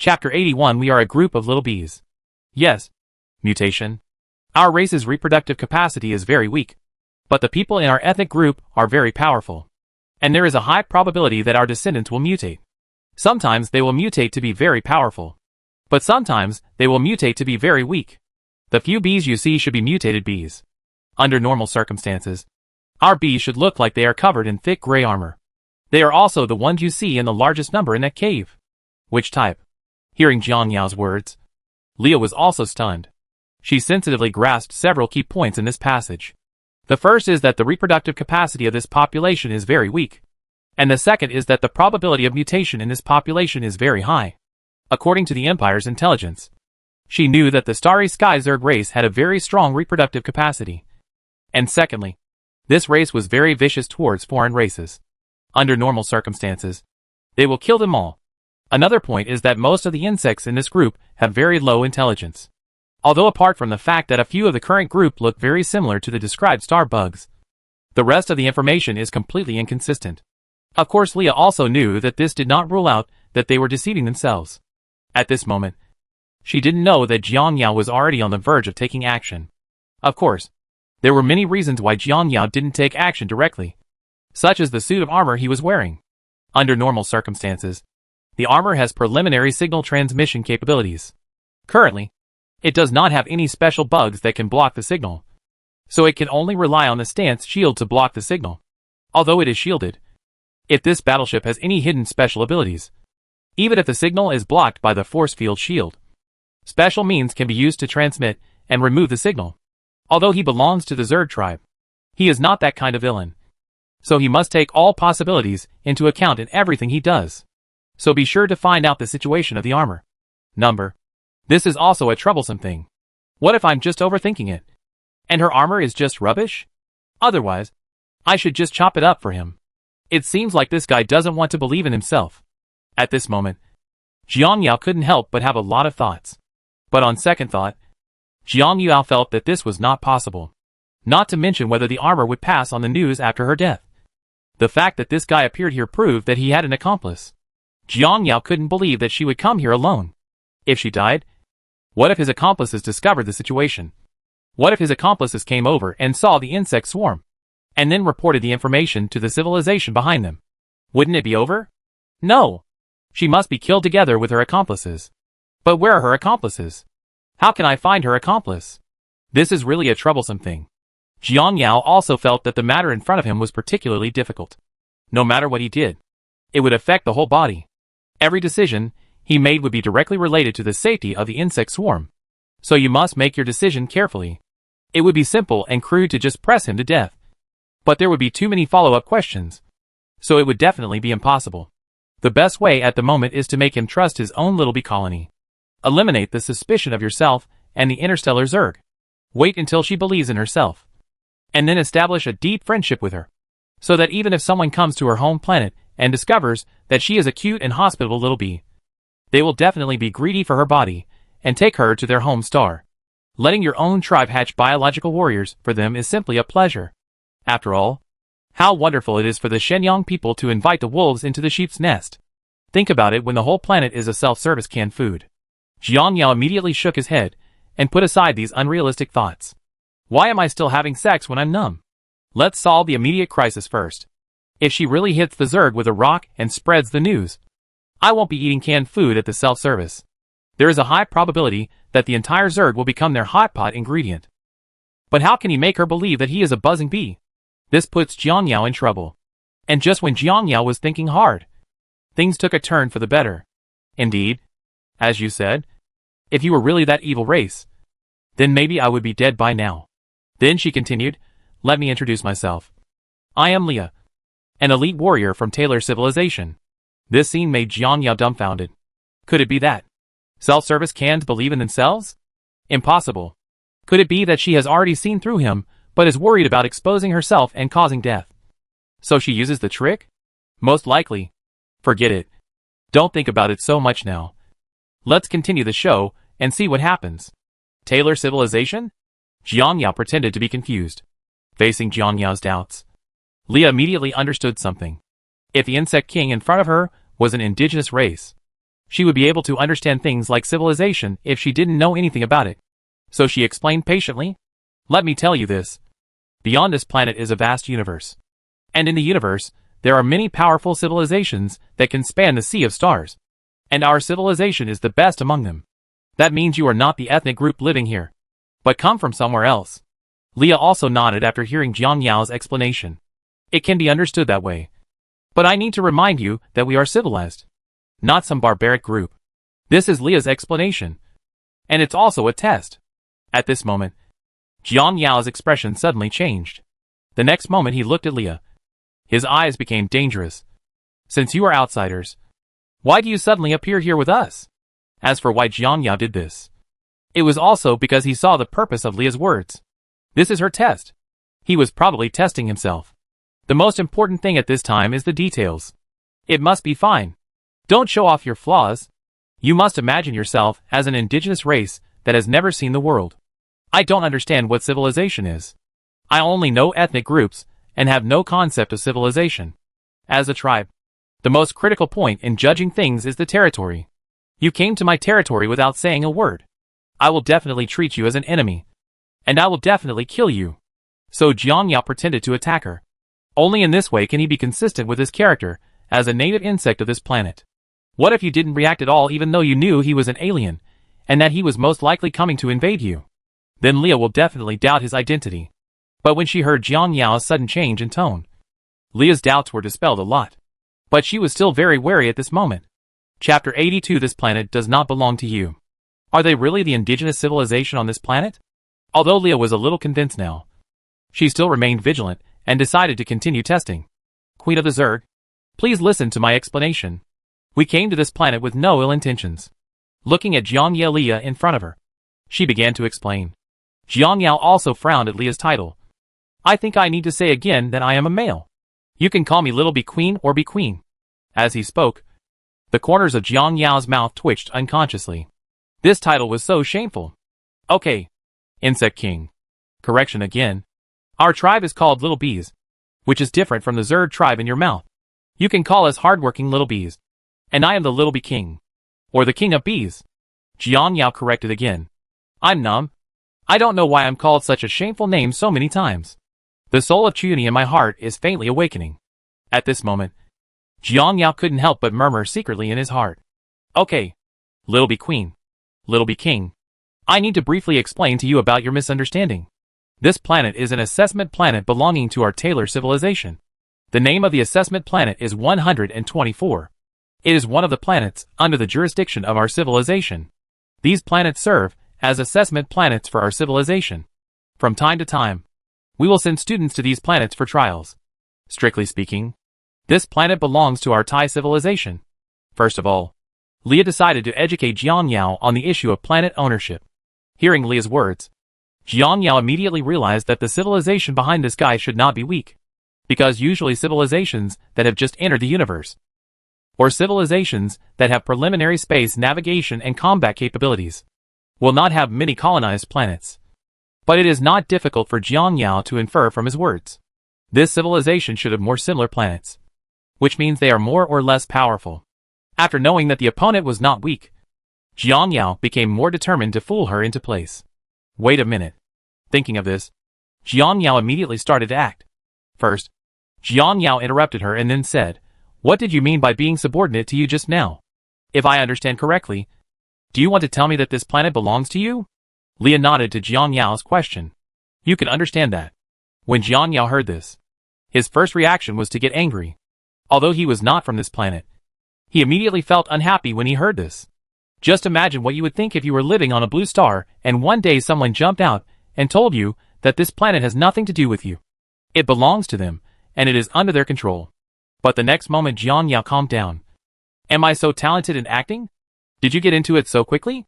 Chapter 81 We are a group of little bees. Yes. Mutation. Our race's reproductive capacity is very weak. But the people in our ethnic group are very powerful. And there is a high probability that our descendants will mutate. Sometimes they will mutate to be very powerful. But sometimes they will mutate to be very weak. The few bees you see should be mutated bees. Under normal circumstances, our bees should look like they are covered in thick gray armor. They are also the ones you see in the largest number in that cave. Which type? Hearing Jiang Yao's words, Leah was also stunned. She sensitively grasped several key points in this passage. The first is that the reproductive capacity of this population is very weak. And the second is that the probability of mutation in this population is very high. According to the Empire's intelligence, she knew that the Starry Sky Zerg race had a very strong reproductive capacity. And secondly, this race was very vicious towards foreign races. Under normal circumstances, they will kill them all. Another point is that most of the insects in this group have very low intelligence. Although apart from the fact that a few of the current group look very similar to the described star bugs, the rest of the information is completely inconsistent. Of course, Leah also knew that this did not rule out that they were deceiving themselves. At this moment, she didn't know that Jiang Yao was already on the verge of taking action. Of course, there were many reasons why Jiang Yao didn't take action directly, such as the suit of armor he was wearing. Under normal circumstances, the armor has preliminary signal transmission capabilities. Currently, it does not have any special bugs that can block the signal, so it can only rely on the stance shield to block the signal. Although it is shielded, if this battleship has any hidden special abilities, even if the signal is blocked by the force field shield, special means can be used to transmit and remove the signal. Although he belongs to the Zerg tribe, he is not that kind of villain. So he must take all possibilities into account in everything he does. So be sure to find out the situation of the armor. Number. This is also a troublesome thing. What if I'm just overthinking it? And her armor is just rubbish? Otherwise, I should just chop it up for him. It seems like this guy doesn't want to believe in himself. At this moment, Jiang Yao couldn't help but have a lot of thoughts. But on second thought, Jiang Yao felt that this was not possible. Not to mention whether the armor would pass on the news after her death. The fact that this guy appeared here proved that he had an accomplice. Jiang Yao couldn't believe that she would come here alone. If she died, what if his accomplices discovered the situation? What if his accomplices came over and saw the insect swarm, and then reported the information to the civilization behind them? Wouldn't it be over? No. She must be killed together with her accomplices. But where are her accomplices? How can I find her accomplice? This is really a troublesome thing. Jiang Yao also felt that the matter in front of him was particularly difficult. No matter what he did, it would affect the whole body. Every decision he made would be directly related to the safety of the insect swarm. So you must make your decision carefully. It would be simple and crude to just press him to death. But there would be too many follow-up questions. So it would definitely be impossible. The best way at the moment is to make him trust his own little bee colony. Eliminate the suspicion of yourself and the interstellar Zerg. Wait until she believes in herself. And then establish a deep friendship with her. So that even if someone comes to her home planet and discovers that she is a cute and hospitable little bee, they will definitely be greedy for her body and take her to their home star. Letting your own tribe hatch biological warriors for them is simply a pleasure. After all, how wonderful it is for the Shenyang people to invite the wolves into the sheep's nest. Think about it when the whole planet is a self-service canned food. Jiang Yao immediately shook his head and put aside these unrealistic thoughts. Why am I still having sex when I'm numb? Let's solve the immediate crisis first. If she really hits the Zerg with a rock and spreads the news, I won't be eating canned food at the self-service. There is a high probability that the entire Zerg will become their hot pot ingredient. But how can he make her believe that he is a buzzing bee? This puts Jiang Yao in trouble. And just when Jiang Yao was thinking hard, things took a turn for the better. Indeed, as you said, if you were really that evil race, then maybe I would be dead by now. Then she continued, let me introduce myself. I am Leah, an elite warrior from Taylor civilization. This scene made Jiang Yao dumbfounded. Could it be that self-service cans believe in themselves? Impossible. Could it be that she has already seen through him, but is worried about exposing herself and causing death? So she uses the trick? Most likely. Forget it. Don't think about it so much now. Let's continue the show and see what happens. Taylor civilization? Jiang Yao pretended to be confused. Facing Jiang Yao's doubts, Leah immediately understood something. If the insect king in front of her was an indigenous race, She would be able to understand things like civilization if she didn't know anything about it. So she explained patiently, "Let me tell you this. Beyond this planet is a vast universe. And in the universe, there are many powerful civilizations that can span the sea of stars. And our civilization is the best among them. That means you are not the ethnic group living here, but come from somewhere else." Leah also nodded after hearing Jiang Yao's explanation. "It can be understood that way. But I need to remind you that we are civilized, not some barbaric group." This is Leah's explanation. And it's also a test. At this moment, Jiang Yao's expression suddenly changed. The next moment he looked at Leah. His eyes became dangerous. "Since you are outsiders, why do you suddenly appear here with us?" As for why Jiang Yao did this, it was also because he saw the purpose of Leah's words. This is her test. He was probably testing himself. The most important thing at this time is the details. It must be fine. Don't show off your flaws. You must imagine yourself as an indigenous race that has never seen the world. I don't understand what civilization is. I only know ethnic groups and have no concept of civilization. As a tribe, the most critical point in judging things is the territory. You came to my territory without saying a word. I will definitely treat you as an enemy. And I will definitely kill you. So Jiang Yao pretended to attack her. Only in this way can he be consistent with his character as a native insect of this planet. What if you didn't react at all even though you knew he was an alien, and that he was most likely coming to invade you? Then Leah will definitely doubt his identity. But when she heard Jiang Yao's sudden change in tone, Leah's doubts were dispelled a lot. But she was still very wary at this moment. Chapter 82. This planet does not belong to you. Are they really the indigenous civilization on this planet? Although Leah was a little convinced now, she still remained vigilant and decided to continue testing. "Queen of the Zerg, please listen to my explanation. We came to this planet with no ill intentions." Looking at Jiang Yao Leah in front of her, she began to explain. Jiang Yao also frowned at Leah's title. "I think I need to say again that I am a male. You can call me Little Bee Queen or Bee Queen." As he spoke, the corners of Jiang Yao's mouth twitched unconsciously. This title was so shameful. "Okay. Insect King. Correction again. Our tribe is called Little Bees, which is different from the Zerg tribe in your mouth. You can call us hardworking Little Bees. And I am the Little Bee King. Or the King of Bees." Jiang Yao corrected again. "I'm numb. I don't know why I'm called such a shameful name so many times. The soul of Chuni in my heart is faintly awakening." At this moment, Jiang Yao couldn't help but murmur secretly in his heart. "Okay. Little Bee Queen. Little Bee King. I need to briefly explain to you about your misunderstanding. This planet is an assessment planet belonging to our Taylor civilization. The name of the assessment planet is 124. It is one of the planets under the jurisdiction of our civilization. These planets serve as assessment planets for our civilization. From time to time, we will send students to these planets for trials. Strictly speaking, this planet belongs to our Thai civilization." First of all, Leah decided to educate Jiang Yao on the issue of planet ownership. Hearing Leah's words, Jiang Yao immediately realized that the civilization behind this guy should not be weak. Because usually civilizations that have just entered the universe, or civilizations that have preliminary space navigation and combat capabilities, will not have many colonized planets. But it is not difficult for Jiang Yao to infer from his words. This civilization should have more similar planets, which means they are more or less powerful. After knowing that the opponent was not weak, Jiang Yao became more determined to fool her into place. Wait a minute. Thinking of this, Jiang Yao immediately started to act. First, Jiang Yao interrupted her and then said, "What did you mean by being subordinate to you just now? If I understand correctly, do you want to tell me that this planet belongs to you?" Leah nodded to Jiang Yao's question. You can understand that. When Jiang Yao heard this, his first reaction was to get angry. Although he was not from this planet, he immediately felt unhappy when he heard this. Just imagine what you would think if you were living on a blue star and one day someone jumped out and told you that this planet has nothing to do with you. It belongs to them, and it is under their control. But the next moment Jiang Yao calmed down. Am I so talented in acting? Did you get into it so quickly?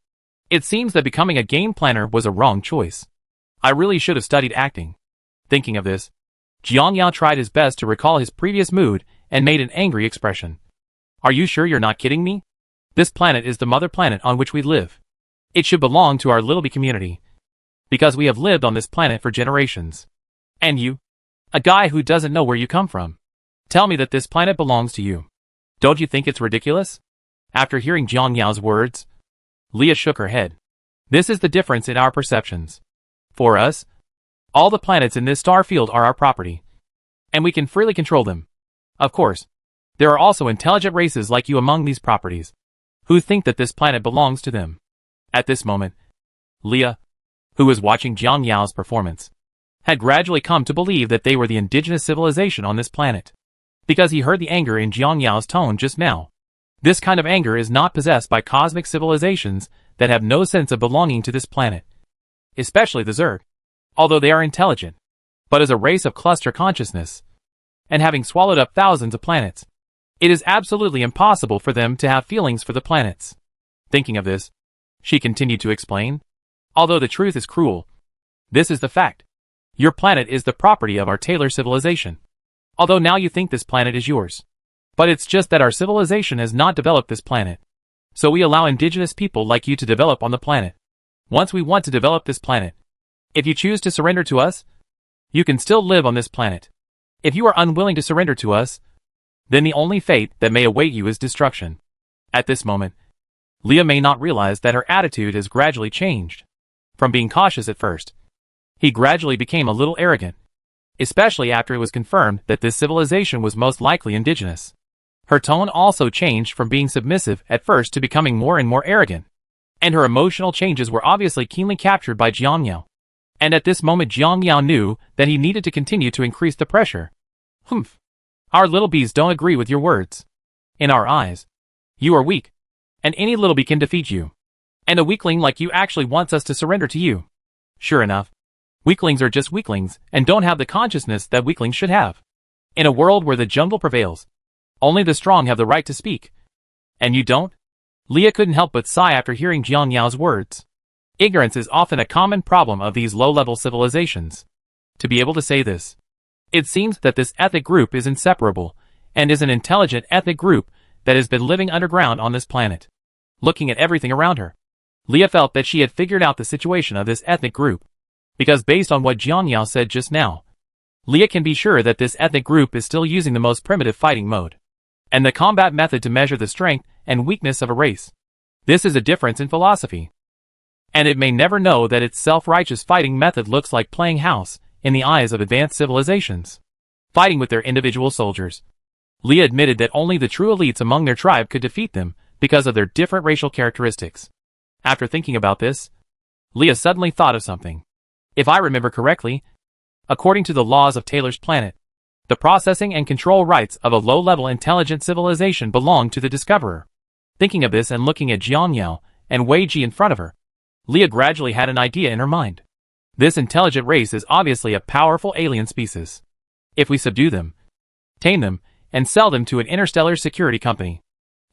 It seems that becoming a game planner was a wrong choice. I really should have studied acting. Thinking of this, Jiang Yao tried his best to recall his previous mood and made an angry expression. Are you sure you're not kidding me? This planet is the mother planet on which we live. It should belong to our Little Bee community, because we have lived on this planet for generations. And you? A guy who doesn't know where you come from. Tell me that this planet belongs to you. Don't you think it's ridiculous? After hearing Jiang Yao's words, Leah shook her head. This is the difference in our perceptions. For us, all the planets in this star field are our property, and we can freely control them. Of course, there are also intelligent races like you among these properties, who think that this planet belongs to them. At this moment, Leah, who was watching Jiang Yao's performance, had gradually come to believe that they were the indigenous civilization on this planet, because he heard the anger in Jiang Yao's tone just now. This kind of anger is not possessed by cosmic civilizations that have no sense of belonging to this planet, especially the Zerg, although they are intelligent, but as a race of cluster consciousness, and having swallowed up thousands of planets, it is absolutely impossible for them to have feelings for the planets. Thinking of this, she continued to explain, although the truth is cruel, this is the fact. Your planet is the property of our Taylor civilization, although now you think this planet is yours. But it's just that our civilization has not developed this planet, so we allow indigenous people like you to develop on the planet. Once we want to develop this planet, if you choose to surrender to us, you can still live on this planet. If you are unwilling to surrender to us, then the only fate that may await you is destruction. At this moment, Leah may not realize that her attitude has gradually changed. From being cautious at first, he gradually became a little arrogant, especially after it was confirmed that this civilization was most likely indigenous. Her tone also changed from being submissive at first to becoming more and more arrogant, and her emotional changes were obviously keenly captured by Jiang Yao. And at this moment Jiang Yao knew that he needed to continue to increase the pressure. Humph. Our little bees don't agree with your words. In our eyes, you are weak, and any little bee can defeat you. And a weakling like you actually wants us to surrender to you. Sure enough, weaklings are just weaklings and don't have the consciousness that weaklings should have. In a world where the jungle prevails, only the strong have the right to speak. And you don't? Leah couldn't help but sigh after hearing Jiang Yao's words. Ignorance is often a common problem of these low-level civilizations. To be able to say this, it seems that this ethnic group is inseparable, and is an intelligent ethnic group that has been living underground on this planet. Looking at everything around her, Leah felt that she had figured out the situation of this ethnic group, because based on what Jiang Yao said just now, Leah can be sure that this ethnic group is still using the most primitive fighting mode, and the combat method to measure the strength and weakness of a race. This is a difference in philosophy, and it may never know that its self-righteous fighting method looks like playing house in the eyes of advanced civilizations, fighting with their individual soldiers. Leah admitted that only the true elites among their tribe could defeat them because of their different racial characteristics. After thinking about this, Leah suddenly thought of something. If I remember correctly, according to the laws of Taylor's planet, the processing and control rights of a low-level intelligent civilization belong to the discoverer. Thinking of this and looking at Jiang Yao and Wei Ji in front of her, Leah gradually had an idea in her mind. This intelligent race is obviously a powerful alien species. If we subdue them, tame them, and sell them to an interstellar security company,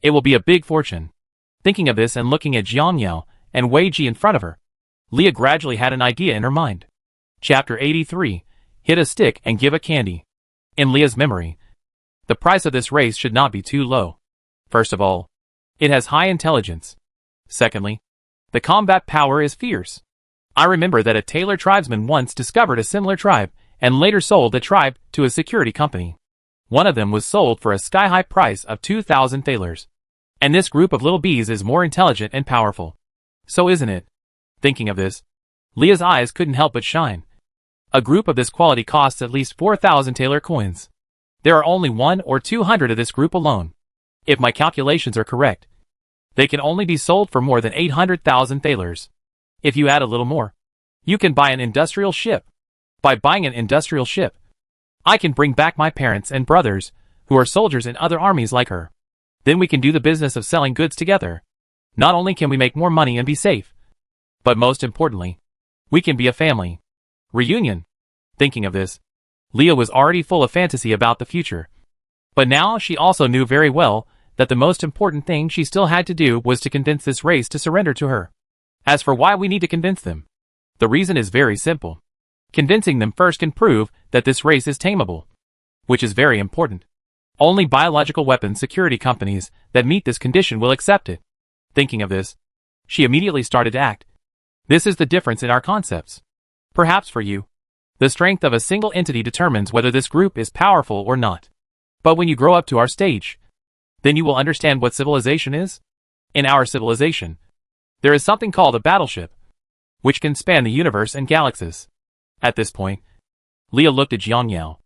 it will be a big fortune. Thinking of this and looking at Jiang Yao and Wei Ji in front of her, Leah gradually had an idea in her mind. Chapter 83. Hit a stick and give a candy. In Leah's memory, the price of this race should not be too low. First of all, it has high intelligence. Secondly, the combat power is fierce. I remember that a Taylor tribesman once discovered a similar tribe and later sold the tribe to a security company. One of them was sold for a sky-high price of 2,000 thalers. And this group of little bees is more intelligent and powerful. So isn't it? Thinking of this, Leah's eyes couldn't help but shine. A group of this quality costs at least 4,000 Taylor coins. There are only 100 or 200 of this group alone. If my calculations are correct, they can only be sold for more than 800,000 thalers. If you add a little more, you can buy an industrial ship. By buying an industrial ship, I can bring back my parents and brothers, who are soldiers in other armies like her. Then we can do the business of selling goods together. Not only can we make more money and be safe, but most importantly, we can be a family. Reunion. Thinking of this, Leah was already full of fantasy about the future. But now she also knew very well that the most important thing she still had to do was to convince this race to surrender to her. As for why we need to convince them, the reason is very simple. Convincing them first can prove that this race is tameable, which is very important. Only biological weapons security companies that meet this condition will accept it. Thinking of this, she immediately started to act. This is the difference in our concepts. Perhaps for you, the strength of a single entity determines whether this group is powerful or not. But when you grow up to our stage, then you will understand what civilization is. In our civilization, there is something called a battleship, which can span the universe and galaxies. At this point, Leah looked at Jiang Yao.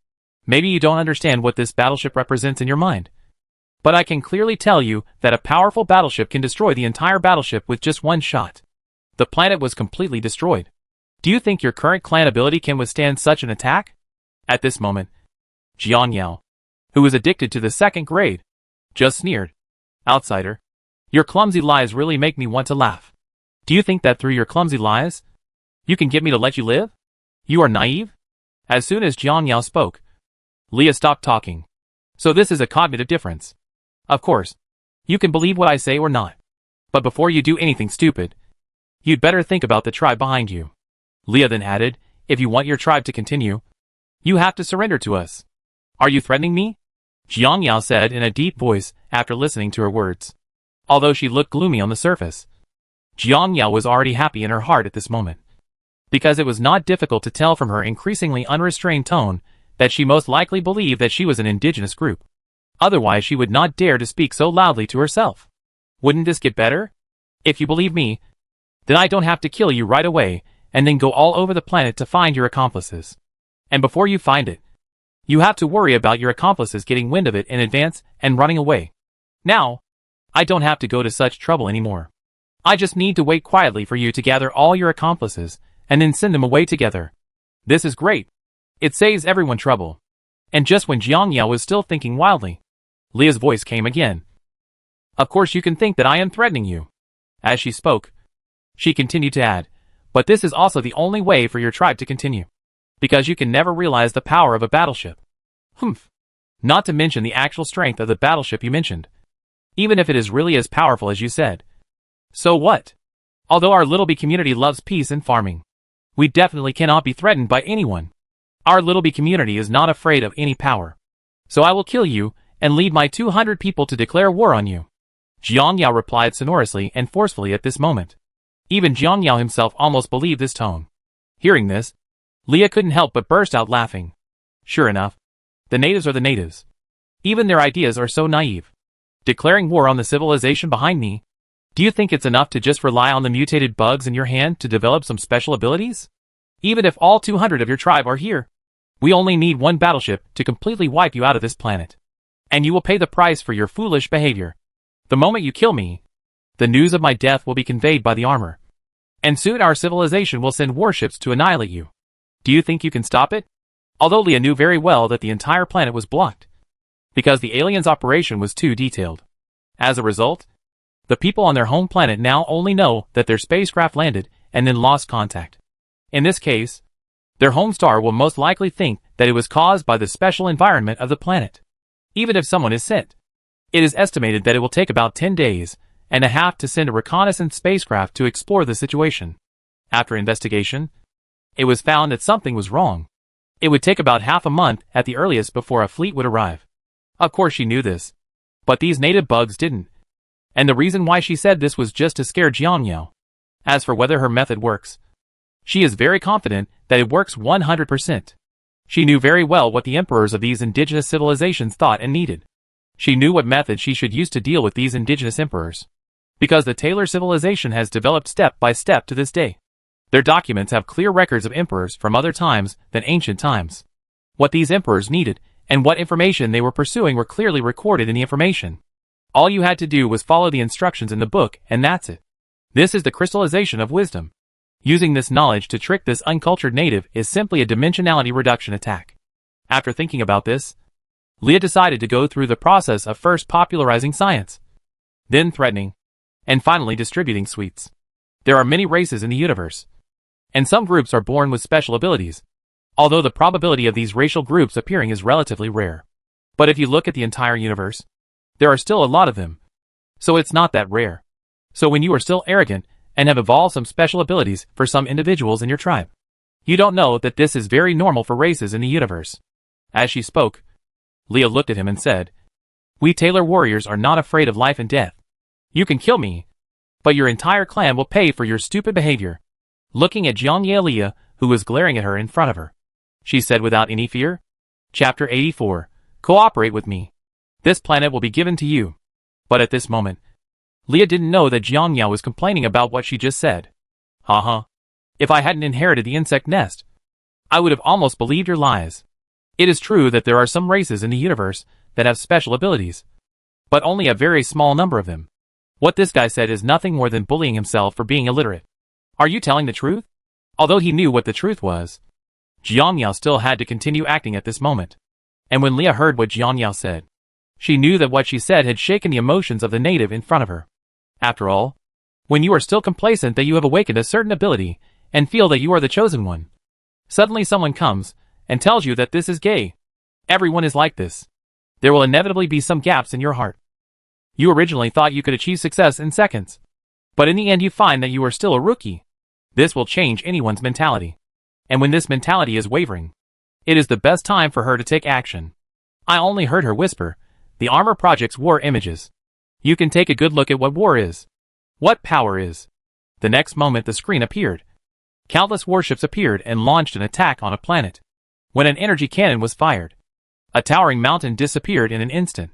Maybe you don't understand what this battleship represents in your mind. But I can clearly tell you that a powerful battleship can destroy the entire battleship with just one shot. The planet was completely destroyed. Do you think your current clan ability can withstand such an attack? At this moment, Jiang Yao, who was addicted to the second grade, just sneered. Outsider, your clumsy lies really make me want to laugh. Do you think that through your clumsy lies, you can get me to let you live? You are naive? As soon as Jiang Yao spoke, Leah stopped talking. So this is a cognitive difference. Of course, you can believe what I say or not. But before you do anything stupid, you'd better think about the tribe behind you. Leah then added, if you want your tribe to continue, you have to surrender to us. Are you threatening me? Jiang Yao said in a deep voice after listening to her words. Although she looked gloomy on the surface, Jiang Yao was already happy in her heart at this moment. Because it was not difficult to tell from her increasingly unrestrained tone that she most likely believed that she was an indigenous group. Otherwise she would not dare to speak so loudly to herself. Wouldn't this get better? If you believe me, then I don't have to kill you right away and then go all over the planet to find your accomplices. And before you find it, you have to worry about your accomplices getting wind of it in advance and running away. Now, I don't have to go to such trouble anymore. I just need to wait quietly for you to gather all your accomplices and then send them away together. This is great. It saves everyone trouble. And just when Jiang Yao was still thinking wildly, Leah's voice came again. Of course you can think that I am threatening you. As she spoke, she continued to add, but this is also the only way for your tribe to continue. Because you can never realize the power of a battleship. Humph. Not to mention the actual strength of the battleship you mentioned. Even if it is really as powerful as you said. So what? Although our Little Bee community loves peace and farming, we definitely cannot be threatened by anyone. Our Little Bee community is not afraid of any power. So I will kill you and lead my 200 people to declare war on you. Jiang Yao replied sonorously and forcefully at this moment. Even Jiang Yao himself almost believed this tone. Hearing this, Leah couldn't help but burst out laughing. Sure enough, the natives are the natives. Even their ideas are so naive. Declaring war on the civilization behind me? Do you think it's enough to just rely on the mutated bugs in your hand to develop some special abilities? Even if all 200 of your tribe are here, we only need one battleship to completely wipe you out of this planet. And you will pay the price for your foolish behavior. The moment you kill me, the news of my death will be conveyed by the armor. And soon our civilization will send warships to annihilate you. Do you think you can stop it? Although Leah knew very well that the entire planet was blocked, because the aliens' operation was too detailed. As a result, the people on their home planet now only know that their spacecraft landed and then lost contact. In this case, their home star will most likely think that it was caused by the special environment of the planet. Even if someone is sent, it is estimated that it will take about 10 days and a half to send a reconnaissance spacecraft to explore the situation. After investigation, it was found that something was wrong. It would take about half a month at the earliest before a fleet would arrive. Of course she knew this, but these native bugs didn't. And the reason why she said this was just to scare Jiang Yao. As for whether her method works, she is very confident that it works 100%. She knew very well what the emperors of these indigenous civilizations thought and needed. She knew what method she should use to deal with these indigenous emperors. Because the Taylor civilization has developed step by step to this day. Their documents have clear records of emperors from other times than ancient times. What these emperors needed and what information they were pursuing were clearly recorded in the information. All you had to do was follow the instructions in the book, and that's it. This is the crystallization of wisdom. Using this knowledge to trick this uncultured native is simply a dimensionality reduction attack. After thinking about this, Leah decided to go through the process of first popularizing science, then threatening, and finally distributing sweets. There are many races in the universe, and some groups are born with special abilities, although the probability of these racial groups appearing is relatively rare. But if you look at the entire universe, there are still a lot of them. So it's not that rare. So when you are still arrogant and have evolved some special abilities for some individuals in your tribe, you don't know that this is very normal for races in the universe. As she spoke, Leah looked at him and said, we Taylor warriors are not afraid of life and death. You can kill me, but your entire clan will pay for your stupid behavior. Looking at Jiang Yao, Leah, who was glaring at her in front of her, she said without any fear. Chapter 84. Cooperate with me. This planet will be given to you. But at this moment, Leah didn't know that Jiang Yao was complaining about what she just said. Haha. If I hadn't inherited the insect nest, I would have almost believed your lies. It is true that there are some races in the universe that have special abilities, but only a very small number of them. What this guy said is nothing more than bullying himself for being illiterate. Are you telling the truth? Although he knew what the truth was, Jiang Yao still had to continue acting at this moment. And when Leah heard what Jiang Yao said, she knew that what she said had shaken the emotions of the native in front of her. After all, when you are still complacent that you have awakened a certain ability and feel that you are the chosen one, suddenly someone comes and tells you that this is gay. Everyone is like this. There will inevitably be some gaps in your heart. You originally thought you could achieve success in seconds, but in the end you find that you are still a rookie. This will change anyone's mentality. And when this mentality is wavering, it is the best time for her to take action. I only heard her whisper, the armor project's war images. You can take a good look at what war is. What power is. The next moment the screen appeared. Countless warships appeared and launched an attack on a planet. When an energy cannon was fired, a towering mountain disappeared in an instant.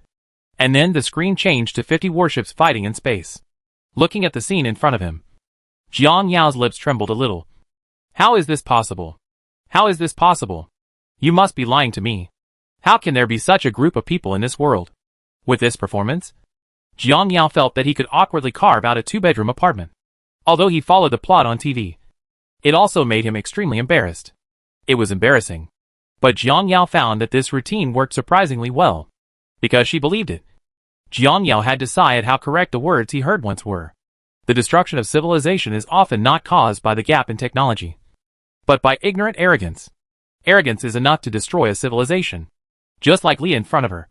And then the screen changed to 50 warships fighting in space. Looking at the scene in front of him, Jiang Yao's lips trembled a little. How is this possible? How is this possible? You must be lying to me. How can there be such a group of people in this world? With this performance, Jiang Yao felt that he could awkwardly carve out a 2-bedroom apartment. Although he followed the plot on TV, it also made him extremely embarrassed. It was embarrassing. But Jiang Yao found that this routine worked surprisingly well. Because she believed it. Jiang Yao had decided how correct the words he heard once were. The destruction of civilization is often not caused by the gap in technology, but by ignorant arrogance. Arrogance is enough to destroy a civilization. Just like Leah in front of her.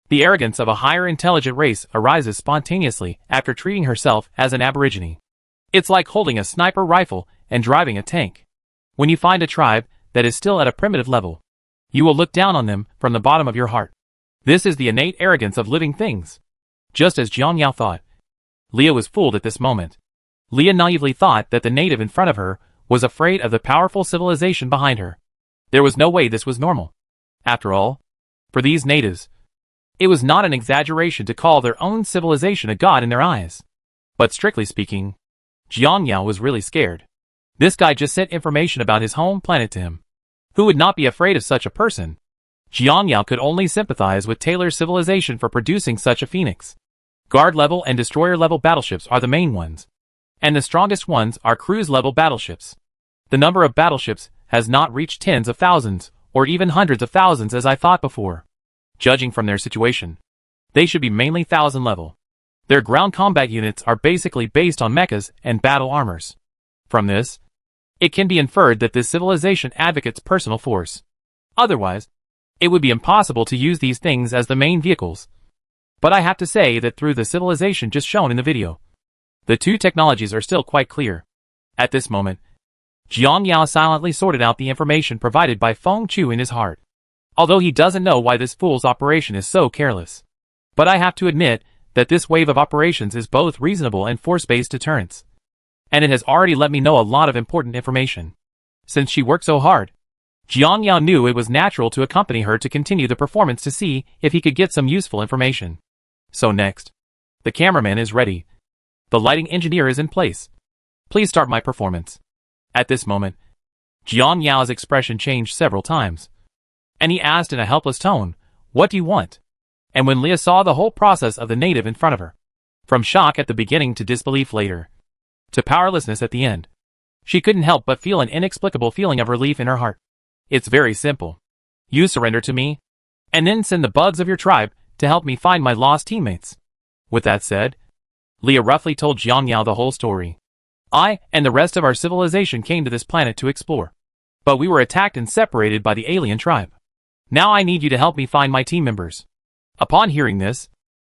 The arrogance of a higher intelligent race arises spontaneously after treating herself as an aborigine. It's like holding a sniper rifle and driving a tank. When you find a tribe that is still at a primitive level, you will look down on them from the bottom of your heart. This is the innate arrogance of living things. Just as Jiang Yao thought. Leah was fooled at this moment. Leah naively thought that the native in front of her was afraid of the powerful civilization behind her. There was no way this was normal. After all, for these natives, it was not an exaggeration to call their own civilization a god in their eyes. But strictly speaking, Jiang Yao was really scared. This guy just sent information about his home planet to him. Who would not be afraid of such a person? Jiang Yao could only sympathize with Taylor's civilization for producing such a phoenix. Guard-level and destroyer-level battleships are the main ones. And the strongest ones are cruise-level battleships. The number of battleships has not reached tens of thousands, or even hundreds of thousands as I thought before. Judging from their situation, they should be mainly 1000 level. Their ground combat units are basically based on mechas and battle armors. From this, it can be inferred that this civilization advocates personal force. Otherwise, it would be impossible to use these things as the main vehicles. But I have to say that through the civilization just shown in the video, the two technologies are still quite clear. At this moment, Jiang Yao silently sorted out the information provided by Feng Chu in his heart. Although he doesn't know why this fool's operation is so careless. But I have to admit that this wave of operations is both reasonable and force-based deterrence. And it has already let me know a lot of important information. Since she worked so hard, Jiang Yao knew it was natural to accompany her to continue the performance to see if he could get some useful information. So next, the cameraman is ready. The lighting engineer is in place. Please start my performance. At this moment, Jiang Yao's expression changed several times. And he asked in a helpless tone, "What do you want?" And when Leah saw the whole process of the native in front of her, from shock at the beginning to disbelief later, to powerlessness at the end, she couldn't help but feel an inexplicable feeling of relief in her heart. It's very simple. You surrender to me, and then send the bugs of your tribe to help me find my lost teammates. With that said, Leah roughly told Jiang Yao the whole story. I and the rest of our civilization came to this planet to explore, but we were attacked and separated by the alien tribe. Now I need you to help me find my team members. Upon hearing this,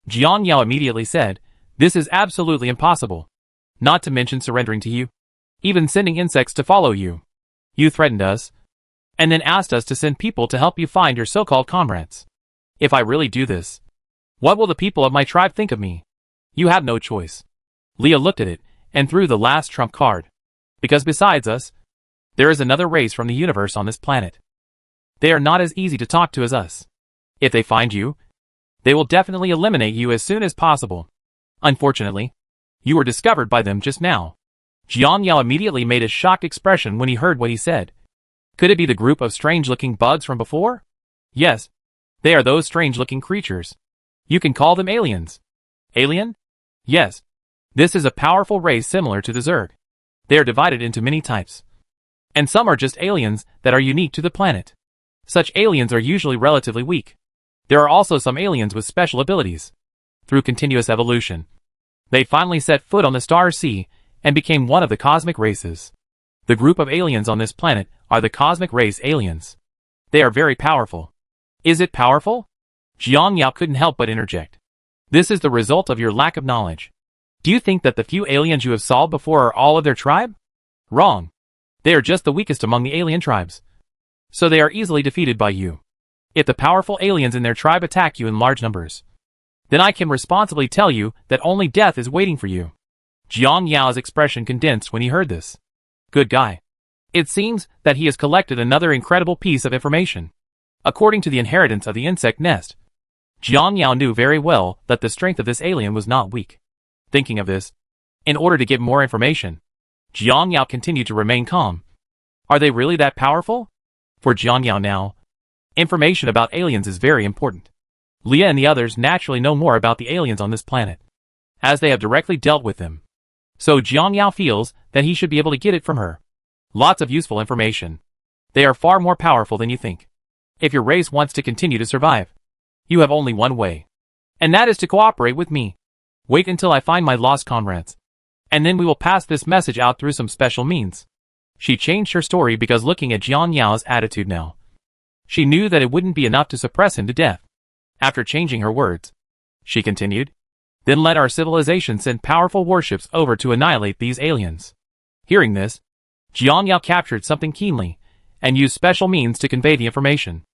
Jiang Yao immediately said, "This is absolutely impossible. Not to mention surrendering to you. Even sending insects to follow you. You threatened us, and then asked us to send people to help you find your so-called comrades. If I really do this, what will the people of my tribe think of me? You have no choice." Leah looked at it, and threw the last trump card. Because besides us, there is another race from the universe on this planet. They are not as easy to talk to as us. If they find you, they will definitely eliminate you as soon as possible. Unfortunately, You were discovered by them just now. Jiang Yao immediately made a shocked expression when he heard what he said. Could it be the group of strange-looking bugs from before? Yes. They are those strange-looking creatures. You can call them aliens. Alien? Yes. This is a powerful race similar to the Zerg. They are divided into many types. And some are just aliens that are unique to the planet. Such aliens are usually relatively weak. There are also some aliens with special abilities. Through continuous evolution, they finally set foot on the star sea and became one of the cosmic races. The group of aliens on this planet are the cosmic race aliens. They are very powerful. Is it powerful? Jiang Yao couldn't help but interject. This is the result of your lack of knowledge. Do you think that the few aliens you have solved before are all of their tribe? Wrong. They are just the weakest among the alien tribes. So they are easily defeated by you. If the powerful aliens in their tribe attack you in large numbers, then I can responsibly tell you that only death is waiting for you. Jiang Yao's expression condensed when he heard this. Good guy. It seems that he has collected another incredible piece of information. According to the inheritance of the insect nest, Jiang Yao knew very well that the strength of this alien was not weak. Thinking of this, in order to get more information, Jiang Yao continued to remain calm. Are they really that powerful? For Jiang Yao now, information about aliens is very important. Leah and the others naturally know more about the aliens on this planet, as they have directly dealt with them. So Jiang Yao feels that he should be able to get it from her. Lots of useful information. They are far more powerful than you think. If your race wants to continue to survive, you have only one way. And that is to cooperate with me. Wait until I find my lost comrades. And then we will pass this message out through some special means. She changed her story because looking at Jiang Yao's attitude now, she knew that it wouldn't be enough to suppress him to death. After changing her words, she continued, then let our civilization send powerful warships over to annihilate these aliens. Hearing this, Jiang Yao captured something keenly, and used special means to convey the information.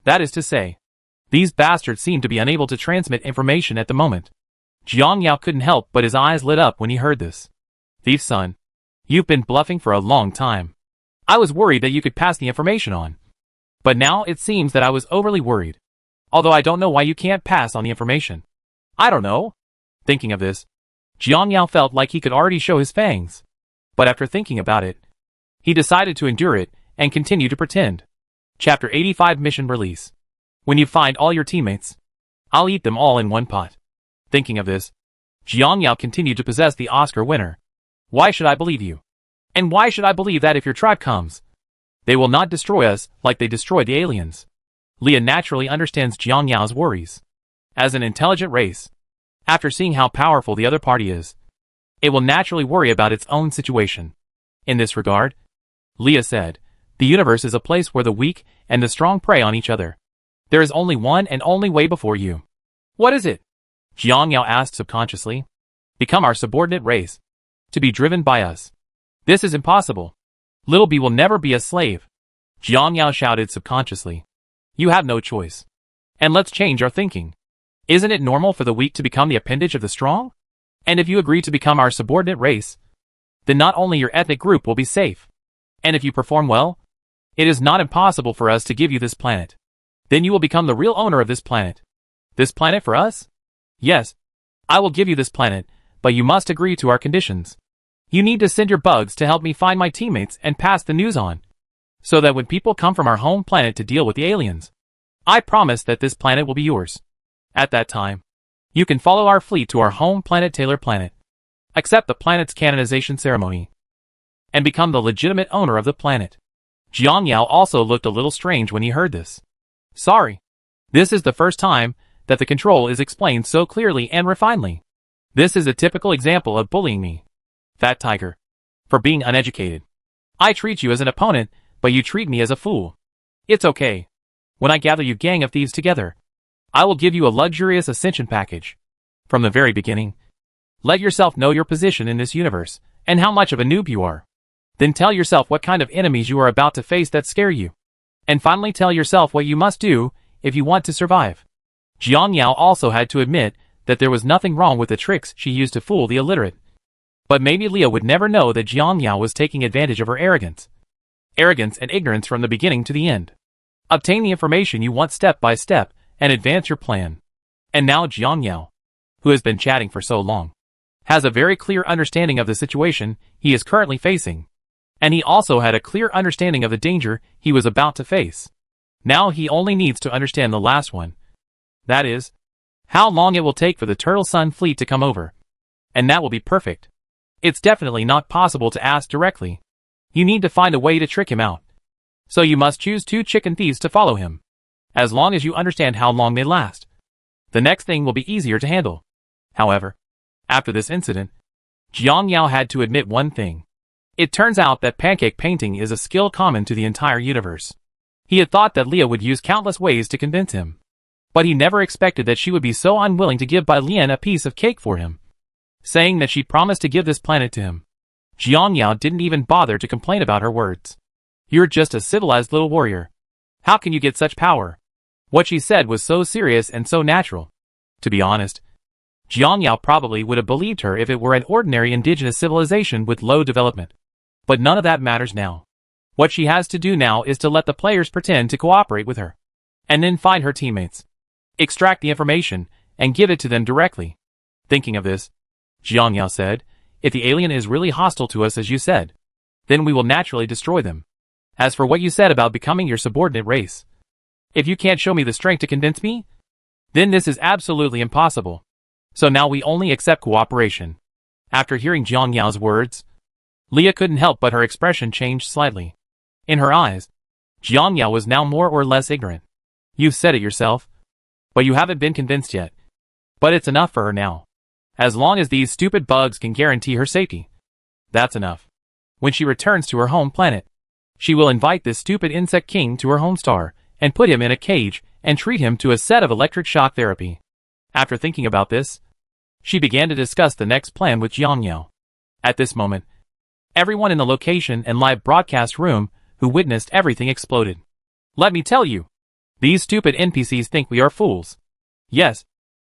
That is to say, these bastards seemed to be unable to transmit information at the moment. Jiang Yao couldn't help but his eyes lit up when he heard this. Thief son, you've been bluffing for a long time. I was worried that you could pass the information on. But now it seems that I was overly worried. Although I don't know why you can't pass on the information. I don't know. Thinking of this, Jiang Yao felt like he could already show his fangs. But after thinking about it, he decided to endure it and continue to pretend. Chapter 85 Mission Release. When you find all your teammates, I'll eat them all in one pot. Thinking of this, Jiang Yao continued to possess the Oscar winner. Why should I believe you? And why should I believe that if your tribe comes, they will not destroy us like they destroyed the aliens? Leah naturally understands Jiang Yao's worries. As an intelligent race, after seeing how powerful the other party is, it will naturally worry about its own situation. In this regard, Leah said, the universe is a place where the weak and the strong prey on each other. There is only one and only way before you. What is it? Jiang Yao asked subconsciously. Become our subordinate race. To be driven by us. This is impossible. Little B will never be a slave. Jiang Yao shouted subconsciously. You have no choice. And let's change our thinking. Isn't it normal for the weak to become the appendage of the strong? And if you agree to become our subordinate race, then not only your ethnic group will be safe. And if you perform well, it is not impossible for us to give you this planet. Then you will become the real owner of this planet. This planet for us? Yes. I will give you this planet, but you must agree to our conditions. You need to send your bugs to help me find my teammates and pass the news on, so that when people come from our home planet to deal with the aliens, I promise that this planet will be yours. At that time, you can follow our fleet to our home planet Taylor Planet, accept the planet's canonization ceremony, and become the legitimate owner of the planet. Jiang Yao also looked a little strange when he heard this. Sorry. This is the first time that the control is explained so clearly and refinedly. This is a typical example of bullying me, Fat Tiger, for being uneducated. I treat you as an opponent, but you treat me as a fool. It's okay. When I gather you gang of thieves together, I will give you a luxurious ascension package. From the very beginning, let yourself know your position in this universe, and how much of a noob you are. Then tell yourself what kind of enemies you are about to face that scare you. And finally tell yourself what you must do if you want to survive. Jiang Yao also had to admit that there was nothing wrong with the tricks she used to fool the illiterate. But maybe Leah would never know that Jiang Yao was taking advantage of her arrogance. Arrogance and ignorance from the beginning to the end. Obtain the information you want step by step, and advance your plan. And now Jiang Yao, who has been chatting for so long, has a very clear understanding of the situation he is currently facing. And he also had a clear understanding of the danger he was about to face. Now he only needs to understand the last one. That is, how long it will take for the Turtle Sun fleet to come over. And that will be perfect. It's definitely not possible to ask directly. You need to find a way to trick him out. So you must choose 2 chicken thieves to follow him. As long as you understand how long they last. The next thing will be easier to handle. However, after this incident, Jiang Yao had to admit one thing. It turns out that pancake painting is a skill common to the entire universe. He had thought that Leah would use countless ways to convince him. But he never expected that she would be so unwilling to give Bai Lian a piece of cake for him, saying that she promised to give this planet to him. Jiang Yao didn't even bother to complain about her words. You're just a civilized little warrior. How can you get such power? What she said was so serious and so natural. To be honest, Jiang Yao probably would have believed her if it were an ordinary indigenous civilization with low development. But none of that matters now. What she has to do now is to let the players pretend to cooperate with her. And then find her teammates. Extract the information, and give it to them directly. Thinking of this, Jiang Yao said, if the alien is really hostile to us as you said, then we will naturally destroy them. As for what you said about becoming your subordinate race, if you can't show me the strength to convince me, then this is absolutely impossible. So now we only accept cooperation. After hearing Jiang Yao's words, Leah couldn't help but her expression changed slightly. In her eyes, Jiang Yao was now more or less ignorant. You've said it yourself. But you haven't been convinced yet. But it's enough for her now. As long as these stupid bugs can guarantee her safety. That's enough. When she returns to her home planet, she will invite this stupid insect king to her home star, and put him in a cage, and treat him to a set of electric shock therapy. After thinking about this, she began to discuss the next plan with Jiang Yao. At this moment, everyone in the location and live broadcast room who witnessed everything exploded. Let me tell you, these stupid NPCs think we are fools. Yes,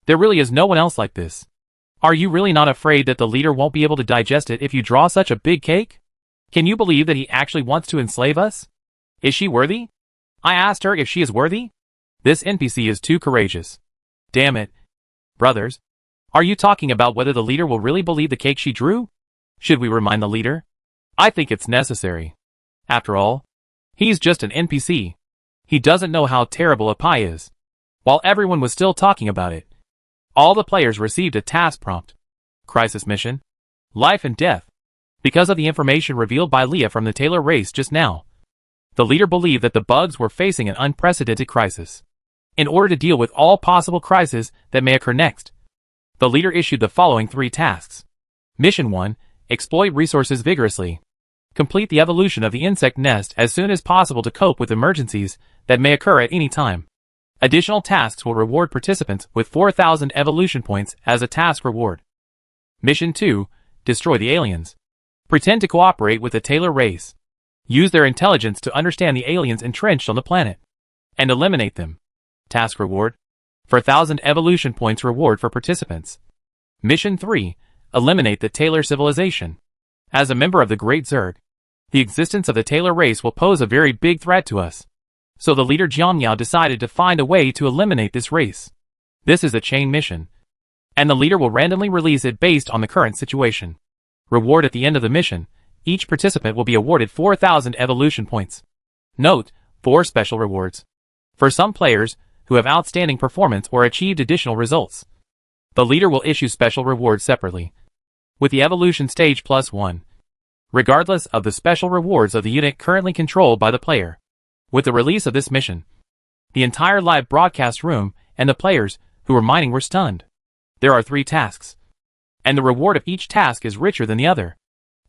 there really is no one else like this. Are you really not afraid that the leader won't be able to digest it if you draw such a big cake? Can you believe that he actually wants to enslave us? Is she worthy? I asked her if she is worthy. This NPC is too courageous. Damn it. Brothers, are you talking about whether the leader will really believe the cake she drew? Should we remind the leader? I think it's necessary. After all, he's just an NPC. He doesn't know how terrible a pie is. While everyone was still talking about it, all the players received a task prompt. Crisis mission. Life and death. Because of the information revealed by Leah from the Taylor race just now, the leader believed that the bugs were facing an unprecedented crisis. In order to deal with all possible crises that may occur next, the leader issued the following 3 tasks. Mission 1. Exploit resources vigorously. Complete the evolution of the insect nest as soon as possible to cope with emergencies that may occur at any time. Additional tasks will reward participants with 4,000 evolution points as a task reward. Mission 2. Destroy the aliens. Pretend to cooperate with the Taylor race. Use their intelligence to understand the aliens entrenched on the planet, and eliminate them. Task reward. 4,000 evolution points reward for participants. Mission 3. Eliminate the Taylor civilization. As a member of the Great Zerg, the existence of the Taylor race will pose a very big threat to us. So the leader Jiang Yao decided to find a way to eliminate this race. This is a chain mission, and the leader will randomly release it based on the current situation. Reward at the end of the mission, each participant will be awarded 4,000 evolution points. Note, 4 special rewards. For some players who have outstanding performance or achieved additional results, the leader will issue special rewards separately, with the evolution stage +1, regardless of the special rewards of the unit currently controlled by the player. With the release of this mission, the entire live broadcast room and the players who were mining were stunned. There are 3 tasks, and the reward of each task is richer than the other.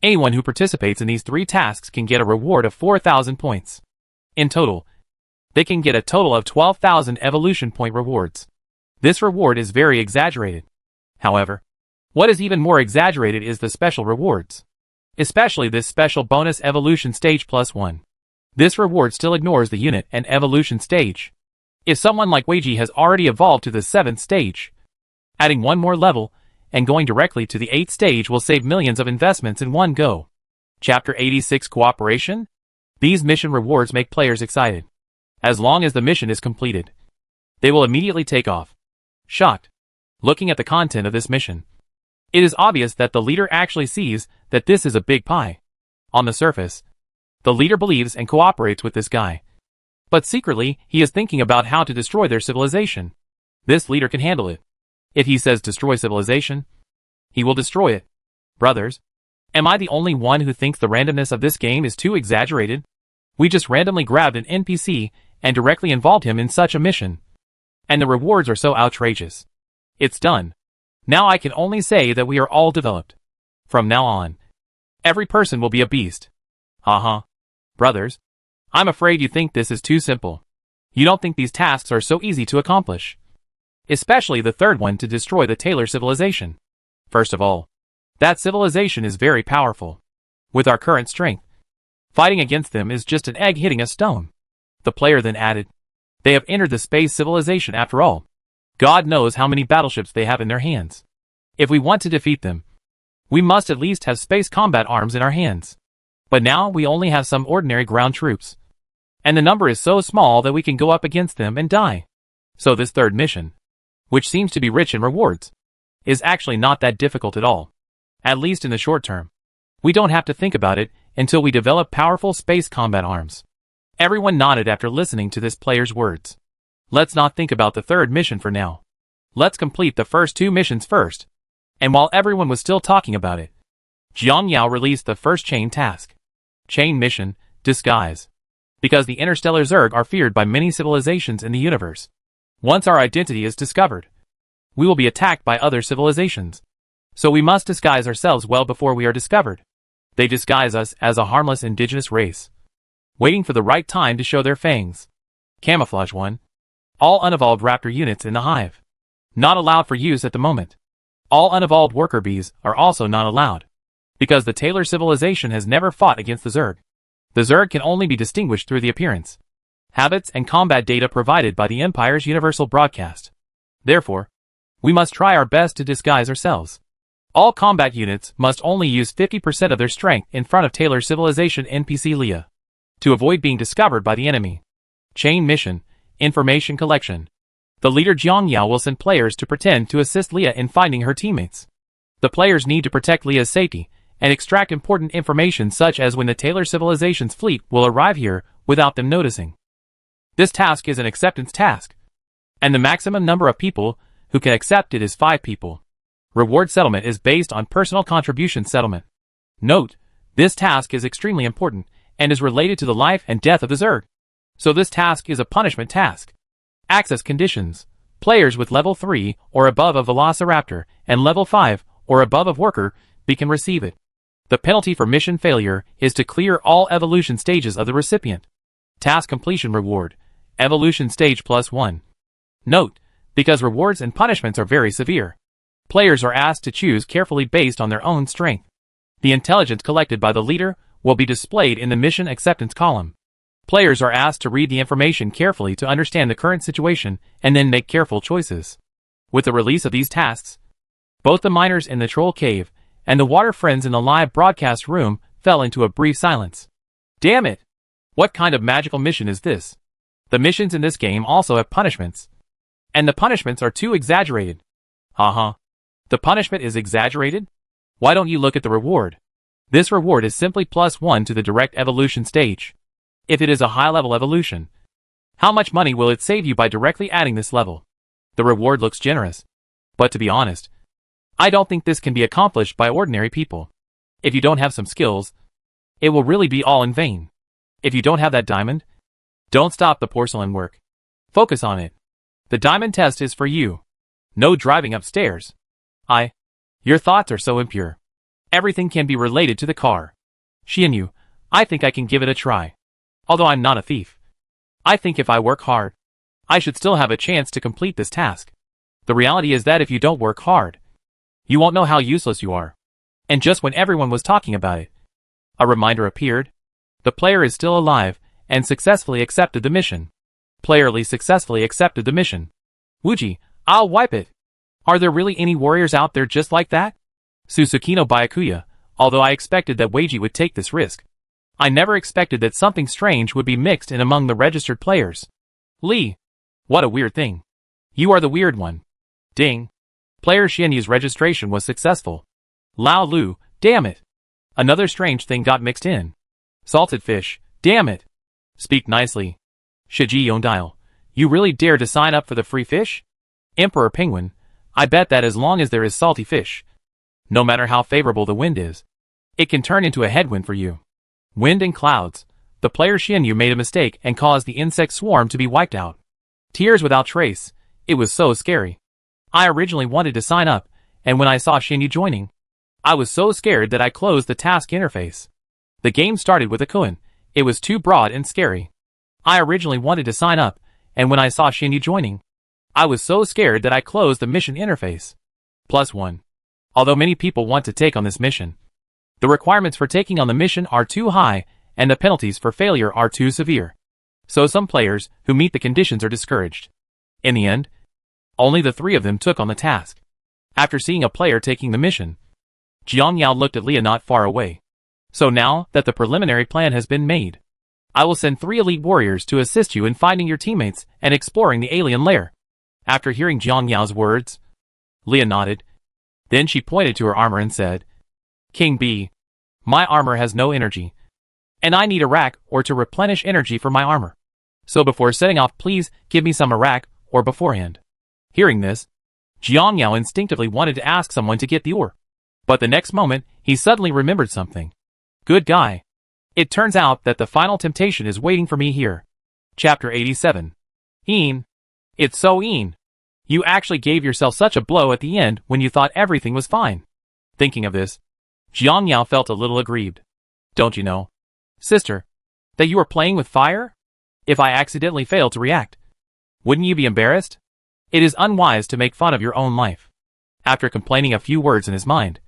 Anyone who participates in these 3 tasks can get a reward of 4,000 points. In total, they can get a total of 12,000 evolution point rewards. This reward is very exaggerated. However, what is even more exaggerated is the special rewards. Especially this special bonus evolution stage +1. This reward still ignores the unit and evolution stage. If someone like Weiji has already evolved to the 7th stage, adding one more level and going directly to the 8th stage will save millions of investments in one go. Chapter 86 Cooperation? These mission rewards make players excited. As long as the mission is completed, they will immediately take off. Shocked. Looking at the content of this mission, It is obvious that the leader actually sees that this is a big pie. On the surface, the leader believes and cooperates with this guy. But secretly, he is thinking about how to destroy their civilization. This leader can handle it. If he says destroy civilization, he will destroy it. Brothers, am I the only one who thinks the randomness of this game is too exaggerated? We just randomly grabbed an NPC and directly involved him in such a mission. And the rewards are so outrageous. It's done. Now I can only say that we are all developed. From now on, every person will be a beast. Haha. Brothers, I'm afraid you think this is too simple. You don't think these tasks are so easy to accomplish. Especially the third one to destroy the Taylor civilization. First of all, that civilization is very powerful. With our current strength, fighting against them is just an egg hitting a stone. The player then added, they have entered the space civilization after all. God knows how many battleships they have in their hands. If we want to defeat them, we must at least have space combat arms in our hands. But now we only have some ordinary ground troops. And the number is so small that we can go up against them and die. So this third mission, which seems to be rich in rewards, is actually not that difficult at all. At least in the short term. We don't have to think about it until we develop powerful space combat arms. Everyone nodded after listening to this player's words. Let's not think about the third mission for now. Let's complete the first two missions first. And while everyone was still talking about it, Jiang Yao released the first chain task. Chain mission, disguise. Because the interstellar Zerg are feared by many civilizations in the universe. Once our identity is discovered, we will be attacked by other civilizations. So we must disguise ourselves well before we are discovered. They disguise us as a harmless indigenous race, waiting for the right time to show their fangs. Camouflage 1. All unevolved raptor units in the hive. Not allowed for use at the moment. All unevolved worker bees are also not allowed. Because the Taylor civilization has never fought against the Zerg. The Zerg can only be distinguished through the appearance, habits and combat data provided by the Empire's universal broadcast. Therefore, we must try our best to disguise ourselves. All combat units must only use 50% of their strength in front of Taylor civilization NPC Leah, to avoid being discovered by the enemy. Chain mission, information collection. The leader Jiang Yao will send players to pretend to assist Leah in finding her teammates. The players need to protect Leah's safety and extract important information such as when the Taylor civilization's fleet will arrive here without them noticing. This task is an acceptance task, and the maximum number of people who can accept it is 5 people. Reward settlement is based on personal contribution settlement. Note, this task is extremely important and is related to the life and death of the Zerg. So this task is a punishment task. Access conditions. Players with level 3 or above of Velociraptor and level 5 or above of Worker bee can receive it. The penalty for mission failure is to clear all evolution stages of the recipient. Task completion reward. Evolution stage +1. Note, because rewards and punishments are very severe, players are asked to choose carefully based on their own strength. The intelligence collected by the leader will be displayed in the mission acceptance column. Players are asked to read the information carefully to understand the current situation and then make careful choices. With the release of these tasks, both the miners in the troll cave and the water friends in the live broadcast room fell into a brief silence. Damn it! What kind of magical mission is this? The missions in this game also have punishments. And the punishments are too exaggerated. Haha. The punishment is exaggerated? Why don't you look at the reward? This reward is simply +1 to the direct evolution stage. If it is a high-level evolution, how much money will it save you by directly adding this level? The reward looks generous. But to be honest, I don't think this can be accomplished by ordinary people. If you don't have some skills, it will really be all in vain. If you don't have that diamond, don't stop the porcelain work. Focus on it. The diamond test is for you. No driving upstairs. Your thoughts are so impure. Everything can be related to the car. Xianyu, I think I can give it a try. Although I'm not a thief. I think if I work hard, I should still have a chance to complete this task. The reality is that if you don't work hard, you won't know how useless you are. And just when everyone was talking about it, a reminder appeared. The player is still alive and successfully accepted the mission. Player Lee successfully accepted the mission. Wuji, I'll wipe it. Are there really any warriors out there just like that? Susukino Byakuya, although I expected that Weiji would take this risk, I never expected that something strange would be mixed in among the registered players. Lee, what a weird thing. You are the weird one. Ding. Player Xianyu's registration was successful. Lao Lu, damn it. Another strange thing got mixed in. Salted fish, damn it. Speak nicely. Shiji Yondile, you really dare to sign up for the free fish? Emperor Penguin, I bet that as long as there is salty fish, no matter how favorable the wind is, it can turn into a headwind for you. Wind and clouds. The player Xianyu made a mistake and caused the insect swarm to be wiped out. Tears without trace. It was so scary. I originally wanted to sign up, and when I saw Xianyu joining, I was so scared that I closed the task interface. The game started with a koan. It was too broad and scary. I originally wanted to sign up, and when I saw Xianyu joining, I was so scared that I closed the mission interface. +1. Although many people want to take on this mission, the requirements for taking on the mission are too high, and the penalties for failure are too severe. So some players who meet the conditions are discouraged. In the end, only the 3 of them took on the task. After seeing a player taking the mission, Jiang Yao looked at Leah not far away. So now that the preliminary plan has been made, I will send 3 elite warriors to assist you in finding your teammates and exploring the alien lair. After hearing Jiang Yao's words, Leah nodded. Then she pointed to her armor and said, King B, my armor has no energy, and I need a rack or to replenish energy for my armor. So before setting off, please give me some rack or beforehand. Hearing this, Jiang Yao instinctively wanted to ask someone to get the ore. But the next moment, he suddenly remembered something. Good guy. It turns out that the final temptation is waiting for me here. Chapter 87. Een. It's so Een. You actually gave yourself such a blow at the end when you thought everything was fine. Thinking of this, Jiang Yao felt a little aggrieved. Don't you know, sister, that you are playing with fire? If I accidentally fail to react, wouldn't you be embarrassed? It is unwise to make fun of your own life. After complaining a few words in his mind,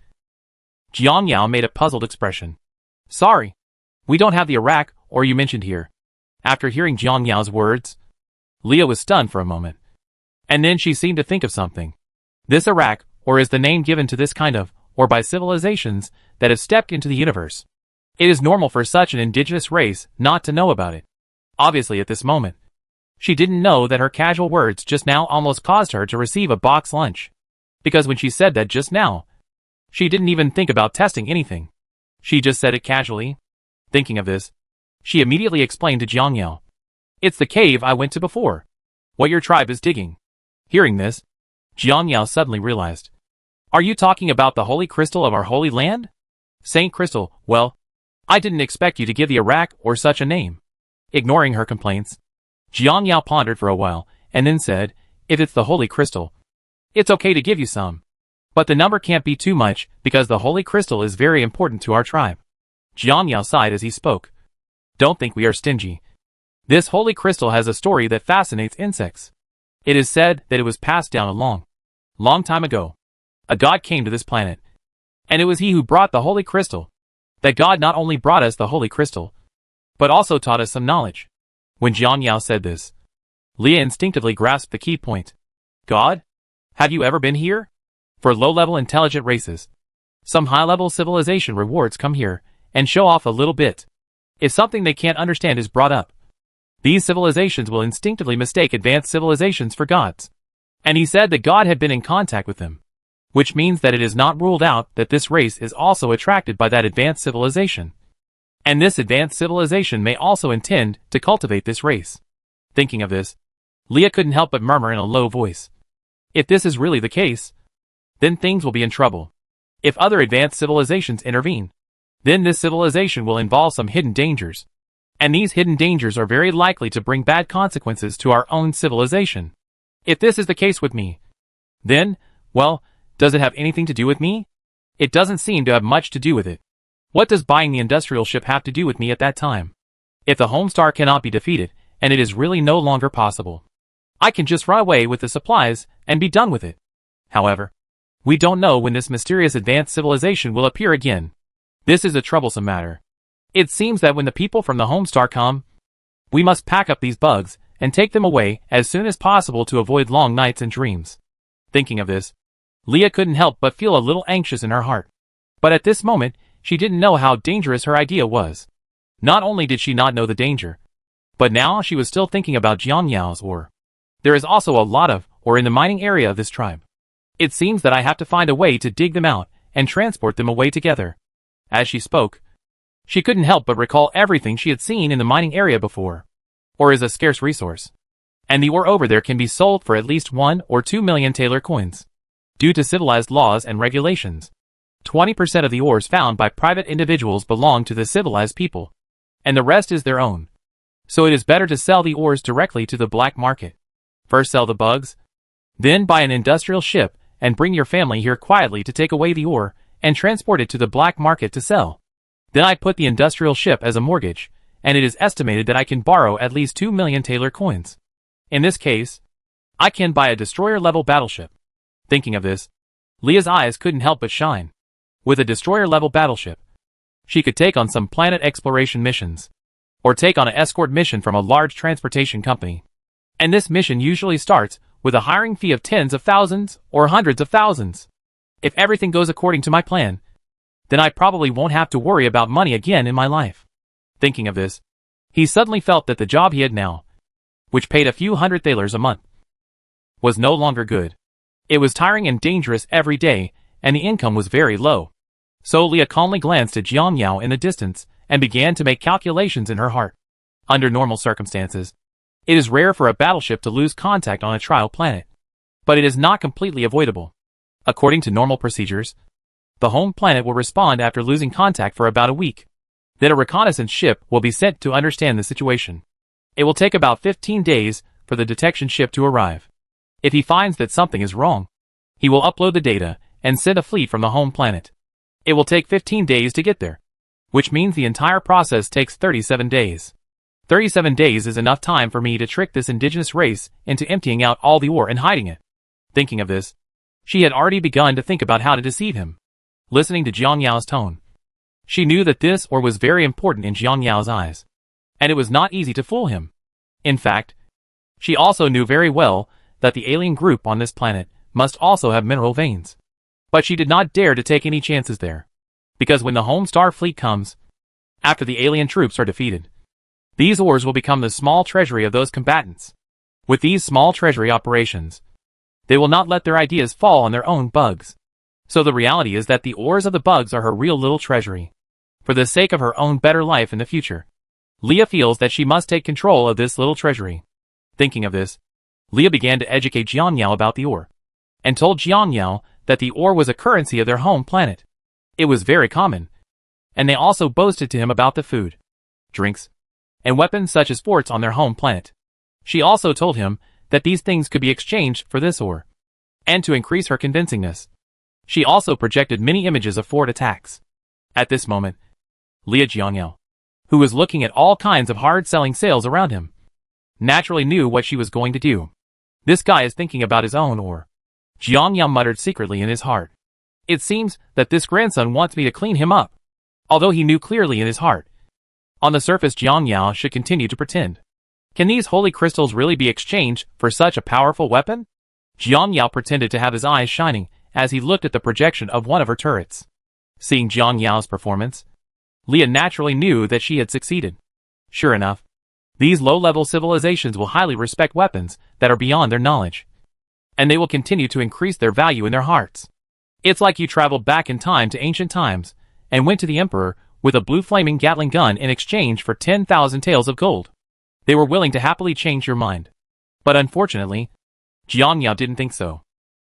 Jiang Yao made a puzzled expression. Sorry, we don't have the Iraq or you mentioned here. After hearing Jiang Yao's words, Leah was stunned for a moment. And then she seemed to think of something. This Iraq, or is the name given to this kind of, or by civilizations that have stepped into the universe. It is normal for such an indigenous race not to know about it. Obviously at this moment, she didn't know that her casual words just now almost caused her to receive a box lunch. Because when she said that just now, she didn't even think about testing anything. She just said it casually. Thinking of this, she immediately explained to Jiang Yao. It's the cave I went to before. What your tribe is digging. Hearing this, Jiang Yao suddenly realized. Are you talking about the holy crystal of our holy land? Saint Crystal, well, I didn't expect you to give the Iraq or such a name. Ignoring her complaints, Jiang Yao pondered for a while, and then said, if it's the holy crystal, it's okay to give you some. But the number can't be too much, because the holy crystal is very important to our tribe. Jiang Yao sighed as he spoke. Don't think we are stingy. This holy crystal has a story that fascinates insects. It is said that it was passed down a long time ago. A god came to this planet, and it was he who brought the holy crystal. That god not only brought us the holy crystal, but also taught us some knowledge. When Jiang Yao said this, Leah instinctively grasped the key point. God? Have you ever been here? For low-level intelligent races, some high-level civilization rewards come here and show off a little bit. If something they can't understand is brought up, these civilizations will instinctively mistake advanced civilizations for gods. And he said that God had been in contact with them, which means that it is not ruled out that this race is also attracted by that advanced civilization. And this advanced civilization may also intend to cultivate this race. Thinking of this, Leah couldn't help but murmur in a low voice. If this is really the case, then things will be in trouble. If other advanced civilizations intervene, then this civilization will involve some hidden dangers. And these hidden dangers are very likely to bring bad consequences to our own civilization. If this is the case with me, then, well, does it have anything to do with me? It doesn't seem to have much to do with it. What does buying the industrial ship have to do with me at that time? If the Homestar cannot be defeated, and it is really no longer possible, I can just run away with the supplies and be done with it. However, we don't know when this mysterious advanced civilization will appear again. This is a troublesome matter. It seems that when the people from the Homestar come, we must pack up these bugs and take them away as soon as possible to avoid long nights and dreams. Thinking of this, Leah couldn't help but feel a little anxious in her heart. But at this moment, she didn't know how dangerous her idea was. Not only did she not know the danger, but now she was still thinking about Jiang Yao's ore. There is also a lot of ore in the mining area of this tribe. It seems that I have to find a way to dig them out and transport them away together. As she spoke, she couldn't help but recall everything she had seen in the mining area before. Ore is a scarce resource, and the ore over there can be sold for at least 1 or 2 million Taylor coins. Due to civilized laws and regulations, 20% of the ores found by private individuals belong to the civilized people, and the rest is their own. So it is better to sell the ores directly to the black market. First sell the bugs, then buy an industrial ship and bring your family here quietly to take away the ore and transport it to the black market to sell. Then I put the industrial ship as a mortgage, and it is estimated that I can borrow at least 2 million Taylor coins. In this case, I can buy a destroyer-level battleship. Thinking of this, Leah's eyes couldn't help but shine. With a destroyer-level battleship, she could take on some planet exploration missions, or take on an escort mission from a large transportation company. And this mission usually starts with a hiring fee of tens of thousands or hundreds of thousands. If everything goes according to my plan, then I probably won't have to worry about money again in my life. Thinking of this, he suddenly felt that the job he had now, which paid a few hundred thalers a month, was no longer good. It was tiring and dangerous every day, and the income was very low. So Leah calmly glanced at Jiang Yao in the distance and began to make calculations in her heart. Under normal circumstances, it is rare for a battleship to lose contact on a trial planet, but it is not completely avoidable. According to normal procedures, the home planet will respond after losing contact for about a week. Then a reconnaissance ship will be sent to understand the situation. It will take about 15 days for the detection ship to arrive. If he finds that something is wrong, he will upload the data and send a fleet from the home planet. It will take 15 days to get there, which means the entire process takes 37 days. 37 days is enough time for me to trick this indigenous race into emptying out all the ore and hiding it. Thinking of this, she had already begun to think about how to deceive him. Listening to Jiang Yao's tone, she knew that this ore was very important in Jiang Yao's eyes, and it was not easy to fool him. In fact, she also knew very well that the alien group on this planet must also have mineral veins. But she did not dare to take any chances there, because when the home star fleet comes, after the alien troops are defeated, these ores will become the small treasury of those combatants. With these small treasury operations, they will not let their ideas fall on their own bugs. So the reality is that the ores of the bugs are her real little treasury. For the sake of her own better life in the future, Leah feels that she must take control of this little treasury. Thinking of this, Leah began to educate Jiang Yao about the ore, and told Jiang Yao that the ore was a currency of their home planet. It was very common, and they also boasted to him about the food, drinks, and weapons such as forts on their home planet. She also told him that these things could be exchanged for this ore. And to increase her convincingness, she also projected many images of fort attacks. At this moment, Leah Jiang Yao, who was looking at all kinds of hard-selling sales around him, naturally knew what she was going to do. This guy is thinking about his own ore. Jiang Yao muttered secretly in his heart. It seems that this grandson wants me to clean him up. Although he knew clearly in his heart, on the surface Jiang Yao should continue to pretend. Can these holy crystals really be exchanged for such a powerful weapon? Jiang Yao pretended to have his eyes shining as he looked at the projection of one of her turrets. Seeing Jiang Yao's performance, Leah naturally knew that she had succeeded. Sure enough, these low-level civilizations will highly respect weapons that are beyond their knowledge, and they will continue to increase their value in their hearts. It's like you traveled back in time to ancient times and went to the emperor with a blue flaming Gatling gun in exchange for 10,000 taels of gold. They were willing to happily change your mind. But unfortunately, Jiang Yao didn't think so.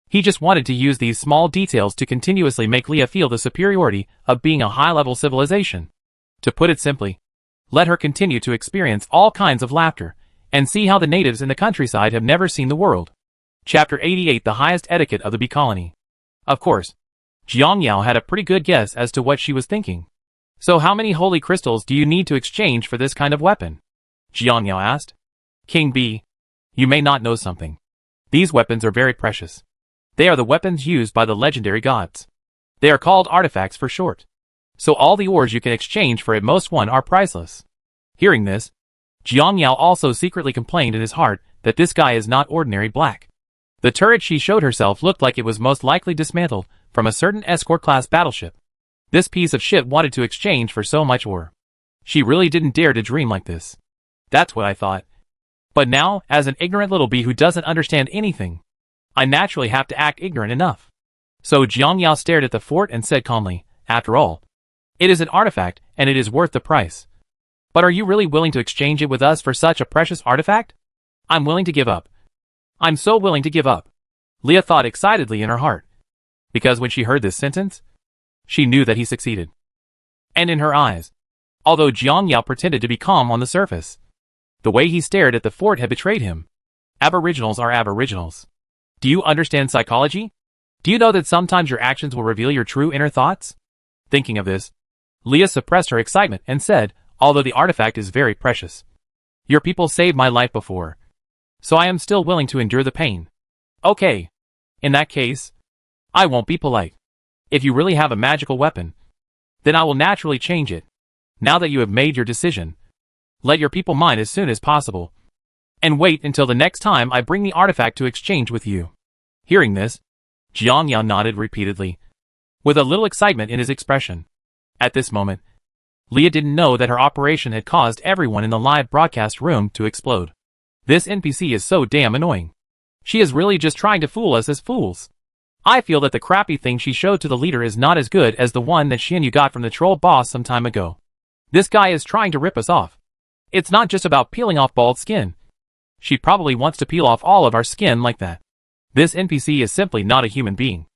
He just wanted to use these small details to continuously make Leah feel the superiority of being a high-level civilization. To put it simply, let her continue to experience all kinds of laughter and see how the natives in the countryside have never seen the world. Chapter 88: The Highest Etiquette of the Bee Colony. Of course, Jiang Yao had a pretty good guess as to what she was thinking. So how many holy crystals do you need to exchange for this kind of weapon? Jiang Yao asked. King Bee, you may not know something. These weapons are very precious. They are the weapons used by the legendary gods. They are called artifacts for short. So all the ores you can exchange for at most one are priceless. Hearing this, Jiang Yao also secretly complained in his heart that this guy is not ordinary black. The turret she showed herself looked like it was most likely dismantled from a certain escort-class battleship. This piece of shit wanted to exchange for so much ore. She really didn't dare to dream like this. That's what I thought. But now, as an ignorant little bee who doesn't understand anything, I naturally have to act ignorant enough. So Jiang Yao stared at the fort and said calmly, after all, it is an artifact, and it is worth the price. But are you really willing to exchange it with us for such a precious artifact? I'm willing to give up. I'm so willing to give up. Leah thought excitedly in her heart. Because when she heard this sentence, she knew that he succeeded. And in her eyes, although Jiang Yao pretended to be calm on the surface, the way he stared at the fort had betrayed him. Aboriginals are aboriginals. Do you understand psychology? Do you know that sometimes your actions will reveal your true inner thoughts? Thinking of this, Leah suppressed her excitement and said, although the artifact is very precious, your people saved my life before, so I am still willing to endure the pain. Okay. In that case, I won't be polite. If you really have a magical weapon, then I will naturally change it. Now that you have made your decision, let your people mine as soon as possible, and wait until the next time I bring the artifact to exchange with you. Hearing this, Jiang Yao nodded repeatedly, with a little excitement in his expression. At this moment, Leah didn't know that her operation had caused everyone in the live broadcast room to explode. This NPC is so damn annoying. She is really just trying to fool us as fools. I feel that the crappy thing she showed to the leader is not as good as the one that Xianyu got from the troll boss some time ago. This guy is trying to rip us off. It's not just about peeling off bald skin. She probably wants to peel off all of our skin like that. This NPC is simply not a human being.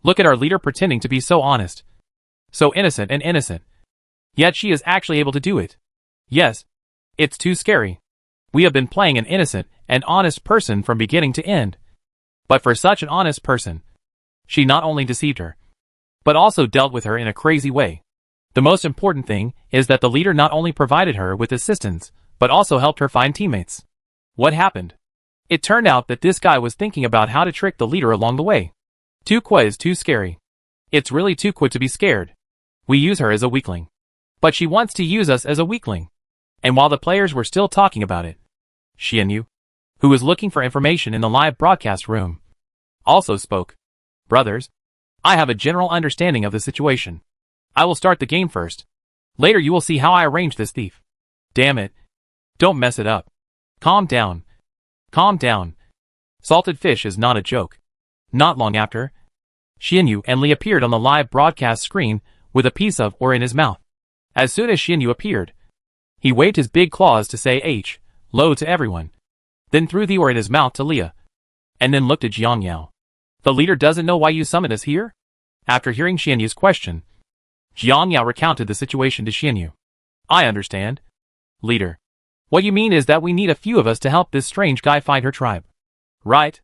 Look at our leader pretending to be so honest. So innocent and innocent. Yet she is actually able to do it. Yes. It's too scary. We have been playing an innocent and honest person from beginning to end. But for such an honest person, she not only deceived her, but also dealt with her in a crazy way. The most important thing is that the leader not only provided her with assistance, but also helped her find teammates. What happened? It turned out that this guy was thinking about how to trick the leader along the way. Tukwa is too scary. It's really Tukwa to be scared. We use her as a weakling. But she wants to use us as a weakling. And while the players were still talking about it, Xianyu, who was looking for information in the live broadcast room, also spoke. Brothers, I have a general understanding of the situation. I will start the game first. Later you will see how I arrange this thief. Damn it. Don't mess it up. Calm down. Calm down. Salted fish is not a joke. Not long after, Xianyu and Li appeared on the live broadcast screen with a piece of ore in his mouth. As soon as Xianyu appeared, he waved his big claws to say hello to everyone, then threw the ore in his mouth to Leah, and then looked at Jiang Yao. The leader doesn't know why you summoned us here? After hearing Xianyu's question, Jiang Yao recounted the situation to Xianyu. I understand. Leader. What you mean is that we need a few of us to help this strange guy find her tribe. Right?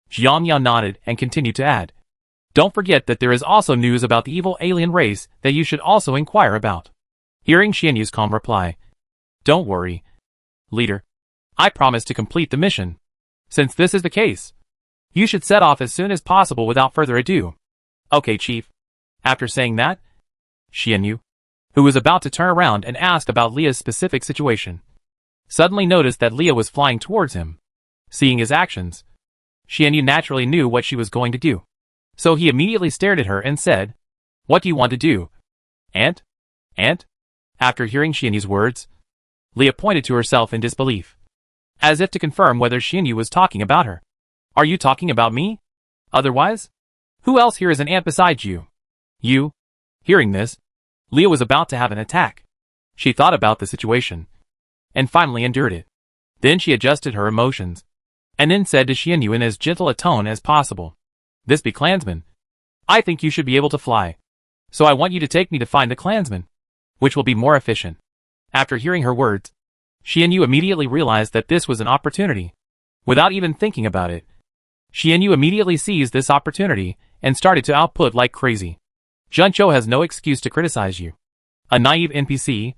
Jiang Yao nodded and continued to add. Don't forget that there is also news about the evil alien race that you should also inquire about. Hearing Xianyu's calm reply, don't worry, leader. I promise to complete the mission. Since this is the case, you should set off as soon as possible without further ado. Okay, Chief. After saying that, Xianyu, who was about to turn around and ask about Leah's specific situation, suddenly noticed that Leah was flying towards him. Seeing his actions, Xianyu naturally knew what she was going to do. So he immediately stared at her and said, What do you want to do? Aunt? Aunt? After hearing Xianyu's words, Leah pointed to herself in disbelief, as if to confirm whether Xianyu was talking about her. Are you talking about me? Otherwise? Who else here is an aunt besides you? You? Hearing this, Leah was about to have an attack. She thought about the situation, and finally endured it. Then she adjusted her emotions, and then said to Xianyu in as gentle a tone as possible, This be clansman. I think you should be able to fly. So I want you to take me to find the clansman, which will be more efficient. After hearing her words, Xianyu immediately realized that this was an opportunity. Without even thinking about it, Xianyu immediately seized this opportunity and started to output like crazy. Juncho has no excuse to criticize you. A naive NPC,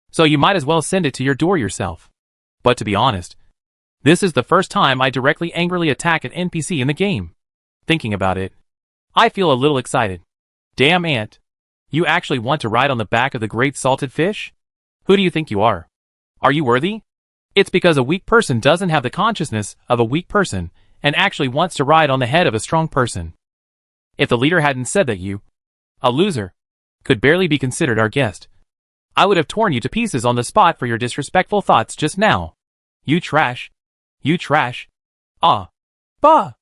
so you might as well send it to your door yourself. But to be honest, this is the first time I directly angrily attack an NPC in the game. Thinking about it, I feel a little excited. Damn aunt. You actually want to ride on the back of the great salted fish? Who do you think you are? Are you worthy? It's because a weak person doesn't have the consciousness of a weak person and actually wants to ride on the head of a strong person. If the leader hadn't said that you, a loser, could barely be considered our guest, I would have torn you to pieces on the spot for your disrespectful thoughts just now. You trash. You trash. Ah. Bah.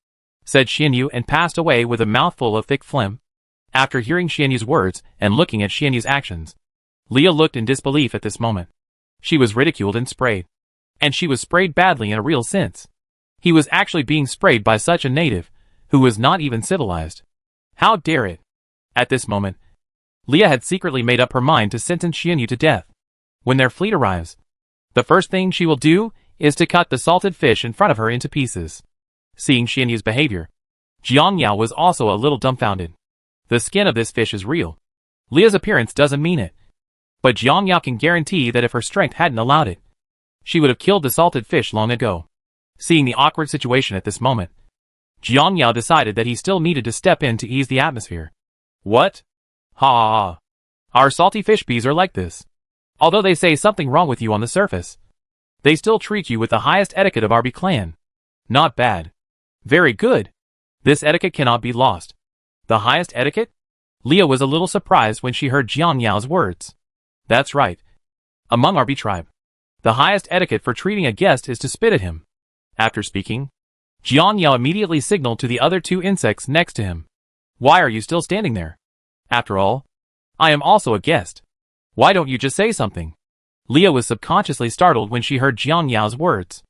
said Xianyu and passed away with a mouthful of thick phlegm. After hearing Xianyu's words and looking at Xianyu's actions, Leah looked in disbelief at this moment. She was ridiculed and sprayed. And she was sprayed badly in a real sense. He was actually being sprayed by such a native, who was not even civilized. How dare it? At this moment, Leah had secretly made up her mind to sentence Xianyu to death. When their fleet arrives, the first thing she will do is to cut the salted fish in front of her into pieces. Seeing Xianyu's behavior, Jiang Yao was also a little dumbfounded. The skin of this fish is real. Leah's appearance doesn't mean it. But Jiang Yao can guarantee that if her strength hadn't allowed it, she would have killed the salted fish long ago. Seeing the awkward situation at this moment, Jiang Yao decided that he still needed to step in to ease the atmosphere. What? Ha! Our salty fish bees are like this. Although they say something wrong with you on the surface, they still treat you with the highest etiquette of our bee clan. Not bad. Very good. This etiquette cannot be lost. The highest etiquette? Leah was a little surprised when she heard Jiang Yao's words. That's right. Among our bee tribe, the highest etiquette for treating a guest is to spit at him. After speaking, Jiang Yao immediately signaled to the other two insects next to him. Why are you still standing there? After all, I am also a guest. Why don't you just say something? Leah was subconsciously startled when she heard Jiang Yao's words.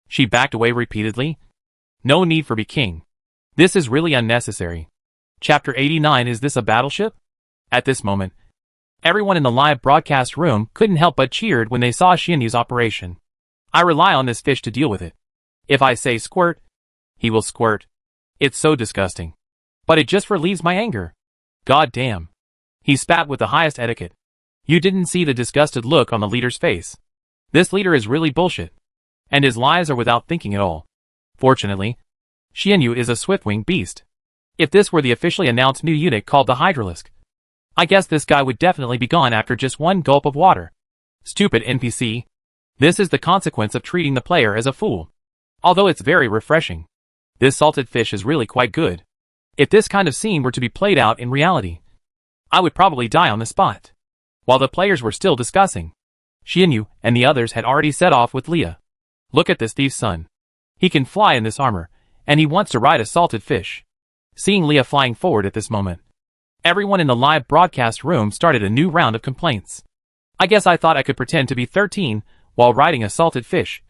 She backed away repeatedly. No need for be king. This is really unnecessary. Chapter 89. Is this a battleship? At this moment, everyone in the live broadcast room couldn't help but cheered when they saw Xianyu's operation. I rely on this fish to deal with it. If I say squirt, he will squirt. It's so disgusting. But it just relieves my anger. God damn. He spat with the highest etiquette. You didn't see the disgusted look on the leader's face. This leader is really bullshit. And his lies are without thinking at all. Fortunately, Xianyu is a swift-winged beast. If this were the officially announced new unit called the Hydralisk, I guess this guy would definitely be gone after just one gulp of water. Stupid NPC. This is the consequence of treating the player as a fool. Although it's very refreshing. This salted fish is really quite good. If this kind of scene were to be played out in reality, I would probably die on the spot. While the players were still discussing, Xianyu and the others had already set off with Leah. Look at this thief's son. He can fly in this armor, and he wants to ride a salted fish. Seeing Leah flying forward at this moment, everyone in the live broadcast room started a new round of complaints. I guess I thought I could pretend to be 13 while riding a salted fish.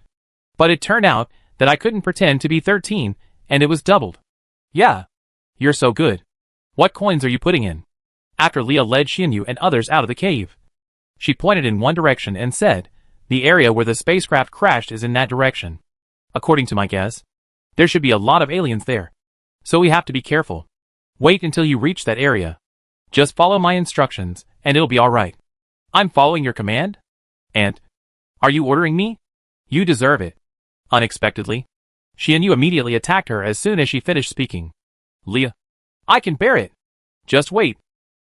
But it turned out that I couldn't pretend to be 13, and it was doubled. Yeah. You're so good. What coins are you putting in? After Leah led Xianyu and others out of the cave, she pointed in one direction and said, the area where the spacecraft crashed is in that direction. According to my guess, there should be a lot of aliens there. So we have to be careful. Wait until you reach that area. Just follow my instructions, and it'll be alright. I'm following your command? And? Are you ordering me? You deserve it. Unexpectedly, Xianyu immediately attacked her as soon as she finished speaking. Leah, I can bear it. Just wait.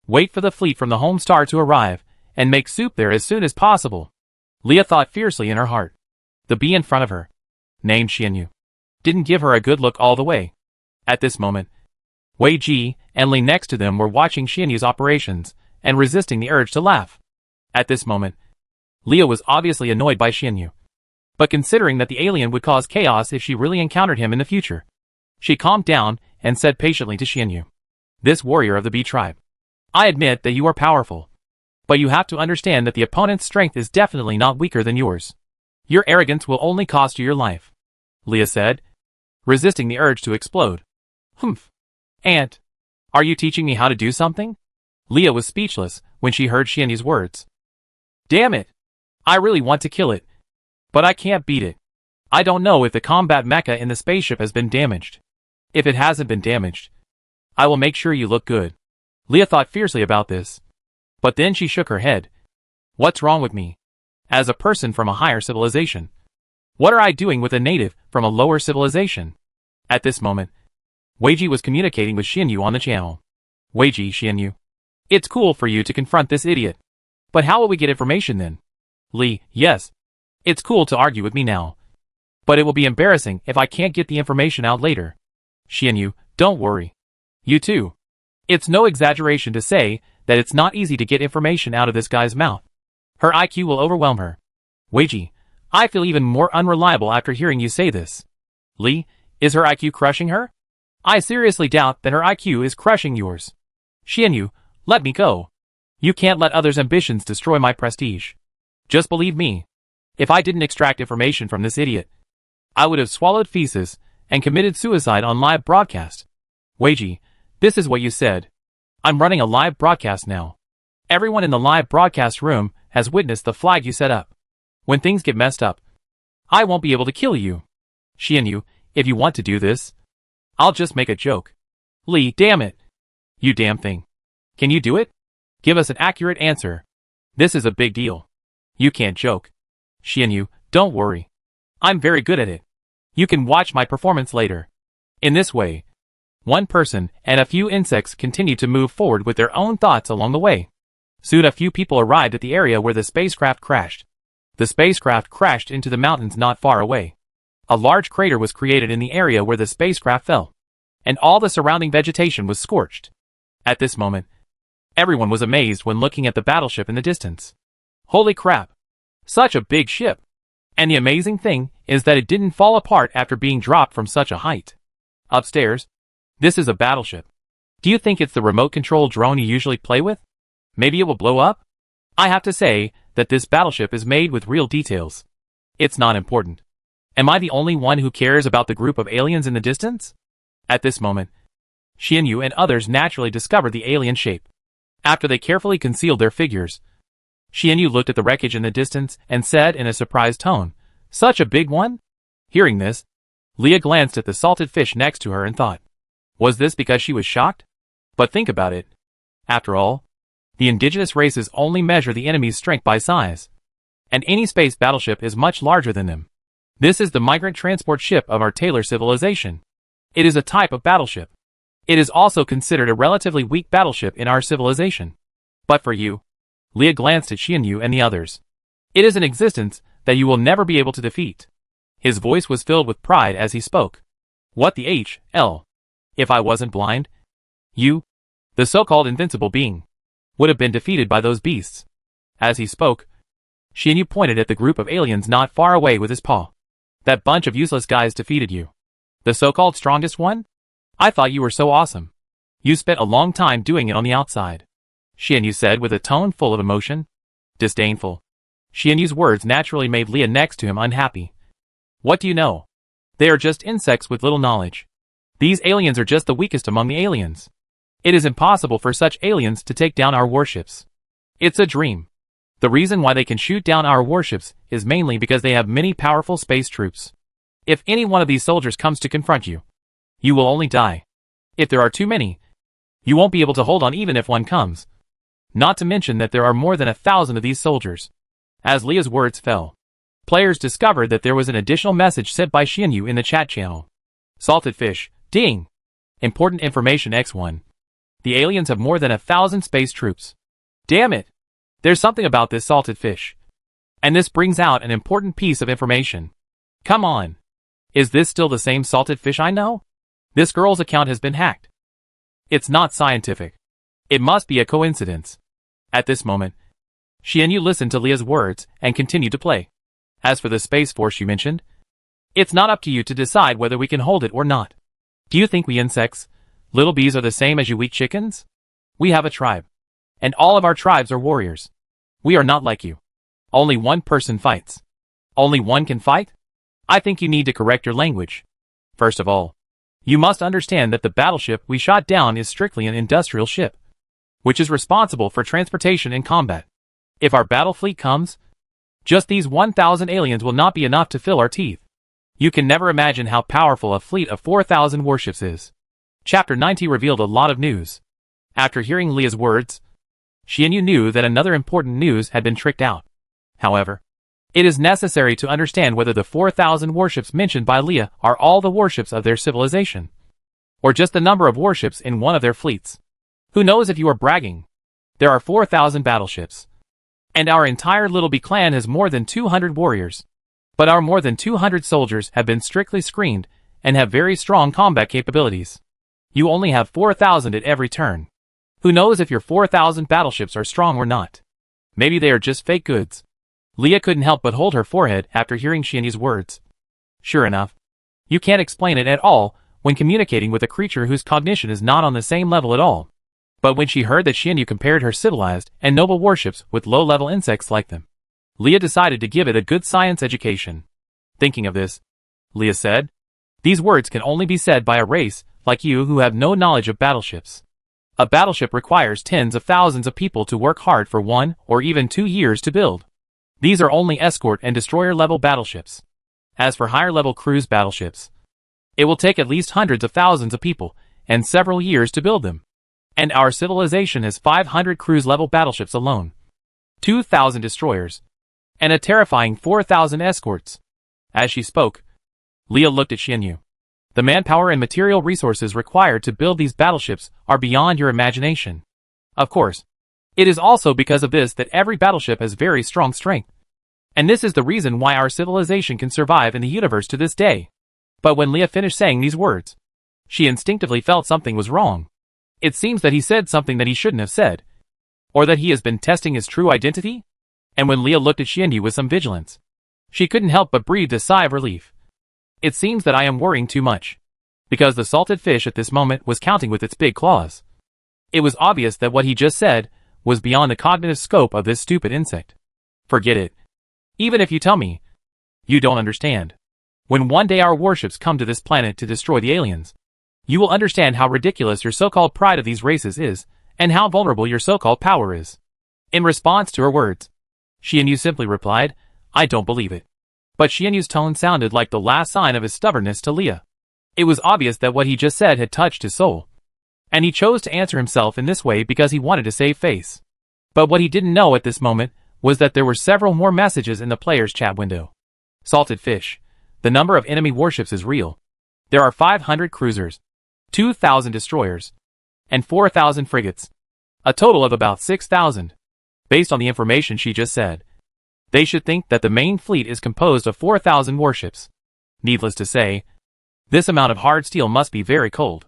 Wait for the fleet from the home star to arrive, and make soup there as soon as possible. Leah thought fiercely in her heart. The bee in front of her, named Xianyu, didn't give her a good look all the way. At this moment, Wei Ji and Li next to them were watching Xianyu's operations, and resisting the urge to laugh. At this moment, Leah was obviously annoyed by Xianyu. But considering that the alien would cause chaos if she really encountered him in the future, she calmed down and said patiently to Xianyu, this warrior of the bee tribe, I admit that you are powerful. But you have to understand that the opponent's strength is definitely not weaker than yours. Your arrogance will only cost you your life. Leah said, resisting the urge to explode. Humph. Aunt, are you teaching me how to do something? Leah was speechless when she heard Xianyu's words. Damn it. I really want to kill it. But I can't beat it. I don't know if the combat mecha in the spaceship has been damaged. If it hasn't been damaged, I will make sure you look good. Leah thought fiercely about this. But then she shook her head. What's wrong with me? As a person from a higher civilization, what are I doing with a native from a lower civilization? At this moment, Weiji was communicating with Xianyu on the channel. Weiji, Xianyu. It's cool for you to confront this idiot. But how will we get information then? Li, yes. It's cool to argue with me now. But it will be embarrassing if I can't get the information out later. Xianyu, don't worry. You too. It's no exaggeration to say that it's not easy to get information out of this guy's mouth. Her IQ will overwhelm her. Weiji, I feel even more unreliable after hearing you say this. Li, is her IQ crushing her? I seriously doubt that her IQ is crushing yours. Xianyu, let me go. You can't let others' ambitions destroy my prestige. Just believe me. If I didn't extract information from this idiot, I would have swallowed feces and committed suicide on live broadcast. Weiji, this is what you said. I'm running a live broadcast now. Everyone in the live broadcast room has witnessed the flag you set up. When things get messed up, I won't be able to kill you. Xianyu, if you want to do this, I'll just make a joke. Li, damn it. You damn thing. Can you do it? Give us an accurate answer. This is a big deal. You can't joke. Xianyu, don't worry. I'm very good at it. You can watch my performance later. In this way, one person and a few insects continued to move forward with their own thoughts along the way. Soon a few people arrived at the area where the spacecraft crashed. The spacecraft crashed into the mountains not far away. A large crater was created in the area where the spacecraft fell, and all the surrounding vegetation was scorched. At this moment, everyone was amazed when looking at the battleship in the distance. Holy crap! Such a big ship! And the amazing thing is that it didn't fall apart after being dropped from such a height. Upstairs, this is a battleship. Do you think it's the remote-controlled drone you usually play with? Maybe it will blow up? I have to say that this battleship is made with real details. It's not important. Am I the only one who cares about the group of aliens in the distance? At this moment, Xianyu and others naturally discovered the alien shape. After they carefully concealed their figures, Xianyu looked at the wreckage in the distance and said in a surprised tone, "Such a big one?" Hearing this, Leah glanced at the salted fish next to her and thought, was this because she was shocked? But think about it. After all, the indigenous races only measure the enemy's strength by size, and any space battleship is much larger than them. This is the migrant transport ship of our Taylor civilization. It is a type of battleship. It is also considered a relatively weak battleship in our civilization. But for you, Leah glanced at Xianyu and the others. It is an existence that you will never be able to defeat. His voice was filled with pride as he spoke. What the hell? If I wasn't blind, you, the so-called invincible being, would have been defeated by those beasts. As he spoke, Xianyu pointed at the group of aliens not far away with his paw. That bunch of useless guys defeated you. The so-called strongest one? I thought you were so awesome. You spent a long time doing it on the outside. Xianyu said with a tone full of emotion. Disdainful. Xianyu's words naturally made Leah next to him unhappy. What do you know? They are just insects with little knowledge. These aliens are just the weakest among the aliens. It is impossible for such aliens to take down our warships. It's a dream. The reason why they can shoot down our warships is mainly because they have many powerful space troops. If any one of these soldiers comes to confront you, you will only die. If there are too many, you won't be able to hold on even if one comes. Not to mention that there are more than 1,000 of these soldiers. As Leah's words fell, players discovered that there was an additional message sent by Xianyu in the chat channel. Salted fish, ding! Important information X1. The aliens have more than 1,000 space troops. Damn it! There's something about this salted fish. And this brings out an important piece of information. Come on. Is this still the same salted fish I know? This girl's account has been hacked. It's not scientific. It must be a coincidence. At this moment, Xianyu listened to Leah's words and continued to play. As for the space force you mentioned, it's not up to you to decide whether we can hold it or not. Do you think we insects, little bees, are the same as you weak chickens? We have a tribe. And all of our tribes are warriors. We are not like you. Only one person fights. Only one can fight? I think you need to correct your language. First of all, you must understand that the battleship we shot down is strictly an industrial ship, which is responsible for transportation and combat. If our battle fleet comes, just these 1,000 aliens will not be enough to fill our teeth. You can never imagine how powerful a fleet of 4,000 warships is. Chapter 90 revealed a lot of news. After hearing Leah's words, Xianyu knew that another important news had been tricked out. However, it is necessary to understand whether the 4,000 warships mentioned by Leah are all the warships of their civilization, or just the number of warships in one of their fleets. Who knows if you are bragging? There are 4,000 battleships, and our entire Little Bee clan has more than 200 warriors. But our more than 200 soldiers have been strictly screened and have very strong combat capabilities. You only have 4,000 at every turn. Who knows if your 4,000 battleships are strong or not? Maybe they are just fake goods. Leah couldn't help but hold her forehead after hearing Xianyu's words. Sure enough, you can't explain it at all when communicating with a creature whose cognition is not on the same level at all. But when she heard that Xianyu compared her civilized and noble warships with low-level insects like them, Leah decided to give it a good science education. Thinking of this, Leah said, "These words can only be said by a race like you who have no knowledge of battleships. A battleship requires tens of thousands of people to work hard for 1 or even 2 years to build. These are only escort and destroyer level battleships. As for higher level cruise battleships, it will take at least hundreds of thousands of people and several years to build them. And our civilization has 500 cruise level battleships alone, 2,000 destroyers, and a terrifying 4,000 escorts." As she spoke, Leah looked at Xianyu. "The manpower and material resources required to build these battleships are beyond your imagination. Of course, it is also because of this that every battleship has very strong strength. And this is the reason why our civilization can survive in the universe to this day." But when Leah finished saying these words, she instinctively felt something was wrong. It seems that he said something that he shouldn't have said, or that he has been testing his true identity. And when Leah looked at Xianyu with some vigilance, she couldn't help but breathe a sigh of relief. "It seems that I am worrying too much," because the salted fish at this moment was counting with its big claws. It was obvious that what he just said was beyond the cognitive scope of this stupid insect. "Forget it. Even if you tell me, you don't understand. When one day our warships come to this planet to destroy the aliens, you will understand how ridiculous your so-called pride of these races is, and how vulnerable your so-called power is." In response to her words, Xianyu simply replied, "I don't believe it." But Xianyu's tone sounded like the last sign of his stubbornness to Leah. It was obvious that what he just said had touched his soul, and he chose to answer himself in this way because he wanted to save face. But what he didn't know at this moment was that there were several more messages in the player's chat window. "Salted fish. The number of enemy warships is real. There are 500 cruisers, 2,000 destroyers, and 4,000 frigates. A total of about 6,000. Based on the information she just said, they should think that the main fleet is composed of 4,000 warships. Needless to say, this amount of hard steel must be very cold."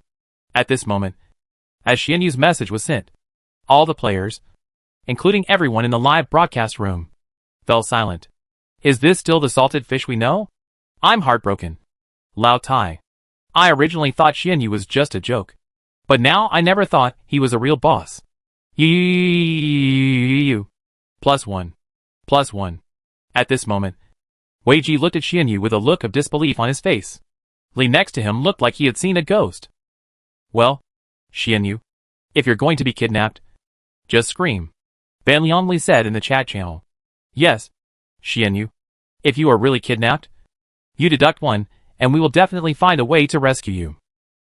At this moment, as Xianyu's message was sent, all the players, including everyone in the live broadcast room, fell silent. "Is this still the salted fish we know? I'm heartbroken. Lao Tai. I originally thought Xianyu was just a joke, but now I never thought he was a real boss. You. +1. +1. At this moment, Wei Ji looked at Xianyu with a look of disbelief on his face. Li next to him looked like he had seen a ghost. "Well, Xianyu, if you're going to be kidnapped, just scream," Ban Liangli said in the chat channel. "Yes, Xianyu, if you are really kidnapped, you deduct 1, and we will definitely find a way to rescue you."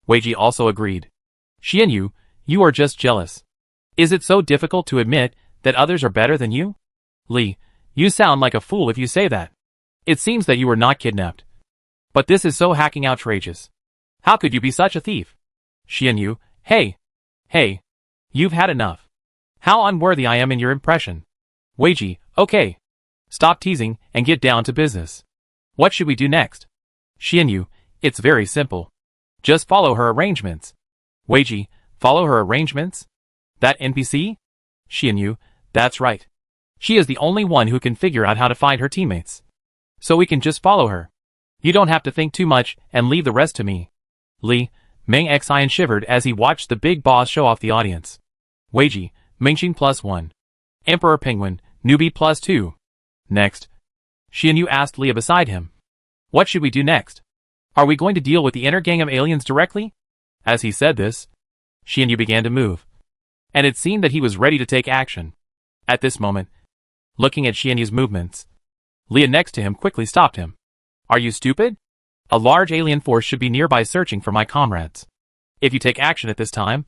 Wei Ji also agreed. "Xianyu, you are just jealous. Is it so difficult to admit that others are better than you? Li, you sound like a fool if you say that. It seems that you were not kidnapped. But this is so hacking outrageous. How could you be such a thief? Xianyu, hey, you've had enough. How unworthy I am in your impression. Wei Ji, okay. Stop teasing and get down to business. What should we do next? Xianyu, it's very simple. Just follow her arrangements." Wei Ji, follow her arrangements? That NPC? Xianyu, that's right. She is the only one who can figure out how to find her teammates. So we can just follow her. You don't have to think too much and leave the rest to me. Li, Meng Xian shivered as he watched the big boss show off the audience. Wei Ji, Mingxing +1. Emperor Penguin, Newbie +2. Next. Xianyu asked Leah beside him. What should we do next? Are we going to deal with the inner gang of aliens directly? As he said this, Xianyu began to move. And it seemed that he was ready to take action. At this moment, looking at Xianyu's movements, Leah next to him quickly stopped him. Are you stupid? A large alien force should be nearby searching for my comrades. If you take action at this time,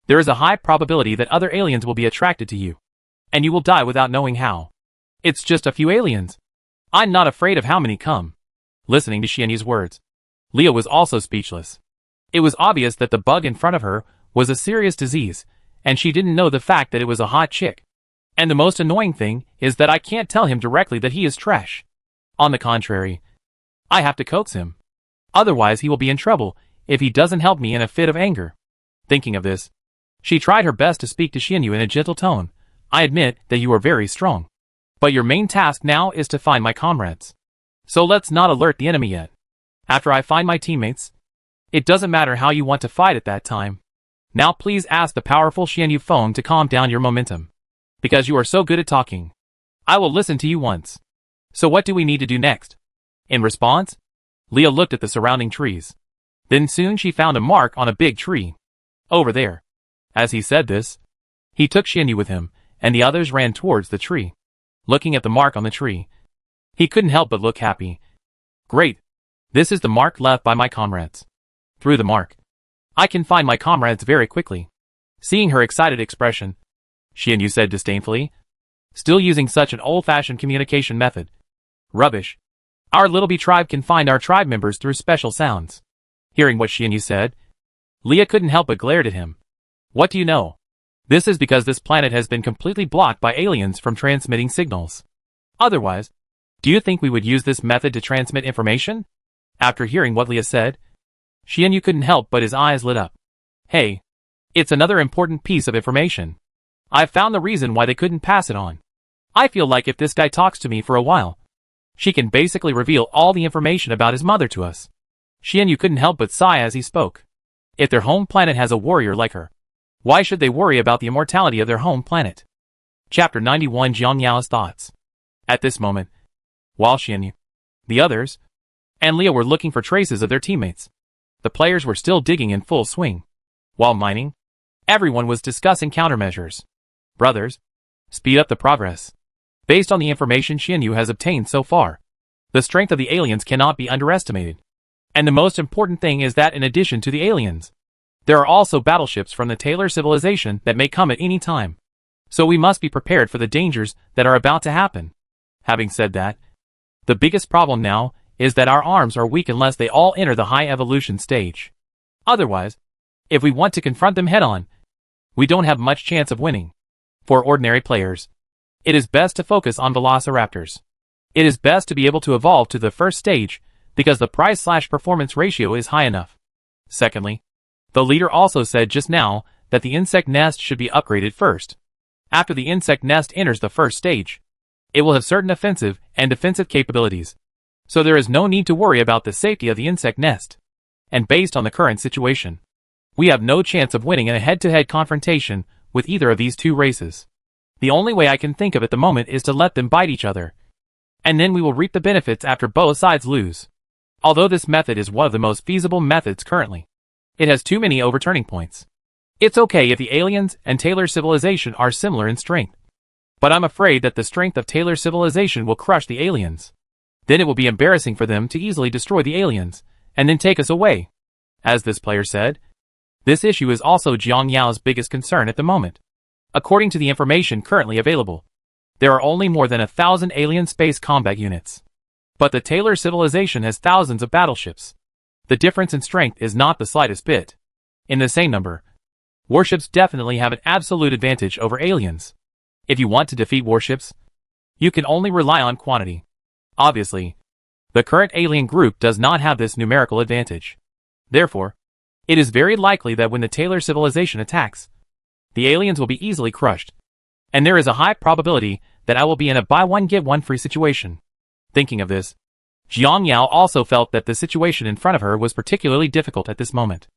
there is a high probability that other aliens will be attracted to you, and you will die without knowing how. It's just a few aliens. I'm not afraid of how many come. Listening to Xianyu's words, Leah was also speechless. It was obvious that the bug in front of her was a serious disease, and she didn't know the fact that it was a hot chick. And the most annoying thing is that I can't tell him directly that he is trash. On the contrary, I have to coax him. Otherwise he will be in trouble if he doesn't help me in a fit of anger. Thinking of this, she tried her best to speak to Xianyu in a gentle tone. I admit that you are very strong. But your main task now is to find my comrades. So let's not alert the enemy yet. After I find my teammates, It doesn't matter how you want to fight at that time. Now please ask the powerful Xianyu phone to calm down your momentum. Because you are so good at talking. I will listen to you once. So what do we need to do next? In response, Leah looked at the surrounding trees. Then soon she found a mark on a big tree. Over there. As he said this, he took Xianyu with him, and the others ran towards the tree. Looking at the mark on the tree, he couldn't help but look happy. Great. This is the mark left by my comrades. Through the mark, I can find my comrades very quickly. Seeing her excited expression, Xianyu said disdainfully, still using such an old-fashioned communication method. Rubbish. Our Little Bee tribe can find our tribe members through special sounds. Hearing what Xianyu said, Leah couldn't help but glared at him. What do you know? This is because this planet has been completely blocked by aliens from transmitting signals. Otherwise, do you think we would use this method to transmit information? After hearing what Leah said, Xianyu couldn't help but his eyes lit up. Hey, it's another important piece of information. I've found the reason why they couldn't pass it on. I feel like if this guy talks to me for a while, she can basically reveal all the information about his mother to us. Xianyu couldn't help but sigh as he spoke. If their home planet has a warrior like her, why should they worry about the immortality of their home planet? Chapter 91 Jiang Yao's Thoughts. At this moment, while Xianyu, the others, and Leah were looking for traces of their teammates, the players were still digging in full swing. While mining, everyone was discussing countermeasures. Brothers, speed up the progress. Based on the information Xianyu has obtained so far, the strength of the aliens cannot be underestimated. And the most important thing is that in addition to the aliens, there are also battleships from the Taylor civilization that may come at any time. So we must be prepared for the dangers that are about to happen. Having said that, the biggest problem now is that our arms are weak unless they all enter the high evolution stage. Otherwise, if we want to confront them head-on, we don't have much chance of winning. For ordinary players, it is best to focus on velociraptors. It is best to be able to evolve to the first stage because the price/performance ratio is high enough. Secondly, the leader also said just now that the insect nest should be upgraded first. After the insect nest enters the first stage, it will have certain offensive and defensive capabilities. So there is no need to worry about the safety of the insect nest. And based on the current situation, we have no chance of winning in a head-to-head confrontation with either of these two races. The only way I can think of at the moment is to let them bite each other. And then we will reap the benefits after both sides lose. Although this method is one of the most feasible methods currently, it has too many overturning points. It's okay if the aliens and Taylor civilization are similar in strength. But I'm afraid that the strength of Taylor civilization will crush the aliens. Then it will be embarrassing for them to easily destroy the aliens, and then take us away. As this player said, this issue is also Jiang Yao's biggest concern at the moment. According to the information currently available, there are only more than 1,000 alien space combat units. But the Taylor civilization has thousands of battleships. The difference in strength is not the slightest bit. In the same number, warships definitely have an absolute advantage over aliens. If you want to defeat warships, you can only rely on quantity. Obviously, the current alien group does not have this numerical advantage. Therefore, it is very likely that when the Taylor civilization attacks, the aliens will be easily crushed. And there is a high probability that I will be in a buy one get one free situation. Thinking of this, Jiang Yao also felt that the situation in front of her was particularly difficult at this moment.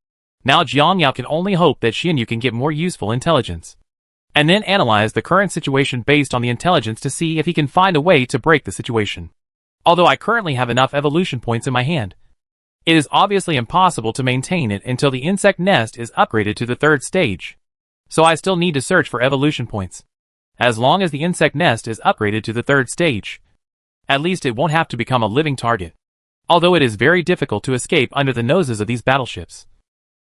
Now Jiang Yao can only hope that Xianyu can get more useful intelligence, and then analyze the current situation based on the intelligence to see if he can find a way to break the situation. Although I currently have enough evolution points in my hand, it is obviously impossible to maintain it until the insect nest is upgraded to the third stage. So I still need to search for evolution points. As long as the insect nest is upgraded to the third stage, at least it won't have to become a living target. Although it is very difficult to escape under the noses of these battleships,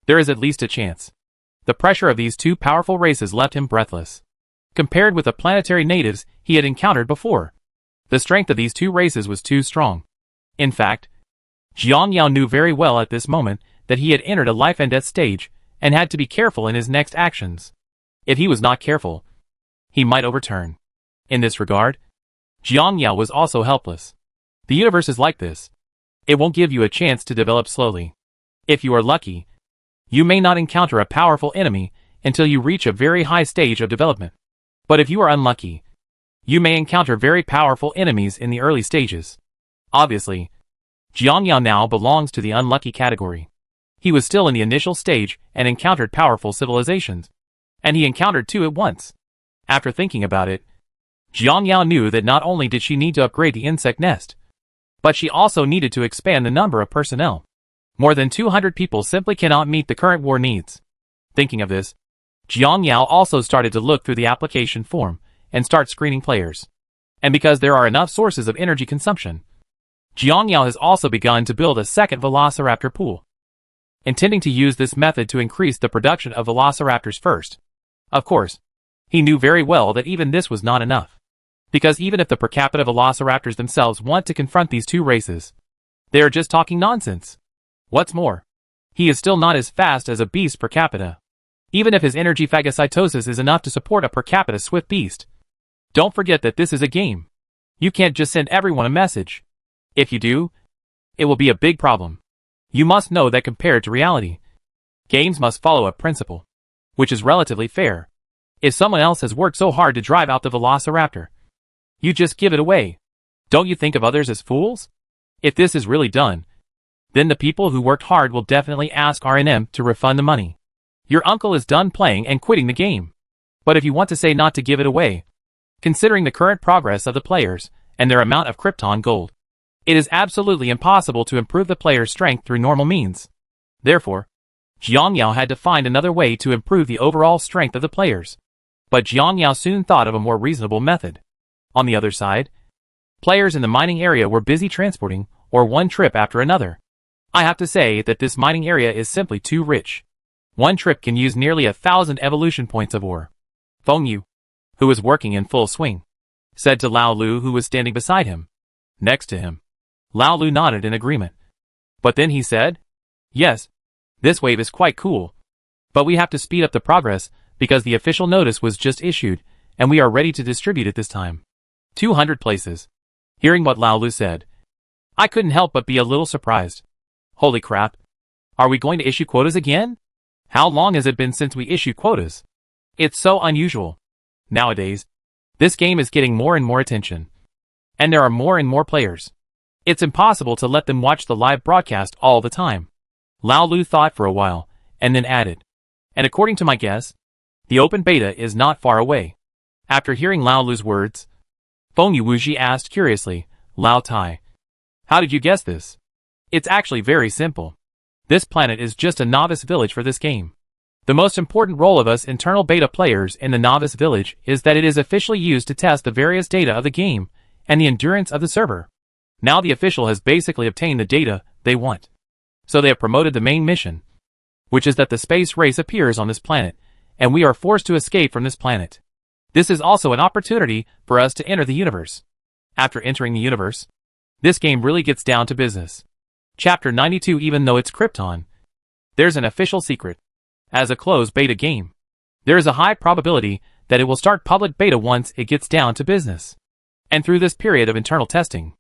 there is at least a chance. The pressure of these two powerful races left him breathless. Compared with the planetary natives he had encountered before, the strength of these two races was too strong. In fact, Jiang Yao knew very well at this moment that he had entered a life and death stage and had to be careful in his next actions. If he was not careful, he might overturn. In this regard, Jiang Yao was also helpless. The universe is like this. It won't give you a chance to develop slowly. If you are lucky, you may not encounter a powerful enemy until you reach a very high stage of development. But if you are unlucky, you may encounter very powerful enemies in the early stages. Obviously, Jiang Yao now belongs to the unlucky category. He was still in the initial stage and encountered powerful civilizations. And he encountered two at once. After thinking about it, Jiang Yao knew that not only did she need to upgrade the insect nest, but she also needed to expand the number of personnel. More than 200 people simply cannot meet the current war needs. Thinking of this, Jiang Yao also started to look through the application form and start screening players. And because there are enough sources of energy consumption, Jiang Yao has also begun to build a second Velociraptor pool, intending to use this method to increase the production of Velociraptors first. Of course, he knew very well that even this was not enough, because even if the per capita Velociraptors themselves want to confront these two races, they are just talking nonsense. What's more, he is still not as fast as a beast per capita, even if his energy phagocytosis is enough to support a per capita swift beast. Don't forget that this is a game. You can't just send everyone a message. If you do, it will be a big problem. You must know that compared to reality, games must follow a principle, which is relatively fair. If someone else has worked so hard to drive out the Velociraptor, you just give it away. Don't you think of others as fools? If this is really done, then the people who worked hard will definitely ask R&M to refund the money. Your uncle is done playing and quitting the game. But if you want to say not to give it away, considering the current progress of the players and their amount of Krypton gold, it is absolutely impossible to improve the player's strength through normal means. Therefore, Jiang Yao had to find another way to improve the overall strength of the players. But Jiang Yao soon thought of a more reasonable method. On the other side, players in the mining area were busy transporting or one trip after another. I have to say that this mining area is simply too rich. One trip can use nearly 1,000 evolution points of ore. Feng Yu, who was working in full swing, said to Lao Lu, who was standing beside him. Next to him, Lao Lu nodded in agreement. But then he said, "Yes, this wave is quite cool. But we have to speed up the progress because the official notice was just issued and we are ready to distribute it this time. 200 places." Hearing what Lao Lu said, I couldn't help but be a little surprised. Holy crap. Are we going to issue quotas again? How long has it been since we issued quotas? It's so unusual. Nowadays, this game is getting more and more attention. And there are more and more players. It's impossible to let them watch the live broadcast all the time. Lao Lu thought for a while, and then added, and according to my guess, the open beta is not far away. After hearing Lao Lu's words, Feng Yu Wuji asked curiously, Lao Tai, how did you guess this? It's actually very simple. This planet is just a novice village for this game. The most important role of us internal beta players in the novice village is that it is officially used to test the various data of the game and the endurance of the server. Now the official has basically obtained the data they want. So they have promoted the main mission, which is that the space race appears on this planet, and we are forced to escape from this planet. This is also an opportunity for us to enter the universe. After entering the universe, this game really gets down to business. Chapter 92. Even though it's Krypton, there's an official secret. As a closed beta game, there is a high probability that it will start public beta once it gets down to business. And through this period of internal testing,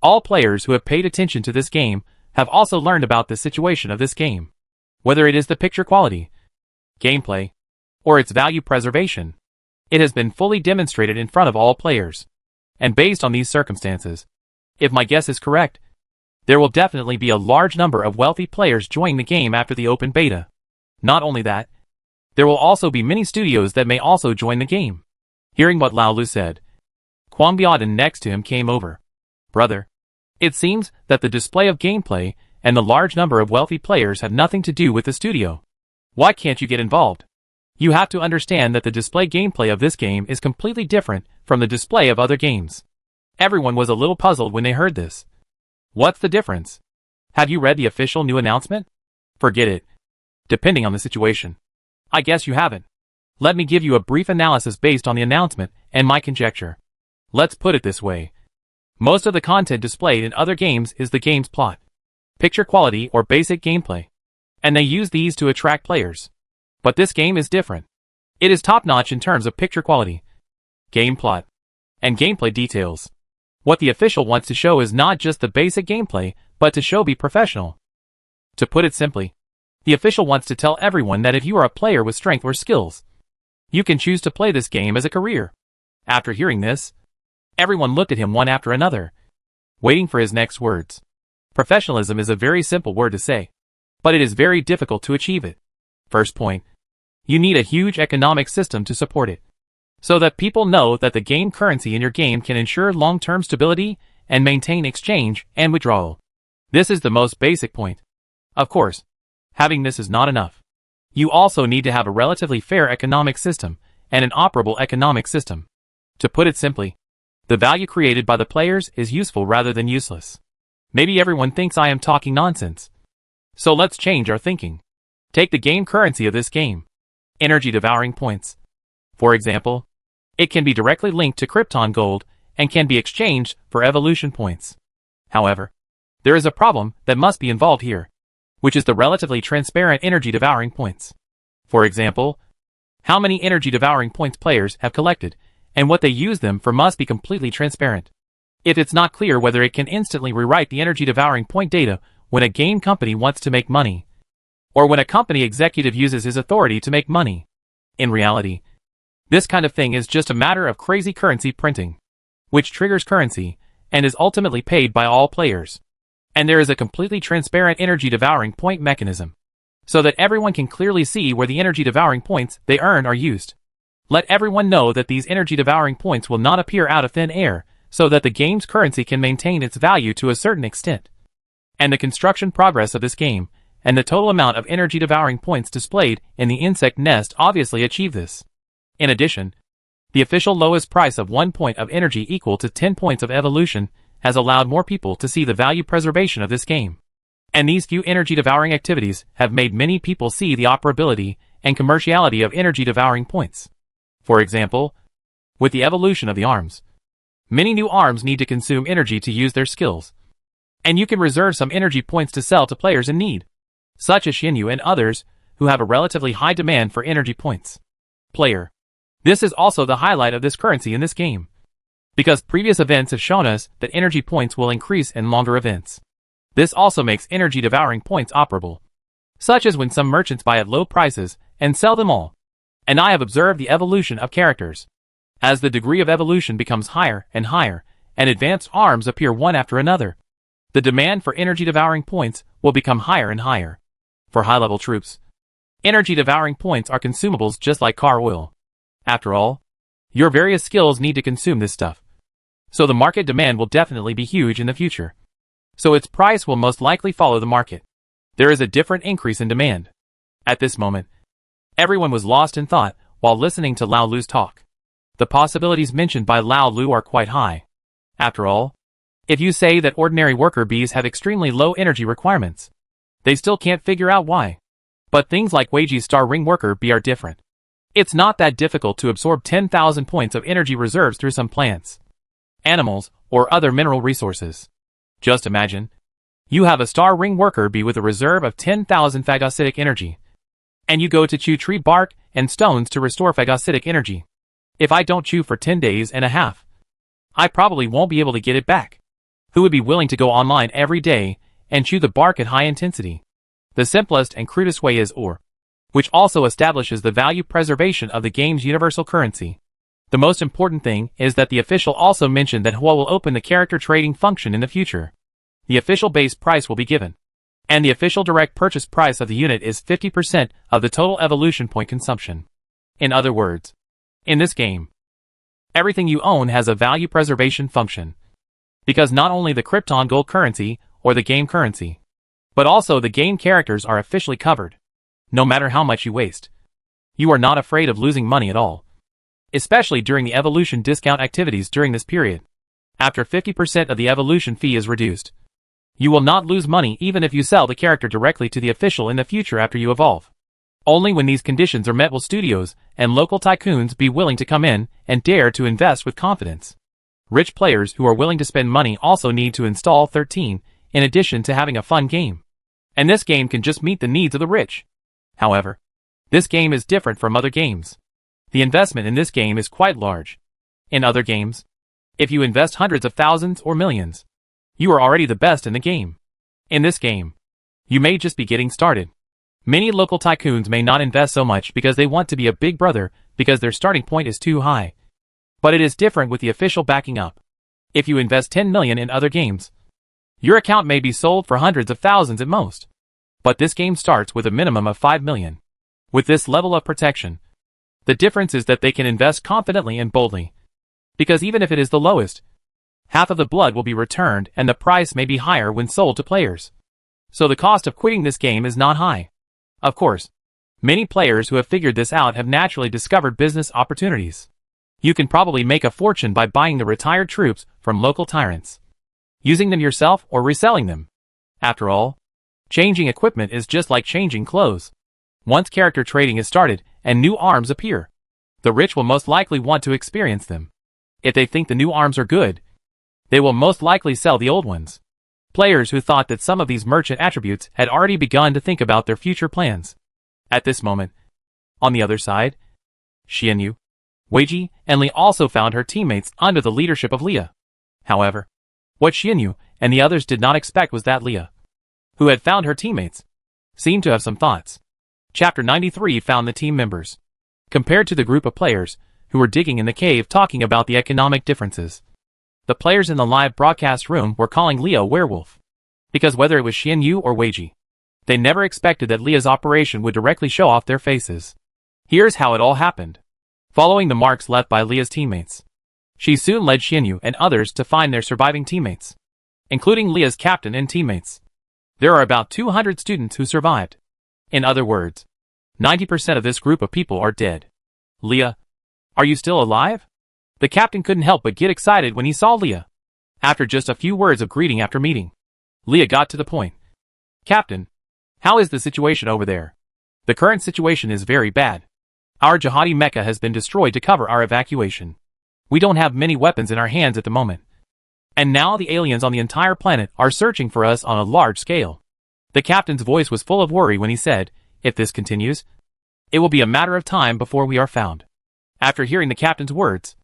all players who have paid attention to this game have also learned about the situation of this game. Whether it is the picture quality, gameplay, or its value preservation, it has been fully demonstrated in front of all players. And based on these circumstances, if my guess is correct, there will definitely be a large number of wealthy players joining the game after the open beta. Not only that, there will also be many studios that may also join the game. Hearing what Lao Lu said, Kwang Biaden next to him came over. Brother, it seems that the display of gameplay and the large number of wealthy players have nothing to do with the studio. Why can't you get involved? You have to understand that the display gameplay of this game is completely different from the display of other games. Everyone was a little puzzled when they heard this. What's the difference? Have you read the official new announcement? Forget it. Depending on the situation. I guess you haven't. Let me give you a brief analysis based on the announcement and my conjecture. Let's put it this way. Most of the content displayed in other games is the game's plot, picture quality, or basic gameplay, and they use these to attract players. But this game is different. It is top-notch in terms of picture quality, game plot, and gameplay details. What the official wants to show is not just the basic gameplay, but to show be professional. To put it simply, the official wants to tell everyone that if you are a player with strength or skills, you can choose to play this game as a career. After hearing this, everyone looked at him one after another, waiting for his next words. Professionalism is a very simple word to say. but it is very difficult to achieve it. First point. You need a huge economic system to support it, so that people know that the game currency in your game can ensure long-term stability and maintain exchange and withdrawal. This is the most basic point. Of course, having this is not enough. You also need to have a relatively fair economic system and an operable economic system. To put it simply, the value created by the players is useful rather than useless. Maybe everyone thinks I am talking nonsense. So let's change our thinking. Take the game currency of this game. Energy devouring points. For example, it can be directly linked to Krypton gold and can be exchanged for evolution points. However, there is a problem that must be involved here, which is the relatively transparent energy devouring points. For example, how many energy devouring points players have collected and what they use them for must be completely transparent. If it's not clear whether it can instantly rewrite the energy devouring point data when a game company wants to make money, or when a company executive uses his authority to make money. In reality, this kind of thing is just a matter of crazy currency printing, which triggers currency and is ultimately paid by all players. And there is a completely transparent energy devouring point mechanism, so that everyone can clearly see where the energy devouring points they earn are used. Let everyone know that these energy devouring points will not appear out of thin air, so that the game's currency can maintain its value to a certain extent. And the construction progress of this game, and the total amount of energy devouring points displayed in the insect nest obviously achieve this. In addition, the official lowest price of 1 point of energy equal to 10 points of evolution has allowed more people to see the value preservation of this game. And these few energy devouring activities have made many people see the operability and commerciality of energy devouring points. For example, with the evolution of the arms, many new arms need to consume energy to use their skills. And you can reserve some energy points to sell to players in need, such as Xinyu and others, who have a relatively high demand for energy points. Player. This is also the highlight of this currency in this game, because previous events have shown us that energy points will increase in longer events. This also makes energy devouring points operable, such as when some merchants buy at low prices and sell them all. And I have observed the evolution of characters. As the degree of evolution becomes higher and higher, and advanced arms appear one after another, the demand for energy devouring points will become higher and higher. For high-level troops, energy devouring points are consumables just like car oil. After all, your various skills need to consume this stuff. So the market demand will definitely be huge in the future. So its price will most likely follow the market. There is a different increase in demand. At this moment, everyone was lost in thought while listening to Lao Lu's talk. The possibilities mentioned by Lao Lu are quite high. After all, if you say that ordinary worker bees have extremely low energy requirements, they still can't figure out why. But things like Weiji's star ring worker bee are different. It's not that difficult to absorb 10,000 points of energy reserves through some plants, animals, or other mineral resources. Just imagine, you have a star ring worker bee with a reserve of 10,000 phagocytic energy, and you go to chew tree bark and stones to restore phagocytic energy. If I don't chew for 10 days and a half, I probably won't be able to get it back. Who would be willing to go online every day and chew the bark at high intensity? The simplest and crudest way is OR, which also establishes the value preservation of the game's universal currency. The most important thing is that the official also mentioned that Hua will open the character trading function in the future. The official base price will be given, and the official direct purchase price of the unit is 50% of the total evolution point consumption. In other words, in this game, everything you own has a value preservation function, because not only the Krypton gold currency or the game currency, but also the game characters are officially covered. No matter how much you waste, you are not afraid of losing money at all, especially during the evolution discount activities during this period. After 50% of the evolution fee is reduced, you will not lose money even if you sell the character directly to the official in the future after you evolve. Only when these conditions are met will studios and local tycoons be willing to come in and dare to invest with confidence. Rich players who are willing to spend money also need to install 13, in addition to having a fun game. And this game can just meet the needs of the rich. However, this game is different from other games. The investment in this game is quite large. In other games, if you invest hundreds of thousands or millions, you are already the best in the game. In this game, you may just be getting started. Many local tycoons may not invest so much because they want to be a big brother because their starting point is too high. But it is different with the official backing up. If you invest 10 million in other games, your account may be sold for hundreds of thousands at most. But this game starts with a minimum of 5 million. With this level of protection, the difference is that they can invest confidently and boldly. Because even if it is the lowest, half of the blood will be returned and the price may be higher when sold to players. So the cost of quitting this game is not high. Of course, many players who have figured this out have naturally discovered business opportunities. You can probably make a fortune by buying the retired troops from local tyrants, using them yourself or reselling them. After all, changing equipment is just like changing clothes. Once character trading is started and new arms appear, the rich will most likely want to experience them. If they think the new arms are good, they will most likely sell the old ones. Players who thought that some of these merchant attributes had already begun to think about their future plans. At this moment, on the other side, Xianyu, Weiji, and Li also found her teammates under the leadership of Leah. However, what Xianyu and the others did not expect was that Leah, who had found her teammates, seemed to have some thoughts. Chapter 93 found the team members. Compared to the group of players who were digging in the cave talking about the economic differences, the players in the live broadcast room were calling Leah werewolf. Because whether it was Xianyu or Weiji, they never expected that Leah's operation would directly show off their faces. Here's how it all happened. Following the marks left by Leah's teammates, she soon led Xianyu and others to find their surviving teammates, including Leah's captain and teammates. There are about 200 students who survived. In other words, 90% of this group of people are dead. Leah, are you still alive? The captain couldn't help but get excited when he saw Leah. After just a few words of greeting after meeting, Leah got to the point. Captain, how is the situation over there? The current situation is very bad. Our jihadi mecha has been destroyed to cover our evacuation. We don't have many weapons in our hands at the moment. And now the aliens on the entire planet are searching for us on a large scale. The captain's voice was full of worry when he said, if this continues, it will be a matter of time before we are found. After hearing the captain's words,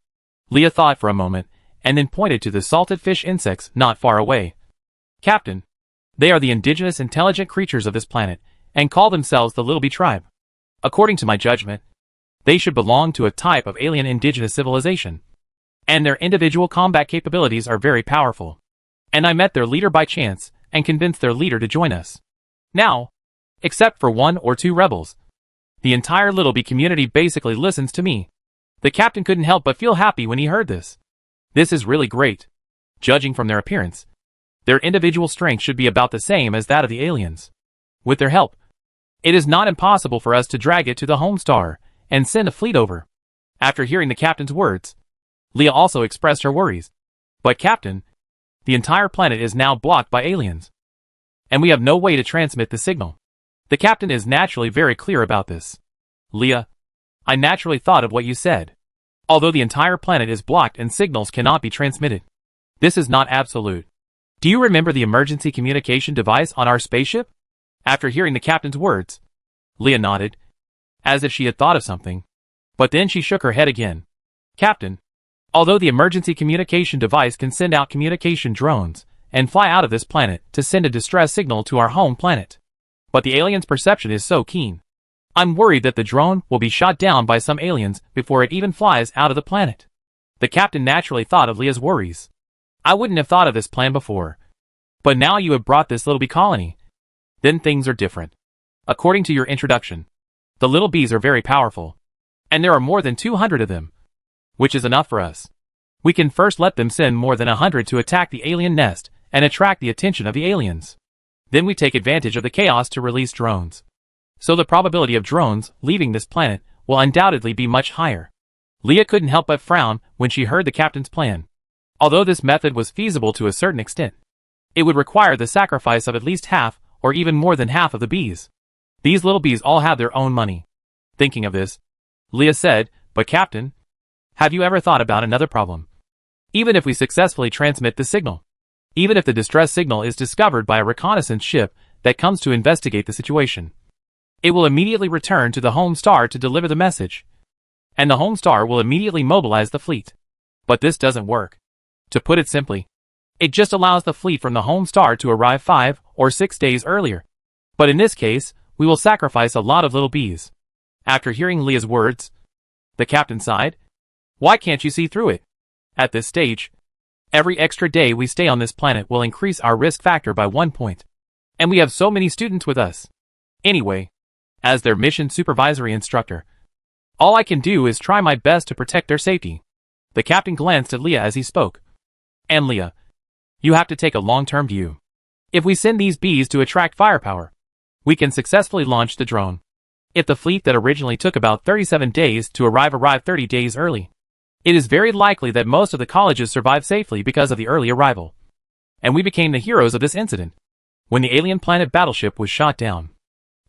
Leah thought for a moment, and then pointed to the salted fish insects not far away. Captain, they are the indigenous intelligent creatures of this planet, and call themselves the Little Bee tribe. According to my judgment, they should belong to a type of alien indigenous civilization. And their individual combat capabilities are very powerful. And I met their leader by chance, and convinced their leader to join us. Now, except for 1 or 2 rebels, the entire Little Bee community basically listens to me. The captain couldn't help but feel happy when he heard this. This is really great. Judging from their appearance, their individual strength should be about the same as that of the aliens. With their help, it is not impossible for us to drag it to the home star and send a fleet over. After hearing the captain's words, Leah also expressed her worries. But Captain, the entire planet is now blocked by aliens, and we have no way to transmit the signal. The captain is naturally very clear about this. Leah, I naturally thought of what you said. Although the entire planet is blocked and signals cannot be transmitted, this is not absolute. Do you remember the emergency communication device on our spaceship? After hearing the captain's words, Leah nodded, as if she had thought of something. But then she shook her head again. Captain, although the emergency communication device can send out communication drones and fly out of this planet to send a distress signal to our home planet, but the aliens' perception is so keen. I'm worried that the drone will be shot down by some aliens before it even flies out of the planet. The captain naturally thought of Leah's worries. I wouldn't have thought of this plan before. But now you have brought this Little Bee colony. Then things are different. According to your introduction, the Little Bees are very powerful. And there are more than 200 of them, which is enough for us. We can first let them send more than 100 to attack the alien nest and attract the attention of the aliens. Then we take advantage of the chaos to release drones. So the probability of drones leaving this planet will undoubtedly be much higher. Leah couldn't help but frown when she heard the captain's plan. Although this method was feasible to a certain extent, it would require the sacrifice of at least half or even more than half of the bees. These little bees all have their own money. Thinking of this, Leah said, but Captain, have you ever thought about another problem? Even if we successfully transmit the signal, even if the distress signal is discovered by a reconnaissance ship that comes to investigate the situation, it will immediately return to the home star to deliver the message. And the home star will immediately mobilize the fleet. But this doesn't work. To put it simply, it just allows the fleet from the home star to arrive 5 or 6 days earlier. But in this case, we will sacrifice a lot of little bees. After hearing Leah's words, the captain sighed. Why can't you see through it? At this stage, every extra day we stay on this planet will increase our risk factor by 1 point. And we have so many students with us. Anyway, as their mission supervisory instructor, all I can do is try my best to protect their safety. The captain glanced at Leah as he spoke. And Leah, you have to take a long-term view. If we send these bees to attract firepower, we can successfully launch the drone. If the fleet that originally took about 37 days to arrive 30 days early, it is very likely that most of the colleges survived safely because of the early arrival. And we became the heroes of this incident. When the alien planet battleship was shot down,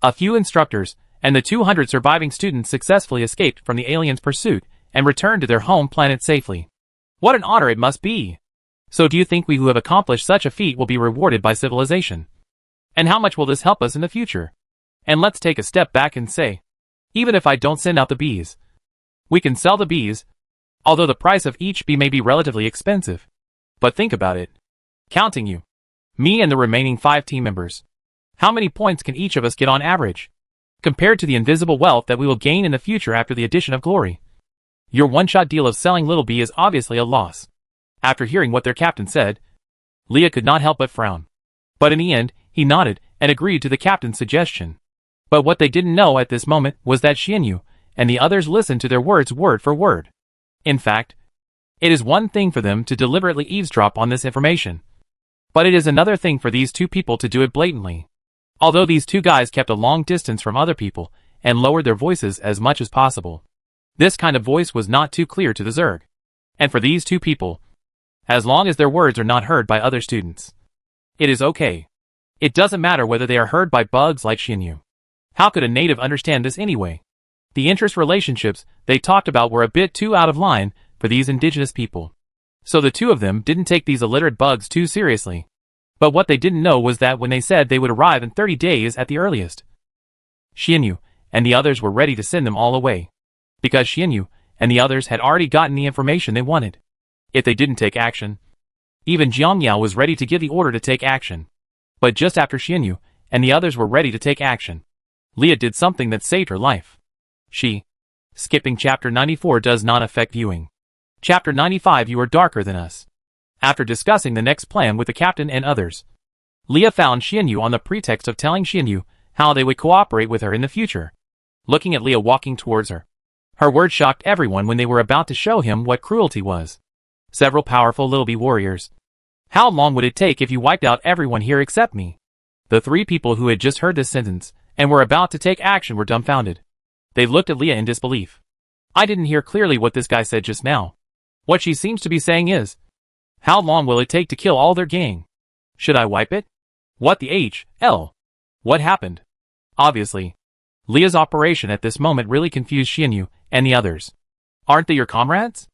a few instructors and the 200 surviving students successfully escaped from the aliens' pursuit and returned to their home planet safely. What an honor it must be! So do you think we who have accomplished such a feat will be rewarded by civilization? And how much will this help us in the future? And let's take a step back and say, even if I don't send out the bees, we can sell the bees, although the price of each bee may be relatively expensive. But think about it. Counting you, me and the remaining 5 team members. How many points can each of us get on average, compared to the invisible wealth that we will gain in the future after the addition of glory? Your one-shot deal of selling Little Bee is obviously a loss. After hearing what their captain said, Leah could not help but frown. But in the end, he nodded and agreed to the captain's suggestion. But what they didn't know at this moment was that Xianyu and the others listened to their words word for word. In fact, it is one thing for them to deliberately eavesdrop on this information, but it is another thing for these 2 people to do it blatantly. Although these 2 guys kept a long distance from other people and lowered their voices as much as possible, this kind of voice was not too clear to the Zerg. And for these 2 people, as long as their words are not heard by other students, it is okay. It doesn't matter whether they are heard by bugs like Xianyu. How could a native understand this anyway? The interest relationships they talked about were a bit too out of line for these indigenous people. So the 2 of them didn't take these illiterate bugs too seriously. But what they didn't know was that when they said they would arrive in 30 days at the earliest, Xianyu and the others were ready to send them all away. Because Xianyu and the others had already gotten the information they wanted. If they didn't take action, even Jiangyao was ready to give the order to take action. But just after Xianyu and the others were ready to take action, Leah did something that saved her life. Skipping chapter 94 does not affect viewing. Chapter 95 You are darker than us. After discussing the next plan with the captain and others, Leah found Xianyu on the pretext of telling Xianyu how they would cooperate with her in the future. Looking at Leah walking towards her, her words shocked everyone when they were about to show him what cruelty was. Several powerful Little Bee warriors. How long would it take if you wiped out everyone here except me? The 3 people who had just heard this sentence and were about to take action were dumbfounded. They looked at Leah in disbelief. I didn't hear clearly what this guy said just now. What she seems to be saying is, how long will it take to kill all their gang? Should I wipe it? What the hell? What happened? Obviously, Leah's operation at this moment really confused Xianyu and the others. Aren't they your comrades?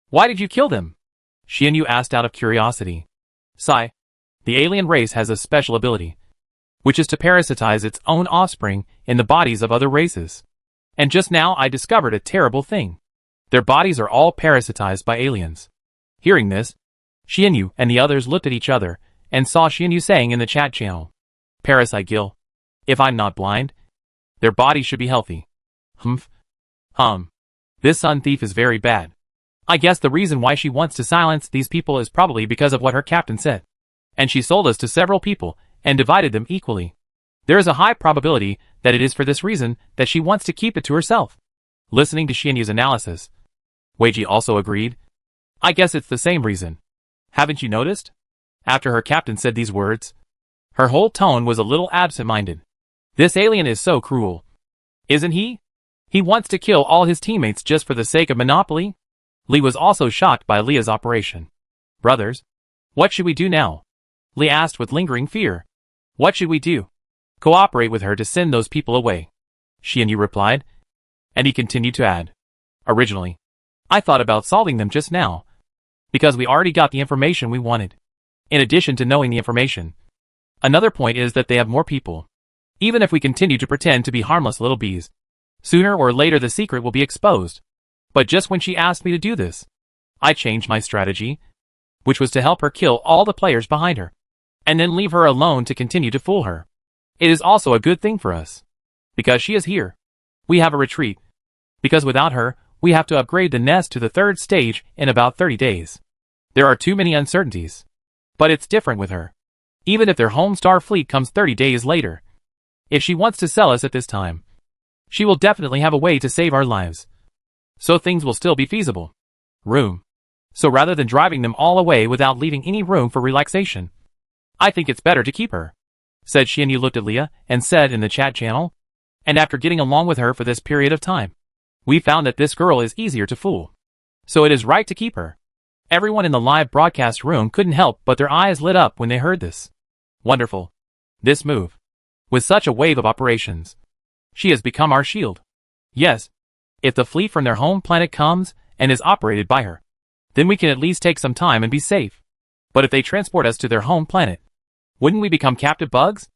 Why did you kill them? Xianyu asked out of curiosity. Sigh. The alien race has a special ability, which is to parasitize its own offspring in the bodies of other races. And just now I discovered a terrible thing. Their bodies are all parasitized by aliens. Hearing this, Xianyu and the others looked at each other and saw Xianyu saying in the chat channel, Parasite Gil. If I'm not blind, their bodies should be healthy. This sun thief is very bad. I guess the reason why she wants to silence these people is probably because of what her captain said. And she sold us to several people and divided them equally. There is a high probability that it is for this reason that she wants to keep it to herself. Listening to Xianyu's analysis, Weiji also agreed. I guess it's the same reason. Haven't you noticed? After her captain said these words, her whole tone was a little absent-minded. This alien is so cruel. Isn't he? He wants to kill all his teammates just for the sake of monopoly? Lee was also shocked by Leah's operation. Brothers, what should we do now? Lee asked with lingering fear. What should we do? Cooperate with her to send those people away. Xianyu replied. And he continued to add. Originally, I thought about solving them just now, because we already got the information we wanted. In addition to knowing the information, another point is that they have more people. Even if we continue to pretend to be harmless little bees, sooner or later the secret will be exposed. But just when she asked me to do this, I changed my strategy, which was to help her kill all the players behind her, and then leave her alone to continue to fool her. It is also a good thing for us. Because she is here, we have a retreat. Because without her, we have to upgrade the nest to the 3rd stage in about 30 days. There are too many uncertainties. But it's different with her. even if their home star fleet comes 30 days later. If she wants to sell us at this time, she will definitely have a way to save our lives. So things will still be feasible. Room. So rather than driving them all away without leaving any room for relaxation, I think it's better to keep her, said Xianyu. Looked at Leah and said in the chat channel, and after getting along with her for this period of time, we found that this girl is easier to fool. So it is right to keep her. Everyone in the live broadcast room couldn't help but their eyes lit up when they heard this. Wonderful. This move. With such a wave of operations, she has become our shield. Yes. If the fleet from their home planet comes and is operated by her, then we can at least take some time and be safe. But if they transport us to their home planet, wouldn't we become captive bugs?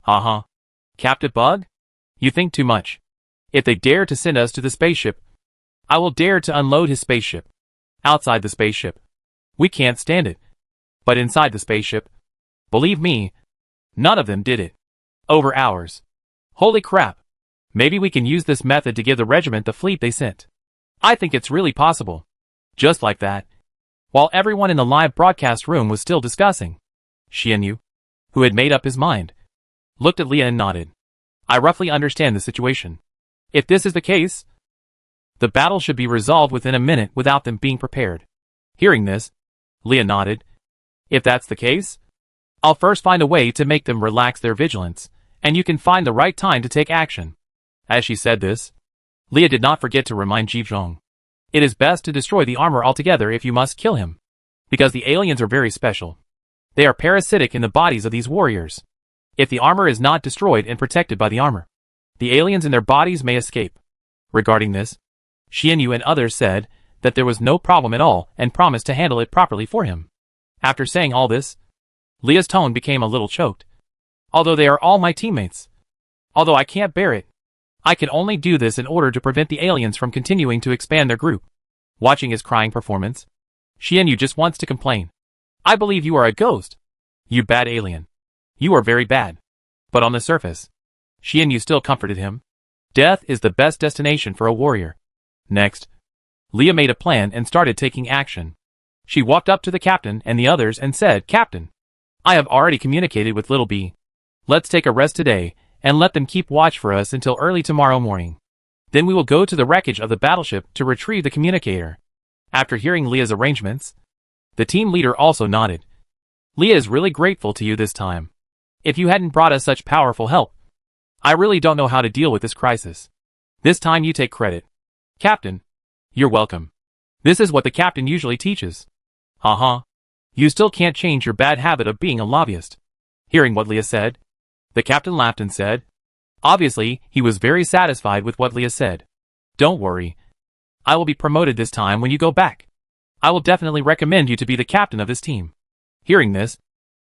Uh-huh. Captive bug? You think too much. If they dare to send us to the spaceship, I will dare to unload his spaceship. Outside the spaceship, we can't stand it. But inside the spaceship, believe me, none of them did it. Over hours. Holy crap. Maybe we can use this method to give the regiment the fleet they sent. I think it's really possible. Just like that. While everyone in the live broadcast room was still discussing, Xianyu, who had made up his mind, looked at Leah and nodded. I roughly understand the situation. If this is the case, the battle should be resolved within a minute without them being prepared. Hearing this, Leah nodded. If that's the case, I'll first find a way to make them relax their vigilance, and you can find the right time to take action. As she said this, Leah did not forget to remind Jizhong. It is best to destroy the armor altogether if you must kill him, because the aliens are very special. They are parasitic in the bodies of these warriors. If the armor is not destroyed and protected by the armor, the aliens in their bodies may escape. Regarding this, Xianyu and others said that there was no problem at all and promised to handle it properly for him. After saying all this, Leah's tone became a little choked. Although they are all my teammates. Although I can't bear it, I can only do this in order to prevent the aliens from continuing to expand their group. Watching his crying performance, Xianyu just wants to complain. I believe you are a ghost. You bad alien. You are very bad. But on the surface, Xianyu still comforted him. Death is the best destination for a warrior. Next, Leah made a plan and started taking action. She walked up to the captain and the others and said, Captain, I have already communicated with Little B. Let's take a rest today and let them keep watch for us until early tomorrow morning. Then we will go to the wreckage of the battleship to retrieve the communicator. After hearing Leah's arrangements, the team leader also nodded. Leah is really grateful to you this time. If you hadn't brought us such powerful help, I really don't know how to deal with this crisis. This time you take credit. Captain, you're welcome. This is what the captain usually teaches. You still can't change your bad habit of being a lobbyist. Hearing what Leah said, the captain laughed and said, obviously, he was very satisfied with what Leah said. Don't worry. I will be promoted this time when you go back. I will definitely recommend you to be the captain of this team. Hearing this,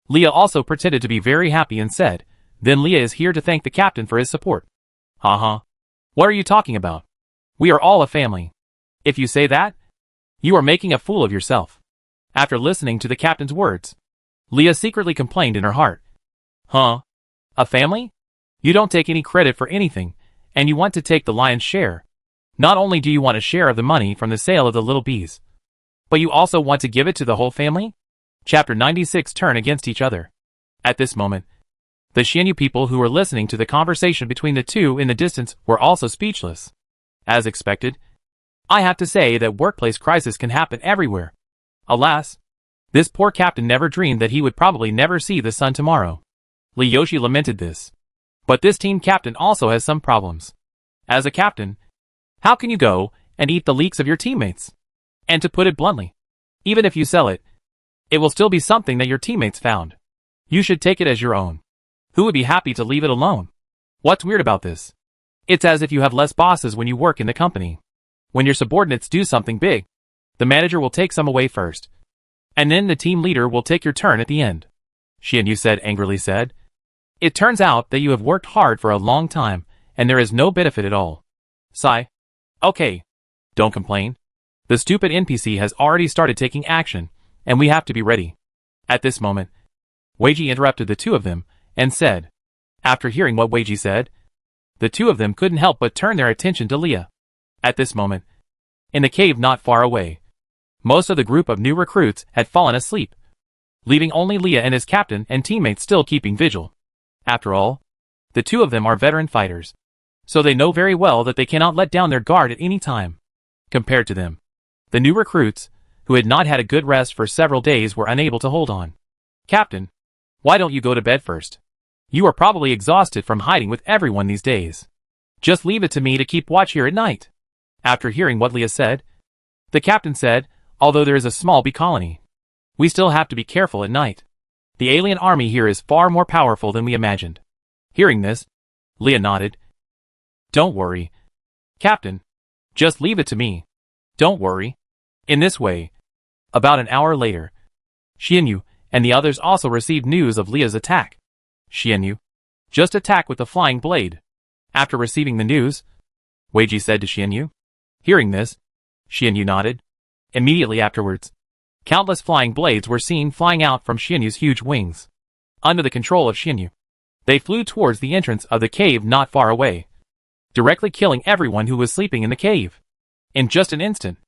Leah also pretended to be very happy and said, then Leah is here to thank the captain for his support. What are you talking about? We are all a family. If you say that, you are making a fool of yourself. After listening to the captain's words, Leah secretly complained in her heart. A family? You don't take any credit for anything, and you want to take the lion's share. Not only do you want a share of the money from the sale of the little bees, but you also want to give it to the whole family? Chapter 96 Turn against each other. At this moment, the Xianyu people who were listening to the conversation between the two in the distance were also speechless. As expected, I have to say that workplace crisis can happen everywhere. Alas, this poor captain never dreamed that he would probably never see the sun tomorrow. Li Yoshi lamented this. But this team captain also has some problems. As a captain, how can you go and eat the leaks of your teammates? And to put it bluntly, even if you sell it, it will still be something that your teammates found. You should take it as your own. Who would be happy to leave it alone? What's weird about this? It's as if you have less bosses when you work in the company. When your subordinates do something big, the manager will take some away first. And then the team leader will take your turn at the end. Xianyu said angrily said. It turns out that you have worked hard for a long time, and there is no benefit at all. Sigh. Okay. Don't complain. The stupid NPC has already started taking action, and we have to be ready. At this moment, Weiji interrupted the two of them, and said. After hearing what Weiji said, the two of them couldn't help but turn their attention to Leah. At this moment, in the cave not far away, most of the group of new recruits had fallen asleep. leaving only Leah and his captain and teammates still keeping vigil. After all, the two of them are veteran fighters, so they know very well that they cannot let down their guard at any time. Compared to them, the new recruits, who had not had a good rest for several days, were unable to hold on. Captain, why don't you go to bed first? You are probably exhausted from hiding with everyone these days. Just leave it to me to keep watch here at night. After hearing what Leah said, the captain said, although there is a small bee colony, we still have to be careful at night. The alien army here is far more powerful than we imagined. Hearing this, Leah nodded. Don't worry, Captain. Just leave it to me. Don't worry. In this way, about an hour later, Xianyu and the others also received news of Leah's attack. Xianyu, just attack with the flying blade. After receiving the news, Weiji said to Xianyu. Hearing this, Xianyu nodded. Immediately afterwards, countless flying blades were seen flying out from Xianyu's huge wings. Under the control of Xianyu, they flew towards the entrance of the cave not far away, directly killing everyone who was sleeping in the cave. In just an instant,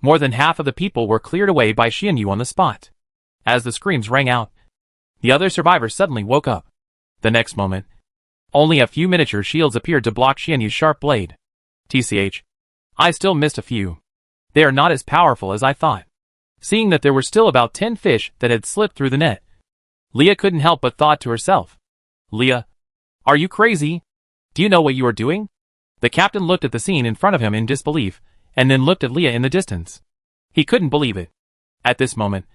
more than half of the people were cleared away by Xianyu on the spot. As the screams rang out, the other survivors suddenly woke up. The next moment, only a few miniature shields appeared to block Xianyu's sharp blade. TCH, I still missed a few. They are not as powerful as I thought. Seeing that there were still about 10 fish that had slipped through the net, Leah couldn't help but thought to herself, Leah, are you crazy? Do you know what you are doing? The captain looked at the scene in front of him in disbelief, and then looked at Leah in the distance. He couldn't believe it. At this moment,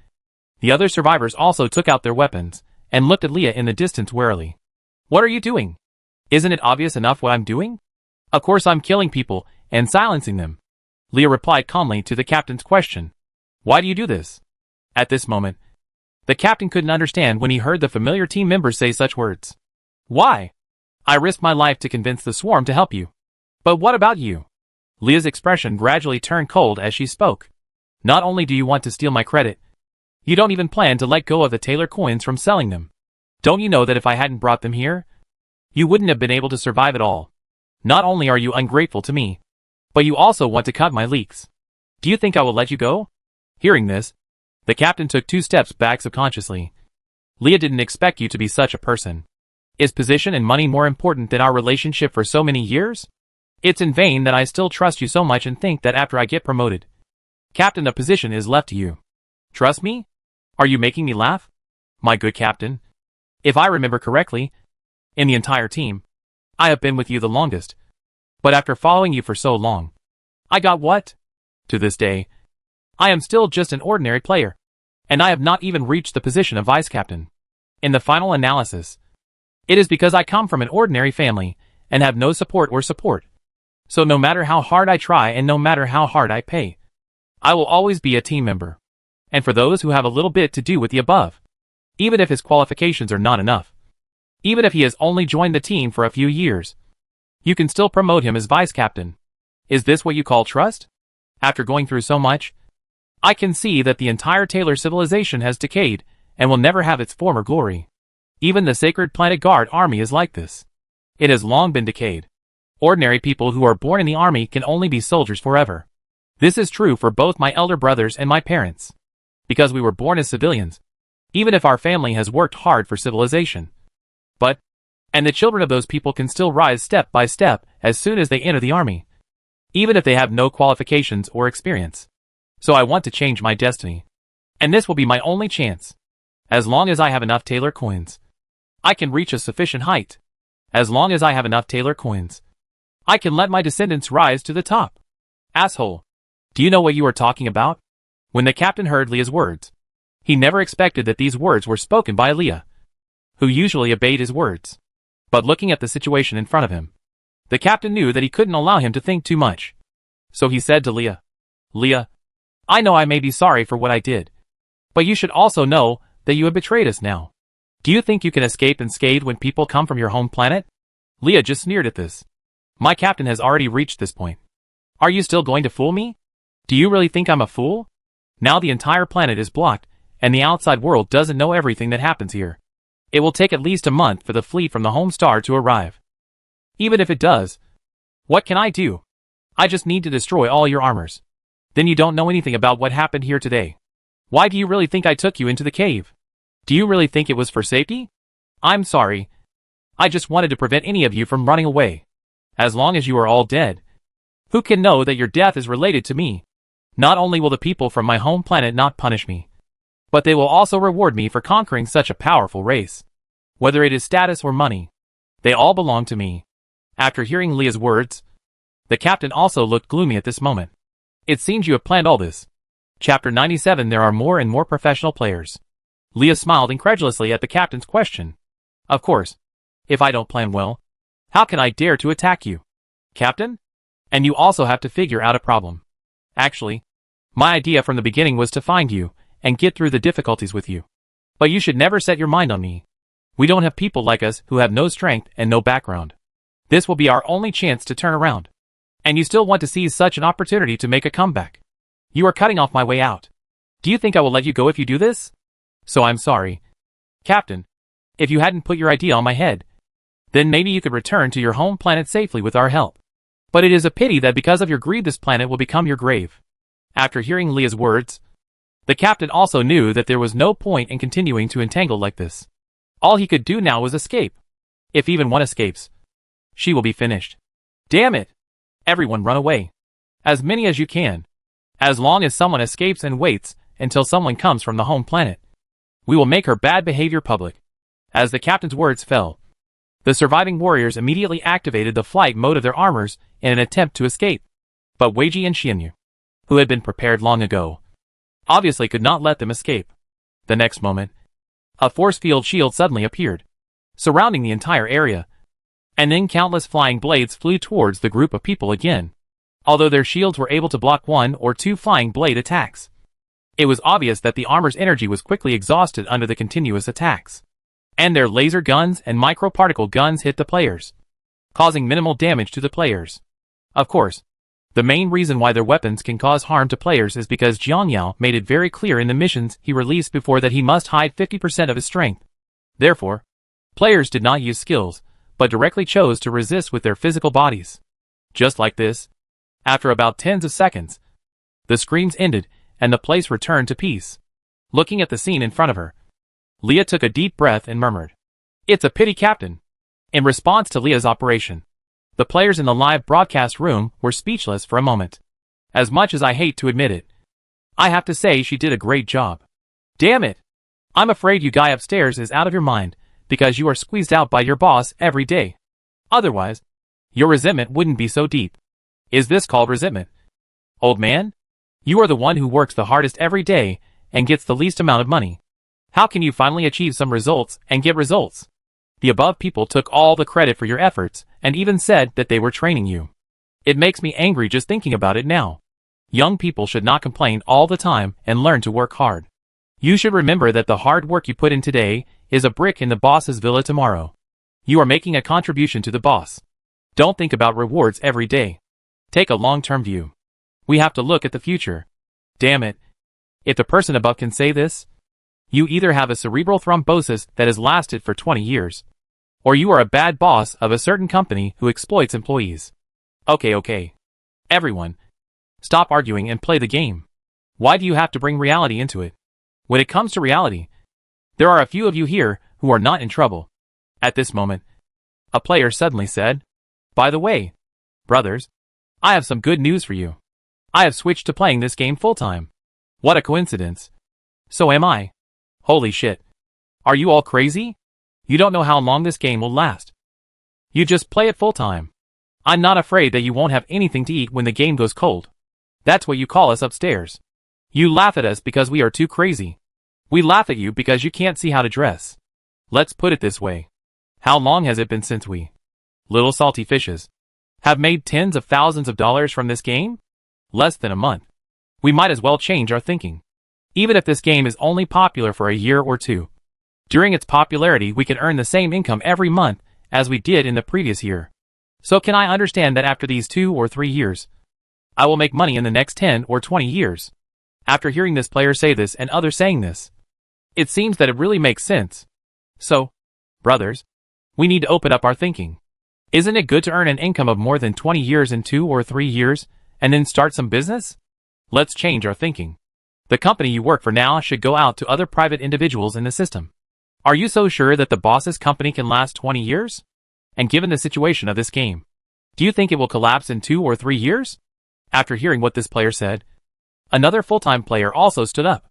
the other survivors also took out their weapons, and looked at Leah in the distance warily. What are you doing? Isn't it obvious enough what I'm doing? Of course I'm killing people, and silencing them. Leah replied calmly to the captain's question. Why do you do this? At this moment, the captain couldn't understand when he heard the familiar team members say such words. Why? I risked my life to convince the swarm to help you. But what about you? Leah's expression gradually turned cold as she spoke. Not only do you want to steal my credit, you don't even plan to let go of the tailor coins from selling them. Don't you know that if I hadn't brought them here, you wouldn't have been able to survive at all? Not only are you ungrateful to me, but you also want to cut my leeks. Do you think I will let you go? Hearing this, the captain took 2 steps back subconsciously. Leah didn't expect you to be such a person. Is position and money more important than our relationship for so many years? It's in vain that I still trust you so much and think that after I get promoted, captain, a position is left to you. Trust me? Are you making me laugh? My good captain, if I remember correctly, in the entire team, I have been with you the longest. But after following you for so long, I got what? To this day, I am still just an ordinary player, and I have not even reached the position of vice captain. In the final analysis, it is because I come from an ordinary family and have no support or support. So no matter how hard I try and no matter how hard I pay, I will always be a team member. And for those who have a little bit to do with the above, even if his qualifications are not enough, even if he has only joined the team for a few years, you can still promote him as vice captain. Is this what you call trust? After going through so much, I can see that the entire Taylor civilization has decayed and will never have its former glory. Even the Sacred Planet Guard army is like this. It has long been decayed. Ordinary people who are born in the army can only be soldiers forever. This is true for both my elder brothers and my parents. Because we were born as civilians, even if our family has worked hard for civilization. And the children of those people can still rise step by step as soon as they enter the army, even if they have no qualifications or experience. So I want to change my destiny. And this will be my only chance. As long as I have enough Taylor coins, I can reach a sufficient height. As long as I have enough Taylor coins, I can let my descendants rise to the top. Asshole. Do you know what you are talking about? When the captain heard Leah's words, he never expected that these words were spoken by Leah, who usually obeyed his words. But looking at the situation in front of him, the captain knew that he couldn't allow him to think too much. So he said to Leah, Leah, I know I may be sorry for what I did, but you should also know that you have betrayed us now. Do you think you can escape unscathed when people come from your home planet? Leah just sneered at this. My captain has already reached this point. Are you still going to fool me? Do you really think I'm a fool? Now the entire planet is blocked, and the outside world doesn't know everything that happens here. It will take at least a month for the fleet from the home star to arrive. Even if it does, what can I do? I just need to destroy all your armors. Then you don't know anything about what happened here today. Why do you really think I took you into the cave? Do you really think it was for safety? I'm sorry. I just wanted to prevent any of you from running away. As long as you are all dead, who can know that your death is related to me? Not only will the people from my home planet not punish me, but they will also reward me for conquering such a powerful race. Whether it is status or money, they all belong to me. After hearing Leah's words, the captain also looked gloomy at this moment. It seems you have planned all this. Chapter 97. There are more and more professional players. Leah smiled incredulously at the captain's question. Of course. If I don't plan well, how can I dare to attack you, Captain? And you also have to figure out a problem. Actually, my idea from the beginning was to find you and get through the difficulties with you. But you should never set your mind on me. We don't have people like us who have no strength and no background. This will be our only chance to turn around. And you still want to seize such an opportunity to make a comeback. You are cutting off my way out. Do you think I will let you go if you do this? So I'm sorry, Captain. If you hadn't put your idea on my head, then maybe you could return to your home planet safely with our help. But it is a pity that because of your greed this planet will become your grave. After hearing Leah's words, the captain also knew that there was no point in continuing to entangle like this. All he could do now was escape. If even one escapes, she will be finished. Damn it! Everyone run away. As many as you can. As long as someone escapes and waits until someone comes from the home planet, we will make her bad behavior public. As the captain's words fell, the surviving warriors immediately activated the flight mode of their armors in an attempt to escape. But Weiji and Xianyu, who had been prepared long ago, obviously could not let them escape. The next moment, a force field shield suddenly appeared, surrounding the entire area, and then countless flying blades flew towards the group of people again. Although their shields were able to block 1 or 2 flying blade attacks, it was obvious that the armor's energy was quickly exhausted under the continuous attacks. And their laser guns and microparticle guns hit the players, causing minimal damage to the players. Of course, the main reason why their weapons can cause harm to players is because Jiang Yao made it very clear in the missions he released before that he must hide 50% of his strength. Therefore, players did not use skills, but directly chose to resist with their physical bodies. Just like this, after about tens of seconds, the screams ended and the place returned to peace. Looking at the scene in front of her, Leah took a deep breath and murmured, "It's a pity, Captain." In response to Leah's operation, the players in the live broadcast room were speechless for a moment. As much as I hate to admit it, I have to say she did a great job. Damn it! I'm afraid you guy upstairs is out of your mind because you are squeezed out by your boss every day. Otherwise, your resentment wouldn't be so deep. Is this called resentment? Old man? You are the one who works the hardest every day and gets the least amount of money. How can you finally achieve some results and get results? The above people took all the credit for your efforts and even said that they were training you. It makes me angry just thinking about it now. Young people should not complain all the time and learn to work hard. You should remember that the hard work you put in today is a brick in the boss's villa tomorrow. You are making a contribution to the boss. Don't think about rewards every day. Take a long-term view. We have to look at the future. Damn it. If the person above can say this, you either have a cerebral thrombosis that has lasted for 20 years, or you are a bad boss of a certain company who exploits employees. Okay. Everyone, stop arguing and play the game. Why do you have to bring reality into it? When it comes to reality, there are a few of you here who are not in trouble. At this moment, a player suddenly said, "By the way, brothers, I have some good news for you. I have switched to playing this game full-time." What a coincidence. So am I. Holy shit. Are you all crazy? You don't know how long this game will last. You just play it full-time. I'm not afraid that you won't have anything to eat when the game goes cold. That's what you call us upstairs. You laugh at us because we are too crazy. We laugh at you because you can't see how to dress. Let's put it this way. How long has it been since we, little salty fishes, have made tens of thousands of dollars from this game? Less than a month. We might as well change our thinking. Even if this game is only popular for a year or two, during its popularity we can earn the same income every month as we did in the previous year. So can I understand that after these 2 or 3 years, I will make money in the next 10 or 20 years? After hearing this player say this and others saying this, it seems that it really makes sense. So, brothers, we need to open up our thinking. Isn't it good to earn an income of more than 20 years in 2 or 3 years, and then start some business? Let's change our thinking. The company you work for now should go out to other private individuals in the system. Are you so sure that the boss's company can last 20 years? And given the situation of this game, do you think it will collapse in 2 or 3 years? After hearing what this player said, another full-time player also stood up.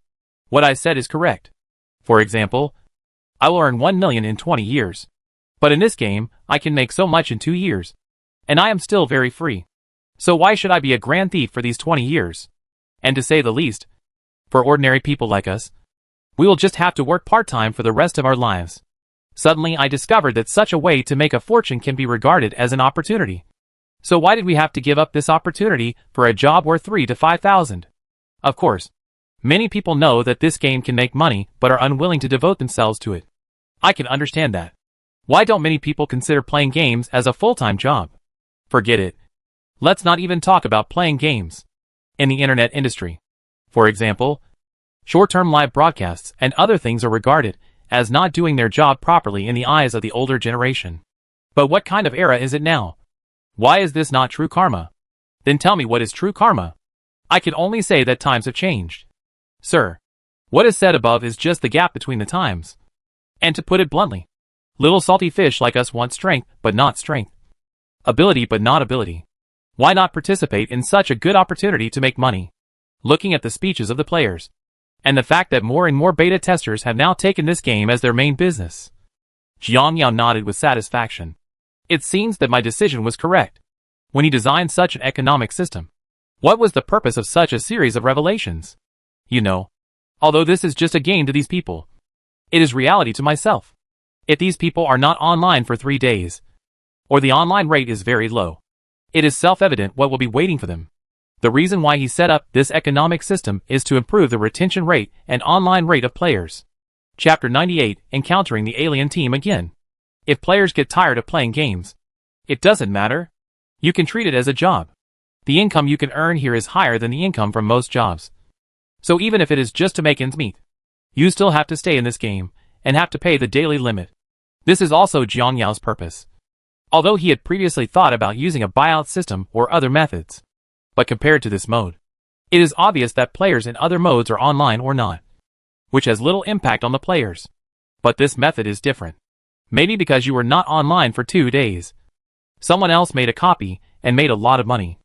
What I said is correct. For example, I will earn 1 million in 20 years. But in this game, I can make so much in 2 years. And I am still very free. So why should I be a grand thief for these 20 years? And to say the least, for ordinary people like us, we will just have to work part-time for the rest of our lives. Suddenly I discovered that such a way to make a fortune can be regarded as an opportunity. So why did we have to give up this opportunity for a job worth 3 to 5,000? Of course, many people know that this game can make money but are unwilling to devote themselves to it. I can understand that. Why don't many people consider playing games as a full-time job? Forget it. Let's not even talk about playing games in the internet industry. For example, short-term live broadcasts and other things are regarded as not doing their job properly in the eyes of the older generation. But what kind of era is it now? Why is this not true karma? Then tell me what is true karma. I can only say that times have changed. Sir, what is said above is just the gap between the times. And to put it bluntly, little salty fish like us want strength but not strength. Ability but not ability. Why not participate in such a good opportunity to make money? Looking at the speeches of the players, and the fact that more and more beta testers have now taken this game as their main business. Jiang Yao nodded with satisfaction. It seems that my decision was correct. When he designed such an economic system, what was the purpose of such a series of revelations? You know, although this is just a game to these people, it is reality to myself. If these people are not online for 3 days, or the online rate is very low, it is self-evident what will be waiting for them. The reason why he set up this economic system is to improve the retention rate and online rate of players. Chapter 98, Encountering the Alien Team Again. If players get tired of playing games, it doesn't matter. You can treat it as a job. The income you can earn here is higher than the income from most jobs. So even if it is just to make ends meet, you still have to stay in this game, and have to pay the daily limit. This is also Jiang Yao's purpose. Although he had previously thought about using a buyout system or other methods. But compared to this mode, it is obvious that players in other modes are online or not, which has little impact on the players. But this method is different. Maybe because you were not online for 2 days. Someone else made a copy and made a lot of money.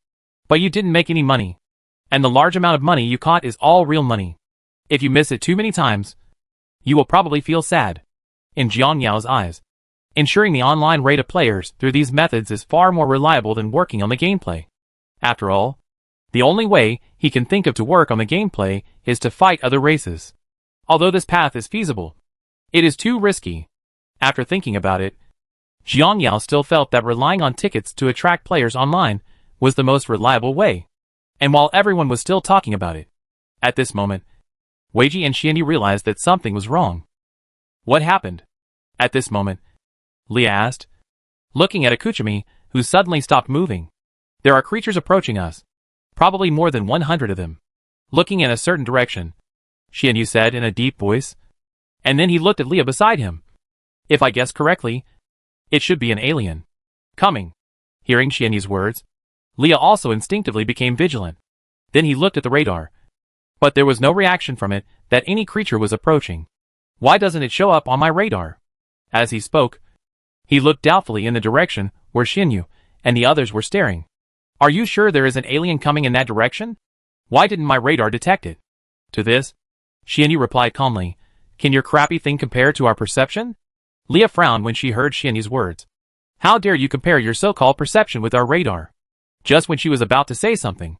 But you didn't make any money. And the large amount of money you caught is all real money. If you miss it too many times, you will probably feel sad. In Jiang Yao's eyes, ensuring the online rate of players through these methods is far more reliable than working on the gameplay. After all, the only way he can think of to work on the gameplay is to fight other races. Although this path is feasible, it is too risky. After thinking about it, Jiang Yao still felt that relying on tickets to attract players online was the most reliable way. And while everyone was still talking about it, at this moment, Weiji and Xianyu realized that something was wrong. What happened? At this moment, Leah asked, looking at Akuchimi, who suddenly stopped moving. There are creatures approaching us. Probably more than 100 of them. Looking in a certain direction, Xianyu said in a deep voice. And then he looked at Leah beside him. If I guess correctly, it should be an alien. Coming. Hearing Xianyu's words, Leah also instinctively became vigilant. Then he looked at the radar. But there was no reaction from it that any creature was approaching. Why doesn't it show up on my radar? As he spoke, he looked doubtfully in the direction where Xianyu and the others were staring. Are you sure there is an alien coming in that direction? Why didn't my radar detect it? To this, Xianyu replied calmly, Can your crappy thing compare to our perception? Leah frowned when she heard Xianyu's words. How dare you compare your so-called perception with our radar? Just when she was about to say something,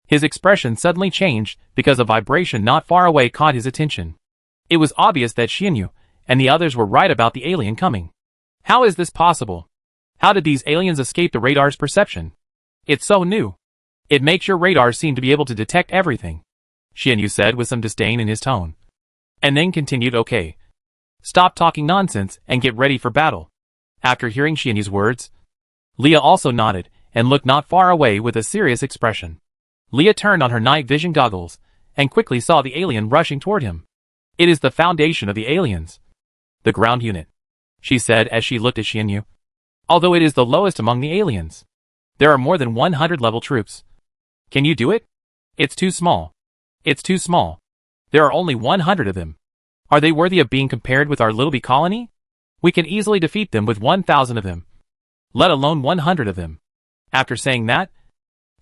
his expression suddenly changed because a vibration not far away caught his attention. It was obvious that Xianyu and the others were right about the alien coming. How is this possible? How did these aliens escape the radar's perception? It's so new. It makes your radar seem to be able to detect everything, Xianyu said with some disdain in his tone. And then continued, okay. Stop talking nonsense and get ready for battle. After hearing Xianyu's words, Leah also nodded and looked not far away with a serious expression. Leah turned on her night vision goggles and quickly saw the alien rushing toward him. It is the foundation of the aliens. The ground unit, she said as she looked at Xianyu. Although it is the lowest among the aliens, there are more than 100 level troops. Can you do it? It's too small. It's too small. There are only 100 of them. Are they worthy of being compared with our little bee colony? We can easily defeat them with 1,000 of them, let alone 100 of them. After saying that,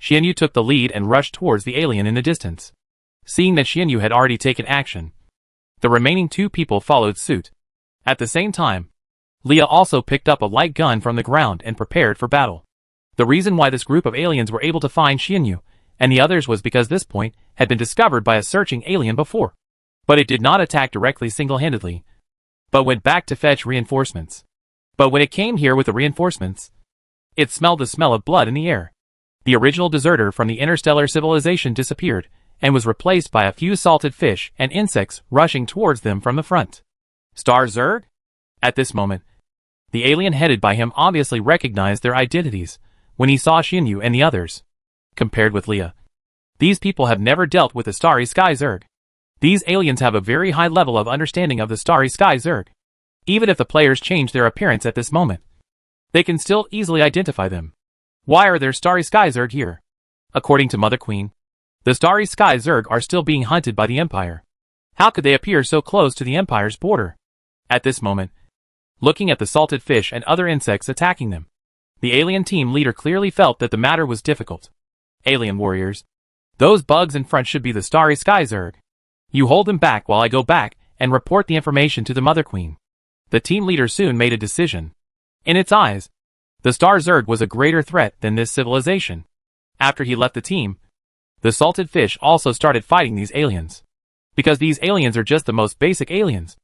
Xianyu took the lead and rushed towards the alien in the distance. Seeing that Xianyu had already taken action, the remaining 2 people followed suit. At the same time, Leah also picked up a light gun from the ground and prepared for battle. The reason why this group of aliens were able to find Xianyu and the others was because this point had been discovered by a searching alien before. But it did not attack directly single-handedly, but went back to fetch reinforcements. But when it came here with the reinforcements, it smelled the smell of blood in the air. The original deserter from the interstellar civilization disappeared and was replaced by a few salted fish and insects rushing towards them from the front. Star Zerg? At this moment, the alien headed by him obviously recognized their identities when he saw Xianyu and the others. Compared with Leah, these people have never dealt with the Starry Sky Zerg. These aliens have a very high level of understanding of the Starry Sky Zerg. Even if the players change their appearance at this moment, they can still easily identify them. Why are there Starry Sky Zerg here? According to Mother Queen, the Starry Sky Zerg are still being hunted by the Empire. How could they appear so close to the Empire's border? At this moment, looking at the salted fish and other insects attacking them, the alien team leader clearly felt that the matter was difficult. Alien warriors, those bugs in front should be the Starry Sky Zerg. You hold them back while I go back and report the information to the Mother Queen. The team leader soon made a decision. In its eyes, the Star Zerg was a greater threat than this civilization. After he left the team, the salted fish also started fighting these aliens. Because these aliens are just the most basic aliens,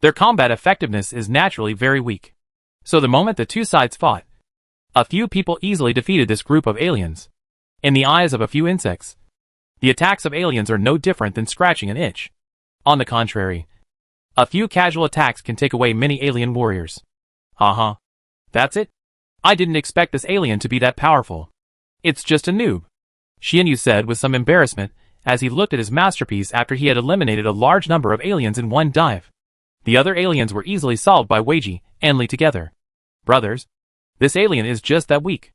their combat effectiveness is naturally very weak. So the moment the 2 sides fought, a few people easily defeated this group of aliens. In the eyes of a few insects, the attacks of aliens are no different than scratching an itch. On the contrary, a few casual attacks can take away many alien warriors. That's it? I didn't expect this alien to be that powerful. It's just a noob, Xianyu said with some embarrassment as he looked at his masterpiece after he had eliminated a large number of aliens in one dive. The other aliens were easily solved by Weiji and Li together. Brothers, this alien is just that weak.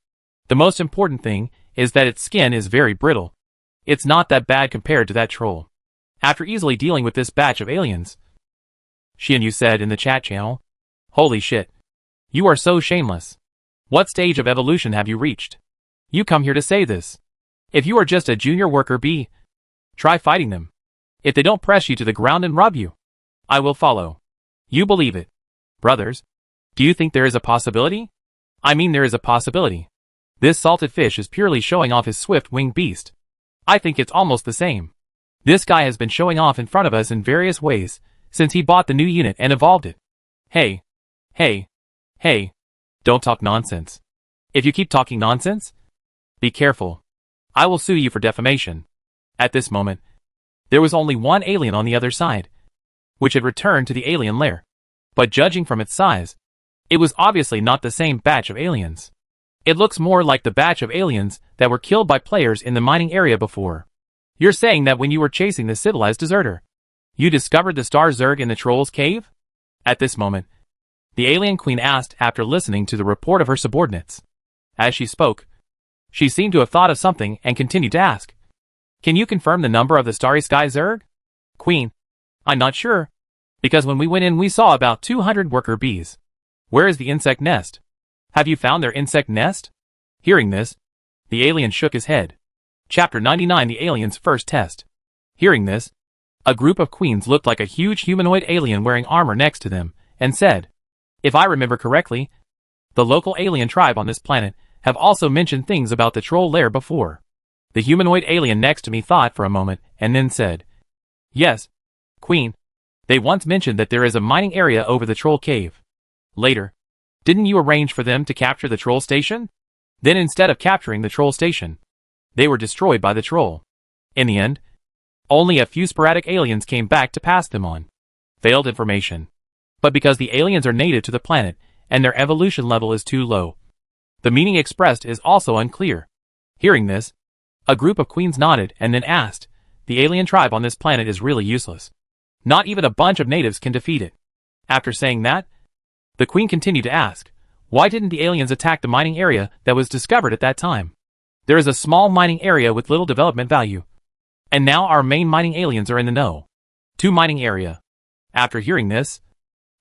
The most important thing is that its skin is very brittle. It's not that bad compared to that troll. After easily dealing with this batch of aliens, Xianyu said in the chat channel, "Holy shit. You are so shameless. What stage of evolution have you reached? You come here to say this. If you are just a junior worker bee, try fighting them. If they don't press you to the ground and rub you, I will follow. You believe it. Brothers, do you think there is a possibility? I mean there is a possibility. This salted fish is purely showing off his swift-winged beast. I think it's almost the same. This guy has been showing off in front of us in various ways since he bought the new unit and evolved it. Hey, don't talk nonsense. If you keep talking nonsense, be careful. I will sue you for defamation." At this moment, there was only one alien on the other side, which had returned to the alien lair. But judging from its size, it was obviously not the same batch of aliens. It looks more like the batch of aliens that were killed by players in the mining area before. You're saying that when you were chasing the civilized deserter, you discovered the Star Zerg in the Troll's Cave? At this moment, the alien queen asked after listening to the report of her subordinates. As she spoke, she seemed to have thought of something and continued to ask, "Can you confirm the number of the Starry Sky Zerg?" "Queen, I'm not sure, because when we went in we saw about 200 worker bees. Where is the insect nest? Have you found their insect nest?" Hearing this, the alien shook his head. Chapter 99: The Alien's First Test. Hearing this, a group of queens looked like a huge humanoid alien wearing armor next to them, and said, "If I remember correctly, the local alien tribe on this planet have also mentioned things about the troll lair before." The humanoid alien next to me thought for a moment, and then said, "Yes, Queen. They once mentioned that there is a mining area over the troll cave. Later, didn't you arrange for them to capture the troll station? Then instead of capturing the troll station, they were destroyed by the troll. In the end, only a few sporadic aliens came back to pass them on. Failed information. But because the aliens are native to the planet, and their evolution level is too low, the meaning expressed is also unclear." Hearing this, a group of queens nodded and then asked, "The alien tribe on this planet is really useless. Not even a bunch of natives can defeat it." After saying that, the queen continued to ask, "Why didn't the aliens attack the mining area that was discovered at that time? There is a small mining area with little development value. And now our main mining aliens are in the know. 2 mining area." After hearing this,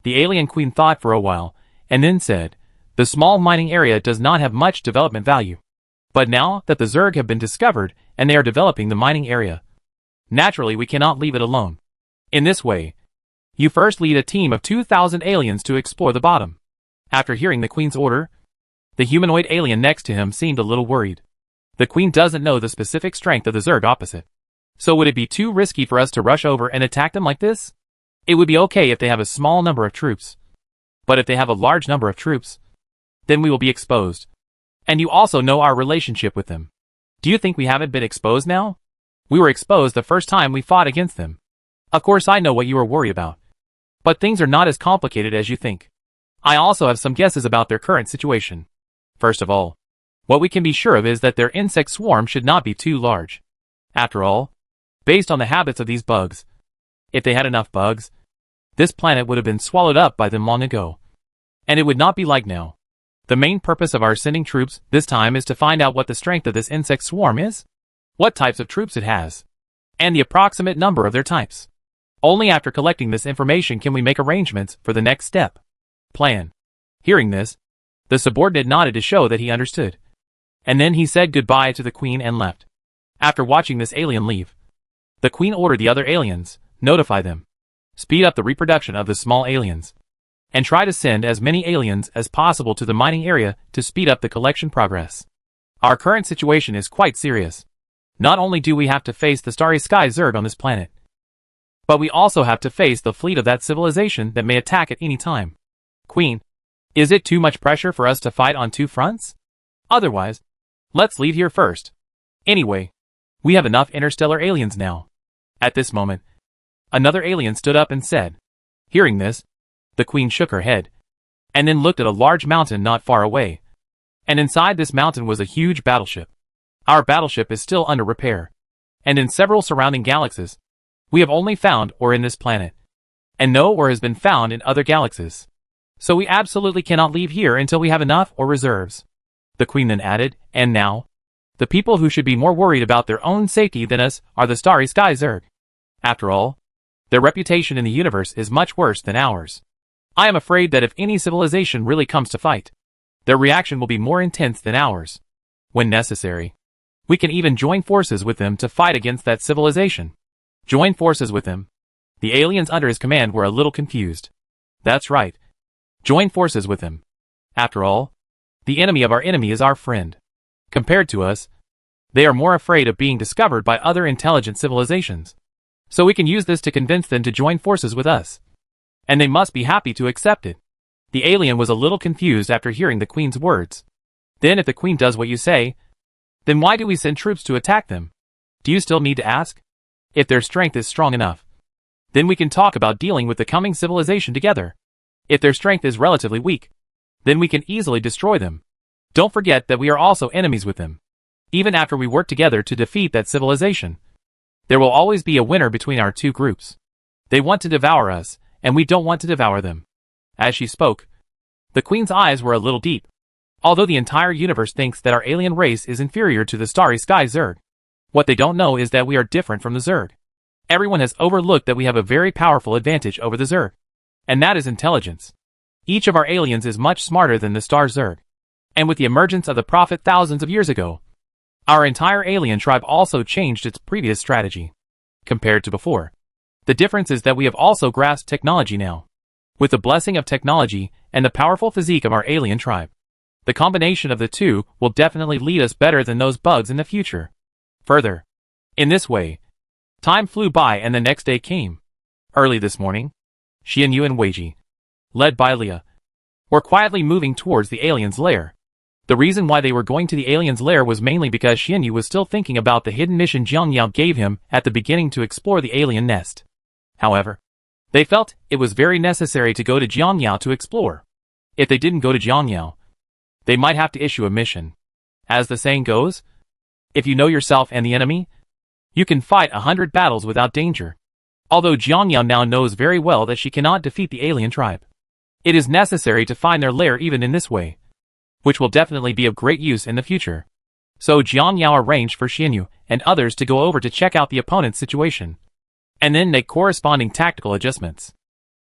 the alien queen thought for a while, and then said, "The small mining area does not have much development value. But now that the Zerg have been discovered and they are developing the mining area, naturally we cannot leave it alone. In this way, you first lead a team of 2,000 aliens to explore the bottom." After hearing the queen's order, the humanoid alien next to him seemed a little worried. The queen doesn't know the specific strength of the Zerg opposite. So would it be too risky for us to rush over and attack them like this? It would be okay if they have a small number of troops. But if they have a large number of troops, then we will be exposed. And you also know our relationship with them. Do you think we haven't been exposed now? We were exposed the first time we fought against them. Of course I know what you are worried about. But things are not as complicated as you think. I also have some guesses about their current situation. First of all, what we can be sure of is that their insect swarm should not be too large. After all, based on the habits of these bugs, if they had enough bugs, this planet would have been swallowed up by them long ago. And it would not be like now. The main purpose of our sending troops this time is to find out what the strength of this insect swarm is, what types of troops it has, and the approximate number of their types. Only after collecting this information can we make arrangements for the next step. Plan. Hearing this, the subordinate nodded to show that he understood. And then he said goodbye to the queen and left. After watching this alien leave, the queen ordered the other aliens, notify them, speed up the reproduction of the small aliens, and try to send as many aliens as possible to the mining area to speed up the collection progress. Our current situation is quite serious. Not only do we have to face the starry sky Zerg on this planet, but we also have to face the fleet of that civilization that may attack at any time. Queen, is it too much pressure for us to fight on two fronts? Otherwise, let's leave here first. Anyway, we have enough interstellar aliens now. At this moment, another alien stood up and said. Hearing this, the queen shook her head, and then looked at a large mountain not far away. And inside this mountain was a huge battleship. Our battleship is still under repair, and in several surrounding galaxies, we have only found ore in this planet, and no ore has been found in other galaxies. So we absolutely cannot leave here until we have enough ore reserves. The queen then added, and now, the people who should be more worried about their own safety than us are the starry sky Zerg. After all, their reputation in the universe is much worse than ours. I am afraid that if any civilization really comes to fight, their reaction will be more intense than ours. When necessary, we can even join forces with them to fight against that civilization. Join forces with them. The aliens under his command were a little confused. That's right. Join forces with him. After all, the enemy of our enemy is our friend. Compared to us, they are more afraid of being discovered by other intelligent civilizations. So we can use this to convince them to join forces with us. And they must be happy to accept it. The alien was a little confused after hearing the queen's words. Then if the queen does what you say, then why do we send troops to attack them? Do you still need to ask? If their strength is strong enough, then we can talk about dealing with the coming civilization together. If their strength is relatively weak, then we can easily destroy them. Don't forget that we are also enemies with them. Even after we work together to defeat that civilization, there will always be a winner between our two groups. They want to devour us, and we don't want to devour them. As she spoke, the queen's eyes were a little deep. Although the entire universe thinks that our alien race is inferior to the starry sky Zerg, what they don't know is that we are different from the Zerg. Everyone has overlooked that we have a very powerful advantage over the Zerg, and that is intelligence. Each of our aliens is much smarter than the star Zerg. And with the emergence of the Prophet thousands of years ago, our entire alien tribe also changed its previous strategy. Compared to before, the difference is that we have also grasped technology now. With the blessing of technology and the powerful physique of our alien tribe, the combination of the two will definitely lead us better than those bugs in the future. Further, in this way, time flew by and the next day came. Early this morning, Xianyu and Weiji, led by Leah, were quietly moving towards the alien's lair. The reason why they were going to the alien's lair was mainly because Xianyu was still thinking about the hidden mission Jiang Yao gave him at the beginning to explore the alien nest. However, they felt it was very necessary to go to Jiang Yao to explore. If they didn't go to Jiang Yao, they might have to issue a mission. As the saying goes, if you know yourself and the enemy, you can fight 100 battles without danger. Although Jiang Yao now knows very well that she cannot defeat the alien tribe, it is necessary to find their lair even in this way, which will definitely be of great use in the future. So Jiang Yao arranged for Xianyu and others to go over to check out the opponent's situation, and then make corresponding tactical adjustments.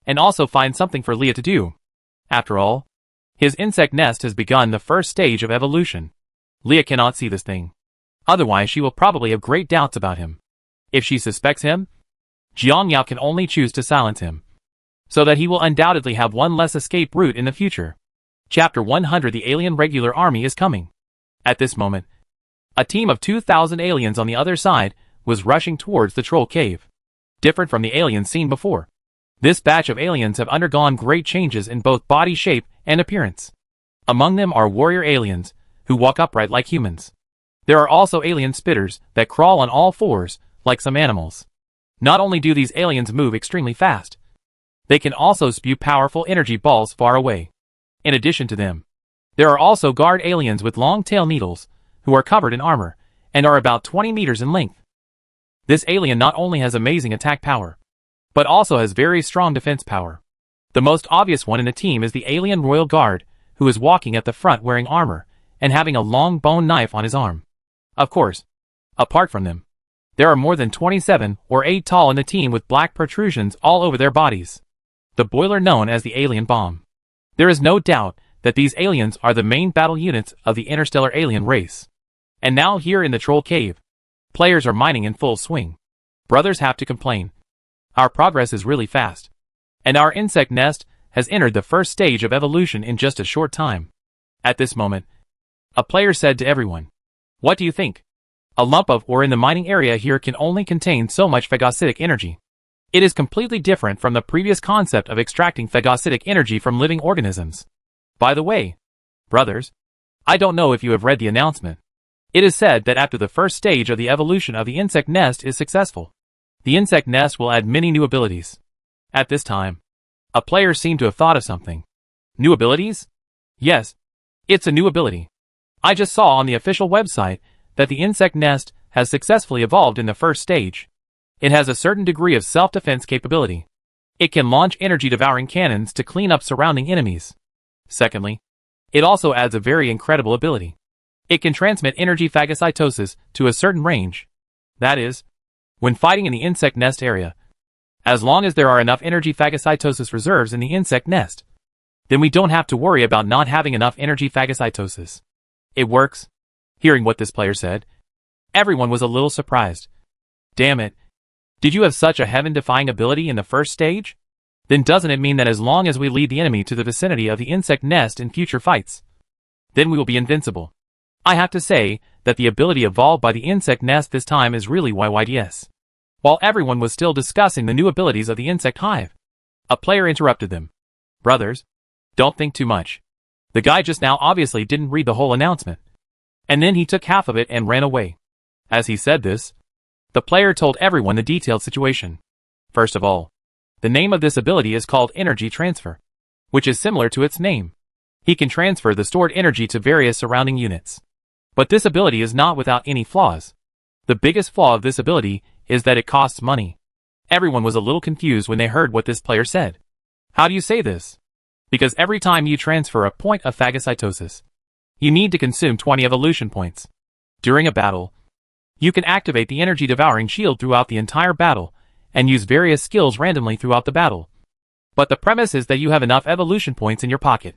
and also find something for Leah to do. After all, his insect nest has begun the first stage of evolution. Leah cannot see this thing. Otherwise she will probably have great doubts about him. If she suspects him, Jiang Yao can only choose to silence him, so that he will undoubtedly have one less escape route in the future. Chapter 100. The alien regular army is coming. At this moment, a team of 2,000 aliens on the other side was rushing towards the troll cave. Different from the aliens seen before, this batch of aliens have undergone great changes in both body shape and appearance. Among them are warrior aliens, who walk upright like humans. There are also alien spitters that crawl on all fours, like some animals. Not only do these aliens move extremely fast, they can also spew powerful energy balls far away. In addition to them, there are also guard aliens with long tail needles, who are covered in armor, and are about 20 meters in length. This alien not only has amazing attack power, but also has very strong defense power. The most obvious one in the team is the alien royal guard, who is walking at the front wearing armor, and having a long bone knife on his arm. Of course, apart from them, there are more than 27 or 8 tall in the team with black protrusions all over their bodies. The boiler known as the alien bomb. There is no doubt that these aliens are the main battle units of the interstellar alien race. And now here in the troll cave, players are mining in full swing. Brothers have to complain. Our progress is really fast, and our insect nest has entered the first stage of evolution in just a short time. At this moment, a player said to everyone, "What do you think? A lump of ore in the mining area here can only contain so much phagocytic energy. It is completely different from the previous concept of extracting phagocytic energy from living organisms. By the way, brothers, I don't know if you have read the announcement. It is said that after the first stage of the evolution of the insect nest is successful, the insect nest will add many new abilities." At this time, a player seemed to have thought of something. New abilities? Yes, it's a new ability. I just saw on the official website that the insect nest has successfully evolved in the first stage. It has a certain degree of self-defense capability. It can launch energy-devouring cannons to clean up surrounding enemies. Secondly, it also adds a very incredible ability. It can transmit energy phagocytosis to a certain range. That is, when fighting in the insect nest area, as long as there are enough energy phagocytosis reserves in the insect nest, then we don't have to worry about not having enough energy phagocytosis. It works. Hearing what this player said, everyone was a little surprised. Damn it. Did you have such a heaven-defying ability in the first stage? Then doesn't it mean that as long as we lead the enemy to the vicinity of the insect nest in future fights, then we will be invincible? I have to say that the ability evolved by the insect nest this time is really YYDS. While everyone was still discussing the new abilities of the insect hive, a player interrupted them. "Brothers, don't think too much. The guy just now obviously didn't read the whole announcement. And then he took half of it and ran away." As he said this, the player told everyone the detailed situation. First of all, the name of this ability is called Energy Transfer, which is similar to its name. He can transfer the stored energy to various surrounding units. But this ability is not without any flaws. The biggest flaw of this ability is that it costs money. Everyone was a little confused when they heard what this player said. How do you say this? Because every time you transfer a point of phagocytosis, you need to consume 20 evolution points. During a battle, you can activate the energy-devouring shield throughout the entire battle, and use various skills randomly throughout the battle. But the premise is that you have enough evolution points in your pocket.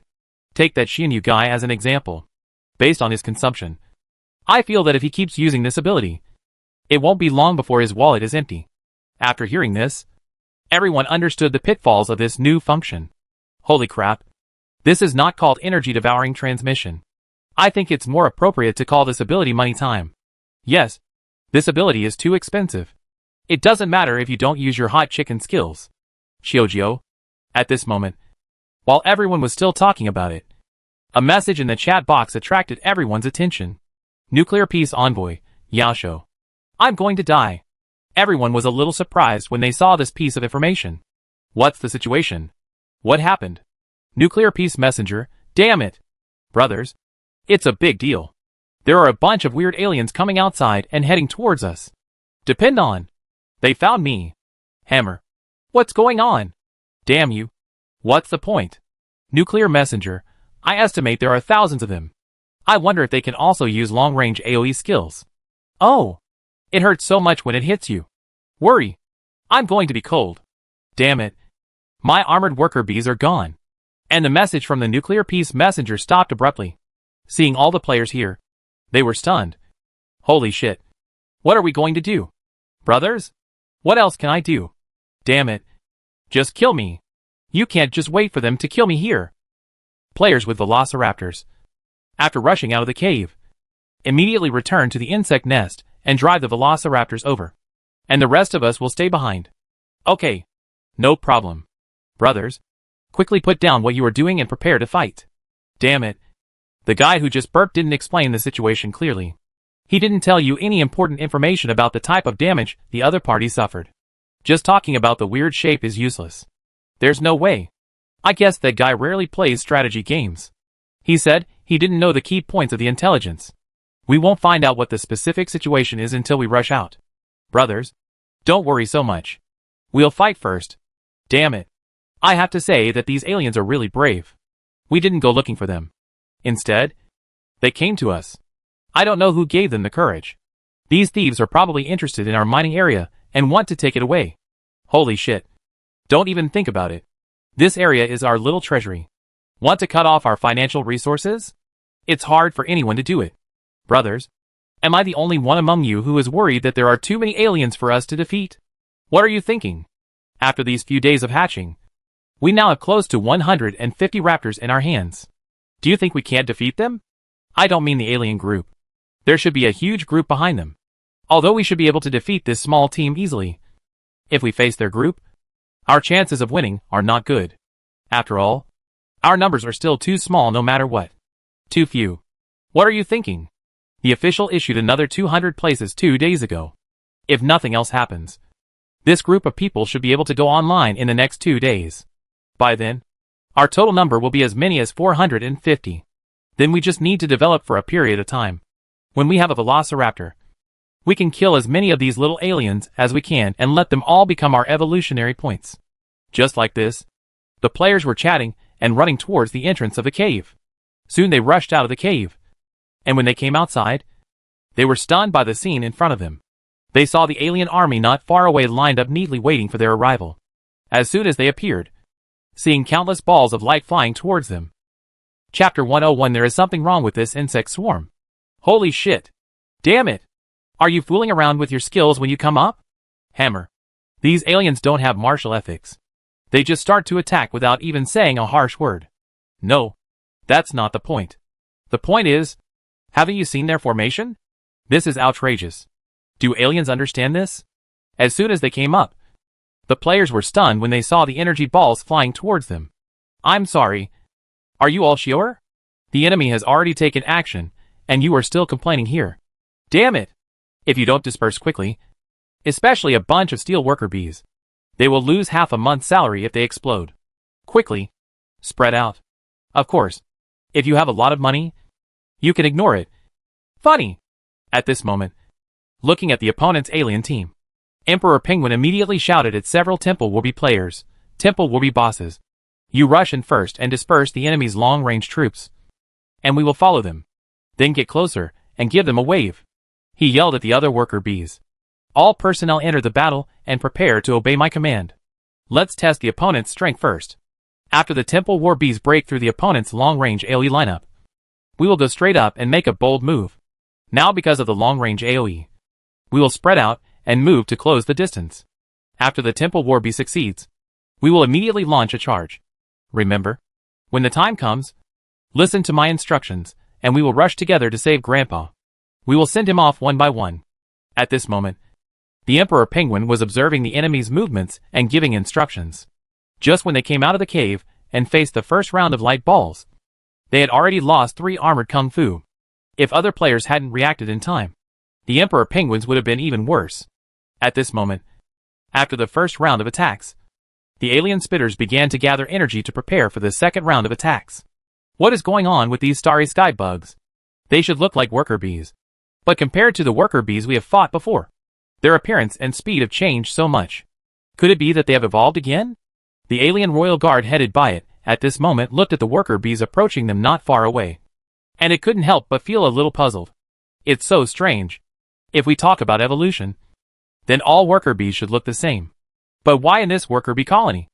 Take that Shinyu guy as an example. Based on his consumption, I feel that if he keeps using this ability, it won't be long before his wallet is empty. After hearing this, everyone understood the pitfalls of this new function. Holy crap. This is not called energy-devouring transmission. I think it's more appropriate to call this ability money time. Yes, this ability is too expensive. It doesn't matter if you don't use your hot chicken skills. Xiaojio. At this moment, while everyone was still talking about it, a message in the chat box attracted everyone's attention. Nuclear Peace Envoy, Yaosho. I'm going to die. Everyone was a little surprised when they saw this piece of information. What's the situation? What happened? Nuclear Peace Messenger, damn it. Brothers, it's a big deal. There are a bunch of weird aliens coming outside and heading towards us. Depend on. They found me. Hammer. What's going on? Damn you. What's the point? Nuclear Messenger, I estimate there are thousands of them. I wonder if they can also use long-range AoE skills. Oh. It hurts so much when it hits you. Worry. I'm going to be cold. Damn it. My armored worker bees are gone. And the message from the nuclear peace messenger stopped abruptly. Seeing all the players here, they were stunned. Holy shit. What are we going to do? Brothers? What else can I do? Damn it. Just kill me. You can't just wait for them to kill me here. Players with velociraptors, after rushing out of the cave, immediately return to the insect nest and drive the velociraptors over. And the rest of us will stay behind. Okay. No problem. Brothers, quickly put down what you are doing and prepare to fight. Damn it. The guy who just burped didn't explain the situation clearly. He didn't tell you any important information about the type of damage the other party suffered. Just talking about the weird shape is useless. There's no way. I guess that guy rarely plays strategy games. He said he didn't know the key points of the intelligence. We won't find out what the specific situation is until we rush out. Brothers, don't worry so much. We'll fight first. Damn it. I have to say that these aliens are really brave. We didn't go looking for them. Instead, they came to us. I don't know who gave them the courage. These thieves are probably interested in our mining area and want to take it away. Holy shit. Don't even think about it. This area is our little treasury. Want to cut off our financial resources? It's hard for anyone to do it. Brothers, am I the only one among you who is worried that there are too many aliens for us to defeat? What are you thinking? After these few days of hatching, we now have close to 150 raptors in our hands. Do you think we can't defeat them? I don't mean the alien group. There should be a huge group behind them. Although we should be able to defeat this small team easily. If we face their group, our chances of winning are not good. After all, our numbers are still too small no matter what. Too few. What are you thinking? The official issued another 200 places 2 days ago. If nothing else happens, this group of people should be able to go online in the next 2 days. By then, our total number will be as many as 450. Then we just need to develop for a period of time. When we have a velociraptor, we can kill as many of these little aliens as we can and let them all become our evolutionary points. Just like this, the players were chatting and running towards the entrance of the cave. Soon they rushed out of the cave. And when they came outside, they were stunned by the scene in front of them. They saw the alien army not far away lined up neatly waiting for their arrival. As soon as they appeared, seeing countless balls of light flying towards them. Chapter 101. There is something wrong with this insect swarm. Holy shit. Damn it. Are you fooling around with your skills when you come up? Hammer. These aliens don't have martial ethics. They just start to attack without even saying a harsh word. No. That's not the point. The point is, haven't you seen their formation? This is outrageous. Do aliens understand this? As soon as they came up, the players were stunned when they saw the energy balls flying towards them. I'm sorry. Are you all sure? The enemy has already taken action, and you are still complaining here. Damn it! If you don't disperse quickly, especially a bunch of steel worker bees, they will lose half a month's salary if they explode. Quickly. Spread out. Of course, if you have a lot of money, you can ignore it. Funny. At this moment, looking at the opponent's alien team, Emperor Penguin immediately shouted at several Temple Warby players, Temple Warby bosses. You rush in first and disperse the enemy's long-range troops, and we will follow them. Then get closer and give them a wave. He yelled at the other worker bees. All personnel enter the battle and prepare to obey my command. Let's test the opponent's strength first. After the Temple War bees break through the opponent's long-range AoE lineup, we will go straight up and make a bold move. Now because of the long-range AoE, we will spread out and move to close the distance. After the Temple War bee succeeds, we will immediately launch a charge. Remember, when the time comes, listen to my instructions, and we will rush together to save Grandpa. We will send him off one by one. At this moment, the Emperor Penguin was observing the enemy's movements and giving instructions. Just when they came out of the cave and faced the first round of light balls, they had already lost 3 armored kung fu. If other players hadn't reacted in time, the Emperor Penguins would have been even worse. At this moment, after the first round of attacks, the alien spitters began to gather energy to prepare for the second round of attacks. What is going on with these starry sky bugs? They should look like worker bees. But compared to the worker bees we have fought before, their appearance and speed have changed so much. Could it be that they have evolved again? The alien royal guard headed by it, at this moment looked at the worker bees approaching them not far away. And it couldn't help but feel a little puzzled. It's so strange. If we talk about evolution, then all worker bees should look the same. But why in this worker bee colony?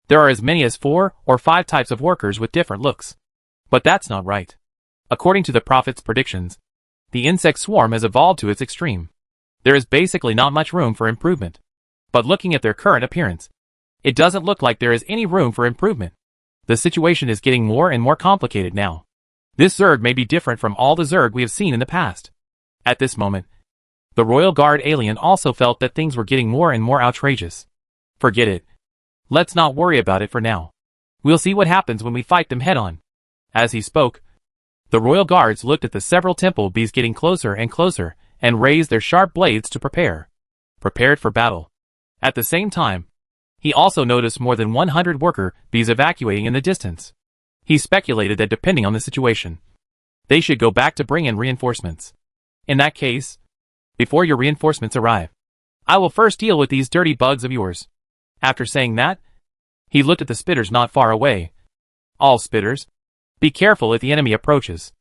There are as many as 4 or 5 types of workers with different looks. But that's not right. According to the prophet's predictions, the insect swarm has evolved to its extreme. There is basically not much room for improvement. But looking at their current appearance, it doesn't look like there is any room for improvement. The situation is getting more and more complicated now. This Zerg may be different from all the Zerg we have seen in the past. At this moment, the Royal Guard alien also felt that things were getting more and more outrageous. Forget it. Let's not worry about it for now. We'll see what happens when we fight them head-on. As he spoke, the Royal Guards looked at the several temple bees getting closer and closer and raised their sharp blades to prepared for battle. At the same time, he also noticed more than 100 worker bees evacuating in the distance. He speculated that depending on the situation, they should go back to bring in reinforcements. In that case, before your reinforcements arrive, I will first deal with these dirty bugs of yours. After saying that, he looked at the spitters not far away. All spitters, be careful if the enemy approaches.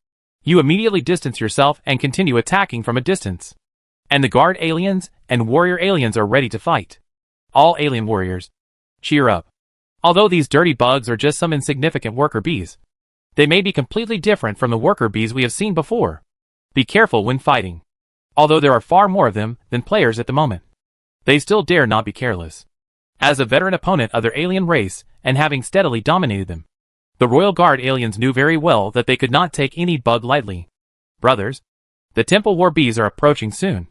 You immediately distance yourself and continue attacking from a distance. And the guard aliens and warrior aliens are ready to fight. All alien warriors, cheer up. Although these dirty bugs are just some insignificant worker bees, they may be completely different from the worker bees we have seen before. Be careful when fighting. Although there are far more of them than players at the moment, they still dare not be careless. As a veteran opponent of their alien race and having steadily dominated them, the Royal Guard aliens knew very well that they could not take any bug lightly. Brothers, the Temple War Bees are approaching soon.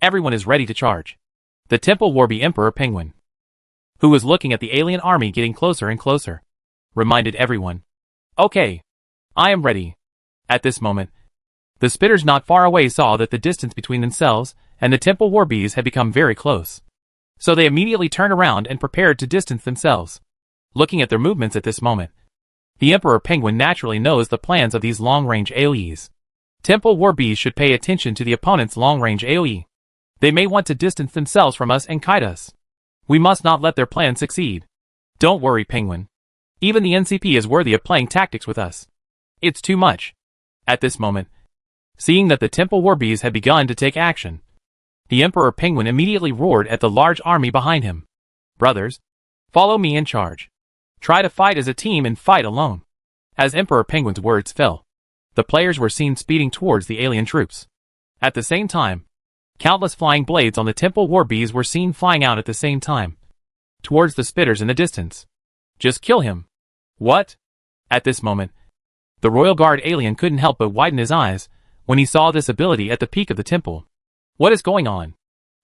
Everyone is ready to charge. The Temple War Bee Emperor Penguin, who was looking at the alien army getting closer and closer, reminded everyone. Okay, I am ready. At this moment, the spitters not far away saw that the distance between themselves and the Temple War Bees had become very close. So they immediately turned around and prepared to distance themselves. Looking at their movements at this moment, the Emperor Penguin naturally knows the plans of these long-range AoEs. Temple War Bees should pay attention to the opponent's long-range AoE. They may want to distance themselves from us and kite us. We must not let their plan succeed. Don't worry, Penguin. Even the NCP is worthy of playing tactics with us. It's too much. At this moment, seeing that the Temple War Bees had begun to take action, the Emperor Penguin immediately roared at the large army behind him. Brothers, follow me and charge. Try to fight as a team and fight alone. As Emperor Penguin's words fell, the players were seen speeding towards the alien troops. At the same time, countless flying blades on the Temple War Bees were seen flying out at the same time, towards the spitters in the distance. Just kill him. What? At this moment, the Royal Guard alien couldn't help but widen his eyes when he saw this ability at the peak of the temple. What is going on?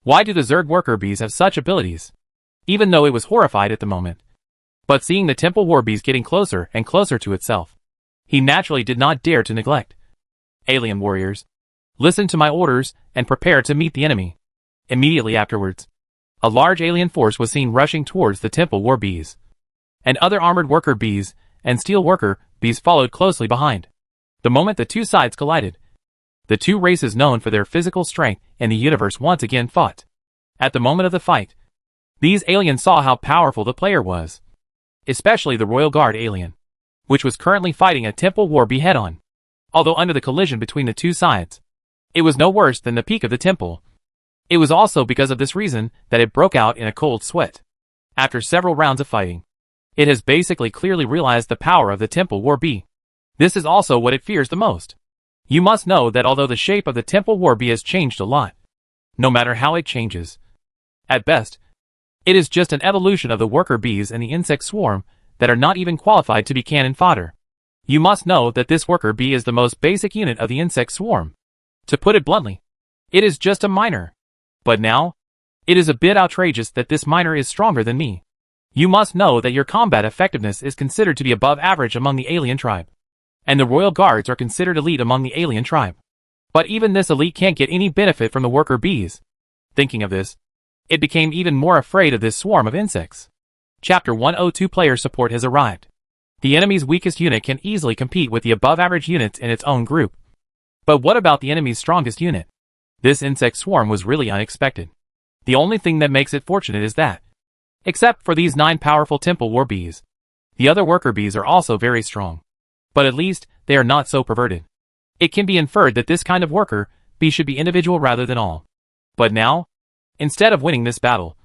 Why do the Zerg worker bees have such abilities? Even though it was horrified at the moment, but seeing the Temple War Bees getting closer and closer to itself, he naturally did not dare to neglect. Alien warriors, listen to my orders and prepare to meet the enemy. Immediately afterwards, a large alien force was seen rushing towards the Temple War Bees, and other armored worker bees and steel worker bees followed closely behind. The moment the two sides collided, the two races known for their physical strength in the universe once again fought. At the moment of the fight, these aliens saw how powerful the player was, especially the Royal Guard alien, which was currently fighting a Temple War Bee head-on. Although under the collision between the two sides, it was no worse than the peak of the temple. It was also because of this reason that it broke out in a cold sweat. After several rounds of fighting, it has basically clearly realized the power of the Temple War Bee. This is also what it fears the most. You must know that although the shape of the Temple War Bee has changed a lot, no matter how it changes, at best, it is just an evolution of the worker bees and the insect swarm that are not even qualified to be cannon fodder. You must know that this worker bee is the most basic unit of the insect swarm. To put it bluntly, it is just a minor. But now, it is a bit outrageous that this minor is stronger than me. You must know that your combat effectiveness is considered to be above average among the alien tribe, and the Royal Guards are considered elite among the alien tribe. But even this elite can't get any benefit from the worker bees. Thinking of this, it became even more afraid of this swarm of insects. Chapter 102 Player Support has arrived. The enemy's weakest unit can easily compete with the above-average units in its own group. But what about the enemy's strongest unit? This insect swarm was really unexpected. The only thing that makes it fortunate is that, except for these 9 powerful Temple War Bees, the other worker bees are also very strong. But at least, they are not so perverted. It can be inferred that this kind of worker bee should be individual rather than all. But now, instead of winning this battle,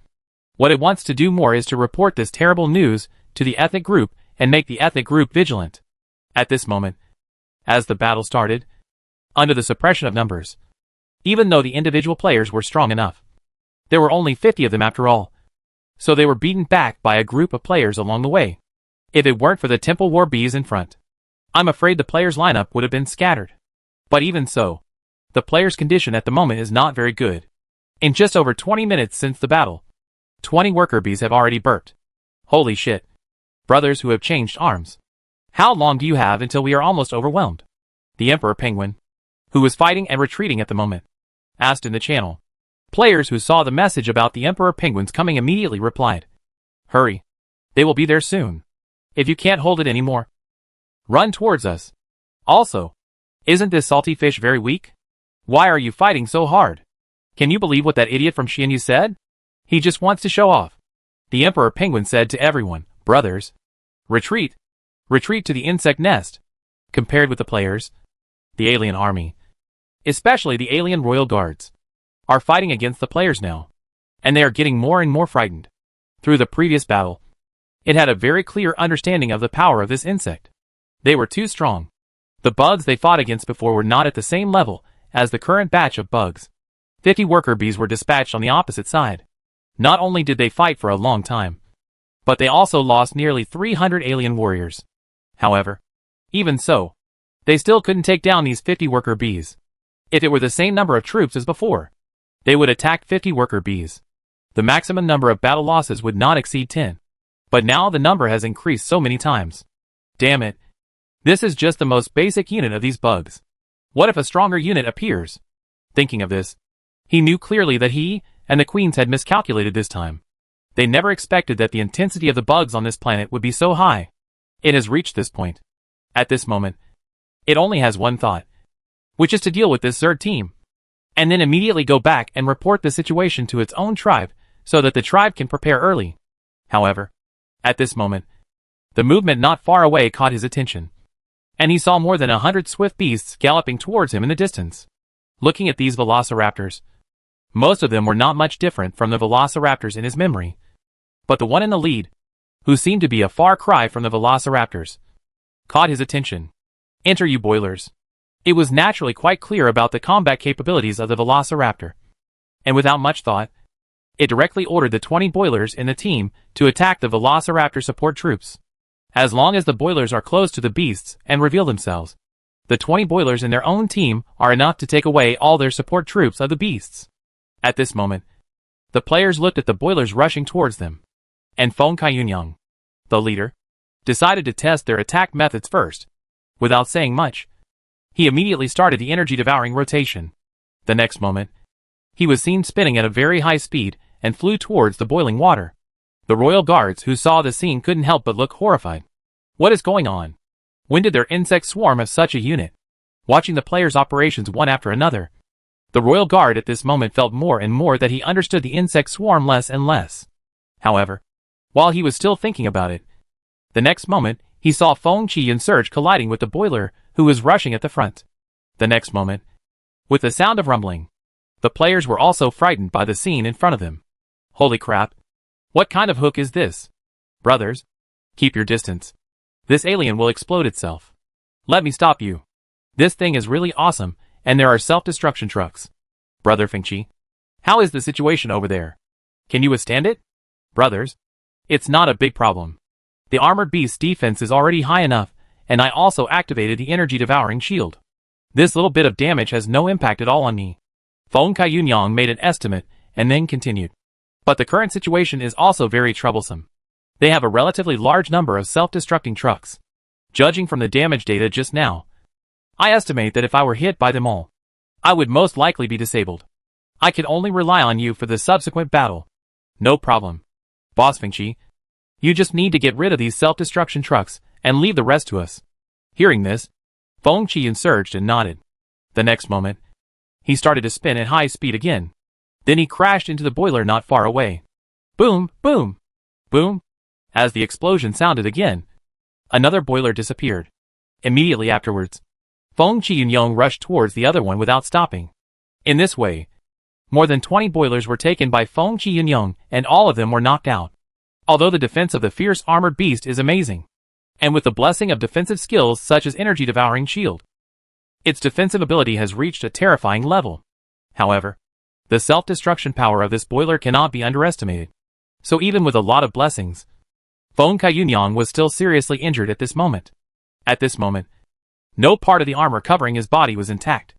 what it wants to do more is to report this terrible news to the ethnic group and make the ethnic group vigilant. At this moment, as the battle started, under the suppression of numbers, even though the individual players were strong enough, there were only 50 of them after all, so they were beaten back by a group of players along the way. If it weren't for the Temple War bees in front, I'm afraid the players' lineup would have been scattered. But even so, the players' condition at the moment is not very good. In just over 20 minutes since the battle, 20 worker bees have already burped. Holy shit. Brothers who have changed arms. How long do you have until we are almost overwhelmed? The Emperor Penguin, who was fighting and retreating at the moment, asked in the channel. Players who saw the message about the Emperor Penguins coming immediately replied, "Hurry. They will be there soon. If you can't hold it anymore, run towards us. Also, isn't this salty fish very weak? Why are you fighting so hard? Can you believe what that idiot from Xianyu said? He just wants to show off." The Emperor Penguin said to everyone, "Brothers, retreat. Retreat to the insect nest." Compared with the players, the alien army, especially the alien royal guards, are fighting against the players now, and they are getting more and more frightened. Through the previous battle, it had a very clear understanding of the power of this insect. They were too strong. The bugs they fought against before were not at the same level as the current batch of bugs. 50 worker bees were dispatched on the opposite side. Not only did they fight for a long time, but they also lost nearly 300 alien warriors. However, even so, they still couldn't take down these 50 worker bees. If it were the same number of troops as before, they would attack 50 worker bees. The maximum number of battle losses would not exceed 10. But now the number has increased so many times. Damn it. This is just the most basic unit of these bugs. What if a stronger unit appears? Thinking of this, he knew clearly that he and the queens had miscalculated this time. They never expected that the intensity of the bugs on this planet would be so high. It has reached this point. At this moment, it only has one thought, which is to deal with this Zerg team, and then immediately go back and report the situation to its own tribe so that the tribe can prepare early. However, at this moment, the movement not far away caught his attention, and he saw more than 100 swift beasts galloping towards him in the distance. Looking at these velociraptors, most of them were not much different from the velociraptors in his memory, but the one in the lead, who seemed to be a far cry from the velociraptors, caught his attention. "Enter, you boilers." It was naturally quite clear about the combat capabilities of the velociraptor, and without much thought, it directly ordered the 20 boilers in the team to attack the velociraptor support troops. As long as the boilers are close to the beasts and reveal themselves, the 20 boilers in their own team are enough to take away all their support troops of the beasts. At this moment, the players looked at the boilers rushing towards them, and Feng Kaiyunyang, the leader, decided to test their attack methods first. Without saying much, he immediately started the energy-devouring rotation. The next moment, he was seen spinning at a very high speed and flew towards the boiling water. The royal guards who saw the scene couldn't help but look horrified. What is going on? When did their insect swarm have such a unit? Watching the players' operations one after another, the royal guard at this moment felt more and more that he understood the insect swarm less and less. However, while he was still thinking about it, the next moment, he saw Feng Qi and Surge colliding with the boiler, who was rushing at the front. The next moment, with the sound of rumbling, the players were also frightened by the scene in front of them. Holy crap! What kind of hook is this? Brothers, keep your distance. This alien will explode itself. Let me stop you. This thing is really awesome, and there are self-destruction trucks. Brother Fengqi, how is the situation over there? Can you withstand it? Brothers, it's not a big problem. The armored beast's defense is already high enough, and I also activated the energy-devouring shield. This little bit of damage has no impact at all on me. Feng Kaiyunyang made an estimate, and then continued. But the current situation is also very troublesome. They have a relatively large number of self-destructing trucks. Judging from the damage data just now, I estimate that if I were hit by them all, I would most likely be disabled. I can only rely on you for the subsequent battle. No problem. Boss Fengqi, you just need to get rid of these self-destruction trucks and leave the rest to us. Hearing this, Feng Qi surged and nodded. The next moment, he started to spin at high speed again. Then he crashed into the boiler not far away. Boom, boom, boom. As the explosion sounded again, another boiler disappeared. Immediately afterwards, Feng Qi rushed towards the other one without stopping. In this way, more than 20 boilers were taken by Feng Qi and all of them were knocked out. Although the defense of the fierce armored beast is amazing, and with the blessing of defensive skills such as energy devouring shield, its defensive ability has reached a terrifying level. However, the self-destruction power of this boiler cannot be underestimated. So even with a lot of blessings, Feng Kaiyunyang was still seriously injured at this moment. At this moment, no part of the armor covering his body was intact.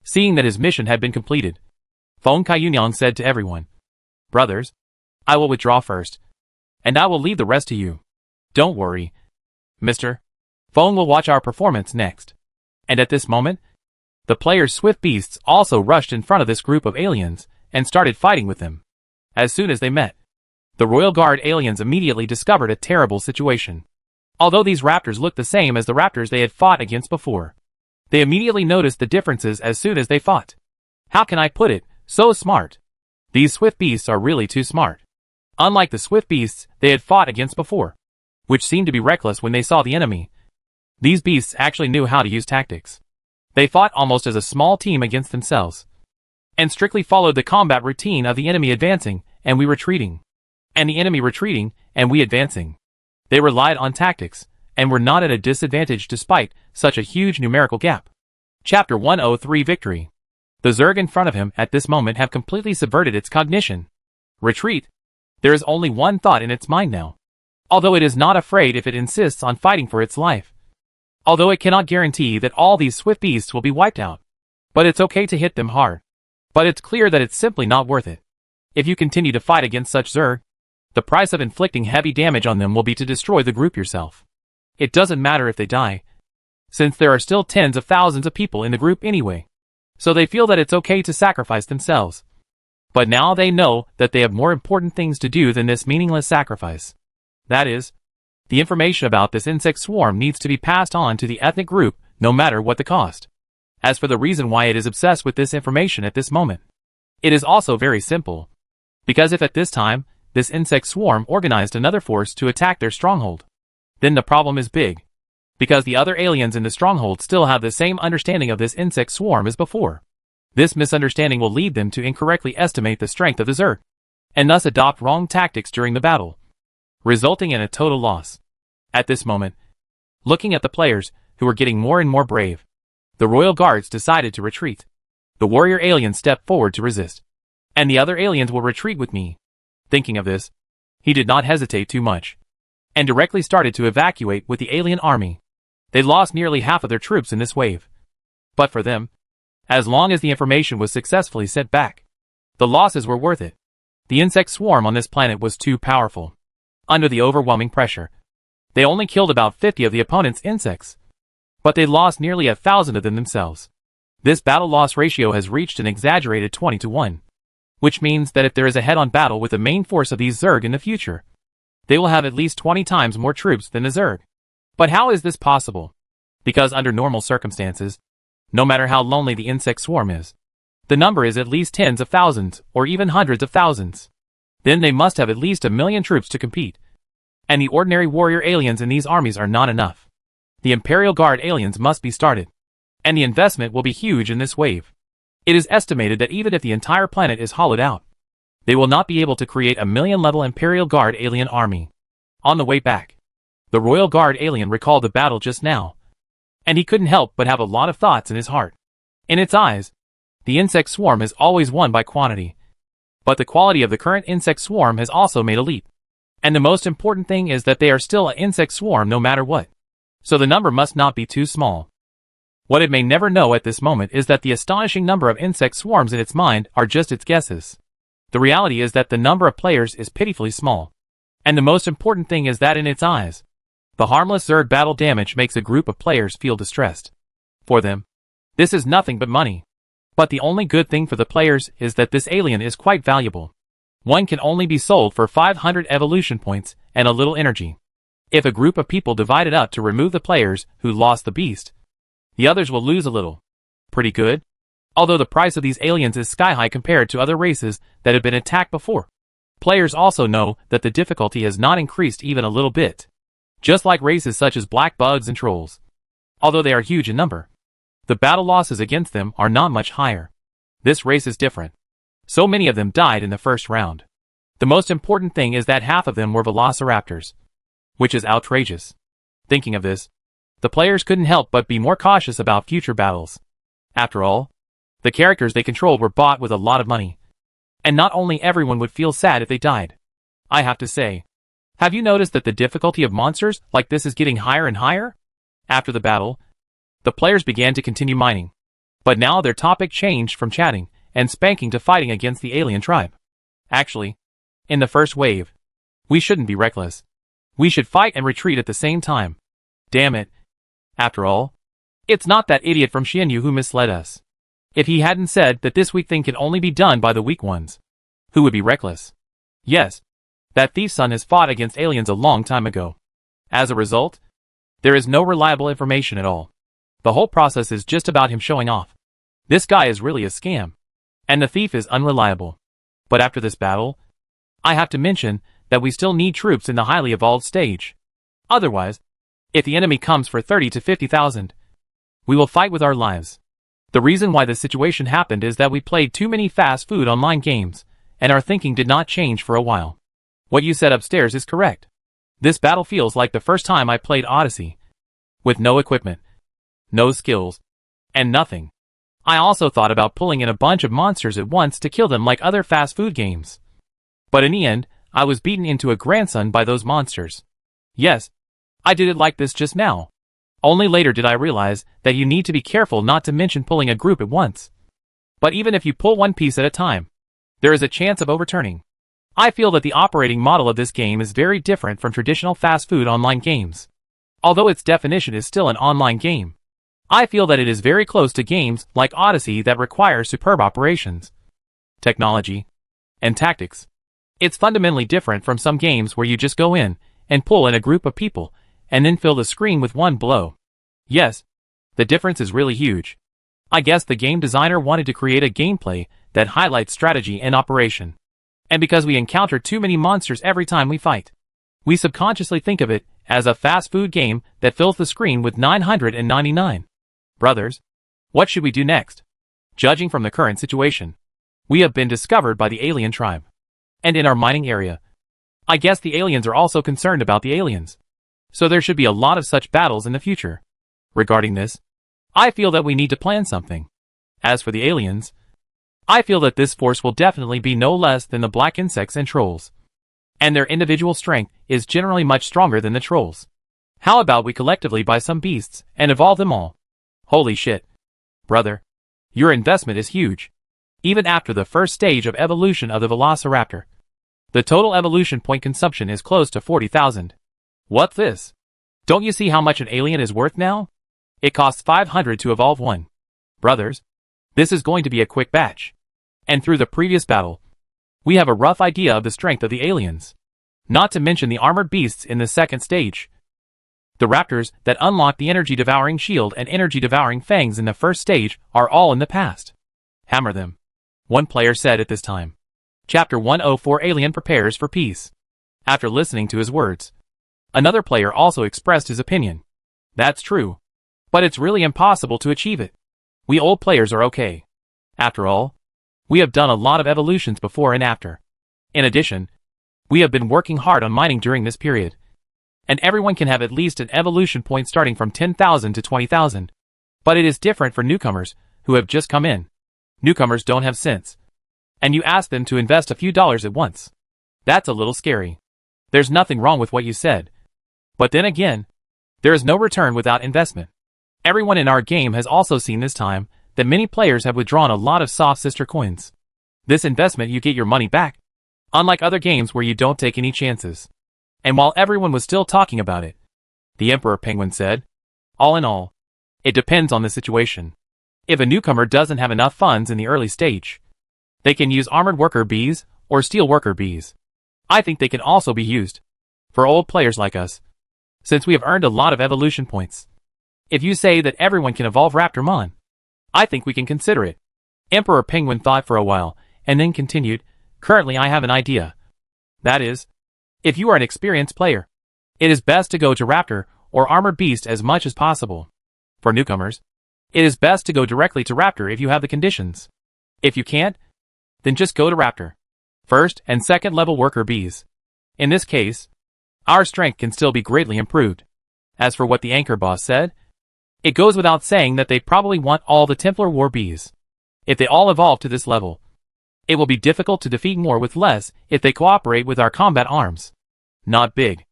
Seeing that his mission had been completed, Feng Kaiyunyang said to everyone, "Brothers, I will withdraw first, and I will leave the rest to you. Don't worry, Mr. Feng will watch our performance next." And at this moment, the players' swift beasts also rushed in front of this group of aliens and started fighting with them. As soon as they met, the Royal Guard aliens immediately discovered a terrible situation. Although these raptors looked the same as the raptors they had fought against before, they immediately noticed the differences as soon as they fought. How can I put it? So smart. These swift beasts are really too smart. Unlike the swift beasts they had fought against before, which seemed to be reckless when they saw the enemy, these beasts actually knew how to use tactics. They fought almost as a small team against themselves, and strictly followed the combat routine of the enemy advancing and we retreating, and the enemy retreating and we advancing. They relied on tactics, and were not at a disadvantage despite such a huge numerical gap. Chapter 103 Victory. The Zerg in front of him at this moment have completely subverted its cognition. Retreat. There is only one thought in its mind now. Although it is not afraid if it insists on fighting for its life. Although it cannot guarantee that all these swift beasts will be wiped out. But it's okay to hit them hard. But it's clear that it's simply not worth it. If you continue to fight against such Zerg, the price of inflicting heavy damage on them will be to destroy the group yourself. It doesn't matter if they die, since there are still tens of thousands of people in the group anyway. So they feel that it's okay to sacrifice themselves. But now they know that they have more important things to do than this meaningless sacrifice. That is, the information about this insect swarm needs to be passed on to the ethnic group, no matter what the cost. As for the reason why it is obsessed with this information at this moment, it is also very simple. Because if at this time, this insect swarm organized another force to attack their stronghold, then the problem is big. Because the other aliens in the stronghold still have the same understanding of this insect swarm as before. This misunderstanding will lead them to incorrectly estimate the strength of the Zerg, and thus adopt wrong tactics during the battle, resulting in a total loss. At this moment, looking at the players, who were getting more and more brave, the Royal Guards decided to retreat. The warrior aliens stepped forward to resist, and the other aliens will retreat with me. Thinking of this, he did not hesitate too much, and directly started to evacuate with the alien army. They lost nearly half of their troops in this wave. But for them, as long as the information was successfully sent back, the losses were worth it. The insect swarm on this planet was too powerful. Under the overwhelming pressure, they only killed about 50 of the opponent's insects, but they lost nearly 1,000 of them themselves. This battle loss ratio has reached an exaggerated 20-1, which means that if there is a head-on battle with the main force of these Zerg in the future, they will have at least 20 times more troops than the Zerg. But how is this possible? Because under normal circumstances, no matter how lonely the insect swarm is, the number is at least tens of thousands, or even hundreds of thousands. Then they must have at least 1 million troops to compete. And the ordinary warrior aliens in these armies are not enough. The Imperial Guard aliens must be started. And the investment will be huge in this wave. It is estimated that even if the entire planet is hollowed out, they will not be able to create 1 million level Imperial Guard alien army. On the way back, the Royal Guard alien recalled the battle just now, and he couldn't help but have a lot of thoughts in his heart. In its eyes, the insect swarm has always won by quantity. But the quality of the current insect swarm has also made a leap. And the most important thing is that they are still an insect swarm no matter what. So the number must not be too small. What it may never know at this moment is that the astonishing number of insect swarms in its mind are just its guesses. The reality is that the number of players is pitifully small. And the most important thing is that in its eyes, the harmless Zerg battle damage makes a group of players feel distressed. For them, this is nothing but money. But the only good thing for the players is that this alien is quite valuable. One can only be sold for 500 evolution points and a little energy. If a group of people divide it up to remove the players who lost the beast, the others will lose a little. Pretty good. Although the price of these aliens is sky high compared to other races that have been attacked before. Players also know that the difficulty has not increased even a little bit. Just like races such as black bugs and trolls. Although they are huge in number, the battle losses against them are not much higher. This race is different. So many of them died in the first round. The most important thing is that half of them were velociraptors, which is outrageous. Thinking of this, the players couldn't help but be more cautious about future battles. After all, the characters they controlled were bought with a lot of money. And not only everyone would feel sad if they died. I have to say, have you noticed that the difficulty of monsters like this is getting higher and higher? After the battle, the players began to continue mining. But now their topic changed from chatting and spanking to fighting against the alien tribe. Actually, in the first wave, we shouldn't be reckless. We should fight and retreat at the same time. Damn it. After all, it's not that idiot from Xianyu who misled us. If he hadn't said that this weak thing can only be done by the weak ones, who would be reckless? Yes, that thief's son has fought against aliens a long time ago. As a result, there is no reliable information at all. The whole process is just about him showing off. This guy is really a scam. And the thief is unreliable. But after this battle, I have to mention that we still need troops in the highly evolved stage. Otherwise, if the enemy comes for 30 to 50,000, we will fight with our lives. The reason why this situation happened is that we played too many fast food online games, and our thinking did not change for a while. What you said upstairs is correct. This battle feels like the first time I played Odyssey. With no equipment, no skills, and nothing. I also thought about pulling in a bunch of monsters at once to kill them like other fast food games. But in the end, I was beaten into a grandson by those monsters. Yes, I did it like this just now. Only later did I realize that you need to be careful not to mention pulling a group at once. But even if you pull one piece at a time, there is a chance of overturning. I feel that the operating model of this game is very different from traditional fast food online games. Although its definition is still an online game, I feel that it is very close to games like Odyssey that require superb operations, technology, and tactics. It's fundamentally different from some games where you just go in and pull in a group of people and then fill the screen with one blow. Yes, the difference is really huge. I guess the game designer wanted to create a gameplay that highlights strategy and operation. And because we encounter too many monsters every time we fight, we subconsciously think of it as a fast food game that fills the screen with 999. Brothers, what should we do next? Judging from the current situation, we have been discovered by the alien tribe. And in our mining area, I guess the aliens are also concerned about the aliens. So there should be a lot of such battles in the future. Regarding this, I feel that we need to plan something. As for the aliens, I feel that this force will definitely be no less than the black insects and trolls. And their individual strength is generally much stronger than the trolls. How about we collectively buy some beasts and evolve them all? Holy shit. Brother, your investment is huge. Even after the first stage of evolution of the Velociraptor, the total evolution point consumption is close to 40,000. What's this? Don't you see how much an alien is worth now? It costs 500 to evolve one. Brothers, this is going to be a quick batch. And through the previous battle, we have a rough idea of the strength of the aliens. Not to mention the armored beasts in the second stage. The raptors that unlock the energy-devouring shield and energy-devouring fangs in the first stage are all in the past. Hammer them, one player said at this time. Chapter 104 Alien prepares for peace. After listening to his words, another player also expressed his opinion. That's true. But it's really impossible to achieve it. We old players are okay. After all, we have done a lot of evolutions before and after. In addition, we have been working hard on mining during this period. And everyone can have at least an evolution point starting from 10,000 to 20,000. But it is different for newcomers who have just come in. Newcomers don't have sense. And you ask them to invest a few dollars at once. That's a little scary. There's nothing wrong with what you said. But then again, there is no return without investment. Everyone in our game has also seen this time that many players have withdrawn a lot of soft sister coins. This investment you get your money back. Unlike other games where you don't take any chances. And while everyone was still talking about it, the Emperor Penguin said, all in all, it depends on the situation. If a newcomer doesn't have enough funds in the early stage, they can use armored worker bees or steel worker bees. I think they can also be used for old players like us, since we have earned a lot of evolution points. If you say that everyone can evolve Raptormon, I think we can consider it. Emperor Penguin thought for a while, and then continued, currently I have an idea. That is, if you are an experienced player, it is best to go to Raptor or Armored Beast as much as possible. For newcomers, it is best to go directly to Raptor if you have the conditions. If you can't, then just go to Raptor. first and second level worker bees. In this case, our strength can still be greatly improved. As for what the anchor boss said, it goes without saying that they probably want all the Templar war bees. If they all evolve to this level, it will be difficult to defeat more with less if they cooperate with our combat arms. Not big.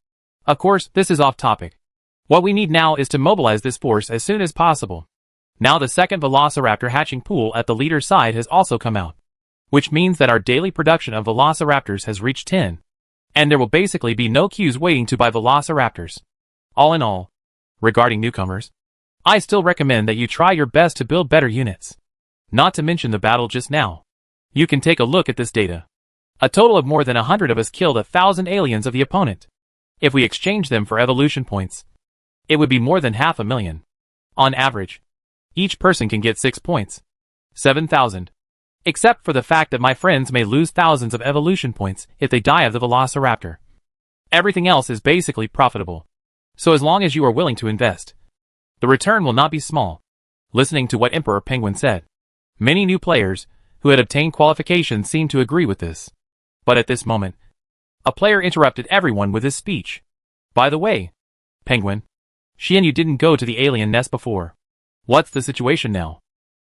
Of course, this is off topic. What we need now is to mobilize this force as soon as possible. Now the second Velociraptor hatching pool at the leader's side has also come out, which means that our daily production of Velociraptors has reached 10, and there will basically be no queues waiting to buy Velociraptors. All in all, regarding newcomers, I still recommend that you try your best to build better units. Not to mention the battle just now. You can take a look at this data. A total of more than 100 of us killed 1,000 aliens of the opponent. If we exchange them for evolution points, it would be more than 500,000. On average, each person can get 6 points. 7,000. Except for the fact that my friends may lose thousands of evolution points if they die of the Velociraptor. Everything else is basically profitable. So as long as you are willing to invest, the return will not be small. Listening to what Emperor Penguin said, many new players who had obtained qualifications seemed to agree with this. But at this moment, a player interrupted everyone with his speech. By the way, Penguin, Xianyu didn't go to the alien nest before. What's the situation now?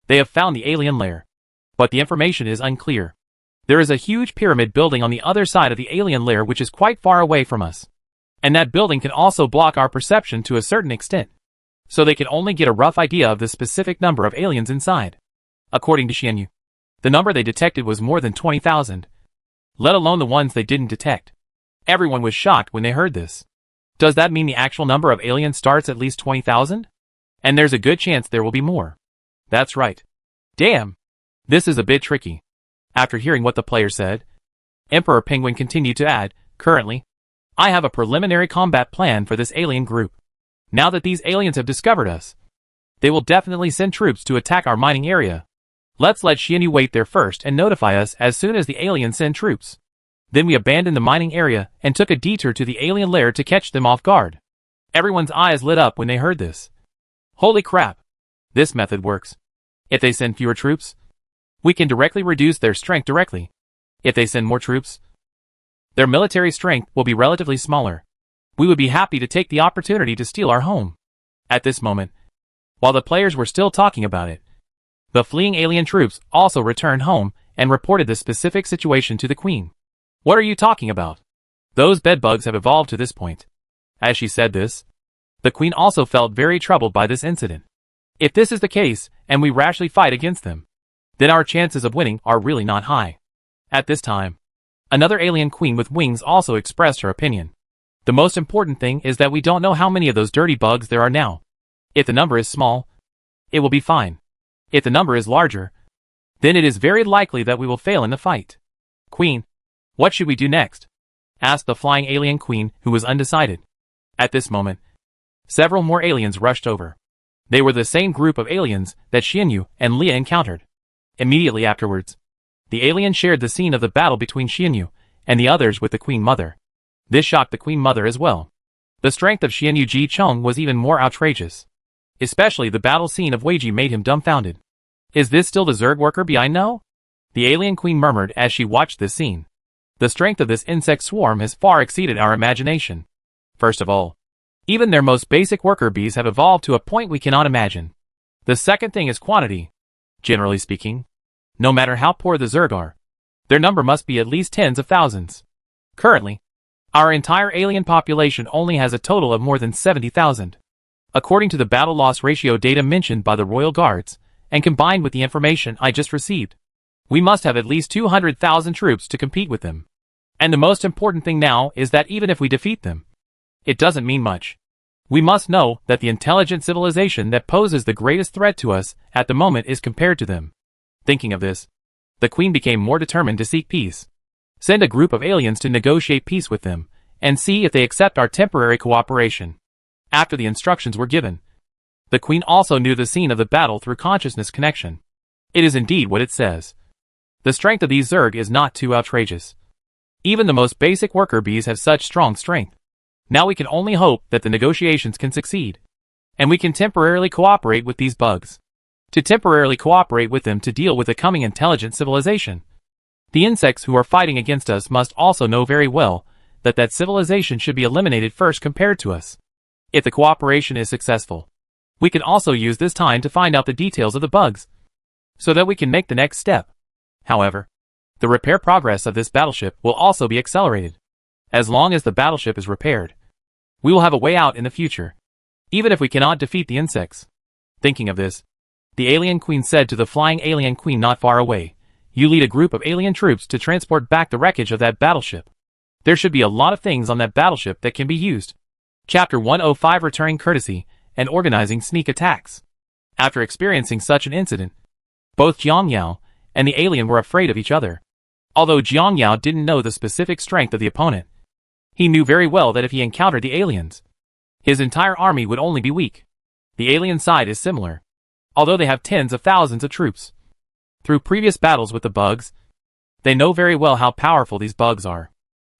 They have found the alien lair, but the information is unclear. There is a huge pyramid building on the other side of the alien lair which is quite far away from us. And that building can also block our perception to a certain extent. So they can only get a rough idea of the specific number of aliens inside. According to Xianyu, the number they detected was more than 20,000. Let alone the ones they didn't detect. Everyone was shocked when they heard this. Does that mean the actual number of aliens starts at least 20,000? And there's a good chance there will be more. That's right. Damn. This is a bit tricky. After hearing what the player said, Emperor Penguin continued to add, currently, I have a preliminary combat plan for this alien group. Now that these aliens have discovered us, they will definitely send troops to attack our mining area. Let's let Xianyu wait there first and notify us as soon as the aliens send troops. Then we abandoned the mining area and took a detour to the alien lair to catch them off guard. Everyone's eyes lit up when they heard this. Holy crap! This method works. If they send fewer troops, we can directly reduce their strength directly. If they send more troops, their military strength will be relatively smaller. We would be happy to take the opportunity to steal our home. At this moment, while the players were still talking about it, the fleeing alien troops also returned home and reported the specific situation to the queen. What are you talking about? Those bedbugs have evolved to this point. As she said this, the queen also felt very troubled by this incident. If this is the case, and we rashly fight against them, then our chances of winning are really not high. At this time, another alien queen with wings also expressed her opinion. The most important thing is that we don't know how many of those dirty bugs there are now. If the number is small, it will be fine. If the number is larger, then it is very likely that we will fail in the fight. Queen, what should we do next? Asked the flying alien queen, who was undecided. At this moment, several more aliens rushed over. They were the same group of aliens that Xianyu and Leah encountered. Immediately afterwards, the alien shared the scene of the battle between Xianyu and the others with the Queen Mother. This shocked the Queen Mother as well. The strength of Xianyu Ji Cheng was even more outrageous. Especially the battle scene of Weiji made him dumbfounded. Is this still the Zerg worker bee I know? The alien queen murmured as she watched this scene. The strength of this insect swarm has far exceeded our imagination. First of all, even their most basic worker bees have evolved to a point we cannot imagine. The second thing is quantity. Generally speaking, no matter how poor the Zerg are, their number must be at least tens of thousands. Currently, our entire alien population only has a total of more than 70,000. According to the battle loss ratio data mentioned by the Royal Guards, and combined with the information I just received, we must have at least 200,000 troops to compete with them. And the most important thing now is that even if we defeat them, it doesn't mean much. We must know that the intelligent civilization that poses the greatest threat to us at the moment is compared to them. Thinking of this, the Queen became more determined to seek peace. Send a group of aliens to negotiate peace with them, and see if they accept our temporary cooperation. After the instructions were given, the Queen also knew the scene of the battle through consciousness connection. It is indeed what it says. The strength of these Zerg is not too outrageous. Even the most basic worker bees have such strong strength. Now we can only hope that the negotiations can succeed, and we can temporarily cooperate with these bugs. To temporarily cooperate with them to deal with the coming intelligent civilization. The insects who are fighting against us must also know very well that that civilization should be eliminated first compared to us. If the cooperation is successful, we can also use this time to find out the details of the bugs, so that we can make the next step. However, the repair progress of this battleship will also be accelerated. As long as the battleship is repaired, we will have a way out in the future, even if we cannot defeat the insects. Thinking of this, the alien queen said to the flying alien queen not far away, "You lead a group of alien troops to transport back the wreckage of that battleship. There should be a lot of things on that battleship that can be used." Chapter 105 Returning Courtesy and Organizing Sneak Attacks. After experiencing such an incident, both Jiang Yao and the alien were afraid of each other. Although Jiang Yao didn't know the specific strength of the opponent, he knew very well that if he encountered the aliens, his entire army would only be weak. The alien side is similar, although they have tens of thousands of troops. Through previous battles with the bugs, they know very well how powerful these bugs are.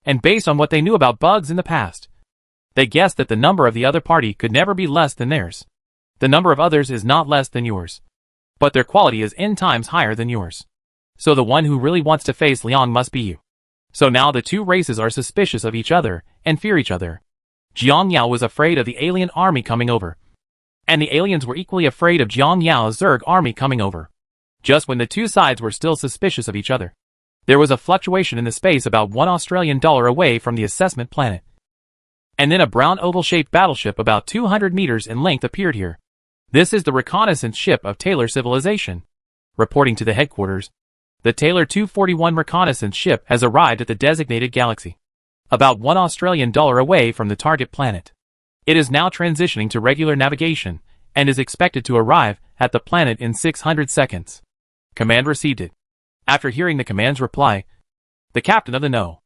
And based on what they knew about bugs in the past, they guessed that the number of the other party could never be less than theirs. The number of others is not less than yours, but their quality is n times higher than yours. So the one who really wants to face Liang must be you. So now the two races are suspicious of each other and fear each other. Jiang Yao was afraid of the alien army coming over, and the aliens were equally afraid of Jiang Yao's Zerg army coming over. Just when the two sides were still suspicious of each other, there was a fluctuation in the space about $1 away from the assessment planet. And then a brown oval-shaped battleship about 200 meters in length appeared here. This is the reconnaissance ship of Taylor Civilization. Reporting to the headquarters, the Taylor 241 reconnaissance ship has arrived at the designated galaxy, about $1 away from the target planet. It is now transitioning to regular navigation, and is expected to arrive at the planet in 600 seconds. Command received it. After hearing the command's reply, the captain of the No.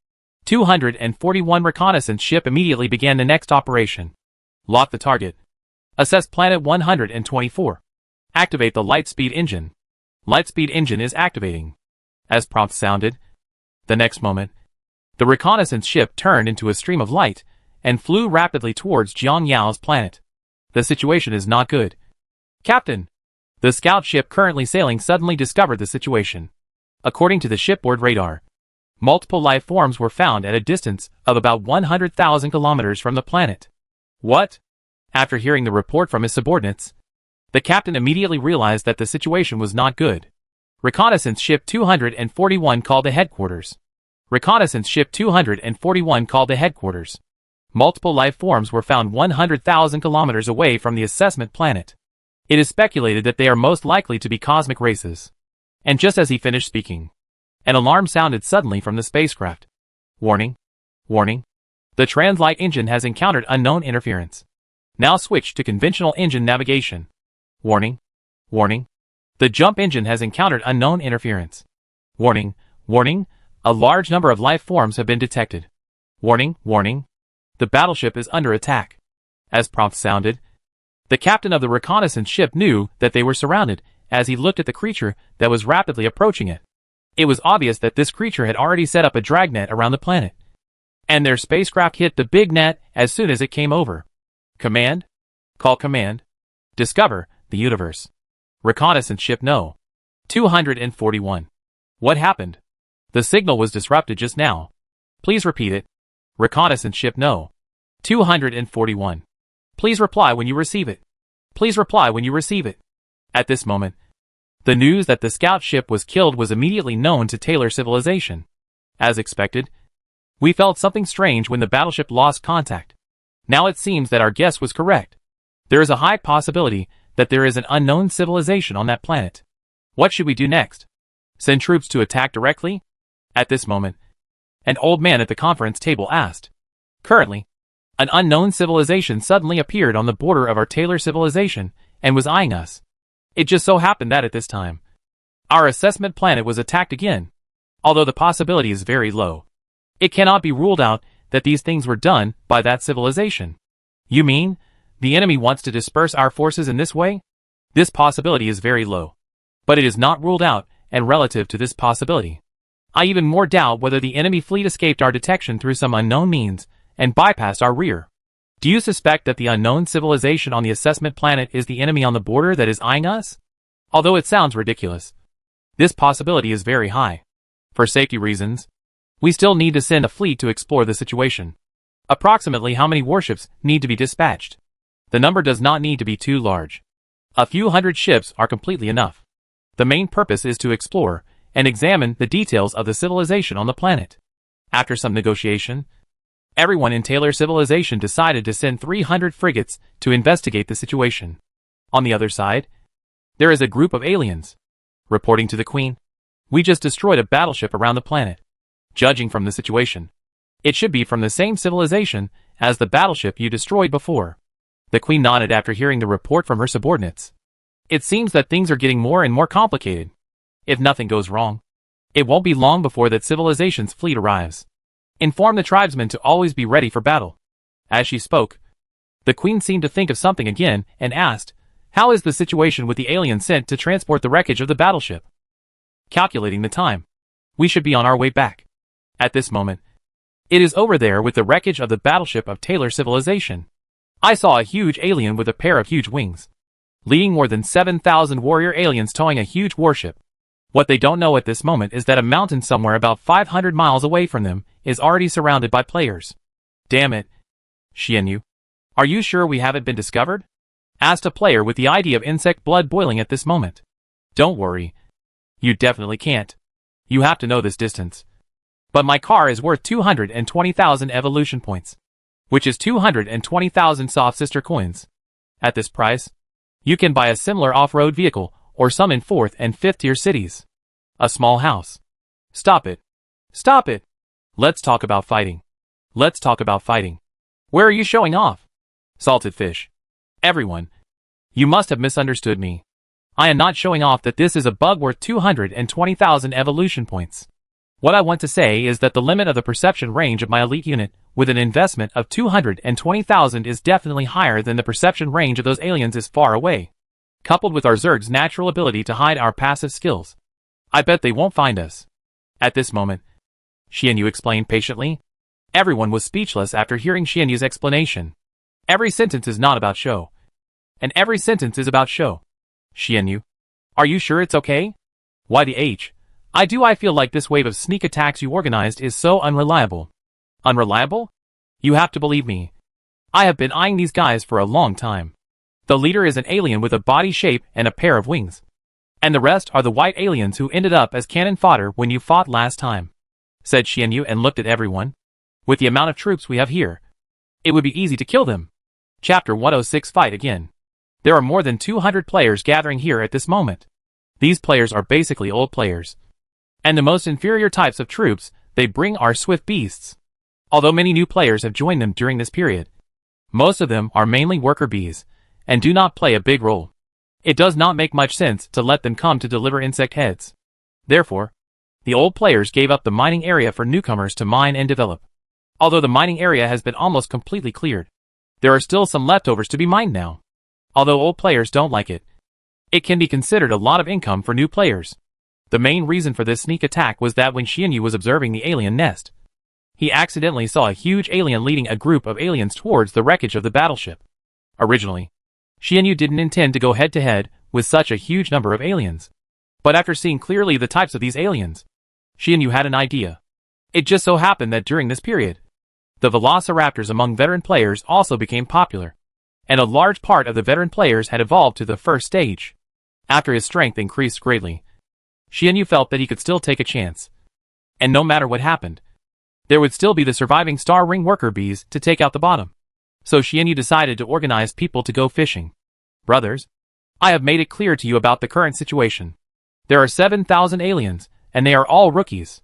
241 reconnaissance ship immediately began the next operation. Lock the target. Assess planet 124. Activate the light-speed engine. Light-speed engine is activating. As prompt sounded, the next moment, the reconnaissance ship turned into a stream of light and flew rapidly towards Jiang Yao's planet. The situation is not good. Captain! The scout ship currently sailing suddenly discovered the situation. According to the shipboard radar, multiple life forms were found at a distance of about 100,000 kilometers from the planet. What? After hearing the report from his subordinates, the captain immediately realized that the situation was not good. Reconnaissance Ship 241 called the headquarters. Reconnaissance Ship 241 called the headquarters. Multiple life forms were found 100,000 kilometers away from the assessment planet. It is speculated that they are most likely to be cosmic races. And just as he finished speaking, an alarm sounded suddenly from the spacecraft. Warning! Warning! The Translight engine has encountered unknown interference. Now switch to conventional engine navigation. Warning! Warning! The jump engine has encountered unknown interference. Warning! Warning! A large number of life forms have been detected. Warning! Warning! The battleship is under attack. As prompt sounded, the captain of the reconnaissance ship knew that they were surrounded as he looked at the creature that was rapidly approaching it. It was obvious that this creature had already set up a dragnet around the planet, and their spacecraft hit the big net as soon as it came over. Command? Call command. Discover the universe. Reconnaissance ship No. 241. What happened? The signal was disrupted just now. Please repeat it. Reconnaissance ship No. 241. Please reply when you receive it. Please reply when you receive it. At this moment, the news that the scout ship was killed was immediately known to Taylor Civilization. As expected, we felt something strange when the battleship lost contact. Now it seems that our guess was correct. There is a high possibility that there is an unknown civilization on that planet. What should we do next? Send troops to attack directly? At this moment, an old man at the conference table asked. Currently, an unknown civilization suddenly appeared on the border of our Taylor Civilization and was eyeing us. It just so happened that at this time, our assessment planet was attacked again. Although the possibility is very low, it cannot be ruled out that these things were done by that civilization. You mean, the enemy wants to disperse our forces in this way? This possibility is very low, but it is not ruled out, and relative to this possibility, I even more doubt whether the enemy fleet escaped our detection through some unknown means and bypassed our rear. Do you suspect that the unknown civilization on the assessment planet is the enemy on the border that is eyeing us? Although it sounds ridiculous, this possibility is very high. For safety reasons, we still need to send a fleet to explore the situation. Approximately how many warships need to be dispatched? The number does not need to be too large. A few hundred ships are completely enough. The main purpose is to explore and examine the details of the civilization on the planet. After some negotiation, everyone in Taylor civilization decided to send 300 frigates to investigate the situation. On the other side, there is a group of aliens. Reporting to the Queen, we just destroyed a battleship around the planet. Judging from the situation, it should be from the same civilization as the battleship you destroyed before. The Queen nodded after hearing the report from her subordinates. It seems that things are getting more and more complicated. If nothing goes wrong, it won't be long before that civilization's fleet arrives. Inform the tribesmen to always be ready for battle. As she spoke, the Queen seemed to think of something again and asked, "How is the situation with the aliens sent to transport the wreckage of the battleship?" Calculating the time, we should be on our way back. At this moment, it is over there with the wreckage of the battleship of Taylor civilization. I saw a huge alien with a pair of huge wings, leading more than 7,000 warrior aliens towing a huge warship. What they don't know at this moment is that a mountain somewhere about 500 miles away from them is already surrounded by players. Damn it. Xianyu, are you sure we haven't been discovered? Asked a player with the idea of insect blood boiling at this moment. Don't worry. You definitely can't. You have to know this distance. But my car is worth 220,000 evolution points, which is 220,000 soft sister coins. At this price, you can buy a similar off-road vehicle or some in 4th and 5th tier cities. A small house. Stop it. Stop it. Let's talk about fighting. Let's talk about fighting. Where are you showing off? Salted fish. Everyone, you must have misunderstood me. I am not showing off that this is a bug worth 220,000 evolution points. What I want to say is that the limit of the perception range of my elite unit with an investment of 220,000 is definitely higher than the perception range of those aliens is far away. Coupled with our Zerg's natural ability to hide our passive skills, I bet they won't find us. At this moment, Xianyu explained patiently. Everyone was speechless after hearing Xianyu's explanation. Every sentence is not about show. And every sentence is about show. Xianyu, are you sure it's okay? Why the H? I feel like this wave of sneak attacks you organized is so unreliable. Unreliable? You have to believe me. I have been eyeing these guys for a long time. The leader is an alien with a body shape and a pair of wings. And the rest are the white aliens who ended up as cannon fodder when you fought last time. Said Xianyu and looked at everyone. With the amount of troops we have here, it would be easy to kill them. Chapter 106 Fight again. There are more than 200 players gathering here at this moment. These players are basically old players. And the most inferior types of troops they bring are swift beasts. Although many new players have joined them during this period, most of them are mainly worker bees, and do not play a big role. It does not make much sense to let them come to deliver insect heads. Therefore, the old players gave up the mining area for newcomers to mine and develop. Although the mining area has been almost completely cleared, there are still some leftovers to be mined now. Although old players don't like it, it can be considered a lot of income for new players. The main reason for this sneak attack was that when Xianyu was observing the alien nest, he accidentally saw a huge alien leading a group of aliens towards the wreckage of the battleship. Originally, Xianyu didn't intend to go head-to-head with such a huge number of aliens. But after seeing clearly the types of these aliens, Xianyu had an idea. It just so happened that during this period, the velociraptors among veteran players also became popular, and a large part of the veteran players had evolved to the first stage. After his strength increased greatly, Xianyu felt that he could still take a chance. And no matter what happened, there would still be the surviving star ring worker bees to take out the bottom. So Xianyu decided to organize people to go fishing. Brothers, I have made it clear to you about the current situation. There are 7,000 aliens, and they are all rookies.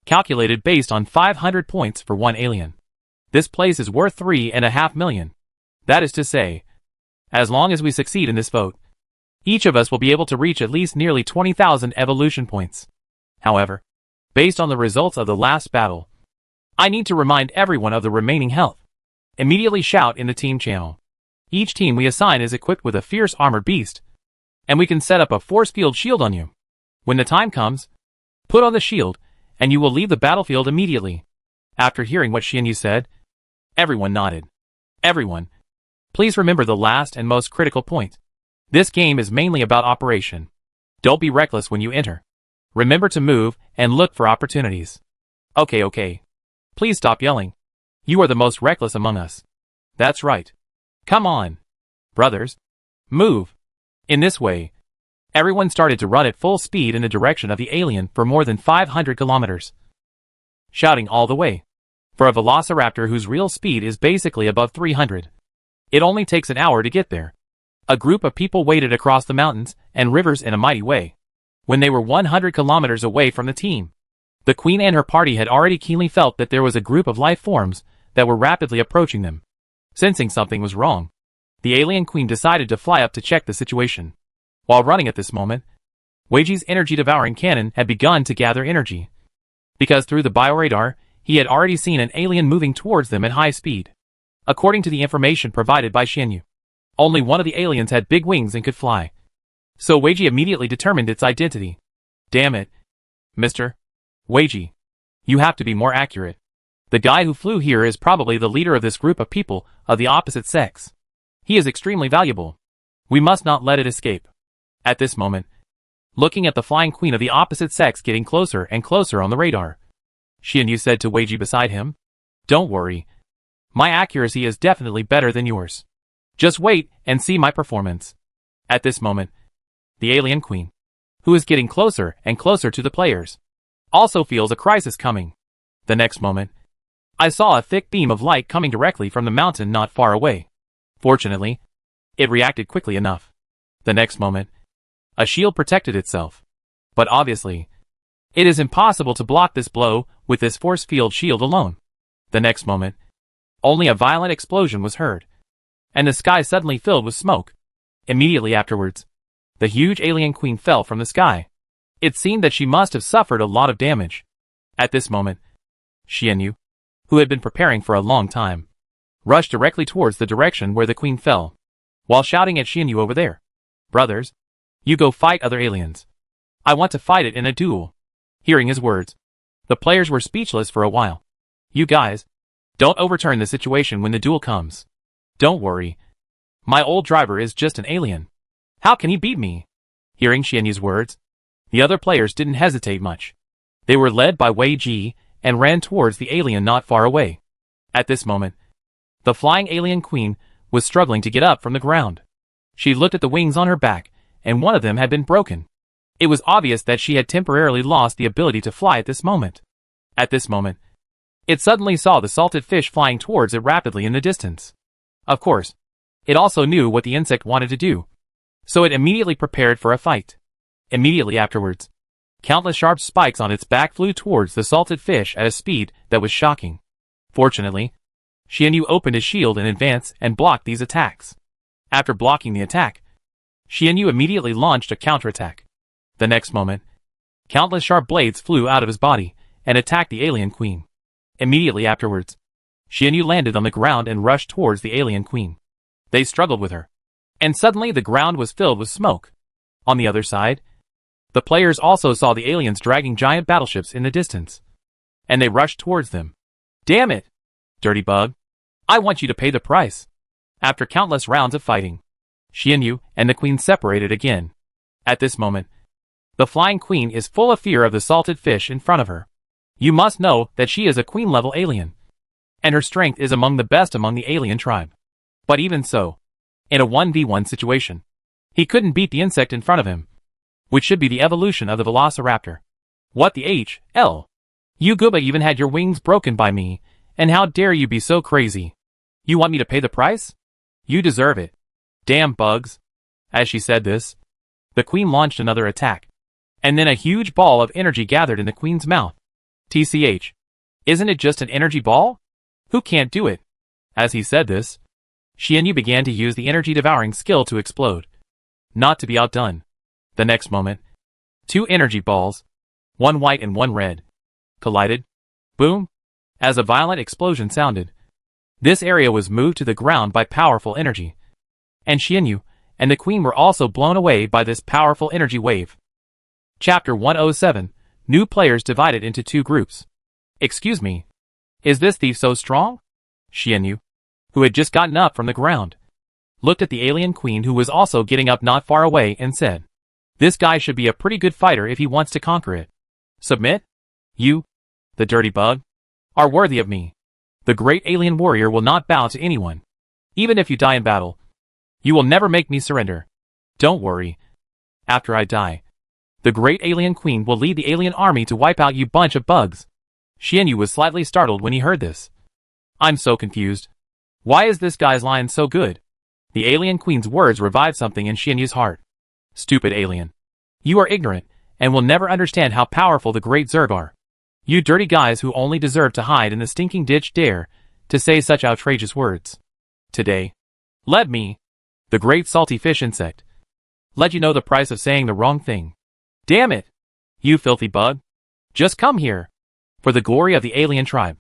Calculated based on 500 points for one alien. This place is worth 3.5 million. That is to say, as long as we succeed in this vote, each of us will be able to reach at least nearly 20,000 evolution points. However, based on the results of the last battle, I need to remind everyone of the remaining health. Immediately shout in the team channel. Each team we assign is equipped with a fierce armored beast, and we can set up a force field shield on you. When the time comes, put on the shield, and you will leave the battlefield immediately. After hearing what Xianyu said, everyone nodded. Everyone, please remember the last and most critical point. This game is mainly about operation. Don't be reckless when you enter. Remember to move and look for opportunities. Okay. Please stop yelling. You are the most reckless among us. That's right. Come on. Brothers. Move. In this way, everyone started to run at full speed in the direction of the alien for more than 500 kilometers. Shouting all the way. For a velociraptor whose real speed is basically above 300. It only takes an hour to get there. A group of people waded across the mountains and rivers in a mighty way. When they were 100 kilometers away from the team, the Queen and her party had already keenly felt that there was a group of life forms that were rapidly approaching them. Sensing something was wrong, the alien Queen decided to fly up to check the situation. While running at this moment, Weiji's energy-devouring cannon had begun to gather energy. Because through the bioradar, he had already seen an alien moving towards them at high speed. According to the information provided by Xianyu, only one of the aliens had big wings and could fly. So Weiji immediately determined its identity. Damn it. Mr. Weiji. You have to be more accurate. The guy who flew here is probably the leader of this group of people of the opposite sex. He is extremely valuable. We must not let it escape. At this moment, looking at the flying queen of the opposite sex getting closer and closer on the radar, Xianyu said to Weiji beside him, Don't worry. My accuracy is definitely better than yours. Just wait and see my performance. At this moment, the alien queen, who is getting closer and closer to the players, also feels a crisis coming. The next moment, I saw a thick beam of light coming directly from the mountain not far away. Fortunately, it reacted quickly enough. The next moment, a shield protected itself. But obviously, it is impossible to block this blow with this force field shield alone. The next moment, only a violent explosion was heard, and the sky suddenly filled with smoke. Immediately afterwards, the huge alien queen fell from the sky. It seemed that she must have suffered a lot of damage. At this moment, Xianyu, who had been preparing for a long time, rushed directly towards the direction where the queen fell, while shouting at Xianyu over there. Brothers, you go fight other aliens. I want to fight it in a duel. Hearing his words, the players were speechless for a while. You guys, don't overturn the situation when the duel comes. Don't worry. My old driver is just an alien. How can he beat me? Hearing Xianyu's words, the other players didn't hesitate much. They were led by Wei Ji and ran towards the alien not far away. At this moment, the flying alien queen was struggling to get up from the ground. She looked at the wings on her back, and one of them had been broken. It was obvious that she had temporarily lost the ability to fly at this moment. At this moment, it suddenly saw the salted fish flying towards it rapidly in the distance. Of course, it also knew what the insect wanted to do, so it immediately prepared for a fight. Immediately afterwards, countless sharp spikes on its back flew towards the salted fish at a speed that was shocking. Fortunately, Xianyu opened his shield in advance and blocked these attacks. After blocking the attack, Xianyu immediately launched a counterattack. The next moment, countless sharp blades flew out of his body and attacked the alien queen. Immediately afterwards, Xianyu landed on the ground and rushed towards the alien queen. They struggled with her, and suddenly the ground was filled with smoke. On the other side, the players also saw the aliens dragging giant battleships in the distance, and they rushed towards them. Damn it! Dirty bug. I want you to pay the price. After countless rounds of fighting, Xianyu and the queen separated again. At this moment, the flying queen is full of fear of the salted fish in front of her. You must know that she is a queen-level alien, and her strength is among the best among the alien tribe. But even so, in a 1v1 situation, he couldn't beat the insect in front of him, which should be the evolution of the velociraptor. What the hell? You Gooba even had your wings broken by me, and how dare you be so crazy? You want me to pay the price? You deserve it. Damn bugs. As she said this, the queen launched another attack, and then a huge ball of energy gathered in the queen's mouth. TCH. Isn't it just an energy ball? Who can't do it? As he said this, Xianyu began to use the energy-devouring skill to explode. Not to be outdone. The next moment, two energy balls, one white and one red, collided. Boom! As a violent explosion sounded, this area was moved to the ground by powerful energy, and Xianyu and the queen were also blown away by this powerful energy wave. Chapter 107. New players divided into two groups. Excuse me. Is this thief so strong? Xianyu, who had just gotten up from the ground, looked at the alien queen who was also getting up not far away and said, This guy should be a pretty good fighter if he wants to conquer it. Submit? You, the dirty bug, are worthy of me. The great alien warrior will not bow to anyone. Even if you die in battle, you will never make me surrender. Don't worry. After I die, the great alien queen will lead the alien army to wipe out you bunch of bugs. Xianyu was slightly startled when he heard this. I'm so confused. Why is this guy's line so good? The alien queen's words revived something in Xianyu's heart. Stupid alien. You are ignorant, and will never understand how powerful the great Zerg are. You dirty guys who only deserve to hide in the stinking ditch dare to say such outrageous words. Today, let me, the great salty fish insect, let you know the price of saying the wrong thing. Damn it! You filthy bug. Just come here, for the glory of the alien tribe.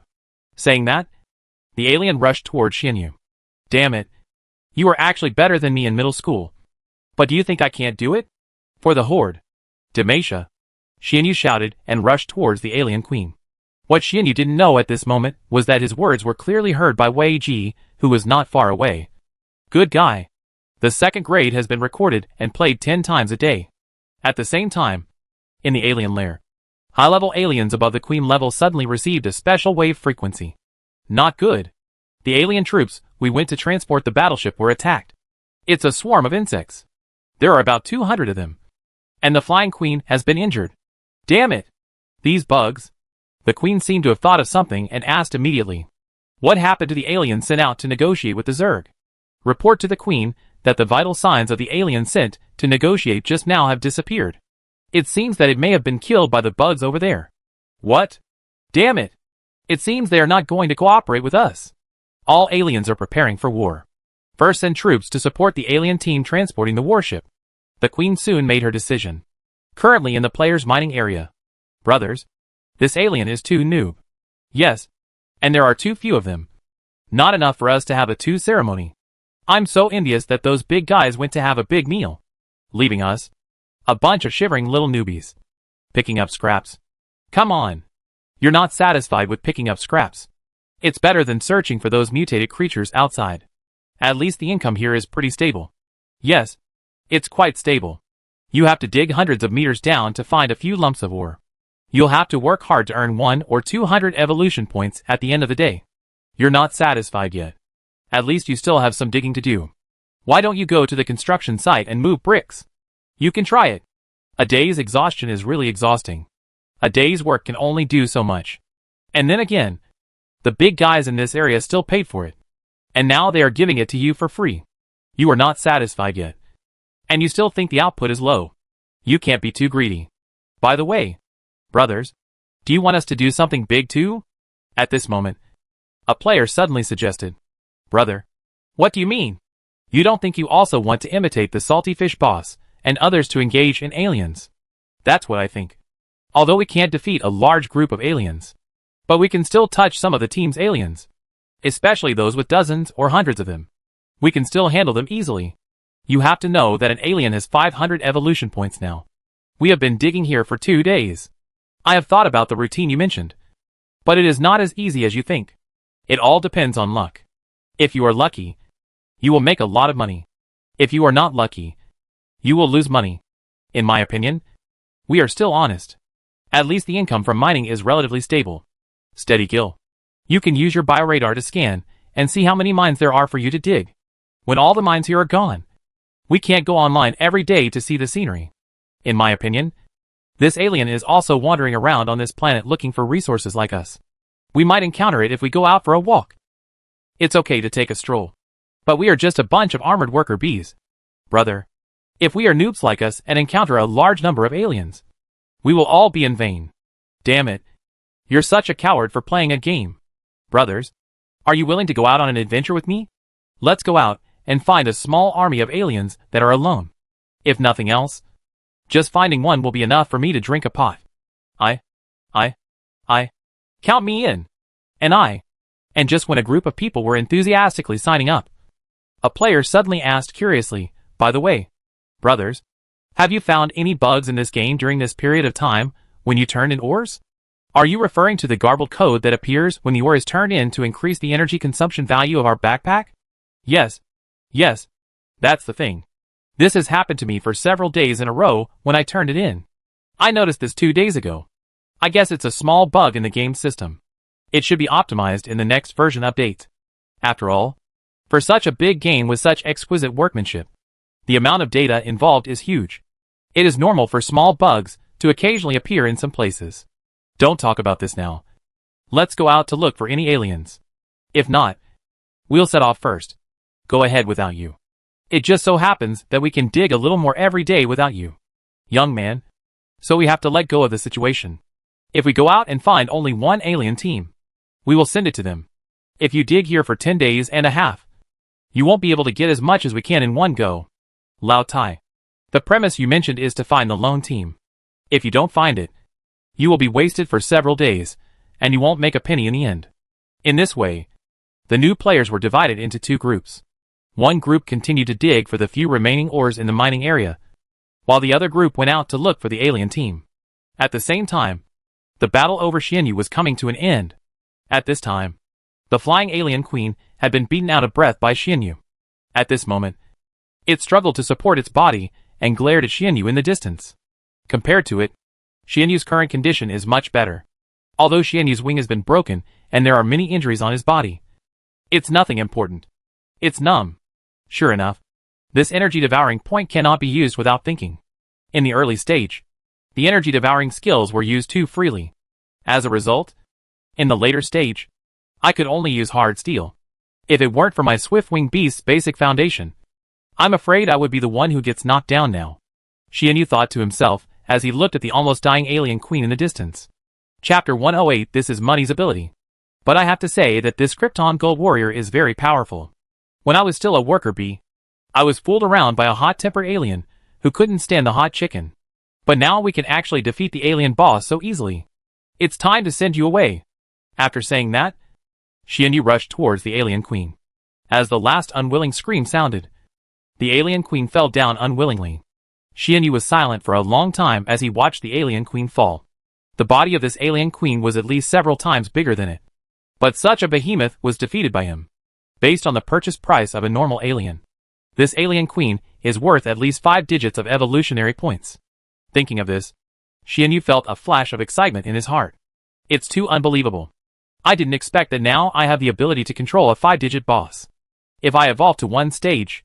Saying that, the alien rushed towards Xianyu. Damn it. You are actually better than me in middle school. But do you think I can't do it? For the horde. Demacia. Xianyu shouted and rushed towards the alien queen. What Xianyu didn't know at this moment was that his words were clearly heard by Wei Ji, who was not far away. Good guy. The second grade has been recorded and played 10 times a day. At the same time, in the alien lair, high-level aliens above the queen level suddenly received a special wave frequency. Not good. The alien troops we went to transport the battleship were attacked. It's a swarm of insects. There are about 200 of them. And the flying queen has been injured. Damn it! These bugs. The queen seemed to have thought of something and asked immediately. What happened to the aliens sent out to negotiate with the Zerg? Report to the queen that the vital signs of the aliens sent to negotiate just now have disappeared. It seems that it may have been killed by the bugs over there. What? Damn it! It seems they are not going to cooperate with us. All aliens are preparing for war. First send troops to support the alien team transporting the warship. The queen soon made her decision. Currently in the player's mining area. Brothers, this alien is too noob. Yes, and there are too few of them. Not enough for us to have a 2 ceremony. I'm so envious that those big guys went to have a big meal, leaving us a bunch of shivering little newbies. Picking up scraps. Come on. You're not satisfied with picking up scraps. It's better than searching for those mutated creatures outside. At least the income here is pretty stable. Yes, it's quite stable. You have to dig hundreds of meters down to find a few lumps of ore. You'll have to work hard to earn 100 or 200 evolution points at the end of the day. You're not satisfied yet. At least you still have some digging to do. Why don't you go to the construction site and move bricks? You can try it. A day's exhaustion is really exhausting. A day's work can only do so much. And then again, the big guys in this area still paid for it. And now they are giving it to you for free. You are not satisfied yet. And you still think the output is low. You can't be too greedy. By the way, brothers, do you want us to do something big too? At this moment, a player suddenly suggested. Brother, what do you mean? You don't think you also want to imitate the salty fish boss and others to engage in aliens? That's what I think. Although we can't defeat a large group of aliens, but we can still touch some of the team's aliens. Especially those with dozens or hundreds of them. We can still handle them easily. You have to know that an alien has 500 evolution points now. We have been digging here for 2 days. I have thought about the routine you mentioned. But it is not as easy as you think. It all depends on luck. If you are lucky, you will make a lot of money. If you are not lucky, you will lose money. In my opinion, we are still honest. At least the income from mining is relatively stable. Steady kill. You can use your bioradar to scan and see how many mines there are for you to dig. When all the mines here are gone, we can't go online every day to see the scenery. In my opinion, this alien is also wandering around on this planet looking for resources like us. We might encounter it if we go out for a walk. It's okay to take a stroll. But we are just a bunch of armored worker bees. Brother, if we are noobs like us and encounter a large number of aliens, we will all be in vain. Damn it. You're such a coward for playing a game. Brothers, are you willing to go out on an adventure with me? Let's go out and find a small army of aliens that are alone. If nothing else, just finding one will be enough for me to drink a pot. Count me in. And just when a group of people were enthusiastically signing up, a player suddenly asked curiously, by the way, brothers, have you found any bugs in this game during this period of time when you turned in ores? Are you referring to the garbled code that appears when the ore is turned in to increase the energy consumption value of our backpack? Yes, that's the thing. This has happened to me for several days in a row when I turned it in. I noticed this 2 days ago. I guess it's a small bug in the game system. It should be optimized in the next version update. After all, for such a big game with such exquisite workmanship, the amount of data involved is huge. It is normal for small bugs to occasionally appear in some places. Don't talk about this now. Let's go out to look for any aliens. If not, we'll set off first. Go ahead without you. It just so happens that we can dig a little more every day without you, young man. So we have to let go of the situation. If we go out and find only one alien team, we will send it to them. If you dig here for 10 days and a half, you won't be able to get as much as we can in one go. Lao Tai. The premise you mentioned is to find the lone team. If you don't find it, you will be wasted for several days, and you won't make a penny in the end. In this way, the new players were divided into 2 groups. One group continued to dig for the few remaining ores in the mining area, while the other group went out to look for the alien team. At the same time, the battle over Xianyu was coming to an end. At this time, the flying alien queen had been beaten out of breath by Xianyu. At this moment, it struggled to support its body and glared at Xianyu in the distance. Compared to it, Xianyu's current condition is much better. Although Xianyu's wing has been broken and there are many injuries on his body, it's nothing important. It's numb. Sure enough, this energy-devouring point cannot be used without thinking. In the early stage, the energy-devouring skills were used too freely. As a result, in the later stage, I could only use hard steel. If it weren't for my swift-winged beast's basic foundation, I'm afraid I would be the one who gets knocked down now. Xianyu thought to himself as he looked at the almost dying alien queen in the distance. Chapter 108. This is Money's ability. But I have to say that this Krypton Gold Warrior is very powerful. When I was still a worker bee, I was fooled around by a hot-tempered alien who couldn't stand the hot chicken. But now we can actually defeat the alien boss so easily. It's time to send you away. After saying that, Xianyu rushed towards the alien queen. As the last unwilling scream sounded, the alien queen fell down unwillingly. Xianyu was silent for a long time as he watched the alien queen fall. The body of this alien queen was at least several times bigger than it. But such a behemoth was defeated by him. Based on the purchase price of a normal alien, this alien queen is worth at least 5 digits of evolutionary points. Thinking of this, Xianyu felt a flash of excitement in his heart. It's too unbelievable. I didn't expect that now I have the ability to control a 5-digit boss. If I evolve to 1 stage,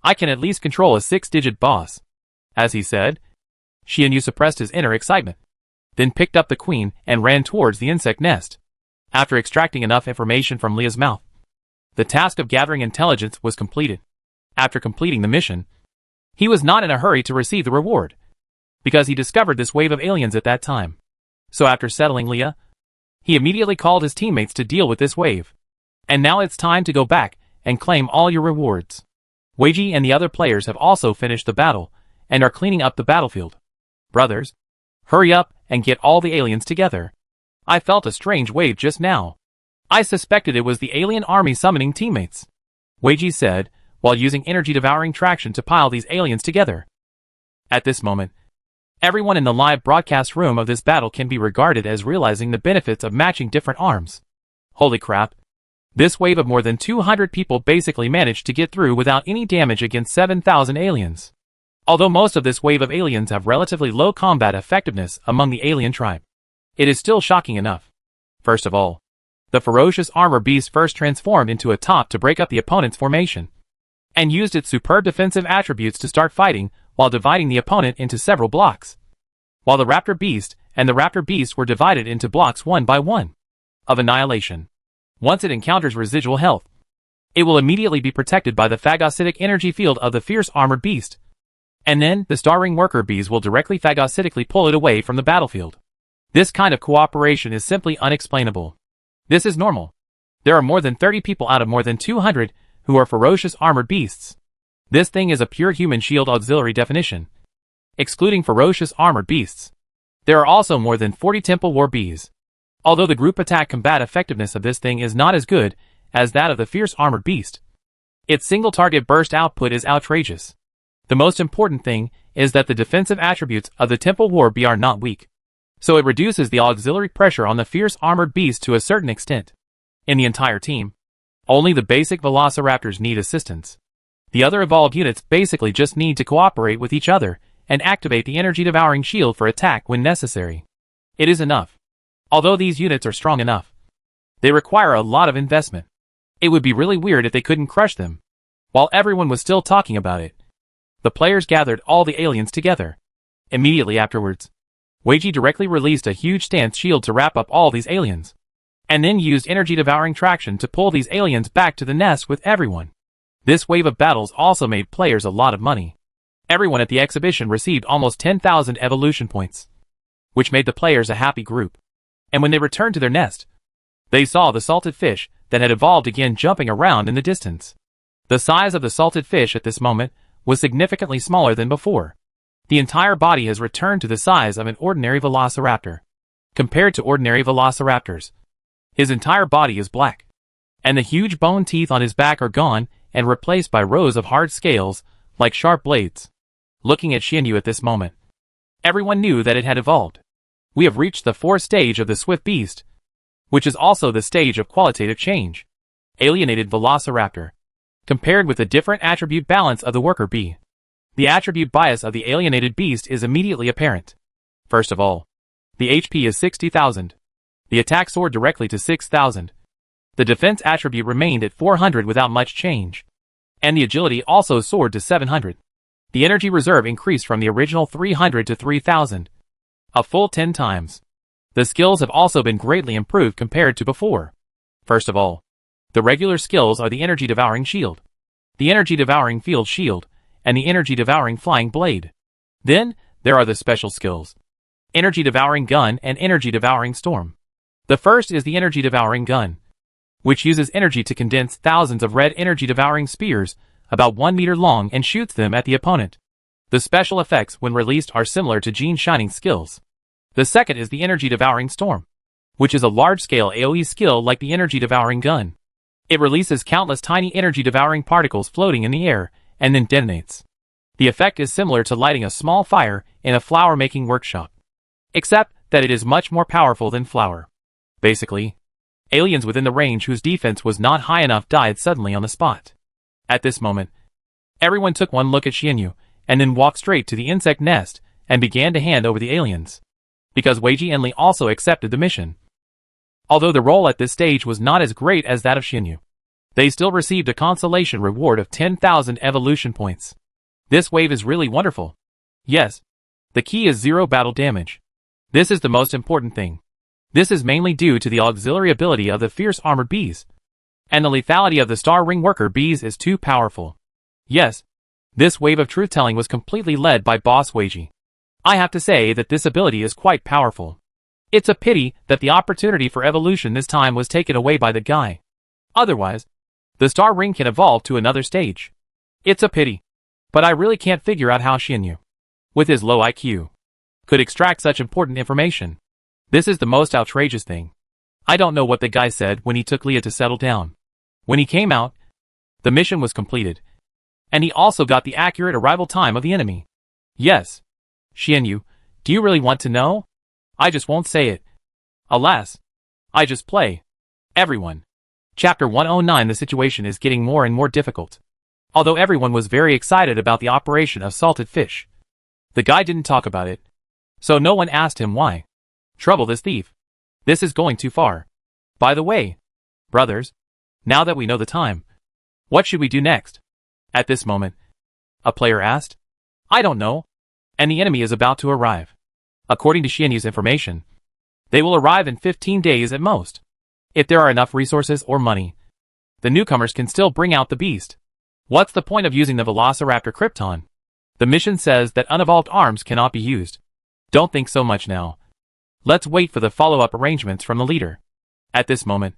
I can at least control a 6-digit boss. As he said, Xianyu suppressed his inner excitement, then picked up the queen and ran towards the insect nest. After extracting enough information from Leah's mouth, the task of gathering intelligence was completed. After completing the mission, he was not in a hurry to receive the reward, because he discovered this wave of aliens at that time. So after settling Leah, he immediately called his teammates to deal with this wave. And now it's time to go back and claim all your rewards. Weiji and the other players have also finished the battle and are cleaning up the battlefield. Brothers, hurry up and get all the aliens together. I felt a strange wave just now. I suspected it was the alien army summoning teammates. Weiji said, while using energy-devouring traction to pile these aliens together. At this moment, everyone in the live broadcast room of this battle can be regarded as realizing the benefits of matching different arms. Holy crap. This wave of more than 200 people basically managed to get through without any damage against 7,000 aliens. Although most of this wave of aliens have relatively low combat effectiveness among the alien tribe, it is still shocking enough. First of all, the ferocious armor beast first transformed into a top to break up the opponent's formation, and used its superb defensive attributes to start fighting while dividing the opponent into several blocks. While the raptor beast and the raptor beast were divided into blocks 1 by 1 of annihilation. Once it encounters residual health, it will immediately be protected by the phagocytic energy field of the fierce armored beast. And then, the starring worker bees will directly phagocytically pull it away from the battlefield. This kind of cooperation is simply unexplainable. This is normal. There are more than 30 people out of more than 200 who are ferocious armored beasts. This thing is a pure human shield auxiliary definition. Excluding ferocious armored beasts, there are also more than 40 temple war bees. Although the group attack combat effectiveness of this thing is not as good as that of the fierce armored beast, its single target burst output is outrageous. The most important thing is that the defensive attributes of the temple war bee are not weak, so it reduces the auxiliary pressure on the fierce armored beast to a certain extent. In the entire team, only the basic velociraptors need assistance. The other evolved units basically just need to cooperate with each other and activate the energy-devouring shield for attack when necessary. It is enough. Although these units are strong enough, they require a lot of investment. It would be really weird if they couldn't crush them. While everyone was still talking about it, the players gathered all the aliens together. Immediately afterwards, Weiji directly released a huge stance shield to wrap up all these aliens, and then used energy-devouring traction to pull these aliens back to the nest with everyone. This wave of battles also made players a lot of money. Everyone at the exhibition received almost 10,000 evolution points, which made the players a happy group. And when they returned to their nest, they saw the salted fish that had evolved again jumping around in the distance. The size of the salted fish at this moment was significantly smaller than before. The entire body has returned to the size of an ordinary velociraptor. Compared to ordinary velociraptors, his entire body is black, and the huge bone teeth on his back are gone and replaced by rows of hard scales, like sharp blades. Looking at Xianyu at this moment, everyone knew that it had evolved. We have reached the fourth stage of the Swift Beast, which is also the stage of qualitative change. Alienated Velociraptor. Compared with the different attribute balance of the worker bee, the attribute bias of the alienated beast is immediately apparent. First of all, the HP is 60,000. The attack soared directly to 6,000. The defense attribute remained at 400 without much change. And the agility also soared to 700. The energy reserve increased from the original 300 to 3,000. A full 10 times. The skills have also been greatly improved compared to before. First of all, the regular skills are the energy-devouring shield, the energy-devouring field shield, and the energy-devouring flying blade. Then, there are the special skills, energy-devouring gun and energy-devouring storm. The first is the energy-devouring gun, which uses energy to condense thousands of red energy-devouring spears, about 1 meter long, and shoots them at the opponent. The special effects when released are similar to Jean's shining skills. The second is the energy-devouring storm, which is a large-scale AoE skill like the energy-devouring gun. It releases countless tiny energy-devouring particles floating in the air, and then detonates. The effect is similar to lighting a small fire in a flower-making workshop, except that it is much more powerful than flour. Basically, aliens within the range whose defense was not high enough died suddenly on the spot. At this moment, everyone took one look at Xianyu, and then walked straight to the insect nest, and began to hand over the aliens. Because Weiji and Li also accepted the mission. Although the role at this stage was not as great as that of Xianyu, they still received a consolation reward of 10,000 evolution points. This wave is really wonderful. Yes, the key is 0 battle damage. This is the most important thing. This is mainly due to the auxiliary ability of the fierce armored bees, and the lethality of the star ring worker bees is too powerful. Yes, this wave of truth-telling was completely led by Boss Weiji. I have to say that this ability is quite powerful. It's a pity that the opportunity for evolution this time was taken away by the guy. Otherwise, the star ring can evolve to another stage. It's a pity. But I really can't figure out how Xianyu, with his low IQ, could extract such important information. This is the most outrageous thing. I don't know what the guy said when he took Leah to settle down. When he came out, the mission was completed. And he also got the accurate arrival time of the enemy. Yes. Xianyu, do you really want to know? I just won't say it. Alas. I just play. Everyone. Chapter 109. The situation is getting more and more difficult. Although everyone was very excited about the operation of salted fish, the guy didn't talk about it. So no one asked him why. Trouble this thief. This is going too far. By the way, brothers, now that we know the time, what should we do next? At this moment, a player asked. I don't know. And the enemy is about to arrive. According to Xianyu's information, they will arrive in 15 days at most. If there are enough resources or money, the newcomers can still bring out the beast. What's the point of using the Velociraptor Krypton? The mission says that unevolved arms cannot be used. Don't think so much now. Let's wait for the follow-up arrangements from the leader. At this moment,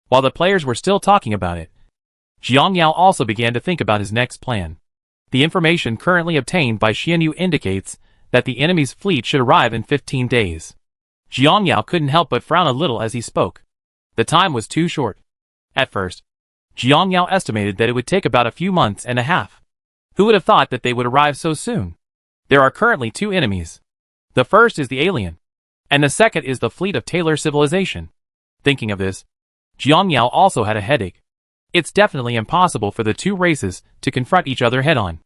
while the players were still talking about it, Jiang Yao also began to think about his next plan. The information currently obtained by Xianyu indicates that the enemy's fleet should arrive in 15 days. Jiang Yao couldn't help but frown a little as he spoke. The time was too short. At first, Jiang Yao estimated that it would take about a few months and a half. Who would have thought that they would arrive so soon? There are currently 2 enemies. The first is the alien, and the second is the fleet of Taylor civilization. Thinking of this, Jiang Yao also had a headache. It's definitely impossible for the two races to confront each other head-on.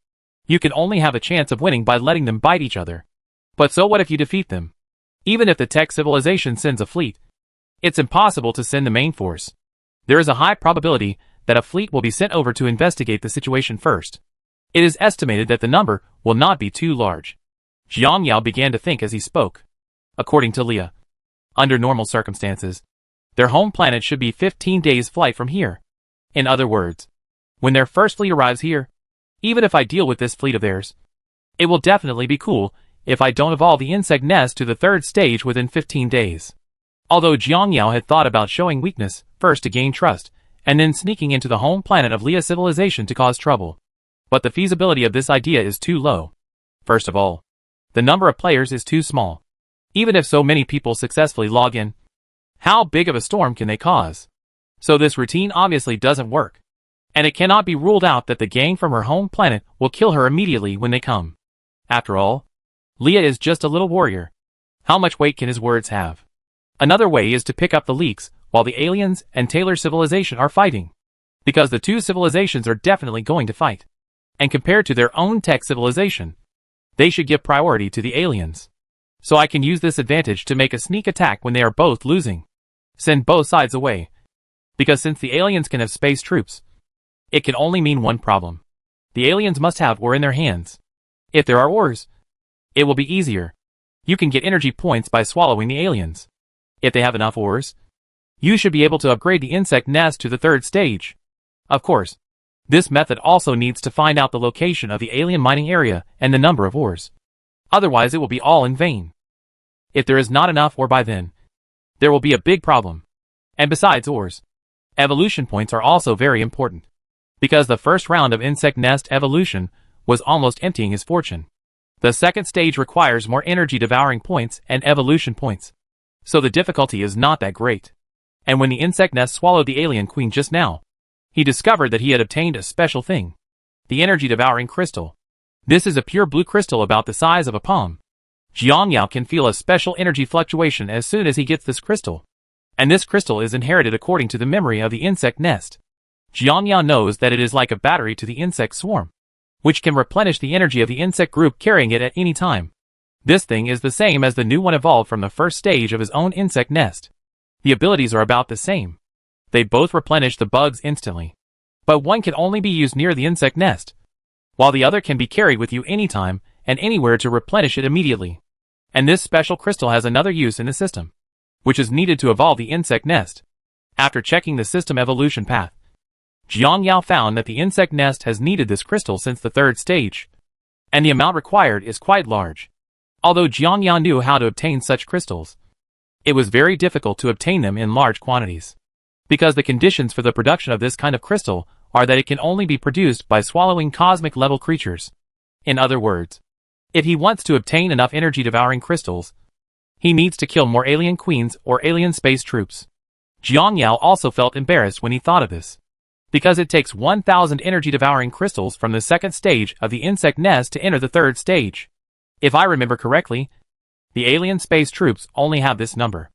You can only have a chance of winning by letting them bite each other. But so what if you defeat them? Even if the tech civilization sends a fleet, it's impossible to send the main force. There is a high probability that a fleet will be sent over to investigate the situation first. It is estimated that the number will not be too large. Jiang Yao began to think as he spoke. According to Leah, under normal circumstances, their home planet should be 15 days' flight from here. In other words, when their first fleet arrives here, even if I deal with this fleet of theirs, it will definitely be cool if I don't evolve the insect nest to the third stage within 15 days. Although Jiang Yao had thought about showing weakness first to gain trust, and then sneaking into the home planet of Leah civilization to cause trouble. But the feasibility of this idea is too low. First of all, the number of players is too small. Even if so many people successfully log in, how big of a storm can they cause? So this routine obviously doesn't work. And it cannot be ruled out that the gang from her home planet will kill her immediately when they come. After all, Leah is just a little warrior. How much weight can his words have? Another way is to pick up the leaks while the aliens and Taylor civilization are fighting. Because the two civilizations are definitely going to fight. And compared to their own tech civilization, they should give priority to the aliens. So I can use this advantage to make a sneak attack when they are both losing. Send both sides away. Because since the aliens can have space troops, it can only mean one problem. The aliens must have ore in their hands. If there are ores, it will be easier. You can get energy points by swallowing the aliens. If they have enough ores, you should be able to upgrade the insect nest to the third stage. Of course, this method also needs to find out the location of the alien mining area and the number of ores. Otherwise it will be all in vain. If there is not enough ore by then, there will be a big problem. And besides ores, evolution points are also very important. Because the first round of insect nest evolution was almost emptying his fortune. The second stage requires more energy devouring points and evolution points. So the difficulty is not that great. And when the insect nest swallowed the alien queen just now, he discovered that he had obtained a special thing. The energy devouring crystal. This is a pure blue crystal about the size of a palm. Jiang Yao can feel a special energy fluctuation as soon as he gets this crystal. And this crystal is inherited according to the memory of the insect nest. Jiang Yao knows that it is like a battery to the insect swarm, which can replenish the energy of the insect group carrying it at any time. This thing is the same as the new one evolved from the first stage of his own insect nest. The abilities are about the same. They both replenish the bugs instantly. But one can only be used near the insect nest, while the other can be carried with you anytime and anywhere to replenish it immediately. And this special crystal has another use in the system, which is needed to evolve the insect nest. After checking the system evolution path, Jiang Yao found that the insect nest has needed this crystal since the third stage, and the amount required is quite large. Although Jiang Yao knew how to obtain such crystals, it was very difficult to obtain them in large quantities. Because the conditions for the production of this kind of crystal are that it can only be produced by swallowing cosmic-level creatures. In other words, if he wants to obtain enough energy-devouring crystals, he needs to kill more alien queens or alien space troops. Jiang Yao also felt embarrassed when he thought of this, because it takes 1,000 energy-devouring crystals from the second stage of the insect nest to enter the third stage. If I remember correctly, the alien space troops only have this number.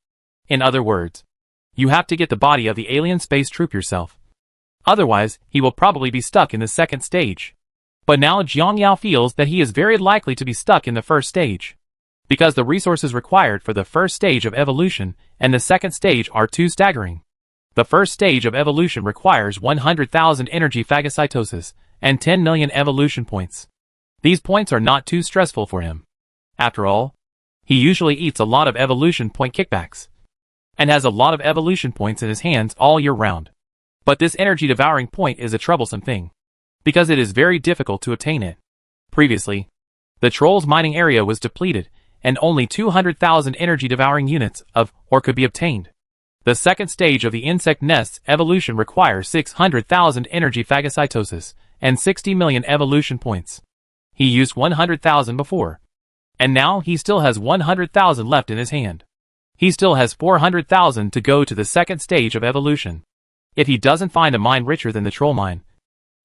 In other words, you have to get the body of the alien space troop yourself. Otherwise, he will probably be stuck in the second stage. But now Jiang Yao feels that he is very likely to be stuck in the first stage, because the resources required for the first stage of evolution and the second stage are too staggering. The first stage of evolution requires 100,000 energy phagocytosis and 10 million evolution points. These points are not too stressful for him. After all, he usually eats a lot of evolution point kickbacks, and has a lot of evolution points in his hands all year round. But this energy devouring point is a troublesome thing, because it is very difficult to obtain it. Previously, the troll's mining area was depleted, and only 200,000 energy devouring units of ore could be obtained. The second stage of the insect nest's evolution requires 600,000 energy phagocytosis and 60 million evolution points. He used 100,000 before, and now he still has 100,000 left in his hand. He still has 400,000 to go to the second stage of evolution. If he doesn't find a mine richer than the troll mine,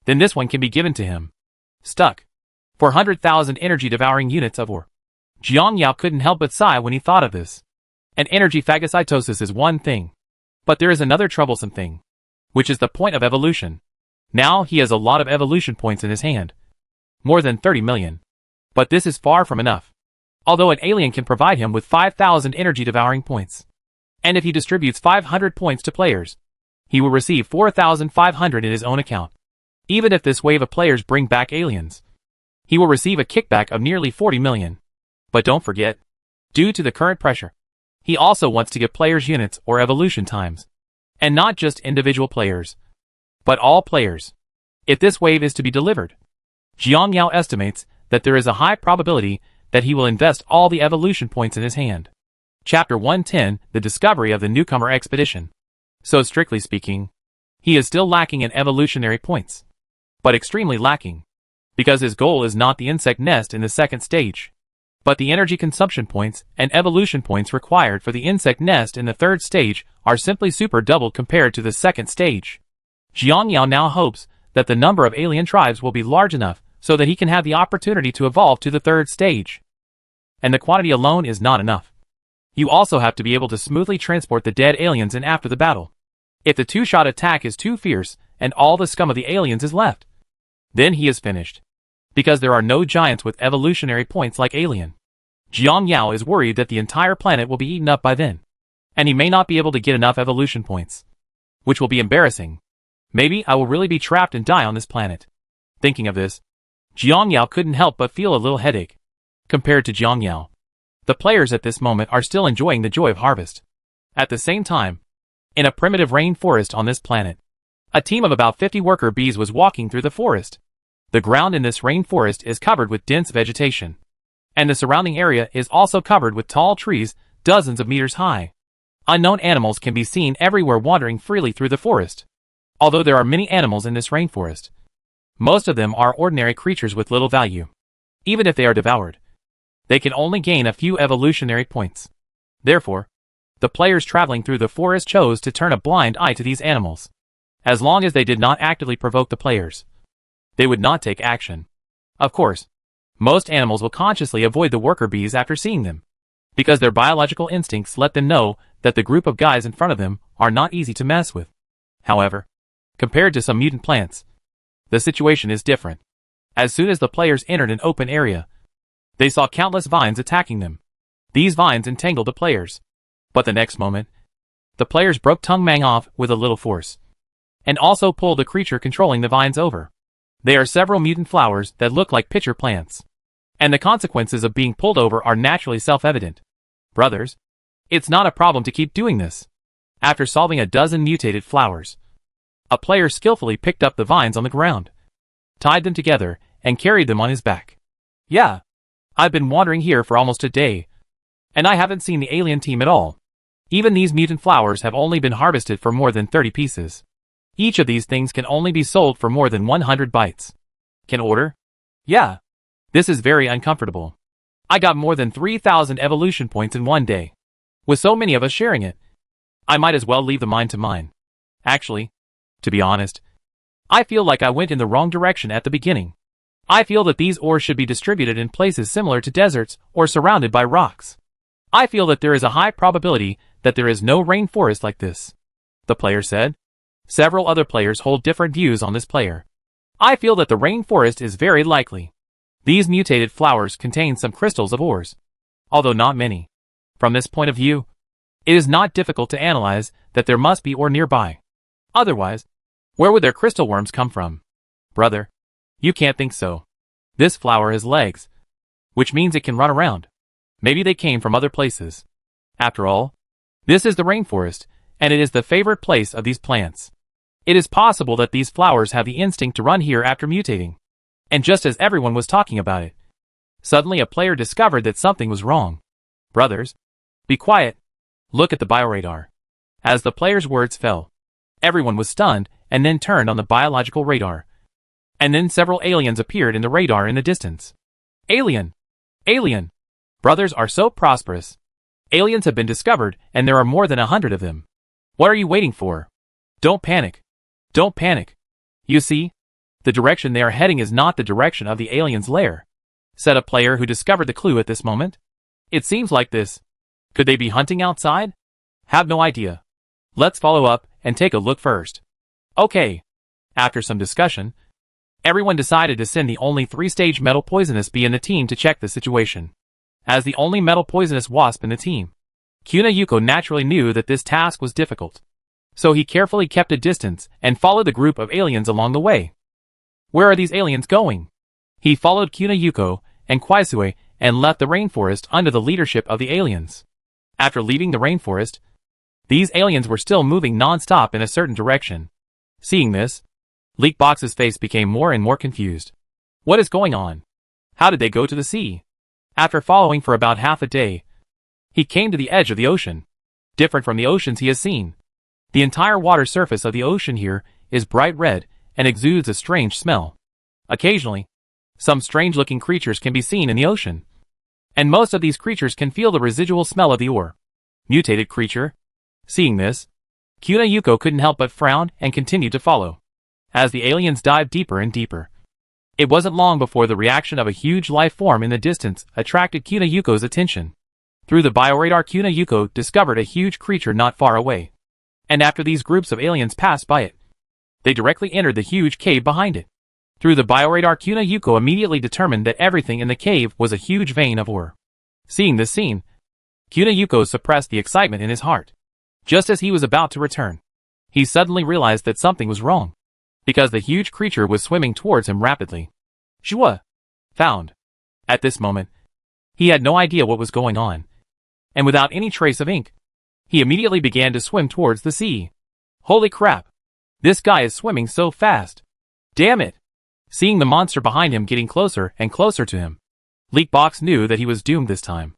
then this one can be given to him. Stuck. 400,000 energy-devouring units of ore. Jiang Yao couldn't help but sigh when he thought of this. And energy phagocytosis is one thing. But there is another troublesome thing. which is the point of evolution. Now he has a lot of evolution points in his hand. More than 30 million. But this is far from enough. Although an alien can provide him with 5,000 energy devouring points. And if he distributes 500 points to players, he will receive 4,500 in his own account. Even if this wave of players bring back aliens, he will receive a kickback of nearly 40 million. But don't forget, due to the current pressure, he also wants to give players units or evolution times. And not just individual players, but all players. If this wave is to be delivered, Jiang Yao estimates that there is a high probability that he will invest all the evolution points in his hand. Chapter 110, The Discovery of the Newcomer Expedition. So strictly speaking, he is still lacking in evolutionary points. But extremely lacking. Because his goal is not the insect nest in the second stage, but the energy consumption points and evolution points required for the insect nest in the third stage are simply super doubled compared to the second stage. Jiang Yao now hopes that the number of alien tribes will be large enough so that he can have the opportunity to evolve to the third stage. And the quantity alone is not enough. You also have to be able to smoothly transport the dead aliens in after the battle. If the two-shot attack is too fierce and all the scum of the aliens is left, then he is finished. Because there are no giants with evolutionary points like alien. Jiang Yao is worried that the entire planet will be eaten up by then. And he may not be able to get enough evolution points. Which will be embarrassing. Maybe I will really be trapped and die on this planet. Thinking of this, Jiang Yao couldn't help but feel a little headache. Compared to Jiang Yao, the players at this moment are still enjoying the joy of harvest. At the same time, in a primitive rainforest on this planet, a team of about 50 worker bees was walking through the forest. The ground in this rainforest is covered with dense vegetation. And the surrounding area is also covered with tall trees, dozens of meters high. Unknown animals can be seen everywhere wandering freely through the forest. Although there are many animals in this rainforest, most of them are ordinary creatures with little value. Even if they are devoured, they can only gain a few evolutionary points. Therefore, the players traveling through the forest chose to turn a blind eye to these animals. As long as they did not actively provoke the players, they would not take action. Of course, most animals will consciously avoid the worker bees after seeing them, because their biological instincts let them know that the group of guys in front of them are not easy to mess with. However, compared to some mutant plants, the situation is different. As soon as the players entered an open area, they saw countless vines attacking them. These vines entangled the players. But the next moment, the players broke Tung Mang off with a little force, and also pulled the creature controlling the vines over. They are several mutant flowers that look like pitcher plants. And the consequences of being pulled over are naturally self-evident. Brothers, it's not a problem to keep doing this. After solving a dozen mutated flowers, a player skillfully picked up the vines on the ground, tied them together, and carried them on his back. Yeah, I've been wandering here for almost a day, and I haven't seen the alien team at all. Even these mutant flowers have only been harvested for more than 30 pieces. Each of these things can only be sold for more than 100 bytes. Can order? Yeah. This is very uncomfortable. I got more than 3,000 evolution points in one day. With so many of us sharing it, I might as well leave the mine to mine. Actually, to be honest, I feel like I went in the wrong direction at the beginning. I feel that these ores should be distributed in places similar to deserts or surrounded by rocks. I feel that there is a high probability that there is no rainforest like this, the player said. Several other players hold different views on this player. I feel that the rainforest is very likely. These mutated flowers contain some crystals of ores, although not many. From this point of view, it is not difficult to analyze that there must be ore nearby. Otherwise, where would their crystal worms come from? Brother, you can't think so. This flower has legs, which means it can run around. Maybe they came from other places. After all, this is the rainforest, and it is the favorite place of these plants. It is possible that these flowers have the instinct to run here after mutating. And just as everyone was talking about it, suddenly a player discovered that something was wrong. Brothers, be quiet. Look at the bioradar. As the player's words fell, everyone was stunned and then turned on the biological radar. And then several aliens appeared in the radar in the distance. Alien! Alien! Brothers are so prosperous. Aliens have been discovered, and there are more than 100 of them. What are you waiting for? Don't panic. Don't panic. You see, the direction they are heading is not the direction of the aliens' lair, said a player who discovered the clue at this moment. It seems like this. Could they be hunting outside? Have no idea. Let's follow up and take a look first. Okay. After some discussion, everyone decided to send the only 3-stage metal poisonous bee in the team to check the situation. As the only metal poisonous wasp in the team, Kuna Yuko naturally knew that this task was difficult. So he carefully kept a distance and followed the group of aliens along the way. Where are these aliens going? He followed Kuna Yuko and Kwaisue and left the rainforest under the leadership of the aliens. After leaving the rainforest, these aliens were still moving non-stop in a certain direction. Seeing this, Leakbox's face became more and more confused. What is going on? How did they go to the sea? After following for about half a day, he came to the edge of the ocean. Different from the oceans he has seen. The entire water surface of the ocean here is bright red and exudes a strange smell. Occasionally, some strange-looking creatures can be seen in the ocean. And most of these creatures can feel the residual smell of the ore. Mutated creature. Seeing this, Kuna Yuko couldn't help but frown and continued to follow. As the aliens dived deeper and deeper, it wasn't long before the reaction of a huge life form in the distance attracted Kuna Yuko's attention. Through the bioradar, Kuna Yuko discovered a huge creature not far away. And after these groups of aliens passed by it, they directly entered the huge cave behind it. Through the bioradar, Kuna Yuko immediately determined that everything in the cave was a huge vein of ore. Seeing this scene, Kuna Yuko suppressed the excitement in his heart. Just as he was about to return, he suddenly realized that something was wrong, because the huge creature was swimming towards him rapidly. Shua! Found. At this moment, he had no idea what was going on, and without any trace of ink, he immediately began to swim towards the sea. Holy crap! This guy is swimming so fast! Damn it! Seeing the monster behind him getting closer and closer to him, Leakbox knew that he was doomed this time.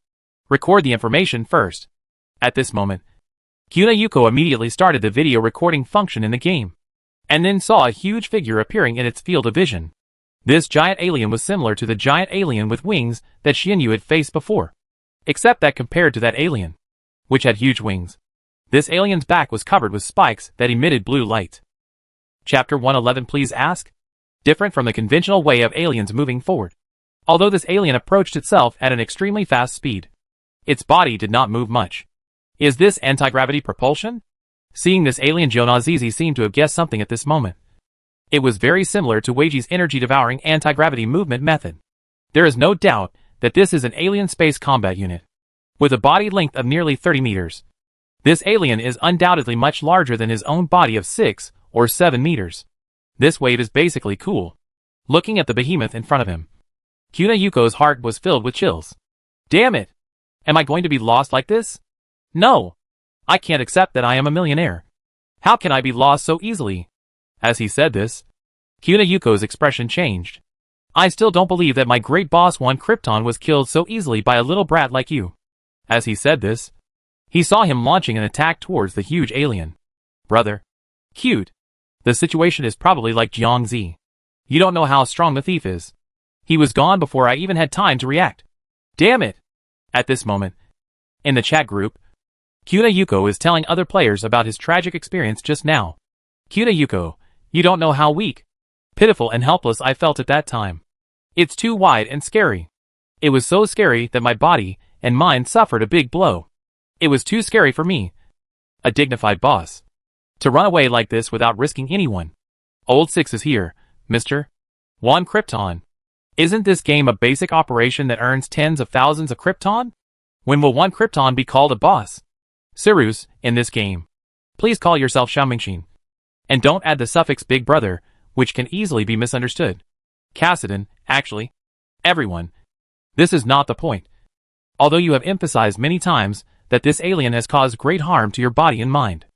Record the information first. At this moment, Kuna Yuko immediately started the video recording function in the game, and then saw a huge figure appearing in its field of vision. This giant alien was similar to the giant alien with wings that Xianyu had faced before, except that compared to that alien, which had huge wings, this alien's back was covered with spikes that emitted blue light. Chapter 111. Please ask? Different from the conventional way of aliens moving forward. Although this alien approached itself at an extremely fast speed, its body did not move much. Is this anti-gravity propulsion? Seeing this alien, Jonazizi seemed to have guessed something at this moment. It was very similar to Weiji's energy-devouring anti-gravity movement method. There is no doubt that this is an alien space combat unit, with a body length of nearly 30 meters. This alien is undoubtedly much larger than his own body of 6 or 7 meters. This wave is basically cool. Looking at the behemoth in front of him, Kuna Yuko's heart was filled with chills. Damn it! Am I going to be lost like this? No! I can't accept that I am a millionaire. How can I be lost so easily? As he said this, Kuna Yuko's expression changed. I still don't believe that my great boss One Krypton was killed so easily by a little brat like you. As he said this, he saw him launching an attack towards the huge alien. Brother. Cute. The situation is probably like Jiangzi. You don't know how strong the thief is. He was gone before I even had time to react. Damn it! At this moment, in the chat group, Kuna Yuko is telling other players about his tragic experience just now. Kuna Yuko, you don't know how weak, pitiful and helpless I felt at that time. It's too wide and scary. It was so scary that my body and mind suffered a big blow. It was too scary for me, a dignified boss, to run away like this without risking anyone. Old Six is here, Mr. One Krypton. Isn't this game a basic operation that earns tens of thousands of Krypton? When will One Krypton be called a boss? Sirius, in this game. Please call yourself Xiaomingxin. And don't add the suffix big brother, which can easily be misunderstood. Cassidon, actually. Everyone. This is not the point. Although you have emphasized many times that this alien has caused great harm to your body and mind.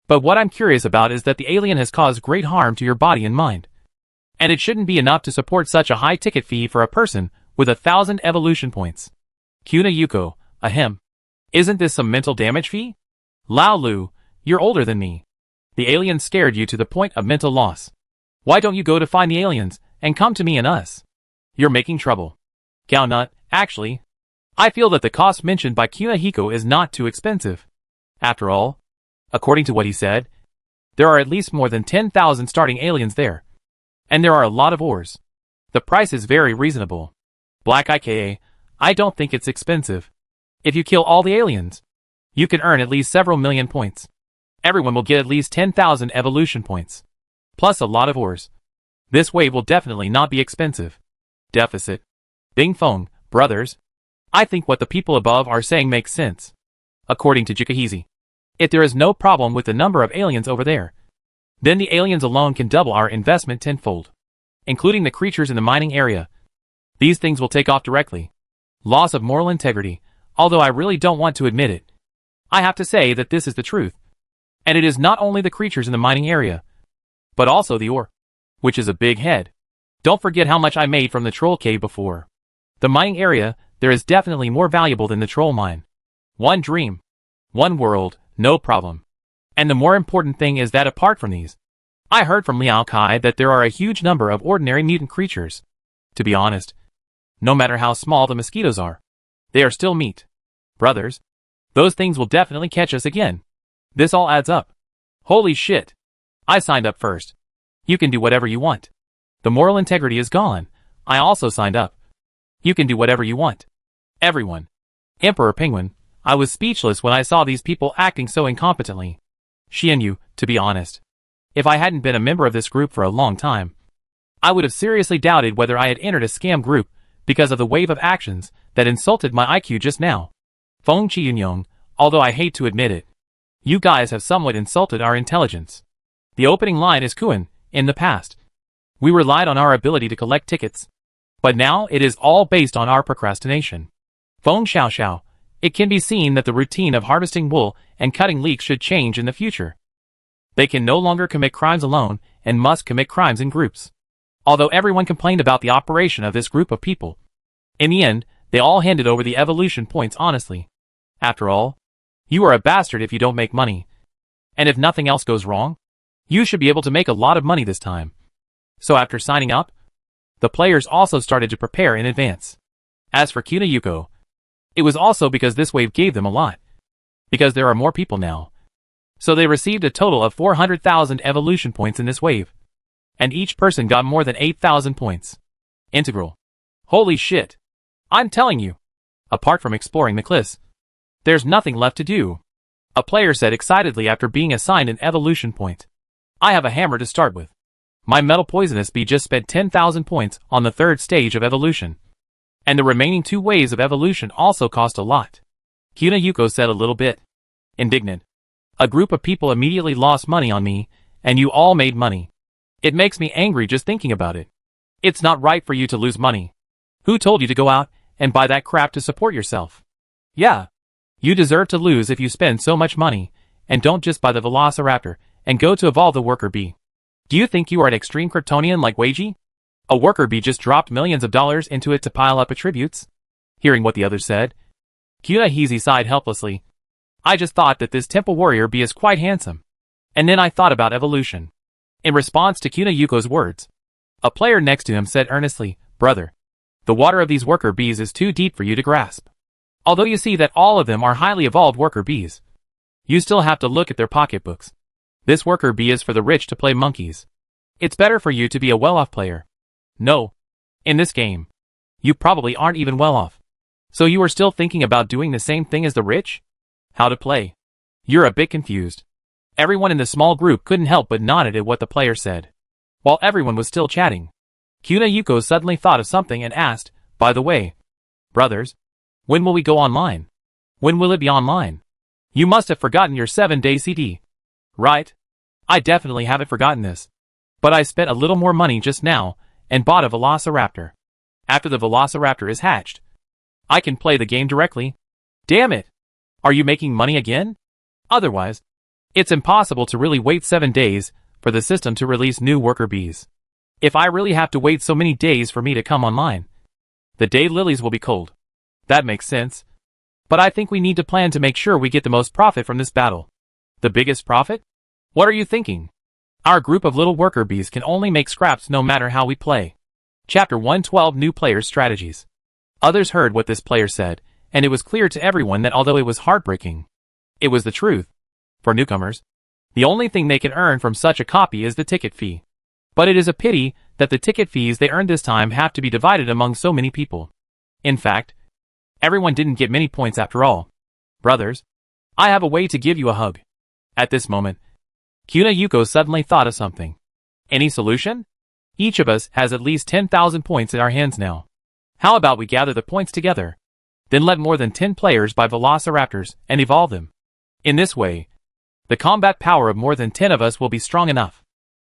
But what I'm curious about is that the alien has caused great harm to your body and mind. And it shouldn't be enough to support such a high ticket fee for a person with 1,000 evolution points. Kuna Yuko, ahem. Isn't this some mental damage fee? Lao Lu, you're older than me. The aliens scared you to the point of mental loss. Why don't you go to find the aliens and come to me and us? You're making trouble. Gao Nut, actually, I feel that the cost mentioned by Kuna Hiko is not too expensive. After all, according to what he said, there are at least more than 10,000 starting aliens there. And there are a lot of ores. The price is very reasonable. Black IKA, I don't think it's expensive. If you kill all the aliens, you can earn at least several million points. Everyone will get at least 10,000 evolution points. plus a lot of ores. This wave will definitely not be expensive. Deficit. Bing Fong, brothers. I think what the people above are saying makes sense. According to Jikahizi, if there is no problem with the number of aliens over there, then the aliens alone can double our investment tenfold, including the creatures in the mining area. These things will take off directly. Loss of moral integrity, although I really don't want to admit it. I have to say that this is the truth. And it is not only the creatures in the mining area, but also the ore, which is a big head. Don't forget how much I made from the troll cave before. The mining area, there is definitely more valuable than the troll mine. One dream. One world, no problem. And the more important thing is that apart from these, I heard from Liao Kai that there are a huge number of ordinary mutant creatures. To be honest, no matter how small the mosquitoes are, they are still meat. Brothers, those things will definitely catch us again. This all adds up. Holy shit. I signed up first. You can do whatever you want. The moral integrity is gone. I also signed up. You can do whatever you want. Everyone. Emperor Penguin, I was speechless when I saw these people acting so incompetently. Xianyu, to be honest, if I hadn't been a member of this group for a long time, I would have seriously doubted whether I had entered a scam group because of the wave of actions that insulted my IQ just now. Feng Qianyong, although I hate to admit it, you guys have somewhat insulted our intelligence. The opening line is Kuan, in the past. We relied on our ability to collect tickets, but now it is all based on our procrastination. Feng Xiaoxiao, it can be seen that the routine of harvesting wool and cutting leeks should change in the future. They can no longer commit crimes alone and must commit crimes in groups. Although everyone complained about the operation of this group of people, in the end, they all handed over the evolution points honestly. After all, you are a bastard if you don't make money. And if nothing else goes wrong, you should be able to make a lot of money this time. So after signing up, the players also started to prepare in advance. As for Kuna Yuko, it was also because this wave gave them a lot. Because there are more people now. So they received a total of 400,000 evolution points in this wave. And each person got more than 8,000 points. Integral. Holy shit. I'm telling you. Apart from exploring the cliffs, there's nothing left to do. A player said excitedly after being assigned an evolution point. I have a hammer to start with. My metal poisonous bee just spent 10,000 points on the third stage of evolution. And the remaining 2 waves of evolution also cost a lot. Kuna Yuko said a little bit indignant. A group of people immediately lost money on me, and you all made money. It makes me angry just thinking about it. It's not right for you to lose money. Who told you to go out and buy that crap to support yourself? Yeah. You deserve to lose if you spend so much money, and don't just buy the Velociraptor and go to evolve the worker bee. Do you think you are an extreme Kryptonian like Weiji? A worker bee just dropped millions of dollars into it to pile up attributes? Hearing what the others said, Kuna Hizi sighed helplessly. I just thought that this temple warrior bee is quite handsome. And then I thought about evolution. In response to Kuna Yuko's words, a player next to him said earnestly, Brother, the water of these worker bees is too deep for you to grasp. Although you see that all of them are highly evolved worker bees, you still have to look at their pocketbooks. This worker bee is for the rich to play monkeys. It's better for you to be a well-off player. No. In this game, you probably aren't even well-off. So you are still thinking about doing the same thing as the rich? How to play? You're a bit confused. Everyone in the small group couldn't help but nodded at what the player said. While everyone was still chatting, Kuna Yuko suddenly thought of something and asked, by the way, brothers, when will we go online? When will it be online? You must have forgotten your 7-day CD. Right? I definitely haven't forgotten this. But I spent a little more money just now and bought a Velociraptor. After the Velociraptor is hatched, I can play the game directly. Damn it! Are you making money again? Otherwise, it's impossible to really wait 7 days for the system to release new worker bees. If I really have to wait so many days for me to come online, the day lilies will be cold. That makes sense. But I think we need to plan to make sure we get the most profit from this battle. The biggest profit? What are you thinking? Our group of little worker bees can only make scraps no matter how we play. Chapter 112 New Players' Strategies. Others heard what this player said, and it was clear to everyone that although it was heartbreaking, it was the truth. For newcomers, the only thing they can earn from such a copy is the ticket fee. But it is a pity that the ticket fees they earned this time have to be divided among so many people. In fact, everyone didn't get many points after all. Brothers, I have a way to give you a hug. At this moment, Kuna Yuko suddenly thought of something. Any solution? Each of us has at least 10,000 points in our hands now. How about we gather the points together? Then let more than 10 players buy velociraptors and evolve them. In this way, the combat power of more than 10 of us will be strong enough.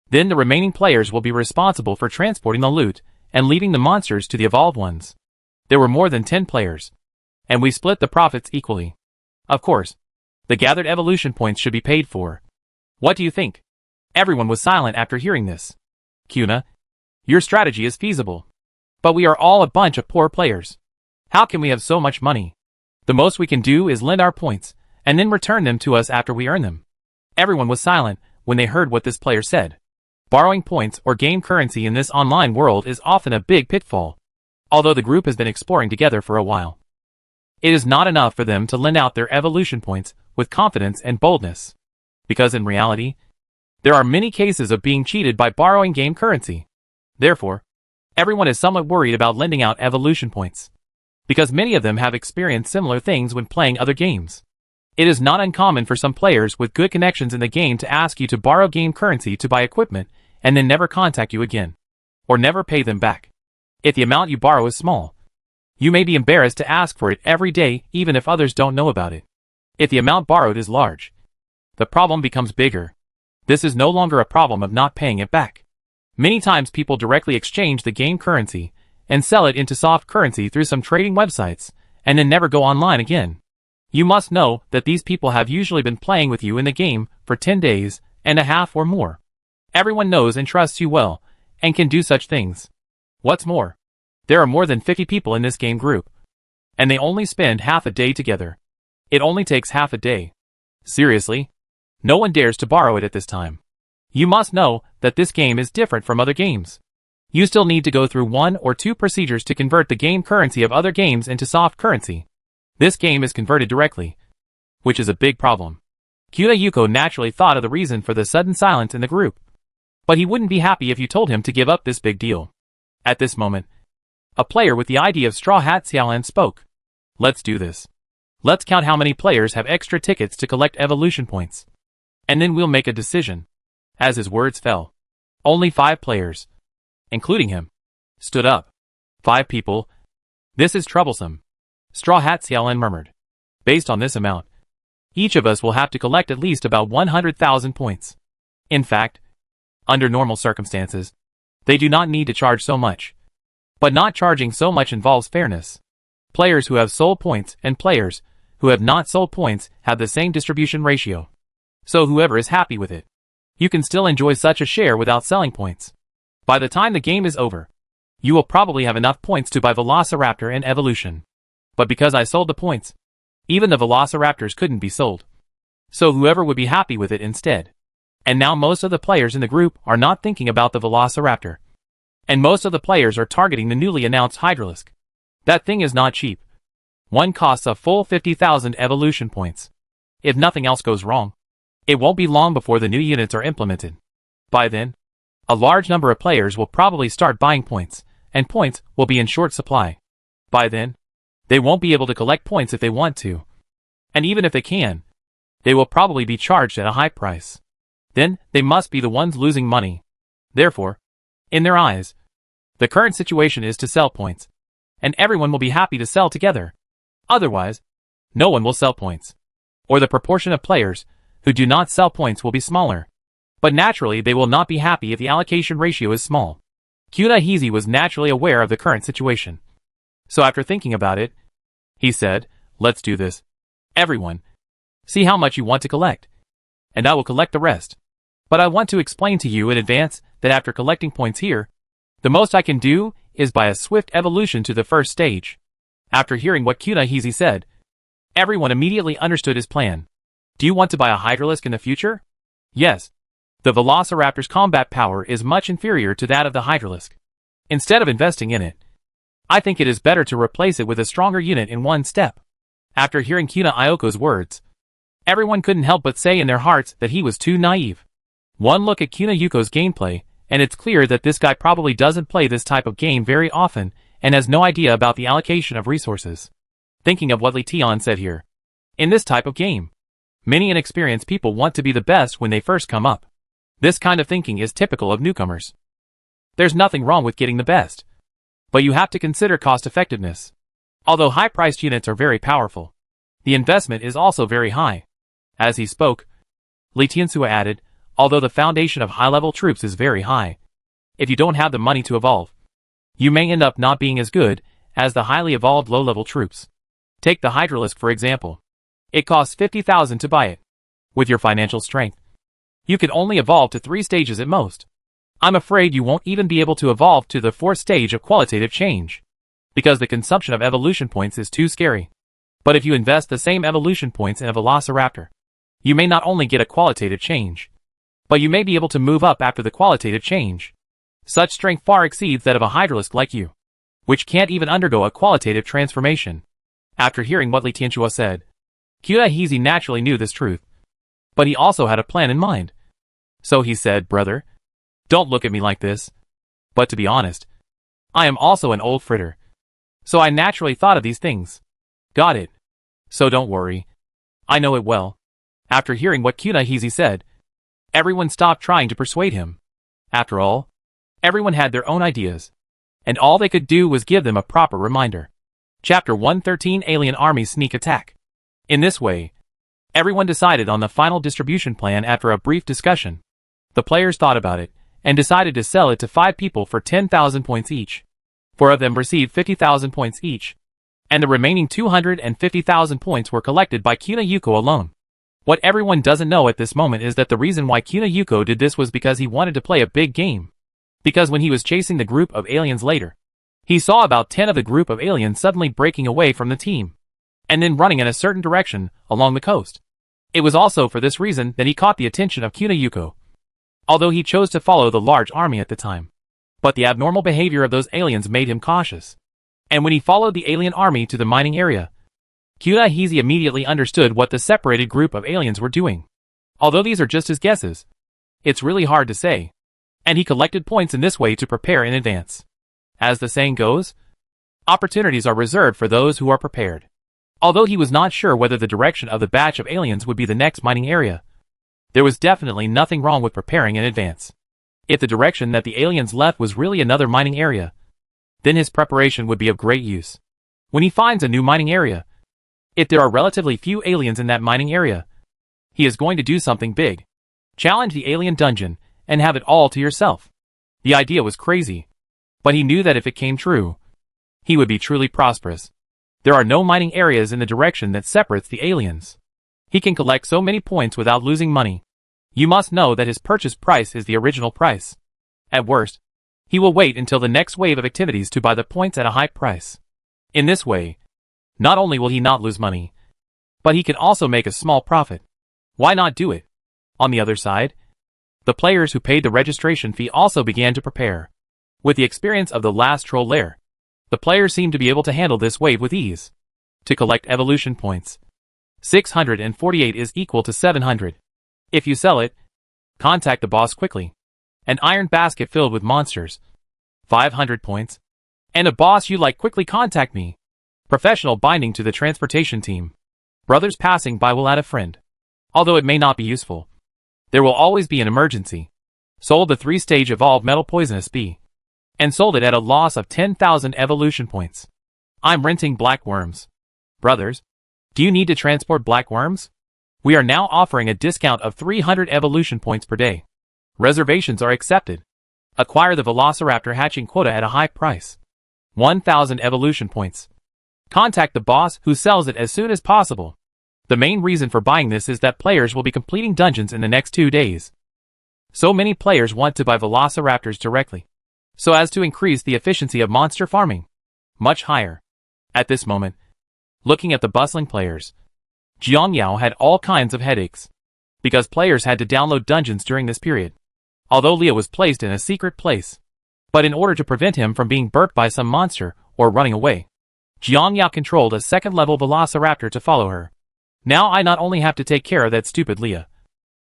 Then the remaining players will be responsible for transporting the loot and leaving the monsters to the evolved ones. There were more than 10 players, and we split the profits equally. Of course, the gathered evolution points should be paid for. What do you think? Everyone was silent after hearing this. Kuna, your strategy is feasible. But we are all a bunch of poor players. How can we have so much money? The most we can do is lend our points, and then return them to us after we earn them. Everyone was silent when they heard what this player said. Borrowing points or game currency in this online world is often a big pitfall. Although the group has been exploring together for a while, it is not enough for them to lend out their evolution points with confidence and boldness. Because in reality, there are many cases of being cheated by borrowing game currency. Therefore, everyone is somewhat worried about lending out evolution points, because many of them have experienced similar things when playing other games. It is not uncommon for some players with good connections in the game to ask you to borrow game currency to buy equipment and then never contact you again, or never pay them back. If the amount you borrow is small, you may be embarrassed to ask for it every day even if others don't know about it. If the amount borrowed is large, the problem becomes bigger. This is no longer a problem of not paying it back. Many times people directly exchange the game currency and sell it into soft currency through some trading websites and then never go online again. You must know that these people have usually been playing with you in the game for 10 days and a half or more. Everyone knows and trusts you well and can do such things. What's more, there are more than 50 people in this game group, and they only spend half a day together. It only takes half a day. Seriously? No one dares to borrow it at this time. You must know that this game is different from other games. You still need to go through 1 or 2 procedures to convert the game currency of other games into soft currency. This game is converted directly, which is a big problem. Kuna Yuko naturally thought of the reason for the sudden silence in the group, but he wouldn't be happy if you told him to give up this big deal. At this moment, a player with the ID of Straw Hat Xiaolan spoke. Let's do this. Let's count how many players have extra tickets to collect evolution points, and then we'll make a decision. As his words fell, only 5 players, including him, stood up. 5 people? This is troublesome, Straw Hat Xiaolan murmured. Based on this amount, each of us will have to collect at least about 100,000 points. In fact, under normal circumstances, they do not need to charge so much. But not charging so much involves fairness. Players who have sold points and players who have not sold points have the same distribution ratio. So whoever is happy with it, you can still enjoy such a share without selling points. By the time the game is over, you will probably have enough points to buy Velociraptor and Evolution. But because I sold the points, even the Velociraptors couldn't be sold. So whoever would be happy with it instead. And now most of the players in the group are not thinking about the Velociraptor. And most of the players are targeting the newly announced Hydralisk. That thing is not cheap. One costs a full 50,000 evolution points. If nothing else goes wrong, it won't be long before the new units are implemented. By then, a large number of players will probably start buying points, and points will be in short supply. By then, they won't be able to collect points if they want to. And even if they can, they will probably be charged at a high price. Then, they must be the ones losing money. Therefore, in their eyes, the current situation is to sell points, and everyone will be happy to sell together. Otherwise, no one will sell points. Or the proportion of players who do not sell points will be smaller. But naturally they will not be happy if the allocation ratio is small. Kuna Hizi was naturally aware of the current situation. So after thinking about it, he said, let's do this. Everyone, see how much you want to collect, and I will collect the rest. But I want to explain to you in advance that after collecting points here, the most I can do is buy a swift evolution to the first stage. After hearing what Kuna Hizi said, everyone immediately understood his plan. Do you want to buy a Hydralisk in the future? Yes. The Velociraptor's combat power is much inferior to that of the Hydralisk. Instead of investing in it, I think it is better to replace it with a stronger unit in one step. After hearing Kuna Ioko's words, everyone couldn't help but say in their hearts that he was too naive. One look at Kuna Yuko's gameplay, and it's clear that this guy probably doesn't play this type of game very often and has no idea about the allocation of resources. Thinking of what Li Tian said here. In this type of game, many inexperienced people want to be the best when they first come up. This kind of thinking is typical of newcomers. There's nothing wrong with getting the best, but you have to consider cost effectiveness. Although high-priced units are very powerful, the investment is also very high. As he spoke, Li Tianxue added, although the foundation of high-level troops is very high, if you don't have the money to evolve, you may end up not being as good as the highly evolved low-level troops. Take the Hydralisk for example. It costs 50,000 to buy it. With your financial strength, you can only evolve to 3 stages at most. I'm afraid you won't even be able to evolve to the 4th stage of qualitative change, because the consumption of evolution points is too scary. But if you invest the same evolution points in a Velociraptor, you may not only get a qualitative change, but you may be able to move up after the qualitative change. Such strength far exceeds that of a Hydralisk like you, which can't even undergo a qualitative transformation. After hearing what Li Tianxue said, Qutahizi naturally knew this truth, but he also had a plan in mind. So he said, brother, don't look at me like this. But to be honest, I am also an old fritter, so I naturally thought of these things. Got it. So don't worry. I know it well. After hearing what Qutahizi said, everyone stopped trying to persuade him. After all, everyone had their own ideas, and all they could do was give them a proper reminder. Chapter 113 Alien Army Sneak Attack. In this way, everyone decided on the final distribution plan after a brief discussion. The players thought about it, and decided to sell it to 5 people for 10,000 points each. 4 of them received 50,000 points each, and the remaining 250,000 points were collected by Kuna Yuko alone. What everyone doesn't know at this moment is that the reason why Kuna Yuko did this was because he wanted to play a big game. Because when he was chasing the group of aliens later, he saw about 10 of the group of aliens suddenly breaking away from the team, and then running in a certain direction along the coast. It was also for this reason that he caught the attention of Kuna Yuko, although he chose to follow the large army at the time. But the abnormal behavior of those aliens made him cautious. And when he followed the alien army to the mining area, Qutahizi immediately understood what the separated group of aliens were doing. Although these are just his guesses, it's really hard to say. And he collected points in this way to prepare in advance. As the saying goes, opportunities are reserved for those who are prepared. Although he was not sure whether the direction of the batch of aliens would be the next mining area, there was definitely nothing wrong with preparing in advance. If the direction that the aliens left was really another mining area, then his preparation would be of great use. When he finds a new mining area, if there are relatively few aliens in that mining area, he is going to do something big. Challenge the alien dungeon and have it all to yourself. The idea was crazy, but he knew that if it came true, he would be truly prosperous. There are no mining areas in the direction that separates the aliens. He can collect so many points without losing money. You must know that his purchase price is the original price. At worst, he will wait until the next wave of activities to buy the points at a high price. In this way, not only will he not lose money, but he can also make a small profit. Why not do it? On the other side, the players who paid the registration fee also began to prepare. With the experience of the last troll lair, the players seemed to be able to handle this wave with ease. To collect evolution points, 648 is equal to 700. If you sell it, contact the boss quickly. An iron basket filled with monsters, 500 points. And a boss you like, quickly contact me. Professional binding to the transportation team. Brothers passing by will add a friend. Although it may not be useful, there will always be an emergency. Sold the 3-stage evolved metal poisonous bee, and sold it at a loss of 10,000 evolution points. I'm renting black worms. Brothers, do you need to transport black worms? We are now offering a discount of 300 evolution points per day. Reservations are accepted. Acquire the Velociraptor hatching quota at a high price. 1,000 evolution points. Contact the boss who sells it as soon as possible. The main reason for buying this is that players will be completing dungeons in the next 2 days. So many players want to buy Velociraptors directly, so as to increase the efficiency of monster farming much higher. At this moment, looking at the bustling players, Jiang Yao had all kinds of headaches, because players had to download dungeons during this period. Although Leah was placed in a secret place, but in order to prevent him from being burped by some monster or running away, Jiang Yao controlled a 2nd-level Velociraptor to follow her. Now I not only have to take care of that stupid Leah,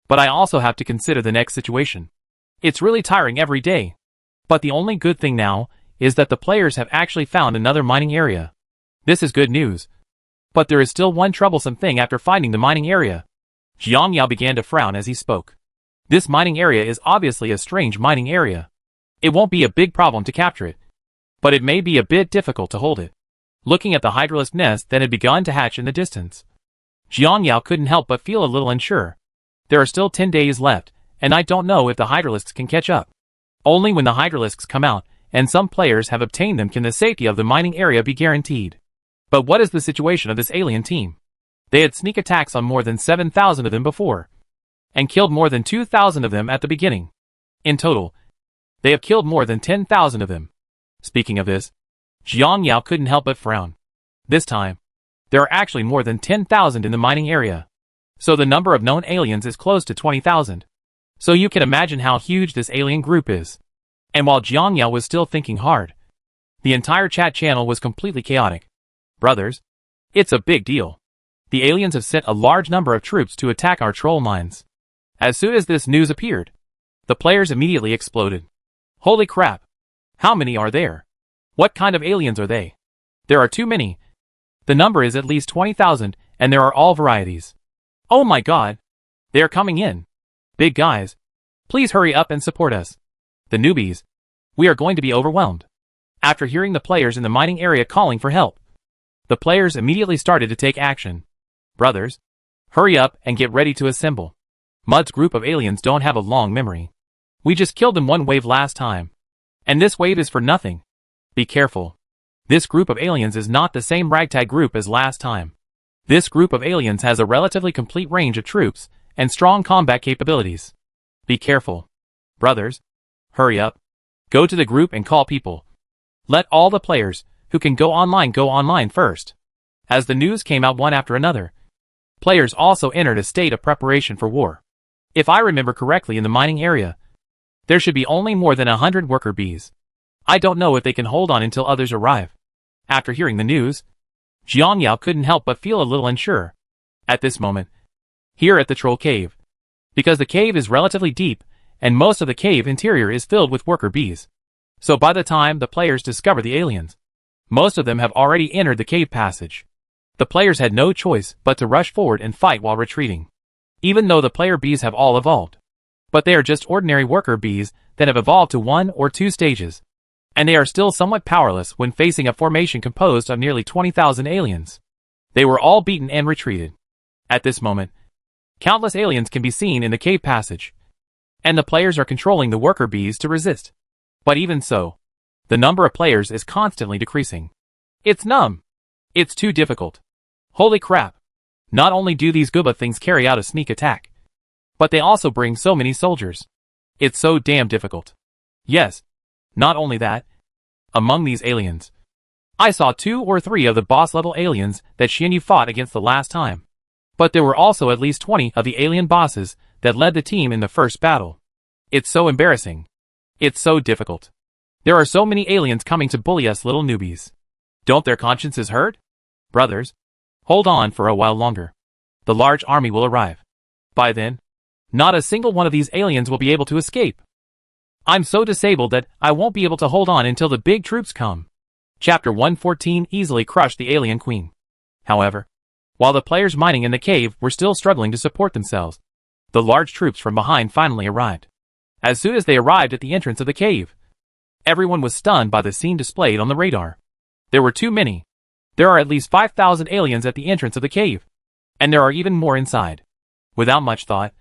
but I also have to consider the next situation. It's really tiring every day. But the only good thing now is that the players have actually found another mining area. This is good news. But there is still one troublesome thing after finding the mining area. Jiang Yao began to frown as he spoke. This mining area is obviously a strange mining area. It won't be a big problem to capture it, but it may be a bit difficult to hold it. Looking at the hydralisk nest that had begun to hatch in the distance, Jiang Yao couldn't help but feel a little unsure. There are still 10 days left, and I don't know if the hydralisks can catch up. Only when the hydralisks come out, and some players have obtained them, can the safety of the mining area be guaranteed. But what is the situation of this alien team? They had sneak attacks on more than 7,000 of them before, and killed more than 2,000 of them at the beginning. In total, they have killed more than 10,000 of them. Speaking of this, Jiang Yao couldn't help but frown. This time, there are actually more than 10,000 in the mining area. So the number of known aliens is close to 20,000. So you can imagine how huge this alien group is. And while Jiang Yao was still thinking hard, the entire chat channel was completely chaotic. Brothers, it's a big deal. The aliens have sent a large number of troops to attack our troll mines. As soon as this news appeared, the players immediately exploded. Holy crap! How many are there? What kind of aliens are they? There are too many. The number is at least 20,000, and there are all varieties. Oh my god! They are coming in. Big guys, please hurry up and support us. The newbies, we are going to be overwhelmed. After hearing the players in the mining area calling for help, the players immediately started to take action. Brothers, hurry up and get ready to assemble. Mud's group of aliens don't have a long memory. We just killed them one wave last time, and this wave is for nothing. Be careful. This group of aliens is not the same ragtag group as last time. This group of aliens has a relatively complete range of troops and strong combat capabilities. Be careful. Brothers, hurry up. Go to the group and call people. Let all the players who can go online first. As the news came out one after another, players also entered a state of preparation for war. If I remember correctly, in the mining area, there should be only more than 100 worker bees. I don't know if they can hold on until others arrive. After hearing the news, Jiang Yao couldn't help but feel a little unsure. At this moment, here at the troll cave, because the cave is relatively deep, and most of the cave interior is filled with worker bees. So by the time the players discover the aliens, most of them have already entered the cave passage. The players had no choice but to rush forward and fight while retreating. Even though the player bees have all evolved, but they are just ordinary worker bees that have evolved to 1 or 2 stages, and they are still somewhat powerless when facing a formation composed of nearly 20,000 aliens. They were all beaten and retreated. At this moment, countless aliens can be seen in the cave passage, and the players are controlling the worker bees to resist. But even so, the number of players is constantly decreasing. It's numb. It's too difficult. Holy crap. Not only do these Gooba things carry out a sneak attack, but they also bring so many soldiers. It's so damn difficult. Yes. Not only that, among these aliens, I saw 2 or 3 of the boss-level aliens that Xianyu fought against the last time. But there were also at least 20 of the alien bosses that led the team in the first battle. It's so embarrassing. It's so difficult. There are so many aliens coming to bully us little newbies. Don't their consciences hurt? Brothers, hold on for a while longer. The large army will arrive. By then, not a single one of these aliens will be able to escape. I'm so disabled that I won't be able to hold on until the big troops come. Chapter 114 easily crushed the alien queen. However, while the players mining in the cave were still struggling to support themselves, the large troops from behind finally arrived. As soon as they arrived at the entrance of the cave, everyone was stunned by the scene displayed on the radar. There were too many. There are at least 5,000 aliens at the entrance of the cave, and there are even more inside. Without much thought,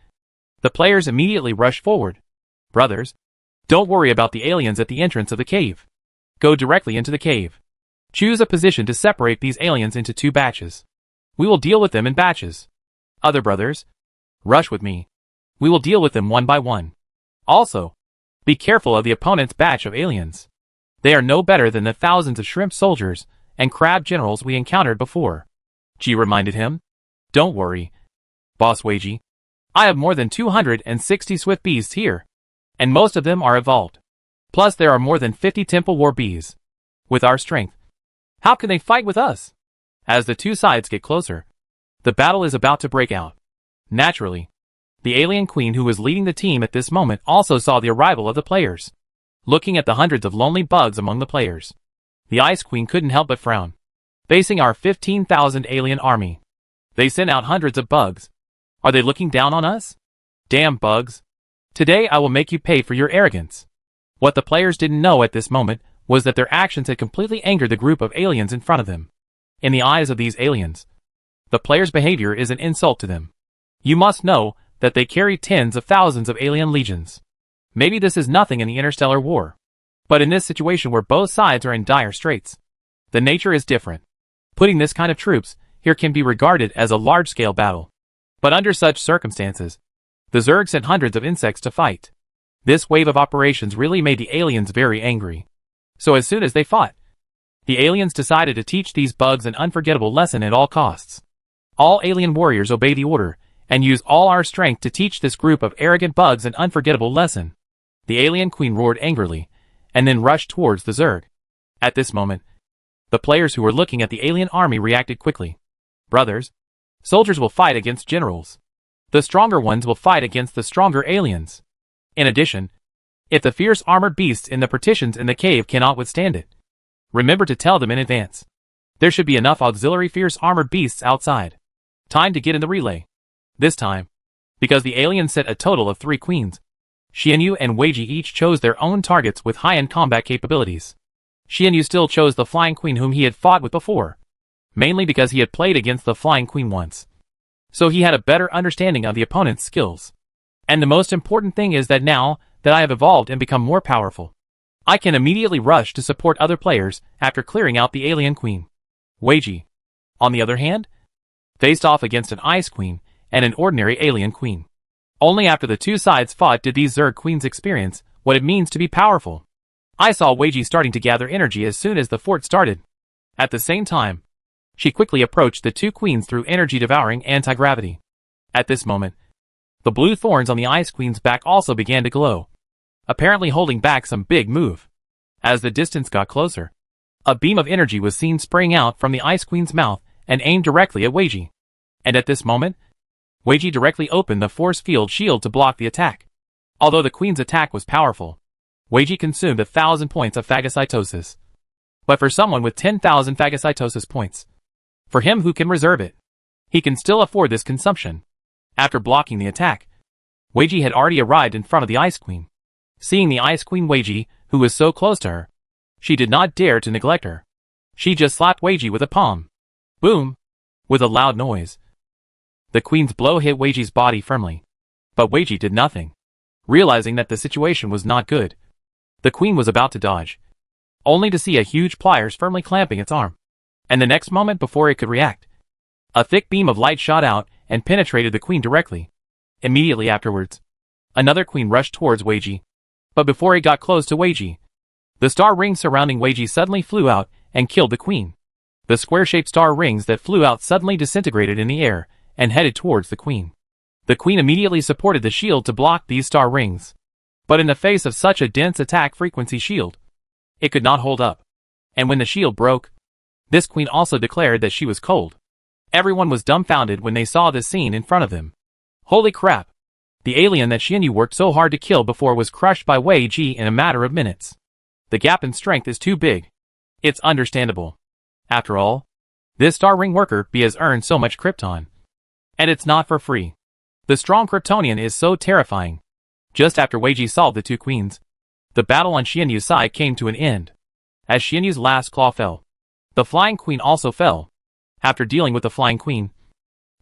the players immediately rushed forward. Brothers, don't worry about the aliens at the entrance of the cave. Go directly into the cave. Choose a position to separate these aliens into 2 batches. We will deal with them in batches. Other brothers, rush with me. We will deal with them one by one. Also, be careful of the opponent's batch of aliens. They are no better than the thousands of shrimp soldiers and crab generals we encountered before. Ji reminded him. Don't worry, Boss Weiji. I have more than 260 swift beasts here, and most of them are evolved. Plus there are more than 50 temple war bees. With our strength, how can they fight with us? As the 2 sides get closer, the battle is about to break out. Naturally, the alien queen who was leading the team at this moment also saw the arrival of the players. Looking at the hundreds of lonely bugs among the players, the ice queen couldn't help but frown. Facing our 15,000 alien army, they sent out hundreds of bugs. Are they looking down on us? Damn bugs. Today I will make you pay for your arrogance. What the players didn't know at this moment was that their actions had completely angered the group of aliens in front of them. In the eyes of these aliens, the players' behavior is an insult to them. You must know that they carry tens of thousands of alien legions. Maybe this is nothing in the interstellar war. But in this situation where both sides are in dire straits, the nature is different. Putting this kind of troops here can be regarded as a large-scale battle. But under such circumstances, the Zerg sent hundreds of insects to fight. This wave of operations really made the aliens very angry. So as soon as they fought, the aliens decided to teach these bugs an unforgettable lesson at all costs. All alien warriors obey the order, and use all our strength to teach this group of arrogant bugs an unforgettable lesson. The alien queen roared angrily, and then rushed towards the Zerg. At this moment, the players who were looking at the alien army reacted quickly. Brothers, soldiers will fight against generals. The stronger ones will fight against the stronger aliens. In addition, if the fierce armored beasts in the partitions in the cave cannot withstand it, remember to tell them in advance. There should be enough auxiliary fierce armored beasts outside. Time to get in the relay. This time, because the aliens set a total of 3 queens, Xianyu and Weiji each chose their own targets with high-end combat capabilities. Xianyu still chose the Flying Queen whom he had fought with before, mainly because he had played against the Flying Queen once. So he had a better understanding of the opponent's skills. And the most important thing is that now that I have evolved and become more powerful, I can immediately rush to support other players after clearing out the alien queen. Weiji, on the other hand, faced off against an Ice Queen and an ordinary alien queen. Only after the two sides fought did these Zerg queens experience what it means to be powerful. I saw Weiji starting to gather energy as soon as the fort started. At the same time, she quickly approached the 2 queens through energy-devouring anti-gravity. At this moment, the blue thorns on the Ice Queen's back also began to glow, apparently holding back some big move. As the distance got closer, a beam of energy was seen spraying out from the Ice Queen's mouth and aimed directly at Weiji. And at this moment, Weiji directly opened the force field shield to block the attack. Although the queen's attack was powerful, Weiji consumed 1,000 points of phagocytosis. But for someone with 10,000 phagocytosis points, for him who can reserve it, he can still afford this consumption. After blocking the attack, Weiji had already arrived in front of the Ice Queen. Seeing the Ice Queen Weiji, who was so close to her, she did not dare to neglect her. She just slapped Weiji with a palm. Boom! With a loud noise. The queen's blow hit Weiji's body firmly. But Weiji did nothing. Realizing that the situation was not good, the queen was about to dodge, only to see a huge pliers firmly clamping its arm. And the next moment before it could react, a thick beam of light shot out and penetrated the queen directly. Immediately afterwards, another queen rushed towards Weiji. But before it got close to Weiji, the star rings surrounding Weiji suddenly flew out and killed the queen. The square-shaped star rings that flew out suddenly disintegrated in the air and headed towards the queen. The queen immediately supported the shield to block these star rings. But in the face of such a dense attack frequency shield, it could not hold up. And when the shield broke, this queen also declared that she was cold. Everyone was dumbfounded when they saw this scene in front of them. Holy crap! The alien that Xianyu worked so hard to kill before was crushed by Weiji in a matter of minutes. The gap in strength is too big. It's understandable. After all, this star ring worker bee has earned so much Krypton. And it's not for free. The strong Kryptonian is so terrifying. Just after Weiji solved the 2 queens, the battle on Xianyu's side came to an end. As Xianyu's last claw fell, the Flying Queen also fell. After dealing with the Flying Queen,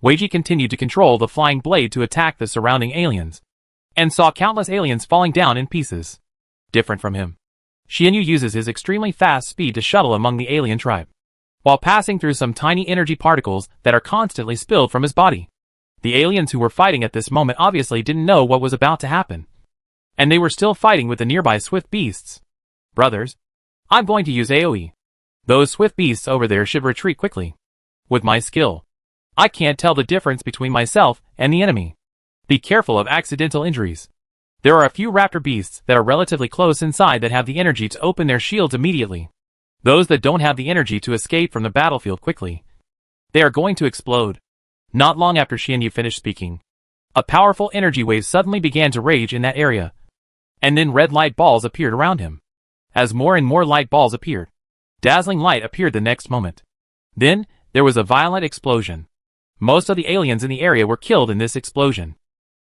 Weiji continued to control the flying blade to attack the surrounding aliens, and saw countless aliens falling down in pieces. Different from him, Xianyu uses his extremely fast speed to shuttle among the alien tribe, while passing through some tiny energy particles that are constantly spilled from his body. The aliens who were fighting at this moment obviously didn't know what was about to happen, and they were still fighting with the nearby swift beasts. Brothers, I'm going to use AoE. Those swift beasts over there should retreat quickly. With my skill, I can't tell the difference between myself and the enemy. Be careful of accidental injuries. There are a few raptor beasts that are relatively close inside that have the energy to open their shields immediately. Those that don't have the energy to escape from the battlefield quickly, they are going to explode. Not long after Xianyu finished speaking, a powerful energy wave suddenly began to rage in that area. And then red light balls appeared around him. As more and more light balls appeared, dazzling light appeared the next moment. Then, there was a violent explosion. Most of the aliens in the area were killed in this explosion.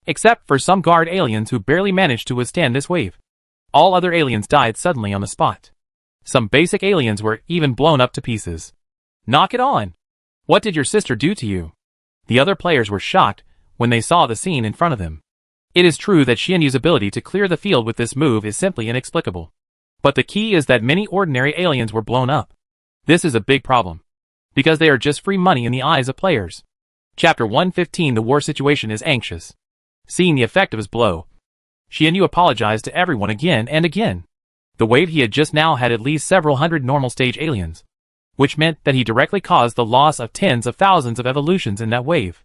Except for some guard aliens who barely managed to withstand this wave. All other aliens died suddenly on the spot. Some basic aliens were even blown up to pieces. Knock it on! What did your sister do to you? The other players were shocked when they saw the scene in front of them. It is true that Xianyu's ability to clear the field with this move is simply inexplicable. But the key is that many ordinary aliens were blown up. This is a big problem, because they are just free money in the eyes of players. Chapter 115. The war situation is anxious. Seeing the effect of his blow, Xianyu apologized to everyone again and again. The wave he had just now had at least several hundred normal stage aliens, which meant that he directly caused the loss of tens of thousands of evolutions in that wave.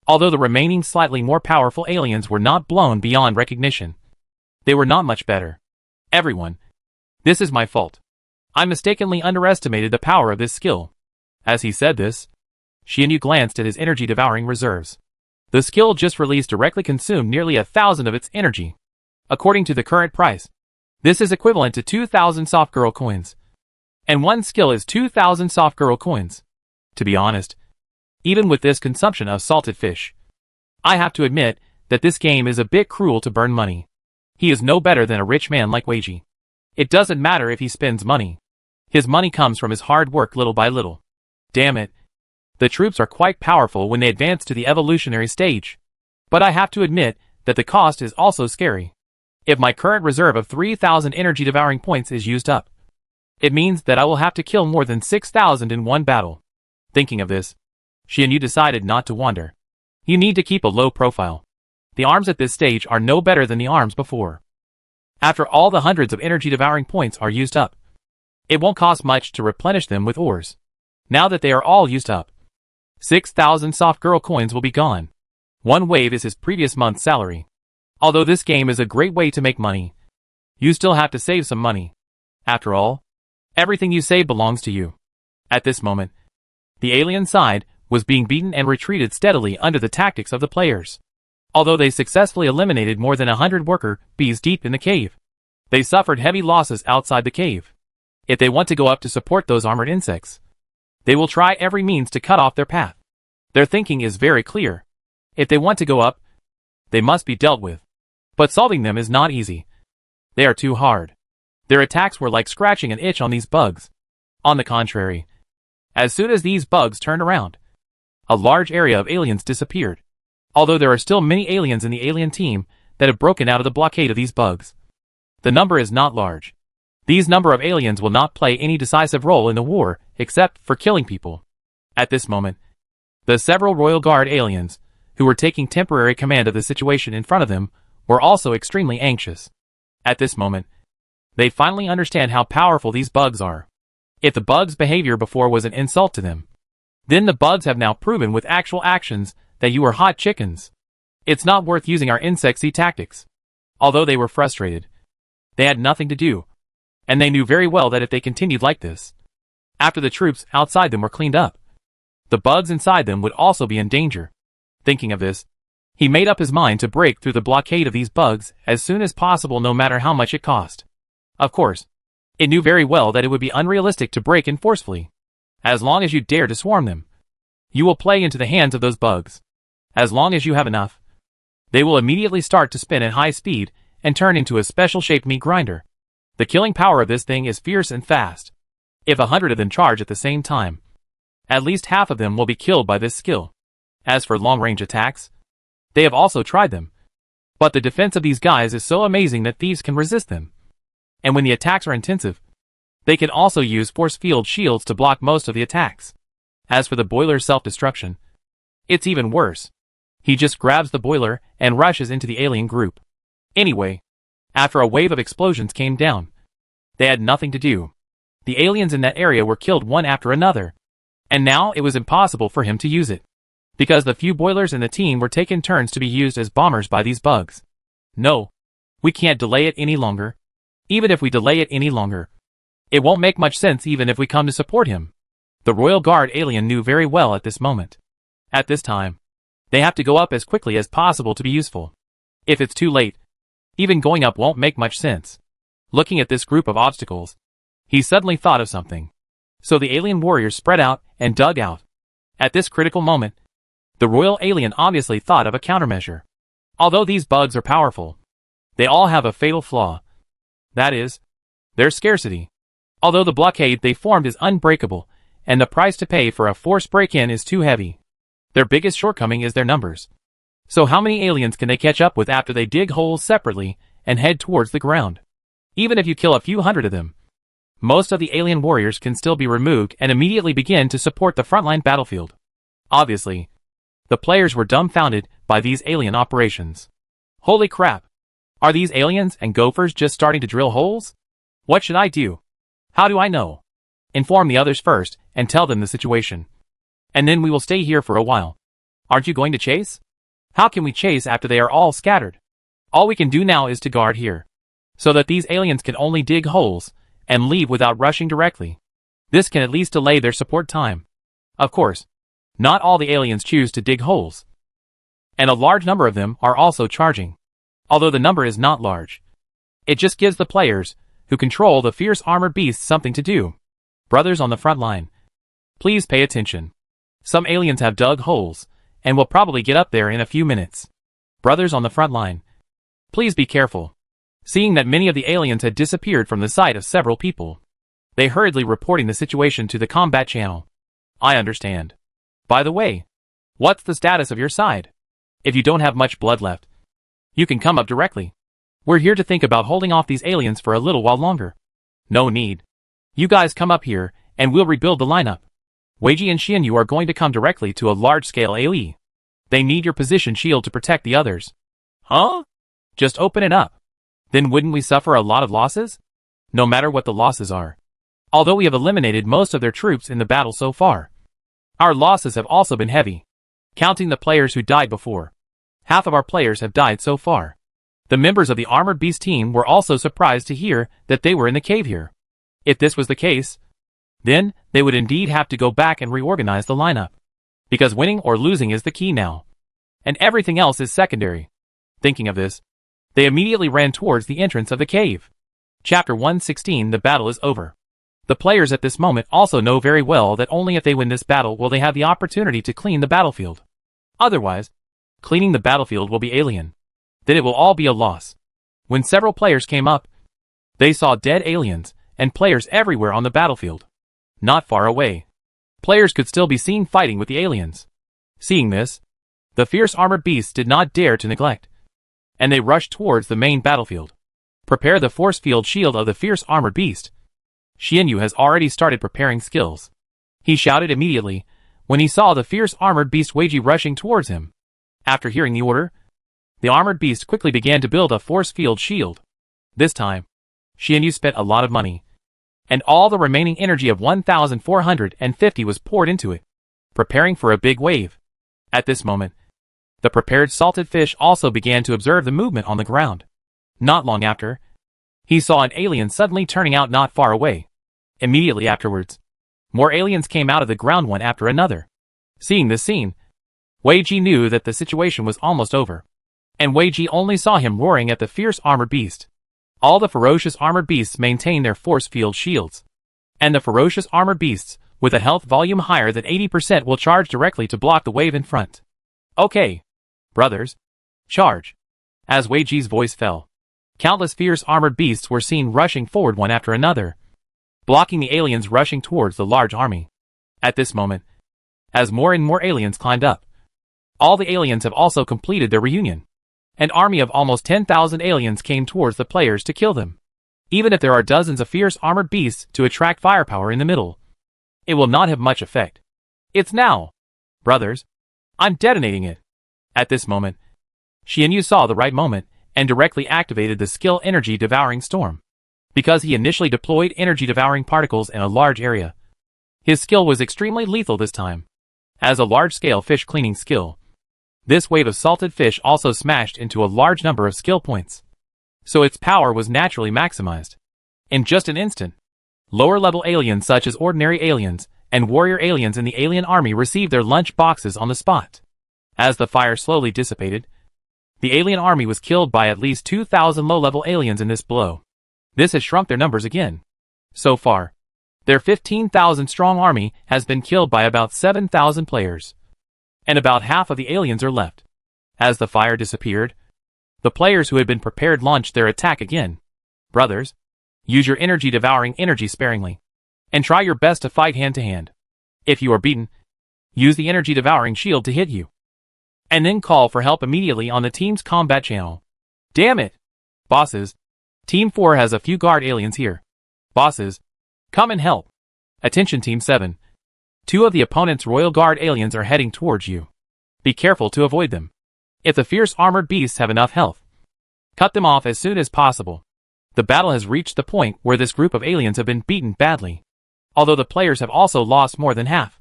Although the remaining slightly more powerful aliens were not blown beyond recognition, they were not much better. Everyone, this is my fault. I mistakenly underestimated the power of this skill. As he said this, Xianyu glanced at his energy-devouring reserves. The skill just released directly consumed nearly 1,000 of its energy. According to the current price, this is equivalent to 2,000 soft girl coins. And one skill is 2,000 soft girl coins. To be honest, even with this consumption of salted fish, I have to admit that this game is a bit cruel to burn money. He is no better than a rich man like Weiji. It doesn't matter if he spends money. His money comes from his hard work little by little. Damn it. The troops are quite powerful when they advance to the evolutionary stage. But I have to admit that the cost is also scary. If my current reserve of 3,000 energy-devouring points is used up, it means that I will have to kill more than 6,000 in one battle. Thinking of this, Xianyu decided not to wander. You need to keep a low profile. The arms at this stage are no better than the arms before. After all the hundreds of energy-devouring points are used up, it won't cost much to replenish them with ores. Now that they are all used up, 6,000 soft girl coins will be gone. One wave is his previous month's salary. Although this game is a great way to make money, you still have to save some money. After all, everything you save belongs to you. At this moment, the alien side was being beaten and retreated steadily under the tactics of the players. Although they successfully eliminated more than 100 worker bees deep in the cave, they suffered heavy losses outside the cave. If they want to go up to support those armored insects, they will try every means to cut off their path. Their thinking is very clear. If they want to go up, they must be dealt with. But solving them is not easy. They are too hard. Their attacks were like scratching an itch on these bugs. On the contrary, as soon as these bugs turned around, a large area of aliens disappeared. Although there are still many aliens in the alien team that have broken out of the blockade of these bugs, the number is not large. These number of aliens will not play any decisive role in the war except for killing people. At this moment, the several Royal Guard aliens, who were taking temporary command of the situation in front of them, were also extremely anxious. At this moment, they finally understand how powerful these bugs are. If the bugs' behavior before was an insult to them, then the bugs have now proven with actual actions that you are hot chickens. It's not worth using our insectsy tactics. Although they were frustrated, they had nothing to do, and they knew very well that if they continued like this, after the troops outside them were cleaned up, the bugs inside them would also be in danger. Thinking of this, he made up his mind to break through the blockade of these bugs as soon as possible, no matter how much it cost. Of course, it knew very well that it would be unrealistic to break in forcefully. As long as you dare to swarm them, you will play into the hands of those bugs. As long as you have enough, they will immediately start to spin at high speed and turn into a special-shaped meat grinder. The killing power of this thing is fierce and fast. If 100 of them charge at the same time, at least half of them will be killed by this skill. As for long-range attacks, they have also tried them. But the defense of these guys is so amazing that thieves can resist them. And when the attacks are intensive, they can also use force field shields to block most of the attacks. As for the boiler's self-destruction, it's even worse. He just grabs the boiler and rushes into the alien group. Anyway, after a wave of explosions came down, they had nothing to do. The aliens in that area were killed one after another, and now it was impossible for him to use it, because the few boilers in the team were taking turns to be used as bombers by these bugs. No, we can't delay it any longer. Even if we delay it any longer, it won't make much sense even if we come to support him. The Royal Guard alien knew very well at this moment. At this time, they have to go up as quickly as possible to be useful. If it's too late, even going up won't make much sense. Looking at this group of obstacles, he suddenly thought of something. So the alien warriors spread out and dug out. At this critical moment, the royal alien obviously thought of a countermeasure. Although these bugs are powerful, they all have a fatal flaw. That is, their scarcity. Although the blockade they formed is unbreakable, and the price to pay for a forced break-in is too heavy, their biggest shortcoming is their numbers. So how many aliens can they catch up with after they dig holes separately and head towards the ground? Even if you kill a few hundred of them, most of the alien warriors can still be removed and immediately begin to support the frontline battlefield. Obviously, the players were dumbfounded by these alien operations. Holy crap! Are these aliens and gophers just starting to drill holes? What should I do? How do I know? Inform the others first and tell them the situation. And then we will stay here for a while. Aren't you going to chase? How can we chase after they are all scattered? All we can do now is to guard here, so that these aliens can only dig holes and leave without rushing directly. This can at least delay their support time. Of course, not all the aliens choose to dig holes, and a large number of them are also charging. Although the number is not large, it just gives the players who control the fierce armored beasts something to do. Brothers on the front line, please pay attention. Some aliens have dug holes and will probably get up there in a few minutes. Brothers on the front line, please be careful. Seeing that many of the aliens had disappeared from the sight of several people, they hurriedly reporting the situation to the combat channel. I understand. By the way, what's the status of your side? If you don't have much blood left, you can come up directly. We're here to think about holding off these aliens for a little while longer. No need. You guys come up here, and we'll rebuild the lineup. Weiji and Xianyu are going to come directly to a large-scale AoE. They need your position shield to protect the others. Huh? Just open it up. Then wouldn't we suffer a lot of losses? No matter what the losses are. Although we have eliminated most of their troops in the battle so far, our losses have also been heavy. Counting the players who died before, half of our players have died so far. The members of the Armored Beast team were also surprised to hear that they were in the cave here. If this was the case, then they would indeed have to go back and reorganize the lineup. Because winning or losing is the key now, and everything else is secondary. Thinking of this, they immediately ran towards the entrance of the cave. Chapter 116. The battle is over. The players at this moment also know very well that only if they win this battle will they have the opportunity to clean the battlefield. Otherwise, cleaning the battlefield will be alien. Then it will all be a loss. When several players came up, they saw dead aliens and players everywhere on the battlefield. Not far away, players could still be seen fighting with the aliens. Seeing this, the fierce armored beasts did not dare to neglect, and they rushed towards the main battlefield. Prepare the force field shield of the fierce armored beast. Xianyu has already started preparing skills. He shouted immediately when he saw the fierce armored beast Weiji rushing towards him. After hearing the order, the armored beast quickly began to build a force field shield. This time, Xianyu spent a lot of money, and all the remaining energy of 1,450 was poured into it, preparing for a big wave. At this moment, the prepared salted fish also began to observe the movement on the ground. Not long after, he saw an alien suddenly turning out not far away. Immediately afterwards, more aliens came out of the ground one after another. Seeing this scene, Weiji knew that the situation was almost over, and Weiji only saw him roaring at the fierce armored beast. All the ferocious armored beasts maintain their force field shields, and the ferocious armored beasts with a health volume higher than 80% will charge directly to block the wave in front. Okay, brothers, charge. As Weiji's voice fell, countless fierce armored beasts were seen rushing forward one after another, blocking the aliens rushing towards the large army. At this moment, as more and more aliens climbed up, all the aliens have also completed their reunion. An army of almost 10,000 aliens came towards the players to kill them. Even if there are dozens of fierce armored beasts to attract firepower in the middle, it will not have much effect. It's now, brothers. I'm detonating it. At this moment, Xianyu saw the right moment and directly activated the skill Energy Devouring Storm. Because he initially deployed energy devouring particles in a large area, his skill was extremely lethal this time. As a large-scale fish cleaning skill, this wave of salted fish also smashed into a large number of skill points, so its power was naturally maximized. In just an instant, lower-level aliens such as ordinary aliens and warrior aliens in the alien army received their lunch boxes on the spot. As the fire slowly dissipated, the alien army was killed by at least 2,000 low-level aliens in this blow. This has shrunk their numbers again. So far, their 15,000-strong army has been killed by about 7,000 players, and about half of the aliens are left. As the fire disappeared, The players who had been prepared launched their attack again. Brothers, use your energy-devouring energy sparingly, and try your best to fight hand-to-hand. If you are beaten, use the energy-devouring shield to hit you, and then call for help immediately on the team's combat channel. Damn it! Bosses, Team 4 has a few guard aliens here. Bosses, come and help. Attention Team 7. 2 of the opponent's Royal Guard aliens are heading towards you. Be careful to avoid them. If the fierce armored beasts have enough health, cut them off as soon as possible. The battle has reached the point where this group of aliens have been beaten badly, although the players have also lost more than half.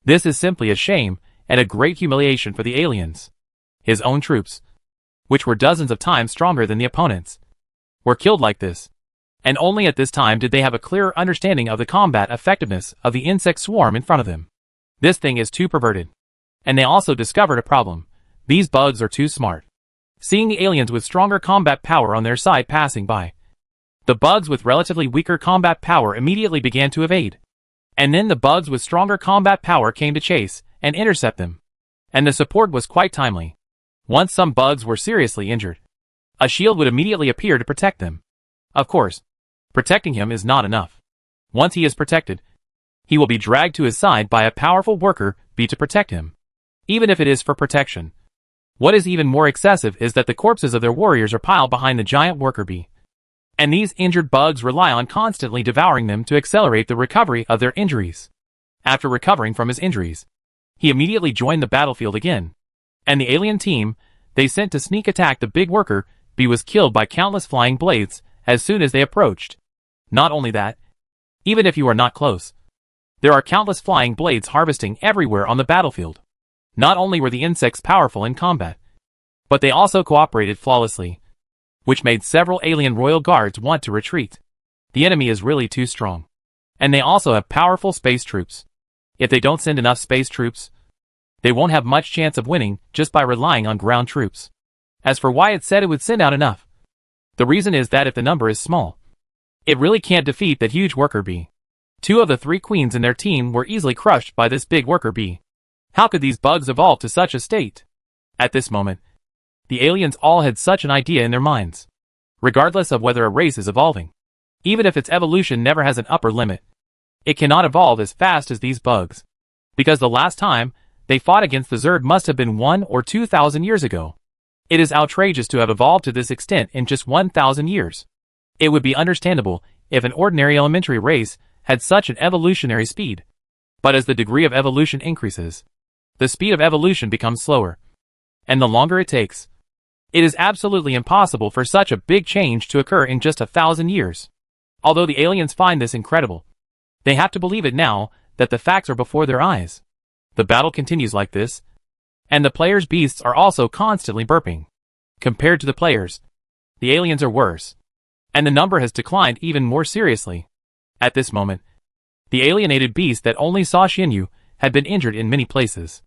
This is simply a shame and a great humiliation for the aliens. His own troops, which were dozens of times stronger than the opponents, were killed like this. And only at this time did they have a clearer understanding of the combat effectiveness of the insect swarm in front of them. This thing is too perverted. And they also discovered a problem. These bugs are too smart. Seeing the aliens with stronger combat power on their side passing by, the bugs with relatively weaker combat power immediately began to evade. And then the bugs with stronger combat power came to chase and intercept them. And the support was quite timely. Once some bugs were seriously injured, a shield would immediately appear to protect them. Of course, protecting him is not enough. Once he is protected, he will be dragged to his side by a powerful worker bee to protect him, even if it is for protection. What is even more excessive is that the corpses of their warriors are piled behind the giant worker bee. And these injured bugs rely on constantly devouring them to accelerate the recovery of their injuries. After recovering from his injuries, he immediately joined the battlefield again. And the alien team they sent to sneak attack the big worker bee was killed by countless flying blades as soon as they approached. Not only that, even if you are not close, there are countless flying blades harvesting everywhere on the battlefield. Not only were the insects powerful in combat, but they also cooperated flawlessly, which made several alien royal guards want to retreat. The enemy is really too strong. And they also have powerful space troops. If they don't send enough space troops, they won't have much chance of winning just by relying on ground troops. As for why it said it would send out enough, the reason is that if the number is small, it really can't defeat that huge worker bee. 2 of the 3 queens in their team were easily crushed by this big worker bee. How could these bugs evolve to such a state? At this moment, the aliens all had such an idea in their minds. Regardless of whether a race is evolving, even if its evolution never has an upper limit, it cannot evolve as fast as these bugs. Because the last time they fought against the Zerg must have been 1 or 2,000 years ago. It is outrageous to have evolved to this extent in just 1,000 years. It would be understandable if an ordinary elementary race had such an evolutionary speed. But as the degree of evolution increases, the speed of evolution becomes slower. And the longer it takes, it is absolutely impossible for such a big change to occur in just 1,000 years. Although the aliens find this incredible, they have to believe it now that the facts are before their eyes. The battle continues like this, and the players' beasts are also constantly burping. Compared to the players, the aliens are worse, and the number has declined even more seriously. At this moment, the alienated beast that only saw Xinyu had been injured in many places.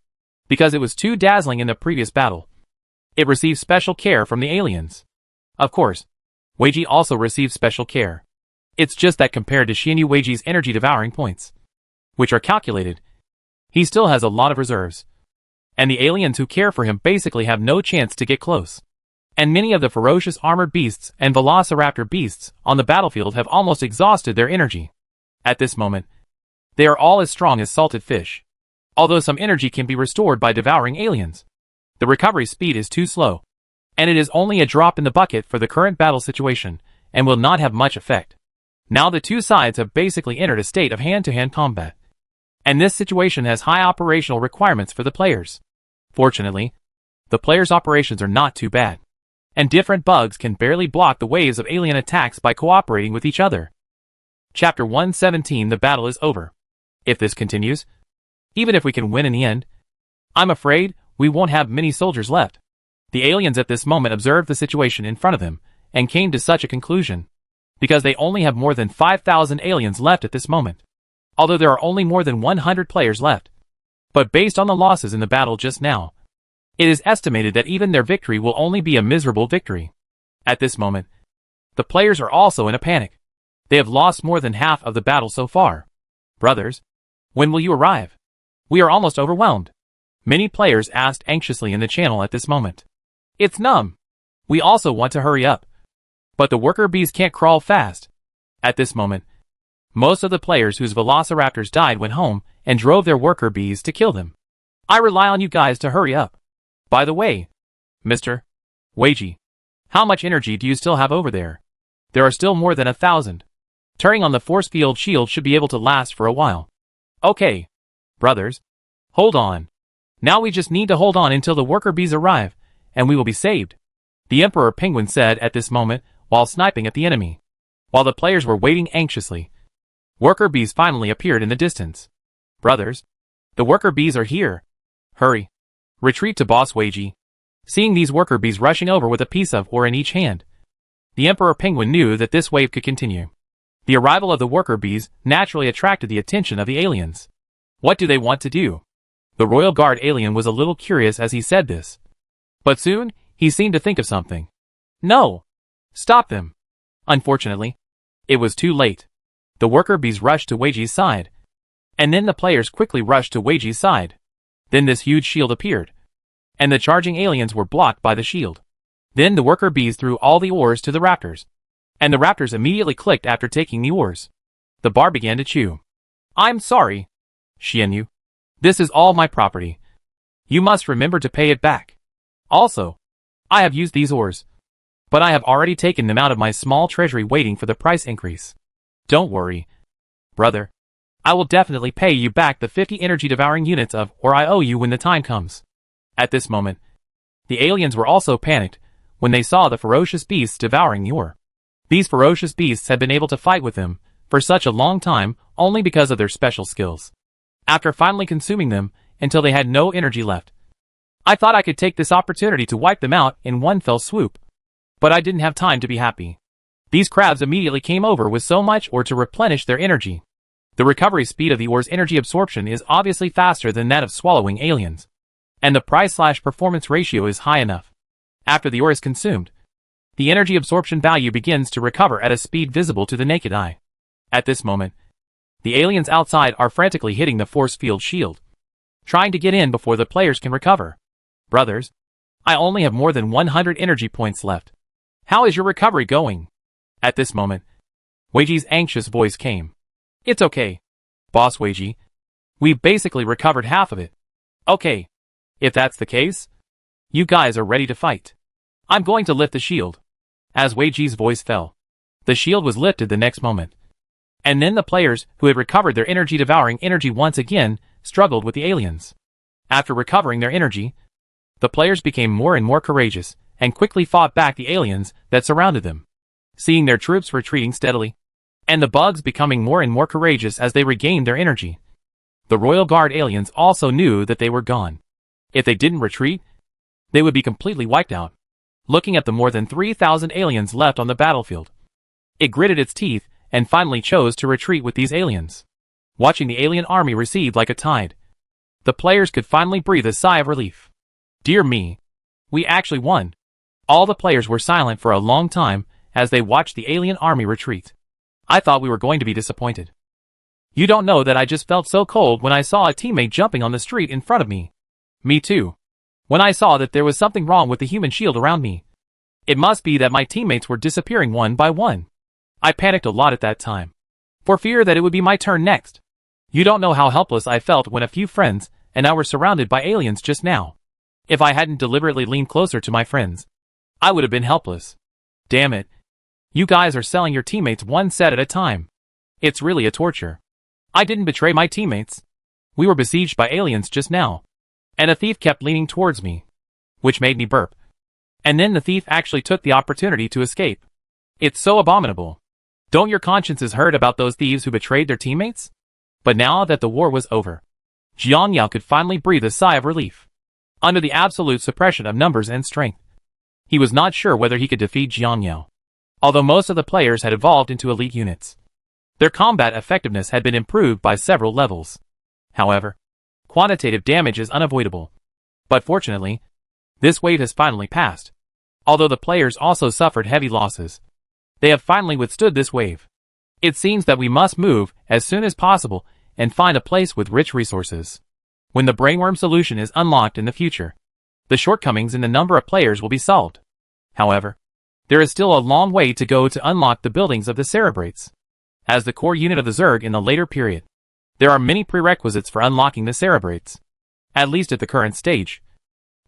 Because it was too dazzling in the previous battle, it received special care from the aliens. Of course, Weiji also received special care. It's just that compared to Xinyu Weiji's energy-devouring points, which are calculated, he still has a lot of reserves. And the aliens who care for him basically have no chance to get close. And many of the ferocious armored beasts and velociraptor beasts on the battlefield have almost exhausted their energy. At this moment, they are all as strong as salted fish. Although some energy can be restored by devouring aliens, the recovery speed is too slow, and it is only a drop in the bucket for the current battle situation, and will not have much effect. Now the 2 sides have basically entered a state of hand-to-hand combat. And this situation has high operational requirements for the players. Fortunately, the players' operations are not too bad, and different bugs can barely block the waves of alien attacks by cooperating with each other. Chapter 117. The battle is over. If this continues, even if we can win in the end, I'm afraid we won't have many soldiers left. The aliens at this moment observed the situation in front of them, and came to such a conclusion, because they only have more than 5,000 aliens left at this moment. Although there are only more than 100 players left. But based on the losses in the battle just now, it is estimated that even their victory will only be a miserable victory. At this moment, the players are also in a panic. They have lost more than half of the battle so far. Brothers, when will you arrive? We are almost overwhelmed. Many players asked anxiously in the channel at this moment. It's numb. We also want to hurry up. But the worker bees can't crawl fast. At this moment, most of the players whose velociraptors died went home and drove their worker bees to kill them. I rely on you guys to hurry up. By the way, Mr. Wagey, how much energy do you still have over there? There are still more than 1,000. Turning on the force field shield should be able to last for a while. Okay, brothers, hold on. Now we just need to hold on until the worker bees arrive, and we will be saved, the Emperor Penguin said at this moment while sniping at the enemy. While the players were waiting anxiously, worker bees finally appeared in the distance. Brothers, the worker bees are here. Hurry. Retreat to Boss Wagey. Seeing these worker bees rushing over with a piece of ore in each hand, the Emperor Penguin knew that this wave could continue. The arrival of the worker bees naturally attracted the attention of the aliens. What do they want to do? The Royal Guard alien was a little curious as he said this. But soon, he seemed to think of something. No! Stop them! Unfortunately, it was too late. The worker bees rushed to Wagey's side. And then the players quickly rushed to Wagey's side. Then this huge shield appeared. And the charging aliens were blocked by the shield. Then the worker bees threw all the ores to the raptors. And the raptors immediately clicked after taking the ores. The bar began to chew. I'm sorry, Xianyu. This is all my property. You must remember to pay it back. Also, I have used these ores, but I have already taken them out of my small treasury waiting for the price increase. Don't worry, brother. I will definitely pay you back the 50 energy-devouring units of ore I owe you when the time comes. At this moment, the aliens were also panicked when they saw the ferocious beasts devouring the ore. These ferocious beasts had been able to fight with them for such a long time only because of their special skills. After finally consuming them until they had no energy left, I thought I could take this opportunity to wipe them out in one fell swoop. But I didn't have time to be happy. These crabs immediately came over with so much ore to replenish their energy. The recovery speed of the ore's energy absorption is obviously faster than that of swallowing aliens. And the price/performance ratio is high enough. After the ore is consumed, the energy absorption value begins to recover at a speed visible to the naked eye. At this moment, the aliens outside are frantically hitting the force field shield, trying to get in before the players can recover. Brothers, I only have more than 100 energy points left. How is your recovery going? At this moment, Wagey's anxious voice came. It's okay, Boss Wagey. We've basically recovered half of it. Okay. If that's the case, you guys are ready to fight. I'm going to lift the shield. As Wagey's voice fell, the shield was lifted the next moment. And then the players who had recovered their energy-devouring energy once again struggled with the aliens. After recovering their energy, the players became more and more courageous and quickly fought back the aliens that surrounded them. Seeing their troops retreating steadily, and the bugs becoming more and more courageous as they regained their energy, the Royal Guard aliens also knew that they were gone. If they didn't retreat, they would be completely wiped out. Looking at the more than 3,000 aliens left on the battlefield, it gritted its teeth and finally chose to retreat with these aliens. Watching the alien army recede like a tide, the players could finally breathe a sigh of relief. Dear me, we actually won. All the players were silent for a long time as they watched the alien army retreat. I thought we were going to be disappointed. You don't know that I just felt so cold when I saw a teammate jumping on the street in front of me. Me too. When I saw that there was something wrong with the human shield around me. It must be that my teammates were disappearing one by one. I panicked a lot at that time, for fear that it would be my turn next. You don't know how helpless I felt when a few friends and I were surrounded by aliens just now. If I hadn't deliberately leaned closer to my friends, I would have been helpless. Damn it. You guys are selling your teammates one set at a time. It's really a torture. I didn't betray my teammates. We were besieged by aliens just now, and a thief kept leaning towards me, which made me burp. And then the thief actually took the opportunity to escape. It's so abominable. Don't your consciences hurt about those thieves who betrayed their teammates? But now that the war was over, Jiang Yao could finally breathe a sigh of relief. Under the absolute suppression of numbers and strength, he was not sure whether he could defeat Jiang Yao. Although most of the players had evolved into elite units, their combat effectiveness had been improved by several levels. However, quantitative damage is unavoidable. But fortunately, this wave has finally passed. Although the players also suffered heavy losses, they have finally withstood this wave. It seems that we must move as soon as possible and find a place with rich resources. When the brainworm solution is unlocked in the future, the shortcomings in the number of players will be solved. However, there is still a long way to go to unlock the buildings of the Cerebrates. As the core unit of the Zerg in the later period, there are many prerequisites for unlocking the Cerebrates. At least at the current stage,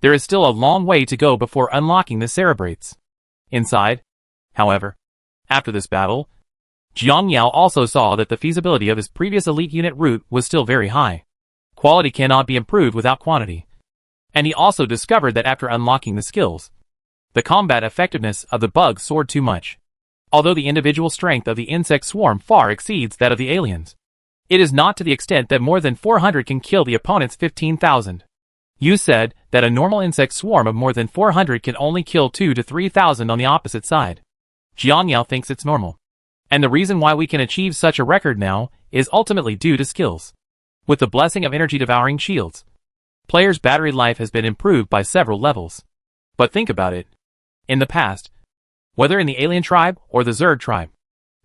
there is still a long way to go before unlocking the Cerebrates. Inside, however, after this battle, Jiang Yao also saw that the feasibility of his previous elite unit route was still very high. Quality cannot be improved without quantity. And he also discovered that after unlocking the skills, the combat effectiveness of the bugs soared too much. Although the individual strength of the insect swarm far exceeds that of the aliens, it is not to the extent that more than 400 can kill the opponent's 15,000. You said that a normal insect swarm of more than 400 can only kill 2 to 3,000 on the opposite side. Jiang Yao thinks it's normal. And the reason why we can achieve such a record now is ultimately due to skills. With the blessing of energy-devouring shields, players' battery life has been improved by several levels. But think about it. In the past, whether in the alien tribe or the Zerg tribe,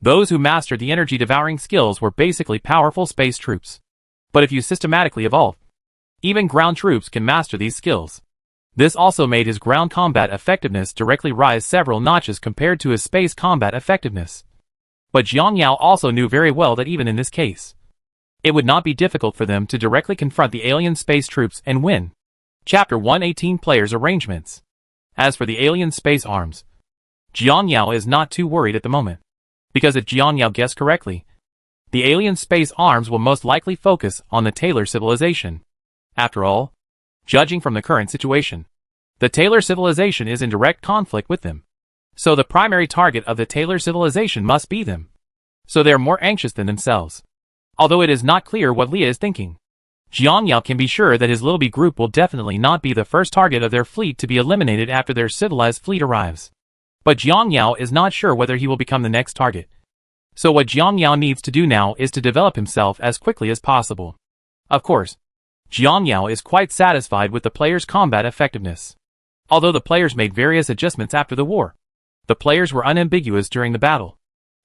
those who mastered the energy-devouring skills were basically powerful space troops. But if you systematically evolve, even ground troops can master these skills. This also made his ground combat effectiveness directly rise several notches compared to his space combat effectiveness. But Jiang Yao also knew very well that even in this case, it would not be difficult for them to directly confront the alien space troops and win. Chapter 118 Players' Arrangements. As for the alien space arms, Jiang Yao is not too worried at the moment. Because if Jiang Yao guessed correctly, the alien space arms will most likely focus on the Taylor civilization. After all, judging from the current situation, the Taylor civilization is in direct conflict with them. So the primary target of the Taylor civilization must be them. So they are more anxious than themselves. Although it is not clear what Leah is thinking, Jiang Yao can be sure that his Little B group will definitely not be the first target of their fleet to be eliminated after their civilized fleet arrives. But Jiang Yao is not sure whether he will become the next target. So what Jiang Yao needs to do now is to develop himself as quickly as possible. Of course, Jiang Yao is quite satisfied with the players' combat effectiveness. Although the players made various adjustments after the war, the players were unambiguous during the battle.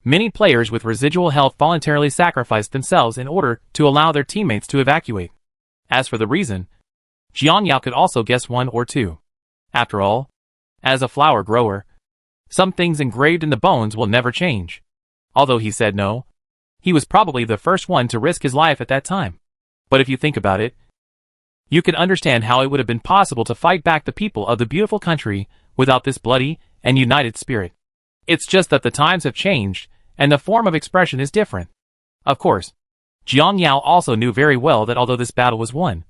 Many players with residual health voluntarily sacrificed themselves in order to allow their teammates to evacuate. As for the reason, Jiang Yao could also guess one or two. After all, as a flower grower, some things engraved in the bones will never change. Although he said no, he was probably the first one to risk his life at that time. But if you think about it, you can understand how it would have been possible to fight back the people of the beautiful country without this bloody and united spirit. It's just that the times have changed, and the form of expression is different. Of course, Jiang Yao also knew very well that although this battle was won,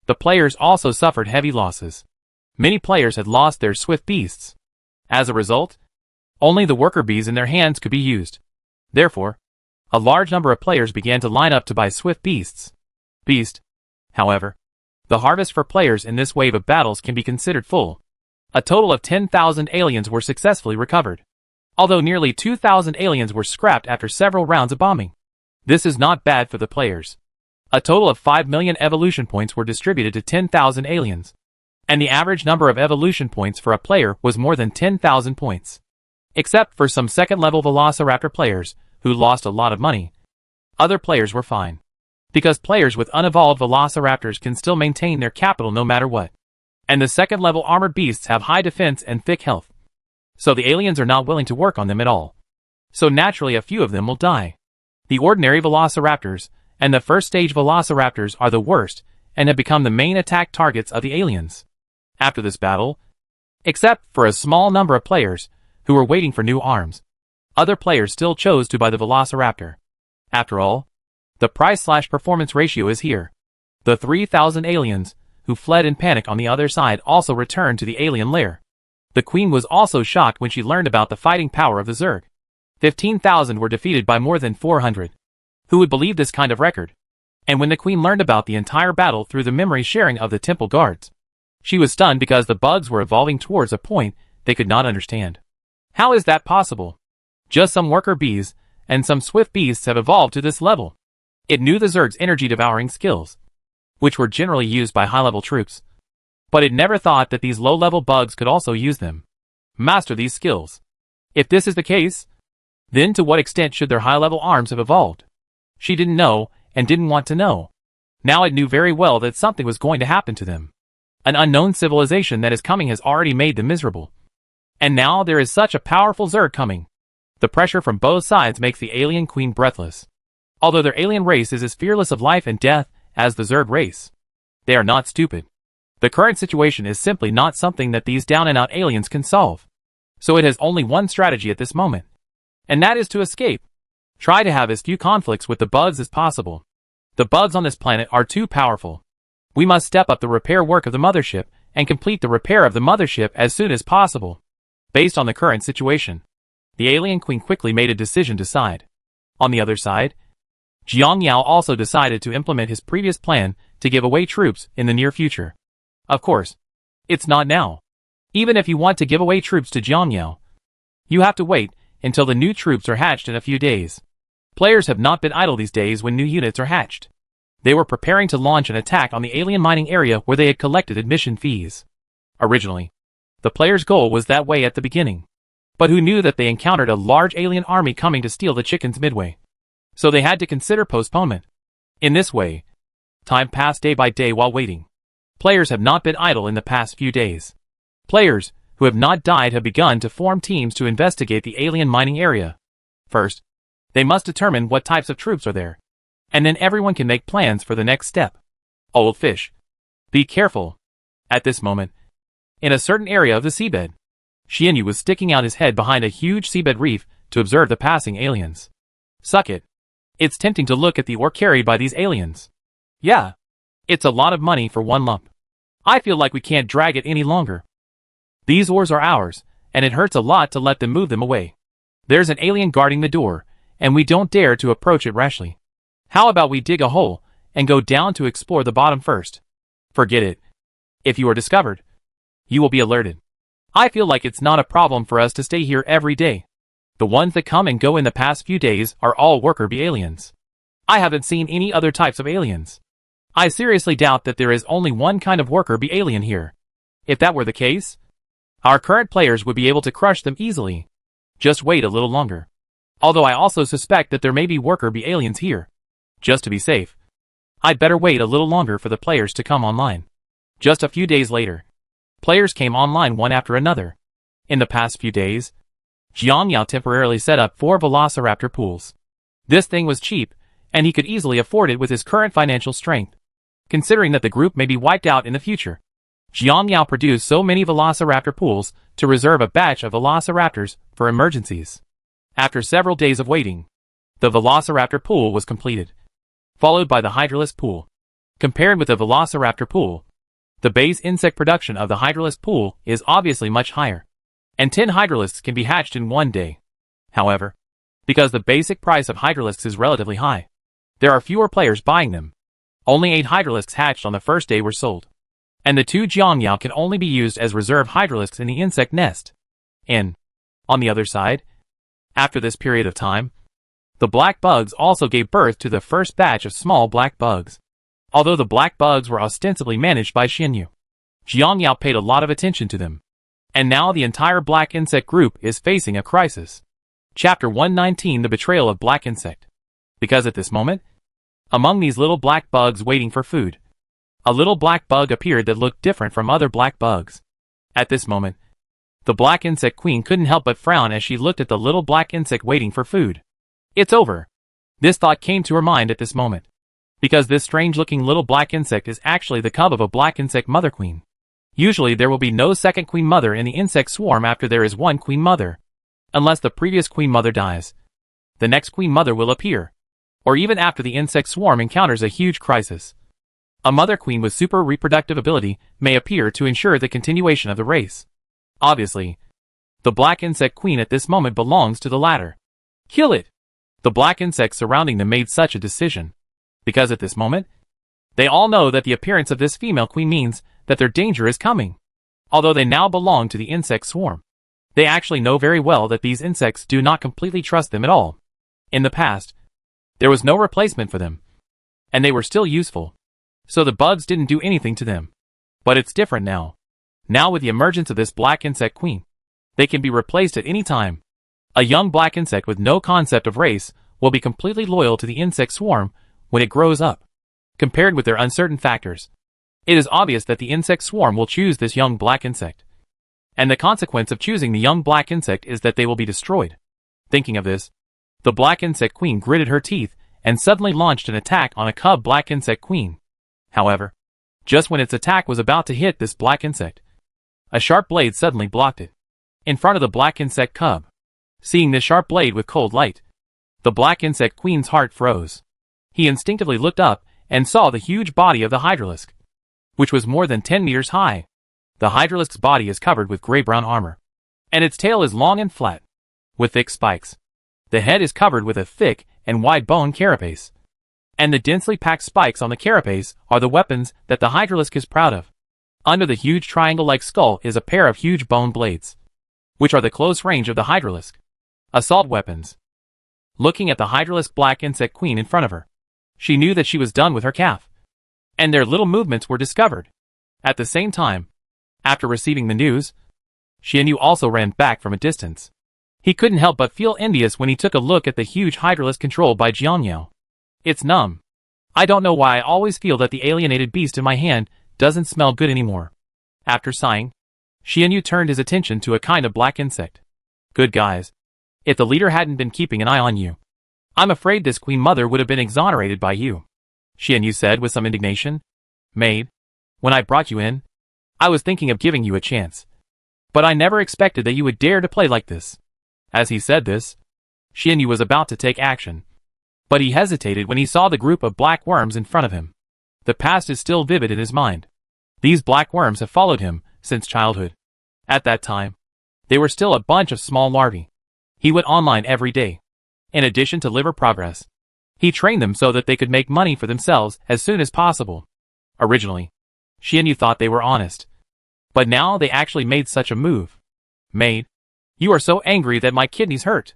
the players also suffered heavy losses. Many players had lost their swift beasts. As a result, only the worker bees in their hands could be used. Therefore, a large number of players began to line up to buy swift beasts. However, the harvest for players in this wave of battles can be considered full. A total of 10,000 aliens were successfully recovered. Although nearly 2,000 aliens were scrapped after several rounds of bombing. This is not bad for the players. A total of 5 million evolution points were distributed to 10,000 aliens. And the average number of evolution points for a player was more than 10,000 points. Except for some second-level Velociraptor players, who lost a lot of money. Other players were fine. Because players with unevolved Velociraptors can still maintain their capital no matter what. And the second-level armored beasts have high defense and thick health. So the aliens are not willing to work on them at all. So naturally a few of them will die. The ordinary Velociraptors and the first-stage Velociraptors are the worst and have become the main attack targets of the aliens. After this battle, except for a small number of players who were waiting for new arms, other players still chose to buy the Velociraptor. After all, the price/performance ratio is here. The 3,000 aliens who fled in panic on the other side also returned to the alien lair. The Queen was also shocked when she learned about the fighting power of the Zerg. 15,000 were defeated by more than 400. Who would believe this kind of record? And when the Queen learned about the entire battle through the memory sharing of the temple guards, she was stunned because the bugs were evolving towards a point they could not understand. How is that possible? Just some worker bees and some swift beasts have evolved to this level. It knew the Zerg's energy-devouring skills, which were generally used by high-level troops. But it never thought that these low-level bugs could also use them. Master these skills. If this is the case, then to what extent should their high-level arms have evolved? She didn't know, and didn't want to know. Now it knew very well that something was going to happen to them. An unknown civilization that is coming has already made them miserable. And now there is such a powerful Zerg coming. The pressure from both sides makes the alien queen breathless. Although their alien race is as fearless of life and death as the Zerg race, they are not stupid. The current situation is simply not something that these down-and-out aliens can solve. So it has only one strategy at this moment. And that is to escape. Try to have as few conflicts with the bugs as possible. The bugs on this planet are too powerful. We must step up the repair work of the mothership and complete the repair of the mothership as soon as possible. Based on the current situation, the alien queen quickly made a decision to side. On the other side, Jiang Yao also decided to implement his previous plan to give away troops in the near future. Of course, it's not now. Even if you want to give away troops to Jiang Yao, you have to wait until the new troops are hatched in a few days. Players have not been idle these days when new units are hatched. They were preparing to launch an attack on the alien mining area where they had collected admission fees. Originally, the players' goal was that way at the beginning. But who knew that they encountered a large alien army coming to steal the chickens midway? So they had to consider postponement. In this way, time passed day by day while waiting. Players have not been idle in the past few days. Players who have not died have begun to form teams to investigate the alien mining area. First, they must determine what types of troops are there. And then everyone can make plans for the next step. Old fish. Be careful. At this moment, in a certain area of the seabed, Xianyu was sticking out his head behind a huge seabed reef to observe the passing aliens. Suck it. It's tempting to look at the ore carried by these aliens. Yeah. It's a lot of money for one lump. I feel like we can't drag it any longer. These ores are ours, and it hurts a lot to let them move them away. There's an alien guarding the door, and we don't dare to approach it rashly. How about we dig a hole and go down to explore the bottom first? Forget it. If you are discovered, you will be alerted. I feel like it's not a problem for us to stay here every day. The ones that come and go in the past few days are all worker bee aliens. I haven't seen any other types of aliens. I seriously doubt that there is only one kind of worker bee alien here. If that were the case, our current players would be able to crush them easily. Just wait a little longer. Although I also suspect that there may be worker bee aliens here. Just to be safe, I'd better wait a little longer for the players to come online. Just a few days later, players came online one after another. In the past few days, Jiang Yao temporarily set up 4 Velociraptor pools. This thing was cheap, and he could easily afford it with his current financial strength. Considering that the group may be wiped out in the future, Jiang Yao produced so many Velociraptor pools to reserve a batch of Velociraptors for emergencies. After several days of waiting, the Velociraptor pool was completed, followed by the Hydralisk pool. Compared with the Velociraptor pool, the base insect production of the Hydralisk pool is obviously much higher, and 10 Hydralisks can be hatched in one day. However, because the basic price of Hydralisks is relatively high, there are fewer players buying them. Only 8 Hydralisks hatched on the first day were sold, and the 2 Jiang Yao can only be used as reserve Hydralisks in the insect nest. And, on the other side, after this period of time, the black bugs also gave birth to the first batch of small black bugs. Although the black bugs were ostensibly managed by Xianyu, Jiang Yao paid a lot of attention to them. And now the entire black insect group is facing a crisis. Chapter 119: The Betrayal of Black Insect. Because at this moment, among these little black bugs waiting for food, a little black bug appeared that looked different from other black bugs. At this moment, the black insect queen couldn't help but frown as she looked at the little black insect waiting for food. It's over. This thought came to her mind at this moment. Because this strange-looking little black insect is actually the cub of a black insect mother queen. Usually there will be no second queen mother in the insect swarm after there is one queen mother. Unless the previous queen mother dies, the next queen mother will appear. Or even after the insect swarm encounters a huge crisis, a mother queen with super reproductive ability may appear to ensure the continuation of the race. Obviously, the black insect queen at this moment belongs to the latter. Kill it! The black insects surrounding them made such a decision, because at this moment, they all know that the appearance of this female queen means that their danger is coming. Although they now belong to the insect swarm, they actually know very well that these insects do not completely trust them at all. In the past, there was no replacement for them, and they were still useful, so the bugs didn't do anything to them. But it's different now. Now with the emergence of this black insect queen, they can be replaced at any time. A young black insect with no concept of race will be completely loyal to the insect swarm when it grows up. Compared with their uncertain factors, it is obvious that the insect swarm will choose this young black insect. And the consequence of choosing the young black insect is that they will be destroyed. Thinking of this, the black insect queen gritted her teeth and suddenly launched an attack on a cub black insect queen. However, just when its attack was about to hit this black insect, a sharp blade suddenly blocked it in front of the black insect cub. Seeing this sharp blade with cold light, the black insect queen's heart froze. He instinctively looked up and saw the huge body of the hydralisk, which was more than 10 meters high. The hydralisk's body is covered with gray-brown armor, and its tail is long and flat, with thick spikes. The head is covered with a thick and wide bone carapace, and the densely packed spikes on the carapace are the weapons that the hydralisk is proud of. Under the huge triangle-like skull is a pair of huge bone blades, which are the close range of the hydralisk assault weapons. Looking at the hydralisk black insect queen in front of her, she knew that she was done with her calf, and their little movements were discovered. At the same time, after receiving the news, Xianyu also ran back from a distance. He couldn't help but feel envious when he took a look at the huge hydralisk controlled by Jiangyao. It's numb. I don't know why I always feel that the alienated beast in my hand doesn't smell good anymore. After sighing, Xianyu turned his attention to a kind of black insect. Good guys. If the leader hadn't been keeping an eye on you, I'm afraid this queen mother would have been exonerated by you, Xianyu said with some indignation. Maid, when I brought you in, I was thinking of giving you a chance, but I never expected that you would dare to play like this. As he said this, Xianyu was about to take action, but he hesitated when he saw the group of black worms in front of him. The past is still vivid in his mind. These black worms have followed him since childhood. At that time, they were still a bunch of small larvae. He went online every day. In addition to liver progress, he trained them so that they could make money for themselves as soon as possible. Originally, Xianyu thought they were honest, but now they actually made such a move. Maid, you are so angry that my kidneys hurt.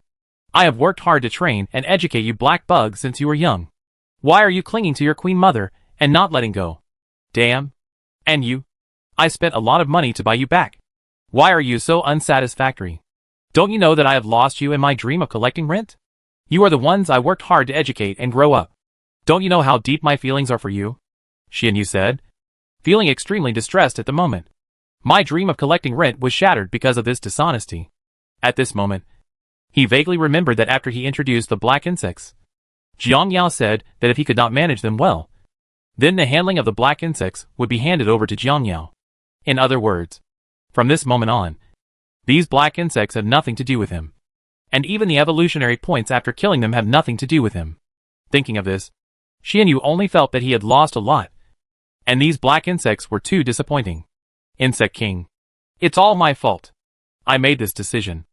I have worked hard to train and educate you black bugs since you were young. Why are you clinging to your queen mother and not letting go? Damn. And you? I spent a lot of money to buy you back. Why are you so unsatisfactory? Don't you know that I have lost you in my dream of collecting rent? You are the ones I worked hard to educate and grow up. Don't you know how deep my feelings are for you? Xianyu said, feeling extremely distressed at the moment. My dream of collecting rent was shattered because of this dishonesty. At this moment, he vaguely remembered that after he introduced the black insects, Jiangyao said that if he could not manage them well, then the handling of the black insects would be handed over to Jiangyao. In other words, from this moment on, these black insects have nothing to do with him. And even the evolutionary points after killing them have nothing to do with him. Thinking of this, Xianyu only felt that he had lost a lot. And these black insects were too disappointing. Insect King. It's all my fault. I made this decision.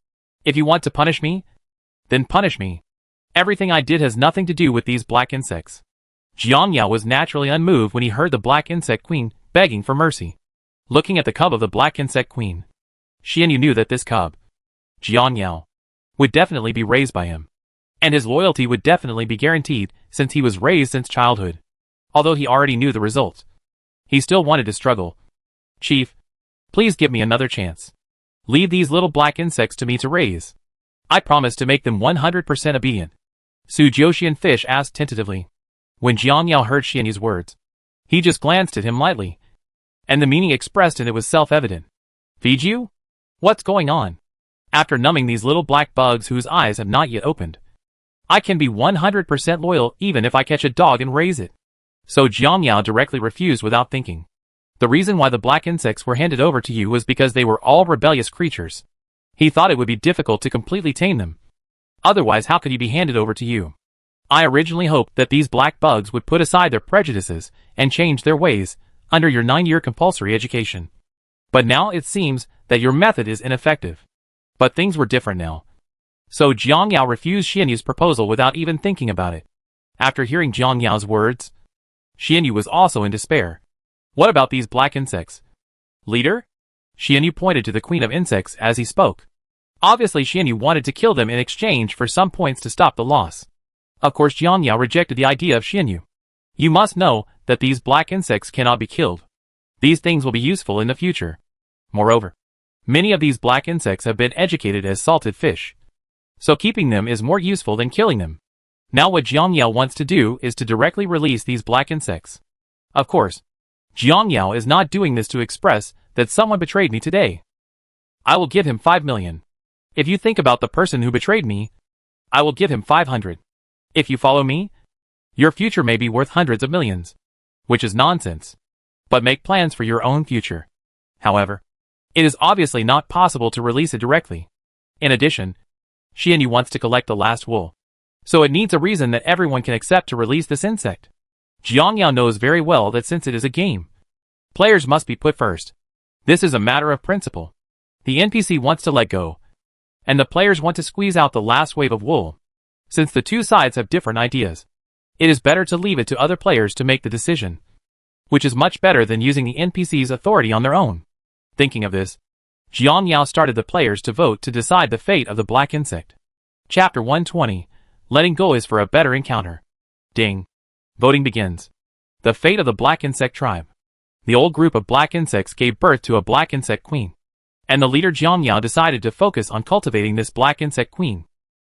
If you want to punish me, then punish me. Everything I did has nothing to do with these black insects. Jiangyao was naturally unmoved when he heard the black insect queen begging for mercy. Looking at the cub of the black insect queen, Xianyu knew that this cub, Jiangyao, would definitely be raised by him. And his loyalty would definitely be guaranteed since he was raised since childhood. Although he already knew the results, he still wanted to struggle. Chief, please give me another chance. Leave these little black insects to me to raise. I promise to make them 100% obedient. Su Jiuxian Fish asked tentatively. When Jiangyao heard Xianyu's words, he just glanced at him lightly, and the meaning expressed in it was self-evident. Feed you? What's going on? After numbing these little black bugs whose eyes have not yet opened, I can be 100% loyal even if I catch a dog and raise it. So Jiangyao directly refused without thinking. The reason why the black insects were handed over to you was because they were all rebellious creatures. He thought it would be difficult to completely tame them. Otherwise, how could he be handed over to you? I originally hoped that these black bugs would put aside their prejudices and change their ways under your 9-year compulsory education. But now it seems that your method is ineffective. But things were different now. So Jiangyao refused Xianyu's proposal without even thinking about it. After hearing Jiangyao's words, Xianyu was also in despair. What about these black insects? Leader? Xianyu pointed to the queen of insects as he spoke. Obviously Xianyu wanted to kill them in exchange for some points to stop the loss. Of course Jiangyao rejected the idea of Xianyu. You must know that these black insects cannot be killed. These things will be useful in the future. Moreover, many of these black insects have been educated as salted fish. So keeping them is more useful than killing them. Now what Jiangyao wants to do is to directly release these black insects. Of course, Jiangyao is not doing this to express that someone betrayed me today. I will give him 5 million. If you think about the person who betrayed me, I will give him 500. If you follow me, your future may be worth hundreds of millions. Which is nonsense. But make plans for your own future. However, it is obviously not possible to release it directly. In addition, Xianyu wants to collect the last wool. So it needs a reason that everyone can accept to release this insect. Jiangyao knows very well that since it is a game, players must be put first. This is a matter of principle. The NPC wants to let go, and the players want to squeeze out the last wave of wool. Since the two sides have different ideas, it is better to leave it to other players to make the decision, which is much better than using the NPC's authority on their own. Thinking of this, Jiangyao started the players to vote to decide the fate of the black insect. Chapter 120, Letting Go is for a better encounter. Ding. Voting begins. The fate of the black insect tribe. The old group of black insects gave birth to a black insect queen. And the leader Jiangyao decided to focus on cultivating this black insect queen.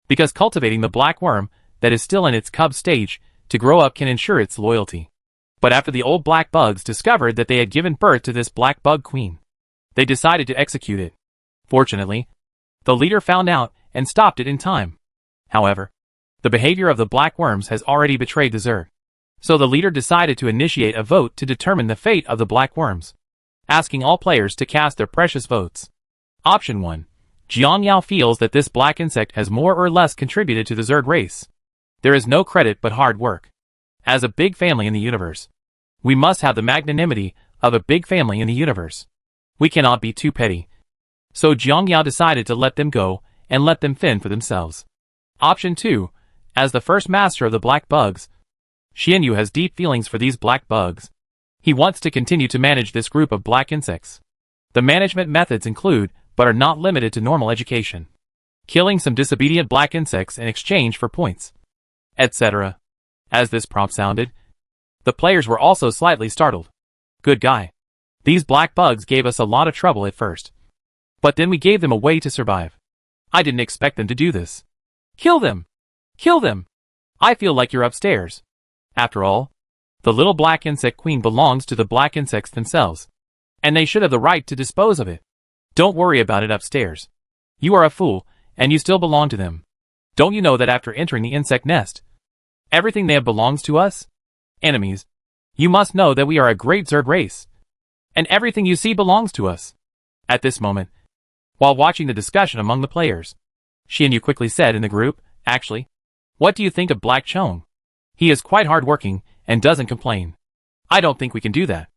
Because cultivating the black worm, that is still in its cub stage, to grow up can ensure its loyalty. But after the old black bugs discovered that they had given birth to this black bug queen, they decided to execute it. Fortunately, the leader found out and stopped it in time. However, the behavior of the black worms has already betrayed the Zerg. So the leader decided to initiate a vote to determine the fate of the black worms, asking all players to cast their precious votes. Option 1. Jiangyao feels that this black insect has more or less contributed to the Zerg race. There is no credit but hard work. As a big family in the universe, we must have the magnanimity of a big family in the universe. We cannot be too petty. So Jiangyao decided to let them go and let them fend for themselves. Option 2. As the first master of the black bugs, Xianyu has deep feelings for these black bugs. He wants to continue to manage this group of black insects. The management methods include, but are not limited to normal education, killing some disobedient black insects in exchange for points, etc. As this prompt sounded, the players were also slightly startled. Good guy. These black bugs gave us a lot of trouble at first. But then we gave them a way to survive. I didn't expect them to do this. Kill them! Kill them! I feel like you're upstairs. After all, the little black insect queen belongs to the black insects themselves, and they should have the right to dispose of it. Don't worry about it upstairs. You are a fool, and you still belong to them. Don't you know that after entering the insect nest, everything they have belongs to us? Enemies, you must know that we are a great Zerg race, and everything you see belongs to us. At this moment, while watching the discussion among the players, Xianyu quickly said in the group, actually, what do you think of Black Chong? He is quite hard-working and doesn't complain. I don't think we can do that.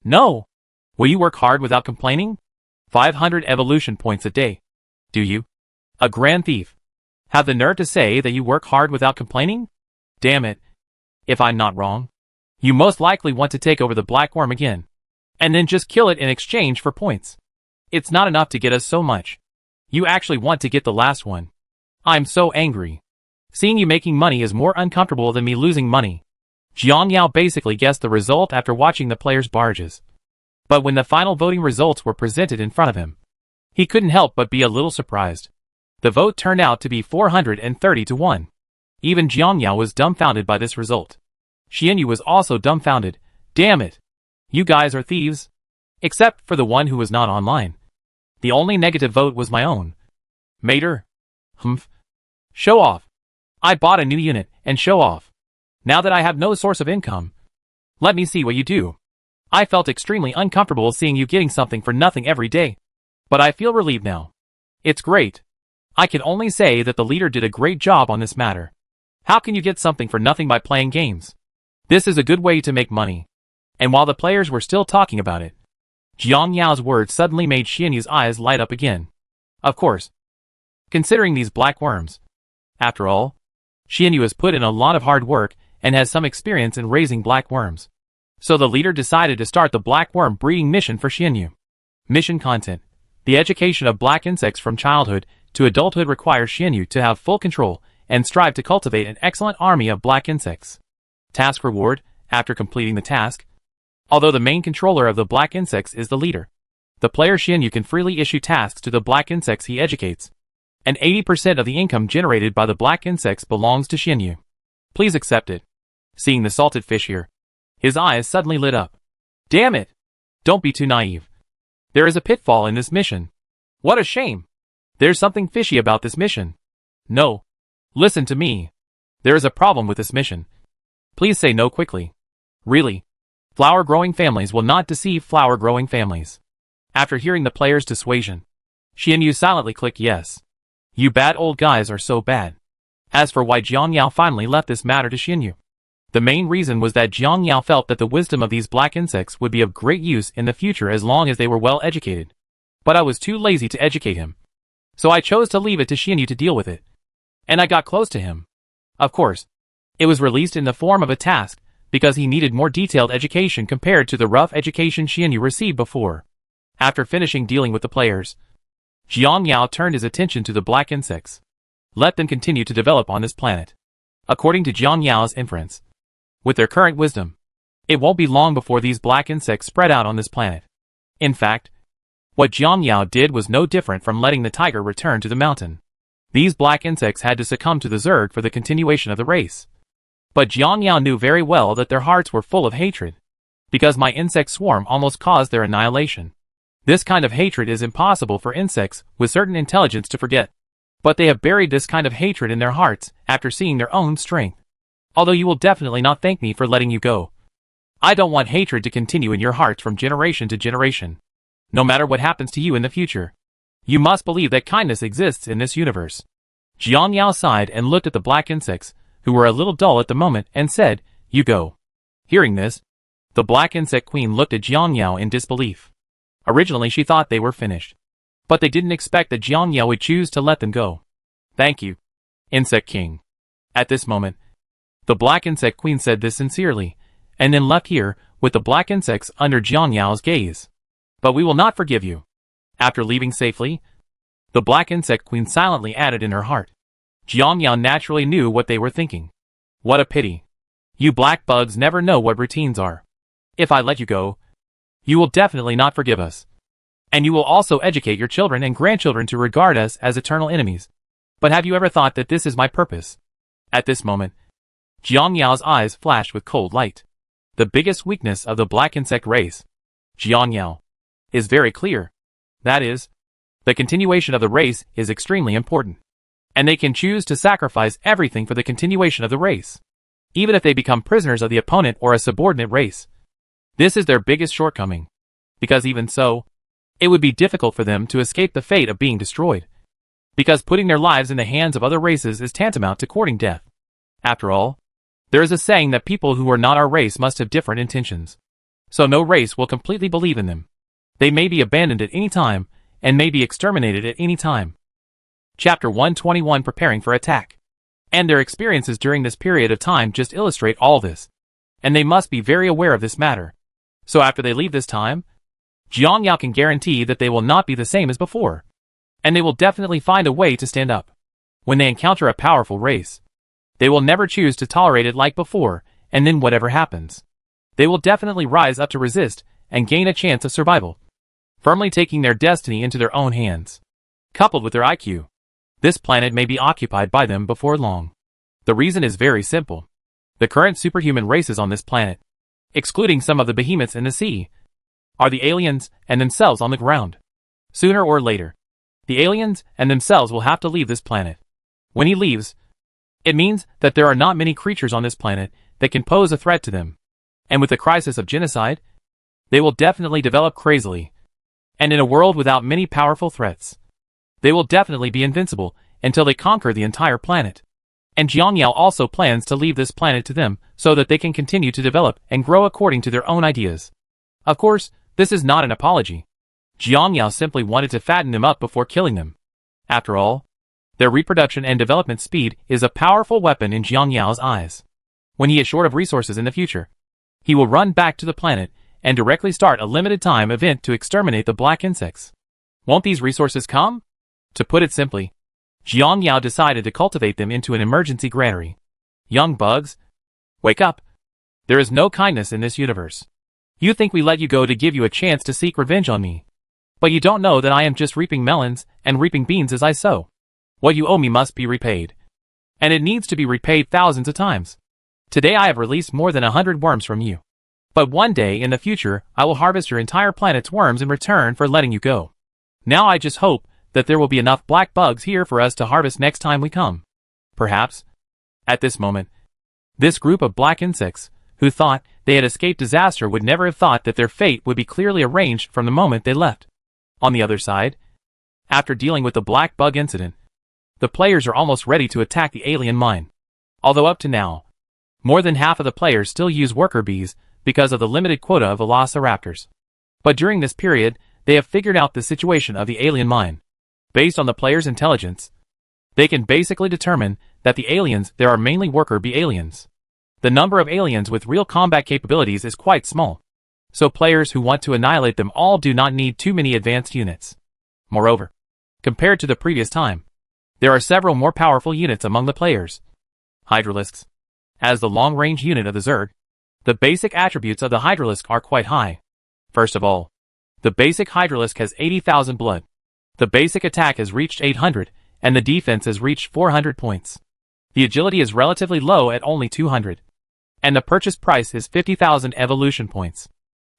No. Will you work hard without complaining? 500 evolution points a day. Do you? A grand thief. Have the nerve to say that you work hard without complaining? Damn it. If I'm not wrong, you most likely want to take over the black worm again, and then just kill it in exchange for points. It's not enough to get us so much. You actually want to get the last one. I'm so angry. Seeing you making money is more uncomfortable than me losing money. Jiangyao basically guessed the result after watching the players' barges. But when the final voting results were presented in front of him, he couldn't help but be a little surprised. The vote turned out to be 430-1. Even Jiangyao was dumbfounded by this result. Xianyu was also dumbfounded. Damn it! You guys are thieves. Except for the one who was not online. The only negative vote was my own. Mater? Humph. Show off. I bought a new unit, and show off. Now that I have no source of income, let me see what you do. I felt extremely uncomfortable seeing you getting something for nothing every day. But I feel relieved now. It's great. I can only say that the leader did a great job on this matter. How can you get something for nothing by playing games? This is a good way to make money. And while the players were still talking about it, Jiangyao's words suddenly made Xianyu's eyes light up again. Of course. Considering these black worms. After all, Xianyu has put in a lot of hard work and has some experience in raising black worms. So the leader decided to start the black worm breeding mission for Xianyu. Mission content. The education of black insects from childhood to adulthood requires Xianyu to have full control and strive to cultivate an excellent army of black insects. Task reward. After completing the task, although the main controller of the black insects is the leader, the player Xianyu can freely issue tasks to the black insects he educates. And 80% of the income generated by the black insects belongs to Xianyu. Please accept it. Seeing the salted fish here, his eyes suddenly lit up. Damn it! Don't be too naive. There is a pitfall in this mission. What a shame. There's something fishy about this mission. No. Listen to me. There is a problem with this mission. Please say no quickly. Really. Flower-growing families will not deceive flower-growing families. After hearing the player's dissuasion, Xianyu silently clicked yes. You bad old guys are so bad. As for why Jiang Yao finally left this matter to Xianyu, the main reason was that Jiang Yao felt that the wisdom of these black insects would be of great use in the future as long as they were well educated. But I was too lazy to educate him. So I chose to leave it to Xianyu to deal with it. And I got close to him. Of course, it was released in the form of a task, because he needed more detailed education compared to the rough education Xianyu received before. After finishing dealing with the players, Jiang Yao turned his attention to the black insects. Let them continue to develop on this planet. According to Jiang Yao's inference, with their current wisdom, it won't be long before these black insects spread out on this planet. In fact, what Jiang Yao did was no different from letting the tiger return to the mountain. These black insects had to succumb to the Zerg for the continuation of the race. But Jiang Yao knew very well that their hearts were full of hatred, because my insect swarm almost caused their annihilation. This kind of hatred is impossible for insects with certain intelligence to forget. But they have buried this kind of hatred in their hearts after seeing their own strength. Although you will definitely not thank me for letting you go. I don't want hatred to continue in your hearts from generation to generation. No matter what happens to you in the future, you must believe that kindness exists in this universe. Jiang Yao sighed and looked at the black insects, who were a little dull at the moment, and said, You go. Hearing this, the black insect queen looked at Jiang Yao in disbelief. Originally she thought they were finished. But they didn't expect that Jiang Yao would choose to let them go. Thank you, Insect King. At this moment, the black insect queen said this sincerely, and then left here with the black insects under Jiang Yao's gaze. But we will not forgive you. After leaving safely, the black insect queen silently added in her heart. Jiang Yao naturally knew what they were thinking. What a pity. You black bugs never know what routines are. If I let you go, you will definitely not forgive us. And you will also educate your children and grandchildren to regard us as eternal enemies. But have you ever thought that this is my purpose? At this moment, Jiang Yao's eyes flashed with cold light. The biggest weakness of the black insect race, Jiang Yao, is very clear. That is, the continuation of the race is extremely important. And they can choose to sacrifice everything for the continuation of the race, even if they become prisoners of the opponent or a subordinate race. This is their biggest shortcoming. Because even so, it would be difficult for them to escape the fate of being destroyed. Because putting their lives in the hands of other races is tantamount to courting death. After all, there is a saying that people who are not our race must have different intentions. So no race will completely believe in them. They may be abandoned at any time, and may be exterminated at any time. Chapter 121 Preparing for Attack. And their experiences during this period of time just illustrate all this. And they must be very aware of this matter. So after they leave this time, Jiang Yao can guarantee that they will not be the same as before. And they will definitely find a way to stand up. When they encounter a powerful race, they will never choose to tolerate it like before, and then whatever happens, they will definitely rise up to resist and gain a chance of survival, firmly taking their destiny into their own hands. Coupled with their IQ, this planet may be occupied by them before long. The reason is very simple. The current superhuman races on this planet, excluding some of the behemoths in the sea, are the aliens and themselves on the ground. Sooner or later, the aliens and themselves will have to leave this planet. When he leaves, it means that there are not many creatures on this planet that can pose a threat to them. And with the crisis of genocide, they will definitely develop crazily. And in a world without many powerful threats, they will definitely be invincible until they conquer the entire planet. And Jiang Yao also plans to leave this planet to them so that they can continue to develop and grow according to their own ideas. Of course, this is not an apology. Jiang Yao simply wanted to fatten them up before killing them. After all, their reproduction and development speed is a powerful weapon in Jiang Yao's eyes. When he is short of resources in the future, he will run back to the planet and directly start a limited time event to exterminate the black insects. Won't these resources come? To put it simply, Jiang Yao decided to cultivate them into an emergency granary. Young bugs, wake up. There is no kindness in this universe. You think we let you go to give you a chance to seek revenge on me. But you don't know that I am just reaping melons and reaping beans as I sow. What you owe me must be repaid. And it needs to be repaid thousands of times. Today I have released more than 100 worms from you. But one day in the future I will harvest your entire planet's worms in return for letting you go. Now I just hope that there will be enough black bugs here for us to harvest next time we come. Perhaps. At this moment, this group of black insects, who thought they had escaped disaster, would never have thought that their fate would be clearly arranged from the moment they left. On the other side, after dealing with the black bug incident, the players are almost ready to attack the alien mine. Although up to now, more than half of the players still use worker bees because of the limited quota of velociraptors. But during this period, they have figured out the situation of the alien mine. Based on the players' intelligence, they can basically determine that the aliens there are mainly worker bee aliens. The number of aliens with real combat capabilities is quite small, so players who want to annihilate them all do not need too many advanced units. Moreover, compared to the previous time, there are several more powerful units among the players. Hydralisks. As the long-range unit of the Zerg, the basic attributes of the Hydralisk are quite high. First of all, the basic Hydralisk has 80,000 blood. The basic attack has reached 800, and the defense has reached 400 points. The agility is relatively low at only 200. And the purchase price is 50,000 evolution points.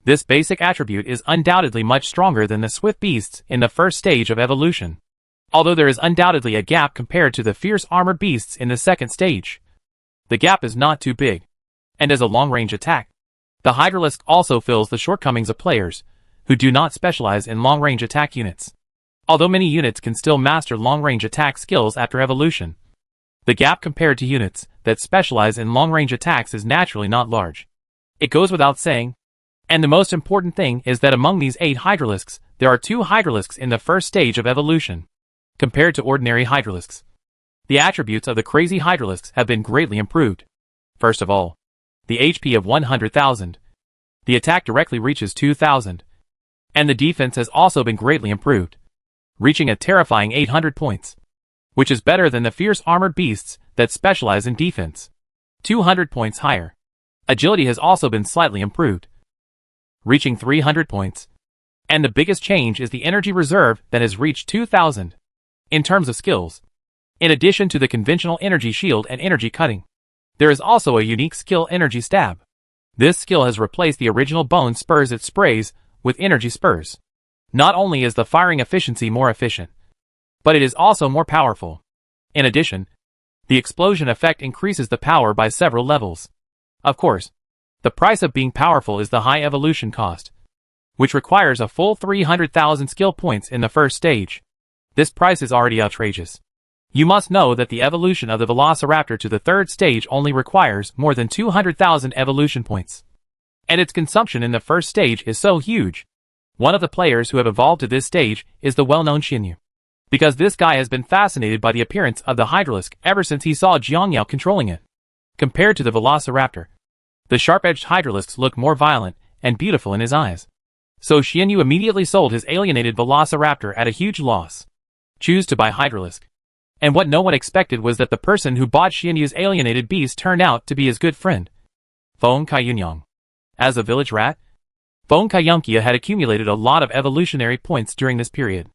This basic attribute is undoubtedly much stronger than the swift beasts in the first stage of evolution, although there is undoubtedly a gap compared to the fierce armored beasts in the second stage. The gap is not too big, and as a long-range attack, the Hydralisk also fills the shortcomings of players who do not specialize in long-range attack units. Although many units can still master long-range attack skills after evolution, the gap compared to units that specialize in long-range attacks is naturally not large. It goes without saying. And the most important thing is that among these 8 Hydralisks, there are 2 Hydralisks in the first stage of evolution. Compared to ordinary Hydralisks, the attributes of the crazy Hydralisks have been greatly improved. First of all, the HP of 100,000. The attack directly reaches 2,000. And the defense has also been greatly improved, reaching a terrifying 800 points, which is better than the fierce armored beasts that specialize in defense. 200 points higher. Agility has also been slightly improved, reaching 300 points. And the biggest change is the energy reserve that has reached 2,000. In terms of skills, in addition to the conventional energy shield and energy cutting, there is also a unique skill, energy stab. This skill has replaced the original bone spurs it sprays with energy spurs. Not only is the firing efficiency more efficient, but it is also more powerful. In addition, the explosion effect increases the power by several levels. Of course, the price of being powerful is the high evolution cost, which requires a full 300,000 skill points in the first stage. This price is already outrageous. You must know that the evolution of the Velociraptor to the third stage only requires more than 200,000 evolution points. And its consumption in the first stage is so huge. One of the players who have evolved to this stage is the well-known Xinyu, because this guy has been fascinated by the appearance of the Hydralisk ever since he saw Jiangyao controlling it. Compared to the Velociraptor, the sharp-edged Hydralisks look more violent and beautiful in his eyes. So Xinyu immediately sold his alienated Velociraptor at a huge loss. Choose to buy Hydralisk. And what no one expected was that the person who bought Xianyu's alienated beast turned out to be his good friend, Feng Kaiyunyang. As a village rat, Feng Kaiyunkia had accumulated a lot of evolutionary points during this period.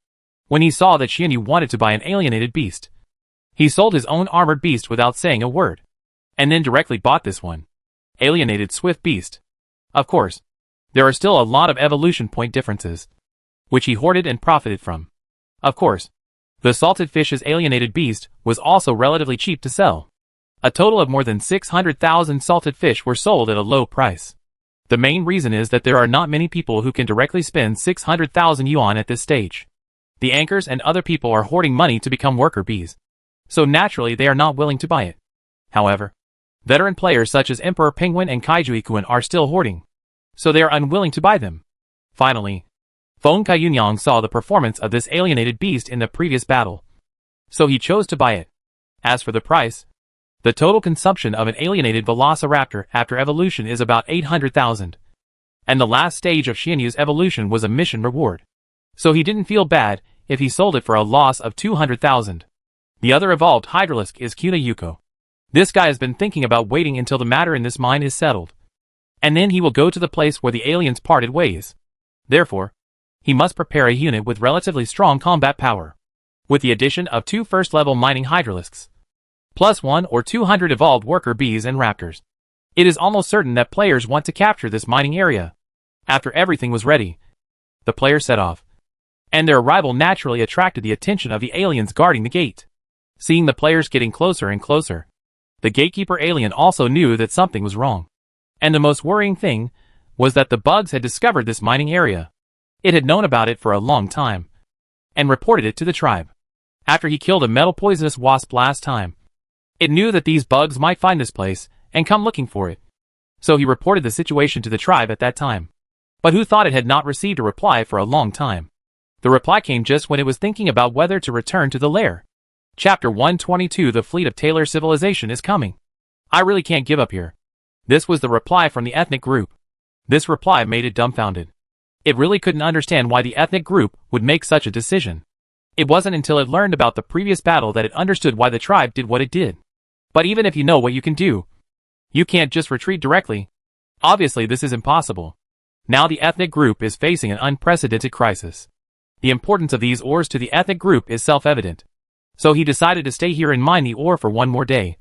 When he saw that Xianyu wanted to buy an alienated beast, he sold his own armored beast without saying a word, and then directly bought this one, alienated swift beast. Of course, there are still a lot of evolution point differences, which he hoarded and profited from. Of course, the salted fish's alienated beast was also relatively cheap to sell. A total of more than 600,000 salted fish were sold at a low price. The main reason is that there are not many people who can directly spend 600,000 yuan at this stage. The anchors and other people are hoarding money to become worker bees, so naturally they are not willing to buy it. However, veteran players such as Emperor Penguin and Kaiju Ikuan are still hoarding, so they are unwilling to buy them. Finally, Feng Kaiyunyang saw the performance of this alienated beast in the previous battle, so he chose to buy it. As for the price, the total consumption of an alienated Velociraptor after evolution is about 800,000. And the last stage of Xianyu's evolution was a mission reward, so he didn't feel bad if he sold it for a loss of 200,000. The other evolved Hydralisk is Kuna Yuko. This guy has been thinking about waiting until the matter in this mine is settled, and then he will go to the place where the aliens parted ways. Therefore, he must prepare a unit with relatively strong combat power, with the addition of 2 first-level mining Hydralisks, plus 1 or 200 evolved worker bees and raptors. It is almost certain that players want to capture this mining area. After everything was ready, the players set off. and their arrival naturally attracted the attention of the aliens guarding the gate. Seeing the players getting closer and closer, the gatekeeper alien also knew that something was wrong. And the most worrying thing was that the bugs had discovered this mining area. It had known about it for a long time, and reported it to the tribe. After he killed a metal poisonous wasp last time, it knew that these bugs might find this place and come looking for it. So he reported the situation to the tribe at that time. But who thought it had not received a reply for a long time? The reply came just when it was thinking about whether to return to the lair. Chapter 122 The Fleet of Taylor Civilization is coming. I really can't give up here. This was the reply from the ethnic group. This reply made it dumbfounded. It really couldn't understand why the ethnic group would make such a decision. It wasn't until it learned about the previous battle that it understood why the tribe did what it did. But even if you know what you can do, you can't just retreat directly. Obviously this is impossible. Now the ethnic group is facing an unprecedented crisis. The importance of these ores to the ethnic group is self-evident. So he decided to stay here and mine the ore for one more day.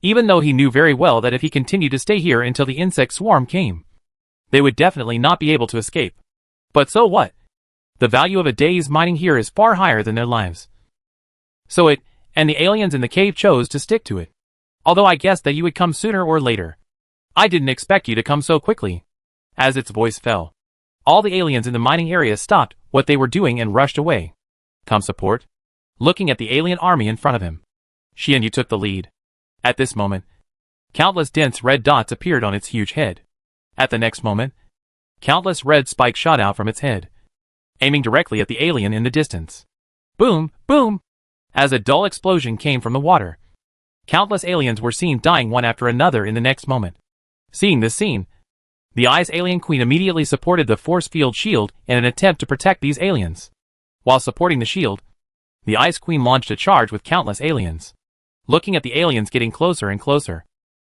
Even though he knew very well that if he continued to stay here until the insect swarm came, they would definitely not be able to escape. But so what? The value of a day's mining here is far higher than their lives. So it, and the aliens in the cave chose to stick to it. Although I guessed that you would come sooner or later. I didn't expect you to come so quickly. As its voice fell, all the aliens in the mining area stopped what they were doing and rushed away. Come support? Looking at the alien army in front of him, Xianyu took the lead. At this moment, countless dense red dots appeared on its huge head. At the next moment, countless red spikes shot out from its head, aiming directly at the alien in the distance. Boom, boom! As a dull explosion came from the water, countless aliens were seen dying one after another in the next moment. Seeing this scene, the Ice Alien Queen immediately supported the force field shield in an attempt to protect these aliens. While supporting the shield, the Ice Queen launched a charge with countless aliens. Looking at the aliens getting closer and closer,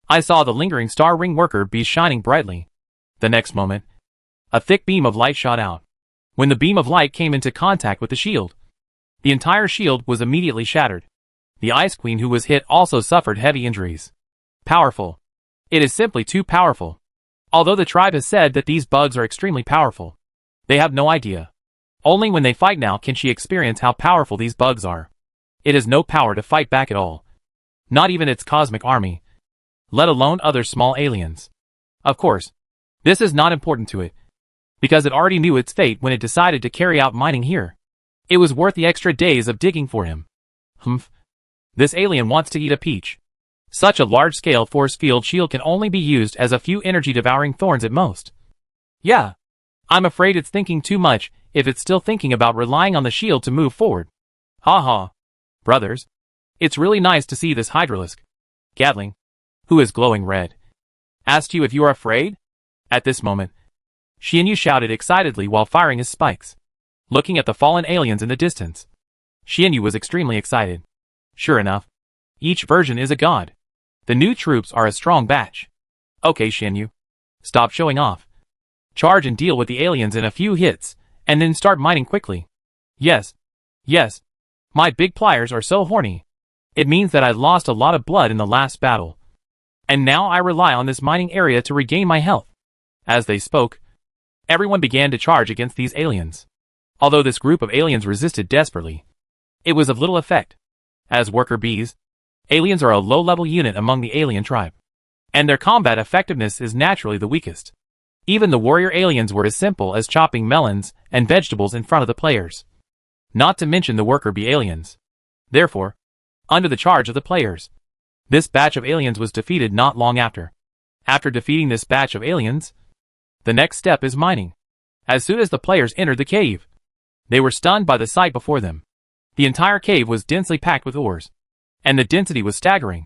I saw the lingering star ring worker bees shining brightly. The next moment, a thick beam of light shot out. When the beam of light came into contact with the shield, the entire shield was immediately shattered. The Ice Queen who was hit also suffered heavy injuries. Powerful. It is simply too powerful. Although the tribe has said that these bugs are extremely powerful, they have no idea. Only when they fight now can she experience how powerful these bugs are. It has no power to fight back at all. Not even its cosmic army. Let alone other small aliens. Of course, this is not important to it, because it already knew its fate when it decided to carry out mining here. It was worth the extra days of digging for him. Humph. This alien wants to eat a peach. Such a large-scale force field shield can only be used as a few energy-devouring thorns at most. Yeah. I'm afraid it's thinking too much if it's still thinking about relying on the shield to move forward. Ha ha. Brothers, it's really nice to see this hydralisk. Gatling, who is glowing red, asked you if you are afraid? At this moment, Xianyu shouted excitedly while firing his spikes. Looking at the fallen aliens in the distance, Xianyu was extremely excited. Sure enough, each version is a god. The new troops are a strong batch. Okay Xianyu, stop showing off. Charge and deal with the aliens in a few hits, and then start mining quickly. Yes. Yes. My big pliers are so horny. It means that I lost a lot of blood in the last battle. And now I rely on this mining area to regain my health. As they spoke, everyone began to charge against these aliens. Although this group of aliens resisted desperately, it was of little effect. As worker bees, aliens are a low-level unit among the alien tribe, and their combat effectiveness is naturally the weakest. Even the warrior aliens were as simple as chopping melons and vegetables in front of the players. Not to mention the worker bee aliens. Therefore, under the charge of the players, this batch of aliens was defeated not long after. After defeating this batch of aliens, the next step is mining. As soon as the players entered the cave, they were stunned by the sight before them. The entire cave was densely packed with ores, and the density was staggering.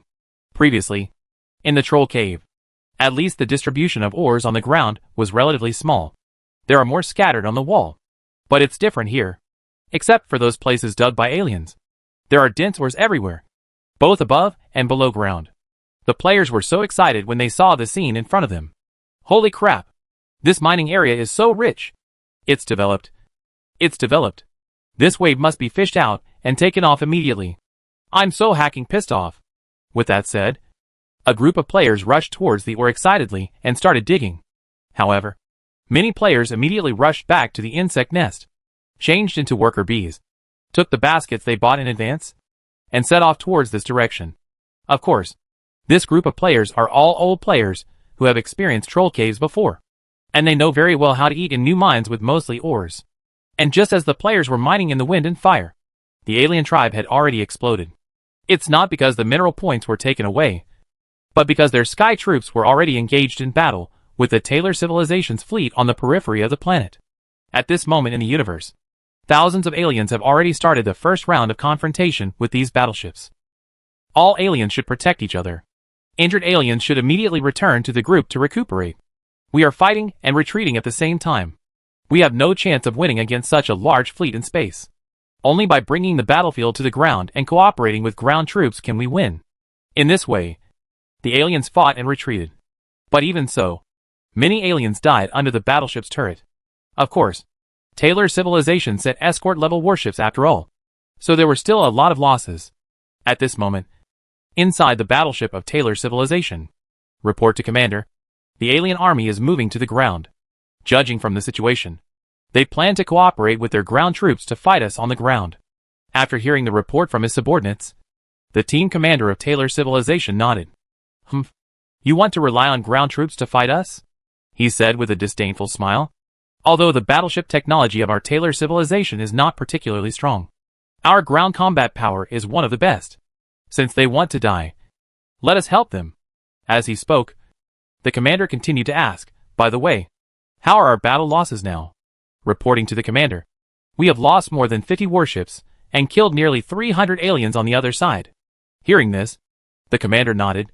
Previously, in the troll cave, at least the distribution of ores on the ground was relatively small. There are more scattered on the wall. But it's different here. Except for those places dug by aliens. There are dense ores everywhere, both above and below ground. The players were so excited when they saw the scene in front of them. Holy crap! This mining area is so rich. It's developed. It's developed. This wave must be fished out and taken off immediately. I'm so hacking pissed off. With that said, a group of players rushed towards the ore excitedly and started digging. However, many players immediately rushed back to the insect nest. changed into worker bees, took the baskets they bought in advance, and set off towards this direction. Of course, this group of players are all old players who have experienced troll caves before, and they know very well how to eat in new mines with mostly ores. And just as the players were mining in the wind and fire, the alien tribe had already exploded. It's not because the mineral points were taken away, but because their sky troops were already engaged in battle with the Taylor civilization's fleet on the periphery of the planet. At this moment in the universe, thousands of aliens have already started the first round of confrontation with these battleships. All aliens should protect each other. Injured aliens should immediately return to the group to recuperate. We are fighting and retreating at the same time. We have no chance of winning against such a large fleet in space. Only by bringing the battlefield to the ground and cooperating with ground troops can we win. In this way, the aliens fought and retreated. But even so, many aliens died under the battleship's turret. Of course, Taylor's civilization sent escort-level warships after all, so there were still a lot of losses. At this moment, inside the battleship of Taylor's civilization, report to Commander, the alien army is moving to the ground. Judging from the situation, they plan to cooperate with their ground troops to fight us on the ground. After hearing the report from his subordinates, the team commander of Taylor's civilization nodded. You want to rely on ground troops to fight us? He said with a disdainful smile. Although the battleship technology of our Taylor civilization is not particularly strong, our ground combat power is one of the best. Since they want to die, let us help them. As he spoke, the commander continued to ask, by the way, how are our battle losses now? Reporting to the commander, we have lost more than 50 warships and killed nearly 300 aliens on the other side. Hearing this, the commander nodded.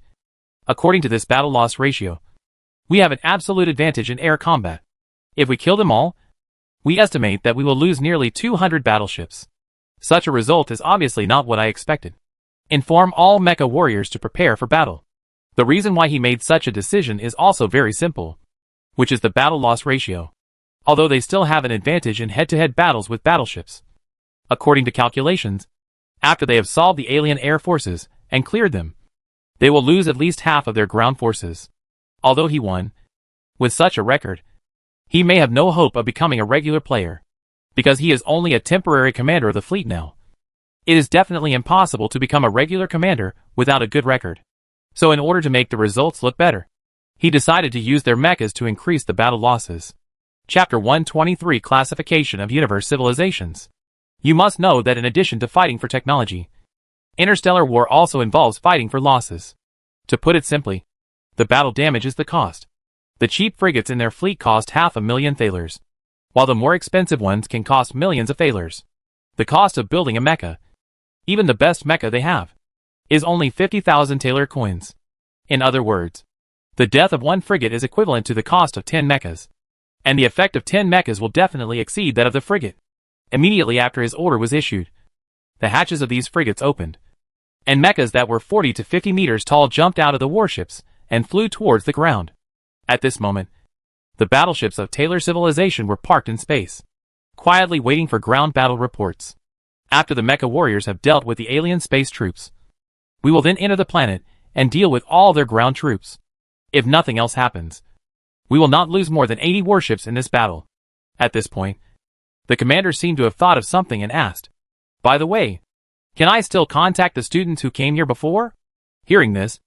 According to this battle loss ratio, we have an absolute advantage in air combat. If we kill them all, we estimate that we will lose nearly 200 battleships. Such a result is obviously not what I expected. Inform all mecha warriors to prepare for battle. The reason why he made such a decision is also very simple, which is the battle loss ratio. Although they still have an advantage in head-to-head battles with battleships. According to calculations, after they have solved the alien air forces and cleared them, they will lose at least half of their ground forces. Although he won, with such a record, he may have no hope of becoming a regular player, because he is only a temporary commander of the fleet now. It is definitely impossible to become a regular commander without a good record. So in order to make the results look better, he decided to use their mechas to increase the battle losses. Chapter 123 Classification of Universe Civilizations. You must know that in addition to fighting for technology, interstellar war also involves fighting for losses. To put it simply, the battle damage is the cost. The cheap frigates in their fleet cost 500,000 thalers, while the more expensive ones can cost millions of thalers. The cost of building a mecha, even the best mecha they have, is only 50,000 taler coins. In other words, the death of one frigate is equivalent to the cost of 10 mechas, and the effect of 10 mechas will definitely exceed that of the frigate. Immediately after his order was issued, the hatches of these frigates opened, and mechas that were 40 to 50 meters tall jumped out of the warships and flew towards the ground. At this moment, the battleships of Taylor civilization were parked in space, quietly waiting for ground battle reports. After the mecha warriors have dealt with the alien space troops, we will then enter the planet and deal with all their ground troops. If nothing else happens, we will not lose more than 80 warships in this battle. At this point, the commander seemed to have thought of something and asked, by the way, can I still contact the students who came here before? Hearing this,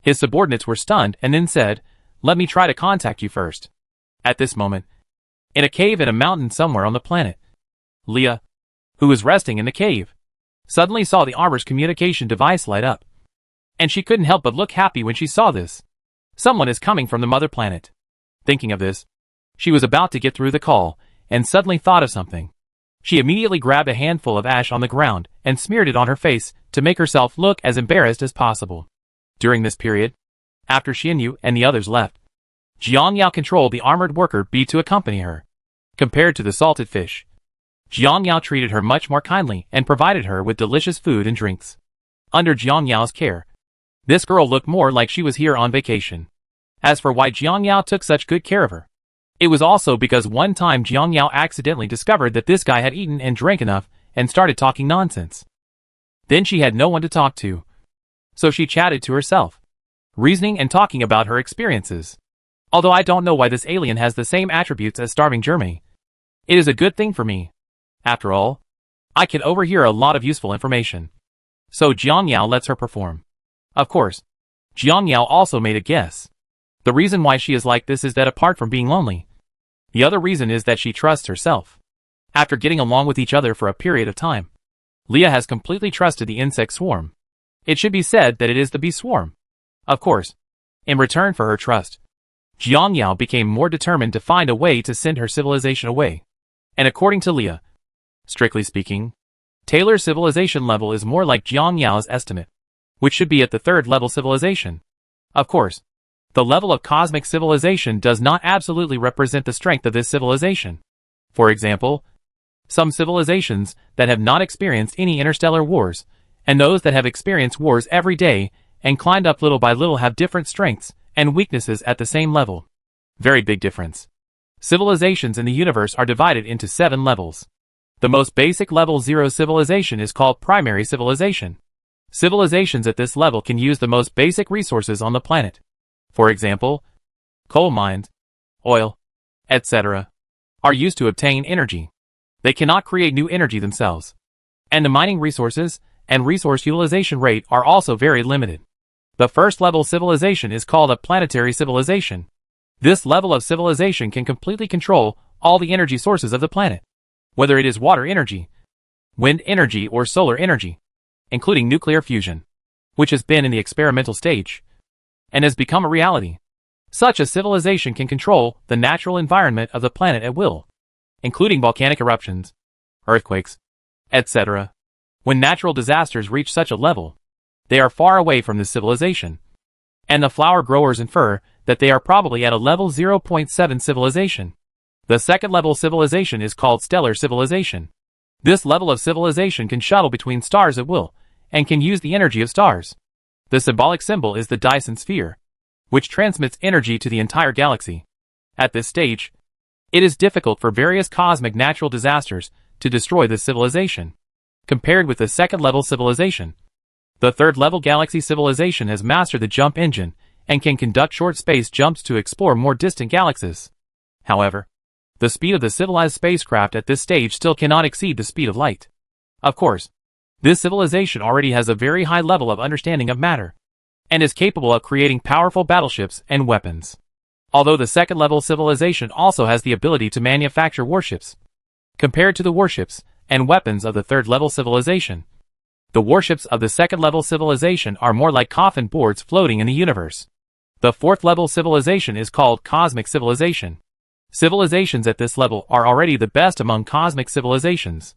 his subordinates were stunned and then said, let me try to contact you first. At this moment, in a cave in a mountain somewhere on the planet, Leah, who was resting in the cave, suddenly saw the armor's communication device light up. And she couldn't help but look happy when she saw this. Someone is coming from the mother planet. Thinking of this, she was about to get through the call, and suddenly thought of something. She immediately grabbed a handful of ash on the ground and smeared it on her face to make herself look as embarrassed as possible. During this period, after Xianyu and the others left, Jiang Yao controlled the armored worker bee to accompany her. Compared to the salted fish, Jiang Yao treated her much more kindly and provided her with delicious food and drinks. Under Jiang Yao's care, this girl looked more like she was here on vacation. As for why Jiang Yao took such good care of her, it was also because one time Jiang Yao accidentally discovered that this guy had eaten and drank enough and started talking nonsense. Then she had no one to talk to, so she chatted to herself, reasoning and talking about her experiences. Although I don't know why this alien has the same attributes as starving Germany, it is a good thing for me. After all, I can overhear a lot of useful information. So Jiangyao lets her perform. Of course, Jiangyao also made a guess. The reason why she is like this is that apart from being lonely, the other reason is that she trusts herself. After getting along with each other for a period of time, Leah has completely trusted the insect swarm. It should be said that it is the bee swarm. Of course, in return for her trust, Jiangyao became more determined to find a way to send her civilization away. And according to Leah, strictly speaking, Taylor's civilization level is more like Jiangyao's estimate, which should be at the 3rd level civilization. Of course, the level of cosmic civilization does not absolutely represent the strength of this civilization. For example, some civilizations that have not experienced any interstellar wars, and those that have experienced wars every day and climbed up little by little have different strengths and weaknesses at the same level. Very big difference. Civilizations in the universe are divided into 7 levels. The most basic level 0 civilization is called primary civilization. Civilizations at this level can use the most basic resources on the planet. For example, coal mines, oil, etc., are used to obtain energy. They cannot create new energy themselves. And the mining resources and resource utilization rate are also very limited. The first level civilization is called a planetary civilization. This level of civilization can completely control all the energy sources of the planet, whether it is water energy, wind energy, or solar energy, including nuclear fusion, which has been in the experimental stage and has become a reality. Such a civilization can control the natural environment of the planet at will, including volcanic eruptions, earthquakes, etc. When natural disasters reach such a level, they are far away from this civilization, and the flower growers infer that they are probably at a level 0.7 civilization. The second level civilization is called stellar civilization. This level of civilization can shuttle between stars at will, and can use the energy of stars. The symbolic symbol is the Dyson sphere, which transmits energy to the entire galaxy. At this stage, it is difficult for various cosmic natural disasters to destroy this civilization, compared with the second level civilization. The third level galaxy civilization has mastered the jump engine and can conduct short space jumps to explore more distant galaxies. However, the speed of the civilized spacecraft at this stage still cannot exceed the speed of light. Of course, this civilization already has a very high level of understanding of matter, and is capable of creating powerful battleships and weapons. Although the second level civilization also has the ability to manufacture warships, compared to the warships and weapons of the third level civilization, the warships of the second level civilization are more like coffin boards floating in the universe. The fourth level civilization is called cosmic civilization. Civilizations at this level are already the best among cosmic civilizations.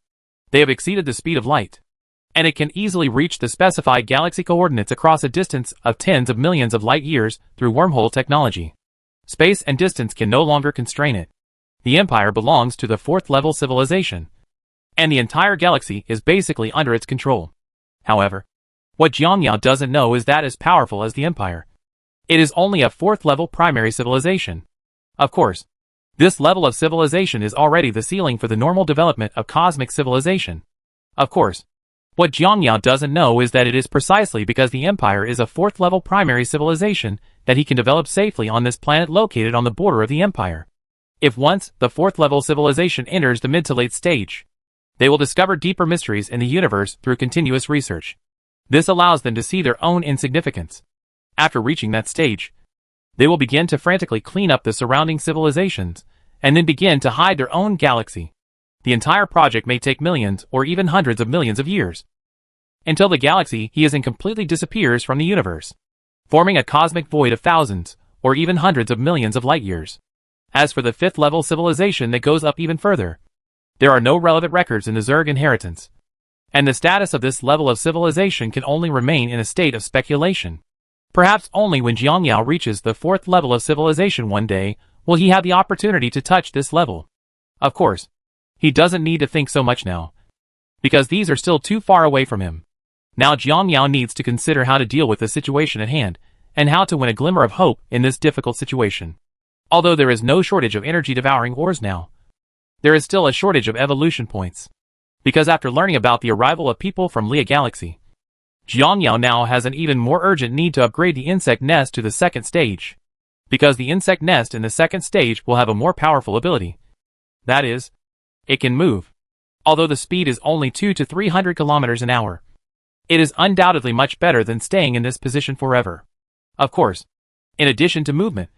They have exceeded the speed of light, and it can easily reach the specified galaxy coordinates across a distance of tens of millions of light years through wormhole technology. Space and distance can no longer constrain it. The Empire belongs to the fourth level civilization, and the entire galaxy is basically under its control. However, what Jiangyao doesn't know is that as powerful as the Empire, it is only a fourth level primary civilization. Of course, this level of civilization is already the ceiling for the normal development of cosmic civilization. Of course, what Jiangyao doesn't know is that it is precisely because the Empire is a fourth level primary civilization that he can develop safely on this planet located on the border of the Empire. If once the fourth level civilization enters the mid to late stage, they will discover deeper mysteries in the universe through continuous research. This allows them to see their own insignificance. After reaching that stage, they will begin to frantically clean up the surrounding civilizations, and then begin to hide their own galaxy. The entire project may take millions or even hundreds of millions of years, until the galaxy he is in completely disappears from the universe, forming a cosmic void of thousands or even hundreds of millions of light years. As for the fifth level civilization that goes up even further, there are no relevant records in the Zerg inheritance, and the status of this level of civilization can only remain in a state of speculation. Perhaps only when Jiangyao reaches the fourth level of civilization one day will he have the opportunity to touch this level. Of course, he doesn't need to think so much now, because these are still too far away from him. Now Jiangyao needs to consider how to deal with the situation at hand, and how to win a glimmer of hope in this difficult situation. Although there is no shortage of energy-devouring ores now, there is still a shortage of evolution points. Because after learning about the arrival of people from Leah Galaxy, Jiangyao now has an even more urgent need to upgrade the insect nest to the second stage. Because the insect nest in the second stage will have a more powerful ability. That is, it can move. Although the speed is only 200 to 300 kilometers an hour, it is undoubtedly much better than staying in this position forever. Of course, in addition to movement,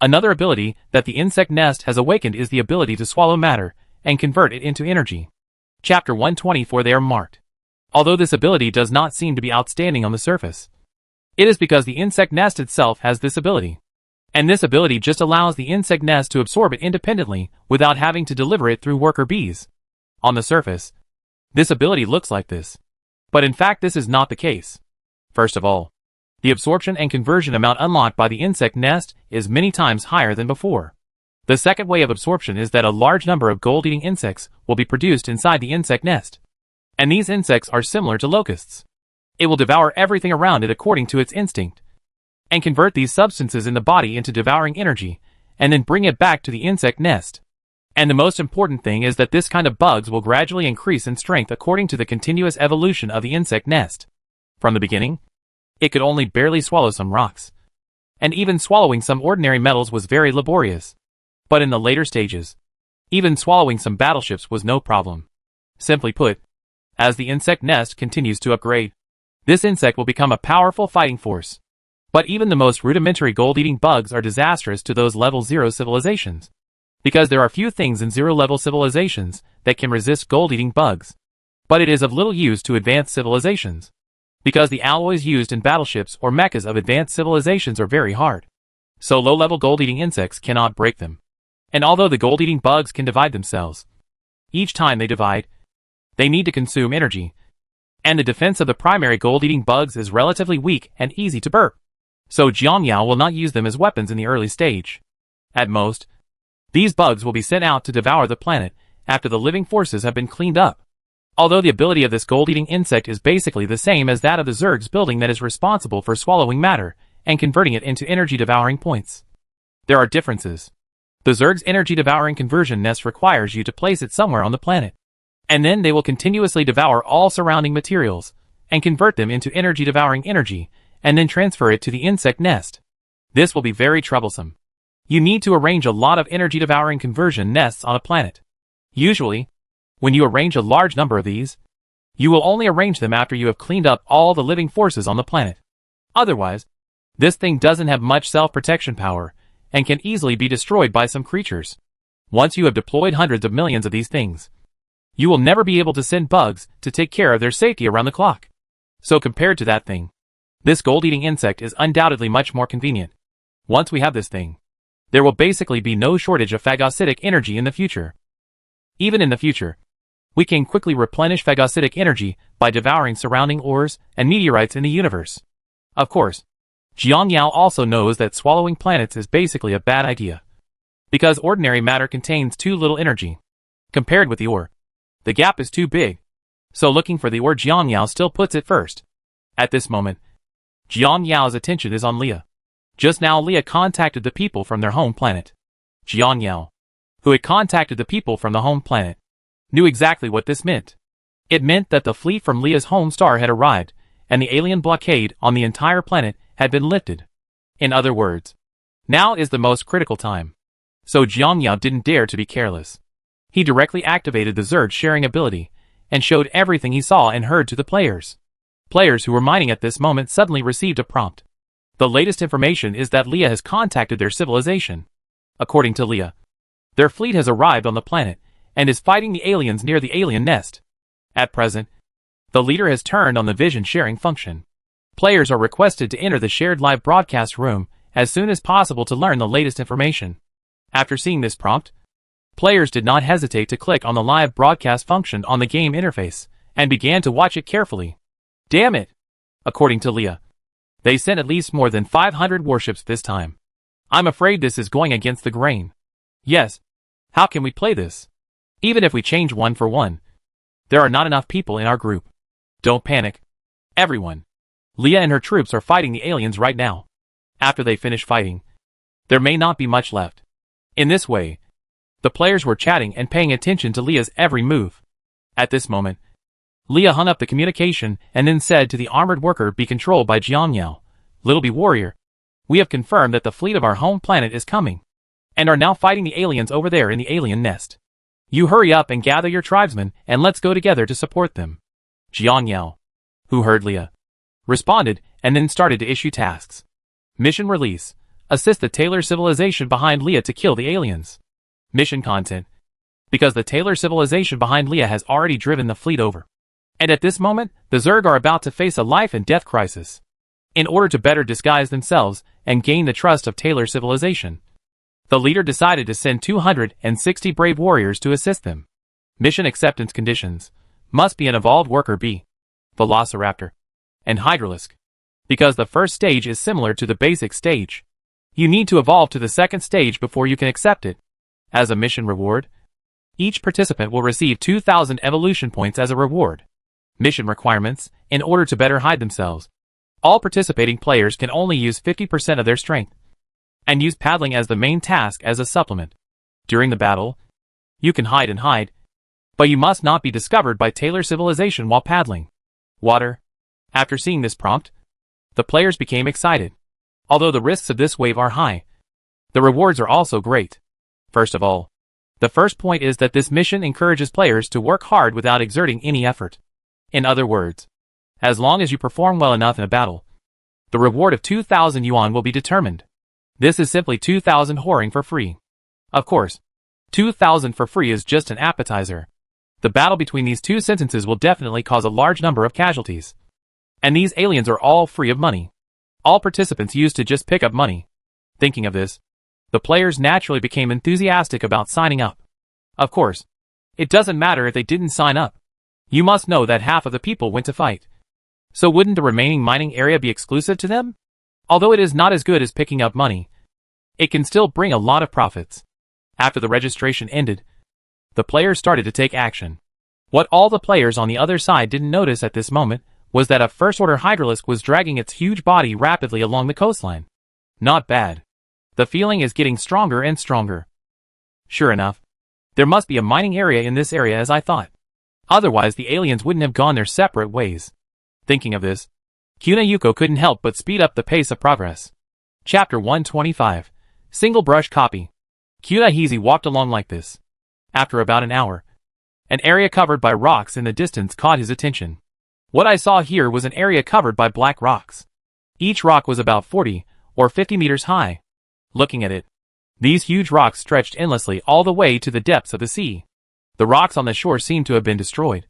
another ability that the insect nest has awakened is the ability to swallow matter and convert it into energy. Chapter 124 they are marked. Although this ability does not seem to be outstanding on the surface, it is because the insect nest itself has this ability. And this ability just allows the insect nest to absorb it independently without having to deliver it through worker bees. On the surface, this ability looks like this. But in fact this is not the case. First of all, the absorption and conversion amount unlocked by the insect nest is many times higher than before. The second way of absorption is that a large number of gold-eating insects will be produced inside the insect nest. And these insects are similar to locusts. It will devour everything around it according to its instinct, and convert these substances in the body into devouring energy, and then bring it back to the insect nest. And the most important thing is that this kind of bugs will gradually increase in strength according to the continuous evolution of the insect nest. From the beginning, it could only barely swallow some rocks, and even swallowing some ordinary metals was very laborious. But in the later stages, even swallowing some battleships was no problem. Simply put, as the insect nest continues to upgrade, this insect will become a powerful fighting force. But even the most rudimentary gold-eating bugs are disastrous to those level 0 civilizations, because there are few things in 0-level civilizations that can resist gold-eating bugs. But it is of little use to advanced civilizations, because the alloys used in battleships or mechas of advanced civilizations are very hard. So low-level gold-eating insects cannot break them. And although the gold-eating bugs can divide themselves, each time they divide, they need to consume energy. And the defense of the primary gold-eating bugs is relatively weak and easy to burp. So Jiangyao will not use them as weapons in the early stage. At most, these bugs will be sent out to devour the planet after the living forces have been cleaned up. Although the ability of this gold-eating insect is basically the same as that of the Zerg's building that is responsible for swallowing matter and converting it into energy-devouring points, there are differences. The Zerg's energy-devouring conversion nest requires you to place it somewhere on the planet, and then they will continuously devour all surrounding materials and convert them into energy-devouring energy, and then transfer it to the insect nest. This will be very troublesome. You need to arrange a lot of energy-devouring conversion nests on a planet. Usually, when you arrange a large number of these, you will only arrange them after you have cleaned up all the living forces on the planet. Otherwise, this thing doesn't have much self-protection power, and can easily be destroyed by some creatures. Once you have deployed hundreds of millions of these things, you will never be able to send bugs to take care of their safety around the clock. So compared to that thing, this gold-eating insect is undoubtedly much more convenient. Once we have this thing, there will basically be no shortage of phagocytic energy in the future. Even in the future, we can quickly replenish phagocytic energy by devouring surrounding ores and meteorites in the universe. Of course, Jiangyao also knows that swallowing planets is basically a bad idea, because ordinary matter contains too little energy. Compared with the ore, the gap is too big. So looking for the ore, Jiangyao still puts it first. At this moment, Jianyao's attention is on Leah. Just now Leah contacted the people from their home planet. Jianyao, who had contacted the people from the home planet, knew exactly what this meant. It meant that the fleet from Leah's home star had arrived, and the alien blockade on the entire planet had been lifted. In other words, now is the most critical time. So Jiangyao didn't dare to be careless. He directly activated the Zerg sharing ability, and showed everything he saw and heard to the players. Players who were mining at this moment suddenly received a prompt. The latest information is that Leah has contacted their civilization. According to Leah, their fleet has arrived on the planet, and is fighting the aliens near the alien nest. At present, the leader has turned on the vision sharing function. Players are requested to enter the shared live broadcast room as soon as possible to learn the latest information. After seeing this prompt, players did not hesitate to click on the live broadcast function on the game interface, and began to watch it carefully. Damn it! According to Leah, they sent at least more than 500 warships this time. I'm afraid this is going against the grain. Yes. How can we play this? Even if we change one for one, there are not enough people in our group. Don't panic, everyone. Leah and her troops are fighting the aliens right now. After they finish fighting, there may not be much left. In this way, the players were chatting and paying attention to Leah's every move. At this moment, Leah hung up the communication and then said to the armored worker be controlled by Jiangyao, Little Bee Warrior, we have confirmed that the fleet of our home planet is coming, and are now fighting the aliens over there in the alien nest. You hurry up and gather your tribesmen and let's go together to support them. Jiang Yao, who heard Leah, responded and then started to issue tasks. Mission release. Assist the Taylor civilization behind Leah to kill the aliens. Mission content. Because the Taylor civilization behind Leah has already driven the fleet over. And at this moment, the Zerg are about to face a life and death crisis. In order to better disguise themselves and gain the trust of Taylor civilization, the leader decided to send 260 brave warriors to assist them. Mission acceptance conditions. Must be an evolved worker B, Velociraptor, and Hydralisk. Because the first stage is similar to the basic stage, you need to evolve to the second stage before you can accept it. As a mission reward, each participant will receive 2,000 evolution points as a reward. Mission requirements. In order to better hide themselves, all participating players can only use 50% of their strength, and use paddling as the main task as a supplement. During the battle, you can hide and hide, but you must not be discovered by Taylor civilization while paddling. Water. After seeing this prompt, the players became excited. Although the risks of this wave are high, the rewards are also great. First of all, the first point is that this mission encourages players to work hard without exerting any effort. In other words, as long as you perform well enough in a battle, the reward of 2,000 yuan will be determined. This is simply 2,000 whoring for free. Of course, 2,000 for free is just an appetizer. The battle between these two sentences will definitely cause a large number of casualties. And these aliens are all free of money. All participants used to just pick up money. Thinking of this, the players naturally became enthusiastic about signing up. Of course, it doesn't matter if they didn't sign up. You must know that half of the people went to fight. So wouldn't the remaining mining area be exclusive to them? Although it is not as good as picking up money, it can still bring a lot of profits. After the registration ended, the players started to take action. What all the players on the other side didn't notice at this moment was that a first-order Hydralisk was dragging its huge body rapidly along the coastline. Not bad. The feeling is getting stronger and stronger. Sure enough, there must be a mining area in this area as I thought. Otherwise the aliens wouldn't have gone their separate ways. Thinking of this, Kuna Yuko couldn't help but speed up the pace of progress. Chapter 125. Single brush copy. Kuna Hizi walked along like this. After about an hour, an area covered by rocks in the distance caught his attention. What I saw here was an area covered by black rocks. Each rock was about 40 or 50 meters high. Looking at it, these huge rocks stretched endlessly all the way to the depths of the sea. The rocks on the shore seemed to have been destroyed.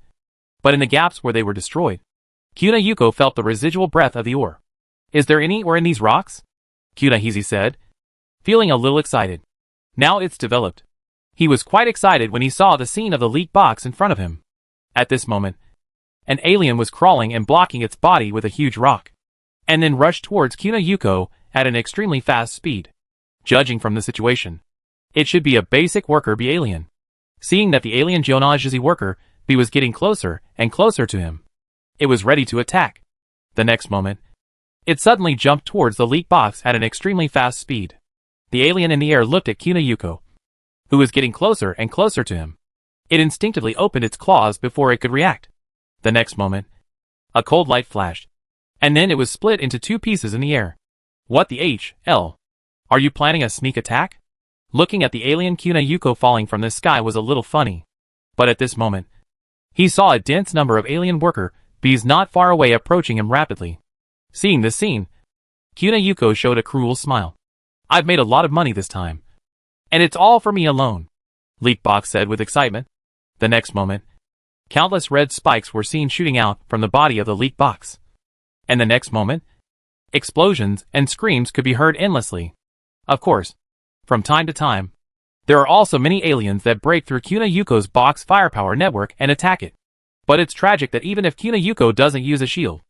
But in the gaps where they were destroyed, Kuna Yuko felt the residual breath of the ore. Is there any ore in these rocks? Kuna Hizi said, feeling a little excited. Now it's developed. He was quite excited when he saw the scene of the leak box in front of him. At this moment, an alien was crawling and blocking its body with a huge rock, and then rushed towards Kuna Yuko at an extremely fast speed. Judging from the situation, it should be a basic worker B alien. Seeing that the alien Jonajizi worker B was getting closer and closer to him, it was ready to attack. The next moment, it suddenly jumped towards the leak box at an extremely fast speed. The alien in the air looked at Kuna Yuko, who was getting closer and closer to him. It instinctively opened its claws before it could react. The next moment, a cold light flashed, and then it was split into two pieces in the air. What the HL? Are you planning a sneak attack? Looking at the alien Kuna Yuko falling from the sky was a little funny. But at this moment, he saw a dense number of alien worker bees not far away approaching him rapidly. Seeing this scene, Kuna Yuko showed a cruel smile. I've made a lot of money this time. And it's all for me alone, Leakbox said with excitement. The next moment, countless red spikes were seen shooting out from the body of the leak box. And the next moment, explosions and screams could be heard endlessly. Of course, from time to time, there are also many aliens that break through Kuna Yuko's box firepower network and attack it. But it's tragic that even if Kuna Yuko doesn't use a shield,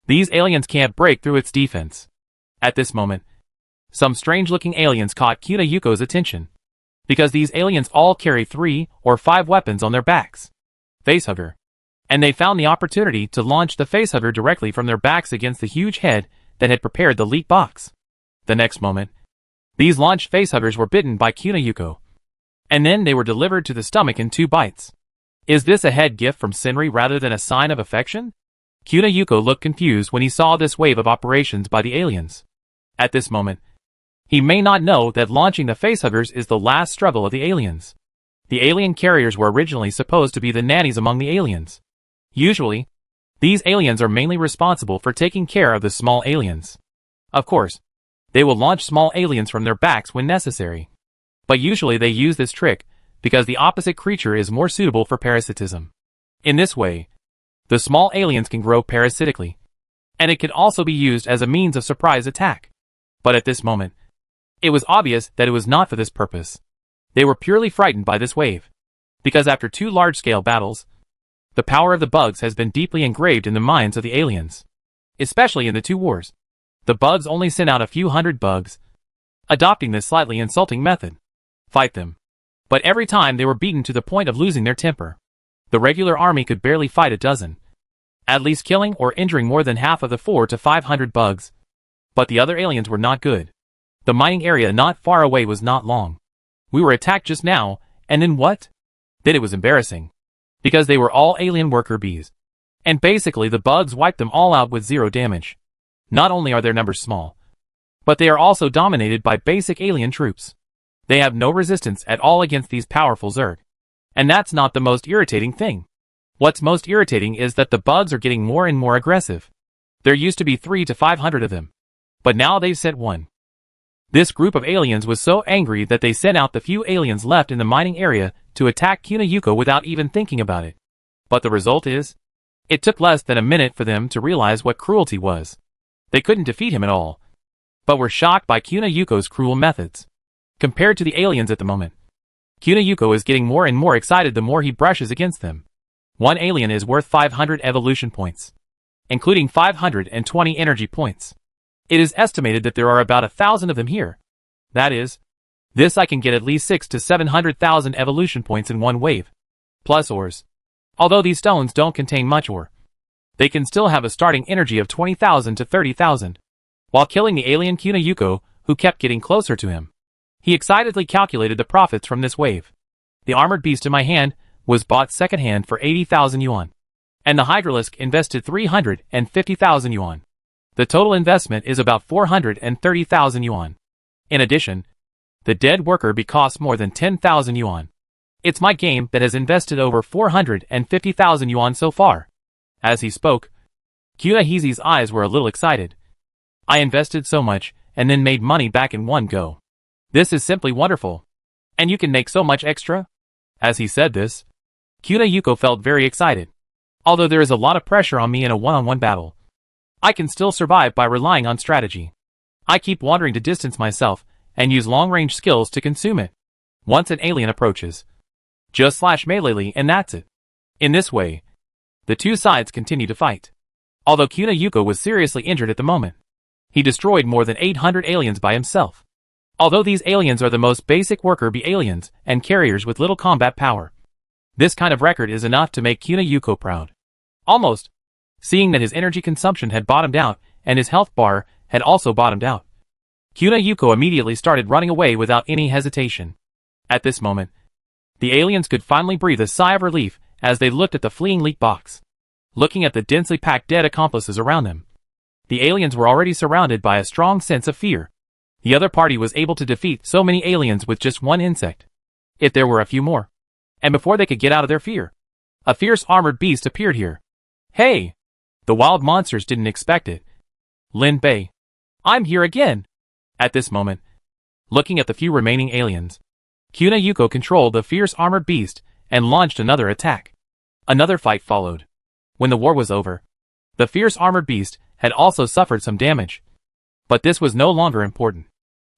these aliens can't break through its defense. At this moment, some strange-looking aliens caught Kuna Yuko's attention, because these aliens all carry 3 or 5 weapons on their backs. Facehugger. And they found the opportunity to launch the facehugger directly from their backs against the huge head that had prepared the leak box. The next moment, these launched facehuggers were bitten by Kuna Yuko, and then they were delivered to the stomach in 2 bites. Is this a head gift from Senri rather than a sign of affection? Kuna Yuko looked confused when he saw this wave of operations by the aliens. At this moment, he may not know that launching the facehuggers is the last struggle of the aliens. The alien carriers were originally supposed to be the nannies among the aliens. Usually, these aliens are mainly responsible for taking care of the small aliens. Of course, they will launch small aliens from their backs when necessary. But usually they use this trick because the opposite creature is more suitable for parasitism. In this way, the small aliens can grow parasitically, and it can also be used as a means of surprise attack. But at this moment, it was obvious that it was not for this purpose. They were purely frightened by this wave, because after 2 large-scale battles, the power of the bugs has been deeply engraved in the minds of the aliens. Especially in the 2 wars, the bugs only sent out a few hundred bugs, adopting this slightly insulting method. Fight them. But every time they were beaten to the point of losing their temper. The regular army could barely fight a dozen, at least killing or injuring more than half of the 400 to 500 bugs. But the other aliens were not good. The mining area not far away was not long. We were attacked just now, and then what? Then it was embarrassing. Because they were all alien worker bees. And basically the bugs wiped them all out with 0 damage. Not only are their numbers small, but they are also dominated by basic alien troops. They have no resistance at all against these powerful Zerg. And that's not the most irritating thing. What's most irritating is that the bugs are getting more and more aggressive. There used to be 300 to 500 of them, but now they've sent 1. This group of aliens was so angry that they sent out the few aliens left in the mining area to attack Kunayuko without even thinking about it. But the result is, it took less than a minute for them to realize what cruelty was. They couldn't defeat him at all, but were shocked by Kunayuko's cruel methods. Compared to the aliens at the moment, Kunayuko is getting more and more excited the more he brushes against them. 1 alien is worth 500 evolution points, including 520 energy points. It is estimated that there are about 1,000 of them here. That is, this I can get at least 600 to 700,000 evolution points in 1 wave. Plus ores. Although these stones don't contain much ore, they can still have a starting energy of 20,000 to 30,000. While killing the alien Kunayuko, who kept getting closer to him, he excitedly calculated the profits from this wave. The armored beast in my hand was bought second-hand for 80,000 yuan, and the Hydralisk invested 350,000 yuan. The total investment is about 430,000 yuan. In addition, the dead worker bee costs more than 10,000 yuan. It's my game that has invested over 450,000 yuan so far. As he spoke, Kunahizi's eyes were a little excited. I invested so much, and then made money back in 1 go. This is simply wonderful. And you can make so much extra? As he said this, Kunayuko felt very excited. Although there is a lot of pressure on me in a one-on-one battle, I can still survive by relying on strategy. I keep wandering to distance myself, and use long-range skills to consume it. Once an alien approaches, just slash melee and that's it. In this way, the 2 sides continue to fight. Although Kunayuko was seriously injured at the moment, he destroyed more than 800 aliens by himself. Although these aliens are the most basic worker bee aliens and carriers with little combat power, this kind of record is enough to make Kunayuko proud. Almost, seeing that his energy consumption had bottomed out and his health bar had also bottomed out. Kunayuko immediately started running away without any hesitation. At this moment, the aliens could finally breathe a sigh of relief as they looked at the fleeing leak box. Looking at the densely packed dead accomplices around them, the aliens were already surrounded by a strong sense of fear. The other party was able to defeat so many aliens with just 1 insect. If there were a few more, and before they could get out of their fear, a fierce armored beast appeared here. Hey! The wild monsters didn't expect it. Lin Bei. I'm here again! At this moment, looking at the few remaining aliens, Kunayuko controlled the fierce armored beast and launched another attack. Another fight followed. When the war was over, the fierce armored beast had also suffered some damage. But this was no longer important.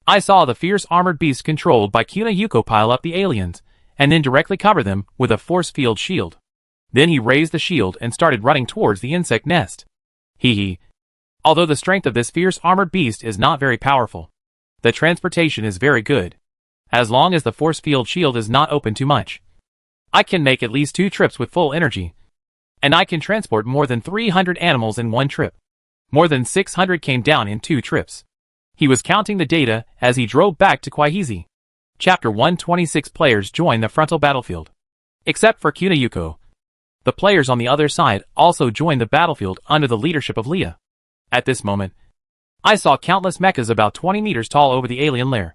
I saw the fierce armored beast controlled by Kunayuko pile up the aliens, and then directly cover them with a force field shield. Then he raised the shield and started running towards the insect nest. Hee. Although the strength of this fierce armored beast is not very powerful, the transportation is very good. As long as the force field shield is not open too much, I can make at least 2 trips with full energy. And I can transport more than 300 animals in 1 trip. More than 600 came down in 2 trips. He was counting the data as he drove back to Kwaihizi. Chapter 126 players join the frontal battlefield. Except for Kunayuko, the players on the other side also joined the battlefield under the leadership of Leah. At this moment, I saw countless mechas about 20 meters tall over the alien lair,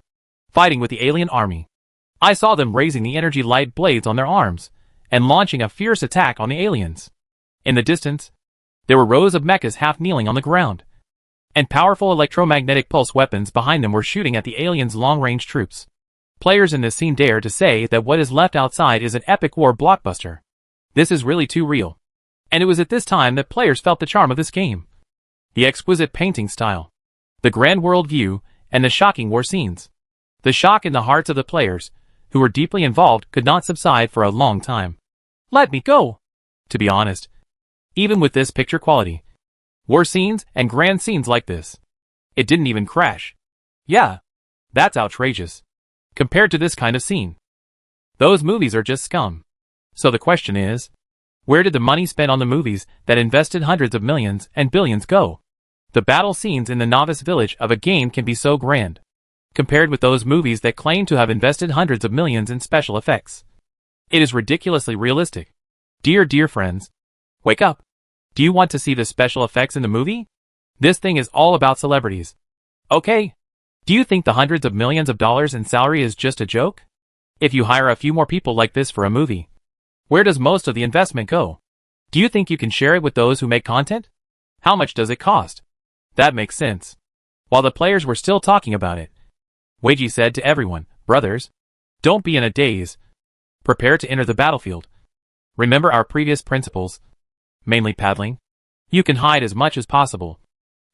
fighting with the alien army. I saw them raising the energy light blades on their arms and launching a fierce attack on the aliens. In the distance, there were rows of mechas half kneeling on the ground, and powerful electromagnetic pulse weapons behind them were shooting at the aliens' long-range troops. Players in this scene dare to say that what is left outside is an epic war blockbuster. This is really too real. And it was at this time that players felt the charm of this game. The exquisite painting style, the grand world view, and the shocking war scenes. The shock in the hearts of the players, who were deeply involved, could not subside for a long time. Let me go! To be honest, even with this picture quality, war scenes and grand scenes like this, it didn't even crash. Yeah, that's outrageous. Compared to this kind of scene, those movies are just scum. So the question is, where did the money spent on the movies that invested hundreds of millions and billions go? The battle scenes in the novice village of a game can be so grand, compared with those movies that claim to have invested hundreds of millions in special effects. It is ridiculously realistic. Dear friends, wake up. Do you want to see the special effects in the movie? This thing is all about celebrities. Okay. Do you think the hundreds of millions of dollars in salary is just a joke? If you hire a few more people like this for a movie, where does most of the investment go? Do you think you can share it with those who make content? How much does it cost? That makes sense. While the players were still talking about it, Weiji said to everyone, brothers, don't be in a daze. Prepare to enter the battlefield. Remember our previous principles, mainly paddling. You can hide as much as possible,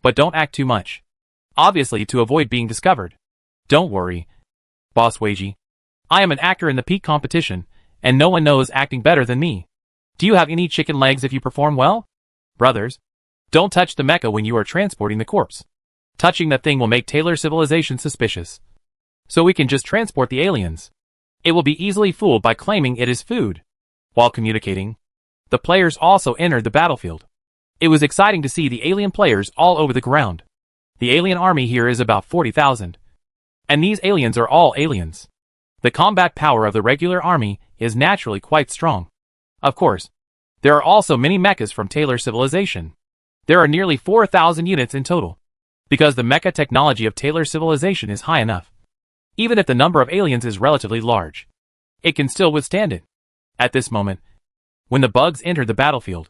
but don't act too much. Obviously to avoid being discovered. Don't worry, Boss Weiji. I am an actor in the peak competition, and no one knows acting better than me. Do you have any chicken legs if you perform well? Brothers, don't touch the mecha when you are transporting the corpse. Touching that thing will make Taylor civilization suspicious. So we can just transport the aliens. It will be easily fooled by claiming it is food. While communicating, the players also entered the battlefield. It was exciting to see the alien players all over the ground. The alien army here is about 40,000. And these aliens are all aliens. The combat power of the regular army is naturally quite strong. Of course, there are also many mechas from Taylor civilization. There are nearly 4,000 units in total, because the mecha technology of Taylor civilization is high enough. Even if the number of aliens is relatively large, it can still withstand it. At this moment, when the bugs entered the battlefield,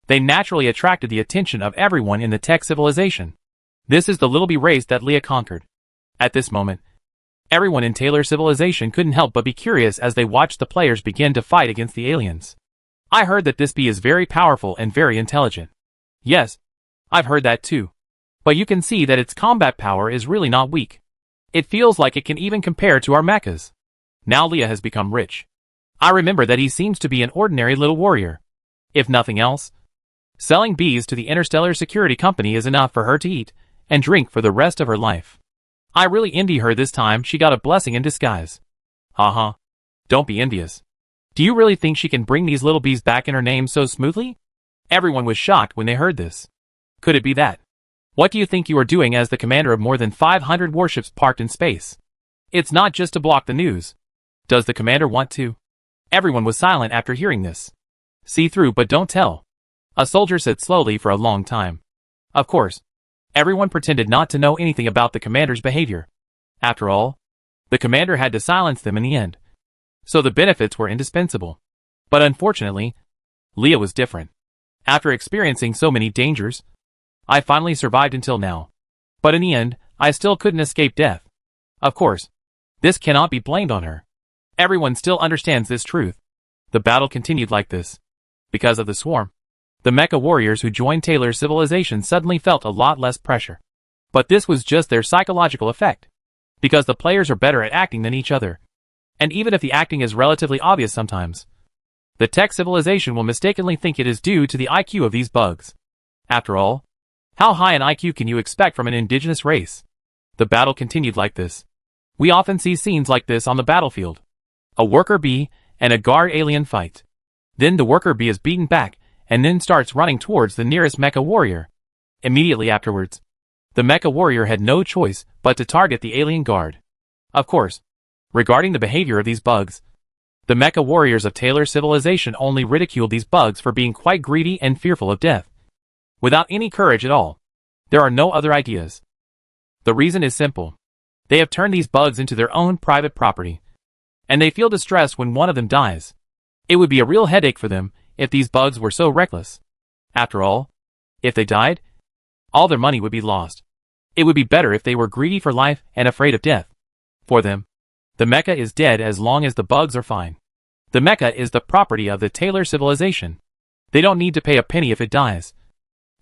they naturally attracted the attention of everyone in the tech civilization. This is the Little Bee race that Leah conquered. At this moment, everyone in Taylor civilization couldn't help but be curious as they watched the players begin to fight against the aliens. I heard that this bee is very powerful and very intelligent. Yes, I've heard that too. But you can see that its combat power is really not weak. It feels like it can even compare to our mechas. Now Leah has become rich. I remember that he seems to be an ordinary little warrior. If nothing else, selling bees to the Interstellar Security Company is enough for her to eat and drink for the rest of her life. I really envy her this time she got a blessing in disguise. Haha. Don't be envious. Do you really think she can bring these little bees back in her name so smoothly? Everyone was shocked when they heard this. Could it be that? What do you think you are doing as the commander of more than 500 warships parked in space? It's not just to block the news. Does the commander want to? Everyone was silent after hearing this. See through but don't tell, a soldier said slowly for a long time. Of course, everyone pretended not to know anything about the commander's behavior. After all, the commander had to silence them in the end. So the benefits were indispensable. But unfortunately, Leah was different. After experiencing so many dangers, I finally survived until now. But in the end, I still couldn't escape death. Of course, this cannot be blamed on her. Everyone still understands this truth. The battle continued like this. Because of the swarm, the mecha warriors who joined Taylor's civilization suddenly felt a lot less pressure. But this was just their psychological effect. Because the players are better at acting than each other. And even if the acting is relatively obvious sometimes, the tech civilization will mistakenly think it is due to the IQ of these bugs. After all, how high an IQ can you expect from an indigenous race? The battle continued like this. We often see scenes like this on the battlefield. A worker bee and a guard alien fight. Then the worker bee is beaten back and then starts running towards the nearest mecha warrior. Immediately afterwards, the mecha warrior had no choice but to target the alien guard. Of course, regarding the behavior of these bugs, the mecha warriors of Taylor civilization only ridiculed these bugs for being quite greedy and fearful of death. Without any courage at all. There are no other ideas. The reason is simple. They have turned these bugs into their own private property. and they feel distressed when one of them dies. It would be a real headache for them if these bugs were so reckless. After all, if they died, all their money would be lost. It would be better if they were greedy for life and afraid of death. For them, the mecha is dead as long as the bugs are fine. The mecha is the property of the Taylor civilization. They don't need to pay a penny if it dies.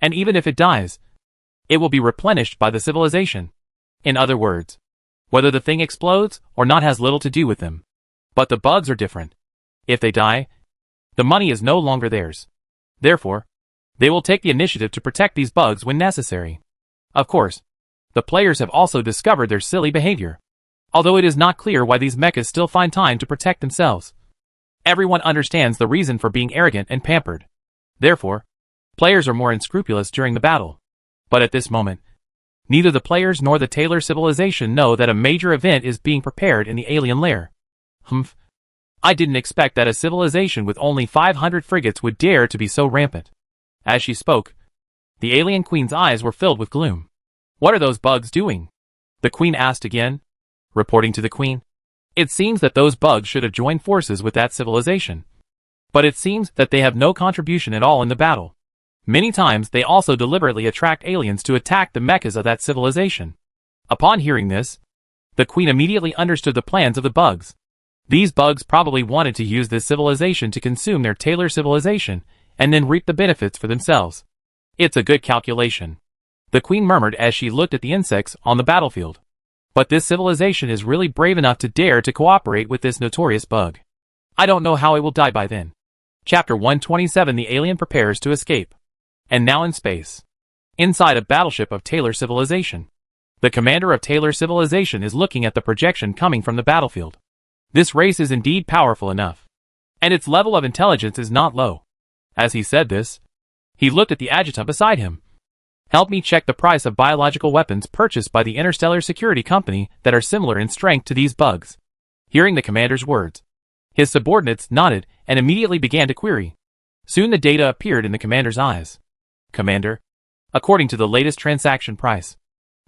And even if it dies, it will be replenished by the civilization. In other words, whether the thing explodes or not has little to do with them. But the bugs are different. If they die, the money is no longer theirs. Therefore, they will take the initiative to protect these bugs when necessary. Of course, the players have also discovered their silly behavior. Although it is not clear why these mechas still find time to protect themselves. Everyone understands the reason for being arrogant and pampered. Therefore, players are more unscrupulous during the battle. But at this moment, neither the players nor the Taylor civilization know that a major event is being prepared in the alien lair. Humph. I didn't expect that a civilization with only 500 frigates would dare to be so rampant. As she spoke, the alien queen's eyes were filled with gloom. What are those bugs doing? The queen asked again. Reporting to the queen, it seems that those bugs should have joined forces with that civilization. But it seems that they have no contribution at all in the battle. Many times they also deliberately attract aliens to attack the mechas of that civilization. Upon hearing this, the queen immediately understood the plans of the bugs. These bugs probably wanted to use this civilization to consume their Taylor civilization, and then reap the benefits for themselves. It's a good calculation, the queen murmured as she looked at the insects on the battlefield. But this civilization is really brave enough to dare to cooperate with this notorious bug. I don't know how it will die by then. Chapter 127. The alien prepares to escape. And now in space. Inside a battleship of Taylor civilization. The commander of Taylor civilization is looking at the projection coming from the battlefield. This race is indeed powerful enough. And its level of intelligence is not low. As he said this, he looked at the adjutant beside him. Help me check the price of biological weapons purchased by the Interstellar Security Company that are similar in strength to these bugs. Hearing the commander's words, his subordinates nodded and immediately began to query. Soon the data appeared in the commander's eyes. Commander, according to the latest transaction price,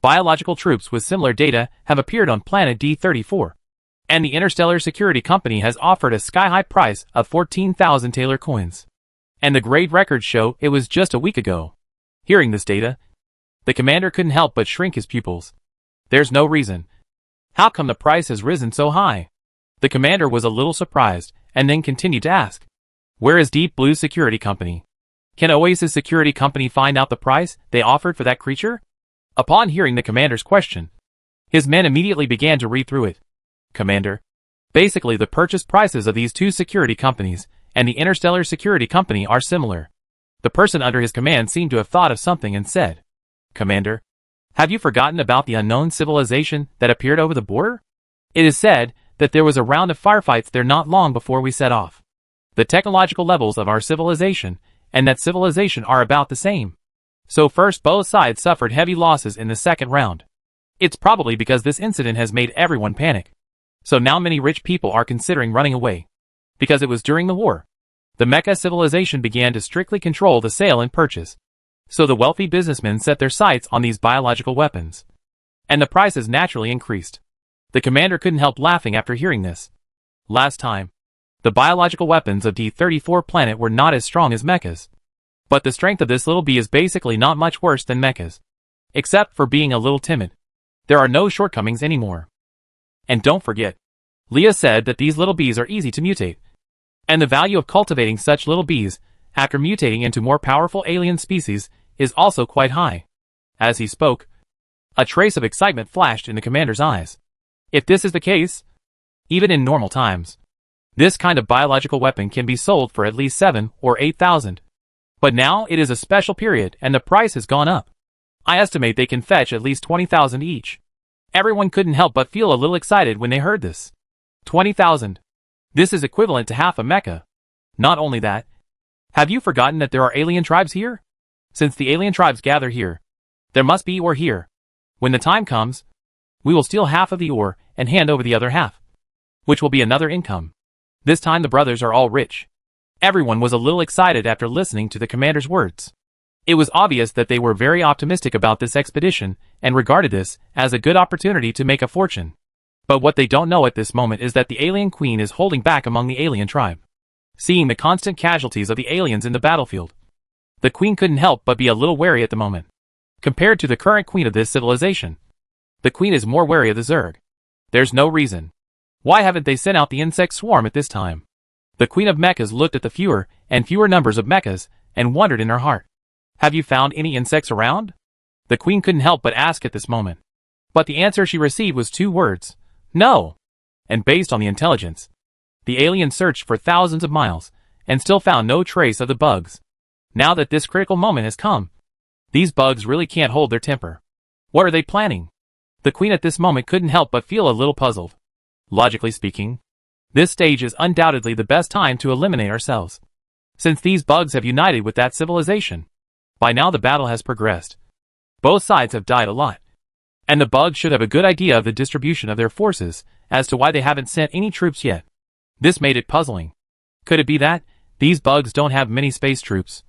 biological troops with similar data have appeared on planet D34. And the Interstellar Security Company has offered a sky-high price of 14,000 Taylor coins. And the grade records show it was just a week ago. Hearing this data, the commander couldn't help but shrink his pupils. There's no reason. How come the price has risen so high? The commander was a little surprised, and then continued to ask. Where is Deep Blue's security company? Can Oasis Security Company find out the price they offered for that creature? Upon hearing the commander's question, his men immediately began to read through it. Commander, basically the purchase prices of these two security companies and the Interstellar Security Company are similar. The person under his command seemed to have thought of something and said, Commander, have you forgotten about the unknown civilization that appeared over the border? It is said that there was a round of firefights there not long before we set off. The technological levels of our civilization and that civilization are about the same. So first both sides suffered heavy losses in the second round. It's probably because this incident has made everyone panic. So now many rich people are considering running away. Because it was during the war. The mecha civilization began to strictly control the sale and purchase. So the wealthy businessmen set their sights on these biological weapons. And the prices naturally increased. The commander couldn't help laughing after hearing this. Last time, the biological weapons of D34 planet were not as strong as mechas. But the strength of this little bee is basically not much worse than mechas. Except for being a little timid. There are no shortcomings anymore. And don't forget, Leah said that these little bees are easy to mutate. And the value of cultivating such little bees, after mutating into more powerful alien species, is also quite high. As he spoke, a trace of excitement flashed in the commander's eyes. If this is the case, even in normal times, this kind of biological weapon can be sold for at least 7 or 8,000. But now it is a special period and the price has gone up. I estimate they can fetch at least 20,000 each. Everyone couldn't help but feel a little excited when they heard this. 20,000. This is equivalent to half a mecha. Not only that, have you forgotten that there are alien tribes here? Since the alien tribes gather here, there must be ore here. When the time comes, we will steal half of the ore and hand over the other half, which will be another income. This time the brothers are all rich. Everyone was a little excited after listening to the commander's words. It was obvious that they were very optimistic about this expedition and regarded this as a good opportunity to make a fortune. But what they don't know at this moment is that the alien queen is holding back among the alien tribe. Seeing the constant casualties of the aliens in the battlefield, the queen couldn't help but be a little wary at the moment. Compared to the current queen of this civilization, the queen is more wary of the Zerg. There's no reason. Why haven't they sent out the insect swarm at this time? The queen of mechas looked at the fewer and fewer numbers of mechas and wondered in her heart. Have you found any insects around? The queen couldn't help but ask at this moment. But the answer she received was 2 words. No. And based on the intelligence, the aliens searched for thousands of miles and still found no trace of the bugs. Now that this critical moment has come, these bugs really can't hold their temper. What are they planning? The queen at this moment couldn't help but feel a little puzzled. Logically speaking, this stage is undoubtedly the best time to eliminate ourselves, since these bugs have united with that civilization. By now the battle has progressed. Both sides have died a lot, and the bugs should have a good idea of the distribution of their forces as to why they haven't sent any troops yet. This made it puzzling. Could it be that these bugs don't have many space troops,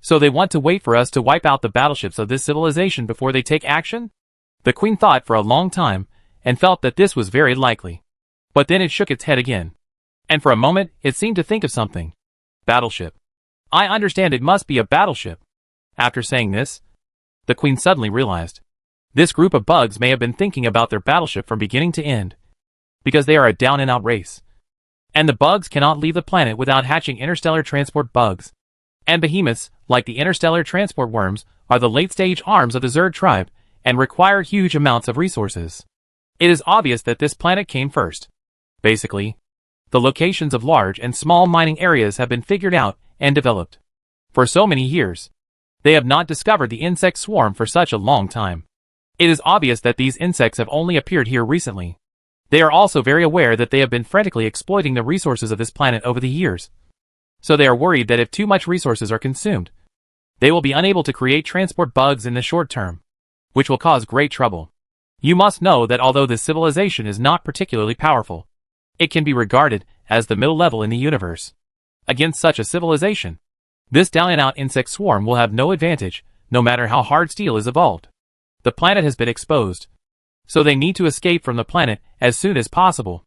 so they want to wait for us to wipe out the battleships of this civilization before they take action? The queen thought for a long time and felt that this was very likely. But then it shook its head again, and for a moment it seemed to think of something. Battleship. I understand it must be a battleship. After saying this, the queen suddenly realized this group of bugs may have been thinking about their battleship from beginning to end, because they are a down-and-out race. And the bugs cannot leave the planet without hatching interstellar transport bugs. And behemoths, like the interstellar transport worms, are the late-stage arms of the Zerg tribe and require huge amounts of resources. It is obvious that this planet came first. Basically, the locations of large and small mining areas have been figured out and developed. For so many years, they have not discovered the insect swarm for such a long time. It is obvious that these insects have only appeared here recently. They are also very aware that they have been frantically exploiting the resources of this planet over the years. So they are worried that if too much resources are consumed, they will be unable to create transport bugs in the short term, which will cause great trouble. You must know that although this civilization is not particularly powerful, it can be regarded as the middle level in the universe. Against such a civilization, this down-and-out insect swarm will have no advantage, no matter how hard steel is evolved. The planet has been exposed, so they need to escape from the planet as soon as possible.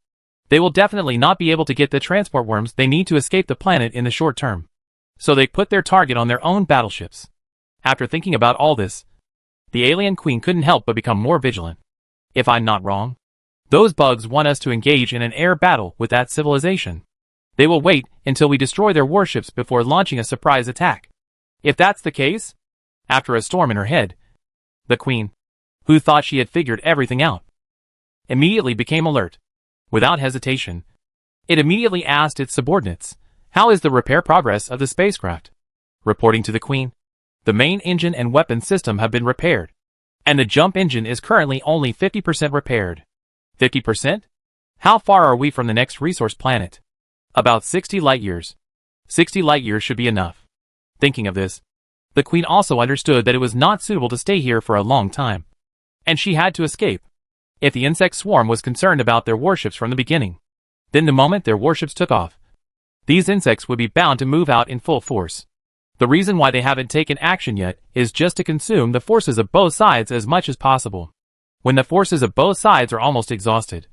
They will definitely not be able to get the transport worms they need to escape the planet in the short term. So they put their target on their own battleships. After thinking about all this, the alien queen couldn't help but become more vigilant. If I'm not wrong, those bugs want us to engage in an air battle with that civilization. They will wait until we destroy their warships before launching a surprise attack. If that's the case, after a storm in her head, the queen, who thought she had figured everything out, immediately became alert. Without hesitation, it immediately asked its subordinates, "How is the repair progress of the spacecraft?" Reporting to the queen, the main engine and weapon system have been repaired, and the jump engine is currently only 50% repaired. 50%? How far are we from the next resource planet? About 60 light years. 60 light years should be enough. Thinking of this, the queen also understood that it was not suitable to stay here for a long time, and she had to escape. If the insect swarm was concerned about their warships from the beginning, then the moment their warships took off, these insects would be bound to move out in full force. The reason why they haven't taken action yet is just to consume the forces of both sides as much as possible. When the forces of both sides are almost exhausted,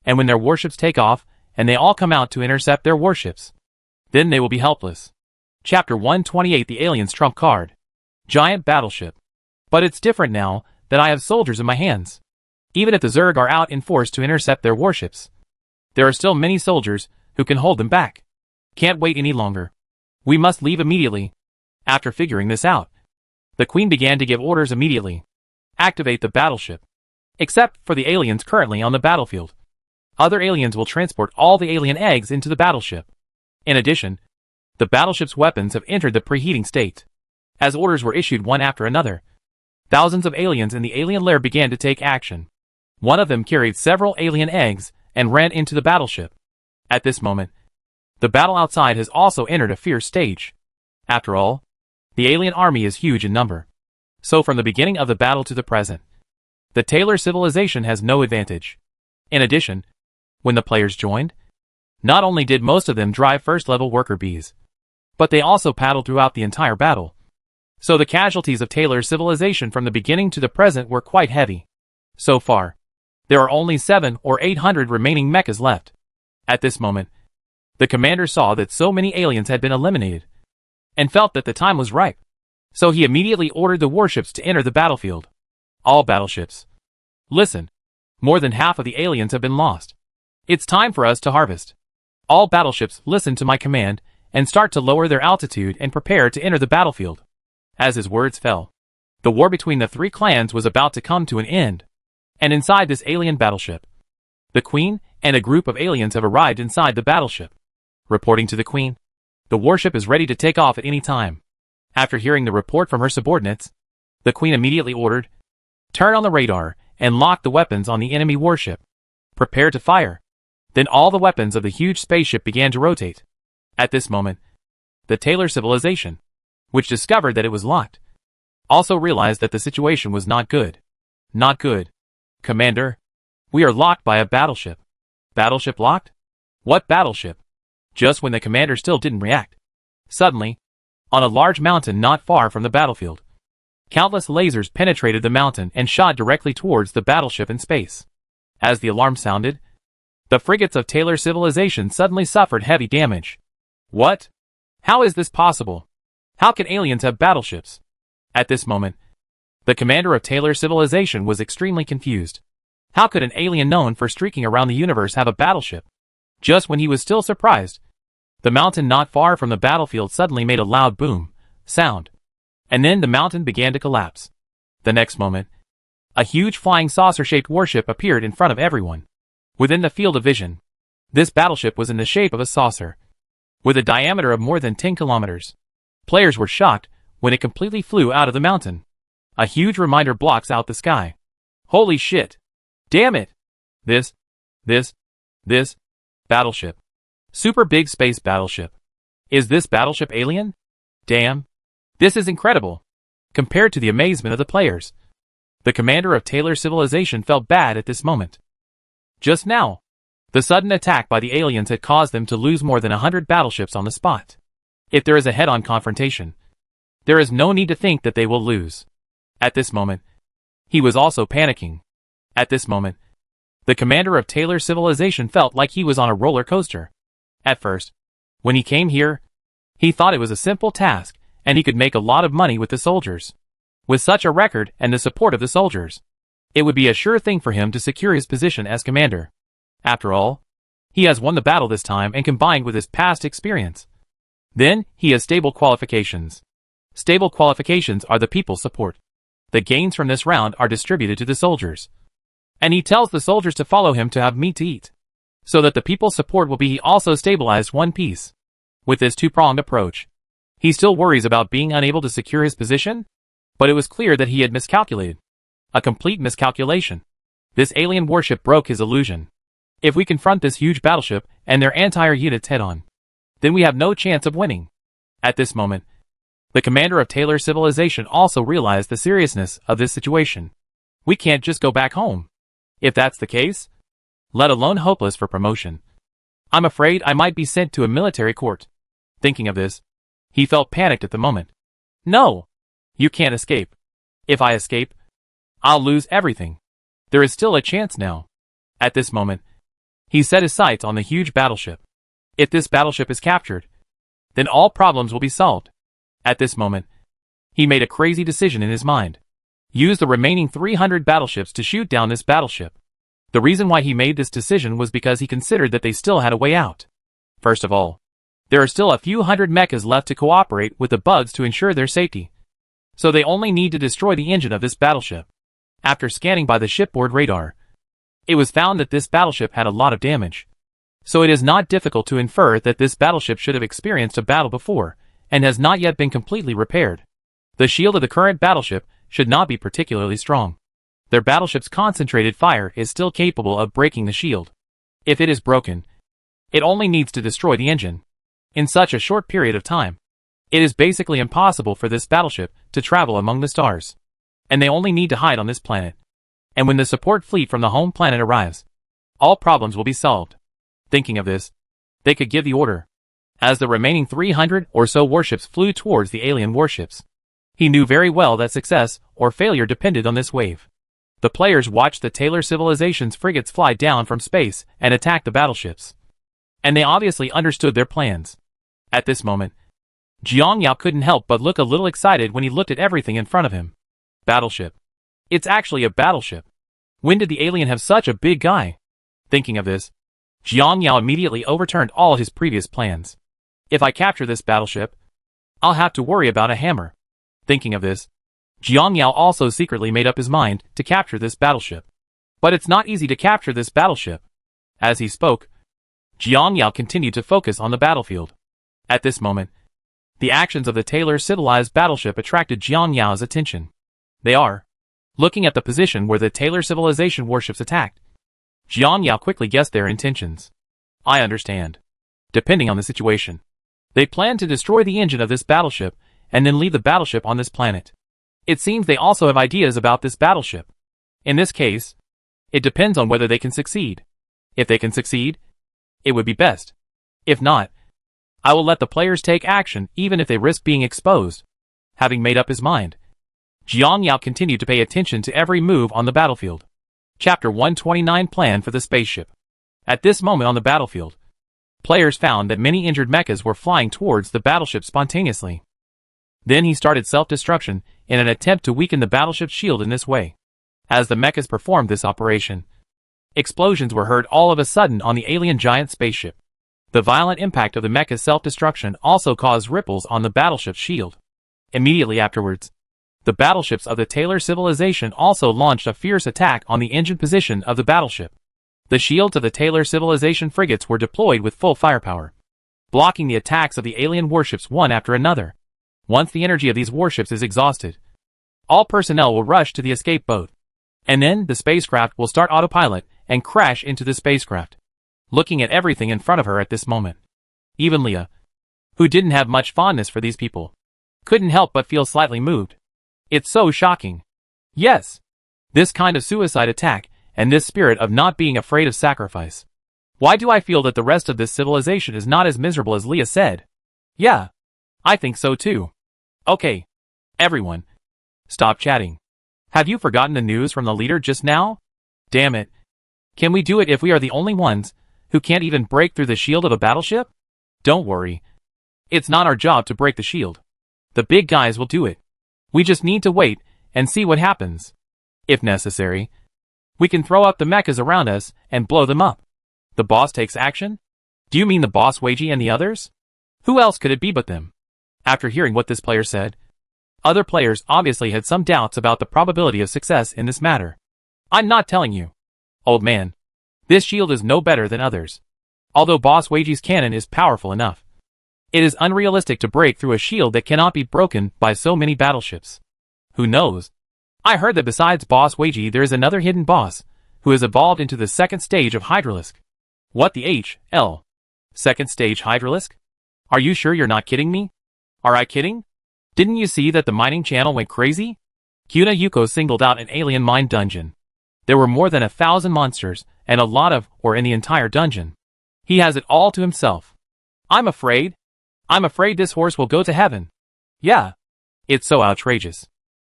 and when their warships take off and they all come out to intercept their warships, then they will be helpless. Chapter 128, the aliens trump card. Giant battleship. But it's different now that I have soldiers in my hands. Even if the Zerg are out in force to intercept their warships, there are still many soldiers who can hold them back. Can't wait any longer. We must leave immediately. After figuring this out, the queen began to give orders immediately. Activate the battleship. Except for the aliens currently on the battlefield. Other aliens will transport all the alien eggs into the battleship. In addition, the battleship's weapons have entered the preheating state. As orders were issued one after another, thousands of aliens in the alien lair began to take action. One of them carried several alien eggs and ran into the battleship. At this moment, the battle outside has also entered a fierce stage. After all, the alien army is huge in number. So from the beginning of the battle to the present, the Taylor civilization has no advantage. In addition, when the players joined, not only did most of them drive first-level worker bees, but they also paddled throughout the entire battle. So the casualties of Taylor's civilization from the beginning to the present were quite heavy. So far, There are only 700 or 800 remaining mechas left. At this moment, the commander saw that so many aliens had been eliminated, and felt that the time was ripe. So he immediately ordered the warships to enter the battlefield. All battleships. Listen. More than half of the aliens have been lost. It's time for us to harvest. All battleships listen to my command and start to lower their altitude and prepare to enter the battlefield. As his words fell, the war between the three clans was about to come to an end. And inside this alien battleship, the Queen and a group of aliens have arrived inside the battleship. Reporting to the Queen, the warship is ready to take off at any time. After hearing the report from her subordinates, the Queen immediately ordered, "Turn on the radar and lock the weapons on the enemy warship. Prepare to fire." Then all the weapons of the huge spaceship began to rotate. At this moment, the Taylor civilization, which discovered that it was locked, also realized that the situation was not good. Not good. "Commander, we are locked by a battleship." "Battleship locked? What battleship?" Just when the commander still didn't react, suddenly, on a large mountain not far from the battlefield, countless lasers penetrated the mountain and shot directly towards the battleship in space. As the alarm sounded, the frigates of Taylor civilization suddenly suffered heavy damage. What? How is this possible? How can aliens have battleships? At this moment, the commander of Taylor civilization was extremely confused. How could an alien known for streaking around the universe have a battleship? Just when he was still surprised, the mountain not far from the battlefield suddenly made a loud boom sound, and then the mountain began to collapse. The next moment, a huge flying saucer-shaped warship appeared in front of everyone. Within the field of vision, this battleship was in the shape of a saucer, with a diameter of more than 10 kilometers. Players were shocked when it completely flew out of the mountain. A huge reminder blocks out the sky. Holy shit! Damn it! This battleship. Super big space battleship. Is this battleship alien? Damn. This is incredible. Compared to the amazement of the players, the commander of Taylor civilization felt bad at this moment. Just now, the sudden attack by the aliens had caused them to lose more than 100 battleships on the spot. If there is a head-on confrontation, there is no need to think that they will lose. At this moment, he was also panicking. At this moment, the commander of Taylor civilization felt like he was on a roller coaster. At first, when he came here, he thought it was a simple task, and he could make a lot of money with the soldiers. With such a record and the support of the soldiers, it would be a sure thing for him to secure his position as commander. After all, he has won the battle this time and combined with his past experience. Then, he has stable qualifications. Stable qualifications are the people's support. The gains from this round are distributed to the soldiers. And he tells the soldiers to follow him to have meat to eat, so that the people's support will be also stabilized one piece. With this two-pronged approach, he still worries about being unable to secure his position, but it was clear that he had miscalculated. A complete miscalculation. This alien warship broke his illusion. If we confront this huge battleship and their entire units head-on, then we have no chance of winning. At this moment, the commander of Taylor civilization also realized the seriousness of this situation. We can't just go back home. If that's the case, let alone hopeless for promotion, I'm afraid I might be sent to a military court. Thinking of this, he felt panicked at the moment. No! You can't escape. If I escape, I'll lose everything. There is still a chance now. At this moment, he set his sights on the huge battleship. If this battleship is captured, then all problems will be solved. At this moment, he made a crazy decision in his mind. Use the remaining 300 battleships to shoot down this battleship. The reason why he made this decision was because he considered that they still had a way out. First of all, there are still a few hundred mechas left to cooperate with the bugs to ensure their safety. So they only need to destroy the engine of this battleship. After scanning by the shipboard radar, it was found that this battleship had a lot of damage. So it is not difficult to infer that this battleship should have experienced a battle before, and has not yet been completely repaired. The shield of the current battleship should not be particularly strong. Their battleship's concentrated fire is still capable of breaking the shield. If it is broken, it only needs to destroy the engine. In such a short period of time, it is basically impossible for this battleship to travel among the stars. And they only need to hide on this planet. And when the support fleet from the home planet arrives, all problems will be solved. Thinking of this, they could give the order. As the remaining 300 or so warships flew towards the alien warships, he knew very well that success or failure depended on this wave. The players watched the Taylor civilization's frigates fly down from space and attack the battleships. And they obviously understood their plans. At this moment, Jiang Yao couldn't help but look a little excited when he looked at everything in front of him. Battleship. It's actually a battleship. When did the alien have such a big guy? Thinking of this, Jiang Yao immediately overturned all his previous plans. If I capture this battleship, I'll have to worry about a hammer. Thinking of this, Jiang Yao also secretly made up his mind to capture this battleship. But it's not easy to capture this battleship. As he spoke, Jiang Yao continued to focus on the battlefield. At this moment, the actions of the Taylor civilized battleship attracted Jiang Yao's attention. They are looking at the position where the Taylor civilization warships attacked. Jiang Yao quickly guessed their intentions. I understand. Depending on the situation, they plan to destroy the engine of this battleship and then leave the battleship on this planet. It seems they also have ideas about this battleship. In this case, it depends on whether they can succeed. If they can succeed, it would be best. If not, I will let the players take action even if they risk being exposed. Having made up his mind, Jiang Yao continued to pay attention to every move on the battlefield. Chapter 129 Plan for the Spaceship. At this moment on the battlefield, players found that many injured mechas were flying towards the battleship spontaneously. Then he started self-destruction in an attempt to weaken the battleship's shield in this way. As the mechas performed this operation, explosions were heard all of a sudden on the alien giant spaceship. The violent impact of the mecha's self-destruction also caused ripples on the battleship's shield. Immediately afterwards, the battleships of the Taylor civilization also launched a fierce attack on the engine position of the battleship. The shields of the Taylor civilization frigates were deployed with full firepower, blocking the attacks of the alien warships one after another. Once the energy of these warships is exhausted, all personnel will rush to the escape boat. And then the spacecraft will start autopilot and crash into the spacecraft. Looking at everything in front of her at this moment, even Leah, who didn't have much fondness for these people, couldn't help but feel slightly moved. It's so shocking. Yes. This kind of suicide attack, and this spirit of not being afraid of sacrifice. Why do I feel that the rest of this civilization is not as miserable as Leah said? Yeah. I think so too. Okay. Everyone. Stop chatting. Have you forgotten the news from the leader just now? Damn it. Can we do it if we are the only ones who can't even break through the shield of a battleship? Don't worry. It's not our job to break the shield. The big guys will do it. We just need to wait and see what happens. If necessary, we can throw up the mechas around us and blow them up. The boss takes action? Do you mean the boss Weiji and the others? Who else could it be but them? After hearing what this player said, other players obviously had some doubts about the probability of success in this matter. I'm not telling you, old man. This shield is no better than others. Although Boss Weiji's cannon is powerful enough, it is unrealistic to break through a shield that cannot be broken by so many battleships. Who knows? I heard that besides Boss Weiji there is another hidden boss, who has evolved into the second stage of Hydralisk. What the H.L.? Second stage Hydralisk? Are you sure you're not kidding me? Are I kidding? Didn't you see that the mining channel went crazy? Kyuna Yuko singled out an alien mine dungeon. There were more than 1,000 monsters, and a lot of, or in the entire dungeon. He has it all to himself. I'm afraid this horse will go to heaven. Yeah. It's so outrageous.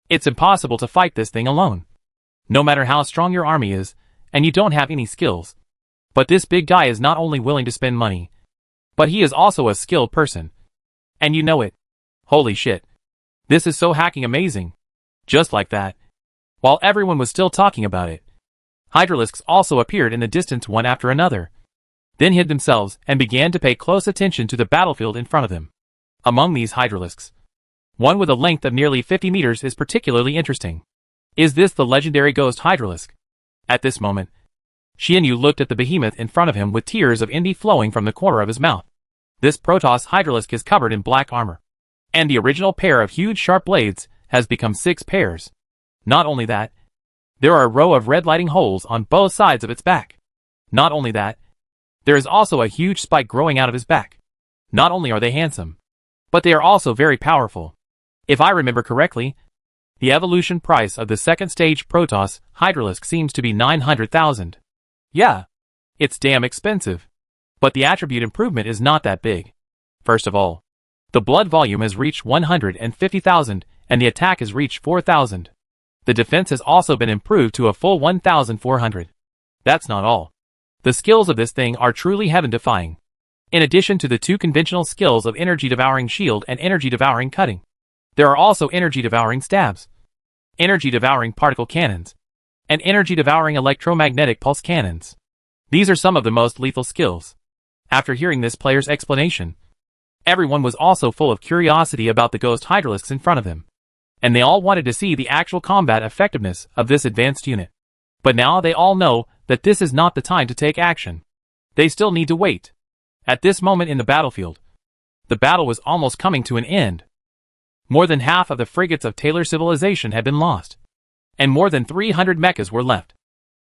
It's impossible to fight this thing alone. No matter how strong your army is, and you don't have any skills. But this big guy is not only willing to spend money, but he is also a skilled person. And you know it. Holy shit. This is so hacking amazing. Just like that. While everyone was still talking about it, Hydralisks also appeared in the distance one after another, then hid themselves and began to pay close attention to the battlefield in front of them. Among these Hydralisks, one with a length of nearly 50 meters is particularly interesting. Is this the legendary ghost Hydralisk? At this moment, Xianyu looked at the behemoth in front of him with tears of envy flowing from the corner of his mouth. This Protoss Hydralisk is covered in black armor, and the original pair of huge sharp blades has become 6 pairs. Not only that, there are a row of red lighting holes on both sides of its back. Not only that, there is also a huge spike growing out of his back. Not only are they handsome, but they are also very powerful. If I remember correctly, the evolution price of the second stage Protoss Hydralisk seems to be 900,000. Yeah, it's damn expensive. But the attribute improvement is not that big. First of all, the blood volume has reached 150,000 and the attack has reached 4,000. The defense has also been improved to a full 1,400. That's not all. The skills of this thing are truly heaven-defying. In addition to the two conventional skills of energy-devouring shield and energy-devouring cutting, there are also energy-devouring stabs, energy-devouring particle cannons, and energy-devouring electromagnetic pulse cannons. These are some of the most lethal skills. After hearing this player's explanation, everyone was also full of curiosity about the ghost hydralisks in front of them, and they all wanted to see the actual combat effectiveness of this advanced unit. But now they all know that this is not the time to take action. They still need to wait. At this moment in the battlefield, the battle was almost coming to an end. More than half of the frigates of Taylor civilization had been lost, and more than 300 mechas were left.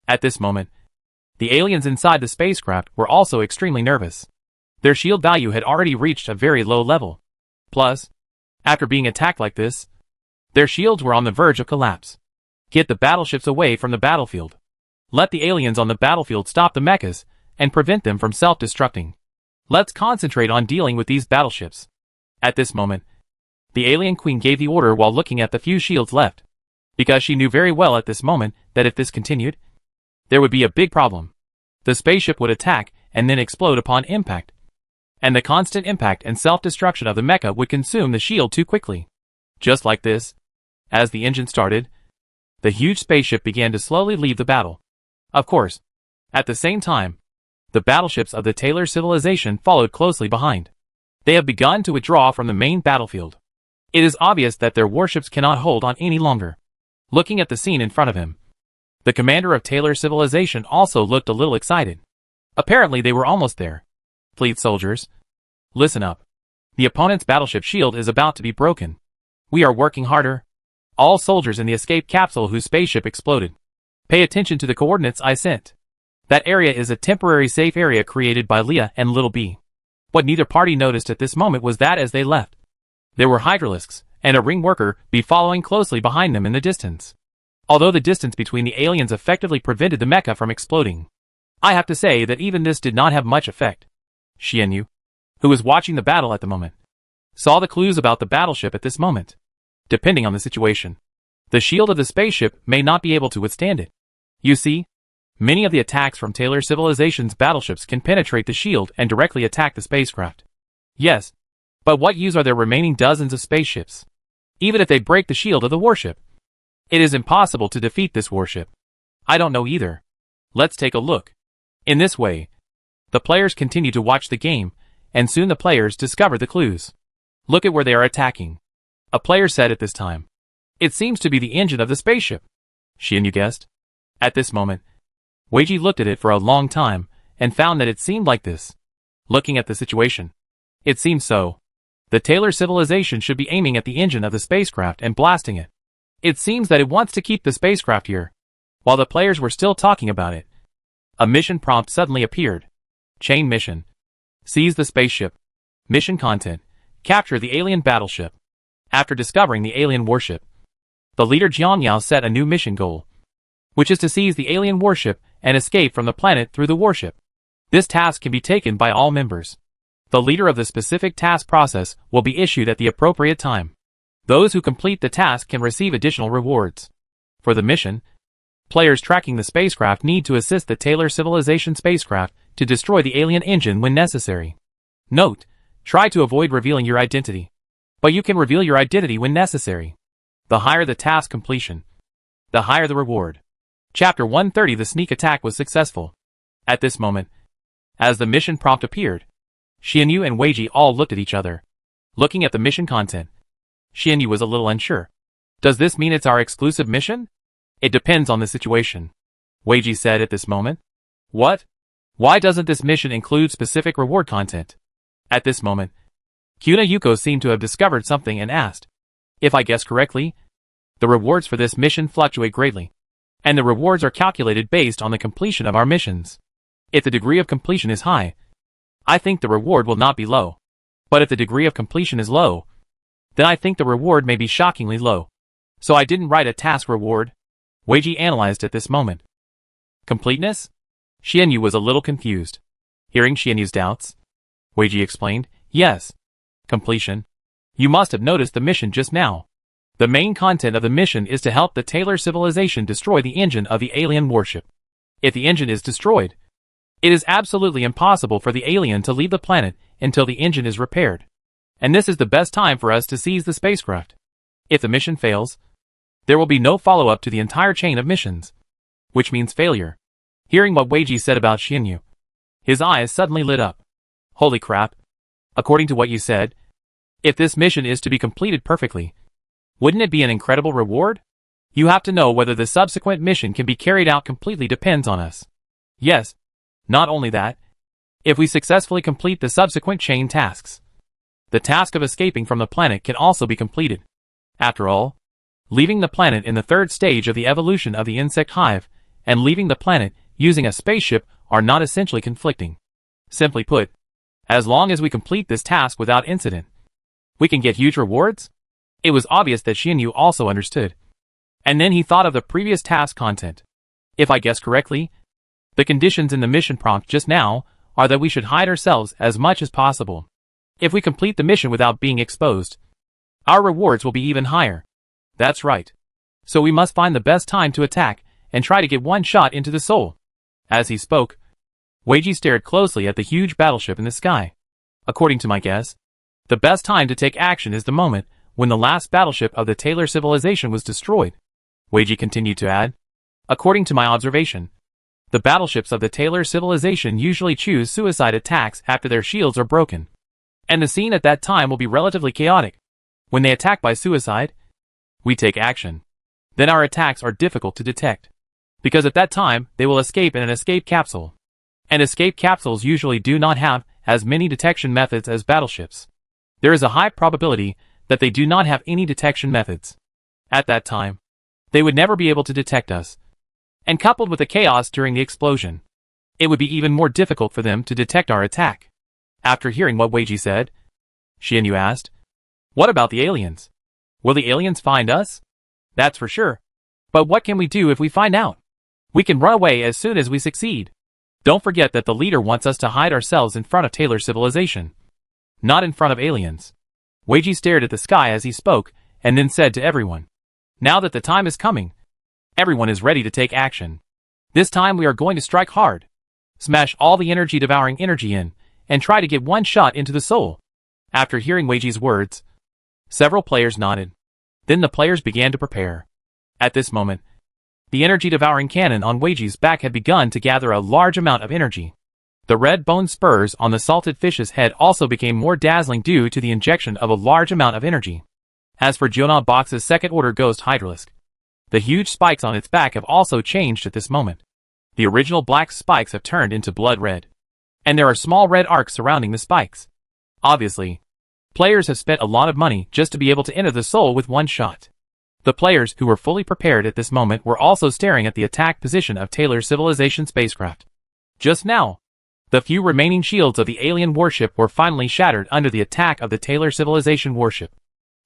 At this moment, the aliens inside the spacecraft were also extremely nervous. Their shield value had already reached a very low level. Plus, after being attacked like this, their shields were on the verge of collapse. Get the battleships away from the battlefield. Let the aliens on the battlefield stop the mechas and prevent them from self-destructing. Let's concentrate on dealing with these battleships. At this moment, the alien queen gave the order while looking at the few shields left, because she knew very well at this moment that if this continued, there would be a big problem. The spaceship would attack and then explode upon impact, and the constant impact and self-destruction of the mecha would consume the shield too quickly. Just like this, as the engine started, the huge spaceship began to slowly leave the battle. Of course, at the same time, the battleships of the Taylor civilization followed closely behind. They have begun to withdraw from the main battlefield. It is obvious that their warships cannot hold on any longer. Looking at the scene in front of him, the commander of Taylor civilization also looked a little excited. Apparently they were almost there. Fleet soldiers, listen up. The opponent's battleship shield is about to be broken. We are working harder. All soldiers in the escape capsule whose spaceship exploded, pay attention to the coordinates I sent. That area is a temporary safe area created by Leah and Little B. What neither party noticed at this moment was that as they left, there were hydralisks and a ring worker be following closely behind them in the distance. Although the distance between the aliens effectively prevented the mecha from exploding, I have to say that even this did not have much effect. Xianyu, who was watching the battle at the moment, saw the clues about the battleship at this moment. Depending on the situation, the shield of the spaceship may not be able to withstand it. You see, many of the attacks from Taylor civilization's battleships can penetrate the shield and directly attack the spacecraft. Yes, but what use are there remaining dozens of spaceships? Even if they break the shield of the warship, it is impossible to defeat this warship. I don't know either. Let's take a look. In this way, the players continue to watch the game, and soon the players discover the clues. Look at where they are attacking. A player said at this time, it seems to be the engine of the spaceship. Xianyu guessed. At this moment, Weiji looked at it for a long time, and found that it seemed like this. Looking at the situation, it seems so. The Taylor civilization should be aiming at the engine of the spacecraft and blasting it. It seems that it wants to keep the spacecraft here. While the players were still talking about it, a mission prompt suddenly appeared. Chain mission. Seize the spaceship. Mission content. Capture the alien battleship. After discovering the alien warship, the leader Jianyao set a new mission goal, which is to seize the alien warship and escape from the planet through the warship. This task can be taken by all members. The leader of the specific task process will be issued at the appropriate time. Those who complete the task can receive additional rewards. For the mission, players tracking the spacecraft need to assist the Taylor civilization spacecraft to destroy the alien engine when necessary. Note, try to avoid revealing your identity, but you can reveal your identity when necessary. The higher the task completion, the higher the reward. Chapter 130. The sneak attack was successful. At this moment, as the mission prompt appeared, Xianyu and Weiji all looked at each other. Looking at the mission content, Xianyu was a little unsure. Does this mean it's our exclusive mission? It depends on the situation, Weiji said at this moment. What? Why doesn't this mission include specific reward content? At this moment, Kyuna Yuko seemed to have discovered something and asked. If I guess correctly, the rewards for this mission fluctuate greatly, and the rewards are calculated based on the completion of our missions. If the degree of completion is high, I think the reward will not be low. But if the degree of completion is low, then I think the reward may be shockingly low. So I didn't write a task reward, Weiji analyzed at this moment. Completeness? Xianyu was a little confused. Hearing Xianyu's doubts, Weiji explained, yes. Completion. You must have noticed the mission just now. The main content of the mission is to help the Taylor civilization destroy the engine of the alien warship. If the engine is destroyed, it is absolutely impossible for the alien to leave the planet until the engine is repaired. And this is the best time for us to seize the spacecraft. If the mission fails, there will be no follow-up to the entire chain of missions, which means failure. Hearing what Weiji said about Xianyu, his eyes suddenly lit up. Holy crap. According to what you said, if this mission is to be completed perfectly, wouldn't it be an incredible reward? You have to know whether the subsequent mission can be carried out completely depends on us. Yes. Not only that, if we successfully complete the subsequent chain tasks, the task of escaping from the planet can also be completed. After all, leaving the planet in the third stage of the evolution of the insect hive and leaving the planet using a spaceship are not essentially conflicting. Simply put, as long as we complete this task without incident, we can get huge rewards? It was obvious that Xianyu also understood. And then he thought of the previous task content. If I guess correctly, the conditions in the mission prompt just now are that we should hide ourselves as much as possible. If we complete the mission without being exposed, our rewards will be even higher. That's right. So we must find the best time to attack and try to get one shot into the soul. As he spoke, Weiji stared closely at the huge battleship in the sky. According to my guess, the best time to take action is the moment when the last battleship of the Taylor civilization was destroyed. Weiji continued to add, according to my observation, the battleships of the Taylor civilization usually choose suicide attacks after their shields are broken. And the scene at that time will be relatively chaotic. When they attack by suicide, we take action. Then our attacks are difficult to detect. Because at that time, they will escape in an escape capsule. And escape capsules usually do not have as many detection methods as battleships. There is a high probability that they do not have any detection methods. At that time, they would never be able to detect us. And coupled with the chaos during the explosion, it would be even more difficult for them to detect our attack. After hearing what Weiji said, Xianyu asked, what about the aliens? Will the aliens find us? That's for sure. But what can we do if we find out? We can run away as soon as we succeed. Don't forget that the leader wants us to hide ourselves in front of Taylor civilization, not in front of aliens. Weiji stared at the sky as he spoke, and then said to everyone, now that the time is coming, everyone is ready to take action. This time we are going to strike hard. Smash all the energy-devouring energy in, and try to get one shot into the soul. After hearing Weiji's words, several players nodded. Then the players began to prepare. At this moment, the energy-devouring cannon on Weiji's back had begun to gather a large amount of energy. The red bone spurs on the salted fish's head also became more dazzling due to the injection of a large amount of energy. As for Jonah Box's second-order ghost Hydralisk, the huge spikes on its back have also changed at this moment. The original black spikes have turned into blood red. And there are small red arcs surrounding the spikes. Obviously, players have spent a lot of money just to be able to enter the soul with one shot. The players who were fully prepared at this moment were also staring at the attack position of Taylor civilization spacecraft. Just now, the few remaining shields of the alien warship were finally shattered under the attack of the Taylor civilization warship.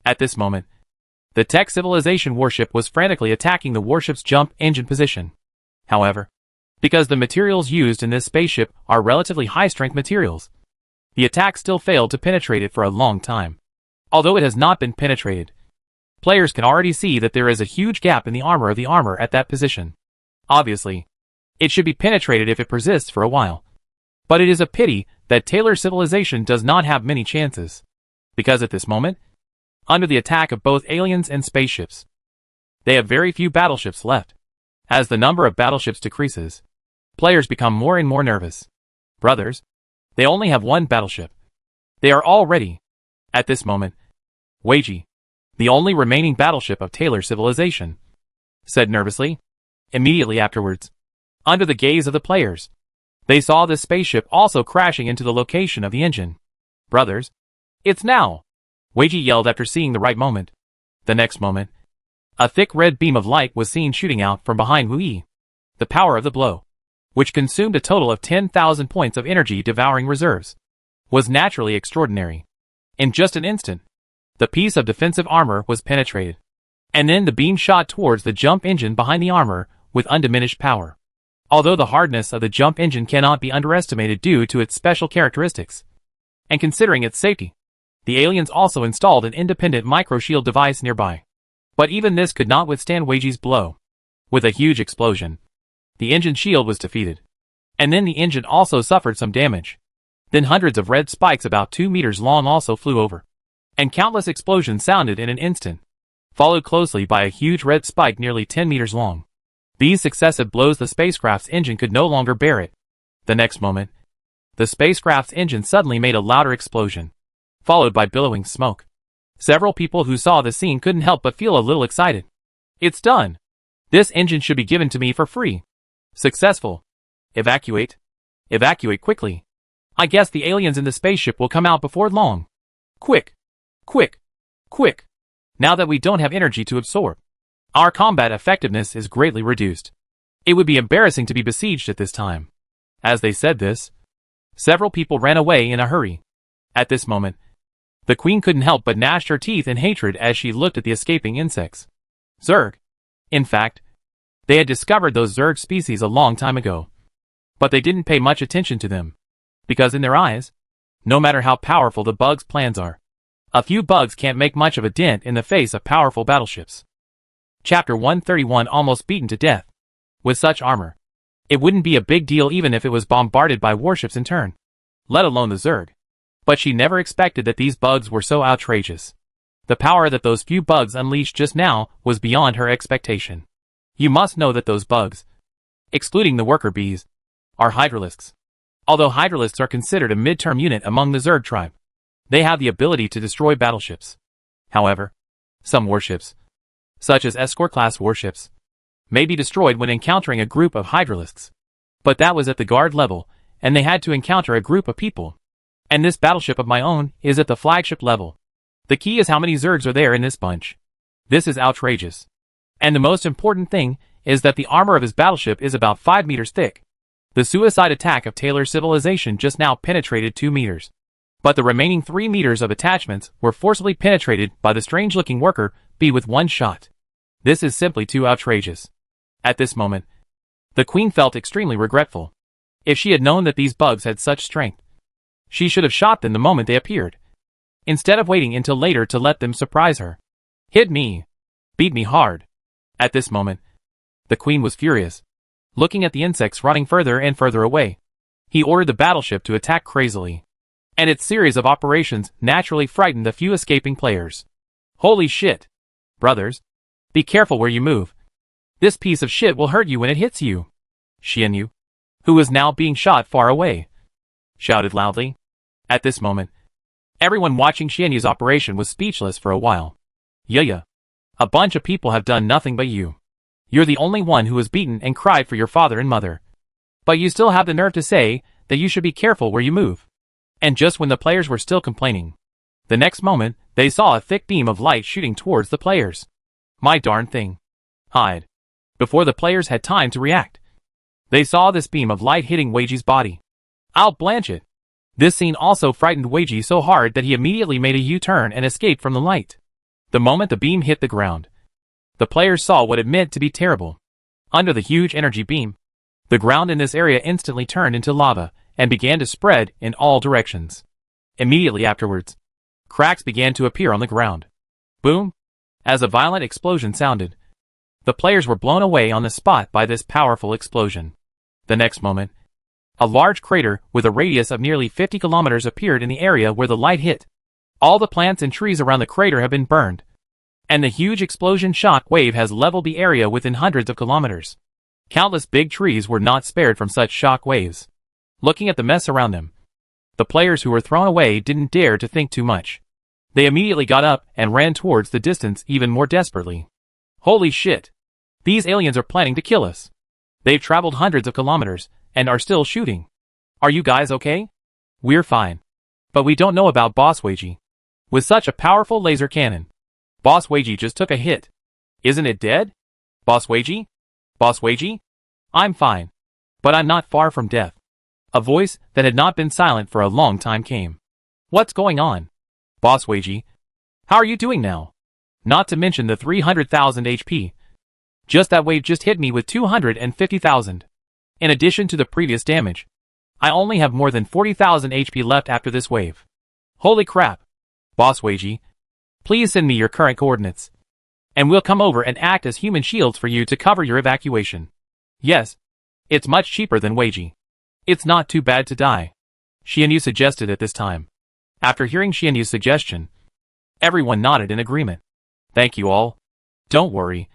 At this moment, the Tech civilization warship was frantically attacking the warship's jump engine position. However, because the materials used in this spaceship are relatively high-strength materials, the attack still failed to penetrate it for a long time. Although it has not been penetrated, players can already see that there is a huge gap in the armor of the armor at that position. Obviously, it should be penetrated if it persists for a while. But it is a pity that Taylor civilization does not have many chances. Because at this moment, under the attack of both aliens and spaceships, they have very few battleships left. As the number of battleships decreases, players become more and more nervous. Brothers, they only have one battleship. They are all ready. At this moment, Weiji, the only remaining battleship of Taylor civilization, said nervously. Immediately afterwards, under the gaze of the players, they saw this spaceship also crashing into the location of the engine. Brothers, it's now! Weiji yelled after seeing the right moment. The next moment, a thick red beam of light was seen shooting out from behind Wu Yi. The power of the blow, which consumed a total of 10,000 points of energy devouring reserves, was naturally extraordinary. In just an instant, the piece of defensive armor was penetrated. And then the beam shot towards the jump engine behind the armor with undiminished power. Although the hardness of the jump engine cannot be underestimated due to its special characteristics, and considering its safety, the aliens also installed an independent micro-shield device nearby. But even this could not withstand Weiji's blow. With a huge explosion, the engine shield was defeated. And then the engine also suffered some damage. Then hundreds of red spikes about 2 meters long also flew over. And countless explosions sounded in an instant, followed closely by a huge red spike nearly 10 meters long. These successive blows the spacecraft's engine could no longer bear it. The next moment, the spacecraft's engine suddenly made a louder explosion, followed by billowing smoke. Several people who saw the scene couldn't help but feel a little excited. It's done! This engine should be given to me for free. Successful. Evacuate. Evacuate quickly. I guess the aliens in the spaceship will come out before long. Quick. Quick. Quick. Now that we don't have energy to absorb, our combat effectiveness is greatly reduced. It would be embarrassing to be besieged at this time. As they said this, several people ran away in a hurry. At this moment, the queen couldn't help but gnash her teeth in hatred as she looked at the escaping insects. Zerg. In fact, they had discovered those Zerg species a long time ago. But they didn't pay much attention to them. Because in their eyes, no matter how powerful the bugs' plans are, a few bugs can't make much of a dent in the face of powerful battleships. Chapter 131 Almost beaten to death. With such armor, it wouldn't be a big deal even if it was bombarded by warships in turn, let alone the Zerg. But she never expected that these bugs were so outrageous. The power that those few bugs unleashed just now was beyond her expectation. You must know that those bugs, excluding the worker bees, are hydralisks. Although hydralisks are considered a mid-term unit among the Zerg tribe, they have the ability to destroy battleships. However, some warships, such as escort-class warships, may be destroyed when encountering a group of hydralisks. But that was at the guard level, and they had to encounter a group of people. And this battleship of my own is at the flagship level. The key is how many Zergs are there in this bunch. This is outrageous. And the most important thing is that the armor of his battleship is about 5 meters thick. The suicide attack of Taylor's civilization just now penetrated 2 meters. But the remaining 3 meters of attachments were forcibly penetrated by the strange-looking worker bee with one shot. This is simply too outrageous. At this moment, the queen felt extremely regretful. If she had known that these bugs had such strength, she should have shot them the moment they appeared, instead of waiting until later to let them surprise her. Hit me. Beat me hard. At this moment, the queen was furious, looking at the insects running further and further away. He ordered the battleship to attack crazily, and its series of operations naturally frightened the few escaping players. Holy shit. Brothers, be careful where you move. This piece of shit will hurt you when it hits you. Xianyu, who was now being shot far away, shouted loudly. At this moment, everyone watching Xianyu's operation was speechless for a while. Yeah. A bunch of people have done nothing but you. You're the only one who was beaten and cried for your father and mother. But you still have the nerve to say that you should be careful where you move. And just when the players were still complaining, the next moment, they saw a thick beam of light shooting towards the players. My darn thing. Hide. Before the players had time to react, they saw this beam of light hitting Weiji's body. I'll blanch it. This scene also frightened Weiji so hard that he immediately made a U-turn and escaped from the light. The moment the beam hit the ground, the players saw what it meant to be terrible. Under the huge energy beam, the ground in this area instantly turned into lava and began to spread in all directions. Immediately afterwards, cracks began to appear on the ground. Boom! As a violent explosion sounded, the players were blown away on the spot by this powerful explosion. The next moment, a large crater with a radius of nearly 50 kilometers appeared in the area where the light hit. All the plants and trees around the crater have been burned, and the huge explosion shock wave has leveled the area within hundreds of kilometers. Countless big trees were not spared from such shock waves. Looking at the mess around them, the players who were thrown away didn't dare to think too much. They immediately got up and ran towards the distance even more desperately. Holy shit! These aliens are planning to kill us. They've traveled hundreds of kilometers and are still shooting. Are you guys okay? We're fine. But we don't know about Boss Weiji. With such a powerful laser cannon, Boss Weiji just took a hit. Isn't it dead? Boss Weiji? Boss Weiji? I'm fine. But I'm not far from death. A voice that had not been silent for a long time came. What's going on? Boss Weiji, how are you doing now? Not to mention the 300,000 HP. Just that wave just hit me with 250,000. In addition to the previous damage, I only have more than 40,000 HP left after this wave. Holy crap. Boss Weiji, please send me your current coordinates. and we'll come over and act as human shields for you to cover your evacuation. Yes, it's much cheaper than Weiji. It's not too bad to die, Xianyu suggested at this time. After hearing Xianyu's suggestion, everyone nodded in agreement. Thank you all. Don't worry.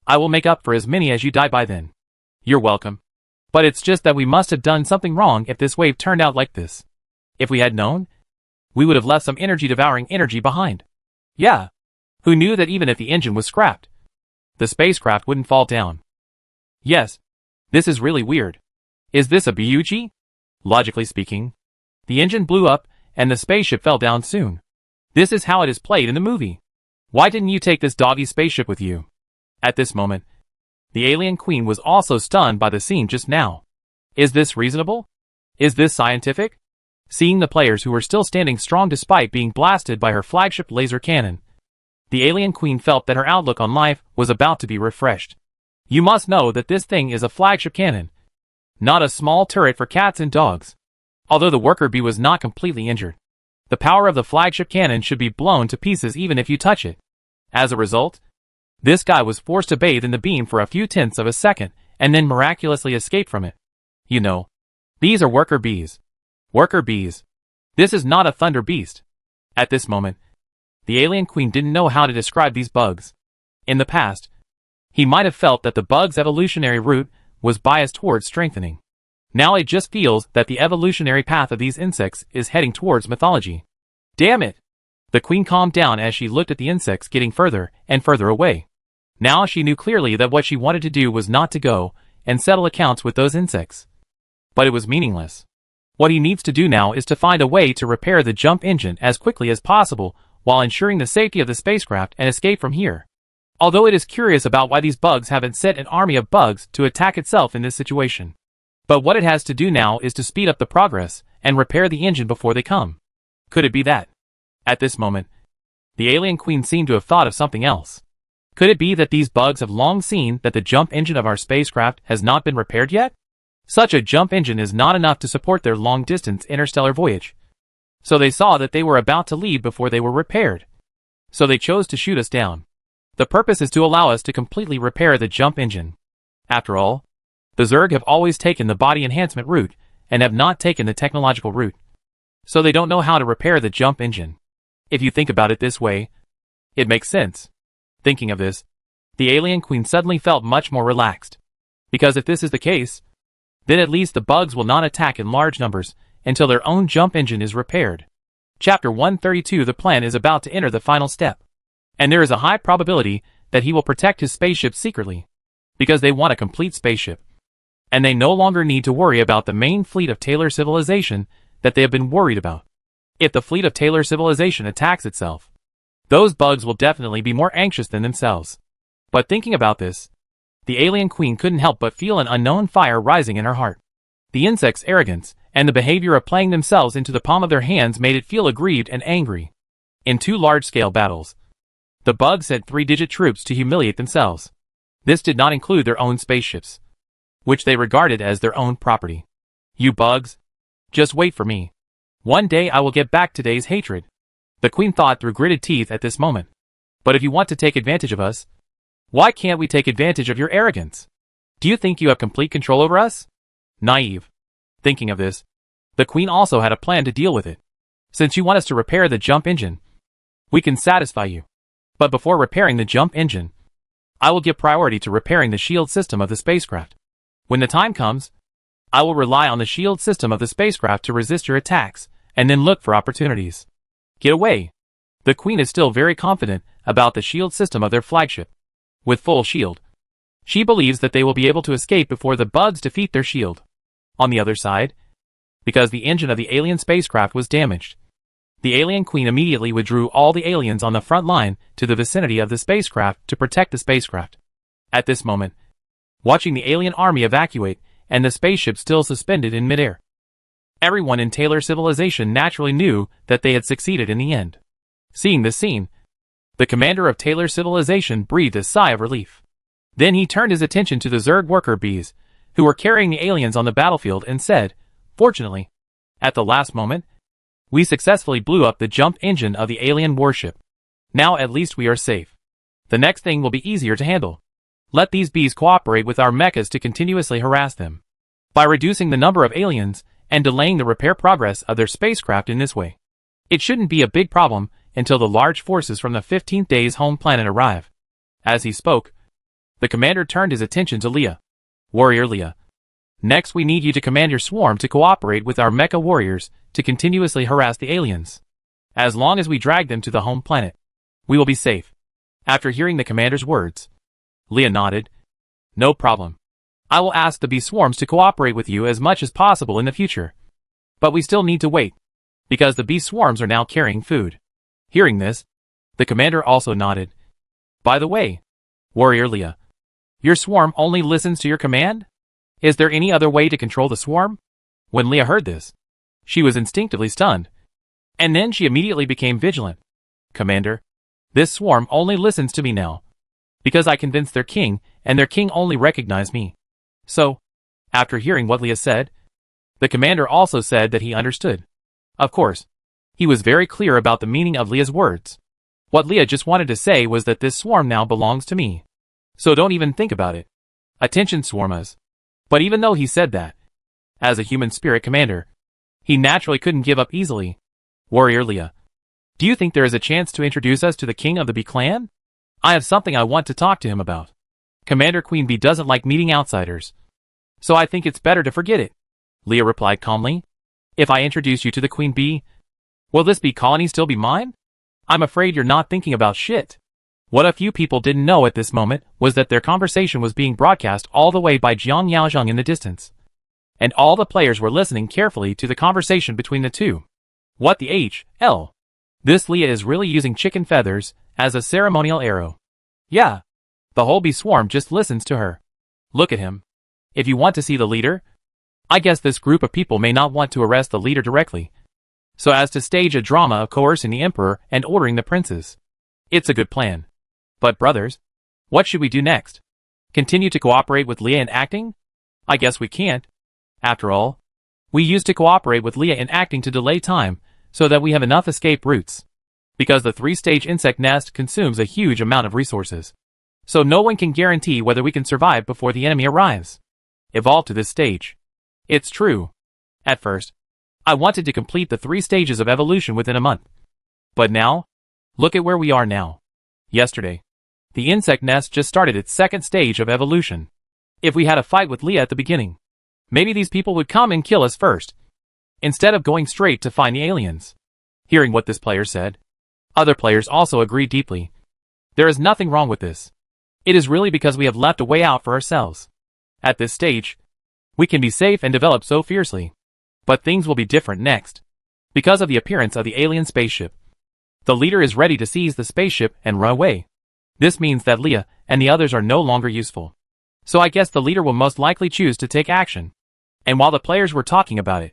I will make up for as many as you die by then. You're welcome. But it's just that we must have done something wrong if this wave turned out like this. If we had known, we would have left some energy-devouring energy behind. Yeah. Who knew that even if the engine was scrapped, the spacecraft wouldn't fall down? Yes. This is really weird. Is this a BUG? Logically speaking, the engine blew up and the spaceship fell down soon. This is how it is played in the movie. Why didn't you take this doggy spaceship with you? At this moment, the alien queen was also stunned by the scene just now. Is this reasonable? Is this scientific? Seeing the players who were still standing strong despite being blasted by her flagship laser cannon, the alien queen felt that her outlook on life was about to be refreshed. You must know that this thing is a flagship cannon, not a small turret for cats and dogs. Although the worker bee was not completely injured, the power of the flagship cannon should be blown to pieces even if you touch it. As a result, this guy was forced to bathe in the beam for a few tenths of a second and then miraculously escape from it. You know, these are worker bees. Worker bees. This is not a thunder beast. At this moment, the alien queen didn't know how to describe these bugs. In the past, he might have felt that the bug's evolutionary route was biased towards strengthening. Now it just feels that the evolutionary path of these insects is heading towards mythology. Damn it! The queen calmed down as she looked at the insects getting further and further away. Now she knew clearly that what she wanted to do was not to go and settle accounts with those insects. But it was meaningless. What he needs to do now is to find a way to repair the jump engine as quickly as possible while ensuring the safety of the spacecraft and escape from here. Although it is curious about why these bugs haven't sent an army of bugs to attack itself in this situation. But what it has to do now is to speed up the progress and repair the engine before they come. Could it be that? At this moment, the alien queen seemed to have thought of something else. Could it be that these bugs have long seen that the jump engine of our spacecraft has not been repaired yet? Such a jump engine is not enough to support their long-distance interstellar voyage. So they saw that they were about to leave before they were repaired. So they chose to shoot us down. The purpose is to allow us to completely repair the jump engine. After all, the Zerg have always taken the body enhancement route and have not taken the technological route. So they don't know how to repair the jump engine. If you think about it this way, it makes sense. Thinking of this, the alien queen suddenly felt much more relaxed. Because if this is the case, then at least the bugs will not attack in large numbers until their own jump engine is repaired. Chapter 132. The plan is about to enter the final step. And there is a high probability that he will protect his spaceship secretly. Because they want a complete spaceship. And they no longer need to worry about the main fleet of Taylor civilization that they have been worried about. If the fleet of Taylor civilization attacks itself, those bugs will definitely be more anxious than themselves. But thinking about this, the alien queen couldn't help but feel an unknown fire rising in her heart. The insects' arrogance and the behavior of playing themselves into the palm of their hands made it feel aggrieved and angry. In 2 large-scale battles, the bugs sent 3-digit troops to humiliate themselves. This did not include their own spaceships, which they regarded as their own property. You bugs, just wait for me. One day I will get back today's hatred. The queen thought through gritted teeth at this moment. But if you want to take advantage of us, why can't we take advantage of your arrogance? Do you think you have complete control over us? Naive. Thinking of this, the queen also had a plan to deal with it. Since you want us to repair the jump engine, we can satisfy you. But before repairing the jump engine, I will give priority to repairing the shield system of the spacecraft. When the time comes, I will rely on the shield system of the spacecraft to resist your attacks, and then look for opportunities. Get away. The queen is still very confident about the shield system of their flagship. With full shield, she believes that they will be able to escape before the bugs defeat their shield. On the other side, because the engine of the alien spacecraft was damaged, the alien queen immediately withdrew all the aliens on the front line to the vicinity of the spacecraft to protect the spacecraft. At this moment, watching the alien army evacuate and the spaceship still suspended in midair, everyone in Taylor civilization naturally knew that they had succeeded in the end. Seeing this scene, the commander of Taylor civilization breathed a sigh of relief. Then he turned his attention to the Zerg worker bees, who were carrying the aliens on the battlefield, and said, "Fortunately, at the last moment, we successfully blew up the jump engine of the alien warship. Now at least we are safe." The next thing will be easier to handle. Let these bees cooperate with our mechas to continuously harass them. By reducing the number of aliens and delaying the repair progress of their spacecraft in this way, it shouldn't be a big problem until the large forces from the 15th day's home planet arrive. As he spoke, the commander turned his attention to Leah. Warrior Leah. Next we need you to command your swarm to cooperate with our mecha warriors to continuously harass the aliens. As long as we drag them to the home planet, we will be safe. After hearing the commander's words, Leah nodded. No problem. I will ask the bee swarms to cooperate with you as much as possible in the future. But we still need to wait, because the bee swarms are now carrying food. Hearing this, the commander also nodded. By the way, Warrior Leah, your swarm only listens to your command? Is there any other way to control the swarm? When Leah heard this, she was instinctively stunned. And then she immediately became vigilant. Commander, this swarm only listens to me now, because I convinced their king, and their king only recognized me. So, after hearing what Leah said, the commander also said that he understood. Of course, he was very clear about the meaning of Leah's words. What Leah just wanted to say was that this swarm now belongs to me. So don't even think about it. Attention, swarmas. But even though he said that, as a human spirit commander, he naturally couldn't give up easily. Warrior Leah, do you think there is a chance to introduce us to the king of the bee clan? I have something I want to talk to him about. Commander Queen Bee doesn't like meeting outsiders, so I think it's better to forget it. Leah replied calmly. If I introduce you to the Queen Bee, will this bee colony still be mine? I'm afraid you're not thinking about shit. What a few people didn't know at this moment was that their conversation was being broadcast all the way by Jiang Yaozheng in the distance. And all the players were listening carefully to the conversation between the two. What the hell? This Leah is really using chicken feathers as a ceremonial arrow. Yeah. The whole bee swarm just listens to her. Look at him. If you want to see the leader, I guess this group of people may not want to arrest the leader directly, so as to stage a drama of coercing the emperor and ordering the princes. It's a good plan. But brothers, what should we do next? Continue to cooperate with Leah in acting? I guess we can't. After all, we used to cooperate with Leah in acting to delay time, so that we have enough escape routes. Because the 3-stage insect nest consumes a huge amount of resources. So no one can guarantee whether we can survive before the enemy arrives. Evolve to this stage. It's true. At first, I wanted to complete the 3 stages of evolution within a month. But now, look at where we are now. Yesterday, the insect nest just started its 2nd stage of evolution. If we had a fight with Leah at the beginning, maybe these people would come and kill us first, instead of going straight to find the aliens. Hearing what this player said, other players also agreed deeply. There is nothing wrong with this. It is really because we have left a way out for ourselves. At this stage, we can be safe and develop so fiercely. But things will be different next. Because of the appearance of the alien spaceship, the leader is ready to seize the spaceship and run away. This means that Leah and the others are no longer useful. So I guess the leader will most likely choose to take action. And while the players were talking about it,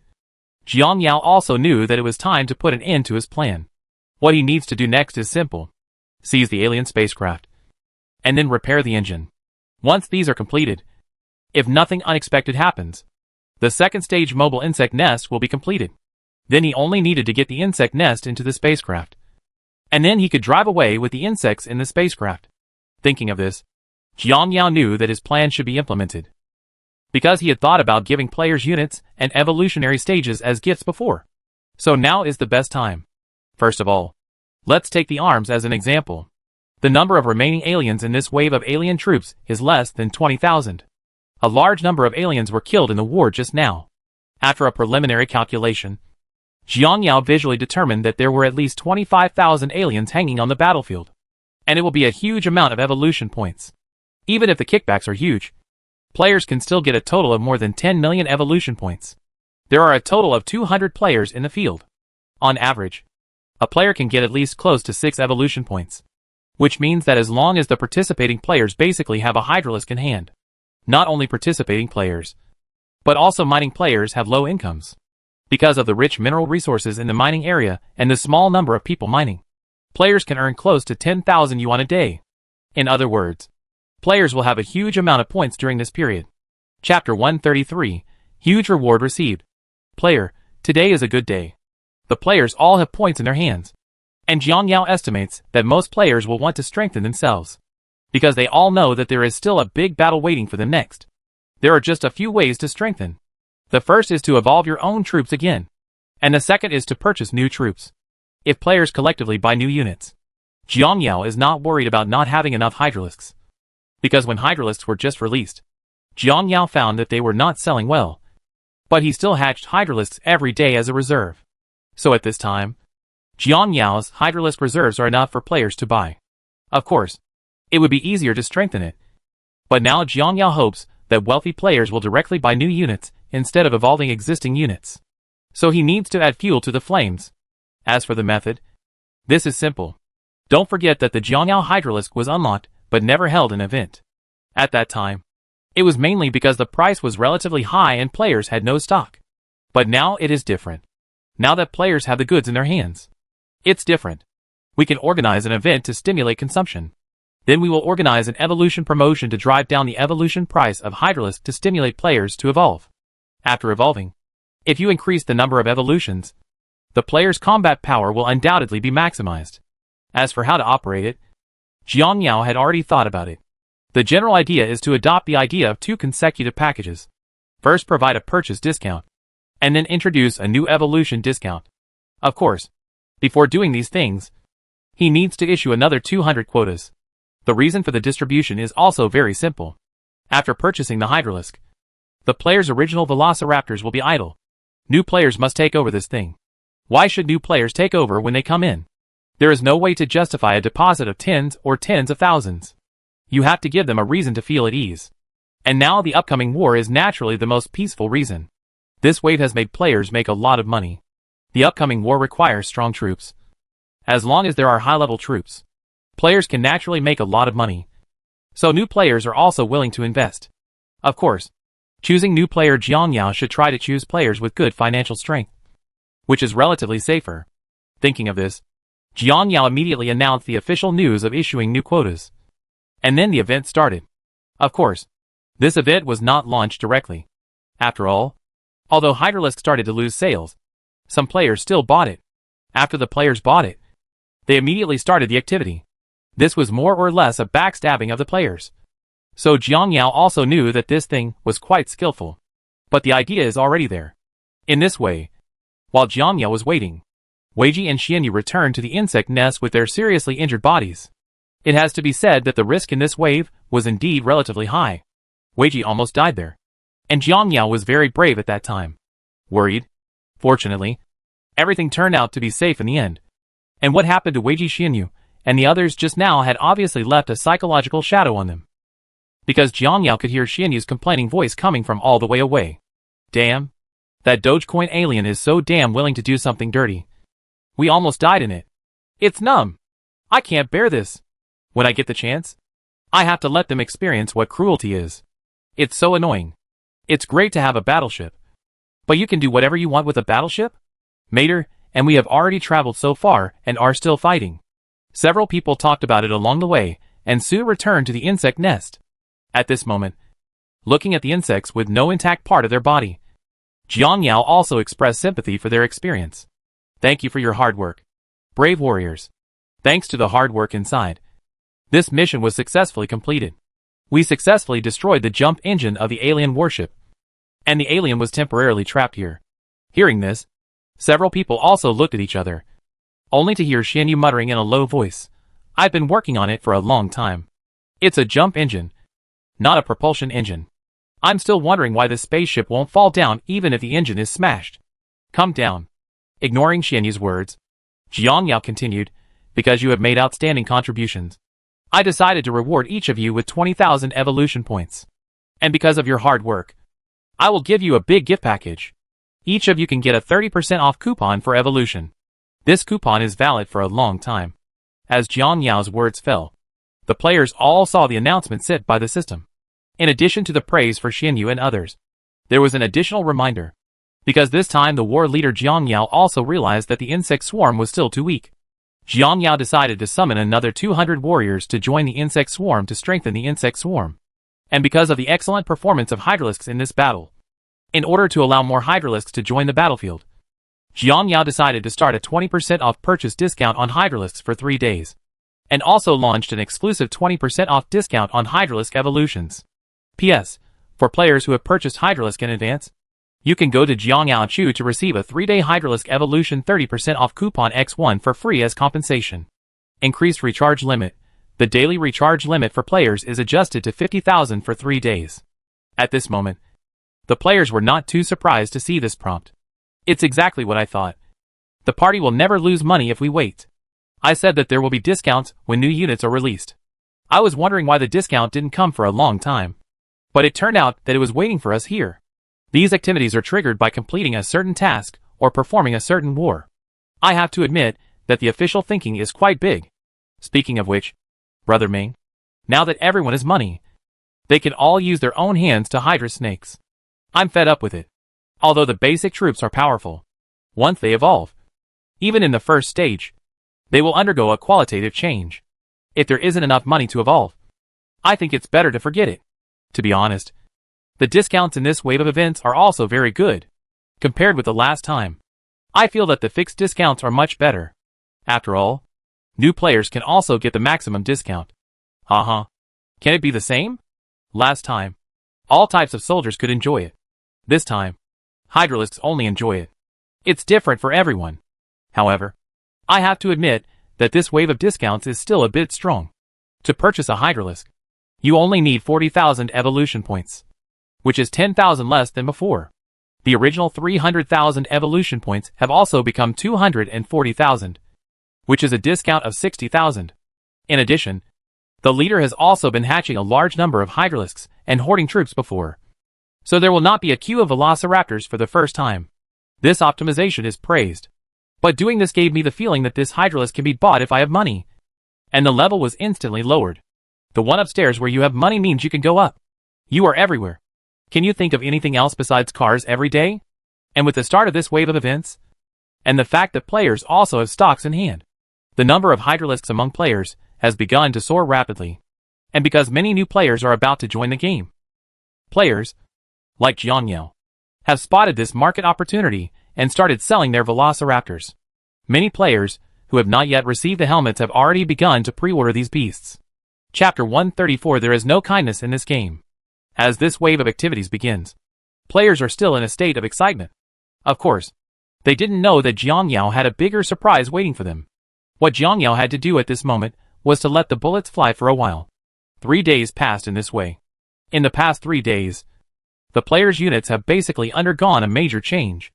Jiang Yao also knew that it was time to put an end to his plan. What he needs to do next is simple. Seize the alien spacecraft, and then repair the engine. Once these are completed, if nothing unexpected happens, the 2nd stage mobile insect nest will be completed. Then he only needed to get the insect nest into the spacecraft. And then he could drive away with the insects in the spacecraft. Thinking of this, Jiang Yao knew that his plan should be implemented. Because he had thought about giving players units and evolutionary stages as gifts before. So now is the best time. First of all, let's take the arms as an example. The number of remaining aliens in this wave of alien troops is less than 20,000. A large number of aliens were killed in the war just now. After a preliminary calculation, Jiang Yao visually determined that there were at least 25,000 aliens hanging on the battlefield. And it will be a huge amount of evolution points. Even if the kickbacks are huge, players can still get a total of more than 10 million evolution points. There are a total of 200 players in the field. On average, a player can get at least close to 6 evolution points. Which means that as long as the participating players basically have a hydralisk in hand, not only participating players, but also mining players have low incomes. Because of the rich mineral resources in the mining area and the small number of people mining, players can earn close to 10,000 yuan a day. In other words, players will have a huge amount of points during this period. Chapter 133, Huge Reward Received. Player, today is a good day. The players all have points in their hands. And Jiang Yao estimates that most players will want to strengthen themselves. because they all know that there is still a big battle waiting for them next. There are just a few ways to strengthen. The first is to evolve your own troops again, and the second is to purchase new troops. If players collectively buy new units, Jiang Yao is not worried about not having enough Hydralisks. Because when Hydralisks were just released, Jiang Yao found that they were not selling well, but he still hatched Hydralisks every day as a reserve. So at this time, Jiang Yao's Hydralisk reserves are enough for players to buy. Of course, it would be easier to strengthen it. But now Jiang Yao hopes that wealthy players will directly buy new units instead of evolving existing units. So he needs to add fuel to the flames. As for the method, this is simple. Don't forget that the Jiang Yao Hydralisk was unlocked but never held an event. At that time, it was mainly because the price was relatively high and players had no stock. But now it is different. Now that players have the goods in their hands, it's different. We can organize an event to stimulate consumption. Then we will organize an evolution promotion to drive down the evolution price of Hydralisk to stimulate players to evolve. After evolving, if you increase the number of evolutions, the player's combat power will undoubtedly be maximized. As for how to operate it, Jiang Yao had already thought about it. The general idea is to adopt the idea of 2 consecutive packages. First provide a purchase discount, and then introduce a new evolution discount. Of course, before doing these things, he needs to issue another 200 quotas. The reason for the distribution is also very simple. After purchasing the Hydralisk, the player's original Velociraptors will be idle. New players must take over this thing. Why should new players take over when they come in? There is no way to justify a deposit of tens or tens of thousands. You have to give them a reason to feel at ease. And now the upcoming war is naturally the most peaceful reason. This wave has made players make a lot of money. The upcoming war requires strong troops. As long as there are high-level troops, players can naturally make a lot of money. So new players are also willing to invest. Of course, choosing new player Jiang Yao should try to choose players with good financial strength, which is relatively safer. Thinking of this, Jiang Yao immediately announced the official news of issuing new quotas. And then the event started. Of course, this event was not launched directly. After all, although Hydralisk started to lose sales, some players still bought it. After the players bought it, they immediately started the activity. This was more or less a backstabbing of the players. So Jiang Yao also knew that this thing was quite skillful. But the idea is already there. In this way, while Jiang Yao was waiting, Weiji and Xianyu returned to the insect nest with their seriously injured bodies. It has to be said that the risk in this wave was indeed relatively high. Weiji almost died there. And Jiang Yao was very brave at that time. Worried? Fortunately, everything turned out to be safe in the end. And what happened to Weiji, Xianyu, and the others just now had obviously left a psychological shadow on them. Because Jiang Yao could hear Xianyu's complaining voice coming from all the way away. Damn. That Dogecoin alien is so damn willing to do something dirty. We almost died in it. It's numb. I can't bear this. When I get the chance, I have to let them experience what cruelty is. It's so annoying. It's great to have a battleship. But you can do whatever you want with a battleship? Mater, and we have already traveled so far and are still fighting. Several people talked about it along the way, and soon returned to the insect nest. At this moment, looking at the insects with no intact part of their body, Jiang Yao also expressed sympathy for their experience. Thank you for your hard work, brave warriors. Thanks to the hard work inside, this mission was successfully completed. We successfully destroyed the jump engine of the alien warship, and the alien was temporarily trapped here. Hearing this, several people also looked at each other, only to hear Xianyu muttering in a low voice, I've been working on it for a long time. It's a jump engine, not a propulsion engine. I'm still wondering why this spaceship won't fall down even if the engine is smashed. Come down. Ignoring Xianyu's words, Jiang Yao continued, because you have made outstanding contributions, I decided to reward each of you with 20,000 evolution points. And because of your hard work, I will give you a big gift package. Each of you can get a 30% off coupon for evolution. This coupon is valid for a long time. As Jiang Yao's words fell, the players all saw the announcement set by the system. In addition to the praise for Xianyu and others, there was an additional reminder. Because this time the war leader Jiang Yao also realized that the insect swarm was still too weak. Jiang Yao decided to summon another 200 warriors to join the insect swarm to strengthen the insect swarm. And because of the excellent performance of Hydralisks in this battle, in order to allow more Hydralisks to join the battlefield, Jiang Yao decided to start a 20% off purchase discount on Hydralisks for 3 days. and also launched an exclusive 20% off discount on Hydralisk evolutions. P.S. For players who have purchased Hydralisk in advance, you can go to Jiangyao to receive a 3-day Hydralisk evolution 30% off coupon X1 for free as compensation. Increased recharge limit. The daily recharge limit for players is adjusted to 50,000 for 3 days. At this moment, the players were not too surprised to see this prompt. It's exactly what I thought. The party will never lose money if we wait. I said that there will be discounts when new units are released. I was wondering why the discount didn't come for a long time. But it turned out that it was waiting for us here. These activities are triggered by completing a certain task or performing a certain war. I have to admit that the official thinking is quite big. Speaking of which, Brother Ming, now that everyone has money, they can all use their own hands to Hydra snakes. I'm fed up with it. Although the basic troops are powerful, once they evolve, even in the first stage, they will undergo a qualitative change. If there isn't enough money to evolve, I think it's better to forget it. To be honest, the discounts in this wave of events are also very good. Compared with the last time, I feel that the fixed discounts are much better. After all, new players can also get the maximum discount. Can it be the same? Last time, all types of soldiers could enjoy it. This time, Hydralisks only enjoy it. It's different for everyone. However, I have to admit that this wave of discounts is still a bit strong. To purchase a Hydralisk, you only need 40,000 evolution points, which is 10,000 less than before. The original 300,000 evolution points have also become 240,000, which is a discount of 60,000. In addition, the leader has also been hatching a large number of Hydralisks and hoarding troops before, so there will not be a queue of Velociraptors for the first time. This optimization is praised. But doing this gave me the feeling that this Hydralisk can be bought if I have money. And the level was instantly lowered. The one upstairs where you have money means you can go up. You are everywhere. Can you think of anything else besides cars every day? And with the start of this wave of events, and the fact that players also have stocks in hand, the number of Hydralisks among players has begun to soar rapidly. And because many new players are about to join the game, players, like Jiangyao, have spotted this market opportunity and started selling their Velociraptors. Many players, who have not yet received the helmets, have already begun to pre-order these beasts. Chapter 134. There is no kindness in this game. As this wave of activities begins, players are still in a state of excitement. Of course, they didn't know that Jiangyao had a bigger surprise waiting for them. What Jiangyao had to do at this moment was to let the bullets fly for a while. 3 days passed in this way. In the past 3 days, the players' units have basically undergone a major change.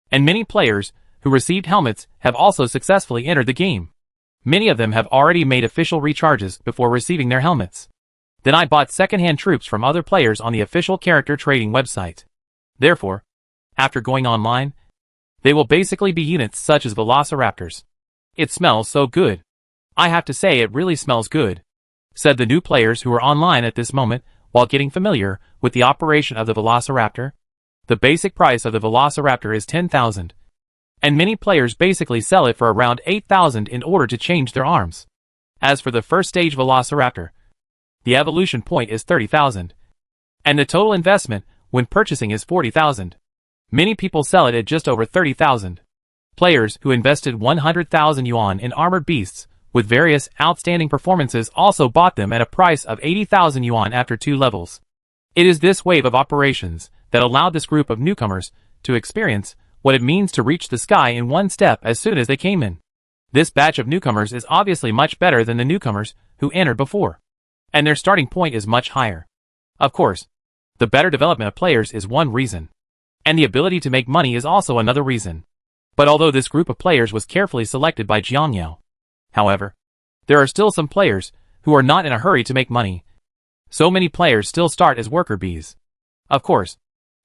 And many players who received helmets have also successfully entered the game. Many of them have already made official recharges before receiving their helmets. Then I bought second-hand troops from other players on the official character trading website. Therefore, after going online, they will basically be units such as Velociraptors. It smells so good. I have to say it really smells good, said the new players who are online at this moment while getting familiar with the operation of the Velociraptor. The basic price of the Velociraptor is 10,000. And many players basically sell it for around 8,000 in order to change their arms. As for the first stage Velociraptor, the evolution point is 30,000. And the total investment when purchasing is 40,000. Many people sell it at just over 30,000. Players who invested 100,000 yuan in armored beasts with various outstanding performances also bought them at a price of 80,000 yuan after 2 levels. It is this wave of operations that allowed this group of newcomers to experience what it means to reach the sky in one step as soon as they came in. This batch of newcomers is obviously much better than the newcomers who entered before, and their starting point is much higher. Of course, the better development of players is one reason, and the ability to make money is also another reason. But although this group of players was carefully selected by Jiangyao, however, there are still some players who are not in a hurry to make money. So many players still start as worker bees. Of course,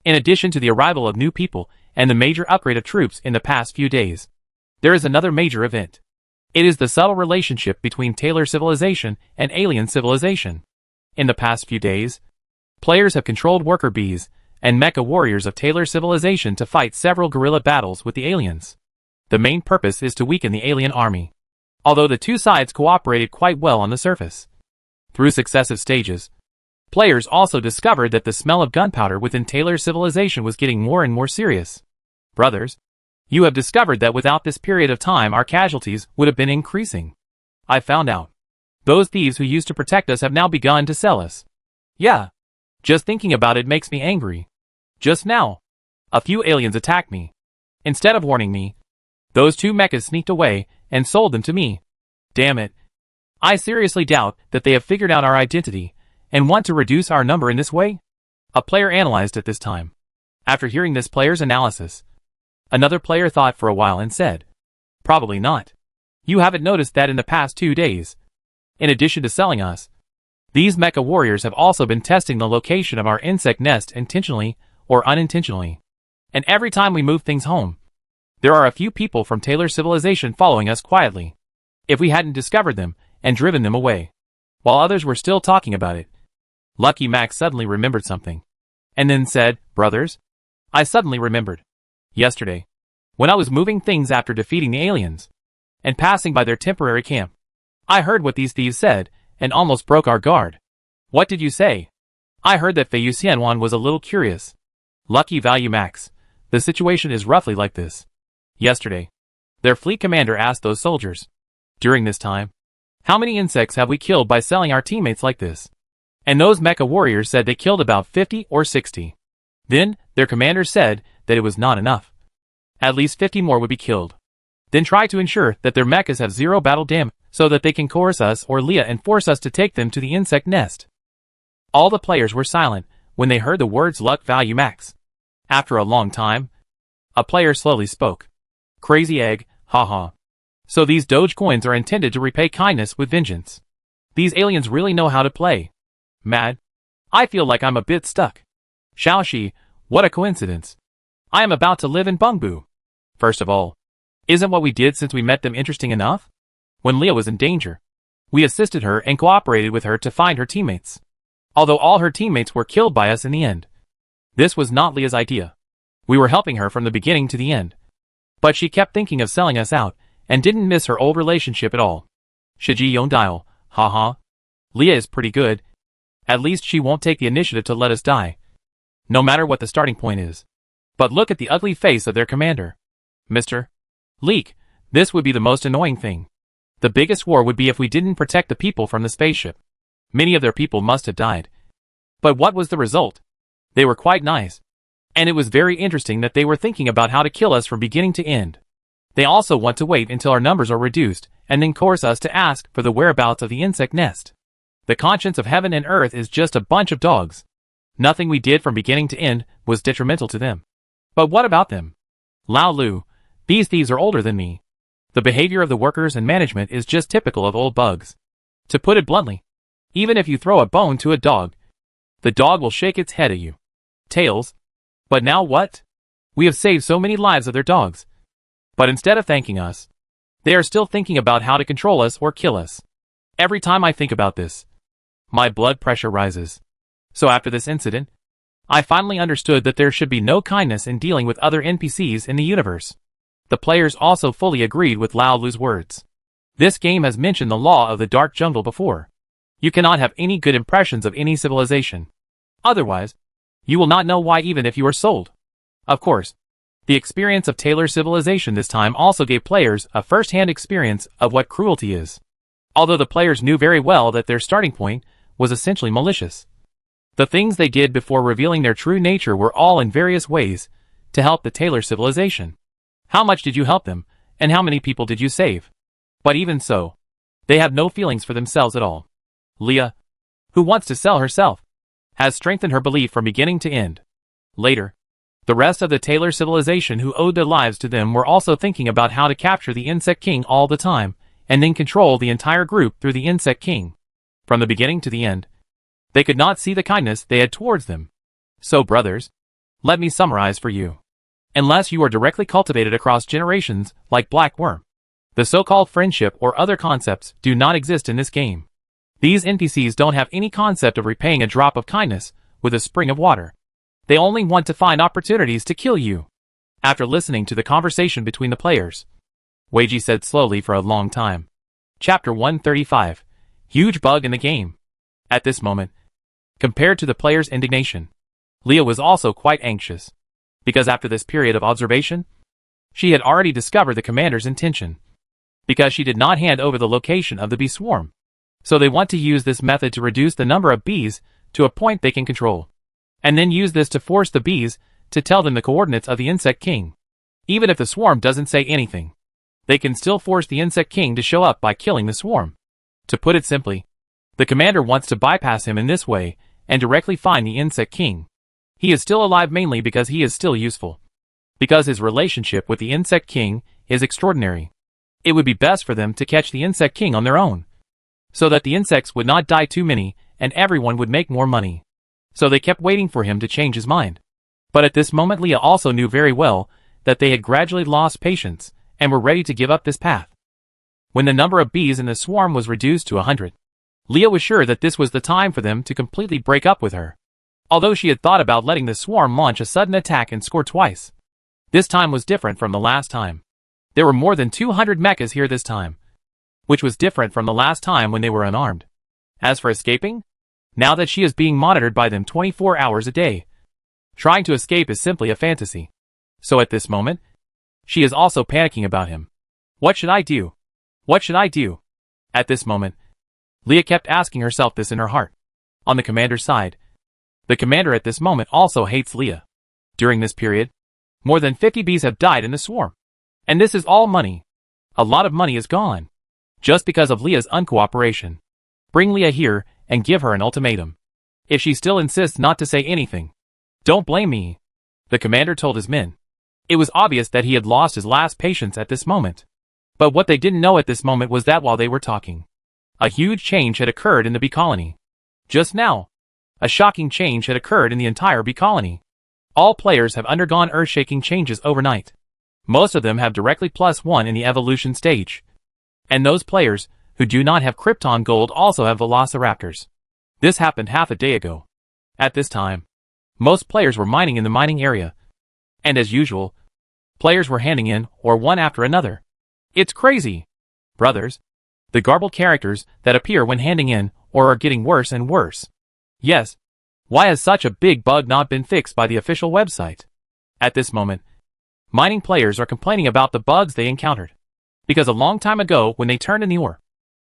in addition to the arrival of new people and the major upgrade of troops in the past few days, there is another major event. It is the subtle relationship between Taylor civilization and alien civilization. In the past few days, players have controlled worker bees and mecha warriors of Taylor civilization to fight several guerrilla battles with the aliens. The main purpose is to weaken the alien army, although the two sides cooperated quite well on the surface. Through successive stages, players also discovered that the smell of gunpowder within Taylor civilization was getting more and more serious. Brothers, you have discovered that without this period of time our casualties would have been increasing. I found out Those thieves who used to protect us have now begun to sell us. Yeah. Just thinking about it makes me angry. Just now, a few aliens attacked me. Instead of warning me, those two mechas sneaked away and sold them to me. Damn it. I seriously doubt that they have figured out our identity and want to reduce our number in this way. A player analyzed at this time. After hearing this player's analysis, another player thought for a while and said, probably not. You haven't noticed that in the past 2 days, in addition to selling us, these mecha warriors have also been testing the location of our insect nest intentionally or unintentionally. And every time we move things home, there are a few people from Taylor civilization following us quietly. If we hadn't discovered them and driven them away, while others were still talking about it, Lucky Max suddenly remembered something, and then said, brothers, I suddenly remembered. Yesterday, when I was moving things after defeating the aliens, and passing by their temporary camp, I heard what these thieves said, and almost broke our guard. What did you say? I heard that Fei Xianwan was a little curious. Lucky Value Max, the situation is roughly like this. Yesterday, their fleet commander asked those soldiers, during this time, how many insects have we killed by selling our teammates like this? And those mecha warriors said they killed about 50 or 60. Then, their commander said that it was not enough. At least 50 more would be killed. Then try to ensure that their mechas have 0 battle damage, so that they can coerce us or Leah and force us to take them to the insect nest. All the players were silent when they heard the words Luck Value Max. After a long time, a player slowly spoke. Crazy egg, haha. So these Doge coins are intended to repay kindness with vengeance. These aliens really know how to play. Mad. I feel like I'm a bit stuck. Xiaoxi, what a coincidence. I am about to live in Bungbu. First of all, isn't what we did since we met them interesting enough? When Leah was in danger, we assisted her and cooperated with her to find her teammates. Although all her teammates were killed by us in the end. This was not Leah's idea. We were helping her from the beginning to the end. But she kept thinking of selling us out, and didn't miss her old relationship at all. Shiji Yondial, haha. Leah is pretty good. At least she won't take the initiative to let us die. No matter what the starting point is. But look at the ugly face of their commander. Mr. Leak, this would be the most annoying thing. The biggest war would be if we didn't protect the people from the spaceship. Many of their people must have died. But what was the result? They were quite nice. And it was very interesting that they were thinking about how to kill us from beginning to end. They also want to wait until our numbers are reduced, and then coerce us to ask for the whereabouts of the insect nest. The conscience of heaven and earth is just a bunch of dogs. Nothing we did from beginning to end was detrimental to them. But what about them? Lao Lu, these thieves are older than me. The behavior of the workers and management is just typical of old bugs. To put it bluntly, even if you throw a bone to a dog, the dog will shake its head at you. Tails. But now what? We have saved so many lives of their dogs. But instead of thanking us, they are still thinking about how to control us or kill us. Every time I think about this, my blood pressure rises. So after this incident, I finally understood that there should be no kindness in dealing with other NPCs in the universe. The players also fully agreed with Lao Lu's words. This game has mentioned the law of the dark jungle before. You cannot have any good impressions of any civilization. Otherwise, you will not know why even if you are sold. Of course, the experience of Taylor civilization this time also gave players a first-hand experience of what cruelty is. Although the players knew very well that their starting point was essentially malicious. The things they did before revealing their true nature were all in various ways to help the Taylor civilization. How much did you help them, and how many people did you save? But even so, they have no feelings for themselves at all. Leah, who wants to sell herself, has strengthened her belief from beginning to end. Later, the rest of the Taylor civilization who owed their lives to them were also thinking about how to capture the Insect King all the time, and then control the entire group through the Insect King. From the beginning to the end, they could not see the kindness they had towards them. So brothers, let me summarize for you. Unless you are directly cultivated across generations like Black Worm, the so-called friendship or other concepts do not exist in this game. These NPCs don't have any concept of repaying a drop of kindness with a spring of water. They only want to find opportunities to kill you. After listening to the conversation between the players, Weiji said slowly for a long time. Chapter 135. Huge bug in the game. At this moment, compared to the players' indignation, Leah was also quite anxious. Because after this period of observation, she had already discovered the commander's intention. Because she did not hand over the location of the bee swarm. So they want to use this method to reduce the number of bees to a point they can control. And then use this to force the bees to tell them the coordinates of the insect king. Even if the swarm doesn't say anything, they can still force the insect king to show up by killing the swarm. To put it simply, the commander wants to bypass him in this way and directly find the insect king. He is still alive mainly because he is still useful. Because his relationship with the insect king is extraordinary. It would be best for them to catch the insect king on their own, so that the insects would not die too many and everyone would make more money. So they kept waiting for him to change his mind. But at this moment Leah also knew very well that they had gradually lost patience and were ready to give up this path. When the number of bees in the swarm was reduced to 100, Leah was sure that this was the time for them to completely break up with her. Although she had thought about letting the swarm launch a sudden attack and score twice. This time was different from the last time. There were more than 200 mechas here this time, which was different from the last time when they were unarmed. As for escaping, now that she is being monitored by them 24 hours a day, trying to escape is simply a fantasy. So at this moment, she is also panicking about him. What should I do? What should I do? At this moment, Leah kept asking herself this in her heart. On the commander's side, the commander at this moment also hates Leah. During this period, more than 50 bees have died in the swarm. And this is all money. A lot of money is gone. Just because of Leah's uncooperation. Bring Leah here and give her an ultimatum. If she still insists not to say anything, don't blame me, the commander told his men. It was obvious that he had lost his last patience at this moment. But what they didn't know at this moment was that while they were talking, a huge change had occurred in the bee colony. Just now, a shocking change had occurred in the entire bee colony. All players have undergone earth-shaking changes overnight. Most of them have directly +1 in the evolution stage. And those players who do not have Krypton Gold also have Velociraptors. This happened half a day ago. At this time, most players were mining in the mining area. And as usual, players were handing in ore one after another. It's crazy. Brothers, the garbled characters that appear when handing in ore are getting worse and worse. Yes. Why has such a big bug not been fixed by the official website? At this moment, mining players are complaining about the bugs they encountered. Because a long time ago when they turned in the ore,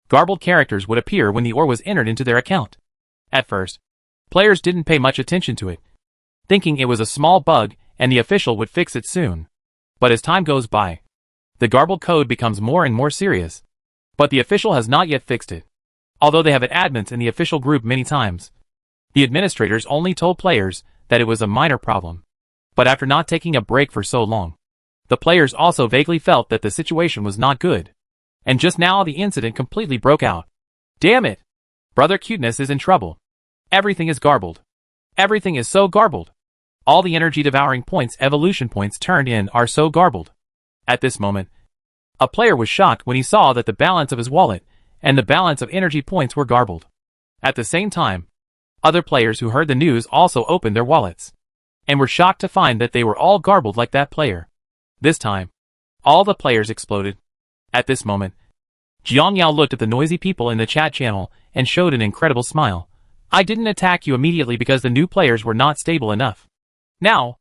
garbled characters would appear when the ore was entered into their account. At first, players didn't pay much attention to it, thinking it was a small bug and the official would fix it soon. But as time goes by, the garbled code becomes more and more serious. But the official has not yet fixed it. Although they have had admins in the official group many times, the administrators only told players that it was a minor problem. But after not taking a break for so long, the players also vaguely felt that the situation was not good. And just now the incident completely broke out. Damn it! Brother Cuteness is in trouble. Everything is garbled. Everything is so garbled. All the energy devouring points, evolution points turned in are so garbled. At this moment, a player was shocked when he saw that the balance of his wallet and the balance of energy points were garbled. At the same time, other players who heard the news also opened their wallets and were shocked to find that they were all garbled like that player. This time, all the players exploded. At this moment, Jiang Yao looked at the noisy people in the chat channel and showed an incredible smile. I didn't attack you immediately because the new players were not stable enough. Now,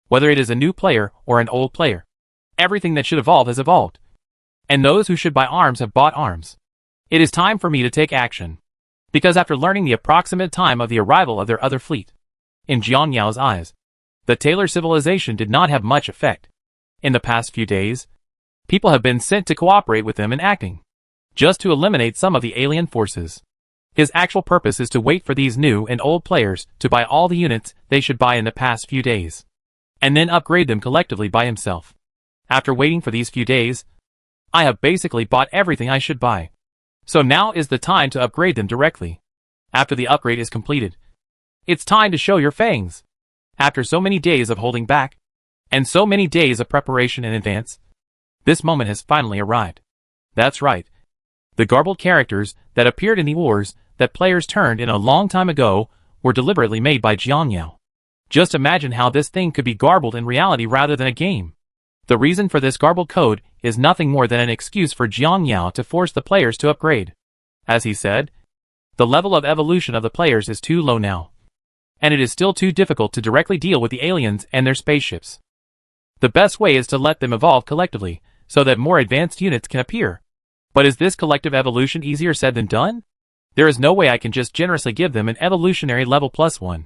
whether it is a new player or an old player, everything that should evolve has evolved. And those who should buy arms have bought arms. It is time for me to take action. Because after learning the approximate time of the arrival of their other fleet, in Jiang Yao's eyes, the Taylor civilization did not have much effect. In the past few days, people have been sent to cooperate with them in acting, just to eliminate some of the alien forces. His actual purpose is to wait for these new and old players to buy all the units they should buy in the past few days, and then upgrade them collectively by himself. After waiting for these few days, I have basically bought everything I should buy. So now is the time to upgrade them directly. After the upgrade is completed, it's time to show your fangs. After so many days of holding back, and so many days of preparation in advance, this moment has finally arrived. That's right. The garbled characters that appeared in the ores that players turned in a long time ago were deliberately made by Jiang Yao. Just imagine how this thing could be garbled in reality rather than a game. The reason for this garbled code is nothing more than an excuse for Jiang Yao to force the players to upgrade. As he said, the level of evolution of the players is too low now, and it is still too difficult to directly deal with the aliens and their spaceships. The best way is to let them evolve collectively, so that more advanced units can appear. But is this collective evolution easier said than done? There is no way I can just generously give them an evolutionary level +1.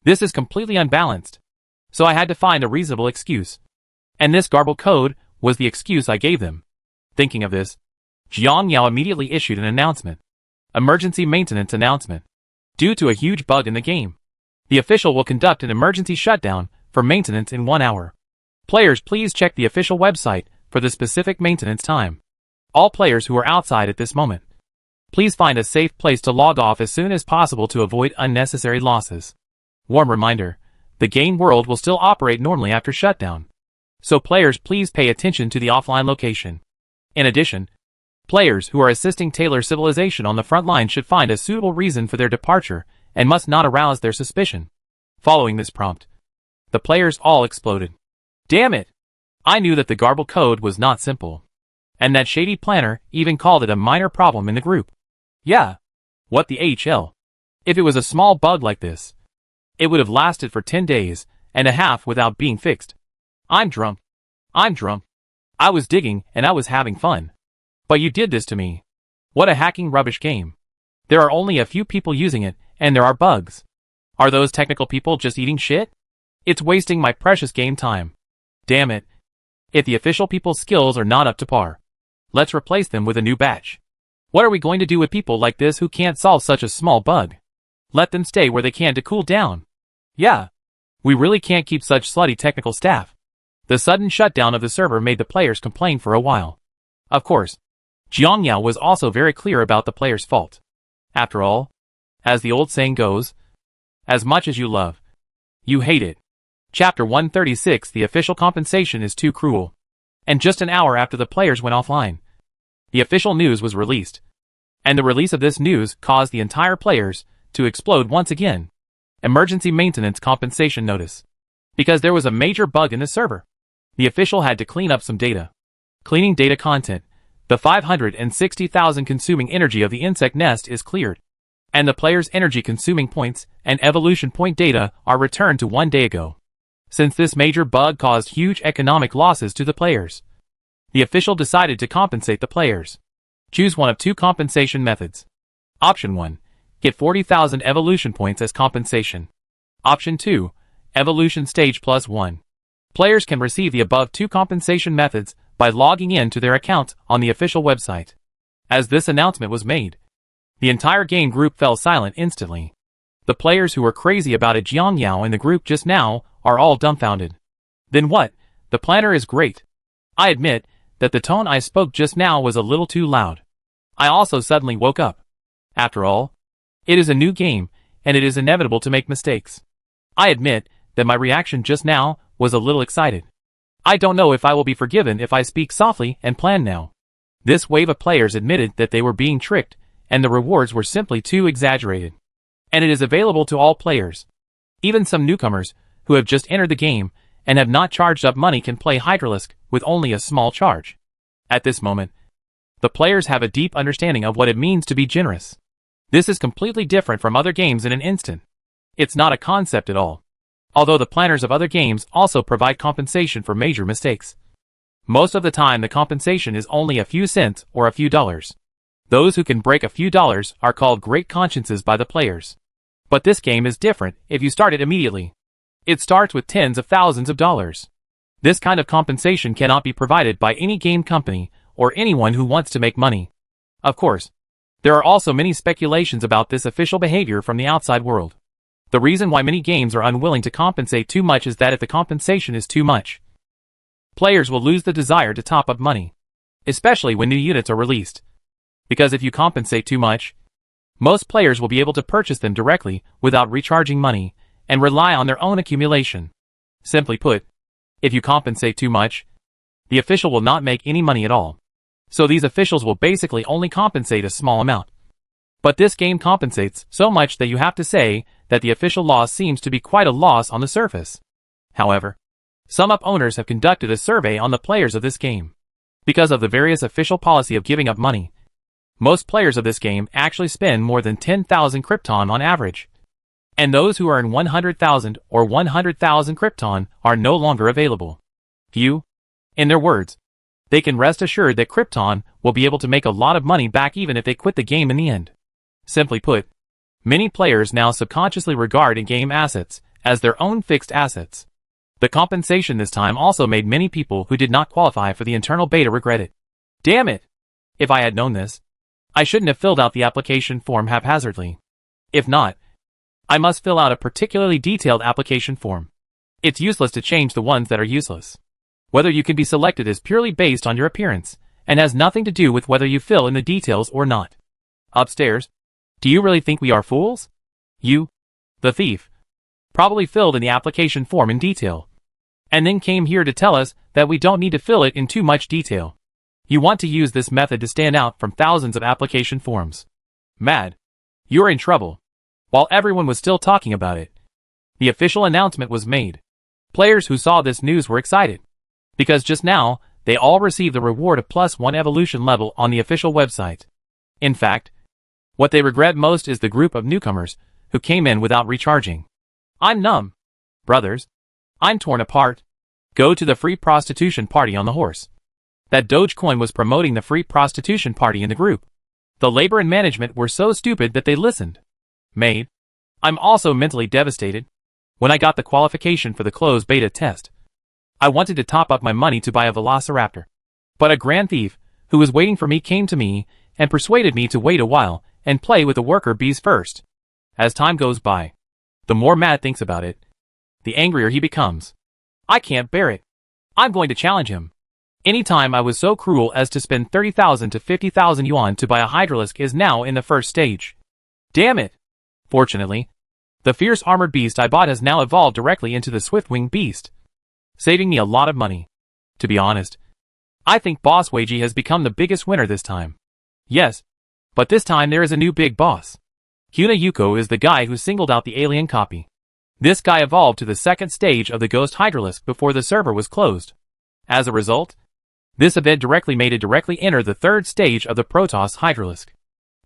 This is completely unbalanced. So I had to find a reasonable excuse. And this garbled code was the excuse I gave them. Thinking of this, Jiang Yao immediately issued an announcement. Emergency maintenance announcement. Due to a huge bug in the game, the official will conduct an emergency shutdown for maintenance in 1 hour. Players, please check the official website for the specific maintenance time. All players who are outside at this moment, please find a safe place to log off as soon as possible to avoid unnecessary losses. Warm reminder, the game world will still operate normally after shutdown. So players, please pay attention to the offline location. In addition, players who are assisting Taylor Civilization on the front line should find a suitable reason for their departure and must not arouse their suspicion. Following this prompt, the players all exploded. Damn it! I knew that the garbled code was not simple. And that shady planner even called it a minor problem in the group. Yeah. What the HL? If it was a small bug like this, it would have lasted for 10 days and a half without being fixed. I'm drunk. I was digging and I was having fun. But you did this to me. What a hacking rubbish game. There are only a few people using it, and there are bugs. Are those technical people just eating shit? It's wasting my precious game time. Damn it. If the official people's skills are not up to par, let's replace them with a new batch. What are we going to do with people like this who can't solve such a small bug? Let them stay where they can to cool down. Yeah. We really can't keep such slutty technical staff. The sudden shutdown of the server made the players complain for a while. Of course, Jiang Yao was also very clear about the players' fault. After all, as the old saying goes, as much as you love, you hate it. Chapter 136, the official compensation is too cruel. And just an hour after the players went offline, the official news was released. And the release of this news caused the entire players to explode once again. Emergency maintenance compensation notice. Because there was a major bug in the server, the official had to clean up some data. Cleaning data content. The 560,000 consuming energy of the insect nest is cleared. And the player's energy consuming points and evolution point data are returned to 1 day ago. Since this major bug caused huge economic losses to the players, the official decided to compensate the players. Choose one of two compensation methods. Option 1. Get 40,000 evolution points as compensation. Option 2. Evolution stage +1. Players can receive the above two compensation methods by logging in to their account on the official website. As this announcement was made, the entire game group fell silent instantly. The players who were crazy about it, Jiang Yao in the group just now, are all dumbfounded. Then what? The planner is great. I admit that the tone I spoke just now was a little too loud. I also suddenly woke up. After all, it is a new game, and it is inevitable to make mistakes. I admit that my reaction just now was a little excited. I don't know if I will be forgiven if I speak softly and plan now. This wave of players admitted that they were being tricked, and the rewards were simply too exaggerated. And it is available to all players. Even some newcomers, who have just entered the game, and have not charged up money can play Hydralisk with only a small charge. At this moment, the players have a deep understanding of what it means to be generous. This is completely different from other games in an instant. It's not a concept at all. Although the planners of other games also provide compensation for major mistakes. Most of the time the compensation is only a few cents or a few dollars. Those who can break a few dollars are called great consciences by the players. But this game is different if you start it immediately. It starts with tens of thousands of dollars. This kind of compensation cannot be provided by any game company or anyone who wants to make money. Of course, there are also many speculations about this official behavior from the outside world. The reason why many games are unwilling to compensate too much is that if the compensation is too much, players will lose the desire to top up money, especially when new units are released. Because if you compensate too much, most players will be able to purchase them directly without recharging money and rely on their own accumulation. Simply put, if you compensate too much, the official will not make any money at all. So these officials will basically only compensate a small amount. But this game compensates so much that you have to say that the official loss seems to be quite a loss on the surface. However, some up owners have conducted a survey on the players of this game. Because of the various official policy of giving up money, most players of this game actually spend more than 10,000 Krypton on average. And those who earn 100,000 or 100,000 Krypton are no longer available. Few, in their words, they can rest assured that Krypton will be able to make a lot of money back even if they quit the game in the end. Simply put, many players now subconsciously regard in-game assets as their own fixed assets. The compensation this time also made many people who did not qualify for the internal beta regret it. Damn it! If I had known this, I shouldn't have filled out the application form haphazardly. If not, I must fill out a particularly detailed application form. It's useless to change the ones that are useless. Whether you can be selected is purely based on your appearance, and has nothing to do with whether you fill in the details or not. Upstairs, do you really think we are fools? You, the thief, probably filled in the application form in detail, and then came here to tell us that we don't need to fill it in too much detail. You want to use this method to stand out from thousands of application forms. Mad. You're in trouble. While everyone was still talking about it, the official announcement was made. Players who saw this news were excited, because just now, they all received the reward of +1 evolution level on the official website. In fact, what they regret most is the group of newcomers who came in without recharging. I'm numb. Brothers, I'm torn apart. Go to the free prostitution party on the horse. That Dogecoin was promoting the free prostitution party in the group. The labor and management were so stupid that they listened. Maid, I'm also mentally devastated. When I got the qualification for the closed beta test, I wanted to top up my money to buy a Velociraptor. But a grand thief, who was waiting for me, came to me and persuaded me to wait a while and play with the worker bees first. As time goes by, the more Matt thinks about it, the angrier he becomes. I can't bear it. I'm going to challenge him. Anytime I was so cruel as to spend 30,000 to 50,000 yuan to buy a Hydralisk is now in the first stage. Damn it! Fortunately, the fierce armored beast I bought has now evolved directly into the swift-winged beast, saving me a lot of money. To be honest, I think Boss Weiji has become the biggest winner this time. Yes, but this time there is a new big boss. Huna Yuko is the guy who singled out the alien copy. This guy evolved to the second stage of the Ghost Hydralisk before the server was closed. As a result, this event directly made it directly enter the third stage of the Protoss Hydralisk.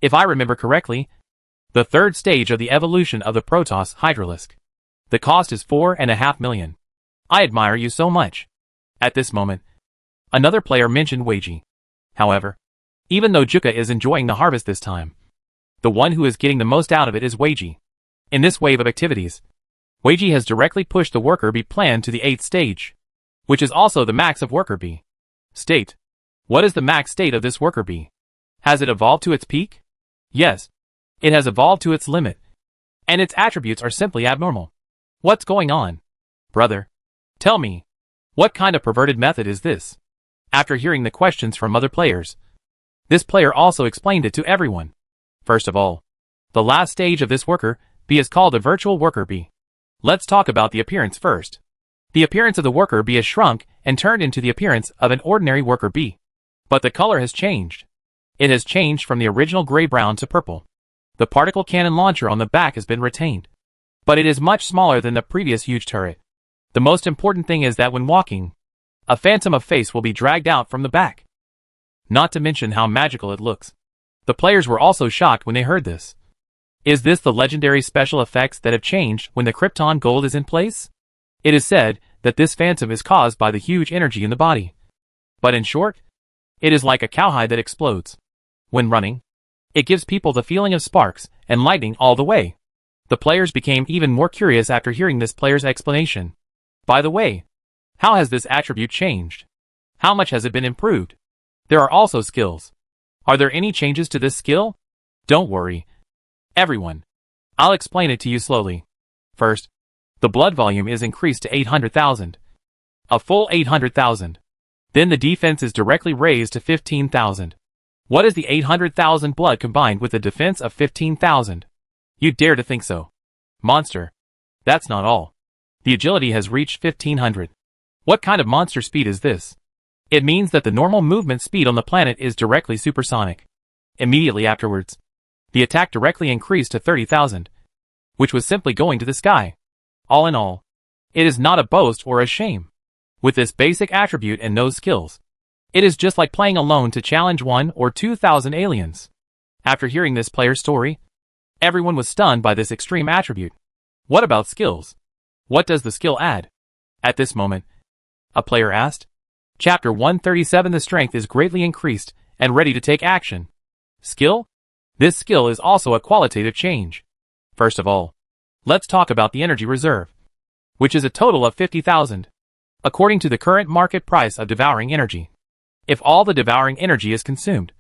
If I remember correctly, the third stage of the evolution of the Protoss Hydralisk. The cost is 4.5 million. I admire you so much. At this moment, another player mentioned Weiji. However, even though Juka is enjoying the harvest this time, the one who is getting the most out of it is Weiji. In this wave of activities, Weiji has directly pushed the worker bee plan to the 8th stage, which is also the max of worker bee. State. What is the max state of this worker bee? Has it evolved to its peak? Yes. It has evolved to its limit, and its attributes are simply abnormal. What's going on? Brother, tell me, what kind of perverted method is this? After hearing the questions from other players, this player also explained it to everyone. First of all, the last stage of this worker bee is called a virtual worker bee. Let's talk about the appearance first. The appearance of the worker bee has shrunk and turned into the appearance of an ordinary worker bee. But the color has changed. It has changed from the original gray-brown to purple. The particle cannon launcher on the back has been retained, but it is much smaller than the previous huge turret. The most important thing is that when walking, a phantom of face will be dragged out from the back. Not to mention how magical it looks. The players were also shocked when they heard this. Is this the legendary special effects that have changed when the Krypton gold is in place? It is said that this phantom is caused by the huge energy in the body. But in short, it is like a cowhide that explodes. When running, it gives people the feeling of sparks and lightning all the way. The players became even more curious after hearing this player's explanation. By the way, how has this attribute changed? How much has it been improved? There are also skills. Are there any changes to this skill? Don't worry, everyone. I'll explain it to you slowly. First, the blood volume is increased to 800,000. A full 800,000. Then the defense is directly raised to 15,000. What is the 800,000 blood combined with the defense of 15,000? You dare to think so? Monster. That's not all. The agility has reached 1500. What kind of monster speed is this? It means that the normal movement speed on the planet is directly supersonic. Immediately afterwards, the attack directly increased to 30,000, which was simply going to the sky. All in all, it is not a boast or a shame. With this basic attribute and no skills, it is just like playing alone to challenge 1 or 2,000 aliens. After hearing this player's story, everyone was stunned by this extreme attribute. What about skills? What does the skill add? At this moment, a player asked. Chapter 137. The strength is greatly increased and ready to take action. Skill? This skill is also a qualitative change. First of all, let's talk about the energy reserve, which is a total of 50,000. According to the current market price of devouring energy, if all the devouring energy is consumed,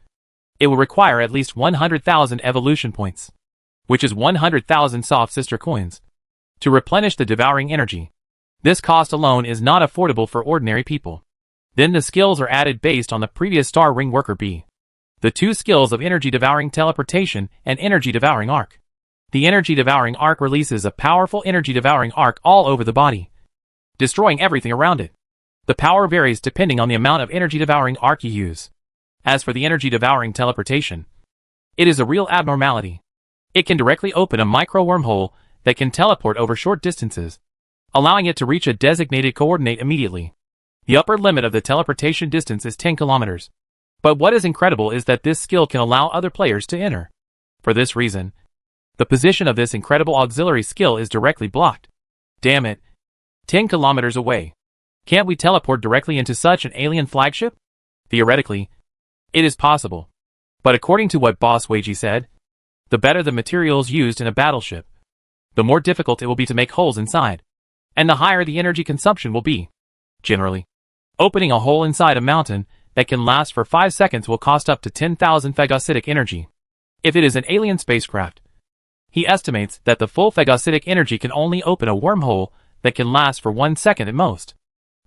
it will require at least 100,000 evolution points, which is 100,000 soft sister coins, to replenish the devouring energy. This cost alone is not affordable for ordinary people. Then the skills are added based on the previous star ring worker B. The two skills of energy devouring teleportation and energy devouring arc. The energy devouring arc releases a powerful energy devouring arc all over the body, destroying everything around it. The power varies depending on the amount of energy devouring arc you use. As for the energy devouring teleportation, it is a real abnormality. It can directly open a micro wormhole that can teleport over short distances, allowing it to reach a designated coordinate immediately. The upper limit of the teleportation distance is 10 kilometers. But what is incredible is that this skill can allow other players to enter. For this reason, the position of this incredible auxiliary skill is directly blocked. Damn it. 10 kilometers away. Can't we teleport directly into such an alien flagship? Theoretically, it is possible. But according to what Boss Weiji said, the better the materials used in a battleship, the more difficult it will be to make holes inside, and the higher the energy consumption will be. Generally, opening a hole inside a mountain that can last for 5 seconds will cost up to 10,000 phagocytic energy. If it is an alien spacecraft, he estimates that the full phagocytic energy can only open a wormhole that can last for 1 second at most.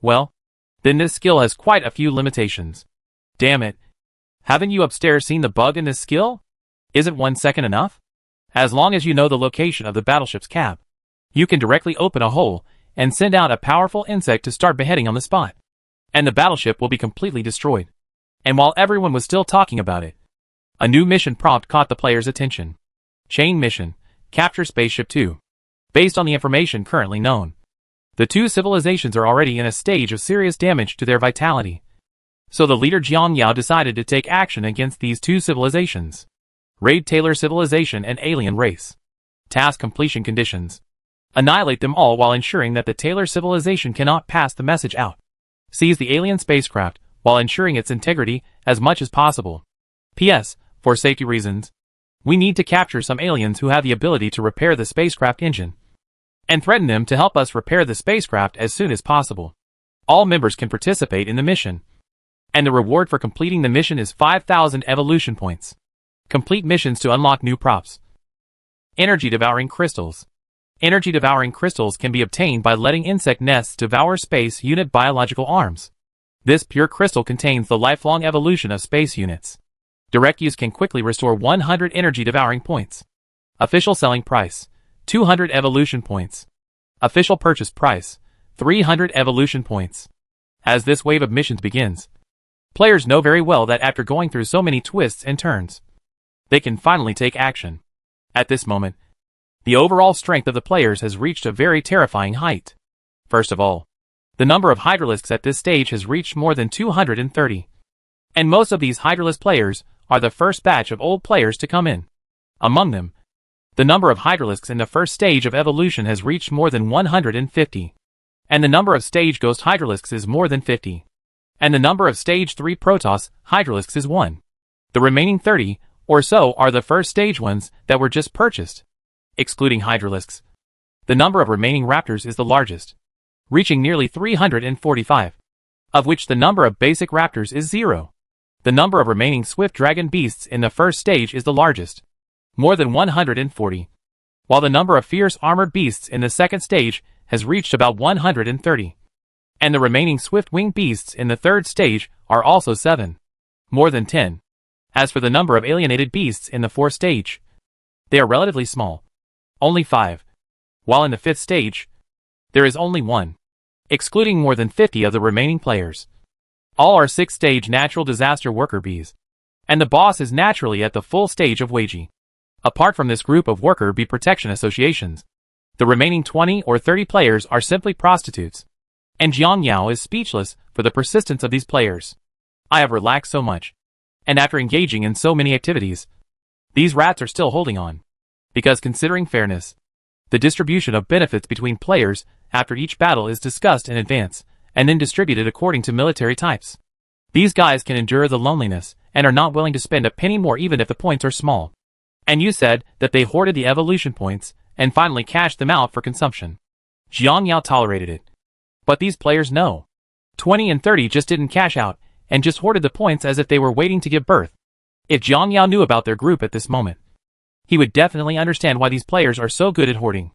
Well, then this skill has quite a few limitations. Damn it. Haven't you upstairs seen the bug in this skill? Isn't 1 second enough? As long as you know the location of the battleship's cab, you can directly open a hole and send out a powerful insect to start beheading on the spot. And the battleship will be completely destroyed. And while everyone was still talking about it, a new mission prompt caught the player's attention. Chain mission, capture spaceship 2. Based on the information currently known, the two civilizations are already in a stage of serious damage to their vitality. So the leader Jiang Yao decided to take action against these two civilizations. Raid Taylor civilization and alien race. Task completion conditions. Annihilate them all while ensuring that the Taylor civilization cannot pass the message out. Seize the alien spacecraft while ensuring its integrity as much as possible. P.S. For safety reasons, we need to capture some aliens who have the ability to repair the spacecraft engine, and threaten them to help us repair the spacecraft as soon as possible. All members can participate in the mission, and the reward for completing the mission is 5,000 evolution points. Complete missions to unlock new props. Energy devouring crystals. Energy devouring crystals can be obtained by letting insect nests devour space unit biological arms. This pure crystal contains the lifelong evolution of space units. Direct use can quickly restore 100 energy devouring points. Official selling price, 200 evolution points. Official purchase price, 300 evolution points. As this wave of missions begins, players know very well that after going through so many twists and turns, they can finally take action. At this moment, the overall strength of the players has reached a very terrifying height. First of all, the number of hydralisks at this stage has reached more than 230. And most of these hydralisk players are the first batch of old players to come in. Among them, the number of hydralisks in the first stage of evolution has reached more than 150. And the number of stage ghost hydralisks is more than 50. And the number of stage 3 Protoss hydralisks is 1. The remaining 30 or so are the first stage ones that were just purchased. Excluding hydralisks, the number of remaining raptors is the largest, reaching nearly 345, of which the number of basic raptors is 0. The number of remaining swift dragon beasts in the first stage is the largest, more than 140, while the number of fierce armored beasts in the second stage has reached about 130. And the remaining swift-winged beasts in the third stage are also 7, more than 10. As for the number of alienated beasts in the fourth stage, they are relatively small, only 5, while in the fifth stage, there is only 1, excluding more than 50 of the remaining players. All are 6th-stage natural disaster worker bees, and the boss is naturally at the full stage of Weiji. Apart from this group of worker bee protection associations, the remaining 20 or 30 players are simply prostitutes, and Jiang Yao is speechless for the persistence of these players. I have relaxed so much, and after engaging in so many activities, these rats are still holding on. Because considering fairness, the distribution of benefits between players after each battle is discussed in advance, and then distributed according to military types. These guys can endure the loneliness, and are not willing to spend a penny more even if the points are small. And you said that they hoarded the evolution points and finally cashed them out for consumption. Jiang Yao tolerated it. But these players know. 20 and 30 just didn't cash out and just hoarded the points as if they were waiting to give birth. If Jiang Yao knew about their group at this moment, he would definitely understand why these players are so good at hoarding.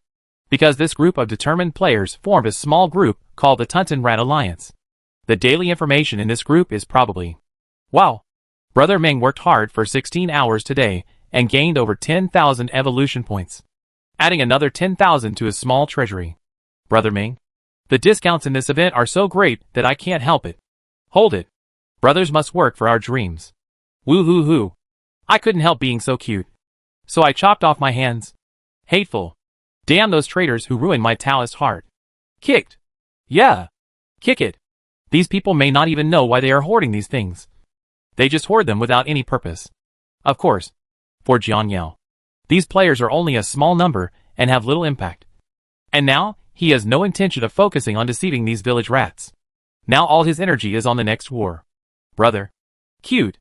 Because this group of determined players formed a small group called the Tunton Rat Alliance. The daily information in this group is probably, wow, Brother Meng worked hard for 16 hours today and gained over 10,000 evolution points, adding another 10,000 to his small treasury. Brother Meng, the discounts in this event are so great that I can't help it. Hold it. Brothers must work for our dreams. Woo-hoo-hoo. I couldn't help being so cute. So I chopped off my hands. Hateful. Damn those traitors who ruined my Taoist heart. Kicked. Yeah. Kick it. These people may not even know why they are hoarding these things. They just hoard them without any purpose. Of course. For Jiang Yao, these players are only a small number and have little impact. And now, he has no intention of focusing on deceiving these village rats. Now all his energy is on the next war. Brother. Cute.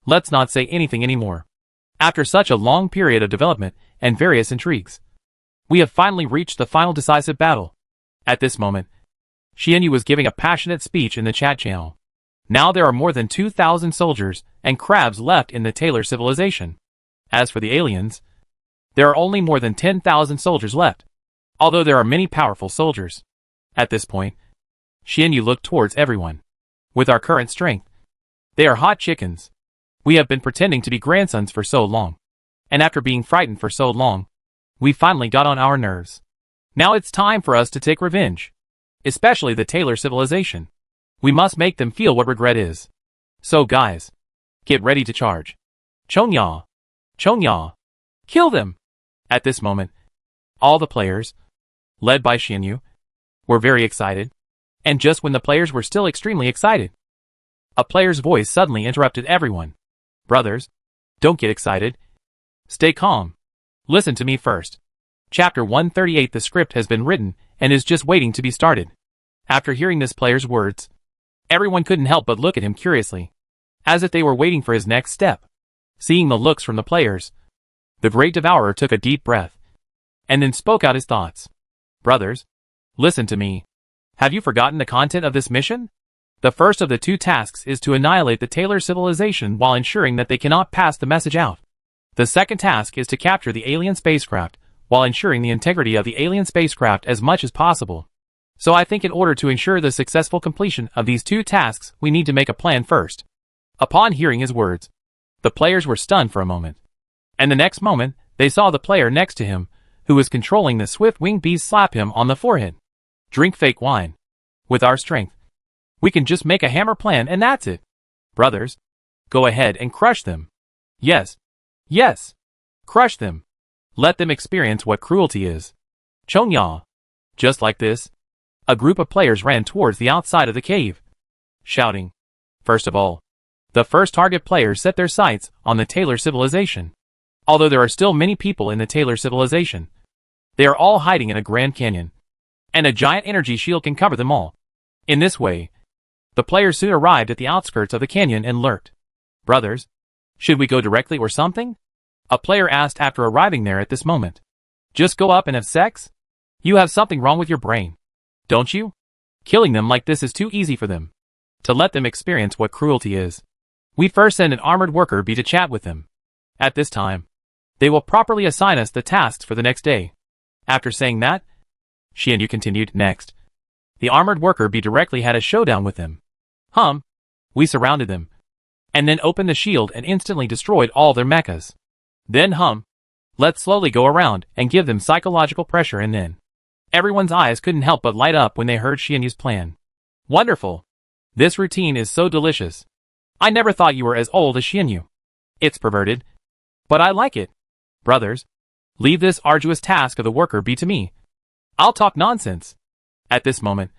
Let's not say anything anymore. After such a long period of development and various intrigues, we have finally reached the final decisive battle. At this moment, Xianyu was giving a passionate speech in the chat channel. Now there are more than 2,000 soldiers and crabs left in the Taylor civilization. As for the aliens, there are only more than 10,000 soldiers left, although there are many powerful soldiers. At this point, Xianyu looked towards everyone. With our current strength, they are hot chickens. We have been pretending to be grandsons for so long, and after being frightened for so long, we finally got on our nerves. Now it's time for us to take revenge. Especially the Taylor civilization. We must make them feel what regret is. So guys, get ready to charge. Chongya! Chongya! Kill them! At this moment, all the players, led by Xianyu, were very excited. And just when the players were still extremely excited, a player's voice suddenly interrupted everyone. Brothers, don't get excited. Stay calm. Listen to me first. Chapter 138. The script has been written and is just waiting to be started. After hearing this player's words, everyone couldn't help but look at him curiously, as if they were waiting for his next step. Seeing the looks from the players, the great devourer took a deep breath, and then spoke out his thoughts. Brothers, listen to me. Have you forgotten the content of this mission? The first of the two tasks is to annihilate the Taylor civilization while ensuring that they cannot pass the message out. The second task is to capture the alien spacecraft while ensuring the integrity of the alien spacecraft as much as possible. So I think in order to ensure the successful completion of these two tasks, we need to make a plan first. Upon hearing his words, the players were stunned for a moment. And the next moment, they saw the player next to him, who was controlling the swift-winged bees, slap him on the forehead. Drink fake wine. With our strength, we can just make a hammer plan and that's it. Brothers, go ahead and crush them. Yes. Yes. Crush them. Let them experience what cruelty is. Chongya. Just like this, a group of players ran towards the outside of the cave, shouting. First of all, the first target players set their sights on the Taylor civilization. Although there are still many people in the Taylor civilization, they are all hiding in a Grand Canyon, and a giant energy shield can cover them all. In this way, the players soon arrived at the outskirts of the canyon and lurked. Brothers, should we go directly or something? A player asked after arriving there at this moment. Just go up and have sex? You have something wrong with your brain, don't you? Killing them like this is too easy for them. To let them experience what cruelty is, we first send an armored worker to chat with them. At this time, they will properly assign us the tasks for the next day. After saying that, Xianyu continued. Next, the armored worker directly had a showdown with them. We surrounded them, and then opened the shield and instantly destroyed all their mechas. Then let's slowly go around and give them psychological pressure, and then everyone's eyes couldn't help but light up when they heard Xianyu's plan. Wonderful. This routine is so delicious. I never thought you were as old as Xianyu. It's perverted, but I like it. Brothers, leave this arduous task of the worker to me. I'll talk nonsense. At this moment,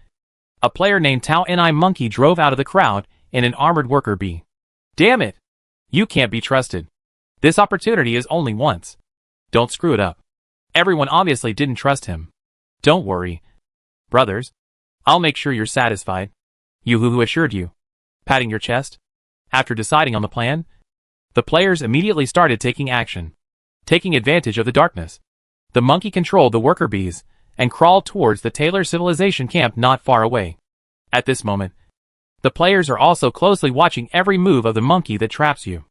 a player named Tao Ni Monkey drove out of the crowd in an armored worker bee. Damn it! You can't be trusted. This opportunity is only once. Don't screw it up. Everyone obviously didn't trust him. Don't worry. Brothers, I'll make sure you're satisfied. Who assured you. Patting your chest. After deciding on the plan, the players immediately started taking action. Taking advantage of the darkness, the monkey controlled the worker bees and crawled towards the Taylor civilization camp not far away. At this moment, the players are also closely watching every move of the monkey that traps you.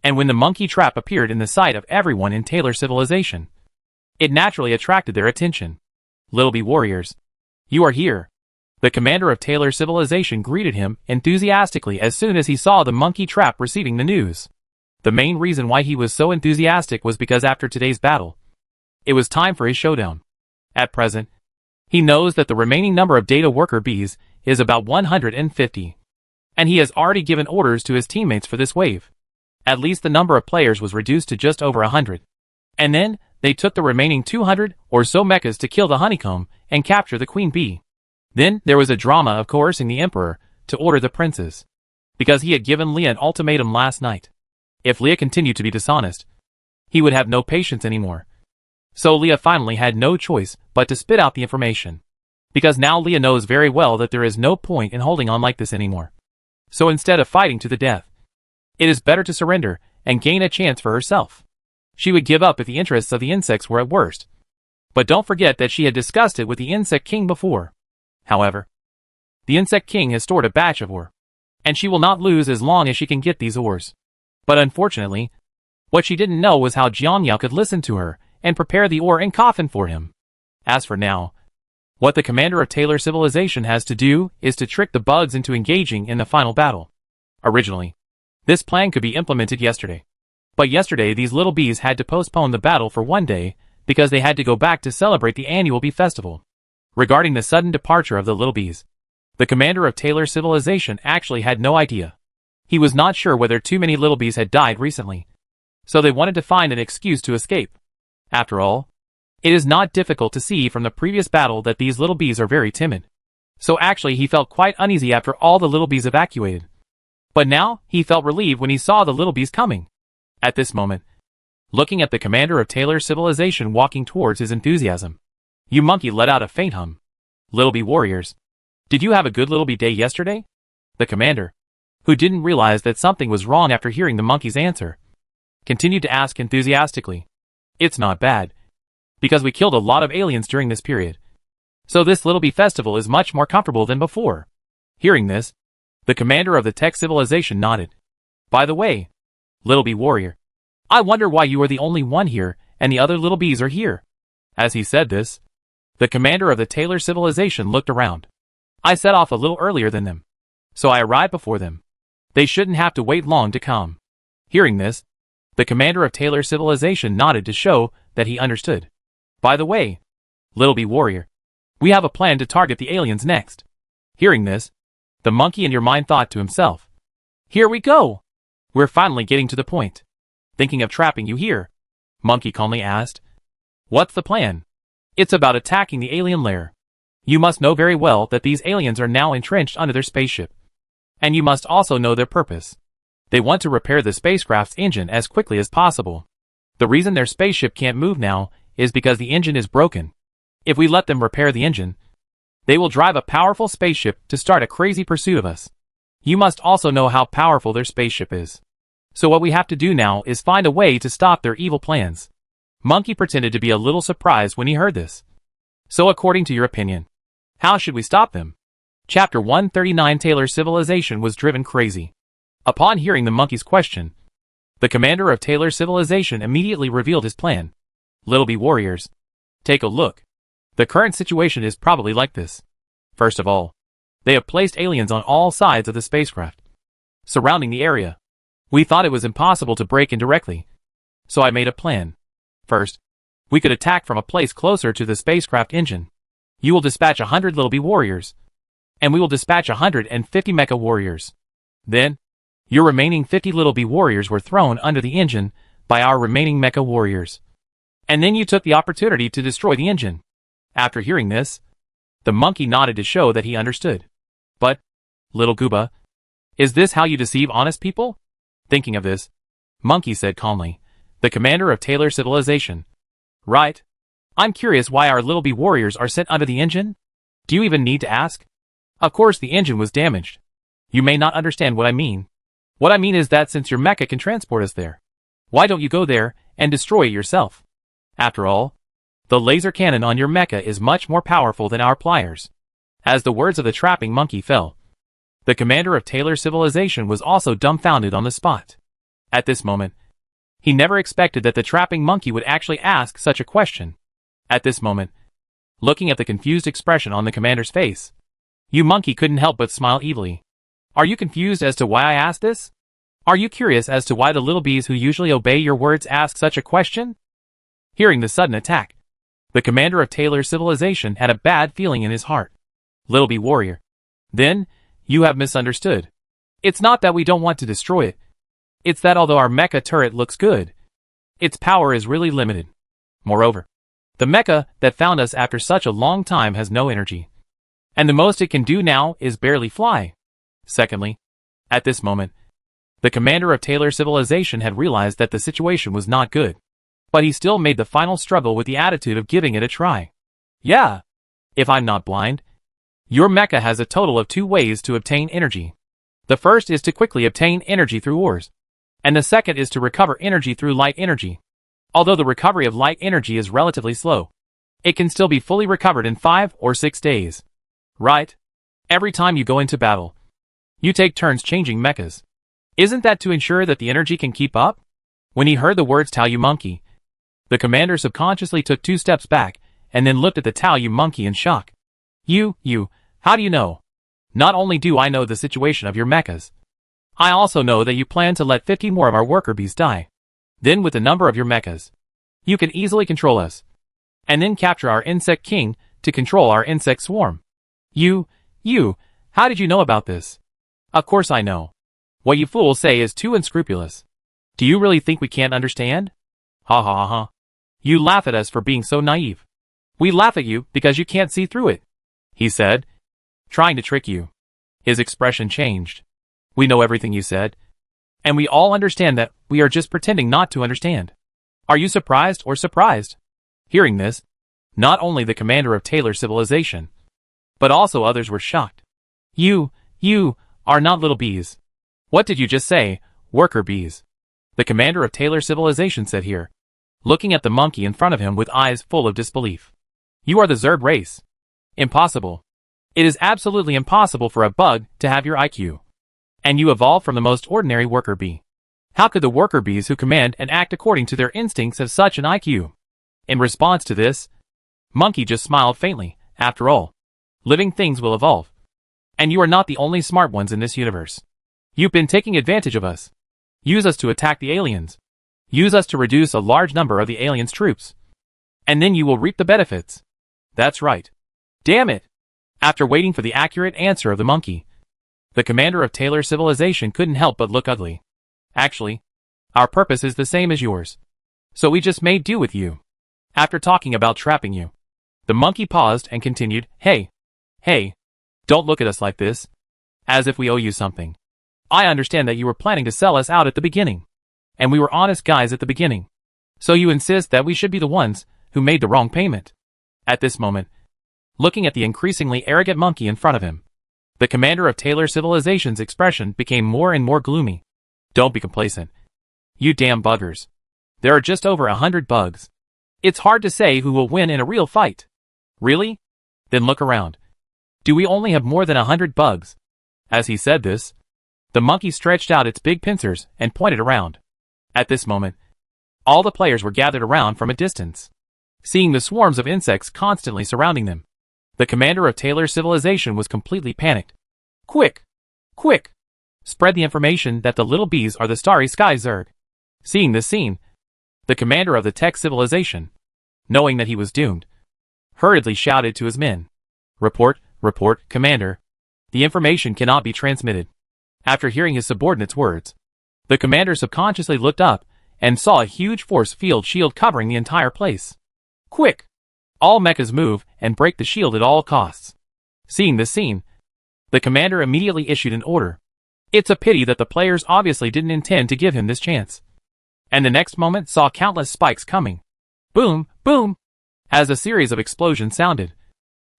And when the monkey trap appeared in the sight of everyone in Taylor civilization, it naturally attracted their attention. Little bee warriors, you are here. The commander of Taylor civilization greeted him enthusiastically as soon as he saw the monkey trap receiving the news. The main reason why he was so enthusiastic was because after today's battle, it was time for his showdown. At present, he knows that the remaining number of data worker bees is about 150. And he has already given orders to his teammates for this wave. At least the number of players was reduced to just over 100. And then, they took the remaining 200 or so mechas to kill the honeycomb and capture the queen bee. Then, there was a drama of coercing the emperor to order the princes. Because he had given Leah an ultimatum last night. If Leah continued to be dishonest, he would have no patience anymore. So Leah finally had no choice but to spit out the information. Because now Leah knows very well that there is no point in holding on like this anymore. So instead of fighting to the death, it is better to surrender and gain a chance for herself. She would give up if the interests of the insects were at worst. But don't forget that she had discussed it with the insect king before. However, the insect king has stored a batch of ore, and she will not lose as long as she can get these ores. But unfortunately, what she didn't know was how Jianyao could listen to her and prepare the ore and coffin for him. As for now, what the commander of Taylor civilization has to do is to trick the bugs into engaging in the final battle. Originally, this plan could be implemented yesterday. But yesterday these little bees had to postpone the battle for one day because they had to go back to celebrate the annual bee festival. Regarding the sudden departure of the little bees, the commander of Taylor civilization actually had no idea. He was not sure whether too many little bees had died recently, so they wanted to find an excuse to escape. After all, it is not difficult to see from the previous battle that these little bees are very timid. So actually he felt quite uneasy after all the little bees evacuated. But now, he felt relieved when he saw the little bees coming. At this moment, looking at the commander of Taylor civilization walking towards his enthusiasm, you monkey let out a faint hum. Little bee warriors, did you have a good little bee day yesterday? The commander, who didn't realize that something was wrong after hearing the monkey's answer, continued to ask enthusiastically. It's not bad, because we killed a lot of aliens during this period. So this little bee festival is much more comfortable than before. Hearing this, the commander of the tech civilization nodded. By the way, little bee warrior, I wonder why you are the only one here and the other little bees are here. As he said this, the commander of the Taylor civilization looked around. I set off a little earlier than them, so I arrived before them. They shouldn't have to wait long to come. Hearing this, the commander of Taylor civilization nodded to show that he understood. By the way, little bee warrior, we have a plan to target the aliens next. Hearing this, the monkey in your mind thought to himself. Here we go! We're finally getting to the point. Thinking of trapping you here? Monkey calmly asked. What's the plan? It's about attacking the alien lair. You must know very well that these aliens are now entrenched under their spaceship. And you must also know their purpose. They want to repair the spacecraft's engine as quickly as possible. The reason their spaceship can't move now is because the engine is broken. If we let them repair the engine, they will drive a powerful spaceship to start a crazy pursuit of us. You must also know how powerful their spaceship is. So what we have to do now is find a way to stop their evil plans. Monkey pretended to be a little surprised when he heard this. So according to your opinion, how should we stop them? Chapter 139 Taylor civilization was driven crazy. Upon hearing the monkey's question, the commander of Taylor civilization immediately revealed his plan. Little bee warriors, take a look. The current situation is probably like this. First of all, they have placed aliens on all sides of the spacecraft, surrounding the area. We thought it was impossible to break in directly, so I made a plan. First, we could attack from a place closer to the spacecraft engine. You will dispatch 100 little bee warriors, and we will dispatch 150 mecha warriors. Then, your remaining 50 little bee warriors were thrown under the engine by our remaining mecha warriors. And then you took the opportunity to destroy the engine. After hearing this, the monkey nodded to show that he understood. But, little Gooba, is this how you deceive honest people? Thinking of this, Monkey said calmly, the commander of Taylor civilization. Right. I'm curious why our little bee warriors are sent under the engine? Do you even need to ask? Of course the engine was damaged. You may not understand what I mean. What I mean is that since your mecha can transport us there, why don't you go there and destroy it yourself. After all, the laser cannon on your mecha is much more powerful than our pliers. As the words of the trapping monkey fell, the commander of Taylor Civilization was also dumbfounded on the spot. At this moment, he never expected that the trapping monkey would actually ask such a question. At this moment, looking at the confused expression on the commander's face, you monkey couldn't help but smile evilly. Are you confused as to why I asked this? Are you curious as to why the little bees who usually obey your words ask such a question? Hearing the sudden attack, the commander of Taylor Civilization had a bad feeling in his heart. Little bee warrior. Then, you have misunderstood. It's not that we don't want to destroy it. It's that although our mecha turret looks good, its power is really limited. Moreover, the mecha that found us after such a long time has no energy. And the most it can do now is barely fly. Secondly, at this moment, the commander of Taylor Civilization had realized that the situation was not good. But he still made the final struggle with the attitude of giving it a try. Yeah. If I'm not blind, your mecha has a total of 2 ways to obtain energy. The first is to quickly obtain energy through ores. And the second is to recover energy through light energy. Although the recovery of light energy is relatively slow, it can still be fully recovered in 5 or 6 days. Right? Every time you go into battle, you take turns changing mechas. Isn't that to ensure that the energy can keep up? When he heard the words Tao you monkey, the commander subconsciously took 2 steps back and then looked at the Tao you monkey in shock. You, how do you know? Not only do I know the situation of your mechas, I also know that you plan to let 50 more of our worker bees die. Then with the number of your mechas, you can easily control us. And then capture our insect king to control our insect swarm. You, how did you know about this? Of course I know. What you fools say is too unscrupulous. Do you really think we can't understand? Ha ha ha. You laugh at us for being so naive. We laugh at you because you can't see through it, he said, trying to trick you. His expression changed. We know everything you said, and we all understand that we are just pretending not to understand. Are you surprised or surprised? Hearing this, not only the commander of Taylor Civilization, but also others were shocked. You are not little bees. What did you just say, worker bees? The commander of Taylor Civilization said here, looking at the monkey in front of him with eyes full of disbelief. You are the Zerg race. Impossible. It is absolutely impossible for a bug to have your IQ. And you evolved from the most ordinary worker bee. How could the worker bees who command and act according to their instincts have such an IQ? In response to this, Monkey just smiled faintly. After all, living things will evolve. And you are not the only smart ones in this universe. You've been taking advantage of us. Use us to attack the aliens. Use us to reduce a large number of the aliens' troops. And then you will reap the benefits. That's right. Damn it! After waiting for the accurate answer of the monkey, the commander of Taylor Civilization couldn't help but look ugly. Actually, our purpose is the same as yours. So we just made do with you. After talking about trapping you, the monkey paused and continued, Hey, don't look at us like this. As if we owe you something. I understand that you were planning to sell us out at the beginning. And we were honest guys at the beginning. So you insist that we should be the ones who made the wrong payment. At this moment, looking at the increasingly arrogant monkey in front of him, the commander of Taylor Civilization's expression became more and more gloomy. Don't be complacent. You damn buggers. There are just over 100 bugs. It's hard to say who will win in a real fight. Really? Then look around. Do we only have more than 100 bugs? As he said this, the monkey stretched out its big pincers and pointed around. At this moment, all the players were gathered around from a distance, seeing the swarms of insects constantly surrounding them. The commander of Taylor Civilization was completely panicked. Quick! Spread the information that the little bees are the starry sky Zerg. Seeing this scene, the commander of the tech civilization, knowing that he was doomed, hurriedly shouted to his men. Report, commander. The information cannot be transmitted. After hearing his subordinate's words, the commander subconsciously looked up and saw a huge force field shield covering the entire place. Quick! All mechas move and break the shield at all costs. Seeing this scene, the commander immediately issued an order. It's a pity that the players obviously didn't intend to give him this chance. And the next moment saw countless spikes coming. Boom, boom! As a series of explosions sounded.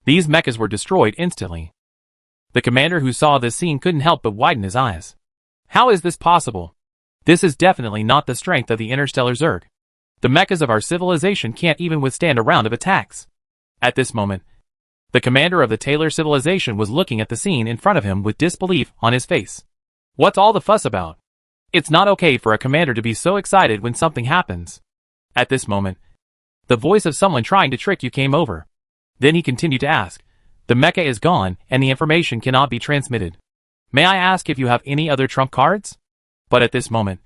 These mechas were destroyed instantly. The commander who saw this scene couldn't help but widen his eyes. How is this possible? This is definitely not the strength of the interstellar Zerg. The mechas of our civilization can't even withstand a round of attacks. At this moment, the commander of the Taylor civilization was looking at the scene in front of him with disbelief on his face. What's all the fuss about? It's not okay for a commander to be so excited when something happens. At this moment, the voice of someone trying to trick you came over. Then he continued to ask, the mecha is gone and the information cannot be transmitted. May I ask if you have any other trump cards? But at this moment,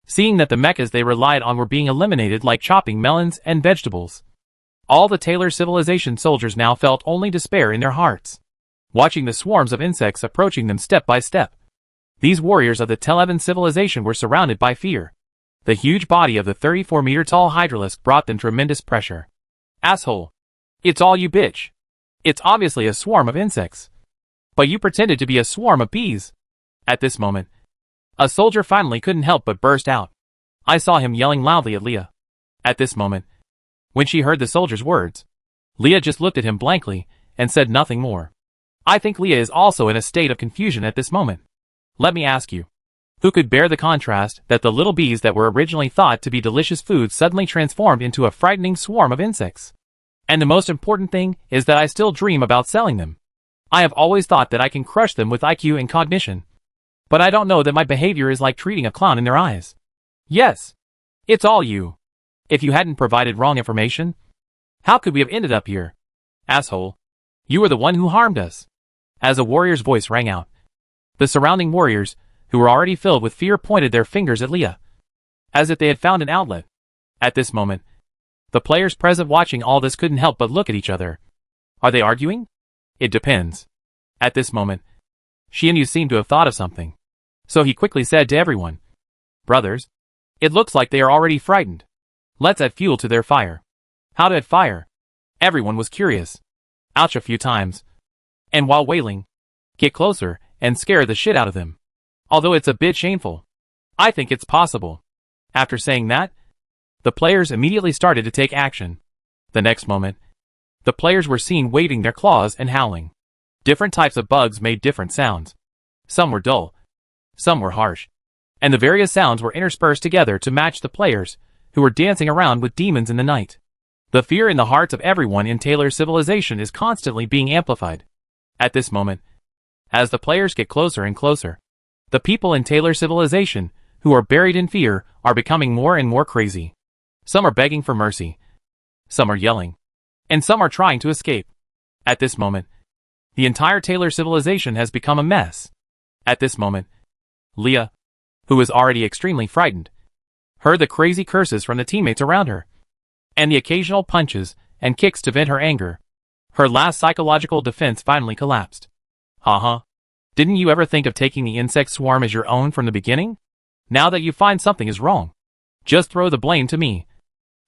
seeing that the mechas they relied on were being eliminated like chopping melons and vegetables, all the Taylor civilization soldiers now felt only despair in their hearts, watching the swarms of insects approaching them step by step. These warriors of the Tel-Aviv civilization were surrounded by fear. The huge body of the 34-meter-tall hydralisk brought them tremendous pressure. Asshole. It's all you bitch. It's obviously a swarm of insects. But you pretended to be a swarm of bees. At this moment, a soldier finally couldn't help but burst out. I saw him yelling loudly at Leah. At this moment, when she heard the soldier's words, Leah just looked at him blankly and said nothing more. I think Leah is also in a state of confusion at this moment. Let me ask you, who could bear the contrast that the little bees that were originally thought to be delicious food suddenly transformed into a frightening swarm of insects? And the most important thing is that I still dream about selling them. I have always thought that I can crush them with IQ and cognition. But I don't know that my behavior is like treating a clown in their eyes. Yes, it's all you. If you hadn't provided wrong information, how could we have ended up here? Asshole. You were the one who harmed us. As a warrior's voice rang out, the surrounding warriors, who were already filled with fear, pointed their fingers at Leah, as if they had found an outlet. At this moment, the players present watching all this couldn't help but look at each other. Are they arguing? It depends. At this moment, Xianyu seemed to have thought of something. So he quickly said to everyone, brothers, it looks like they are already frightened. Let's add fuel to their fire. How to add fire? Everyone was curious. Ouch a few times. And while wailing, get closer and scare the shit out of them. Although it's a bit shameful, I think it's possible. After saying that, the players immediately started to take action. The next moment, the players were seen waving their claws and howling. Different types of bugs made different sounds. Some were dull, some were harsh, and the various sounds were interspersed together to match the players, who were dancing around with demons in the night. The fear in the hearts of everyone in Taylor's civilization is constantly being amplified. At this moment, as the players get closer and closer, the people in Taylor's civilization, who are buried in fear, are becoming more and more crazy. Some are begging for mercy, some are yelling, and some are trying to escape. At this moment, the entire Taylor civilization has become a mess. At this moment, Leah, who was already extremely frightened, heard the crazy curses from the teammates around her, and the occasional punches and kicks to vent her anger. Her last psychological defense finally collapsed. Didn't you ever think of taking the insect swarm as your own from the beginning? Now that you find something is wrong, just throw the blame to me.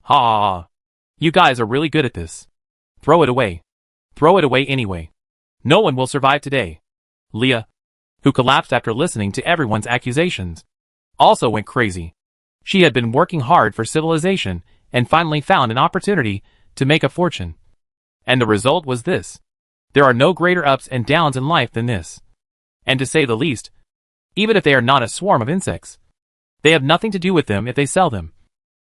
You guys are really good at this. Throw it away. Throw it away anyway. No one will survive today. Leah, who collapsed after listening to everyone's accusations, also went crazy. She had been working hard for civilization and finally found an opportunity to make a fortune. And the result was this. There are no greater ups and downs in life than this. And to say the least, even if they are not a swarm of insects, they have nothing to do with them if they sell them.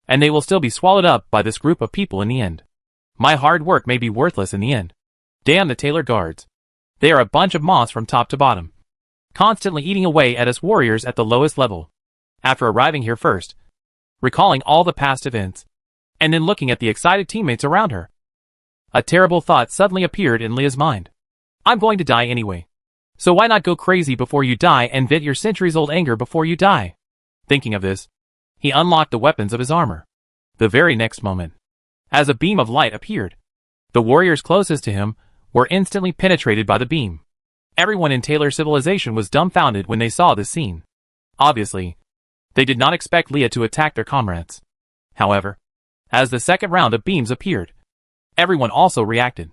And they will still be swallowed up by this group of people in the end. My hard work may be worthless in the end. Damn the Taylor guards. They are a bunch of moths from top to bottom, constantly eating away at us warriors at the lowest level. After arriving here first, recalling all the past events, and then looking at the excited teammates around her, a terrible thought suddenly appeared in Leah's mind. I'm going to die anyway. So why not go crazy before you die and vent your centuries-old anger before you die? Thinking of this, he unlocked the weapons of his armor. The very next moment, as a beam of light appeared, the warriors closest to him were instantly penetrated by the beam. Everyone in Taylor's civilization was dumbfounded when they saw this scene. Obviously, they did not expect Leah to attack their comrades. However, as the second round of beams appeared, everyone also reacted.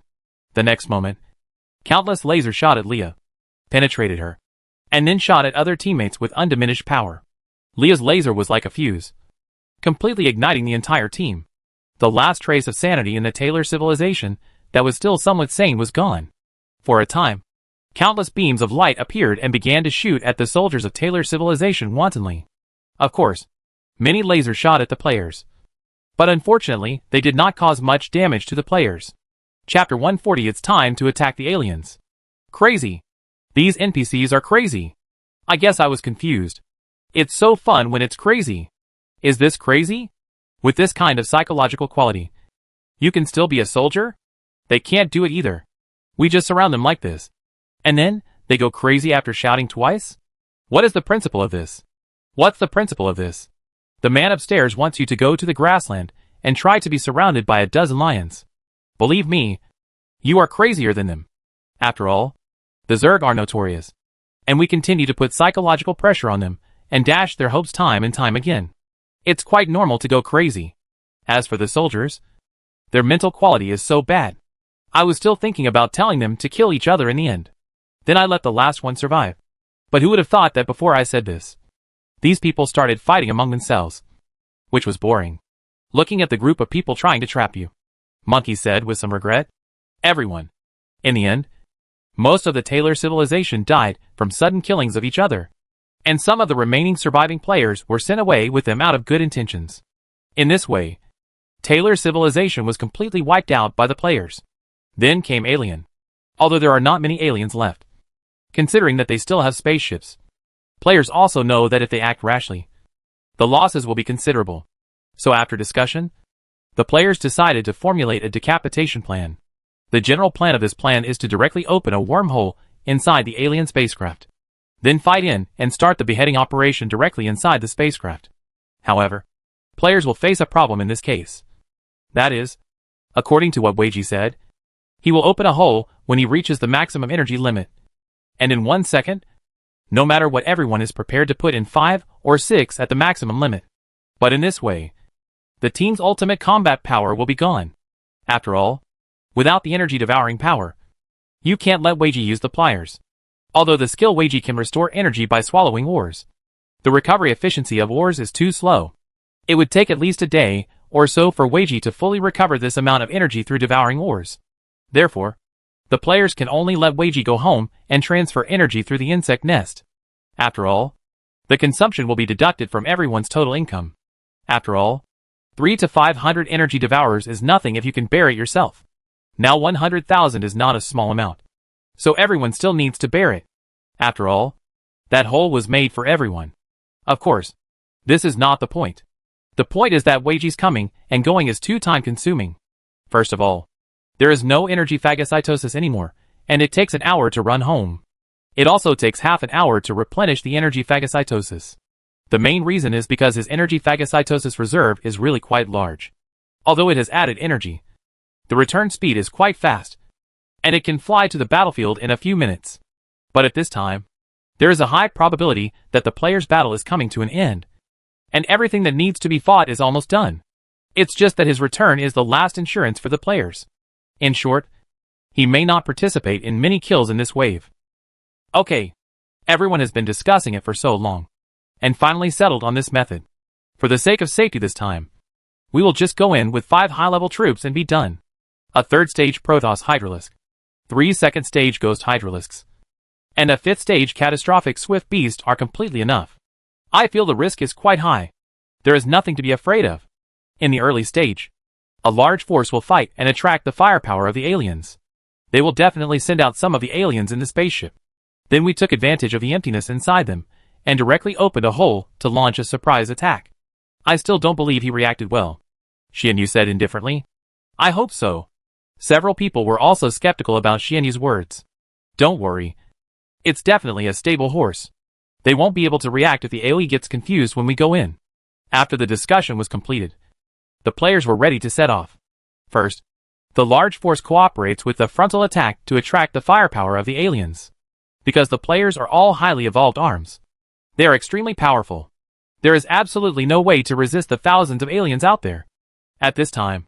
The next moment, countless lasers shot at Leah, penetrated her, and then shot at other teammates with undiminished power. Leah's laser was like a fuse, completely igniting the entire team. The last trace of sanity in the Taylor civilization that was still somewhat sane was gone. For a time, countless beams of light appeared and began to shoot at the soldiers of Taylor civilization wantonly. Of course, many lasers shot at the players. But unfortunately, they did not cause much damage to the players. Chapter 140. It's time to attack the aliens. Crazy. These NPCs are crazy. I guess I was confused. It's so fun when it's crazy. Is this crazy? With this kind of psychological quality, you can still be a soldier? They can't do it either. We just surround them like this. And then, they go crazy after shouting twice? What is the principle of this? What's the principle of this? The man upstairs wants you to go to the grassland and try to be surrounded by a dozen lions. Believe me, you are crazier than them. After all, the Zerg are notorious. And we continue to put psychological pressure on them and dash their hopes time and time again. It's quite normal to go crazy. As for the soldiers, their mental quality is so bad. I was still thinking about telling them to kill each other in the end. Then I let the last one survive. But who would have thought that before I said this? These people started fighting among themselves. Which was boring. Looking at the group of people trying to trap you. Monkey said with some regret. Everyone. In the end, most of the Taylor civilization died from sudden killings of each other. And some of the remaining surviving players were sent away with them out of good intentions. In this way, Taylor civilization was completely wiped out by the players. Then came Alien. Although there are not many aliens left. Considering that they still have spaceships. Players also know that if they act rashly, the losses will be considerable. So after discussion, the players decided to formulate a decapitation plan. The general plan of this plan is to directly open a wormhole inside the alien spacecraft. Then fight in and start the beheading operation directly inside the spacecraft. However, players will face a problem in this case. That is, according to what Weiji said, he will open a hole when he reaches the maximum energy limit. And in 1 second, no matter what, everyone is prepared to put in 5 or 6 at the maximum limit. But in this way, the team's ultimate combat power will be gone. After all, without the energy devouring power, you can't let Weiji use the pliers. Although the skill Weiji can restore energy by swallowing ores, the recovery efficiency of ores is too slow. It would take at least a day or so for Weiji to fully recover this amount of energy through devouring ores. Therefore, the players can only let Weiji go home and transfer energy through the insect nest. After all, the consumption will be deducted from everyone's total income. After all, 300 to 500 energy devourers is nothing if you can bear it yourself. Now 100,000 is not a small amount. So everyone still needs to bear it. After all, that hole was made for everyone. Of course, this is not the point. The point is that Weiji's coming and going is too time consuming. First of all, there is no energy phagocytosis anymore, and it takes an hour to run home. It also takes half an hour to replenish the energy phagocytosis. The main reason is because his energy phagocytosis reserve is really quite large. Although it has added energy, the return speed is quite fast, and it can fly to the battlefield in a few minutes. But at this time, there is a high probability that the player's battle is coming to an end, and everything that needs to be fought is almost done. It's just that his return is the last insurance for the players. In short, he may not participate in many kills in this wave. Okay, everyone has been discussing it for so long, and finally settled on this method. For the sake of safety this time, we will just go in with 5 high-level troops and be done. A 3rd stage Protoss Hydralisk, 3 2nd stage Ghost Hydralisks, and a 5th stage Catastrophic Swift Beast are completely enough. I feel the risk is quite high. There is nothing to be afraid of. In the early stage, a large force will fight and attract the firepower of the aliens. They will definitely send out some of the aliens in the spaceship. Then we took advantage of the emptiness inside them, and directly opened a hole to launch a surprise attack. I still don't believe he reacted well. Xianyu said indifferently. I hope so. Several people were also skeptical about Xianyu's words. Don't worry. It's definitely a stable horse. They won't be able to react if the AoE gets confused when we go in. After the discussion was completed, the players were ready to set off. First, the large force cooperates with the frontal attack to attract the firepower of the aliens. Because the players are all highly evolved arms. They are extremely powerful. There is absolutely no way to resist the thousands of aliens out there. At this time,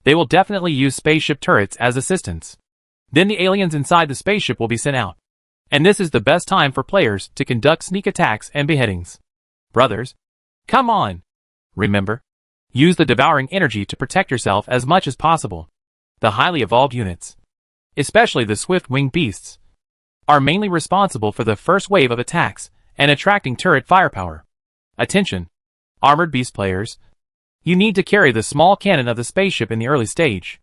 they will definitely use spaceship turrets as assistants. Then the aliens inside the spaceship will be sent out. And this is the best time for players to conduct sneak attacks and beheadings. Brothers, come on! Remember, use the devouring energy to protect yourself as much as possible. The highly evolved units, especially the swift-winged beasts, are mainly responsible for the first wave of attacks and attracting turret firepower. Attention, armored beast players. You need to carry the small cannon of the spaceship in the early stage.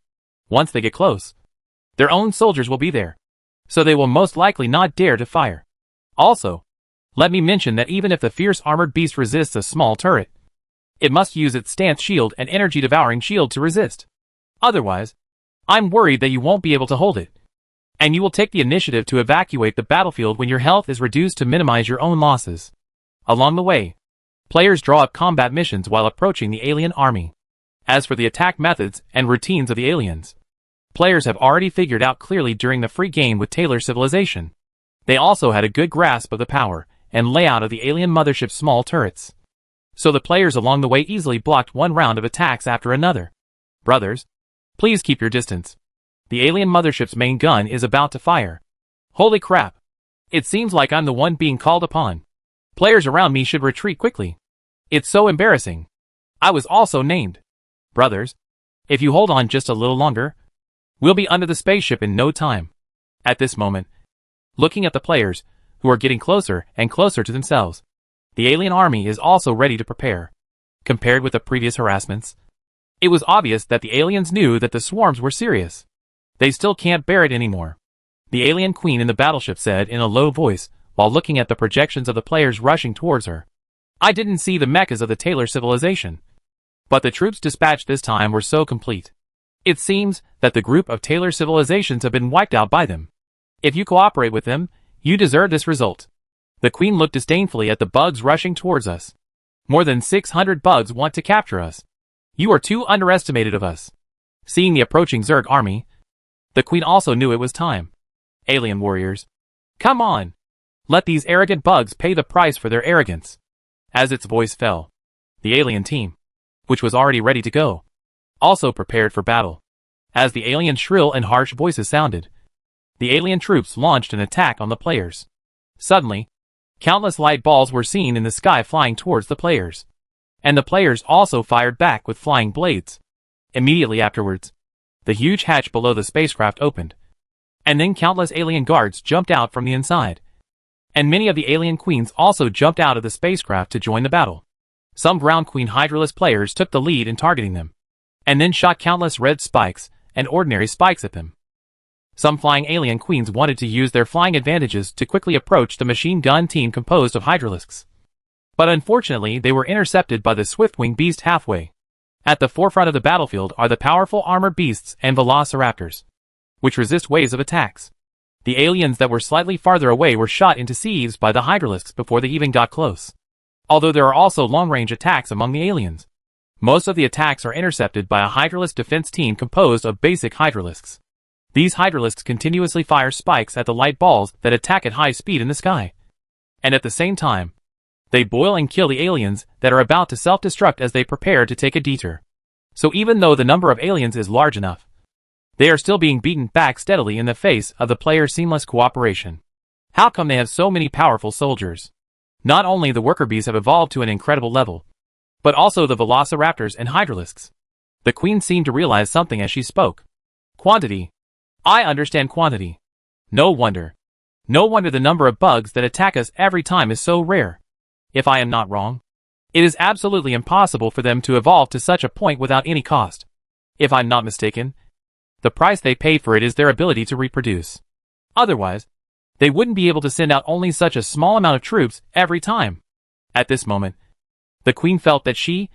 Once they get close, their own soldiers will be there, so they will most likely not dare to fire. Also, let me mention that even if the fierce armored beast resists a small turret, it must use its stance shield and energy-devouring shield to resist. Otherwise, I'm worried that you won't be able to hold it, and you will take the initiative to evacuate the battlefield when your health is reduced to minimize your own losses. Along the way, players draw up combat missions while approaching the alien army. As for the attack methods and routines of the aliens, players have already figured out clearly during the free game with Taylor Civilization. They also had a good grasp of the power and layout of the alien mothership's small turrets. So the players along the way easily blocked one round of attacks after another. Brothers, please keep your distance. The alien mothership's main gun is about to fire. Holy crap. It seems like I'm the one being called upon. Players around me should retreat quickly. It's so embarrassing. I was also named. Brothers, if you hold on just a little longer, we'll be under the spaceship in no time. At this moment, looking at the players, who are getting closer and closer to themselves, the alien army is also ready to prepare. Compared with the previous harassments, it was obvious that the aliens knew that the swarms were serious. They still can't bear it anymore. The alien queen in the battleship said in a low voice, while looking at the projections of the players rushing towards her. I didn't see the mechas of the Taylor Civilization, but the troops dispatched this time were so complete. It seems that the group of Taylor Civilizations have been wiped out by them. If you cooperate with them, you deserve this result. The queen looked disdainfully at the bugs rushing towards us. More than 600 bugs want to capture us. You are too underestimated of us. Seeing the approaching Zerg army, the queen also knew it was time. Alien warriors, come on! Let these arrogant bugs pay the price for their arrogance. As its voice fell, the alien team, which was already ready to go, also prepared for battle. As the alien shrill and harsh voices sounded, the alien troops launched an attack on the players. Suddenly, countless light balls were seen in the sky flying towards the players, and the players also fired back with flying blades. Immediately afterwards, the huge hatch below the spacecraft opened, and then countless alien guards jumped out from the inside, and many of the alien queens also jumped out of the spacecraft to join the battle. Some ground queen Hydralisk players took the lead in targeting them, and then shot countless red spikes and ordinary spikes at them. Some flying alien queens wanted to use their flying advantages to quickly approach the machine gun team composed of Hydralisks. But unfortunately they were intercepted by the Swiftwing beast halfway. At the forefront of the battlefield are the powerful armored beasts and velociraptors, which resist waves of attacks. The aliens that were slightly farther away were shot into sieves by the Hydralisks before they even got close. Although there are also long-range attacks among the aliens, most of the attacks are intercepted by a Hydralisk defense team composed of basic Hydralisks. These Hydralisks continuously fire spikes at the light balls that attack at high speed in the sky. And at the same time, they boil and kill the aliens that are about to self-destruct as they prepare to take a detour. So even though the number of aliens is large enough, they are still being beaten back steadily in the face of the players' seamless cooperation. How come they have so many powerful soldiers? Not only the worker bees have evolved to an incredible level, but also the velociraptors and Hydralisks. The queen seemed to realize something as she spoke. Quantity. I understand quantity. No wonder. No wonder the number of bugs that attack us every time is so rare. If I am not wrong, it is absolutely impossible for them to evolve to such a point without any cost. If I'm not mistaken, the price they pay for it is their ability to reproduce. Otherwise, they wouldn't be able to send out only such a small amount of troops every time. At this moment, the queen felt that she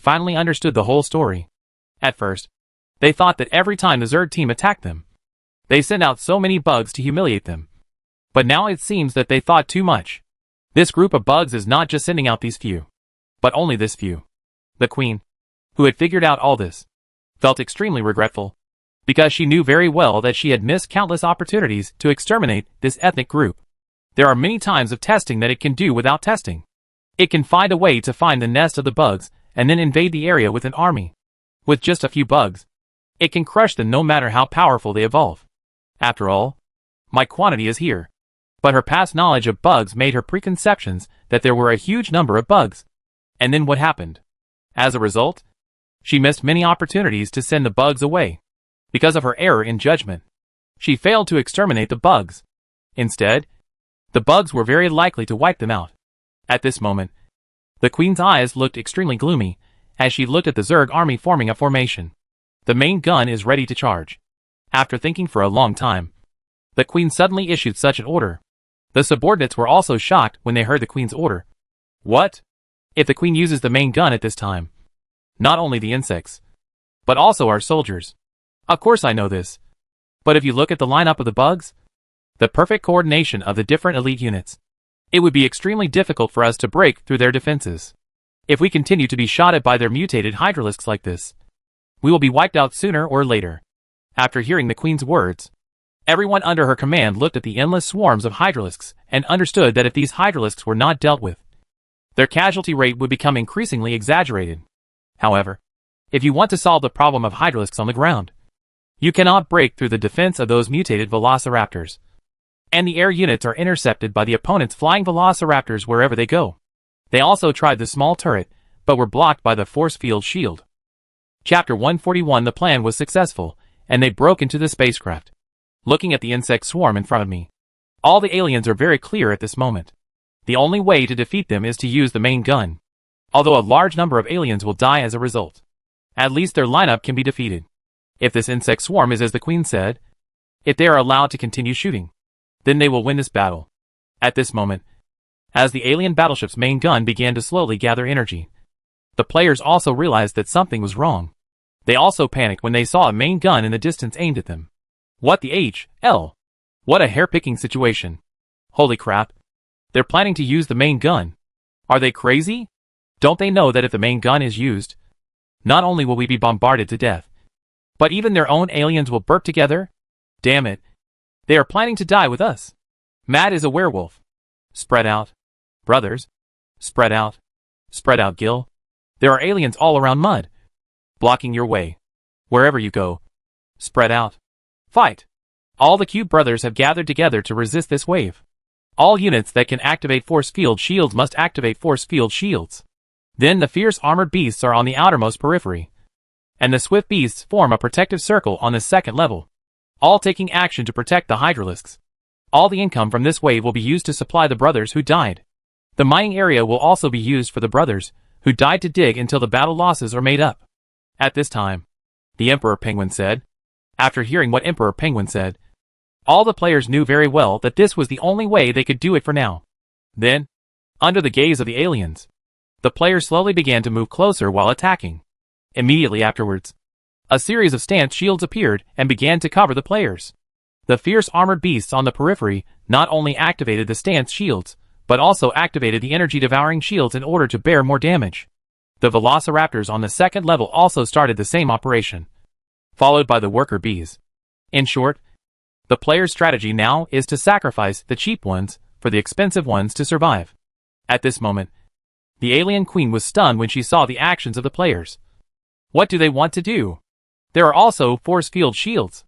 finally understood the whole story. At first, they thought that every time the Zerg team attacked them, they sent out so many bugs to humiliate them. But now it seems that they thought too much. This group of bugs is not just sending out these few, but only this few. The queen, who had figured out all this, felt extremely regretful, because she knew very well that she had missed countless opportunities to exterminate this ethnic group. There are many times of testing that it can do without testing. It can find a way to find the nest of the bugs and then invade the area with an army. With just a few bugs, it can crush them no matter how powerful they evolve. After all, my quantity is here. But her past knowledge of bugs made her preconceptions that there were a huge number of bugs. And then what happened? As a result, she missed many opportunities to send the bugs away. Because of her error in judgment, she failed to exterminate the bugs. Instead, the bugs were very likely to wipe them out. At this moment, the queen's eyes looked extremely gloomy, as she looked at the Zerg army forming a formation. The main gun is ready to charge. After thinking for a long time, the Queen suddenly issued such an order. The subordinates were also shocked when they heard the Queen's order. What? If the Queen uses the main gun at this time, not only the insects, but also our soldiers. Of course I know this. But if you look at the lineup of the bugs, the perfect coordination of the different elite units, it would be extremely difficult for us to break through their defenses. If we continue to be shot at by their mutated hydralisks like this, we will be wiped out sooner or later. After hearing the Queen's words, everyone under her command looked at the endless swarms of hydralisks and understood that if these hydralisks were not dealt with, their casualty rate would become increasingly exaggerated. However, if you want to solve the problem of hydralisks on the ground, you cannot break through the defense of those mutated velociraptors. And the air units are intercepted by the opponent's flying velociraptors wherever they go. They also tried the small turret, but were blocked by the force field shield. Chapter 141. The plan was successful, and they broke into the spacecraft. Looking at the insect swarm in front of me, all the aliens are very clear at this moment. The only way to defeat them is to use the main gun. Although a large number of aliens will die as a result, at least their lineup can be defeated. If this insect swarm is as the Queen said, if they are allowed to continue shooting, then they will win this battle. At this moment, as the alien battleship's main gun began to slowly gather energy, the players also realized that something was wrong. They also panicked when they saw a main gun in the distance aimed at them. What the hell? What a hair-picking situation. Holy crap. They're planning to use the main gun. Are they crazy? Don't they know that if the main gun is used, not only will we be bombarded to death, but even their own aliens will burp together? Damn it. They are planning to die with us. Matt is a werewolf. Spread out. Brothers. Spread out. Spread out, Gil. There are aliens all around Mud, blocking your way. Wherever you go. Spread out. Fight. All the cube brothers have gathered together to resist this wave. All units that can activate force field shields must activate force field shields. Then the fierce armored beasts are on the outermost periphery, and the swift beasts form a protective circle on the second level, all taking action to protect the hydralisks. All the income from this wave will be used to supply the brothers who died. The mining area will also be used for the brothers who died to dig until the battle losses are made up. At this time, the Emperor Penguin said. After hearing what Emperor Penguin said, all the players knew very well that this was the only way they could do it for now. Then, under the gaze of the aliens, the players slowly began to move closer while attacking. Immediately afterwards, a series of stance shields appeared and began to cover the players. The fierce armored beasts on the periphery not only activated the stance shields, but also activated the energy-devouring shields in order to bear more damage. The velociraptors on the second level also started the same operation, followed by the worker bees. In short, the player's strategy now is to sacrifice the cheap ones for the expensive ones to survive. At this moment, the alien queen was stunned when she saw the actions of the players. What do they want to do? There are also force field shields.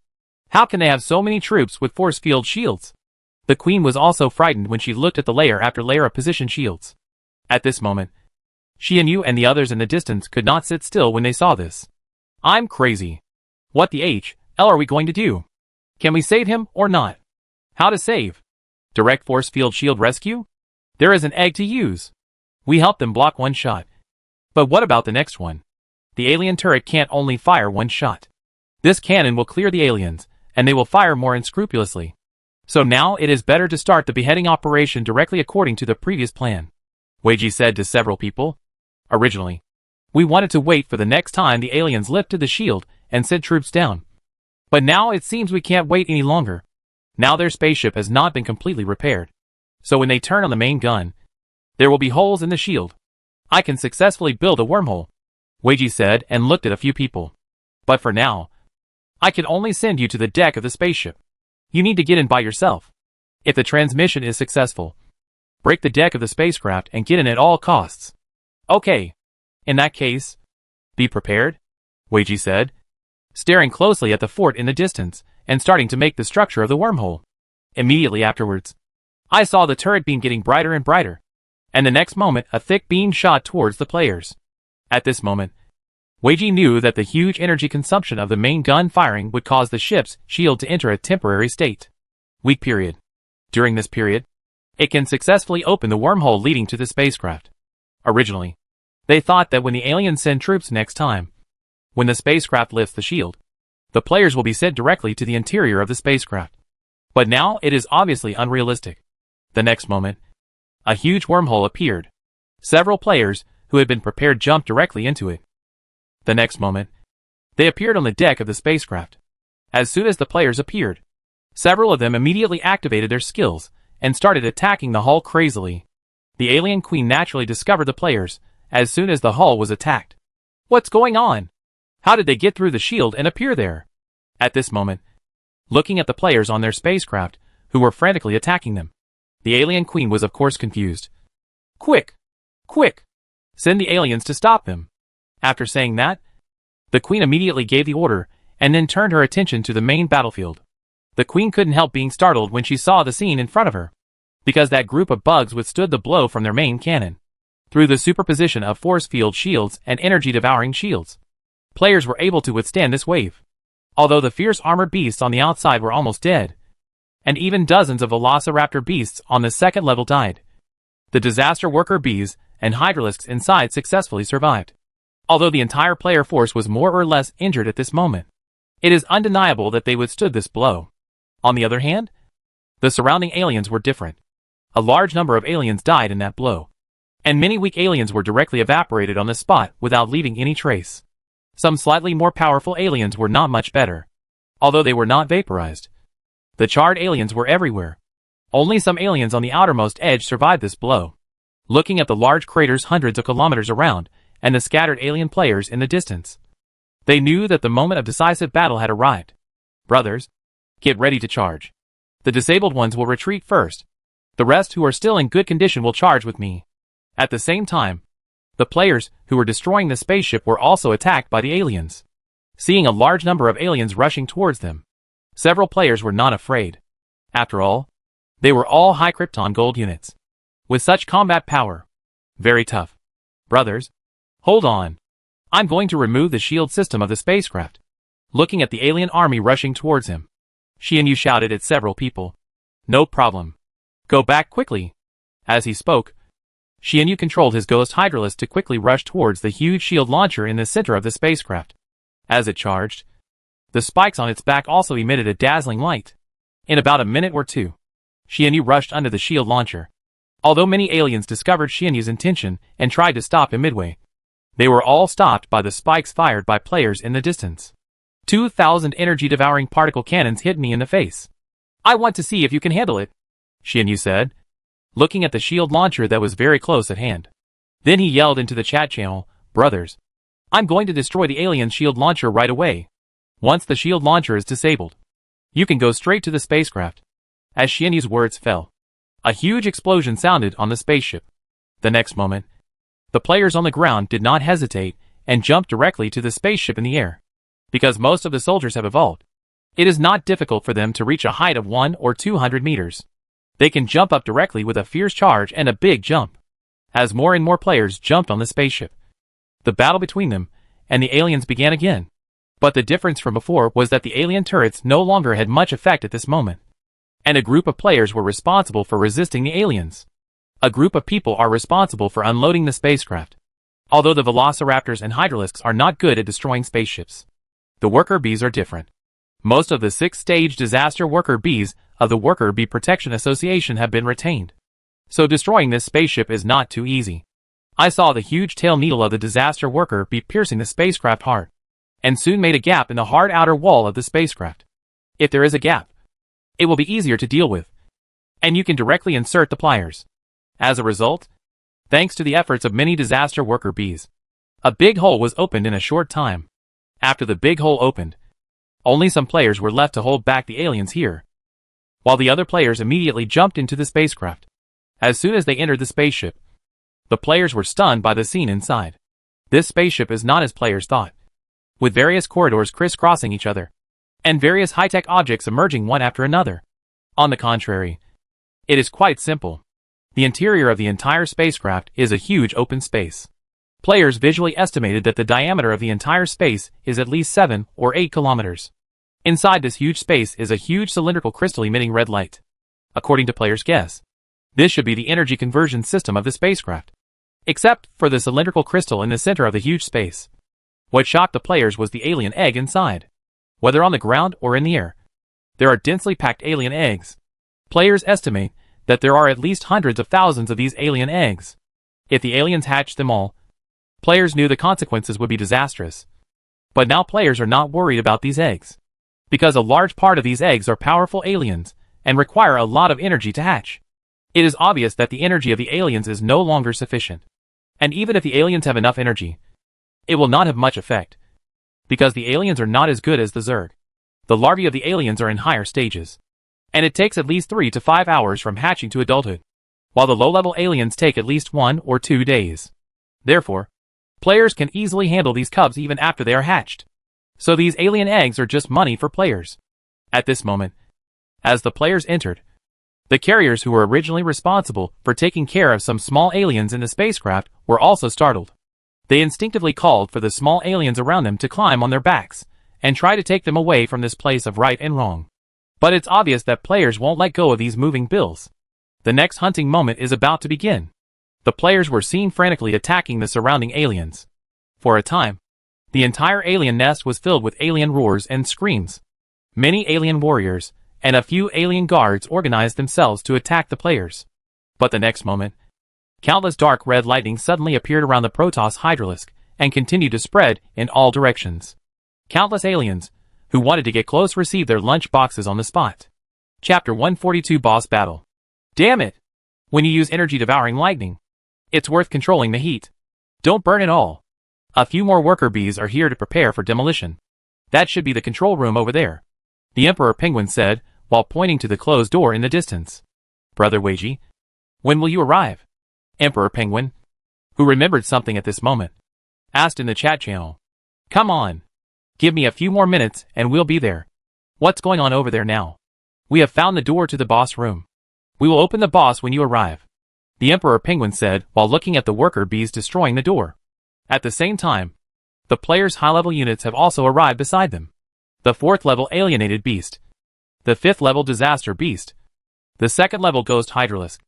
How can they have so many troops with force field shields? The queen was also frightened when she looked at the layer after layer of position shields. At this moment, she and you and the others in the distance could not sit still when they saw this. I'm crazy. What the hell are we going to do? Can we save him or not? How to save? Direct force field shield rescue? There is an egg to use. We helped them block one shot. But what about the next one? The alien turret can't only fire one shot. This cannon will clear the aliens, and they will fire more unscrupulously. So now it is better to start the beheading operation directly according to the previous plan, Weiji said to several people. Originally, we wanted to wait for the next time the aliens lifted the shield and sent troops down. But now it seems we can't wait any longer. Now their spaceship has not been completely repaired. So when they turn on the main gun, there will be holes in the shield. I can successfully build a wormhole, Weiji said and looked at a few people. But for now, I can only send you to the deck of the spaceship. You need to get in by yourself. If the transmission is successful, break the deck of the spacecraft and get in at all costs. Okay. In that case, be prepared, Weiji said, staring closely at the fort in the distance and starting to make the structure of the wormhole. Immediately afterwards, I saw the turret beam getting brighter and brighter, and the next moment a thick beam shot towards the players. At this moment, Weiji knew that the huge energy consumption of the main gun firing would cause the ship's shield to enter a temporary state. Weak period. During this period, it can successfully open the wormhole leading to the spacecraft. Originally, They thought that when the aliens send troops next time, when the spacecraft lifts the shield, the players will be sent directly to the interior of the spacecraft. But now it is obviously unrealistic. The next moment, a huge wormhole appeared. Several players, who had been prepared, jumped directly into it. The next moment, they appeared on the deck of the spacecraft. As soon as the players appeared, several of them immediately activated their skills and started attacking the hull crazily. The alien queen naturally discovered the players as soon as the hull was attacked. What's going on? How did they get through the shield and appear there? At this moment, looking at the players on their spacecraft, who were frantically attacking them, the alien queen was of course confused. Quick! Quick! Send the aliens to stop them. After saying that, the queen immediately gave the order and then turned her attention to the main battlefield. The queen couldn't help being startled when she saw the scene in front of her, because that group of bugs withstood the blow from their main cannon. Through the superposition of force field shields and energy-devouring shields, players were able to withstand this wave. Although the fierce armored beasts on the outside were almost dead, and even dozens of velociraptor beasts on the second level died, the disaster worker bees and hydralisks inside successfully survived. Although the entire player force was more or less injured at this moment, it is undeniable that they withstood this blow. On the other hand, the surrounding aliens were different. A large number of aliens died in that blow, and many weak aliens were directly evaporated on the spot without leaving any trace. Some slightly more powerful aliens were not much better, although they were not vaporized. The charred aliens were everywhere. Only some aliens on the outermost edge survived this blow. Looking at the large craters hundreds of kilometers around, and the scattered alien players in the distance, they knew that the moment of decisive battle had arrived. Brothers, get ready to charge. The disabled ones will retreat first. The rest who are still in good condition will charge with me. At the same time, the players who were destroying the spaceship were also attacked by the aliens. Seeing a large number of aliens rushing towards them, several players were not afraid. After all, they were all high Krypton gold units. With such combat power, very tough. Brothers, hold on. I'm going to remove the shield system of the spacecraft. Looking at the alien army rushing towards him, Xianyu shouted at several people. No problem. Go back quickly. As he spoke, Xianyu controlled his ghost hydralisk to quickly rush towards the huge shield launcher in the center of the spacecraft. As it charged, the spikes on its back also emitted a dazzling light. In about a minute or two, Xianyu rushed under the shield launcher. Although many aliens discovered Xianyu's intention and tried to stop him midway, they were all stopped by the spikes fired by players in the distance. 2,000 energy-devouring particle cannons hit me in the face. I want to see if you can handle it, Xianyu said, looking at the shield launcher that was very close at hand. Then he yelled into the chat channel, Brothers, I'm going to destroy the alien shield launcher right away. Once the shield launcher is disabled, you can go straight to the spacecraft. As Xianyu's words fell, a huge explosion sounded on the spaceship. The next moment, the players on the ground did not hesitate and jumped directly to the spaceship in the air. Because most of the soldiers have evolved, it is not difficult for them to reach a height of 100 or 200 meters. They can jump up directly with a fierce charge and a big jump. As more and more players jumped on the spaceship, the battle between them and the aliens began again. But the difference from before was that the alien turrets no longer had much effect at this moment, and a group of players were responsible for resisting the aliens. A group of people are responsible for unloading the spacecraft. Although the velociraptors and hydralisks are not good at destroying spaceships, the worker bees are different. Most of the 6-stage disaster worker bees of the Worker Bee Protection Association have been retained. So destroying this spaceship is not too easy. I saw the huge tail needle of the disaster worker bee piercing the spacecraft hard, and soon made a gap in the hard outer wall of the spacecraft. If there is a gap, it will be easier to deal with, and you can directly insert the pliers. As a result, thanks to the efforts of many disaster worker bees, a big hole was opened in a short time. After the big hole opened, only some players were left to hold back the aliens here, while the other players immediately jumped into the spacecraft. As soon as they entered the spaceship, the players were stunned by the scene inside. This spaceship is not as players thought, with various corridors crisscrossing each other, and various high-tech objects emerging one after another. On the contrary, it is quite simple. The interior of the entire spacecraft is a huge open space. Players visually estimated that the diameter of the entire space is at least 7 or 8 kilometers. Inside this huge space is a huge cylindrical crystal emitting red light. According to players' guess, this should be the energy conversion system of the spacecraft. except for the cylindrical crystal in the center of the huge space. What shocked the players was the alien egg inside. Whether on the ground or in the air, there are densely packed alien eggs. Players estimate that there are at least hundreds of thousands of these alien eggs. If the aliens hatched them all, players knew the consequences would be disastrous. But now players are not worried about these eggs, because a large part of these eggs are powerful aliens and require a lot of energy to hatch. It is obvious that the energy of the aliens is no longer sufficient. And even if the aliens have enough energy, it will not have much effect, because the aliens are not as good as the Zerg. The larvae of the aliens are in higher stages, and it takes at least 3 to 5 hours from hatching to adulthood, while the low-level aliens take at least 1 or 2 days. Therefore, players can easily handle these cubs even after they are hatched. So these alien eggs are just money for players. At this moment, as the players entered, the carriers who were originally responsible for taking care of some small aliens in the spacecraft were also startled. They instinctively called for the small aliens around them to climb on their backs and try to take them away from this place of right and wrong. But it's obvious that players won't let go of these moving bills. The next hunting moment is about to begin. The players were seen frantically attacking the surrounding aliens. For a time, the entire alien nest was filled with alien roars and screams. Many alien warriors and a few alien guards organized themselves to attack the players. But the next moment, countless dark red lightning suddenly appeared around the Protoss Hydralisk and continued to spread in all directions. Countless aliens who wanted to get close received their lunch boxes on the spot. Chapter 142 Boss Battle. Damn it! When you use energy-devouring lightning, it's worth controlling the heat. Don't burn it all. A few more worker bees are here to prepare for demolition. That should be the control room over there, the Emperor Penguin said, while pointing to the closed door in the distance. Brother Weiji, when will you arrive? Emperor Penguin, who remembered something at this moment, asked in the chat channel. Come on. Give me a few more minutes and we'll be there. What's going on over there now? We have found the door to the boss room. We will open the boss when you arrive, the Emperor Penguin said while looking at the worker bees destroying the door. At the same time, the players' high-level units have also arrived beside them. The 4th level Alienated Beast, the 5th level Disaster Beast, the 2nd level Ghost Hydralisk,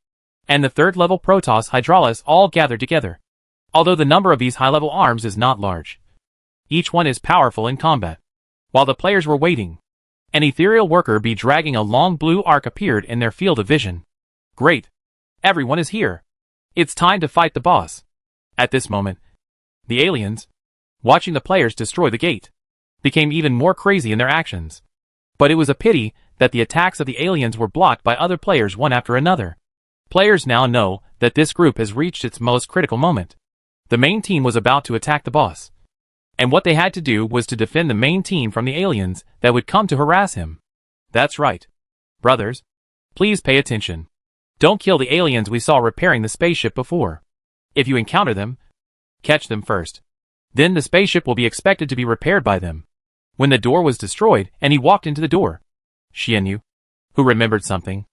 and the 3rd level Protoss Hydralis all gathered together. Although the number of these high-level arms is not large, each one is powerful in combat. While the players were waiting, an ethereal worker bee dragging a long blue arc appeared in their field of vision. Great! Everyone is here. It's time to fight the boss. At this moment, the aliens, watching the players destroy the gate, became even more crazy in their actions. But it was a pity that the attacks of the aliens were blocked by other players one after another. Players now know that this group has reached its most critical moment. The main team was about to attack the boss, and what they had to do was to defend the main team from the aliens that would come to harass him. That's right. Brothers, please pay attention. Don't kill the aliens we saw repairing the spaceship before. If you encounter them, catch them first. Then the spaceship will be expected to be repaired by them. When the door was destroyed and he walked into the door, Xianyu, who remembered something,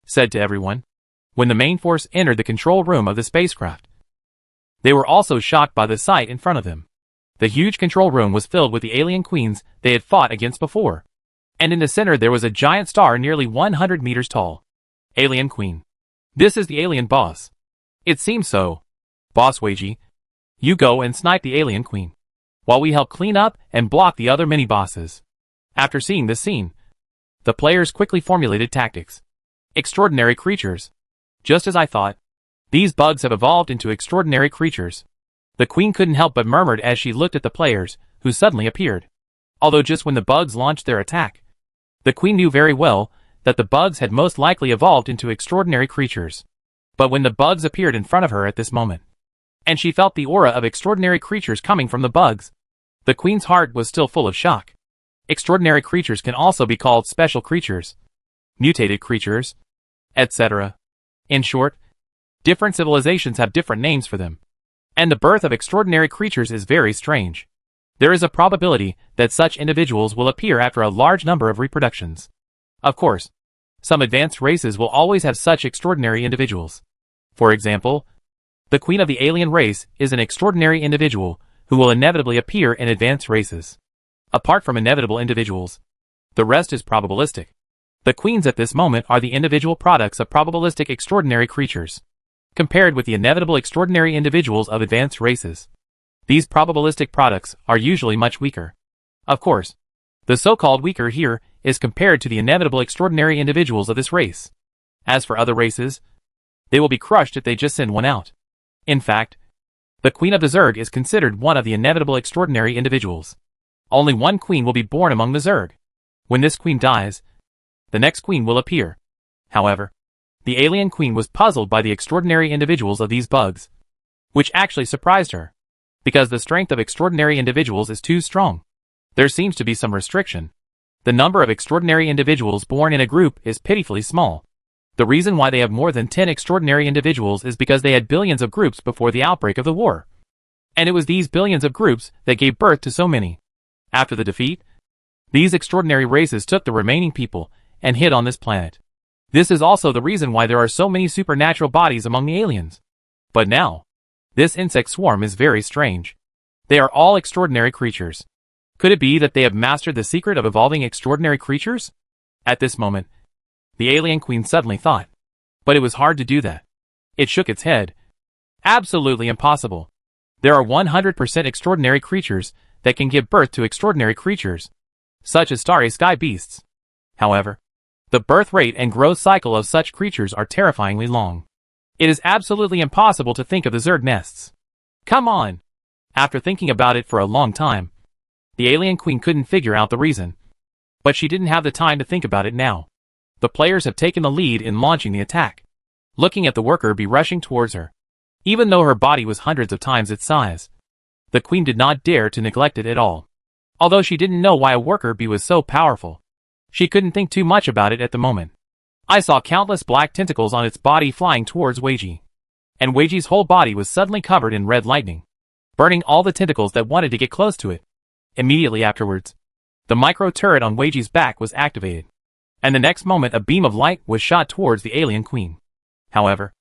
said to everyone. When the main force entered the control room of the spacecraft, they were also shocked by the sight in front of them. The huge control room was filled with the alien queens they had fought against before. And in the center there was a giant star nearly 100 meters tall. Alien Queen. This is the alien boss. It seems so. Boss Weiji, you go and snipe the alien queen, while we help clean up and block the other mini-bosses. After seeing this scene, the players quickly formulated tactics. Extraordinary creatures. Just as I thought, these bugs have evolved into extraordinary creatures. The queen couldn't help but murmur as she looked at the players, who suddenly appeared. Although just when the bugs launched their attack, the queen knew very well that the bugs had most likely evolved into extraordinary creatures. But when the bugs appeared in front of her at this moment, and she felt the aura of extraordinary creatures coming from the bugs, the queen's heart was still full of shock. Extraordinary creatures can also be called special creatures, mutated creatures, etc. In short, different civilizations have different names for them. And the birth of extraordinary creatures is very strange. There is a probability that such individuals will appear after a large number of reproductions. Of course, some advanced races will always have such extraordinary individuals. For example, the queen of the alien race is an extraordinary individual who will inevitably appear in advanced races. Apart from inevitable individuals, the rest is probabilistic. The queens at this moment are the individual products of probabilistic extraordinary creatures. compared with the inevitable extraordinary individuals of advanced races. These probabilistic products are usually much weaker. Of course, the so-called weaker here is compared to the inevitable extraordinary individuals of this race. As for other races, they will be crushed if they just send one out. In fact, the Queen of the Zerg is considered one of the inevitable extraordinary individuals. Only one queen will be born among the Zerg. When this queen dies, the next queen will appear. However, the alien queen was puzzled by the extraordinary individuals of these bugs, which actually surprised her, because the strength of extraordinary individuals is too strong. There seems to be some restriction. The number of extraordinary individuals born in a group is pitifully small. The reason why they have more than 10 extraordinary individuals is because they had billions of groups before the outbreak of the war. And it was these billions of groups that gave birth to so many. After the defeat, these extraordinary races took the remaining people and hid on this planet. This is also the reason why there are so many supernatural bodies among the aliens. But now, this insect swarm is very strange. They are all extraordinary creatures. Could it be that they have mastered the secret of evolving extraordinary creatures? At this moment, the alien queen suddenly thought. But it was hard to do that. It shook its head. Absolutely impossible. There are 100% extraordinary creatures that can give birth to extraordinary creatures, such as starry sky beasts. However, the birth rate and growth cycle of such creatures are terrifyingly long. It is absolutely impossible to think of the Zerg nests. Come on! After thinking about it for a long time, the alien queen couldn't figure out the reason. But she didn't have the time to think about it now. The players have taken the lead in launching the attack. Looking at the worker bee rushing towards her. Even though her body was hundreds of times its size, the queen did not dare to neglect it at all. Although she didn't know why a worker bee was so powerful, she couldn't think too much about it at the moment. I saw countless black tentacles on its body flying towards Weiji. And Weiji's whole body was suddenly covered in red lightning, burning all the tentacles that wanted to get close to it. Immediately afterwards, the micro turret on Weiji's back was activated. And the next moment a beam of light was shot towards the alien queen. However,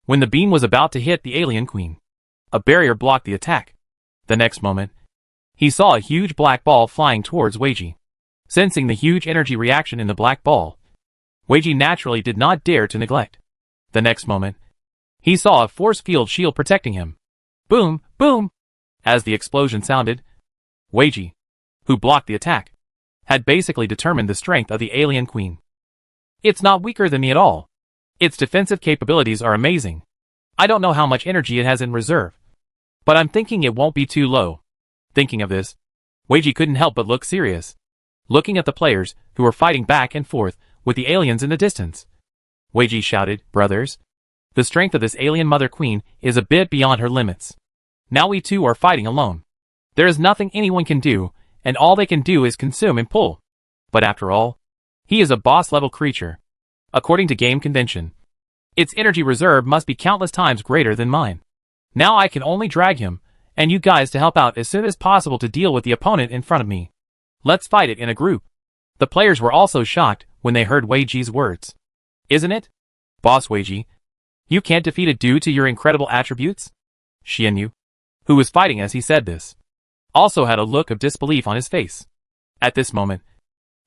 when the beam was about to hit the alien queen, a barrier blocked the attack. The next moment, he saw a huge black ball flying towards Weiji. Sensing the huge energy reaction in the black ball, Weiji naturally did not dare to neglect. The next moment, he saw a force field shield protecting him. Boom, boom! As the explosion sounded, Weiji, who blocked the attack, had basically determined the strength of the alien queen. It's not weaker than me at all. Its defensive capabilities are amazing. I don't know how much energy it has in reserve, but I'm thinking it won't be too low. Thinking of this, Weiji couldn't help but look serious, looking at the players who were fighting back and forth with the aliens in the distance. Weiji shouted, "Brothers, the strength of this alien mother queen is a bit beyond her limits. Now we two are fighting alone. There is nothing anyone can do, and all they can do is consume and pull. But after all, he is a boss-level creature. According to game convention, its energy reserve must be countless times greater than mine. Now I can only drag him, and you guys to help out as soon as possible to deal with the opponent in front of me. Let's fight it in a group." The players were also shocked when they heard Weiji's words. "Isn't it? Boss Weiji, you can't defeat it due to your incredible attributes?" Xianyu, who was fighting as he said this, also had a look of disbelief on his face. At this moment,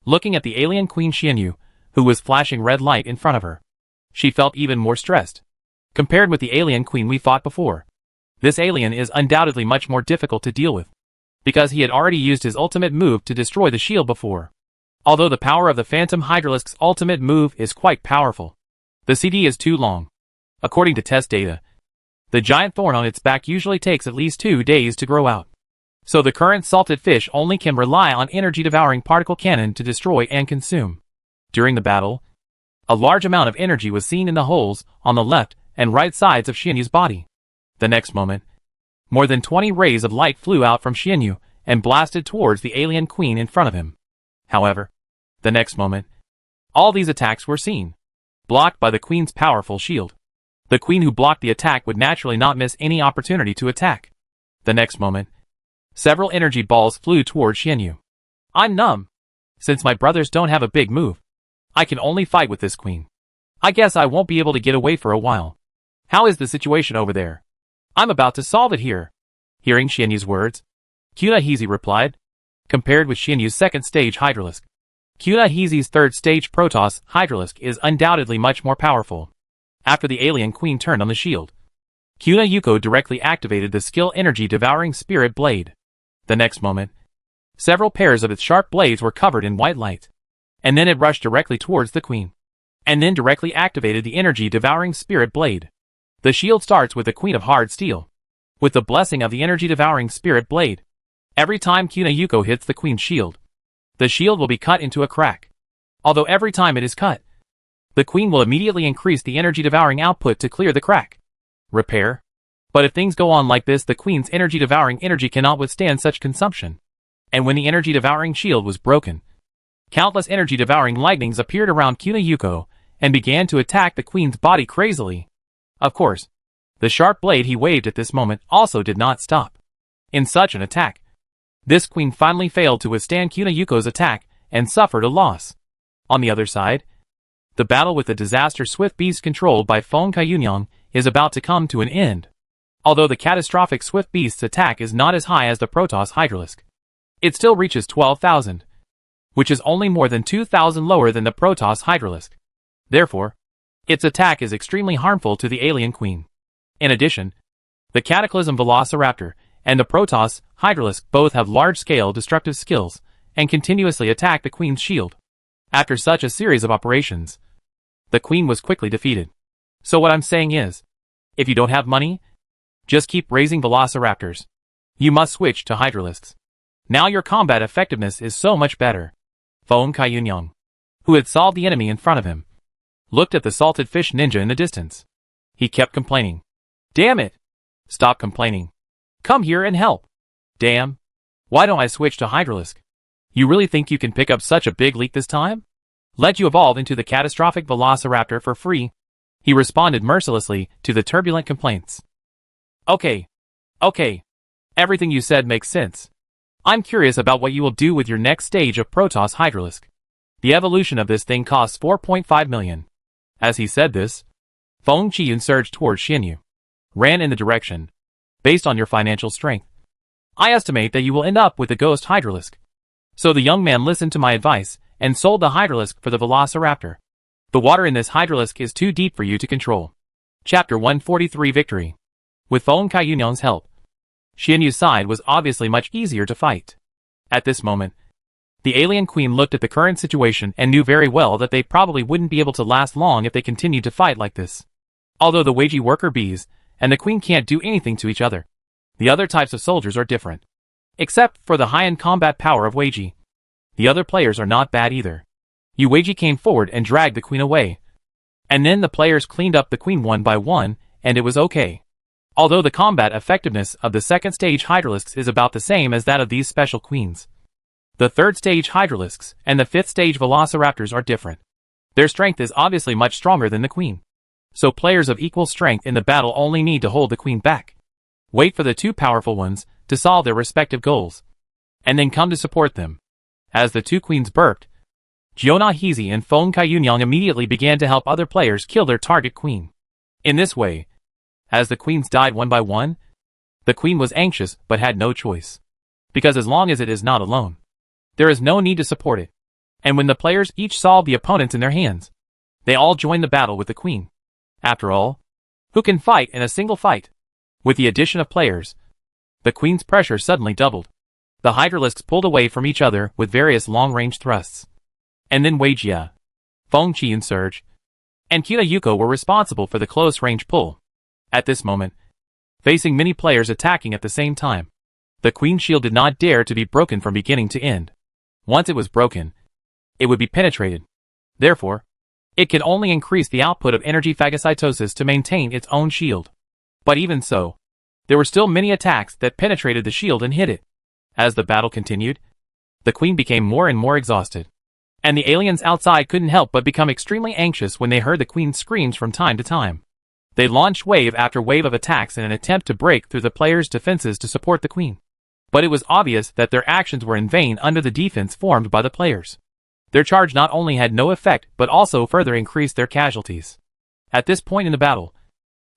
looking at the alien queen Xianyu, who was flashing red light in front of her, she felt even more stressed. Compared with the alien queen we fought before, this alien is undoubtedly much more difficult to deal with, because he had already used his ultimate move to destroy the shield before. Although the power of the Phantom Hydralisk's ultimate move is quite powerful, the CD is too long. According to test data, the giant thorn on its back usually takes at least 2 days to grow out. So the current salted fish only can rely on energy-devouring particle cannon to destroy and consume. During the battle, a large amount of energy was seen in the holes on the left and right sides of Xianyu's body. The next moment, more than 20 rays of light flew out from Xianyu and blasted towards the alien queen in front of him. However, the next moment, all these attacks were seen, blocked by the queen's powerful shield. The queen who blocked the attack would naturally not miss any opportunity to attack. The next moment, several energy balls flew towards Xianyu. "I'm numb. Since my brothers don't have a big move, I can only fight with this queen. I guess I won't be able to get away for a while. How is the situation over there? I'm about to solve it here." Hearing Xianyu's words, Kuna-Hizi replied. Compared with Xianyu's second stage Hydralisk, Kuna-Hizi's third stage Protoss Hydralisk is undoubtedly much more powerful. After the alien queen turned on the shield, Kuna Yuko directly activated the skill Energy Devouring Spirit Blade. The next moment, several pairs of its sharp blades were covered in white light. And then it rushed directly towards the queen. And then directly activated the Energy Devouring Spirit Blade. The shield starts with the Queen of Hard Steel. With the blessing of the Energy Devouring Spirit Blade, every time Kuna Yuko hits the queen's shield, the shield will be cut into a crack. Although every time it is cut, the queen will immediately increase the Energy Devouring output to clear the crack. Repair? But if things go on like this, the queen's Energy Devouring energy cannot withstand such consumption. And when the Energy Devouring shield was broken, countless Energy Devouring lightnings appeared around Kuna Yuko and began to attack the queen's body crazily. Of course, the sharp blade he waved at this moment also did not stop. In such an attack, this queen finally failed to withstand Kuna Yuko's attack and suffered a loss. On the other side, the battle with the disaster Swift Beast controlled by Feng Kaiyunyang is about to come to an end. Although the catastrophic Swift Beast's attack is not as high as the Protoss Hydralisk, it still reaches 12,000, which is only more than 2,000 lower than the Protoss Hydralisk. Therefore, its attack is extremely harmful to the alien queen. In addition, the Cataclysm Velociraptor and the Protoss Hydralisk both have large-scale destructive skills and continuously attack the queen's shield. After such a series of operations, the queen was quickly defeated. So what I'm saying is, if you don't have money, just keep raising Velociraptors. You must switch to Hydralisks. Now your combat effectiveness is so much better. Feng Kaiyunyang, who had solved the enemy in front of him, looked at the salted fish ninja in the distance. He kept complaining. Damn it! Stop complaining. Come here and help. Damn. Why don't I switch to Hydralisk? You really think you can pick up such a big leak this time? Let you evolve into the catastrophic Velociraptor for free. He responded mercilessly to the turbulent complaints. Okay. Everything you said makes sense. I'm curious about what you will do with your next stage of Protoss Hydralisk. The evolution of this thing costs 4.5 million. As he said this, Feng Qiyun surged towards Xinyu. Ran in the direction. Based on your financial strength, I estimate that you will end up with the Ghost Hydralisk. So the young man listened to my advice and sold the Hydralisk for the Velociraptor. The water in this Hydralisk is too deep for you to control. Chapter 143 Victory. With Feng Kaiyunyang's help, Xianyu's side was obviously much easier to fight. At this moment, the alien queen looked at the current situation and knew very well that they probably wouldn't be able to last long if they continued to fight like this. Although the Weiji worker bees and the queen can't do anything to each other, the other types of soldiers are different. Except for the high-end combat power of Weiji, the other players are not bad either. Weiji came forward and dragged the queen away. And then the players cleaned up the queen one by one, and it was okay. Although the combat effectiveness of the second stage Hydralisks is about the same as that of these special queens, the third stage Hydralisks and the fifth stage Velociraptors are different. Their strength is obviously much stronger than the queen. So players of equal strength in the battle only need to hold the queen back. Wait for the two powerful ones to solve their respective goals, and then come to support them. As the two queens burped, Jiona Hizi and Feng Kaiyunyang immediately began to help other players kill their target queen. In this way, as the queens died one by one, the queen was anxious but had no choice. Because as long as it is not alone, there is no need to support it. And when the players each solved the opponents in their hands, they all joined the battle with the queen. After all, who can fight in a single fight? With the addition of players, the queen's pressure suddenly doubled. The Hydralisks pulled away from each other with various long-range thrusts. And then Wei Jia, Feng Qiyun surge, and Kuna Yuko were responsible for the close-range pull. At this moment, facing many players attacking at the same time, the queen's shield did not dare to be broken from beginning to end. Once it was broken, it would be penetrated. Therefore, it could only increase the output of energy phagocytosis to maintain its own shield. But even so, there were still many attacks that penetrated the shield and hit it. As the battle continued, the queen became more and more exhausted. And the aliens outside couldn't help but become extremely anxious when they heard the queen's screams from time to time. They launched wave after wave of attacks in an attempt to break through the players' defenses to support the queen. But it was obvious that their actions were in vain under the defense formed by the players. Their charge not only had no effect but also further increased their casualties. At this point in the battle,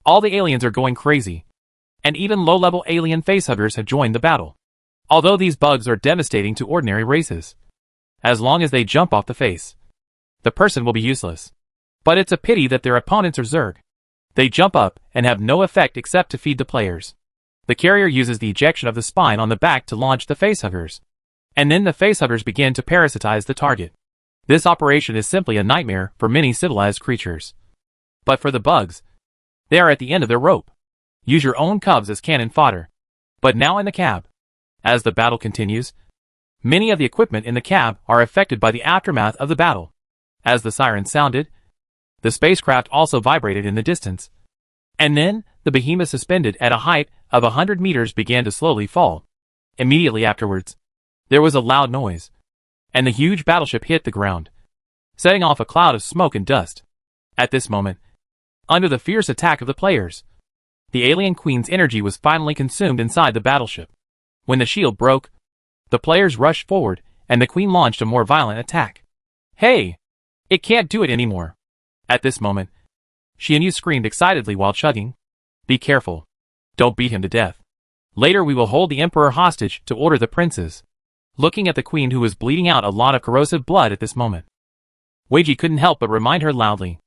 all the aliens are going crazy. And even low-level alien facehuggers have joined the battle. Although these bugs are devastating to ordinary races, as long as they jump off the face, the person will be useless. But it's a pity that their opponents are Zerg. They jump up and have no effect except to feed the players. The carrier uses the ejection of the spine on the back to launch the facehuggers. And then the facehuggers begin to parasitize the target. This operation is simply a nightmare for many civilized creatures. But for the bugs, they are at the end of their rope. Use your own cubs as cannon fodder. But now in the cab. As the battle continues, many of the equipment in the cab are affected by the aftermath of the battle. As the siren sounded, the spacecraft also vibrated in the distance. And then, the behemoth suspended at a height of 100 meters began to slowly fall. Immediately afterwards, there was a loud noise, and the huge battleship hit the ground, setting off a cloud of smoke and dust. At this moment, under the fierce attack of the players, the alien queen's energy was finally consumed inside the battleship. When the shield broke, the players rushed forward, and the queen launched a more violent attack. Hey! It can't do it anymore. At this moment, Xianyu screamed excitedly while chugging. Be careful. Don't beat him to death. Later we will hold the emperor hostage to order the princes. Looking at the queen who was bleeding out a lot of corrosive blood at this moment, Weiji couldn't help but remind her loudly.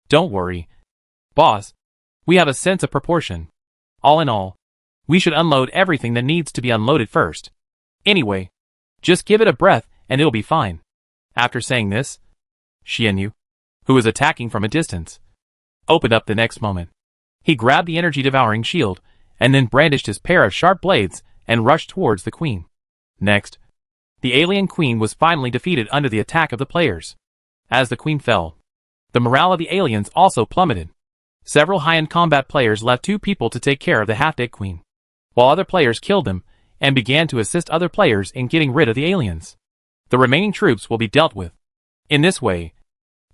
Don't worry, boss. We have a sense of proportion. All in all, we should unload everything that needs to be unloaded first. Anyway, just give it a breath and it'll be fine. After saying this, Xianyu, who was attacking from a distance, opened up the next moment. He grabbed the energy-devouring shield, and then brandished his pair of sharp blades and rushed towards the queen. Next, the alien queen was finally defeated under the attack of the players. As the queen fell, the morale of the aliens also plummeted. Several high-end combat players left 2 people to take care of the half-dead queen, while other players killed them and began to assist other players in getting rid of the aliens. The remaining troops will be dealt with. In this way,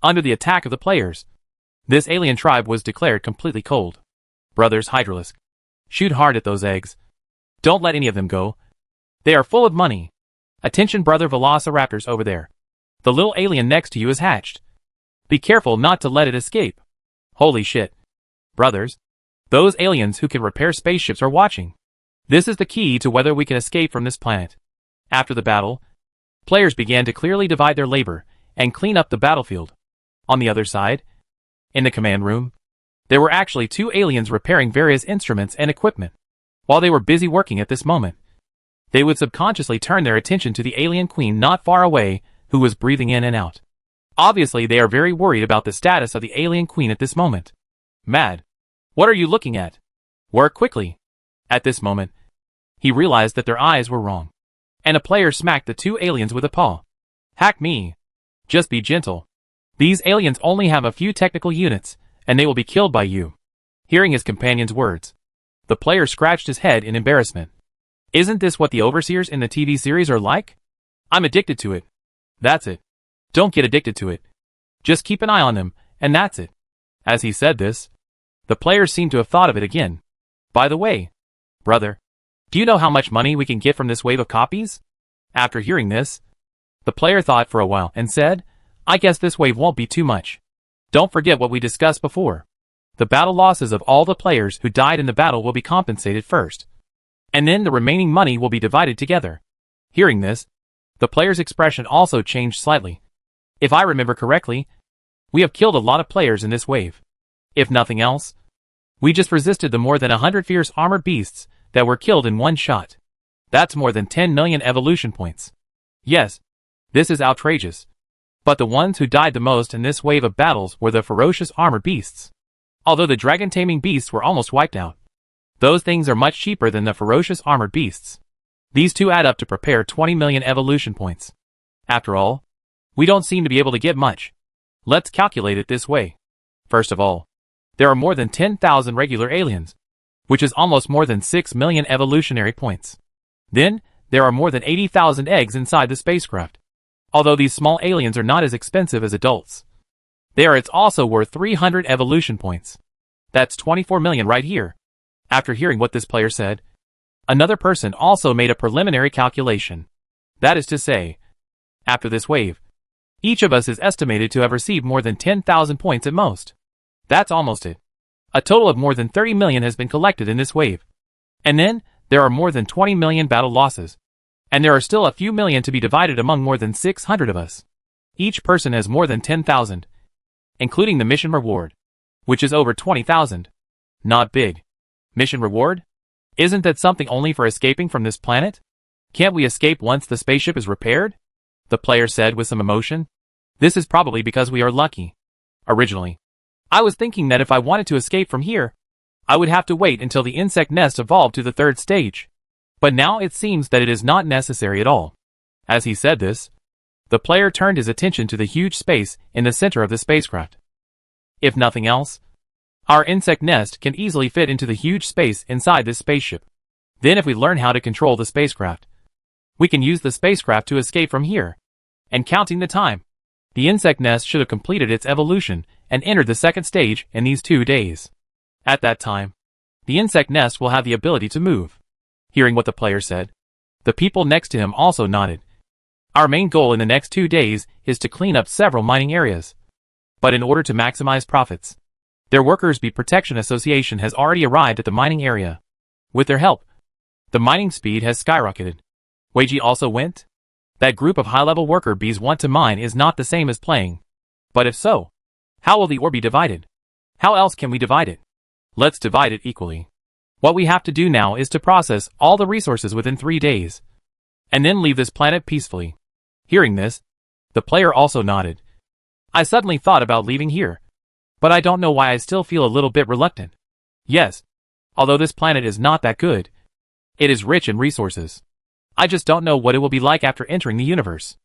under the attack of the players, this alien tribe was declared completely cold. Brothers Hydralisk, shoot hard at those eggs. Don't let any of them go. They are full of money. Attention brother Velociraptors over there. The little alien next to you is hatched. Be careful not to let it escape. Holy shit. Brothers, those aliens who can repair spaceships are watching. This is the key to whether we can escape from this planet. After the battle, players began to clearly divide their labor and clean up the battlefield. On the other side, in the command room, there were actually 2 aliens repairing various instruments and equipment. While they were busy working at this moment, they would subconsciously turn their attention to the alien queen not far away who was breathing in and out. Obviously they are very worried about the status of the alien queen at this moment. Mad. What are you looking at? Work quickly. At this moment, he realized that their eyes were wrong, and a player smacked the 2 aliens with a paw. Hack me. Just be gentle. These aliens only have a few technical units, and they will be killed by you. Hearing his companion's words, the player scratched his head in embarrassment. Isn't this what the overseers in the TV series are like? I'm addicted to it. That's it. Don't get addicted to it. Just keep an eye on them, and that's it. As he said this, the player seemed to have thought of it again. By the way, brother, do you know how much money we can get from this wave of copies? After hearing this, the player thought for a while and said, I guess this wave won't be too much. Don't forget what we discussed before. The battle losses of all the players who died in the battle will be compensated first, and then the remaining money will be divided together. Hearing this, the player's expression also changed slightly. If I remember correctly, we have killed a lot of players in this wave. If nothing else, we just resisted the more than 100 fierce armored beasts that were killed in one shot. That's more than 10 million evolution points. Yes, this is outrageous. But the ones who died the most in this wave of battles were the ferocious armored beasts. Although the dragon-taming beasts were almost wiped out, those things are much cheaper than the ferocious armored beasts. These 2 add up to prepare 20 million evolution points. After all, we don't seem to be able to get much. Let's calculate it this way. First of all, there are more than 10,000 regular aliens, which is almost more than 6 million evolutionary points. Then, there are more than 80,000 eggs inside the spacecraft. Although these small aliens are not as expensive as adults, it's also worth 300 evolution points. That's 24 million right here. After hearing what this player said, another person also made a preliminary calculation. That is to say, after this wave, each of us is estimated to have received more than 10,000 points at most. That's almost it. A total of more than 30 million has been collected in this wave. And then, there are more than 20 million battle losses. And there are still a few million to be divided among more than 600 of us. Each person has more than 10,000, including the mission reward, which is over 20,000. Not big. Mission reward? Isn't that something only for escaping from this planet? Can't we escape once the spaceship is repaired? The player said with some emotion. This is probably because we are lucky. Originally, I was thinking that if I wanted to escape from here, I would have to wait until the insect nest evolved to the 3rd stage. But now it seems that it is not necessary at all. As he said this, the player turned his attention to the huge space in the center of the spacecraft. If nothing else, our insect nest can easily fit into the huge space inside this spaceship. Then if we learn how to control the spacecraft, we can use the spacecraft to escape from here. And counting the time, the insect nest should have completed its evolution and entered the 2nd stage in these 2 days. At that time, the insect nest will have the ability to move. Hearing what the player said, the people next to him also nodded. Our main goal in the next 2 days is to clean up several mining areas. But in order to maximize profits, their Workers' Bee Protection Association has already arrived at the mining area. With their help, the mining speed has skyrocketed. Weiji also went? That group of high-level worker bees want to mine is not the same as playing. But if so, how will the ore be divided? How else can we divide it? Let's divide it equally. What we have to do now is to process all the resources within 3 days, and then leave this planet peacefully. Hearing this, the player also nodded. I suddenly thought about leaving here, but I don't know why I still feel a little bit reluctant. Yes, although this planet is not that good, it is rich in resources. I just don't know what it will be like after entering the universe.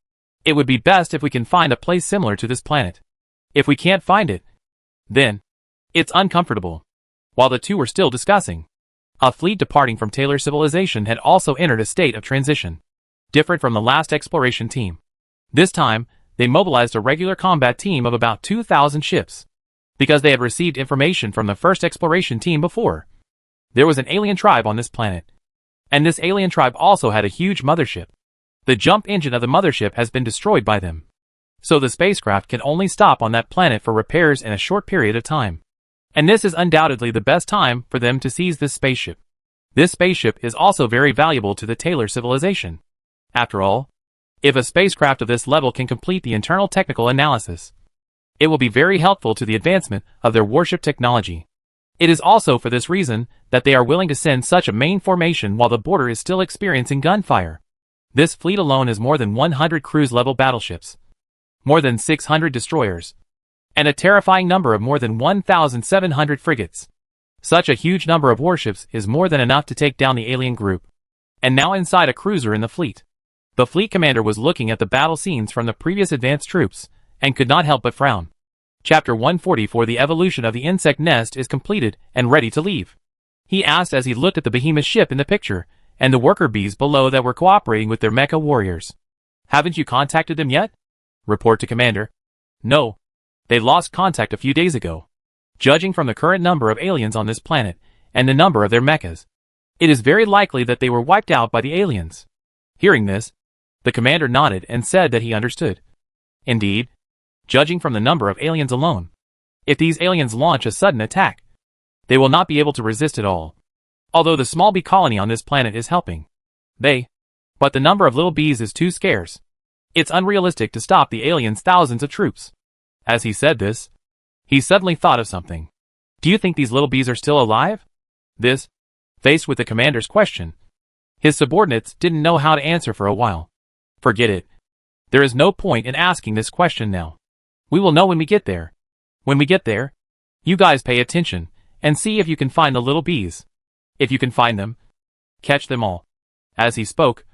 It would be best if we can find a place similar to this planet. If we can't find it, then it's uncomfortable. While the two were still discussing, a fleet departing from Taylor civilization had also entered a state of transition, different from the last exploration team. This time, they mobilized a regular combat team of about 2,000 ships, because they had received information from the first exploration team before. There was an alien tribe on this planet, and this alien tribe also had a huge mothership. The jump engine of the mothership has been destroyed by them, so the spacecraft can only stop on that planet for repairs in a short period of time. And this is undoubtedly the best time for them to seize this spaceship. This spaceship is also very valuable to the Taylor civilization. After all, if a spacecraft of this level can complete the internal technical analysis, it will be very helpful to the advancement of their warship technology. It is also for this reason that they are willing to send such a main formation while the border is still experiencing gunfire. This fleet alone is more than 100 cruise-level battleships, more than 600 destroyers, and a terrifying number of more than 1,700 frigates. Such a huge number of warships is more than enough to take down the alien group. And now inside a cruiser in the fleet, the fleet commander was looking at the battle scenes from the previous advanced troops, and could not help but frown. Chapter 144 The evolution of the insect nest is completed and ready to leave, he asked as he looked at the behemoth ship in the picture, and the worker bees below that were cooperating with their mecha warriors. Haven't you contacted them yet? Report to Commander. No. They lost contact a few days ago. Judging from the current number of aliens on this planet, and the number of their mechas, it is very likely that they were wiped out by the aliens. Hearing this, the commander nodded and said that he understood. Indeed, judging from the number of aliens alone, if these aliens launch a sudden attack, they will not be able to resist at all. Although the small bee colony on this planet is helping, but the number of little bees is too scarce. It's unrealistic to stop the aliens' thousands of troops. As he said this, he suddenly thought of something. Do you think these little bees are still alive? This, faced with the commander's question, his subordinates didn't know how to answer for a while. Forget it. There is no point in asking this question now. We will know when we get there. When we get there, you guys pay attention, and see if you can find the little bees. If you can find them, catch them all. As he spoke,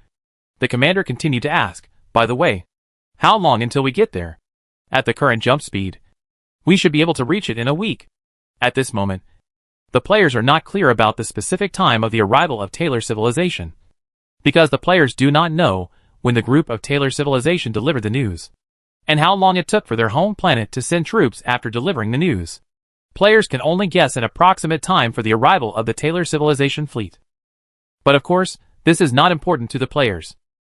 the commander continued to ask, by the way, how long until we get there? At the current jump speed, we should be able to reach it in a week. At this moment, the players are not clear about the specific time of the arrival of Taylor civilization, because the players do not know when the group of Taylor civilization delivered the news, and how long it took for their home planet to send troops after delivering the news. Players can only guess an approximate time for the arrival of the Taylor civilization fleet. But of course, this is not important to the players,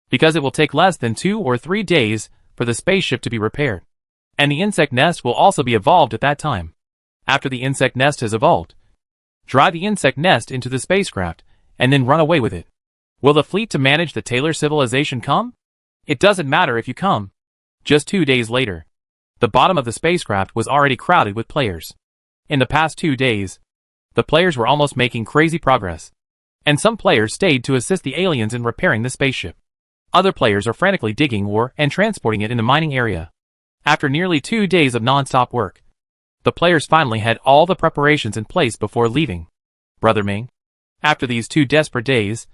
because it will take less than 2 or 3 days for the spaceship to be repaired, and the insect nest will also be evolved at that time. After the insect nest has evolved, drive the insect nest into the spacecraft, and then run away with it. Will the fleet to manage the Taylor civilization come? It doesn't matter if you come. Just 2 days later, the bottom of the spacecraft was already crowded with players. In the past 2 days, The players were almost making crazy progress. And some players stayed to assist the aliens in repairing the spaceship. Other players are frantically digging ore and transporting it in the mining area. After nearly 2 days of non-stop work, the players finally had all the preparations in place before leaving. Brother Ming, after these 2 desperate days,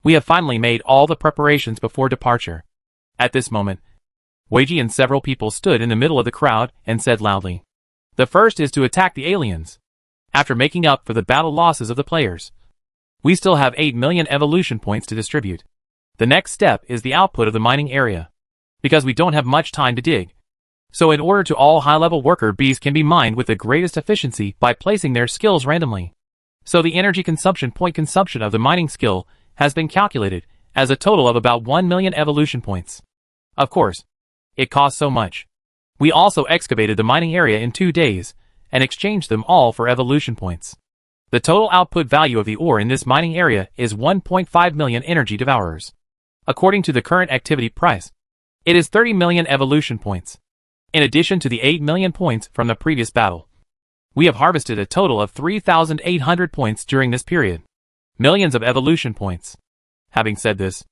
we have finally made all the preparations before departure. At this moment, Weiji and several people stood in the middle of the crowd and said loudly, "The first is to attack the aliens. After making up for the battle losses of the players, we still have 8 million evolution points to distribute. The next step is the output of the mining area, because we don't have much time to dig. So in order to all high-level worker bees can be mined with the greatest efficiency by placing their skills randomly. So the energy consumption point consumption of the mining skill has been calculated as a total of about 1 million evolution points. Of course, it costs so much. We also excavated the mining area in 2 days and exchanged them all for evolution points. The total output value of the ore in this mining area is 1.5 million energy devourers. According to the current activity price, it is 30 million evolution points. In addition to the 8 million points from the previous battle, we have harvested a total of 3,800 points during this period. Millions of evolution points. Having said this,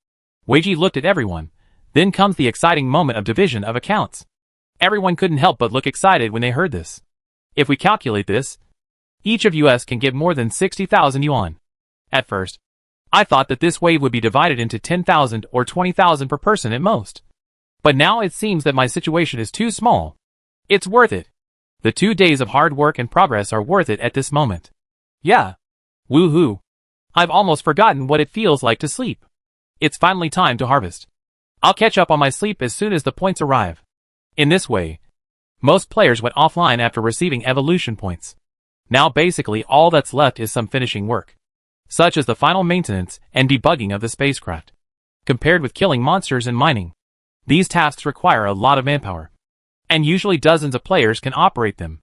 Weiji looked at everyone. Then comes the exciting moment of division of accounts. Everyone couldn't help but look excited when they heard this. If we calculate this, each of us can get more than 60,000 yuan. At first, I thought that this wave would be divided into 10,000 or 20,000 per person at most. But now it seems that my situation is too small. It's worth it. The 2 days of hard work and progress are worth it at this moment. Yeah. Woohoo. I've almost forgotten what it feels like to sleep. It's finally time to harvest. I'll catch up on my sleep as soon as the points arrive. In this way, most players went offline after receiving evolution points. Now basically all that's left is some finishing work, such as the final maintenance and debugging of the spacecraft. Compared with killing monsters and mining, these tasks require a lot of manpower, and usually dozens of players can operate them.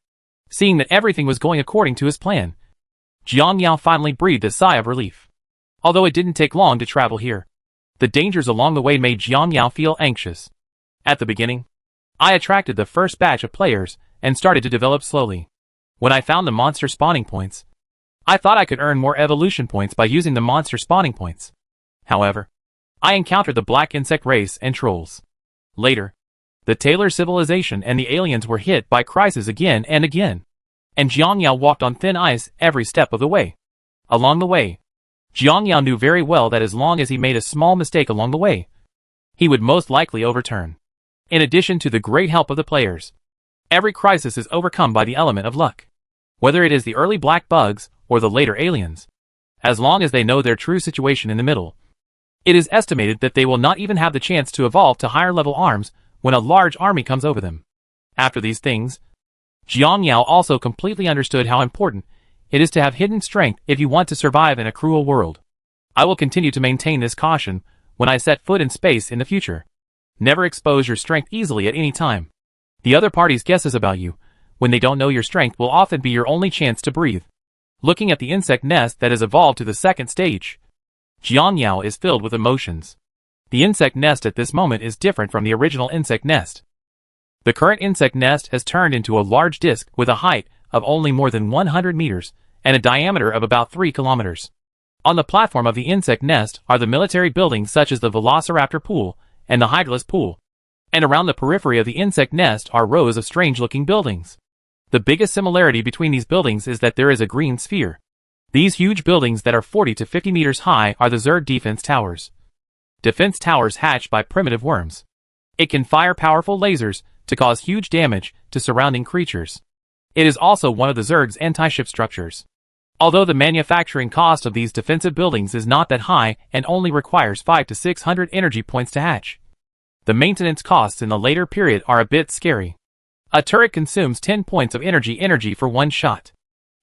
Seeing that everything was going according to his plan, Jiang Yao finally breathed a sigh of relief. Although it didn't take long to travel here, the dangers along the way made Jiang Yao feel anxious. At the beginning, I attracted the first batch of players and started to develop slowly. When I found the monster spawning points, I thought I could earn more evolution points by using the monster spawning points. However, I encountered the black insect race and trolls. Later, the Taylor civilization and the aliens were hit by crises again and again, and Jiang Yao walked on thin ice every step of the way. Along the way, Jiang Yao knew very well that as long as he made a small mistake along the way, he would most likely overturn. In addition to the great help of the players, every crisis is overcome by the element of luck. Whether it is the early black bugs or the later aliens, as long as they know their true situation in the middle, it is estimated that they will not even have the chance to evolve to higher level arms when a large army comes over them. After these things, Jiang Yao also completely understood how important it is to have hidden strength if you want to survive in a cruel world. I will continue to maintain this caution when I set foot in space in the future. Never expose your strength easily at any time. The other party's guesses about you, when they don't know your strength, will often be your only chance to breathe. Looking at the insect nest that has evolved to the second stage, Jiang Yao is filled with emotions. The insect nest at this moment is different from the original insect nest. The current insect nest has turned into a large disc with a height of only more than 100 meters and a diameter of about 3 kilometers. On the platform of the insect nest are the military buildings such as the Velociraptor Pool and the Hydralis Pool, and around the periphery of the insect nest are rows of strange-looking buildings. The biggest similarity between these buildings is that there is a green sphere. These huge buildings that are 40 to 50 meters high are the Zerg defense towers. Defense towers hatched by primitive worms. It can fire powerful lasers to cause huge damage to surrounding creatures. It is also one of the Zerg's anti-ship structures. Although the manufacturing cost of these defensive buildings is not that high and only requires 500 to 600 energy points to hatch, the maintenance costs in the later period are a bit scary. A turret consumes 10 points of energy for one shot.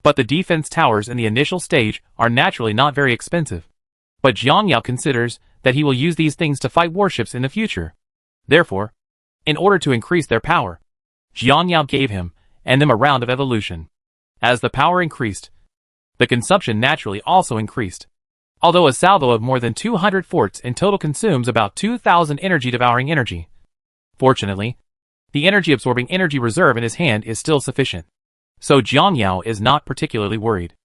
But the defense towers in the initial stage are naturally not very expensive. But Jiang Yao considers that he will use these things to fight warships in the future. Therefore, in order to increase their power, Jiang Yao gave him and them a round of evolution. As the power increased, the consumption naturally also increased. Although a salvo of more than 200 forts in total consumes about 2,000 energy-devouring energy. Fortunately, the energy-absorbing energy reserve in his hand is still sufficient. So Jiang Yao is not particularly worried.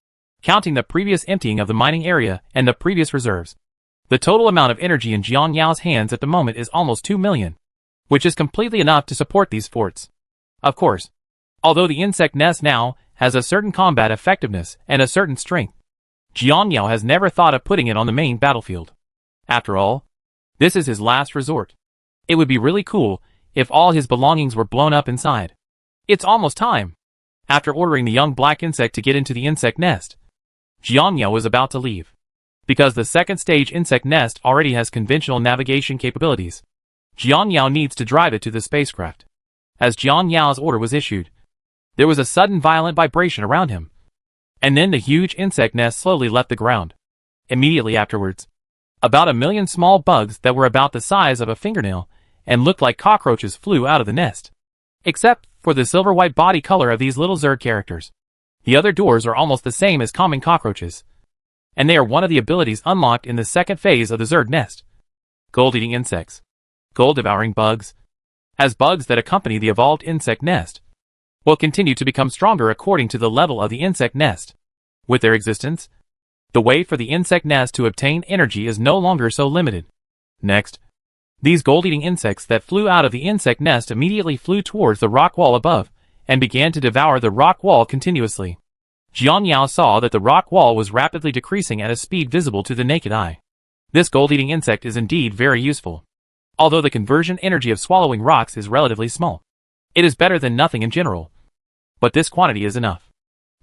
Counting the previous emptying of the mining area and the previous reserves, the total amount of energy in Jiang Yao's hands at the moment is almost 2 million, which is completely enough to support these forts. Of course, although the insect nest now has a certain combat effectiveness and a certain strength, Jiang Yao has never thought of putting it on the main battlefield. After all, this is his last resort. It would be really cool if all his belongings were blown up inside. It's almost time. After ordering the young black insect to get into the insect nest, Jiang Yao was about to leave. Because the second stage insect nest already has conventional navigation capabilities, Jiang Yao needs to drive it to the spacecraft. As Jiang Yao's order was issued, there was a sudden violent vibration around him. And then the huge insect nest slowly left the ground. Immediately afterwards, about 1 million small bugs that were about the size of a fingernail and looked like cockroaches flew out of the nest. Except for the silver-white body color of these little Zerg characters. The other doors are almost the same as common cockroaches, and they are one of the abilities unlocked in the second phase of the Zerg nest. Gold-eating insects. Gold-devouring bugs. As bugs that accompany the evolved insect nest, will continue to become stronger according to the level of the insect nest. With their existence, the way for the insect nest to obtain energy is no longer so limited. Next, these gold-eating insects that flew out of the insect nest immediately flew towards the rock wall above, and began to devour the rock wall continuously. Jiang Yao saw that the rock wall was rapidly decreasing at a speed visible to the naked eye. This gold-eating insect is indeed very useful. Although the conversion energy of swallowing rocks is relatively small, it is better than nothing in general. But this quantity is enough.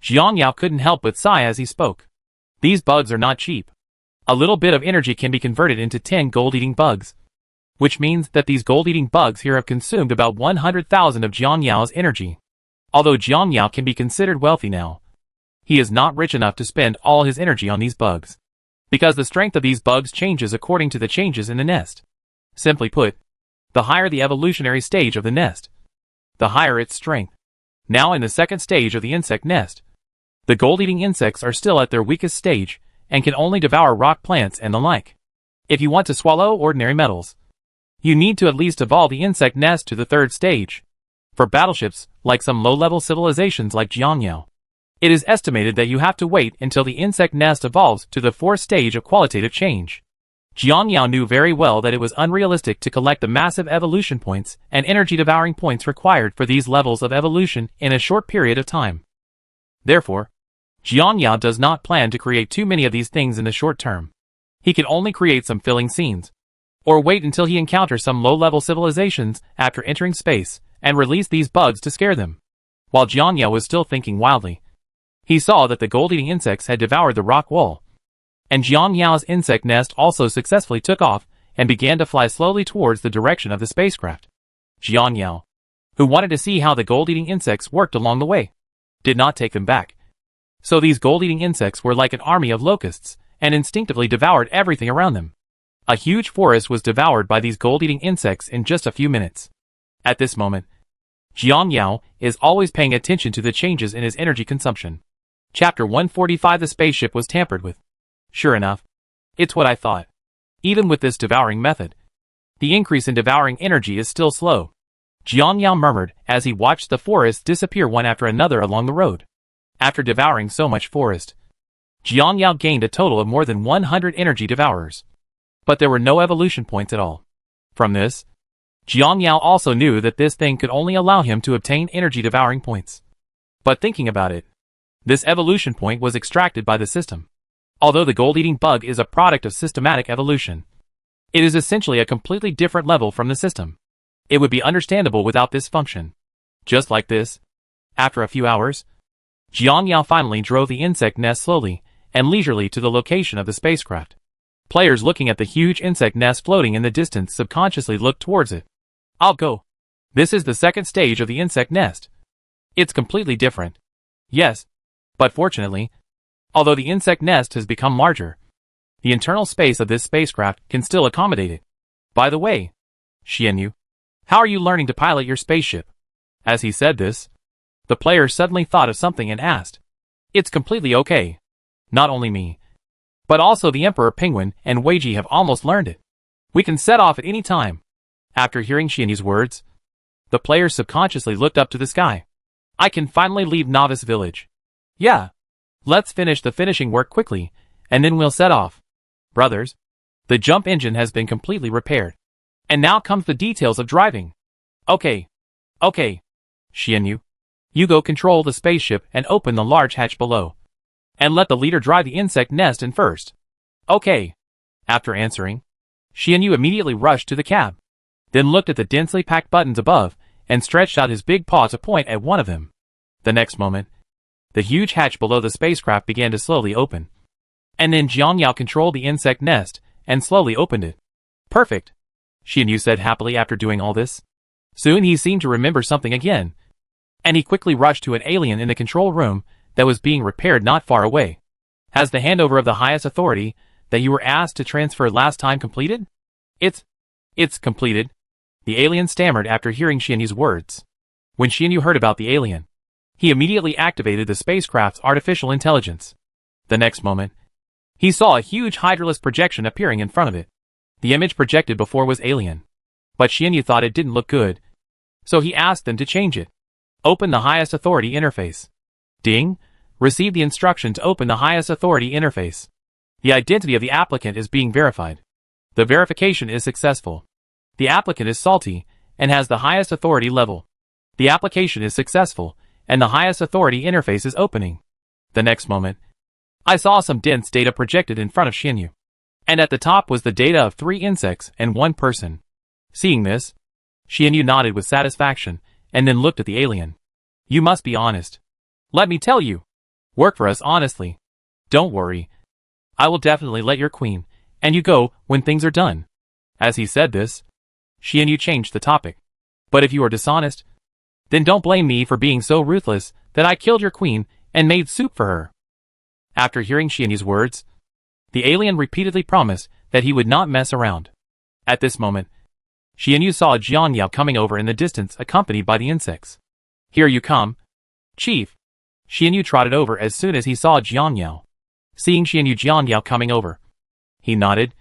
Jiang Yao couldn't help but sigh as he spoke. These bugs are not cheap. A little bit of energy can be converted into 10 gold-eating bugs, which means that these gold-eating bugs here have consumed about 100,000 of Jiang Yao's energy. Although Jiang Yao can be considered wealthy now, he is not rich enough to spend all his energy on these bugs, because the strength of these bugs changes according to the changes in the nest. Simply put, the higher the evolutionary stage of the nest, the higher its strength. Now in the second stage of the insect nest, the gold-eating insects are still at their weakest stage and can only devour rock plants and the like. If you want to swallow ordinary metals, you need to at least evolve the insect nest to the third stage. For battleships, like some low-level civilizations like Jiang Yao, it is estimated that you have to wait until the insect nest evolves to the fourth stage of qualitative change. Jiang Yao knew very well that it was unrealistic to collect the massive evolution points and energy-devouring points required for these levels of evolution in a short period of time. Therefore, Jiang Yao does not plan to create too many of these things in the short term. He can only create some filling scenes, or wait until he encounters some low-level civilizations after entering space, and release these bugs to scare them. While Jiang Yao was still thinking wildly, he saw that the gold-eating insects had devoured the rock wall, and Jiang Yao's insect nest also successfully took off and began to fly slowly towards the direction of the spacecraft. Jiang Yao, who wanted to see how the gold-eating insects worked along the way, did not take them back. So these gold-eating insects were like an army of locusts, and instinctively devoured everything around them. A huge forest was devoured by these gold-eating insects in just a few minutes. At this moment, Jiang Yao is always paying attention to the changes in his energy consumption. Chapter 145. The spaceship was tampered with. Sure enough, it's what I thought. Even with this devouring method, the increase in devouring energy is still slow. Jiang Yao murmured as he watched the forest disappear one after another along the road. After devouring so much forest, Jiang Yao gained a total of more than 100 energy devourers. But there were no evolution points at all. From this, Jiang Yao also knew that this thing could only allow him to obtain energy devouring points. But thinking about it, this evolution point was extracted by the system. Although the gold-eating bug is a product of systematic evolution, it is essentially a completely different level from the system. It would be understandable without this function. Just like this, after a few hours, Jiang Yao finally drove the insect nest slowly and leisurely to the location of the spacecraft. Players looking at the huge insect nest floating in the distance subconsciously looked towards it. I'll go. This is the second stage of the insect nest. It's completely different. Yes, but fortunately, although the insect nest has become larger, the internal space of this spacecraft can still accommodate it. By the way, Xianyu, how are you learning to pilot your spaceship? As he said this, the player suddenly thought of something and asked. It's completely okay. Not only me, but also the Emperor Penguin and Weiji have almost learned it. We can set off at any time. After hearing Xianyu's words, the player subconsciously looked up to the sky. I can finally leave Novice Village. Yeah. Let's finish the finishing work quickly, and then we'll set off. Brothers, the jump engine has been completely repaired. And now comes the details of driving. Okay. Xianyu, you go control the spaceship and open the large hatch below. And let the leader drive the insect nest in first. Okay. After answering, Xianyu immediately rushed to the cab. Then looked at the densely packed buttons above, and stretched out his big paw to point at one of them. The next moment, the huge hatch below the spacecraft began to slowly open. And then Jiangyao controlled the insect nest, and slowly opened it. Perfect, Xianyu said happily after doing all this. Soon he seemed to remember something again. And he quickly rushed to an alien in the control room that was being repaired not far away. Has the handover of the highest authority that you were asked to transfer last time completed? It's completed, the alien stammered after hearing Xianyu's words. When Xianyu heard about the alien, he immediately activated the spacecraft's artificial intelligence. The next moment, he saw a huge hydraless projection appearing in front of it. The image projected before was alien. But Xianyu thought it didn't look good. So he asked them to change it. Open the highest authority interface. Ding! Receive the instruction to open the highest authority interface. The identity of the applicant is being verified. The verification is successful. The applicant is salty, and has the highest authority level. The application is successful, and the highest authority interface is opening. The next moment, I saw some dense data projected in front of Xianyu. And at the top was the data of 3 insects and 1 person. Seeing this, Xianyu nodded with satisfaction, and then looked at the alien. You must be honest. Let me tell you. Work for us honestly. Don't worry. I will definitely let your queen, and you go when things are done. As he said this, Xianyu changed the topic. But if you are dishonest, then don't blame me for being so ruthless that I killed your queen and made soup for her. After hearing Xianyu's words, the alien repeatedly promised that he would not mess around. At this moment, Xianyu saw Jiangyao coming over in the distance accompanied by the insects. Here you come, Chief. Xianyu trotted over as soon as he saw Jiangyao. Seeing Jiangyao coming over, he nodded,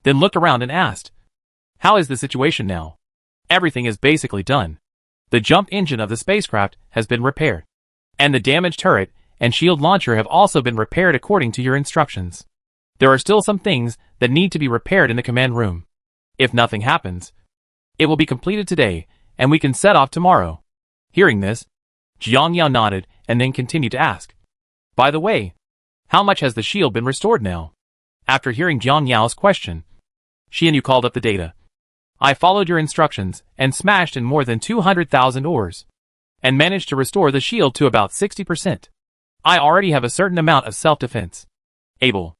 then looked around and asked, how is the situation now? Everything is basically done. The jump engine of the spacecraft has been repaired. And the damaged turret and shield launcher have also been repaired according to your instructions. There are still some things that need to be repaired in the command room. If nothing happens, it will be completed today, and we can set off tomorrow. Hearing this, Jiangyao nodded and then continued to ask, by the way, how much has the shield been restored now? After hearing Jiangyao's question, Xianyu called up the data. I followed your instructions and smashed in more than 200,000 ores, and managed to restore the shield to about 60%. I already have a certain amount of self-defense. Able.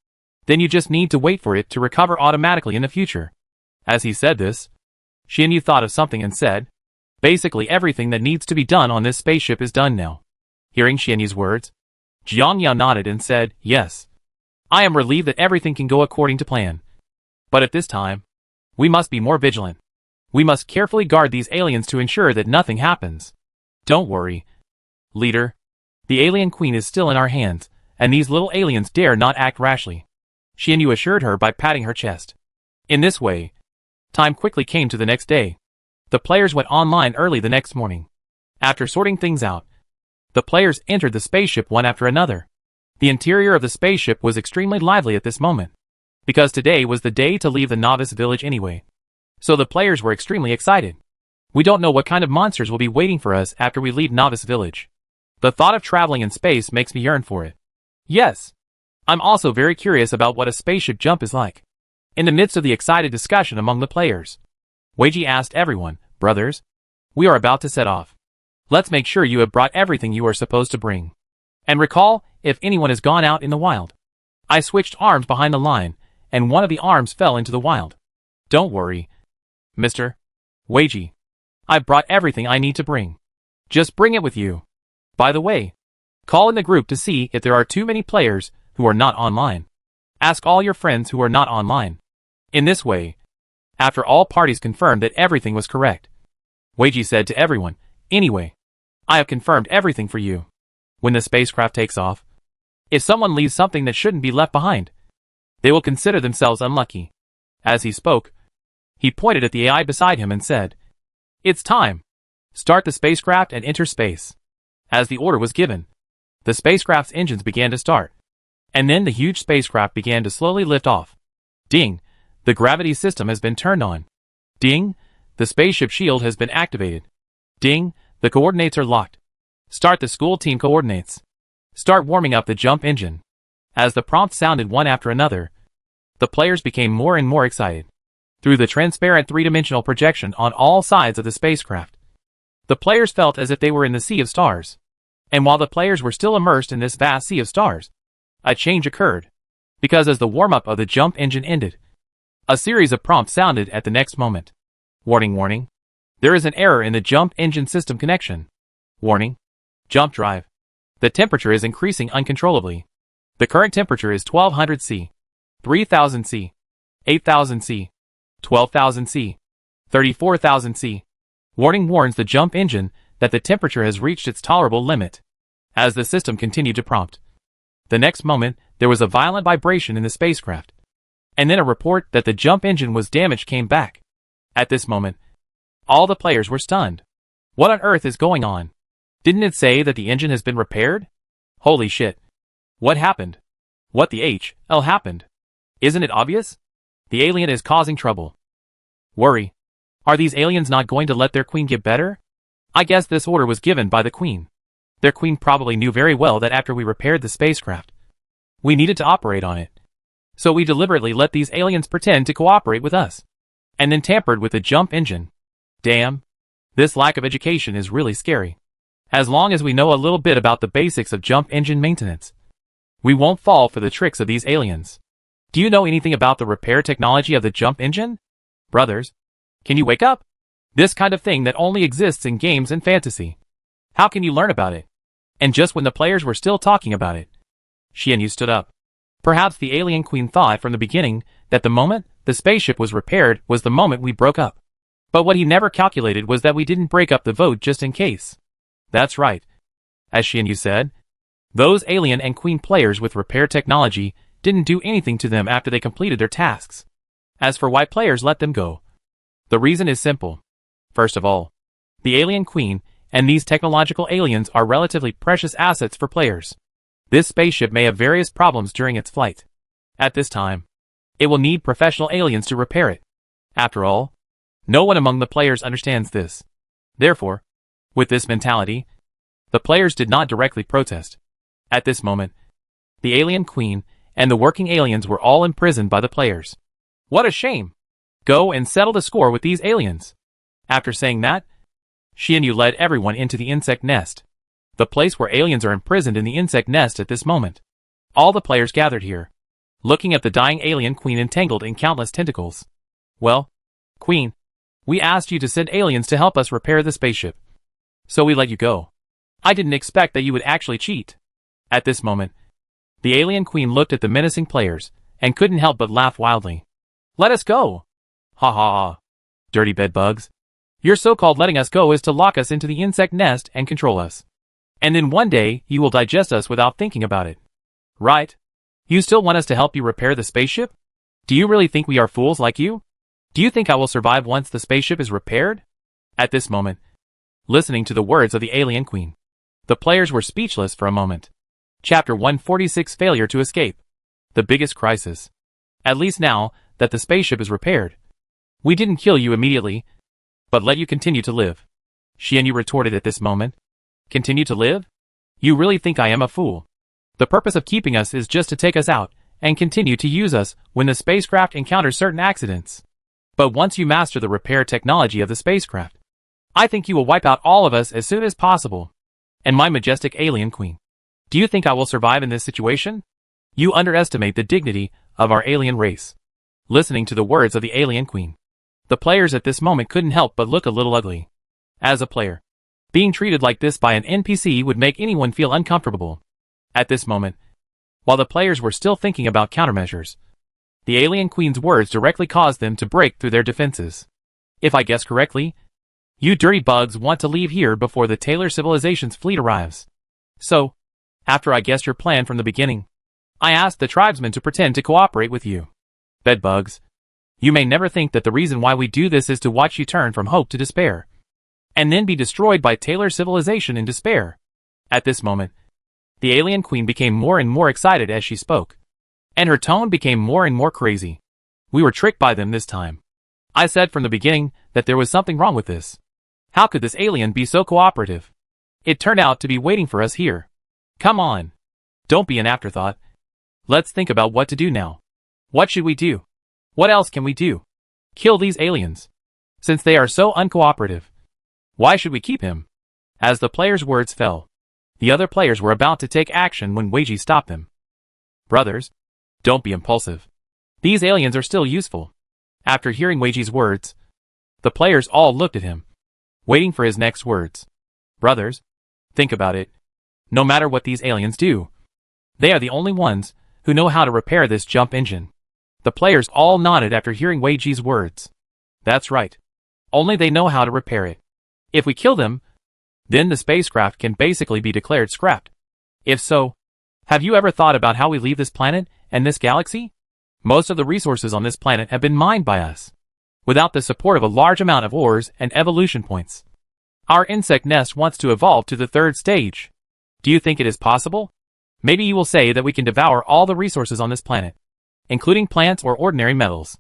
Then you just need to wait for it to recover automatically in the future. As he said this, Xianyu thought of something and said, basically everything that needs to be done on this spaceship is done now. Hearing Xianyu's words, Jiangyao nodded and said, yes. I am relieved that everything can go according to plan. But at this time, we must be more vigilant. We must carefully guard these aliens to ensure that nothing happens. Don't worry, leader. The alien queen is still in our hands, and these little aliens dare not act rashly. Xianyu assured her by patting her chest. In this way, time quickly came to the next day. The players went online early the next morning. After sorting things out, the players entered the spaceship one after another. The interior of the spaceship was extremely lively at this moment, because today was the day to leave the novice village anyway. So the players were extremely excited. We don't know what kind of monsters will be waiting for us after we leave novice village. The thought of traveling in space makes me yearn for it. Yes. I'm also very curious about what a spaceship jump is like. In the midst of the excited discussion among the players, Weiji asked everyone, brothers, we are about to set off. Let's make sure you have brought everything you are supposed to bring. And recall, if anyone has gone out in the wild. I switched arms behind the line, and one of the arms fell into the wild. Don't worry, Mr. Weiji. I've brought everything I need to bring. Just bring it with you. By the way, call in the group to see if there are too many players who are not online. Ask all your friends who are not online. In this way, after all parties confirmed that everything was correct, Weiji said to everyone, anyway, I have confirmed everything for you. When the spacecraft takes off, if someone leaves something that shouldn't be left behind, they will consider themselves unlucky. As he spoke, he pointed at the AI beside him and said, it's time. Start the spacecraft and enter space. As the order was given, The spacecraft's engines began to start. And then the huge spacecraft began to slowly lift off. Ding! The gravity system has been turned on. Ding! The spaceship shield has been activated. Ding! The coordinates are locked. Start the school team coordinates. Start warming up the jump engine. As the prompt sounded one after another, the players became more and more excited. Through the transparent three-dimensional projection on all sides of the spacecraft, the players felt as if they were in the sea of stars. And while the players were still immersed in this vast sea of stars, a change occurred. Because as the warm-up of the jump engine ended, a series of prompts sounded at the next moment. Warning, warning. There is an error in the jump engine system connection. Warning. Jump drive. The temperature is increasing uncontrollably. The current temperature is 1200 C, 3000 C, 8000 C, 12,000 C, 34,000 C. Warning warns the jump engine that the temperature has reached its tolerable limit. As the system continued to prompt, the next moment, there was a violent vibration in the spacecraft. And then a report that the jump engine was damaged came back. At this moment, all the players were stunned. What on earth is going on? Didn't it say that the engine has been repaired? Holy shit. What happened? What the hell happened? Isn't it obvious? The alien is causing trouble. Worry. Are these aliens not going to let their queen get better? I guess this order was given by the queen. Their queen probably knew very well that after we repaired the spacecraft, we needed to operate on it. So we deliberately let these aliens pretend to cooperate with us. And then tampered with the jump engine. Damn. This lack of education is really scary. As long as we know a little bit about the basics of jump engine maintenance, we won't fall for the tricks of these aliens. Do you know anything about the repair technology of the jump engine? Brothers, can you wake up? This kind of thing that only exists in games and fantasy. How can you learn about it? And just when the players were still talking about it, Xianyu stood up. Perhaps the alien queen thought from the beginning that the moment the spaceship was repaired was the moment we broke up. But what he never calculated was that we didn't break up the vote just in case. That's right. As Xianyu said, those alien and queen players with repair technology didn't do anything to them after they completed their tasks. As for why players let them go, the reason is simple. First of all, the alien queen and these technological aliens are relatively precious assets for players. This spaceship may have various problems during its flight. At this time, it will need professional aliens to repair it. After all, no one among the players understands this. Therefore, with this mentality, the players did not directly protest. At this moment, the alien queen and the working aliens were all imprisoned by the players. What a shame! Go and settle the score with these aliens. After saying that, Xianyu led everyone into the insect nest. The place where aliens are imprisoned in the insect nest at this moment. All the players gathered here, looking at the dying alien queen entangled in countless tentacles. Well, queen, we asked you to send aliens to help us repair the spaceship. So we let you go. I didn't expect that you would actually cheat. At this moment, the alien queen looked at the menacing players and couldn't help but laugh wildly. Let us go! Ha ha ha. Dirty bedbugs. Your so-called letting us go is to lock us into the insect nest and control us. And then one day, you will digest us without thinking about it. Right? You still want us to help you repair the spaceship? Do you really think we are fools like you? Do you think I will survive once the spaceship is repaired? At this moment, listening to the words of the alien queen, the players were speechless for a moment. Chapter 146 Failure to Escape. The biggest crisis. At least now that the spaceship is repaired, we didn't kill you immediately, but let you continue to live. Xianyu retorted at this moment. Continue to live? You really think I am a fool? The purpose of keeping us is just to take us out and continue to use us when the spacecraft encounters certain accidents. But once you master the repair technology of the spacecraft, I think you will wipe out all of us as soon as possible. And my majestic alien queen, do you think I will survive in this situation? You underestimate the dignity of our alien race. Listening to the words of the alien queen, the players at this moment couldn't help but look a little ugly. As a player, being treated like this by an NPC would make anyone feel uncomfortable. At this moment, while the players were still thinking about countermeasures, the alien queen's words directly caused them to break through their defenses. If I guess correctly, you dirty bugs want to leave here before the Taylor civilization's fleet arrives. So, after I guessed your plan from the beginning, I asked the tribesmen to pretend to cooperate with you. Bedbugs, you may never think that the reason why we do this is to watch you turn from hope to despair, and then be destroyed by Taylor civilization in despair. At this moment, The alien queen became more and more excited as she spoke. And her tone became more and more crazy. We were tricked by them this time. I said from the beginning that there was something wrong with this. How could this alien be so cooperative? It turned out to be waiting for us here. Come on. Don't be an afterthought. Let's think about what to do now. What should we do? What else can we do? Kill these aliens. Since they are so uncooperative. Why should we keep him? As the players' words fell, the other players were about to take action when Weiji stopped them. Brothers, don't be impulsive. These aliens are still useful. After hearing Weiji's words, the players all looked at him, waiting for his next words. Brothers, think about it. No matter what these aliens do, they are the only ones who know how to repair this jump engine. The players all nodded after hearing Weiji's words. That's right. Only they know how to repair it. If we kill them, then the spacecraft can basically be declared scrapped. If so, have you ever thought about how we leave this planet and this galaxy? Most of the resources on this planet have been mined by us, without the support of a large amount of ores and evolution points. Our insect nest wants to evolve to the third stage. Do you think it is possible? Maybe you will say that we can devour all the resources on this planet, including plants or ordinary metals.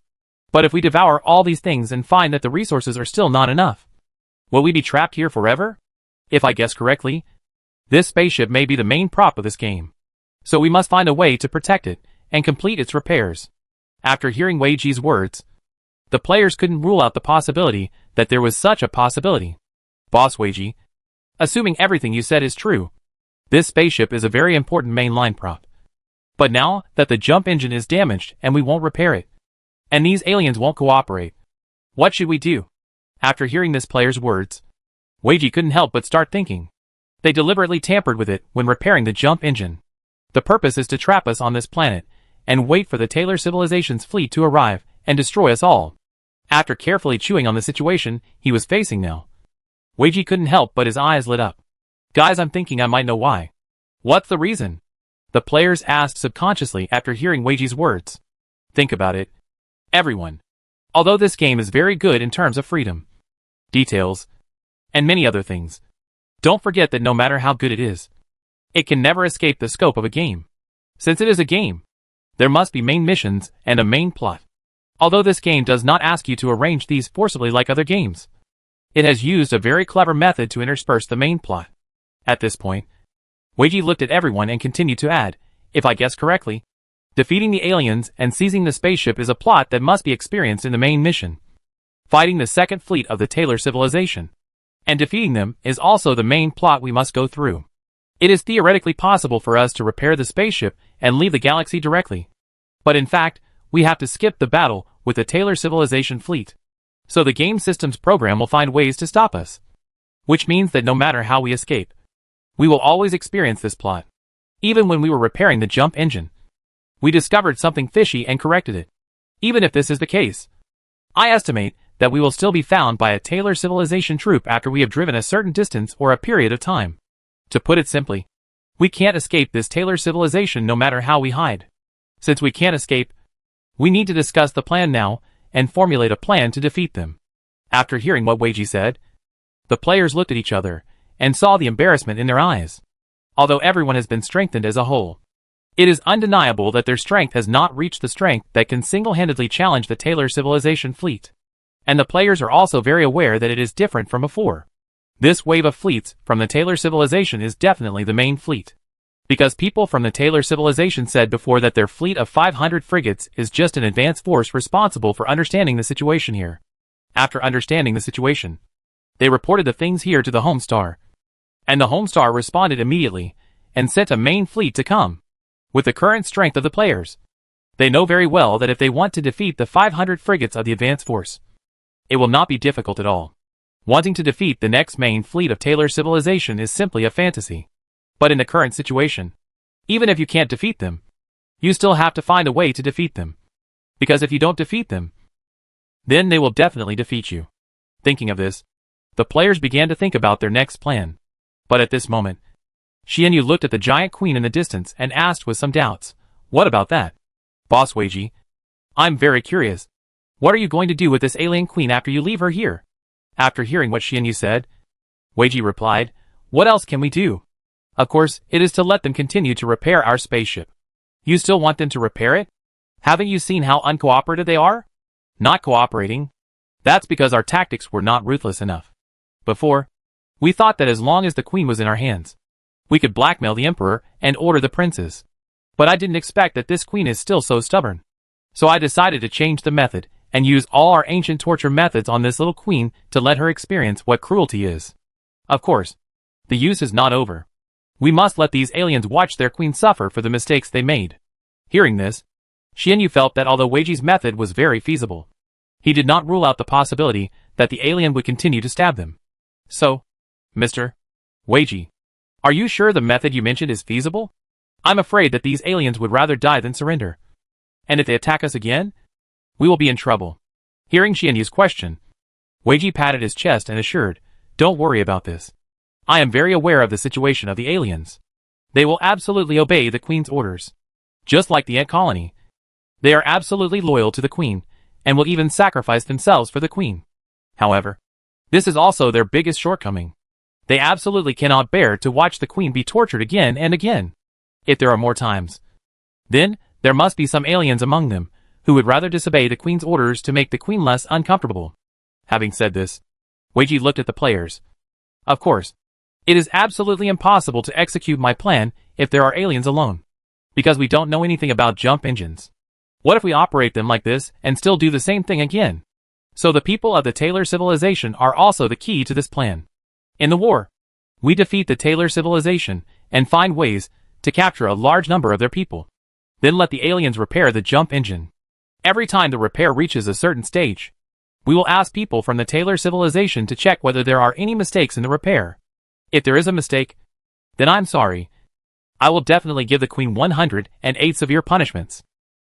But if we devour all these things and find that the resources are still not enough, will we be trapped here forever? If I guess correctly, this spaceship may be the main prop of this game. So we must find a way to protect it and complete its repairs. After hearing Weiji's words, the players couldn't rule out the possibility that there was such a possibility. Boss Weiji, assuming everything you said is true, this spaceship is a very important mainline prop. But now that the jump engine is damaged and we won't repair it, and these aliens won't cooperate, what should we do? After hearing this player's words, Weiji couldn't help but start thinking. They deliberately tampered with it when repairing the jump engine. The purpose is to trap us on this planet and wait for the Taylor civilization's fleet to arrive and destroy us all. After carefully chewing on the situation he was facing now, Weiji couldn't help but his eyes lit up. Guys, I'm thinking I might know why. What's the reason? The players asked subconsciously after hearing Weiji's words. Think about it. Everyone. Although this game is very good in terms of freedom, details, and many other things, don't forget that no matter how good it is, it can never escape the scope of a game. Since it is a game, there must be main missions and a main plot. Although this game does not ask you to arrange these forcibly like other games, it has used a very clever method to intersperse the main plot. At this point, Weiji looked at everyone and continued to add, if I guess correctly, defeating the aliens and seizing the spaceship is a plot that must be experienced in the main mission. Fighting the second fleet of the Taylor civilization and defeating them is also the main plot we must go through. It is theoretically possible for us to repair the spaceship and leave the galaxy directly. But in fact, we have to skip the battle with the Taylor civilization fleet. So the game system's program will find ways to stop us. Which means that no matter how we escape, we will always experience this plot. Even when we were repairing the jump engine, we discovered something fishy and corrected it. Even if this is the case, I estimate that we will still be found by a Taylor civilization troop after we have driven a certain distance or a period of time. To put it simply, we can't escape this Taylor civilization no matter how we hide. Since we can't escape, we need to discuss the plan now and formulate a plan to defeat them. After hearing what Weiji said, the players looked at each other and saw the embarrassment in their eyes. Although everyone has been strengthened as a whole, it is undeniable that their strength has not reached the strength that can single-handedly challenge the Taylor civilization fleet. And the players are also very aware that it is different from before. This wave of fleets from the Taylor civilization is definitely the main fleet. Because people from the Taylor civilization said before that their fleet of 500 frigates is just an advanced force responsible for understanding the situation here. After understanding the situation, they reported the things here to the Home Star. And the Home Star responded immediately and sent a main fleet to come. With the current strength of the players, they know very well that if they want to defeat the 500 frigates of the advanced force, it will not be difficult at all. Wanting to defeat the next main fleet of Taylor civilization is simply a fantasy. But in the current situation, even if you can't defeat them, you still have to find a way to defeat them. Because if you don't defeat them, then they will definitely defeat you. Thinking of this, the players began to think about their next plan. But at this moment, Xianyu looked at the giant queen in the distance and asked with some doubts, "What about that? Boss Weiji, I'm very curious. What are you going to do with this alien queen after you leave her here?" After hearing what Xianyu said, Weiji replied, "What else can we do? Of course, it is to let them continue to repair our spaceship. You still want them to repair it? Haven't you seen how uncooperative they are? Not cooperating? That's because our tactics were not ruthless enough. Before, we thought that as long as the queen was in our hands, we could blackmail the emperor and order the princes. But I didn't expect that this queen is still so stubborn. So I decided to change the method and use all our ancient torture methods on this little queen to let her experience what cruelty is. Of course, the use is not over. We must let these aliens watch their queen suffer for the mistakes they made. Hearing this, Xianyu felt that although Weiji's method was very feasible, he did not rule out the possibility that the alien would continue to stab them. So, Mr. Weiji, are you sure the method you mentioned is feasible? I'm afraid that these aliens would rather die than surrender. And if they attack us again, we will be in trouble. Hearing Xianyu's question, Weiji patted his chest and assured, "Don't worry about this. I am very aware of the situation of the aliens. They will absolutely obey the Queen's orders. Just like the Ant Colony. They are absolutely loyal to the Queen, and will even sacrifice themselves for the Queen. However, this is also their biggest shortcoming. They absolutely cannot bear to watch the Queen be tortured again and again. If there are more times, then there must be some aliens among them who would rather disobey the Queen's orders to make the Queen less uncomfortable." Having said this, Weiji looked at the players. Of course, it is absolutely impossible to execute my plan if there are aliens alone, because we don't know anything about jump engines. What if we operate them like this and still do the same thing again? So the people of the Taylor civilization are also the key to this plan. In the war, we defeat the Taylor civilization and find ways to capture a large number of their people. Then let the aliens repair the jump engine. Every time the repair reaches a certain stage, we will ask people from the Taylor civilization to check whether there are any mistakes in the repair. If there is a mistake, then I'm sorry. I will definitely give the Queen 108 severe punishments.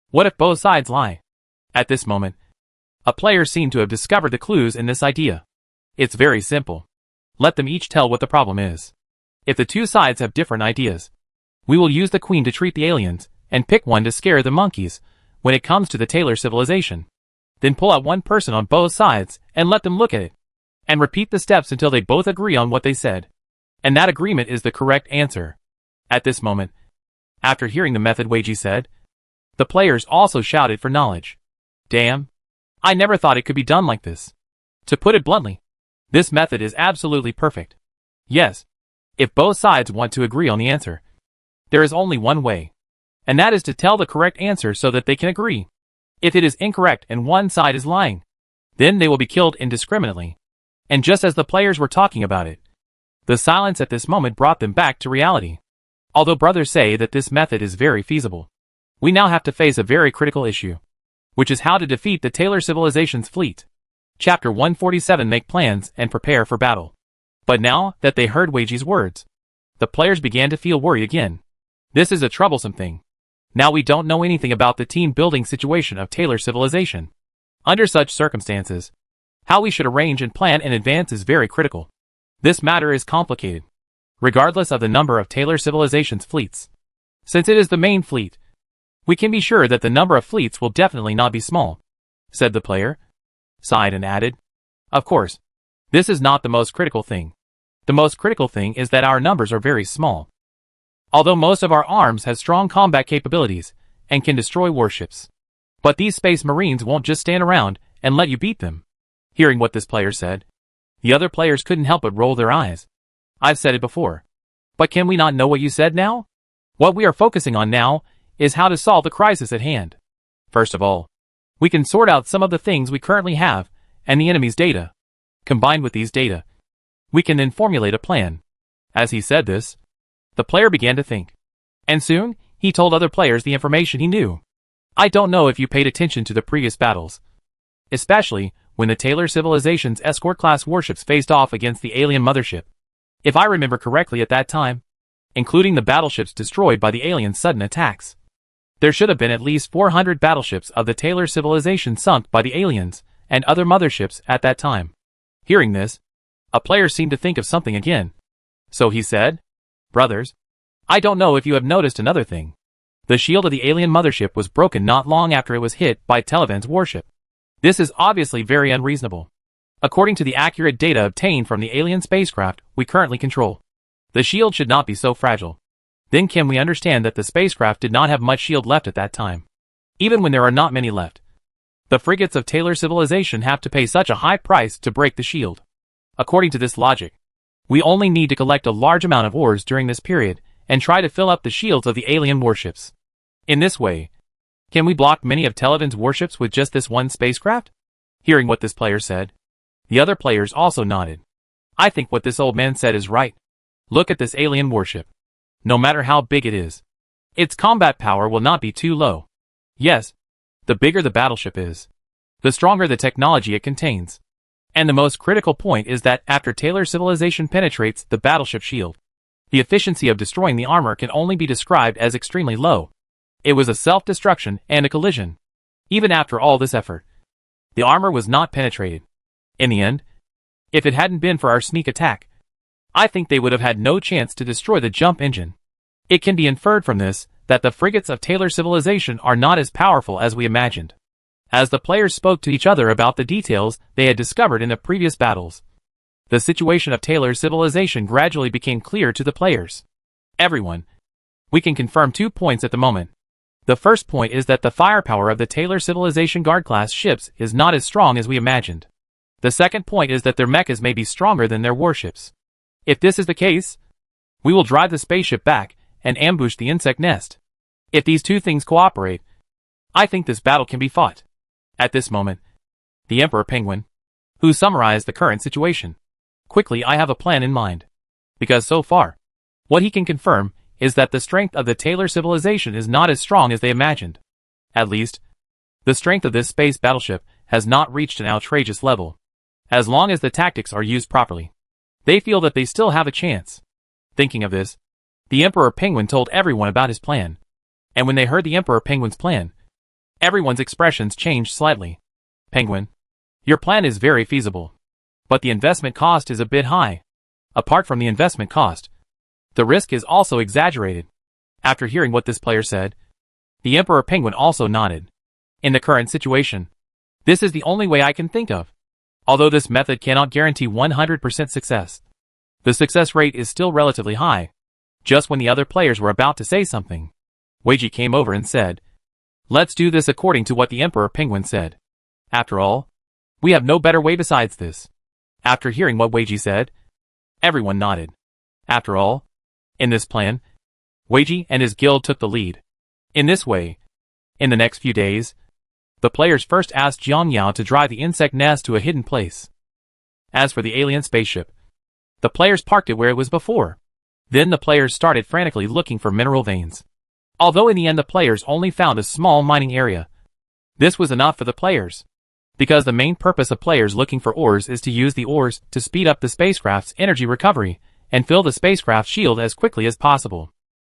What if both sides lie? At this moment, a player seemed to have discovered the clues in this idea. It's very simple. Let them each tell what the problem is. If the two sides have different ideas, we will use the Queen to treat the aliens, and pick one to scare the monkeys when it comes to the Taylor civilization. Then pull out one person on both sides and let them look at it, and repeat the steps until they both agree on what they said. And that agreement is the correct answer. At this moment, after hearing the method Weiji said, the players also shouted for knowledge. Damn! I never thought it could be done like this. To put it bluntly, this method is absolutely perfect. Yes, if both sides want to agree on the answer, there is only one way, and that is to tell the correct answer so that they can agree. If it is incorrect and one side is lying, then they will be killed indiscriminately. And just as the players were talking about it, the silence at this moment brought them back to reality. Although brothers say that this method is very feasible, we now have to face a very critical issue, which is how to defeat the Taylor civilization's fleet. Chapter 147. Make plans and prepare for battle. But now that they heard Weiji's words, the players began to feel worried again. This is a troublesome thing. Now we don't know anything about the team building situation of Taylor civilization. Under such circumstances, how we should arrange and plan in advance is very critical. This matter is complicated, regardless of the number of Taylor civilization's fleets. Since it is the main fleet, we can be sure that the number of fleets will definitely not be small, said the player, sighed and added, of course, this is not the most critical thing. The most critical thing is that our numbers are very small. Although most of our arms have strong combat capabilities and can destroy warships. But these space marines won't just stand around and let you beat them. Hearing what this player said, the other players couldn't help but roll their eyes. I've said it before. But can we not know what you said now? What we are focusing on now is how to solve the crisis at hand. First of all, we can sort out some of the things we currently have and the enemy's data. Combined with these data, we can then formulate a plan. As he said this, the player began to think. And soon, he told other players the information he knew. I don't know if you paid attention to the previous battles, especially when the Taylor civilization's escort-class warships faced off against the alien mothership. If I remember correctly at that time, including the battleships destroyed by the alien sudden attacks, there should have been at least 400 battleships of the Taylor civilization sunk by the aliens and other motherships at that time. Hearing this, a player seemed to think of something again. So he said, brothers, I don't know if you have noticed another thing. The shield of the alien mothership was broken not long after it was hit by Televan's warship. This is obviously very unreasonable. According to the accurate data obtained from the alien spacecraft we currently control, The shield should not be so fragile. Then can we understand that the spacecraft did not have much shield left at that time? Even when there are not many left. The frigates of Taylor civilization have to pay such a high price to break the shield. According to this logic, we only need to collect a large amount of ores during this period and try to fill up the shields of the alien warships. In this way, can we block many of Televin's warships with just this one spacecraft? Hearing what this player said, the other players also nodded. I think what this old man said is right. Look at this alien warship. No matter how big it is, its combat power will not be too low. Yes, the bigger the battleship is, the stronger the technology it contains. And the most critical point is that after Taylor civilization penetrates the battleship shield, the efficiency of destroying the armor can only be described as extremely low. It was a self-destruction and a collision. Even after all this effort, the armor was not penetrated. In the end, if it hadn't been for our sneak attack, I think they would have had no chance to destroy the jump engine. It can be inferred from this that the frigates of Taylor civilization are not as powerful as we imagined. As the players spoke to each other about the details they had discovered in the previous battles, the situation of Taylor civilization gradually became clear to the players. Everyone, we can confirm 2 points at the moment. The first point is that the firepower of the Taylor civilization guard-class ships is not as strong as we imagined. The second point is that their mechas may be stronger than their warships. If this is the case, we will drive the spaceship back and ambush the insect nest. If these two things cooperate, I think this battle can be fought. At this moment, the Emperor Penguin, who summarized the current situation. Quickly, I have a plan in mind. Because so far, what he can confirm is that the strength of the Taylor civilization is not as strong as they imagined. At least, the strength of this space battleship has not reached an outrageous level. As long as the tactics are used properly, they feel that they still have a chance. Thinking of this, the Emperor Penguin told everyone about his plan. And when they heard the Emperor Penguin's plan, everyone's expressions changed slightly. Penguin, your plan is very feasible. But the investment cost is a bit high. Apart from the investment cost, the risk is also exaggerated. After hearing what this player said, the Emperor Penguin also nodded. In the current situation, this is the only way I can think of. Although this method cannot guarantee 100% success, the success rate is still relatively high. Just when the other players were about to say something, Weiji came over and said, "Let's do this according to what the Emperor Penguin said. After all, we have no better way besides this." After hearing what Weiji said, everyone nodded. After all, in this plan, Weiji and his guild took the lead. In this way, in the next few days, the players first asked Jiang Yao to drive the insect nest to a hidden place. As for the alien spaceship, the players parked it where it was before. Then the players started frantically looking for mineral veins. Although in the end the players only found a small mining area, this was enough for the players. Because the main purpose of players looking for ores is to use the ores to speed up the spacecraft's energy recovery and fill the spacecraft shield as quickly as possible.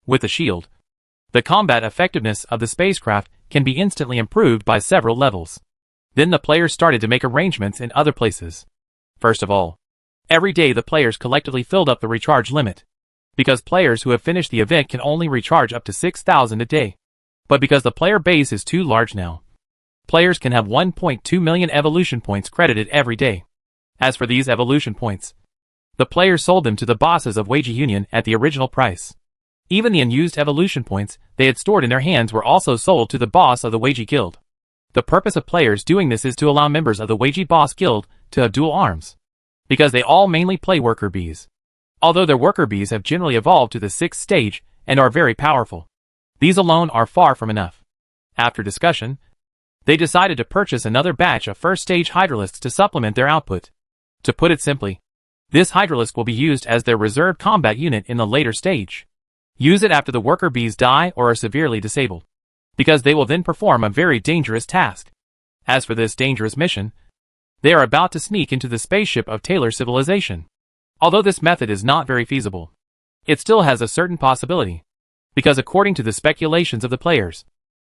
With the shield, the combat effectiveness of the spacecraft can be instantly improved by several levels. Then the players started to make arrangements in other places. First of all, every day the players collectively filled up the recharge limit. Because players who have finished the event can only recharge up to 6,000 a day. But because the player base is too large now, players can have 1.2 million evolution points credited every day. As for these evolution points, the players sold them to the bosses of Weiji Union at the original price. Even the unused evolution points they had stored in their hands were also sold to the boss of the Weiji Guild. The purpose of players doing this is to allow members of the Weiji Boss Guild to have dual arms. Because they all mainly play worker bees. Although their worker bees have generally evolved to the 6th stage and are very powerful, these alone are far from enough. After discussion, they decided to purchase another batch of 1st stage hydralisks to supplement their output. To put it simply, this hydralisk will be used as their reserve combat unit in the later stage. Use it after the worker bees die or are severely disabled, because they will then perform a very dangerous task. As for this dangerous mission, they are about to sneak into the spaceship of Taylor civilization. Although this method is not very feasible, it still has a certain possibility, because according to the speculations of the players,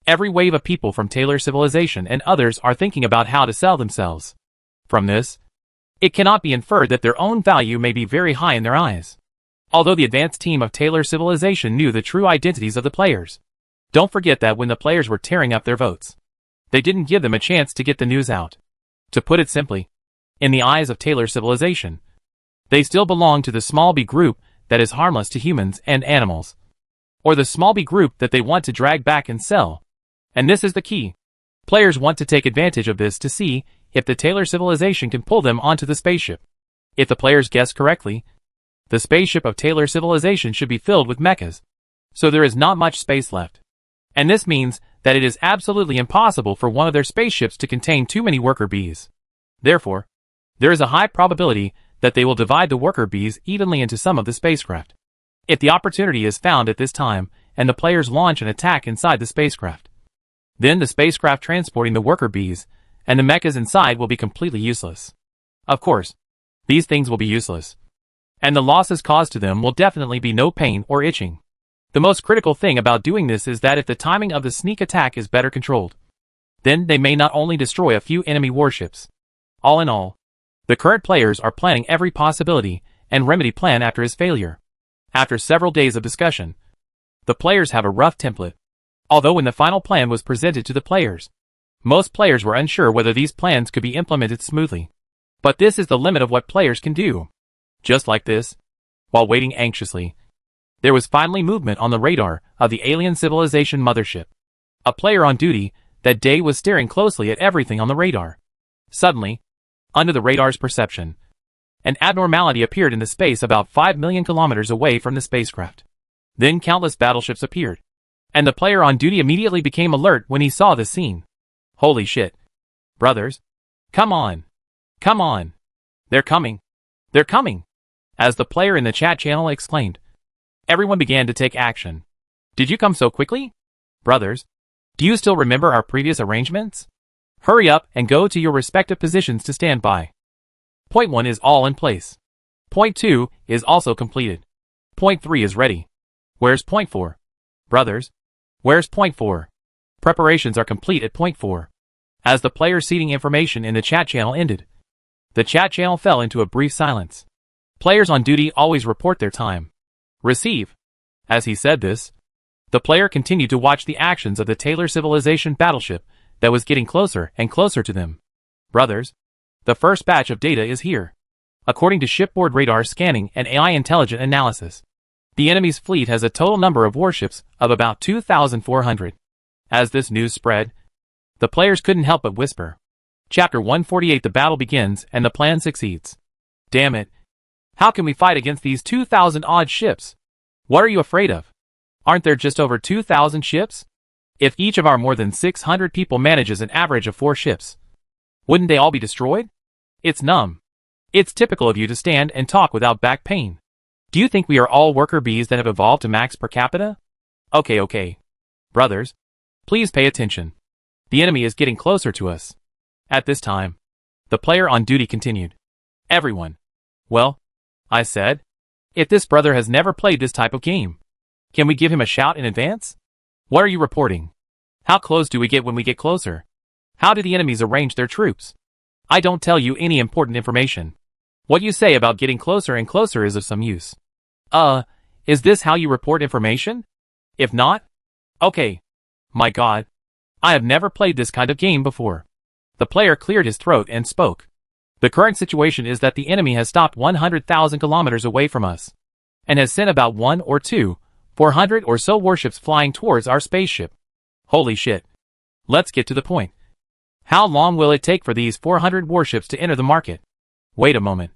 every wave of people from Taylor civilization and others are thinking about how to sell themselves. From this, it cannot be inferred that their own value may be very high in their eyes. Although the advanced team of Taylor civilization knew the true identities of the players, don't forget that when the players were tearing up their votes, they didn't give them a chance to get the news out. To put it simply, in the eyes of Taylor civilization, they still belong to the small B group that is harmless to humans and animals. Or the small B group that they want to drag back and sell. And this is the key. Players want to take advantage of this to see if the Taylor civilization can pull them onto the spaceship. If the players guess correctly, the spaceship of Taylor civilization should be filled with mechas. So there is not much space left. And this means that it is absolutely impossible for one of their spaceships to contain too many worker bees. Therefore, there is a high probability that they will divide the worker bees evenly into some of the spacecraft. If the opportunity is found at this time, and the players launch an attack inside the spacecraft, then the spacecraft transporting the worker bees and the mechas inside will be completely useless. Of course, these things will be useless. And the losses caused to them will definitely be no pain or itching. The most critical thing about doing this is that if the timing of the sneak attack is better controlled, then they may not only destroy a few enemy warships. All in all, the current players are planning every possibility and remedy plan after his failure. After several days of discussion, the players have a rough template. Although when the final plan was presented to the players, most players were unsure whether these plans could be implemented smoothly. But this is the limit of what players can do. Just like this, while waiting anxiously, there was finally movement on the radar of the alien civilization mothership. A player on duty that day was staring closely at everything on the radar. Suddenly, under the radar's perception, an abnormality appeared in the space about 5 million kilometers away from the spacecraft. Then countless battleships appeared, and the player on duty immediately became alert when he saw the scene. Holy shit. Brothers, come on. Come on. They're coming. They're coming. As the player in the chat channel exclaimed. Everyone began to take action. Did you come so quickly? Brothers, do you still remember our previous arrangements? Hurry up and go to your respective positions to stand by. Point 1 is all in place. Point 2 is also completed. Point 3 is ready. Where's point 4? Brothers, where's point 4? Preparations are complete at point 4. As the player seating information in the chat channel ended, the chat channel fell into a brief silence. Players on duty always report their time. Receive. As he said this, the player continued to watch the actions of the Taylor civilization battleship that was getting closer and closer to them. Brothers, the first batch of data is here. According to shipboard radar scanning and AI intelligent analysis, the enemy's fleet has a total number of warships of about 2,400. As this news spread, the players couldn't help but whisper. Chapter 148. The battle begins and the plan succeeds. Damn it. How can we fight against these 2,000 odd ships? What are you afraid of? Aren't there just over 2,000 ships? If each of our more than 600 people manages an average of 4 ships, wouldn't they all be destroyed? It's numb. It's typical of you to stand and talk without back pain. Do you think we are all worker bees that have evolved to max per capita? Okay. Brothers, please pay attention. The enemy is getting closer to us. At this time, the player on duty continued. Everyone. Well, I said, if this brother has never played this type of game, can we give him a shout in advance? What are you reporting? How close do we get when we get closer? How do the enemies arrange their troops? I don't tell you any important information. What you say about getting closer and closer is of some use. Is this how you report information? If not? Okay. My God. I have never played this kind of game before. The player cleared his throat and spoke. The current situation is that the enemy has stopped 100,000 kilometers away from us, and has sent about 1 or 2, 400 or so warships flying towards our spaceship. Holy shit. Let's get to the point. How long will it take for these 400 warships to enter the market? Wait a moment.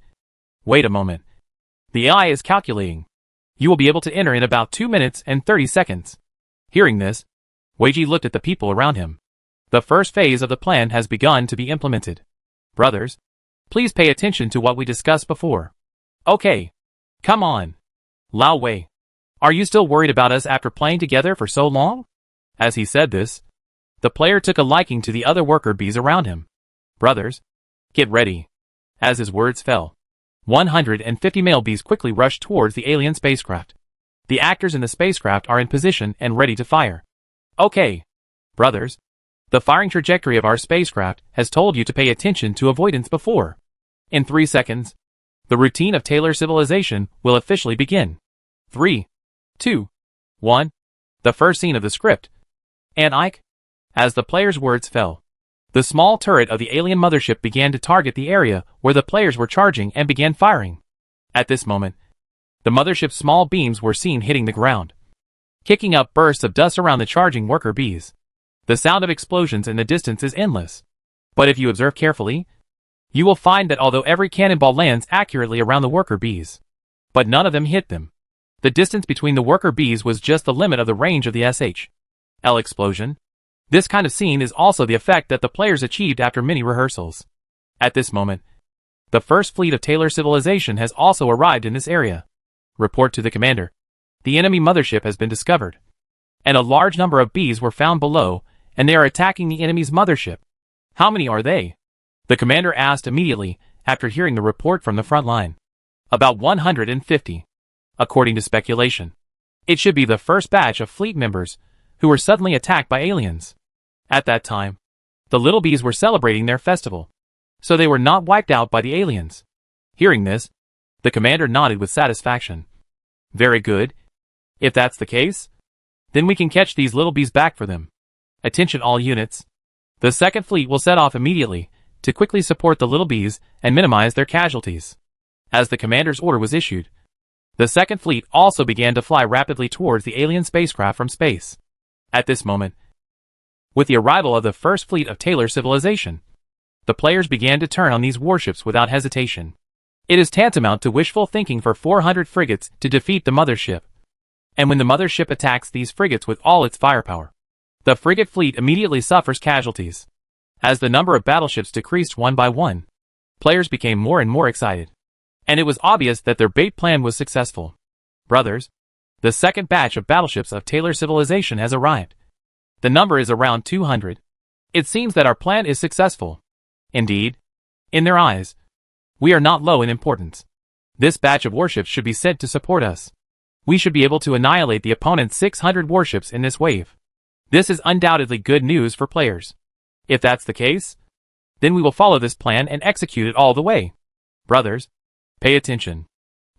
The AI is calculating. You will be able to enter in about 2 minutes and 30 seconds. Hearing this, Weiji looked at the people around him. The first phase of the plan has begun to be implemented. Brothers, please pay attention to what we discussed before. Okay. Come on. Lao Wei. Are you still worried about us after playing together for so long? As he said this, the player took a liking to the other worker bees around him. Brothers, get ready. As his words fell, 150 male bees quickly rushed towards the alien spacecraft. The actors in the spacecraft are in position and ready to fire. Okay. Brothers, the firing trajectory of our spacecraft has told you to pay attention to avoidance before. In 3 seconds, the routine of Taylor civilization will officially begin. 3, 2, 1. The first scene of the script. And Ike. As the player's words fell, the small turret of the alien mothership began to target the area where the players were charging and began firing. At this moment, The mothership's small beams were seen hitting the ground, kicking up bursts of dust around the charging worker bees. The sound of explosions in the distance is endless. But if you observe carefully, you will find that although every cannonball lands accurately around the worker bees, but none of them hit them. The distance between the worker bees was just the limit of the range of the SHL explosion. This kind of scene is also the effect that the players achieved after many rehearsals. At this moment, the first fleet of Taylor civilization has also arrived in this area. Report to the commander. The enemy mothership has been discovered, and a large number of bees were found below, and they are attacking the enemy's mothership. How many are they? The commander asked immediately after hearing the report from the front line. About 150. According to speculation, it should be the first batch of fleet members who were suddenly attacked by aliens. At that time, the little bees were celebrating their festival, so they were not wiped out by the aliens. Hearing this, the commander nodded with satisfaction. Very good. If that's the case, then we can catch these little bees back for them. Attention all units. The second fleet will set off immediately to quickly support the little bees and minimize their casualties. As the commander's order was issued, the second fleet also began to fly rapidly towards the alien spacecraft from space. At this moment, with the arrival of the first fleet of Taylor civilization, the players began to turn on these warships without hesitation. It is tantamount to wishful thinking for 400 frigates to defeat the mothership. And when the mothership attacks these frigates with all its firepower, the frigate fleet immediately suffers casualties. As the number of battleships decreased one by one, players became more and more excited. And it was obvious that their bait plan was successful. Brothers, the second batch of battleships of Taylor civilization has arrived. The number is around 200. It seems that our plan is successful. Indeed, in their eyes, we are not low in importance. This batch of warships should be sent to support us. We should be able to annihilate the opponent's 600 warships in this wave. This is undoubtedly good news for players. If that's the case, then we will follow this plan and execute it all the way. Brothers, pay attention.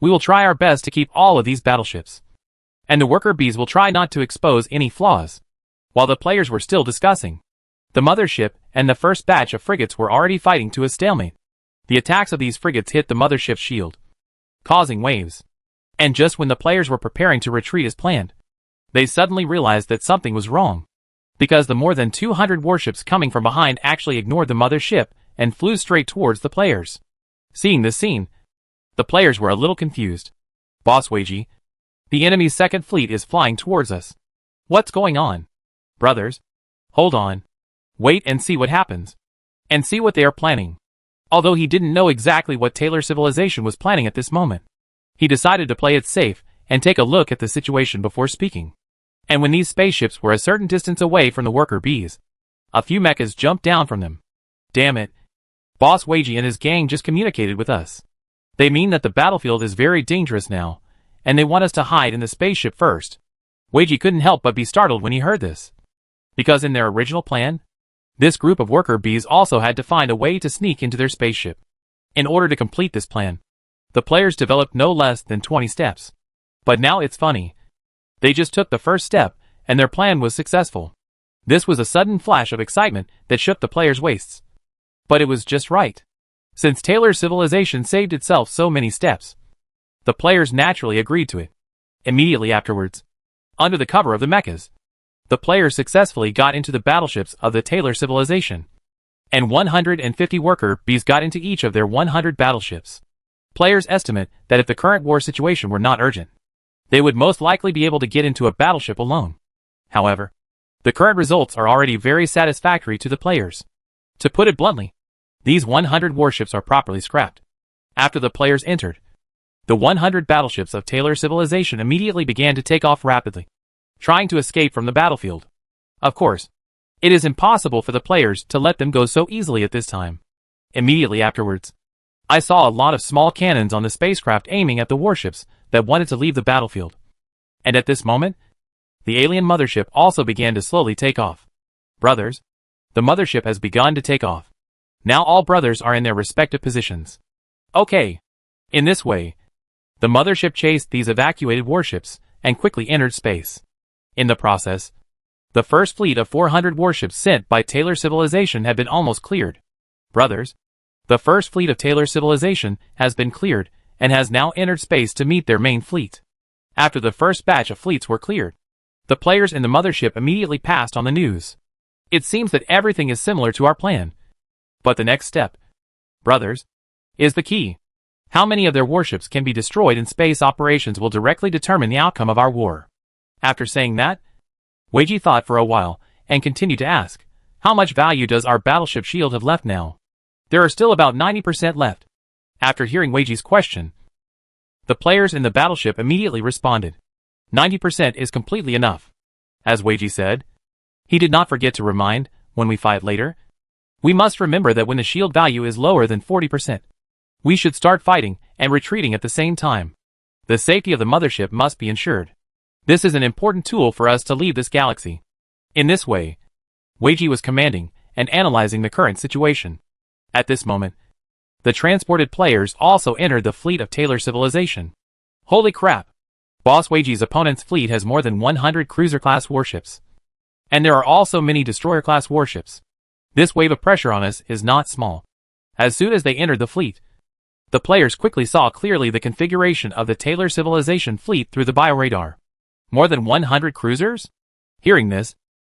We will try our best to keep all of these battleships, and the worker bees will try not to expose any flaws. While the players were still discussing, the mothership and the first batch of frigates were already fighting to a stalemate. The attacks of these frigates hit the mothership's shield, causing waves. And just when the players were preparing to retreat as planned, they suddenly realized that something was wrong, because the more than 200 warships coming from behind actually ignored the mothership and flew straight towards the players. Seeing this scene, the players were a little confused. Boss Weiji, the enemy's second fleet is flying towards us. What's going on? Brothers, hold on. Wait and see what happens. And see what they are planning. Although he didn't know exactly what Taylor civilization was planning at this moment, he decided to play it safe and take a look at the situation before speaking. And when these spaceships were a certain distance away from the worker bees, a few mechas jumped down from them. Damn it. Boss Weiji and his gang just communicated with us. They mean that the battlefield is very dangerous now, and they want us to hide in the spaceship first. Weiji couldn't help but be startled when he heard this, because in their original plan, this group of worker bees also had to find a way to sneak into their spaceship. In order to complete this plan, the players developed no less than 20 steps. But now it's funny. They just took the first step, and their plan was successful. This was a sudden flash of excitement that shook the players' waists. But it was just right. Since Taylor's civilization saved itself so many steps, the players naturally agreed to it. Immediately afterwards, under the cover of the mechas, the players successfully got into the battleships of the Taylor civilization, and 150 worker bees got into each of their 100 battleships. Players estimate that if the current war situation were not urgent, they would most likely be able to get into a battleship alone. However, the current results are already very satisfactory to the players. To put it bluntly, these 100 warships are properly scrapped. After the players entered, the 100 battleships of Taylor civilization immediately began to take off rapidly, trying to escape from the battlefield. Of course, it is impossible for the players to let them go so easily at this time. Immediately afterwards, I saw a lot of small cannons on the spacecraft aiming at the warships that wanted to leave the battlefield. And at this moment, the alien mothership also began to slowly take off. Brothers, the mothership has begun to take off. Now all brothers are in their respective positions. Okay. In this way, the mothership chased these evacuated warships and quickly entered space. In the process, the first fleet of 400 warships sent by Taylor civilization had been almost cleared. Brothers, the first fleet of Taylor civilization has been cleared, and has now entered space to meet their main fleet. After the first batch of fleets were cleared, the players in the mothership immediately passed on the news. It seems that everything is similar to our plan. But the next step, brothers, is the key. How many of their warships can be destroyed in space operations will directly determine the outcome of our war. After saying that, Weiji thought for a while, and continued to ask, how much value does our battleship shield have left now? There are still about 90% left. After hearing Weiji's question, the players in the battleship immediately responded. 90% is completely enough. As Weiji said, he did not forget to remind, when we fight later, we must remember that when the shield value is lower than 40%, we should start fighting and retreating at the same time. The safety of the mothership must be ensured. This is an important tool for us to leave this galaxy. In this way, Weiji was commanding and analyzing the current situation. At this moment, the transported players also entered the fleet of Taylor civilization. Holy crap! Boss Weiji's opponent's fleet has more than 100 cruiser-class warships. And there are also many destroyer-class warships. This wave of pressure on us is not small. As soon as they entered the fleet, the players quickly saw clearly the configuration of the Taylor civilization fleet through the bioradar. More than 100 cruisers? Hearing this,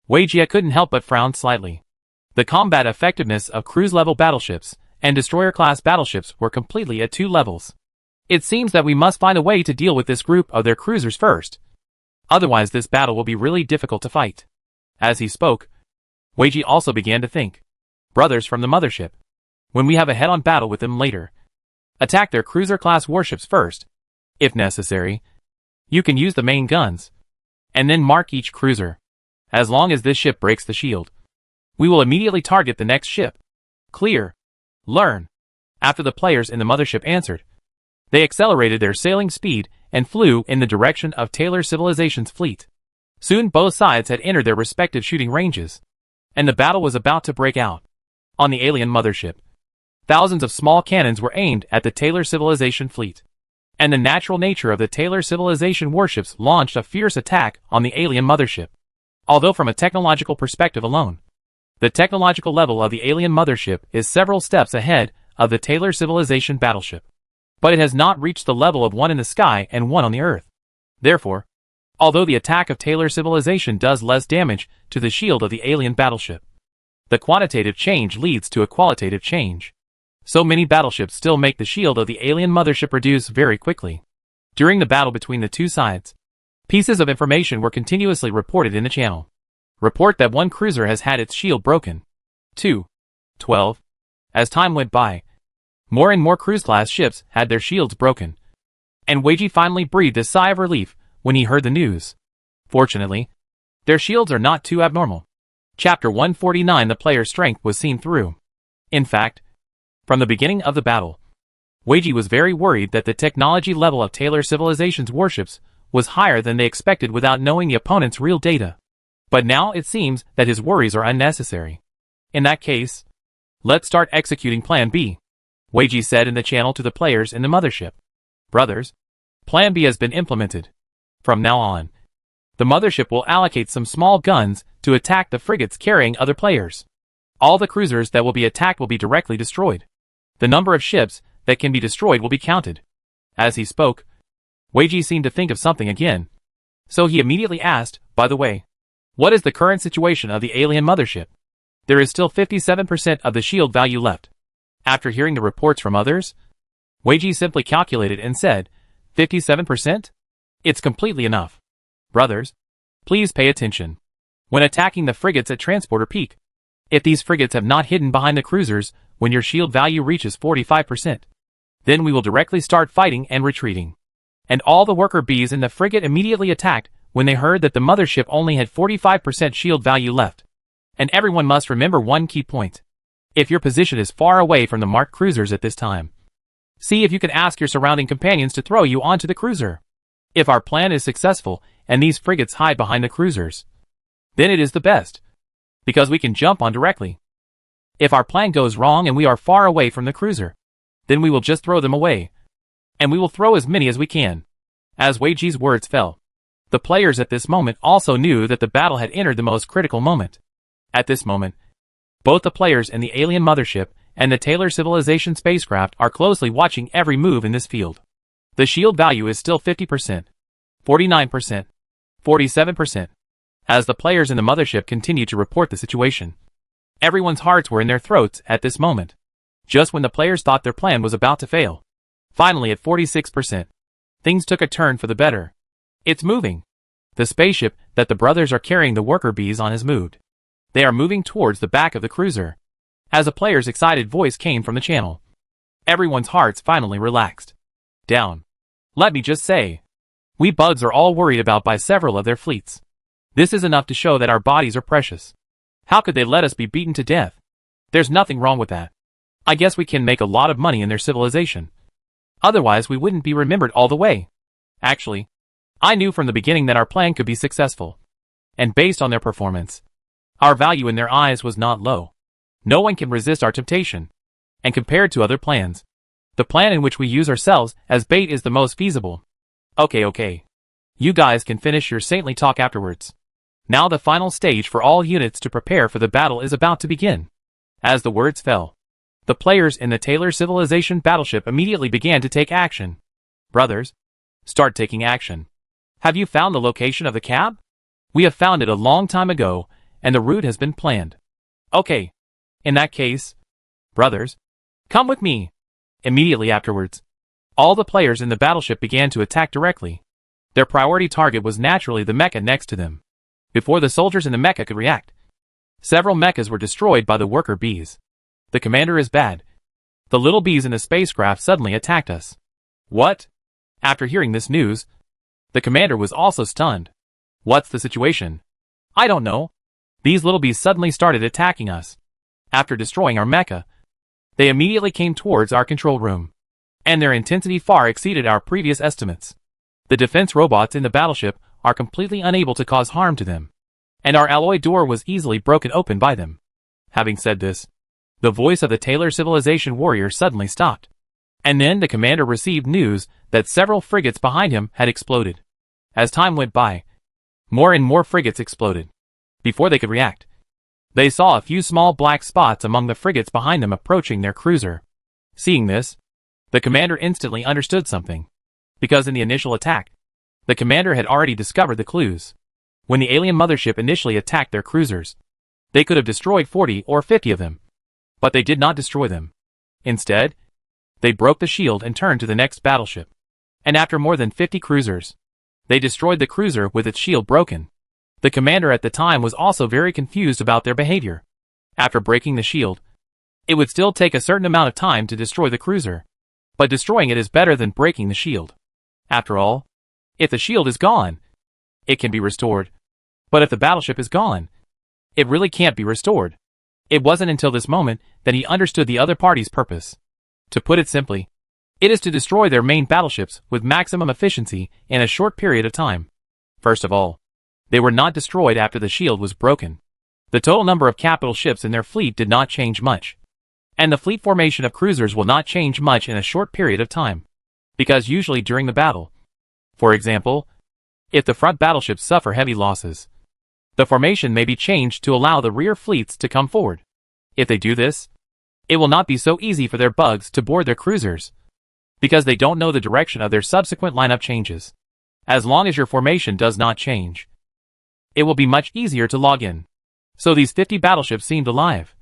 Weiji couldn't help but frown slightly. The combat effectiveness of cruise-level battleships and destroyer-class battleships were completely at 2 levels. It seems that we must find a way to deal with this group of their cruisers first. Otherwise this battle will be really difficult to fight. As he spoke, Weiji also began to think. Brothers from the mothership, when we have a head-on battle with them later, attack their cruiser-class warships first. If necessary, you can use the main guns, and then mark each cruiser. As long as this ship breaks the shield, we will immediately target the next ship. Clear. Learn. After the players in the mothership answered, they accelerated their sailing speed and flew in the direction of Taylor civilization's fleet. Soon both sides had entered their respective shooting ranges, and the battle was about to break out. On the alien mothership, thousands of small cannons were aimed at the Taylor civilization fleet, and the natural nature of the Taylor civilization warships launched a fierce attack on the alien mothership. Although from a technological perspective alone, the technological level of the alien mothership is several steps ahead of the Taylor civilization battleship, but it has not reached the level of one in the sky and one on the earth. Therefore, although the attack of Taylor civilization does less damage to the shield of the alien battleship, the quantitative change leads to a qualitative change. So many battleships still make the shield of the alien mothership reduce very quickly. During the battle between the two sides, pieces of information were continuously reported in the channel. Report that one cruiser has had its shield broken. 2. 12. As time went by, more and more cruise-class ships had their shields broken, and Weiji finally breathed a sigh of relief when he heard the news. Fortunately, their shields are not too abnormal. Chapter 149. The player's strength was seen through. In fact, from the beginning of the battle, Weiji was very worried that the technology level of Taylor civilization's warships was higher than they expected without knowing the opponent's real data. But now it seems that his worries are unnecessary. In that case, let's start executing Plan B, Weiji said in the channel to the players in the mothership. Brothers, Plan B has been implemented. From now on, the mothership will allocate some small guns to attack the frigates carrying other players. All the cruisers that will be attacked will be directly destroyed. The number of ships that can be destroyed will be counted. As he spoke, Weiji seemed to think of something again. So he immediately asked, by the way, what is the current situation of the alien mothership? There is still 57% of the shield value left. After hearing the reports from others, Weiji simply calculated and said, 57%? It's completely enough. Brothers, please pay attention. When attacking the frigates at Transporter Peak, if these frigates have not hidden behind the cruisers when your shield value reaches 45%, then we will directly start fighting and retreating. And all the worker bees in the frigate immediately attacked when they heard that the mothership only had 45% shield value left. And everyone must remember one key point. If your position is far away from the marked cruisers at this time, see if you can ask your surrounding companions to throw you onto the cruiser. If our plan is successful and these frigates hide behind the cruisers, then it is the best, because we can jump on directly. If our plan goes wrong and we are far away from the cruiser, then we will just throw them away, and we will throw as many as we can. As Weiji's words fell, the players at this moment also knew that the battle had entered the most critical moment. At this moment, both the players in the alien mothership and the Taylor civilization spacecraft are closely watching every move in this field. The shield value is still 50%, 49%, 47%. As the players in the mothership continued to report the situation, everyone's hearts were in their throats at this moment. Just when the players thought their plan was about to fail. Finally at 46%, things took a turn for the better. It's moving. The spaceship that the brothers are carrying the worker bees on has moved. They are moving towards the back of the cruiser. As a player's excited voice came from the channel, everyone's hearts finally relaxed. Down. Let me just say, we bugs are all worried about by several of their fleets. This is enough to show that our bodies are precious. How could they let us be beaten to death? There's nothing wrong with that. I guess we can make a lot of money in their civilization. Otherwise we wouldn't be remembered all the way. Actually, I knew from the beginning that our plan could be successful. And based on their performance, our value in their eyes was not low. No one can resist our temptation. And compared to other plans, the plan in which we use ourselves as bait is the most feasible. Okay. You guys can finish your saintly talk afterwards. Now the final stage for all units to prepare for the battle is about to begin. As the words fell, the players in the Taylor Civilization battleship immediately began to take action. Brothers, start taking action. Have you found the location of the cab? We have found it a long time ago, and the route has been planned. Okay. In that case, brothers, come with me. Immediately afterwards, all the players in the battleship began to attack directly. Their priority target was naturally the mecha next to them. Before the soldiers in the mecha could react, several mechas were destroyed by the worker bees. The commander is bad. The little bees in the spacecraft suddenly attacked us. What? After hearing this news, the commander was also stunned. What's the situation? I don't know. These little bees suddenly started attacking us. After destroying our mecha, they immediately came towards our control room. And their intensity far exceeded our previous estimates. The defense robots in the battleship are completely unable to cause harm to them. And our alloy door was easily broken open by them. Having said this, the voice of the Taylor Civilization warrior suddenly stopped. And then the commander received news that several frigates behind him had exploded. As time went by, more and more frigates exploded. Before they could react, they saw a few small black spots among the frigates behind them approaching their cruiser. Seeing this, the commander instantly understood something. Because in the initial attack, the commander had already discovered the clues. When the alien mothership initially attacked their cruisers, they could have destroyed 40 or 50 of them. But they did not destroy them. Instead, they broke the shield and turned to the next battleship. And after more than 50 cruisers, they destroyed the cruiser with its shield broken. The commander at the time was also very confused about their behavior. After breaking the shield, it would still take a certain amount of time to destroy the cruiser. But destroying it is better than breaking the shield. After all, if the shield is gone, it can be restored. But if the battleship is gone, it really can't be restored. It wasn't until this moment that he understood the other party's purpose. To put it simply, it is to destroy their main battleships with maximum efficiency in a short period of time. First of all, they were not destroyed after the shield was broken. The total number of capital ships in their fleet did not change much. And the fleet formation of cruisers will not change much in a short period of time. Because usually during the battle, for example, if the front battleships suffer heavy losses, the formation may be changed to allow the rear fleets to come forward. If they do this, it will not be so easy for their bugs to board their cruisers, because they don't know the direction of their subsequent lineup changes. As long as your formation does not change, it will be much easier to log in. So these 50 battleships seemed alive.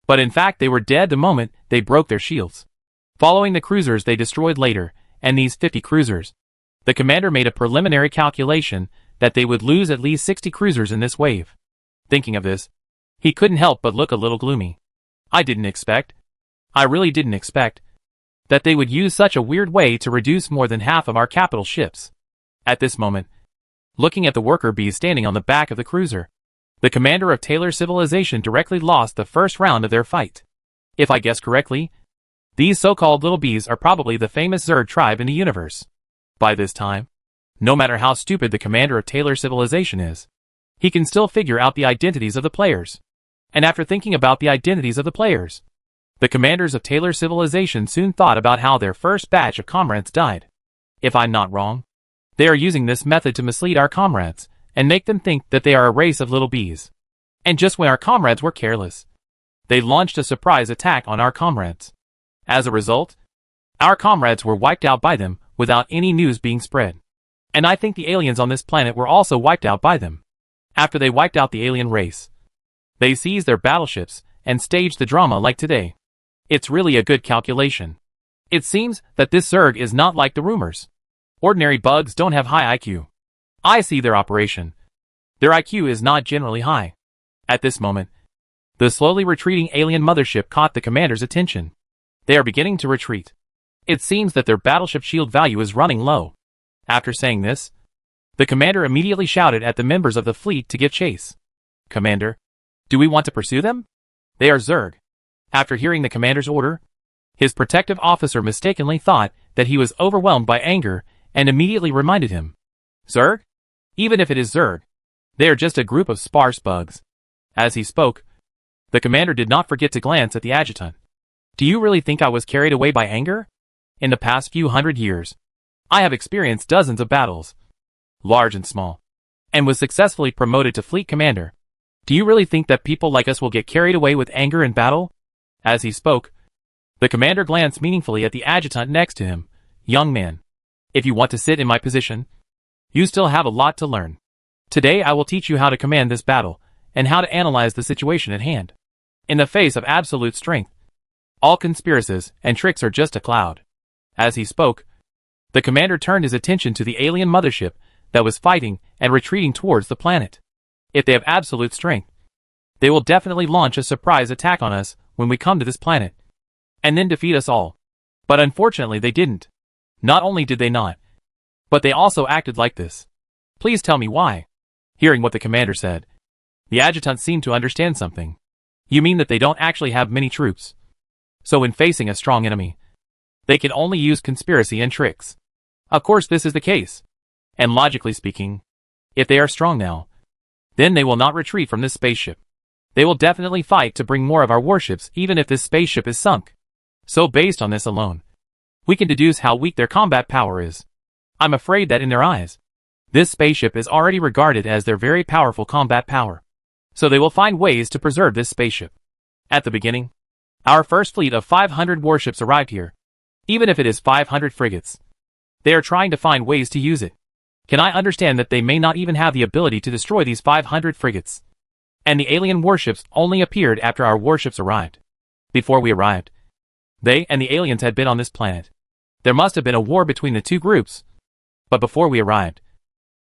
But in fact they were dead the moment they broke their shields. Following the cruisers they destroyed later, and these 50 cruisers, the commander made a preliminary calculation that they would lose at least 60 cruisers in this wave. Thinking of this, he couldn't help but look a little gloomy. I really didn't expect, that they would use such a weird way to reduce more than half of our capital ships. At this moment, looking at the worker bees standing on the back of the cruiser, the commander of Taylor Civilization directly lost the first round of their fight. If I guess correctly, these so-called little bees are probably the famous Zerg tribe in the universe. By this time, no matter how stupid the commander of Taylor Civilization is, he can still figure out the identities of the players. And after thinking about the identities of the players, the commanders of Taylor Civilization soon thought about how their first batch of comrades died. If I'm not wrong, they are using this method to mislead our comrades, and make them think that they are a race of little bees. And just when our comrades were careless, they launched a surprise attack on our comrades. As a result, our comrades were wiped out by them without any news being spread. And I think the aliens on this planet were also wiped out by them. After they wiped out the alien race, they seized their battleships and staged the drama like today. It's really a good calculation. It seems that this Zerg is not like the rumors. Ordinary bugs don't have high IQ. I see their operation. Their IQ is not generally high. At this moment, the slowly retreating alien mothership caught the commander's attention. They are beginning to retreat. It seems that their battleship shield value is running low. After saying this, the commander immediately shouted at the members of the fleet to give chase. Commander, do we want to pursue them? They are Zerg. After hearing the commander's order, his protective officer mistakenly thought that he was overwhelmed by anger and immediately reminded him. Zerg? Even if it is Zerg, they are just a group of sparse bugs. As he spoke, the commander did not forget to glance at the adjutant. Do you really think I was carried away by anger? In the past few hundred years, I have experienced dozens of battles, large and small, and was successfully promoted to fleet commander. Do you really think that people like us will get carried away with anger in battle? As he spoke, the commander glanced meaningfully at the adjutant next to him. Young man, if you want to sit in my position, you still have a lot to learn. Today I will teach you how to command this battle, and how to analyze the situation at hand. In the face of absolute strength, all conspiracies and tricks are just a cloud. As he spoke, the commander turned his attention to the alien mothership that was fighting and retreating towards the planet. If they have absolute strength, they will definitely launch a surprise attack on us when we come to this planet, and then defeat us all. But unfortunately they didn't. Not only did they not, but they also acted like this. Please tell me why. Hearing what the commander said, the adjutant seemed to understand something. You mean that they don't actually have many troops? So when facing a strong enemy, they can only use conspiracy and tricks. Of course this is the case. And logically speaking, if they are strong now, then they will not retreat from this spaceship. They will definitely fight to bring more of our warships even if this spaceship is sunk. So based on this alone, we can deduce how weak their combat power is. I'm afraid that in their eyes, this spaceship is already regarded as their very powerful combat power. So they will find ways to preserve this spaceship. At the beginning, our first fleet of 500 warships arrived here. Even if it is 500 frigates, they are trying to find ways to use it. Can I understand that they may not even have the ability to destroy these 500 frigates? And the alien warships only appeared after our warships arrived. Before we arrived, they and the aliens had been on this planet. There must have been a war between the two groups. But before we arrived,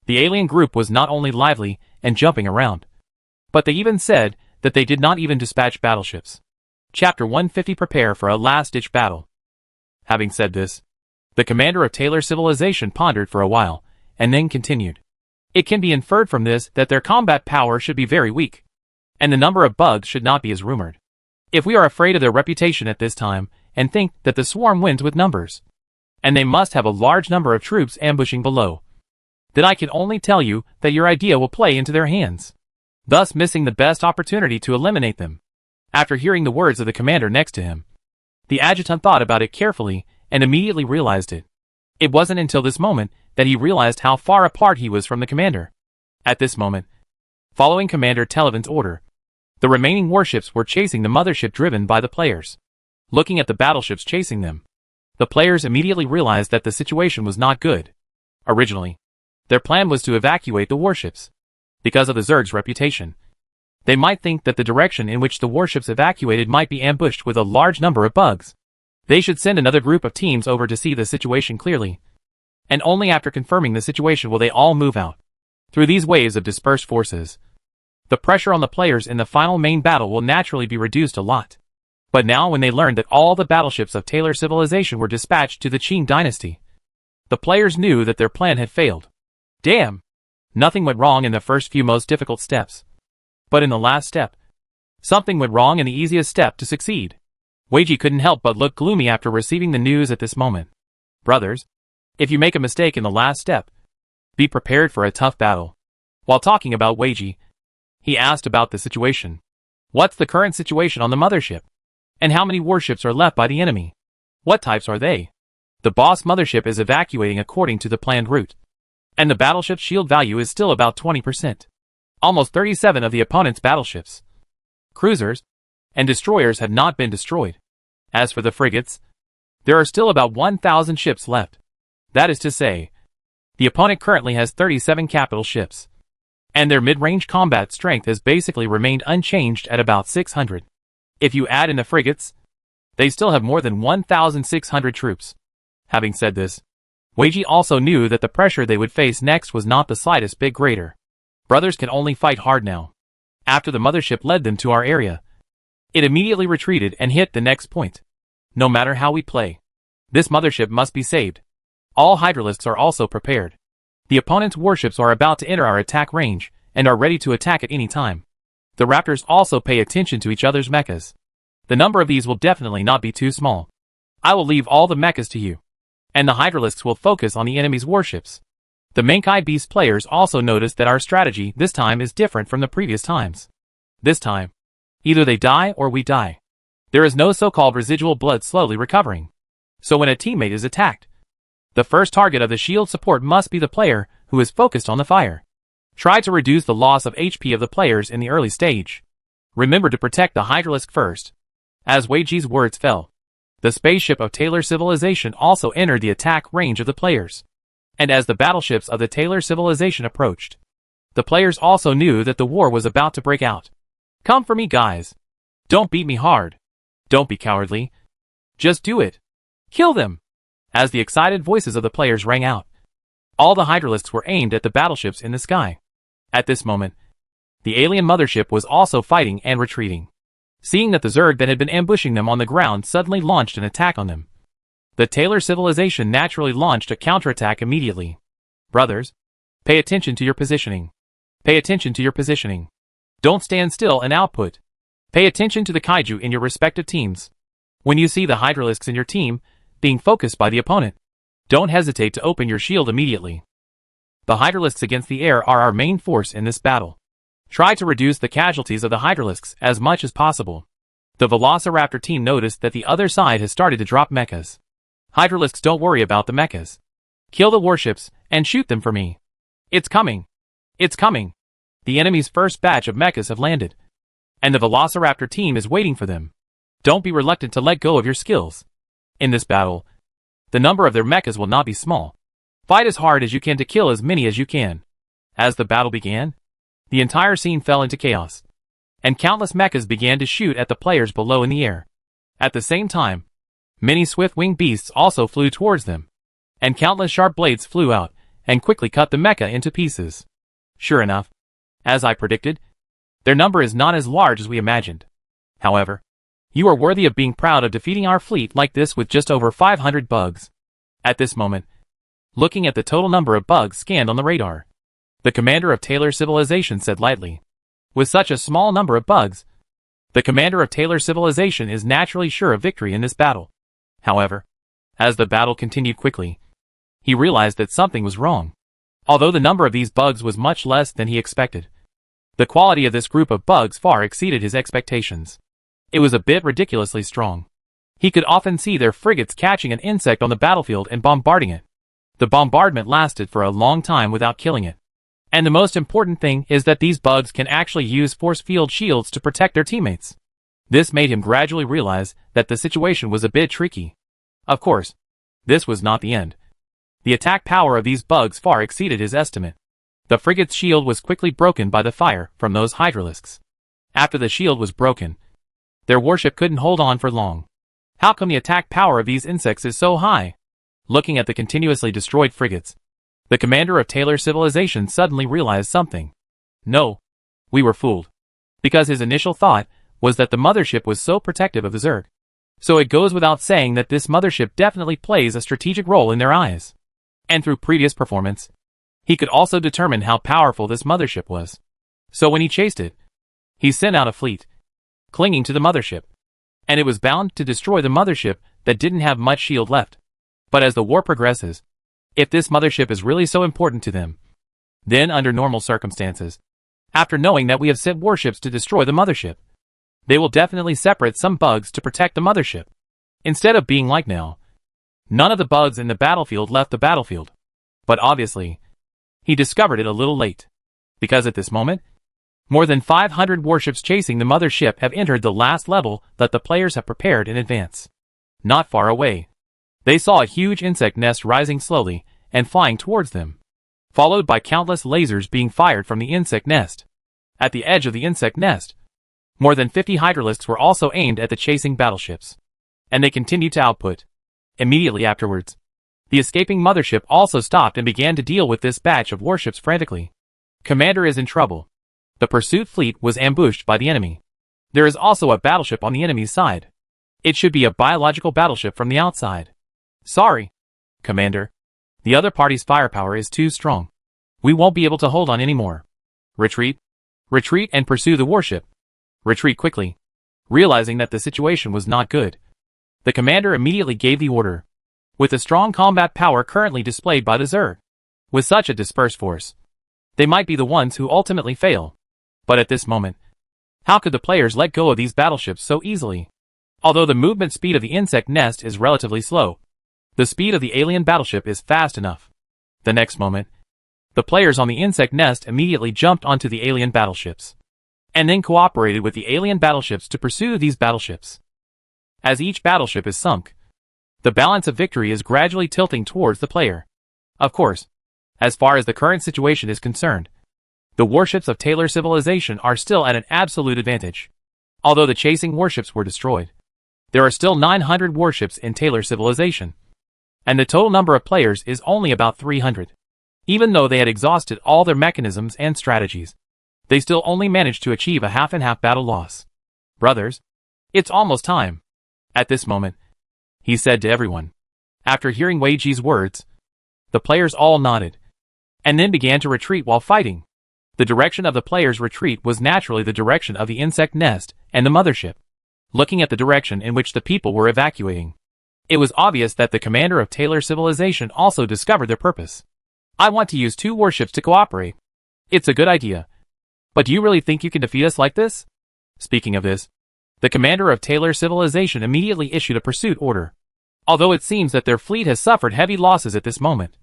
the alien group was not only lively and jumping around, but they even said that they did not even dispatch battleships. Chapter 150 Prepare for a last-ditch battle. Having said this, the commander of Taylor Civilization pondered for a while, and then continued. It can be inferred from this that their combat power should be very weak, and the number of bugs should not be as rumored. If we are afraid of their reputation at this time, and think that the swarm wins with numbers, and they must have a large number of troops ambushing below, then I can only tell you that your idea will play into their hands, thus missing the best opportunity to eliminate them. After hearing the words of the commander next to him, the adjutant thought about it carefully and immediately realized it. It wasn't until this moment that he realized how far apart he was from the commander. At this moment, following Commander Televin's order, the remaining warships were chasing the mothership driven by the players. Looking at the battleships chasing them, the players immediately realized that the situation was not good. Originally, their plan was to evacuate the warships. Because of the Zerg's reputation, they might think that the direction in which the warships evacuated might be ambushed with a large number of bugs. They should send another group of teams over to see the situation clearly. And only after confirming the situation will they all move out. Through these waves of dispersed forces, the pressure on the players in the final main battle will naturally be reduced a lot. But now when they learned that all the battleships of Taylor Civilization were dispatched to the Qing dynasty, the players knew that their plan had failed. Damn! Nothing went wrong in the first few most difficult steps. But in the last step, something went wrong in the easiest step to succeed. Weiji couldn't help but look gloomy after receiving the news at this moment. Brothers, if you make a mistake in the last step, be prepared for a tough battle. While talking about Weiji, he asked about the situation. What's the current situation on the mothership? And how many warships are left by the enemy? What types are they? The boss mothership is evacuating according to the planned route. And the battleship's shield value is still about 20%. Almost 37 of the opponent's battleships, cruisers, and destroyers have not been destroyed. As for the frigates, there are still about 1,000 ships left. That is to say, the opponent currently has 37 capital ships, and their mid-range combat strength has basically remained unchanged at about 600. If you add in the frigates, they still have more than 1,600 troops. Having said this, Weiji also knew that the pressure they would face next was not the slightest bit greater. Brothers can only fight hard now. After the mothership led them to our area, it immediately retreated and hit the next point. No matter how we play, this mothership must be saved. All hydralisks are also prepared. The opponent's warships are about to enter our attack range and are ready to attack at any time. The Raptors also pay attention to each other's mechas. The number of these will definitely not be too small. I will leave all the mechas to you, and the hydralisks will focus on the enemy's warships. The Menkai Beast players also noticed that our strategy this time is different from the previous times. This time, either they die or we die. There is no so-called residual blood slowly recovering. So when a teammate is attacked, the first target of the shield support must be the player who is focused on the fire. Try to reduce the loss of HP of the players in the early stage. Remember to protect the hydralisk first. As Weiji's words fell, the spaceship of Taylor Civilization also entered the attack range of the players. And as the battleships of the Taylor Civilization approached, the players also knew that the war was about to break out. Come for me, guys. Don't beat me hard. Don't be cowardly. Just do it. Kill them. As the excited voices of the players rang out, all the hydralisks were aimed at the battleships in the sky. At this moment, the alien mothership was also fighting and retreating. Seeing that the Zerg that had been ambushing them on the ground suddenly launched an attack on them, the Taylor Civilization naturally launched a counterattack immediately. Brothers, pay attention to your positioning. Pay attention to your positioning. Don't stand still and output. Pay attention to the kaiju in your respective teams. When you see the hydralisks in your team being focused by the opponent, don't hesitate to open your shield immediately. The hydralisks against the air are our main force in this battle. Try to reduce the casualties of the hydralisks as much as possible. The Velociraptor team noticed that the other side has started to drop mechas. Hydralisks, don't worry about the mechas. Kill the warships and shoot them for me. It's coming. It's coming. The enemy's first batch of mechas have landed, and the Velociraptor team is waiting for them. Don't be reluctant to let go of your skills. In this battle, the number of their mechas will not be small. Fight as hard as you can to kill as many as you can. As the battle began, the entire scene fell into chaos, and countless mechas began to shoot at the players below in the air. At the same time, many swift-winged beasts also flew towards them, and countless sharp blades flew out and quickly cut the mecha into pieces. Sure enough, as I predicted, their number is not as large as we imagined. However, you are worthy of being proud of defeating our fleet like this with just over 500 bugs. At this moment, looking at the total number of bugs scanned on the radar, the commander of Taylor Civilization said lightly, with such a small number of bugs, the commander of Taylor Civilization is naturally sure of victory in this battle. However, as the battle continued quickly, he realized that something was wrong. Although the number of these bugs was much less than he expected, the quality of this group of bugs far exceeded his expectations. It was a bit ridiculously strong. He could often see their frigates catching an insect on the battlefield and bombarding it. The bombardment lasted for a long time without killing it. And the most important thing is that these bugs can actually use force field shields to protect their teammates. This made him gradually realize that the situation was a bit tricky. Of course, this was not the end. The attack power of these bugs far exceeded his estimate. The frigate's shield was quickly broken by the fire from those hydralisks. After the shield was broken, their warship couldn't hold on for long. How come the attack power of these insects is so high? Looking at the continuously destroyed frigates, the commander of Taylor Civilization suddenly realized something. No, we were fooled. Because his initial thought was that the mothership was so protective of the Zerg. So it goes without saying that this mothership definitely plays a strategic role in their eyes. And through previous performance, he could also determine how powerful this mothership was. So when he chased it, he sent out a fleet, clinging to the mothership, and it was bound to destroy the mothership that didn't have much shield left. But as the war progresses, if this mothership is really so important to them, then under normal circumstances, after knowing that we have sent warships to destroy the mothership, they will definitely separate some bugs to protect the mothership. Instead of being like now, none of the bugs in the battlefield left the battlefield. But obviously, he discovered it a little late, because at this moment, more than 500 warships chasing the mothership have entered the last level that the players have prepared in advance. Not far away, They saw a huge insect nest rising slowly and flying towards them, followed by countless lasers being fired from the insect nest. At the edge of the insect nest, more than 50 hydralisks were also aimed at the chasing battleships, and they continued to output. Immediately afterwards, the escaping mothership also stopped and began to deal with this batch of warships frantically. Commander is in trouble. The pursuit fleet was ambushed by the enemy. There is also a battleship on the enemy's side. It should be a biological battleship from the outside. Sorry, Commander. The other party's firepower is too strong. We won't be able to hold on anymore. Retreat. Retreat and pursue the warship. Retreat quickly. Realizing that the situation was not good, the commander immediately gave the order. With the strong combat power currently displayed by the Zerg, with such a dispersed force, they might be the ones who ultimately fail. But at this moment, how could the players let go of these battleships so easily? Although the movement speed of the insect nest is relatively slow, the speed of the alien battleship is fast enough. The next moment, the players on the insect nest immediately jumped onto the alien battleships, and then cooperated with the alien battleships to pursue these battleships. As each battleship is sunk, the balance of victory is gradually tilting towards the player. Of course, as far as the current situation is concerned, the warships of Taylor civilization are still at an absolute advantage. Although the chasing warships were destroyed, there are still 900 warships in Taylor civilization, and the total number of players is only about 300. Even though they had exhausted all their mechanisms and strategies, they still only managed to achieve a half-and-half battle loss. Brothers, it's almost time. At this moment, he said to everyone. After hearing Wei Ji's words, the players all nodded, and then began to retreat while fighting. The direction of the players' retreat was naturally the direction of the insect nest and the mothership. Looking at the direction in which the people were evacuating, it was obvious that the commander of Taylor civilization also discovered their purpose. I want to use 2 warships to cooperate. It's a good idea. But do you really think you can defeat us like this? Speaking of this, the commander of Taylor civilization immediately issued a pursuit order. Although it seems that their fleet has suffered heavy losses at this moment,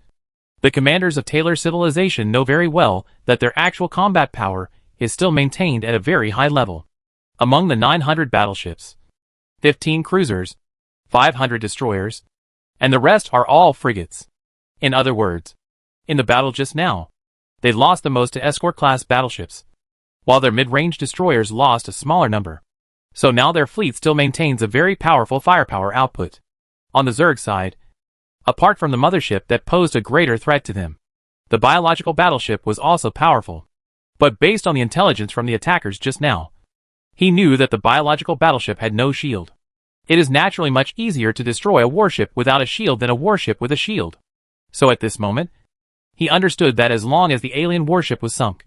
the commanders of Taylor civilization know very well that their actual combat power is still maintained at a very high level. Among the 900 battleships, 15 cruisers, 500 destroyers, and the rest are all frigates. In other words, in the battle just now, they lost the most to escort-class battleships, while their mid-range destroyers lost a smaller number. So now their fleet still maintains a very powerful firepower output. On the Zerg side, apart from the mothership that posed a greater threat to them, the biological battleship was also powerful. But based on the intelligence from the attackers just now, he knew that the biological battleship had no shield. It is naturally much easier to destroy a warship without a shield than a warship with a shield. So at this moment, he understood that as long as the alien warship was sunk,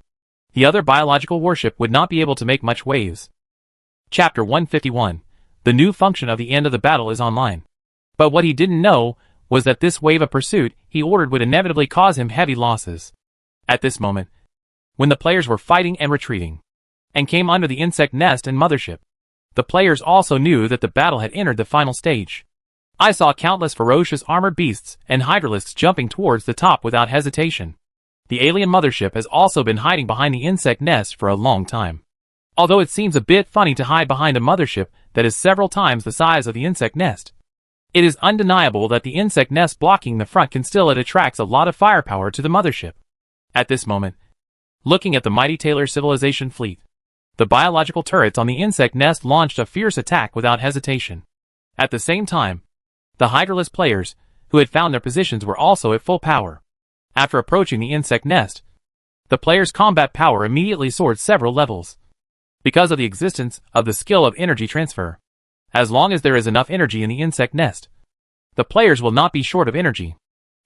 the other biological warship would not be able to make much waves. Chapter 151. The new function of the end of the battle is online. But what he didn't know was that this wave of pursuit he ordered would inevitably cause him heavy losses. At this moment, when the players were fighting and retreating, and came under the insect nest and mothership, the players also knew that the battle had entered the final stage. I saw countless ferocious armored beasts and hydralisks jumping towards the top without hesitation. The alien mothership has also been hiding behind the insect nest for a long time. Although it seems a bit funny to hide behind a mothership that is several times the size of the insect nest, it is undeniable that the insect nest blocking the front can still attracts a lot of firepower to the mothership. At this moment, looking at the mighty Taylor civilization fleet, the biological turrets on the insect nest launched a fierce attack without hesitation. At the same time, the hydralisk players, who had found their positions, were also at full power. After approaching the insect nest, the players' combat power immediately soared several levels. Because of the existence of the skill of energy transfer, as long as there is enough energy in the insect nest, the players will not be short of energy.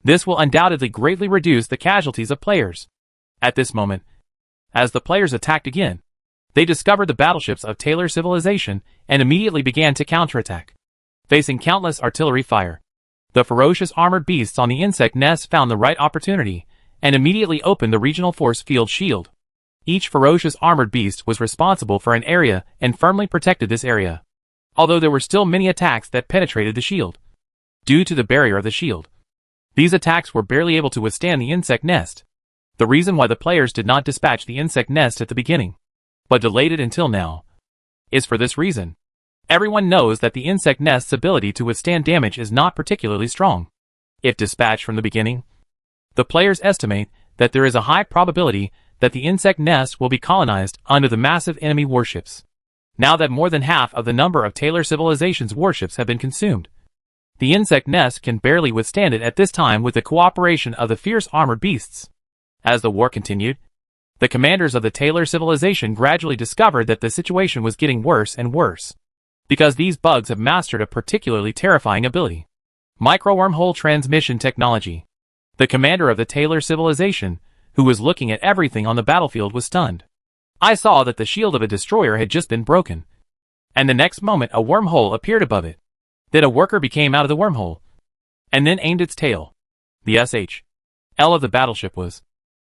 This will undoubtedly greatly reduce the casualties of players. At this moment, as the players attacked again, they discovered the battleships of Taylor civilization and immediately began to counterattack. Facing countless artillery fire, the ferocious armored beasts on the insect nest found the right opportunity and immediately opened the regional force field shield. Each ferocious armored beast was responsible for an area and firmly protected this area, although there were still many attacks that penetrated the shield. Due to the barrier of the shield, these attacks were barely able to withstand the insect nest. The reason why the players did not dispatch the insect nest at the beginning, but delayed it until now, is for this reason. Everyone knows that the insect nest's ability to withstand damage is not particularly strong. If dispatched from the beginning, the players estimate that there is a high probability that the insect nest will be colonized under the massive enemy warships. Now that more than half of the number of Taylor Civilization's warships have been consumed, the insect nest can barely withstand it at this time with the cooperation of the fierce armored beasts. As the war continued, the commanders of the Taylor Civilization gradually discovered that the situation was getting worse and worse, because these bugs have mastered a particularly terrifying ability: micro-wormhole transmission technology. The commander of the Taylor Civilization, who was looking at everything on the battlefield, was stunned. I saw that the shield of a destroyer had just been broken, and the next moment a wormhole appeared above it. Then a worker came out of the wormhole, and then aimed its tail. The SH-L of the battleship was.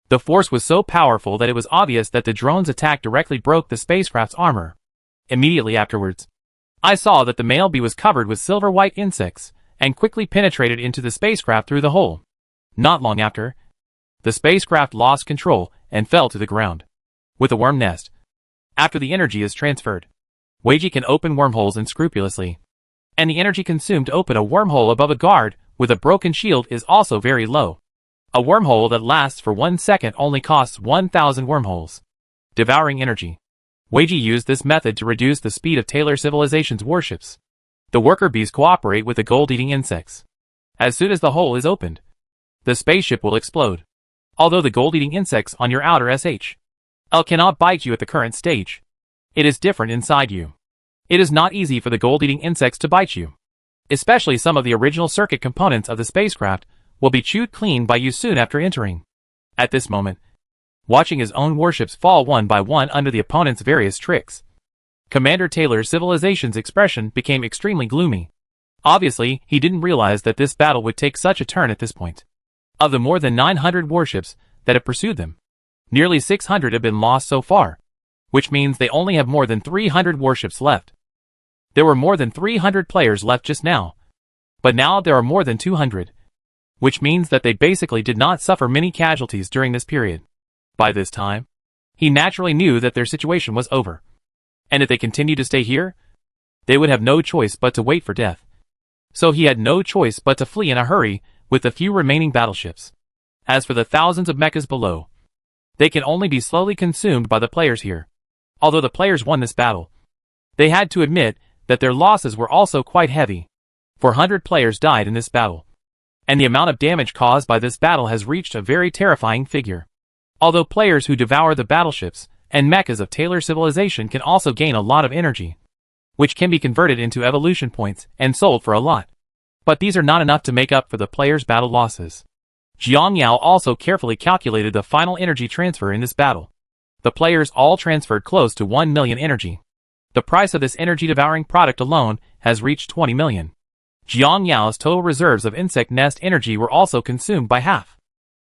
The force was so powerful that it was obvious that the drone's attack directly broke the spacecraft's armor. Immediately afterwards, I saw that the male bee was covered with silver-white insects, and quickly penetrated into the spacecraft through the hole. Not long after, the spacecraft lost control and fell to the ground. With a worm nest, after the energy is transferred, Weiji can open wormholes unscrupulously, and the energy consumed to open a wormhole above a guard with a broken shield is also very low. A wormhole that lasts for 1 second only costs 1,000 wormholes. Devouring energy. Weiji used this method to reduce the speed of Taylor Civilization's warships. The worker bees cooperate with the gold-eating insects. As soon as the hole is opened, the spaceship will explode. Although the gold-eating insects on your outer SH-L cannot bite you at the current stage, it is different inside you. It is not easy for the gold-eating insects to bite you. Especially some of the original circuit components of the spacecraft will be chewed clean by you soon after entering. At this moment, watching his own warships fall one by one under the opponent's various tricks, Commander Taylor's Civilization's expression became extremely gloomy. Obviously, he didn't realize that this battle would take such a turn at this point. Of the more than 900 warships that have pursued them, nearly 600 have been lost so far, which means they only have more than 300 warships left. There were more than 300 players left just now, but now there are more than 200, which means that they basically did not suffer many casualties during this period. By this time, he naturally knew that their situation was over, and if they continued to stay here, they would have no choice but to wait for death. So he had no choice but to flee in a hurry with the few remaining battleships. As for the thousands of mechas below, they can only be slowly consumed by the players here. Although the players won this battle, they had to admit that their losses were also quite heavy. 400 players died in this battle, and the amount of damage caused by this battle has reached a very terrifying figure. Although players who devour the battleships and mechas of Taylor Civilization can also gain a lot of energy, which can be converted into evolution points and sold for a lot. But these are not enough to make up for the players' battle losses. Jiang Yao also carefully calculated the final energy transfer in this battle. The players all transferred close to 1 million energy. The price of this energy-devouring product alone has reached 20 million. Jiang Yao's total reserves of insect nest energy were also consumed by half.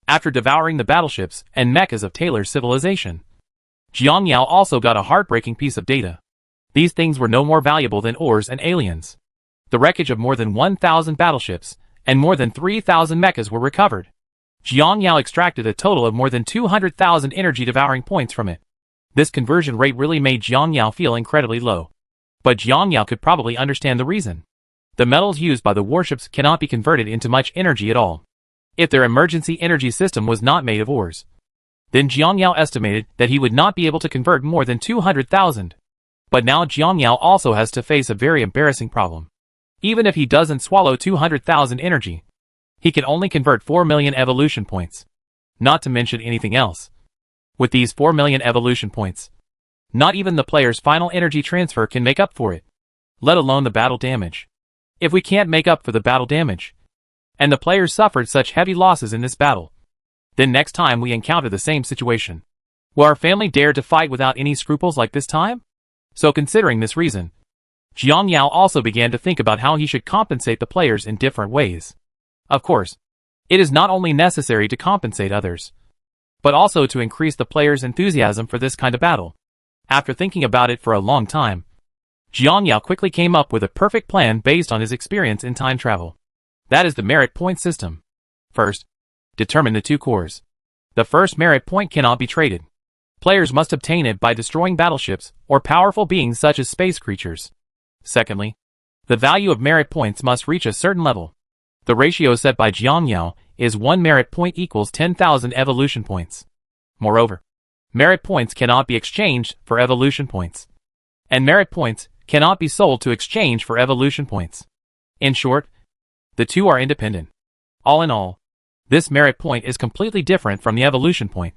After devouring the battleships and mechas of Taylor's Civilization, Jiang Yao also got a heartbreaking piece of data. These things were no more valuable than ores and aliens. The wreckage of more than 1,000 battleships and more than 3,000 mechas were recovered. Jiang Yao extracted a total of more than 200,000 energy-devouring points from it. This conversion rate really made Jiang Yao feel incredibly low. But Jiang Yao could probably understand the reason. The metals used by the warships cannot be converted into much energy at all. If their emergency energy system was not made of ores, then Jiang Yao estimated that he would not be able to convert more than 200,000. But now Jiang Yao also has to face a very embarrassing problem. Even if he doesn't swallow 200,000 energy, he can only convert 4 million evolution points. Not to mention anything else. With these 4 million evolution points, not even the player's final energy transfer can make up for it, let alone the battle damage. If we can't make up for the battle damage, and the players suffered such heavy losses in this battle, then next time we encounter the same situation, will our family dare to fight without any scruples like this time? So considering this reason, Jiang Yao also began to think about how he should compensate the players in different ways. Of course, it is not only necessary to compensate others, but also to increase the players' enthusiasm for this kind of battle. After thinking about it for a long time, Jiang Yao quickly came up with a perfect plan based on his experience in time travel. That is the merit point system. First, determine the 2 cores. The first merit point cannot be traded. Players must obtain it by destroying battleships or powerful beings such as space creatures. Secondly, the value of merit points must reach a certain level. The ratio set by Jiangyao is 1 merit point equals 10,000 evolution points. Moreover, merit points cannot be exchanged for evolution points. And merit points cannot be sold to exchange for evolution points. In short, the two are independent. All in all, this merit point is completely different from the evolution point.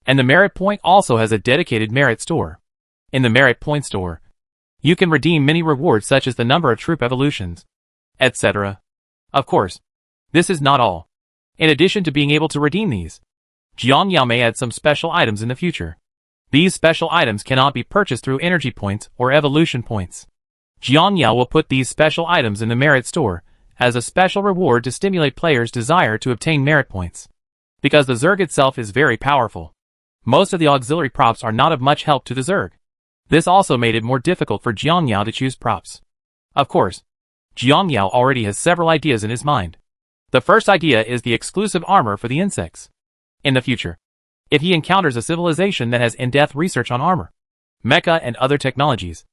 And the merit point also has a dedicated merit store. In the merit point store, you can redeem many rewards such as the number of troop evolutions, etc. Of course, this is not all. In addition to being able to redeem these, Jiangyao may add some special items in the future. These special items cannot be purchased through energy points or evolution points. Jiangyao will put these special items in the merit store as a special reward to stimulate players' desire to obtain merit points. Because the Zerg itself is very powerful, most of the auxiliary props are not of much help to the Zerg. This also made it more difficult for Jiangyao to choose props. Of course, Jiangyao already has several ideas in his mind. The first idea is the exclusive armor for the insects. In the future, if he encounters a civilization that has in-depth research on armor, mecha and other technologies,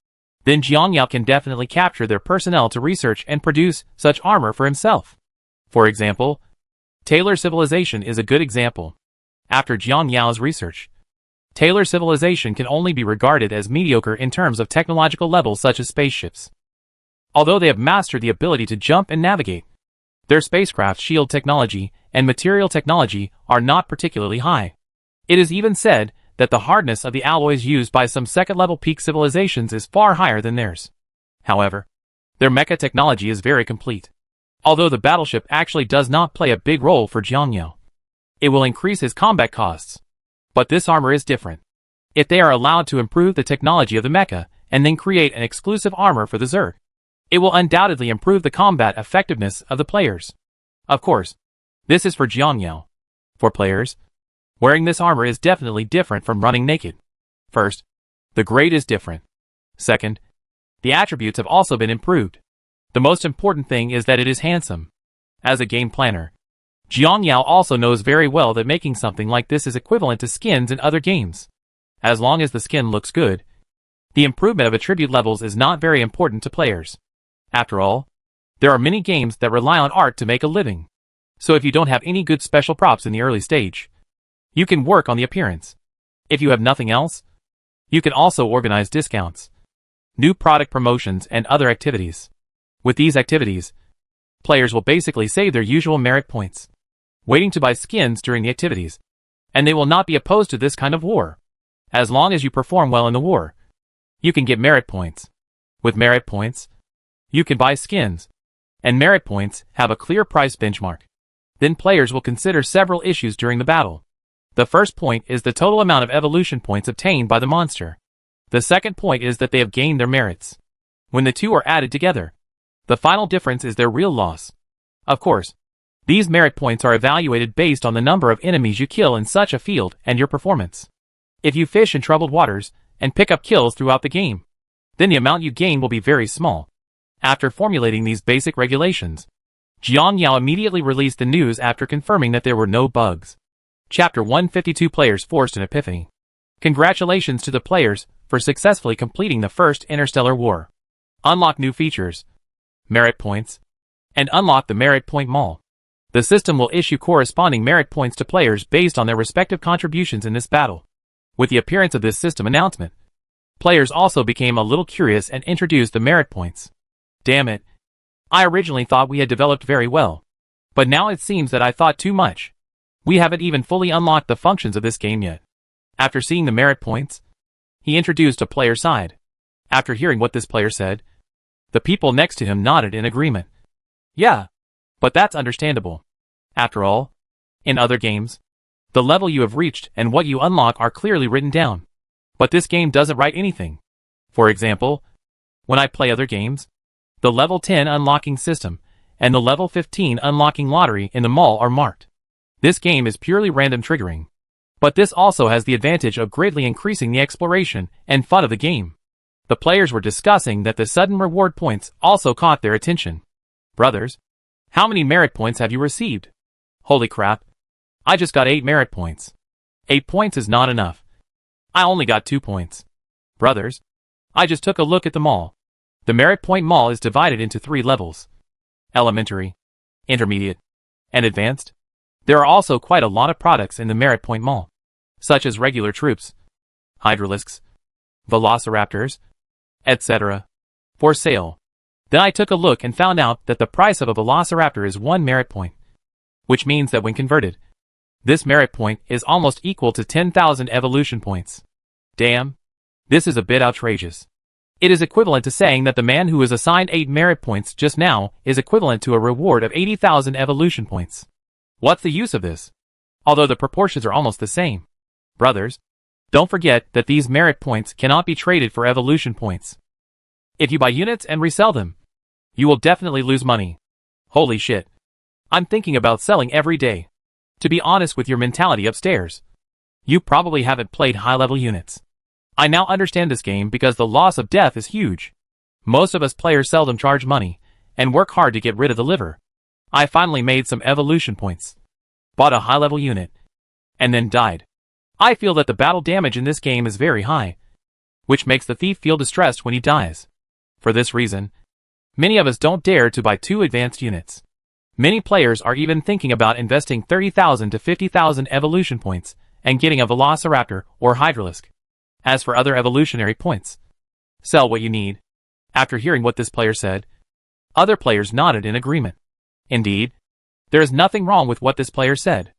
then Jiangyao can definitely capture their personnel to research and produce such armor for himself. For example, Taylor Civilization is a good example. After Jiangyao's research, Taylor Civilization can only be regarded as mediocre in terms of technological levels such as spaceships. Although they have mastered the ability to jump and navigate, their spacecraft shield technology and material technology are not particularly high. It is even said that the hardness of the alloys used by some second-level peak civilizations is far higher than theirs. However, their mecha technology is very complete. Although the battleship actually does not play a big role for Jiangyao, it will increase his combat costs. But this armor is different. If they are allowed to improve the technology of the mecha and then create an exclusive armor for the Zerg, it will undoubtedly improve the combat effectiveness of the players. Of course, this is for Jiangyao. For players, wearing this armor is definitely different from running naked. First, the grade is different. Second, the attributes have also been improved. The most important thing is that it is handsome. As a game planner, Jiangyao also knows very well that making something like this is equivalent to skins in other games. As long as the skin looks good, the improvement of attribute levels is not very important to players. After all, there are many games that rely on art to make a living. So if you don't have any good special props in the early stage, you can work on the appearance. If you have nothing else, you can also organize discounts, new product promotions, and other activities. With these activities, players will basically save their usual merit points, waiting to buy skins during the activities, and they will not be opposed to this kind of war. As long as you perform well in the war, you can get merit points. With merit points, you can buy skins, and merit points have a clear price benchmark. Then players will consider several issues during the battle. The first point is the total amount of evolution points obtained by the monster. The second point is that they have gained their merits. When the two are added together, the final difference is their real loss. Of course, these merit points are evaluated based on the number of enemies you kill in such a field and your performance. If you fish in troubled waters and pick up kills throughout the game, then the amount you gain will be very small. After formulating these basic regulations, Jiangyao immediately released the news after confirming that there were no bugs. Chapter 152 Players Forced an Epiphany. Congratulations to the players for successfully completing the first Interstellar War. Unlock new features, merit points, and unlock the Merit Point Mall. The system will issue corresponding merit points to players based on their respective contributions in this battle. With the appearance of this system announcement, players also became a little curious and introduced the merit points. Damn it. I originally thought we had developed very well, but now it seems that I thought too much. We haven't even fully unlocked the functions of this game yet. After seeing the merit points, he introduced a player side. After hearing what this player said, the people next to him nodded in agreement. Yeah, but that's understandable. After all, in other games, the level you have reached and what you unlock are clearly written down. But this game doesn't write anything. For example, when I play other games, the level 10 unlocking system and the level 15 unlocking lottery in the mall are marked. This game is purely random triggering. But this also has the advantage of greatly increasing the exploration and fun of the game. The players were discussing that the sudden reward points also caught their attention. Brothers, how many merit points have you received? Holy crap. I just got 8 merit points. 8 points is not enough. I only got 2 points. Brothers, I just took a look at them all. The Merit Point Mall is divided into 3 levels: elementary, intermediate, and advanced. There are also quite a lot of products in the Merit Point Mall, such as regular troops, hydralisks, velociraptors, etc., for sale. Then I took a look and found out that the price of a velociraptor is 1 merit point, which means that when converted, this merit point is almost equal to 10,000 evolution points. Damn, this is a bit outrageous. It is equivalent to saying that the man who was assigned 8 merit points just now is equivalent to a reward of 80,000 evolution points. What's the use of this? Although the proportions are almost the same. Brothers, don't forget that these merit points cannot be traded for evolution points. If you buy units and resell them, you will definitely lose money. Holy shit. I'm thinking about selling every day. To be honest with your mentality upstairs, you probably haven't played high-level units. I now understand this game because the loss of death is huge. Most of us players seldom charge money, and work hard to get rid of the liver. I finally made some evolution points, bought a high-level unit, and then died. I feel that the battle damage in this game is very high, which makes the thief feel distressed when he dies. For this reason, many of us don't dare to buy 2 advanced units. Many players are even thinking about investing 30,000 to 50,000 evolution points and getting a velociraptor or hydralisk. As for other evolutionary points, sell what you need. After hearing what this player said, other players nodded in agreement. Indeed, there is nothing wrong with what this player said.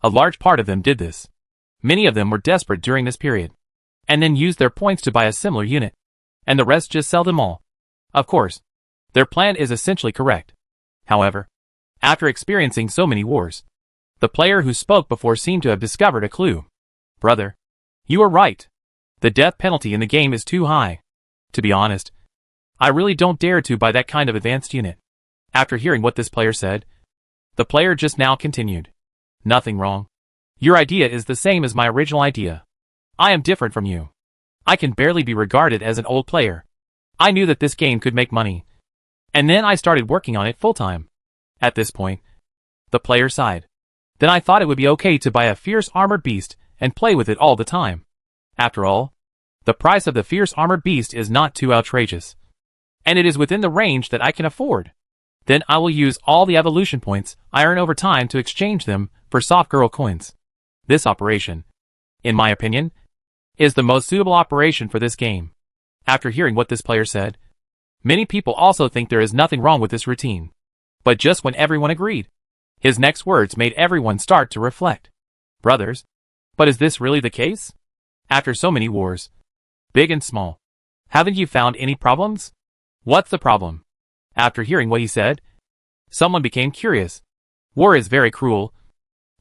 A large part of them did this. Many of them were desperate during this period, and then used their points to buy a similar unit, and the rest just sell them all. Of course, their plan is essentially correct. However, after experiencing so many wars, the player who spoke before seemed to have discovered a clue. Brother, you are right. The death penalty in the game is too high. To be honest, I really don't dare to buy that kind of advanced unit. After hearing what this player said, the player just now continued. Nothing wrong. Your idea is the same as my original idea. I am different from you. I can barely be regarded as an old player. I knew that this game could make money, and then I started working on it full-time. At this point, the player sighed. Then I thought it would be okay to buy a fierce armored beast and play with it all the time. After all, the price of the fierce armored beast is not too outrageous, and it is within the range that I can afford. Then I will use all the evolution points I earn over time to exchange them for soft girl coins. This operation, in my opinion, is the most suitable operation for this game. After hearing what this player said, many people also think there is nothing wrong with this routine. But just when everyone agreed, his next words made everyone start to reflect. Brothers, but is this really the case? After so many wars, big and small, haven't you found any problems? What's the problem? After hearing what he said, someone became curious. War is very cruel,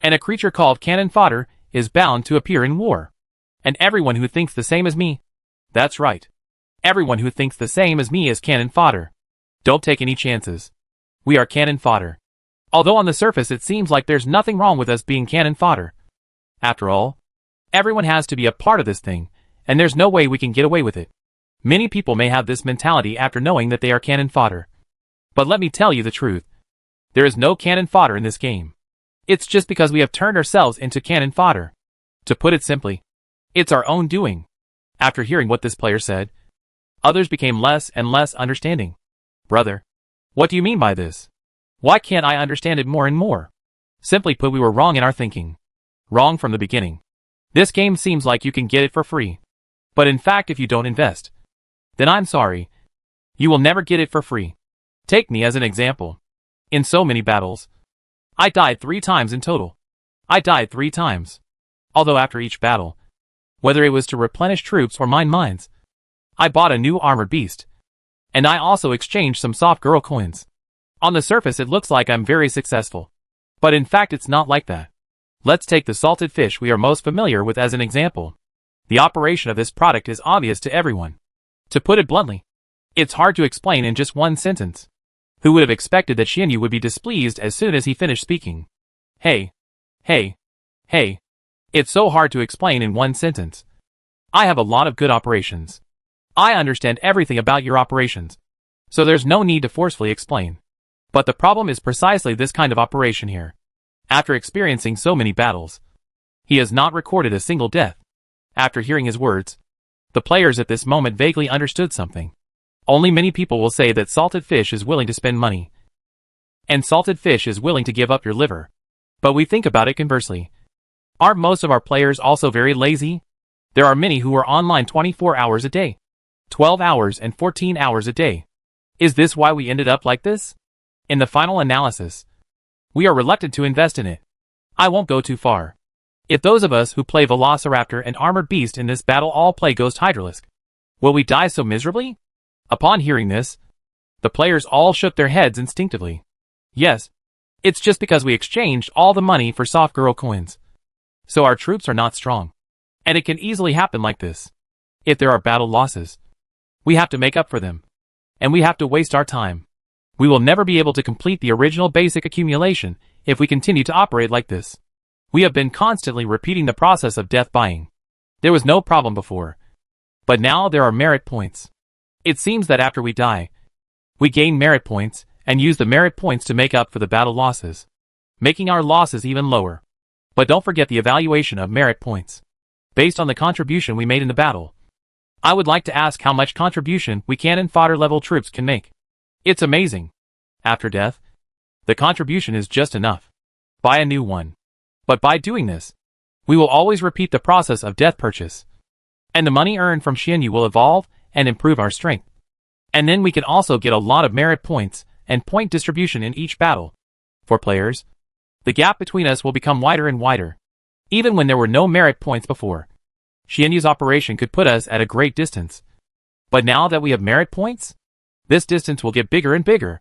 and a creature called cannon fodder is bound to appear in war. And everyone who thinks the same as me, that's right. Everyone who thinks the same as me is cannon fodder. Don't take any chances. We are cannon fodder. Although on the surface it seems like there's nothing wrong with us being cannon fodder. After all, everyone has to be a part of this thing, and there's no way we can get away with it. Many people may have this mentality after knowing that they are cannon fodder. But let me tell you the truth. There is no cannon fodder in this game. It's just because we have turned ourselves into cannon fodder. To put it simply, it's our own doing. After hearing what this player said, others became less and less understanding. Brother, what do you mean by this? Why can't I understand it more and more? Simply put, we were wrong in our thinking. Wrong from the beginning. This game seems like you can get it for free. But in fact, if you don't invest, then I'm sorry. You will never get it for free. Take me as an example. In so many battles, I died 3 times in total. I died 3 times. Although after each battle, whether it was to replenish troops or mine mines, I bought a new armored beast. And I also exchanged some soft girl coins. On the surface it looks like I'm very successful. But in fact it's not like that. Let's take the salted fish we are most familiar with as an example. The operation of this product is obvious to everyone. To put it bluntly, it's hard to explain in just one sentence. Who would have expected that Shinyu would be displeased as soon as he finished speaking? Hey. It's so hard to explain in one sentence. I have a lot of good operations. I understand everything about your operations, so there's no need to forcefully explain. But the problem is precisely this kind of operation here. After experiencing so many battles, he has not recorded a single death. After hearing his words, the players at this moment vaguely understood something. Only many people will say that salted fish is willing to spend money. And salted fish is willing to give up your liver. But we think about it conversely. Aren't most of our players also very lazy? There are many who are online 24 hours a day, 12 hours and 14 hours a day. Is this why we ended up like this? In the final analysis, we are reluctant to invest in it. I won't go too far. If those of us who play Velociraptor and Armored Beast in this battle all play Ghost Hydralisk, will we die so miserably? Upon hearing this, the players all shook their heads instinctively. Yes, it's just because we exchanged all the money for soft girl coins. So our troops are not strong. And it can easily happen like this. If there are battle losses, we have to make up for them. And we have to waste our time. We will never be able to complete the original basic accumulation if we continue to operate like this. We have been constantly repeating the process of death buying. There was no problem before. But now there are merit points. It seems that after we die, we gain merit points and use the merit points to make up for the battle losses, making our losses even lower. But don't forget the evaluation of merit points, based on the contribution we made in the battle. I would like to ask how much contribution we cannon fodder level troops can make. It's amazing. After death, the contribution is just enough. Buy a new one. But by doing this, we will always repeat the process of death purchase. And the money earned from Xianyu will evolve and improve our strength. And then we can also get a lot of merit points and point distribution in each battle. For players, the gap between us will become wider and wider. Even when there were no merit points before, Xianyu's operation could put us at a great distance. But now that we have merit points, this distance will get bigger and bigger.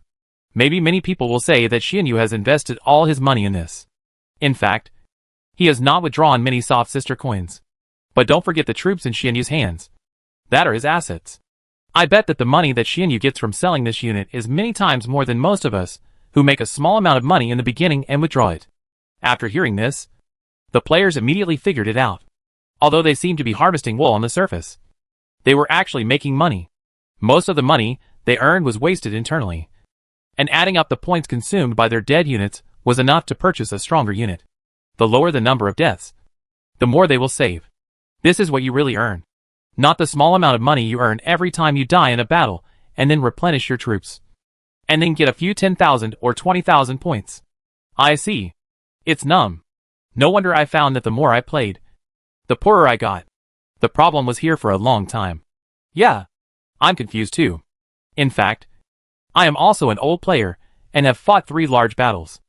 Maybe many people will say that Xianyu has invested all his money in this. In fact, he has not withdrawn many soft sister coins. But don't forget the troops in Xianyu's hands. That are his assets. I bet that the money that Xianyu gets from selling this unit is many times more than most of us, who make a small amount of money in the beginning and withdraw it. After hearing this, the players immediately figured it out. Although they seemed to be harvesting wool on the surface, they were actually making money. Most of the money they earned was wasted internally. And adding up the points consumed by their dead units was enough to purchase a stronger unit. The lower the number of deaths, the more they will save. This is what you really earn. Not the small amount of money you earn every time you die in a battle, and then replenish your troops. And then get a few 10,000 or 20,000 points. I see. It's numb. No wonder I found that the more I played, the poorer I got. The problem was here for a long time. Yeah, I'm confused too. In fact, I am also an old player, and have fought 3 large battles.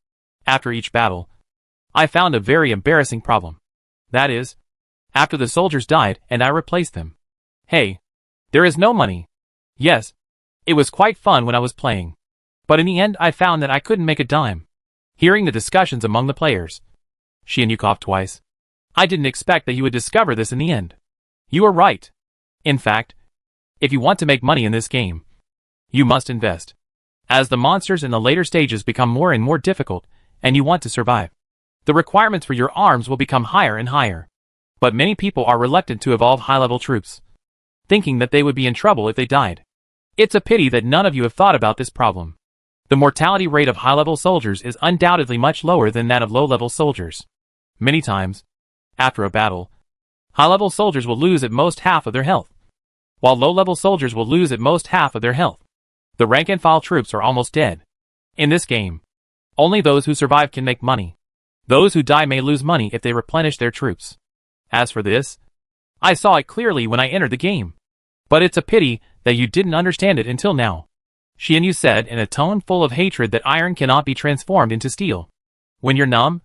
After each battle, I found a very embarrassing problem. That is, after the soldiers died and I replaced them. Hey, there is no money. Yes, it was quite fun when I was playing. But in the end I found that I couldn't make a dime. Hearing the discussions among the players, Xianyu coughed twice. I didn't expect that you would discover this in the end. You are right. In fact, if you want to make money in this game, you must invest. As the monsters in the later stages become more and more difficult, and you want to survive, the requirements for your arms will become higher and higher. But many people are reluctant to evolve high-level troops, thinking that they would be in trouble if they died. It's a pity that none of you have thought about this problem. The mortality rate of high-level soldiers is undoubtedly much lower than that of low-level soldiers. Many times, after a battle, high-level soldiers will lose at most half of their health, while low-level soldiers will lose at most half of their health. The rank-and-file troops are almost dead. In this game, only those who survive can make money. Those who die may lose money if they replenish their troops. As for this, I saw it clearly when I entered the game. But it's a pity that you didn't understand it until now. Xianyu said in a tone full of hatred that iron cannot be transformed into steel. When you're numb,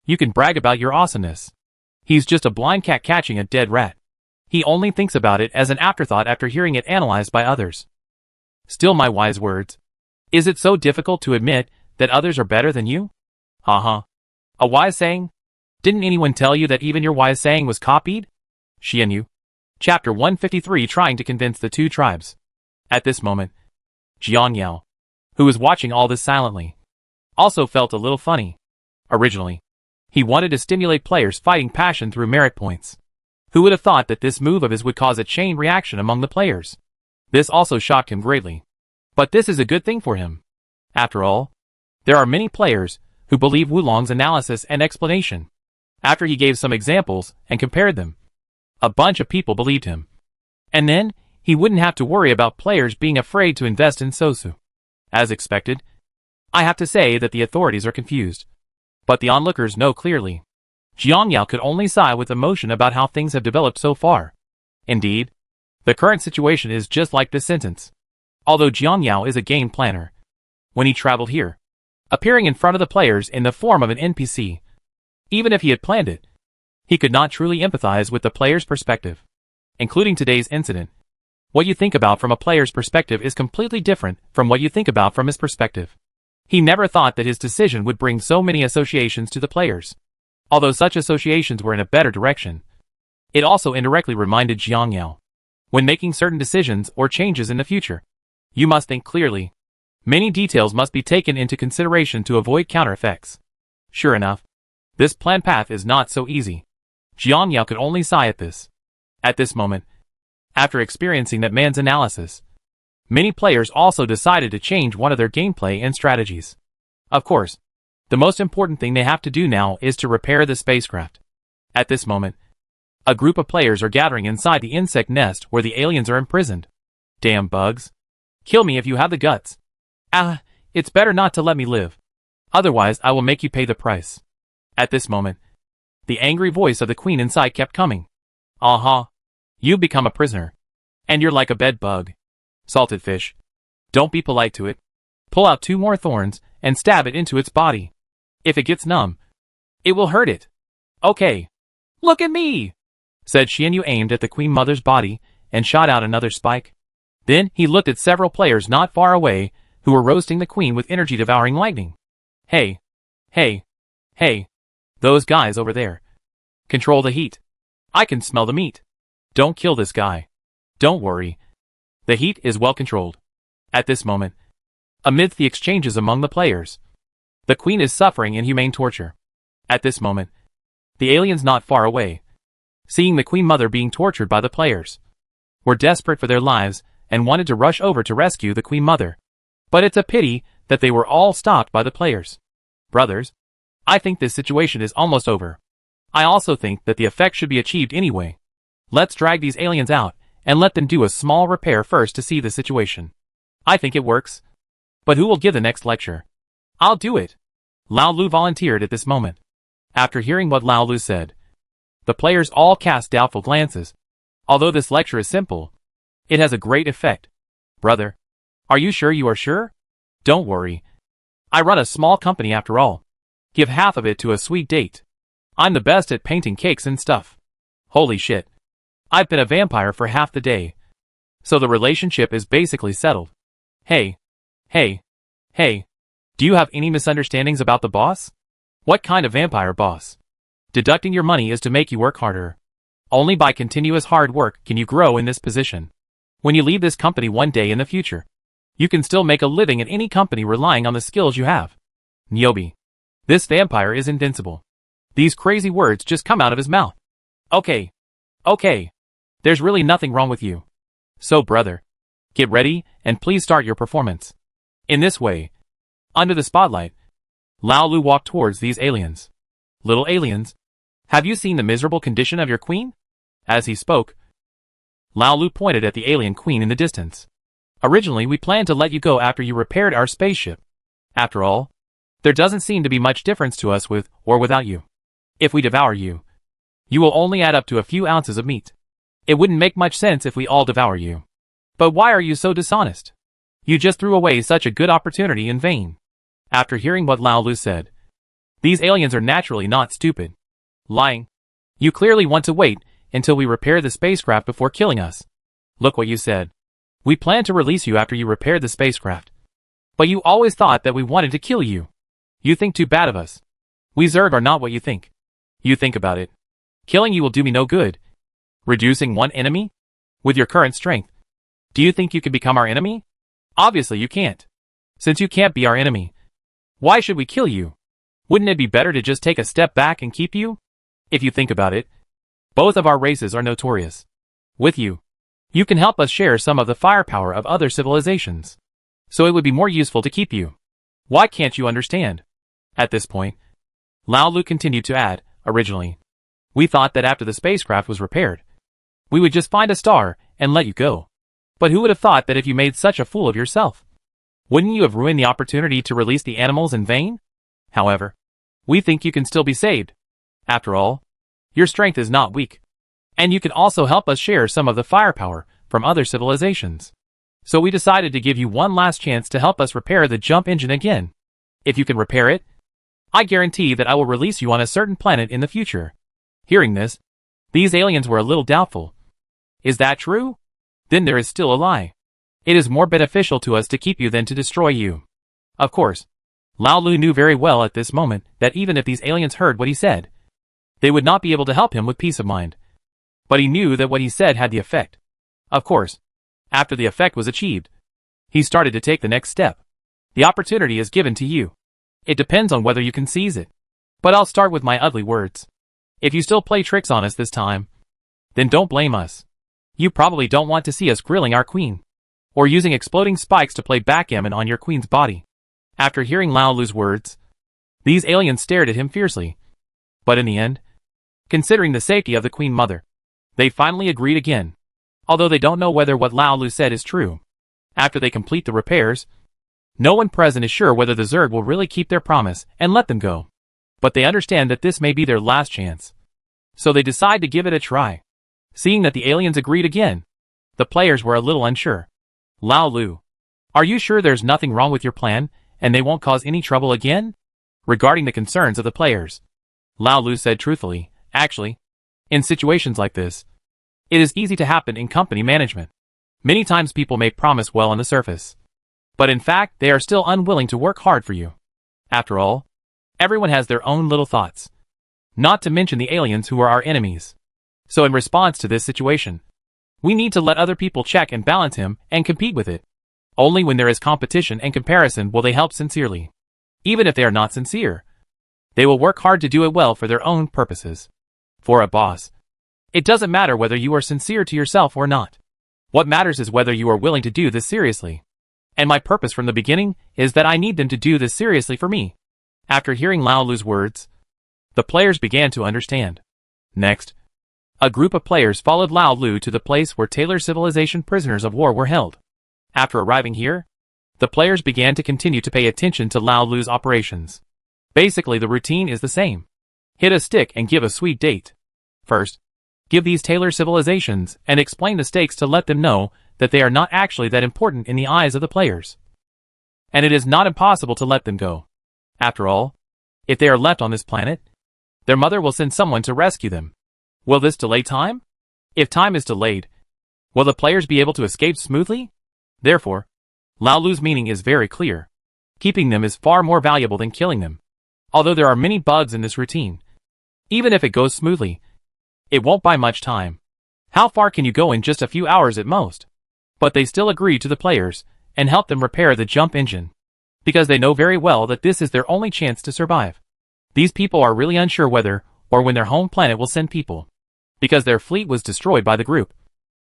you can brag about your awesomeness. He's just a blind cat catching a dead rat. He only thinks about it as an afterthought after hearing it analyzed by others. Still my wise words. Is it so difficult to admit that others are better than you? Haha. A wise saying? Didn't anyone tell you that even your wise saying was copied? Xianyu. Chapter 153 Trying to convince the 2 tribes. At this moment, Jian Yao, who was watching all this silently, also felt a little funny. Originally, he wanted to stimulate players fighting passion through merit points. Who would have thought that this move of his would cause a chain reaction among the players? This also shocked him greatly. But this is a good thing for him. After all, there are many players who believe Wulong's analysis and explanation. After he gave some examples and compared them, a bunch of people believed him. And then, he wouldn't have to worry about players being afraid to invest in Sosu. As expected, I have to say that the authorities are confused. But the onlookers know clearly. Jiang Yao could only sigh with emotion about how things have developed so far. Indeed, the current situation is just like this sentence. Although Jiang Yao is a game planner, when he traveled here, appearing in front of the players in the form of an NPC, even if he had planned it, he could not truly empathize with the player's perspective. Including today's incident, what you think about from a player's perspective is completely different from what you think about from his perspective. He never thought that his decision would bring so many associations to the players. Although such associations were in a better direction, it also indirectly reminded Jiang Yao, when making certain decisions or changes in the future, you must think clearly. Many details must be taken into consideration to avoid counter effects. Sure enough, this planned path is not so easy. Jiang Yao could only sigh at this. At this moment, after experiencing that man's analysis, many players also decided to change one of their gameplay and strategies. Of course, the most important thing they have to do now is to repair the spacecraft. At this moment, a group of players are gathering inside the insect nest where the aliens are imprisoned. Damn bugs. Kill me if you have the guts. It's better not to let me live. Otherwise I will make you pay the price. At this moment, the angry voice of the queen inside kept coming. You've become a prisoner. And you're like a bed bug. Salted fish. Don't be polite to it. Pull out 2 more thorns and stab it into its body. If it gets numb, it will hurt it. Okay. Look at me, said Xianyu, aimed at the queen mother's body and shot out another spike. Then he looked at several players not far away who were roasting the queen with energy-devouring lightning. Hey. Those guys over there. Control the heat. I can smell the meat. Don't kill this guy. Don't worry. The heat is well controlled. At this moment, amidst the exchanges among the players, the queen is suffering inhumane torture. At this moment, the aliens not far away, seeing the queen mother being tortured by the players, were desperate for their lives and wanted to rush over to rescue the queen mother. But it's a pity that they were all stopped by the players. Brothers, I think this situation is almost over. I also think that the effect should be achieved anyway. Let's drag these aliens out and let them do a small repair first to see the situation. I think it works. But who will give the next lecture? I'll do it. Lao Lu volunteered at this moment. After hearing what Lao Lu said, the players all cast doubtful glances. Although this lecture is simple, it has a great effect. Brother, are you sure you are sure? Don't worry. I run a small company after all. Give half of it to a sweet date. I'm the best at painting cakes and stuff. Holy shit. I've been a vampire for half the day. So the relationship is basically settled. Hey. Do you have any misunderstandings about the boss? What kind of vampire boss? Deducting your money is to make you work harder. Only by continuous hard work can you grow in this position. When you leave this company one day in the future, you can still make a living at any company relying on the skills you have. Nyobi. This vampire is invincible. These crazy words just come out of his mouth. Okay. There's really nothing wrong with you. So brother, get ready and please start your performance. In this way, under the spotlight, Lao Lu walked towards these aliens. Little aliens, have you seen the miserable condition of your queen? As he spoke, Lao Lu pointed at the alien queen in the distance. Originally we planned to let you go after you repaired our spaceship. After all, there doesn't seem to be much difference to us with or without you. If we devour you, you will only add up to a few ounces of meat. It wouldn't make much sense if we all devour you. But why are you so dishonest? You just threw away such a good opportunity in vain. After hearing what Lao Lu said, these aliens are naturally not stupid. Lying. You clearly want to wait until we repair the spacecraft before killing us. Look what you said. We planned to release you after you repaired the spacecraft. But you always thought that we wanted to kill you. You think too bad of us. We Zerg are not what you think. You think about it. Killing you will do me no good. Reducing one enemy? With your current strength, do you think you can become our enemy? Obviously you can't. Since you can't be our enemy, why should we kill you? Wouldn't it be better to just take a step back and keep you? If you think about it, both of our races are notorious. With you, you can help us share some of the firepower of other civilizations. So it would be more useful to keep you. Why can't you understand? At this point, Lao Lu continued to add, originally, we thought that after the spacecraft was repaired, we would just find a star and let you go. But who would have thought that if you made such a fool of yourself? Wouldn't you have ruined the opportunity to release the animals in vain? However, we think you can still be saved. After all, your strength is not weak. And you can also help us share some of the firepower from other civilizations. So we decided to give you one last chance to help us repair the jump engine again. If you can repair it, I guarantee that I will release you on a certain planet in the future. Hearing this, these aliens were a little doubtful. Is that true? Then there is still a lie. It is more beneficial to us to keep you than to destroy you. Of course, Lao Lu knew very well at this moment that even if these aliens heard what he said, they would not be able to help him with peace of mind. But he knew that what he said had the effect. Of course, after the effect was achieved, he started to take the next step. The opportunity is given to you. It depends on whether you can seize it. But I'll start with my ugly words. If you still play tricks on us this time, then don't blame us. You probably don't want to see us grilling our queen, or using exploding spikes to play backgammon on your queen's body. After hearing Lao Lu's words, these aliens stared at him fiercely. But in the end, considering the safety of the Queen Mother, they finally agreed again, although they don't know whether what Lao Lu said is true. After they complete the repairs, no one present is sure whether the Zerg will really keep their promise and let them go. But they understand that this may be their last chance. So they decide to give it a try. Seeing that the aliens agreed again, the players were a little unsure. Lao Lu, are you sure there's nothing wrong with your plan, and they won't cause any trouble again? Regarding the concerns of the players, Lao Lu said truthfully, actually, in situations like this, it is easy to happen in company management. Many times people may promise well on the surface, but in fact they are still unwilling to work hard for you. After all, everyone has their own little thoughts. Not to mention the aliens who are our enemies. So in response to this situation, we need to let other people check and balance him and compete with it. Only when there is competition and comparison will they help sincerely. Even if they are not sincere, they will work hard to do it well for their own purposes. For a boss, it doesn't matter whether you are sincere to yourself or not. What matters is whether you are willing to do this seriously. And my purpose from the beginning is that I need them to do this seriously for me. After hearing Lao Lu's words, the players began to understand. Next, a group of players followed Lao Lu to the place where Taylor civilization prisoners of war were held. After arriving here, the players began to continue to pay attention to Lao Lu's operations. Basically the routine is the same. Hit a stick and give a sweet date. First, give these Taylor civilizations and explain the stakes to let them know that they are not actually that important in the eyes of the players. And it is not impossible to let them go. After all, if they are left on this planet, their mother will send someone to rescue them. Will this delay time? If time is delayed, will the players be able to escape smoothly? Therefore, Lao Lu's meaning is very clear. Keeping them is far more valuable than killing them. Although there are many bugs in this routine, even if it goes smoothly, it won't buy much time. How far can you go in just a few hours at most? But they still agree to the players and help them repair the jump engine, because they know very well that this is their only chance to survive. These people are really unsure whether or when their home planet will send people, because their fleet was destroyed by the group.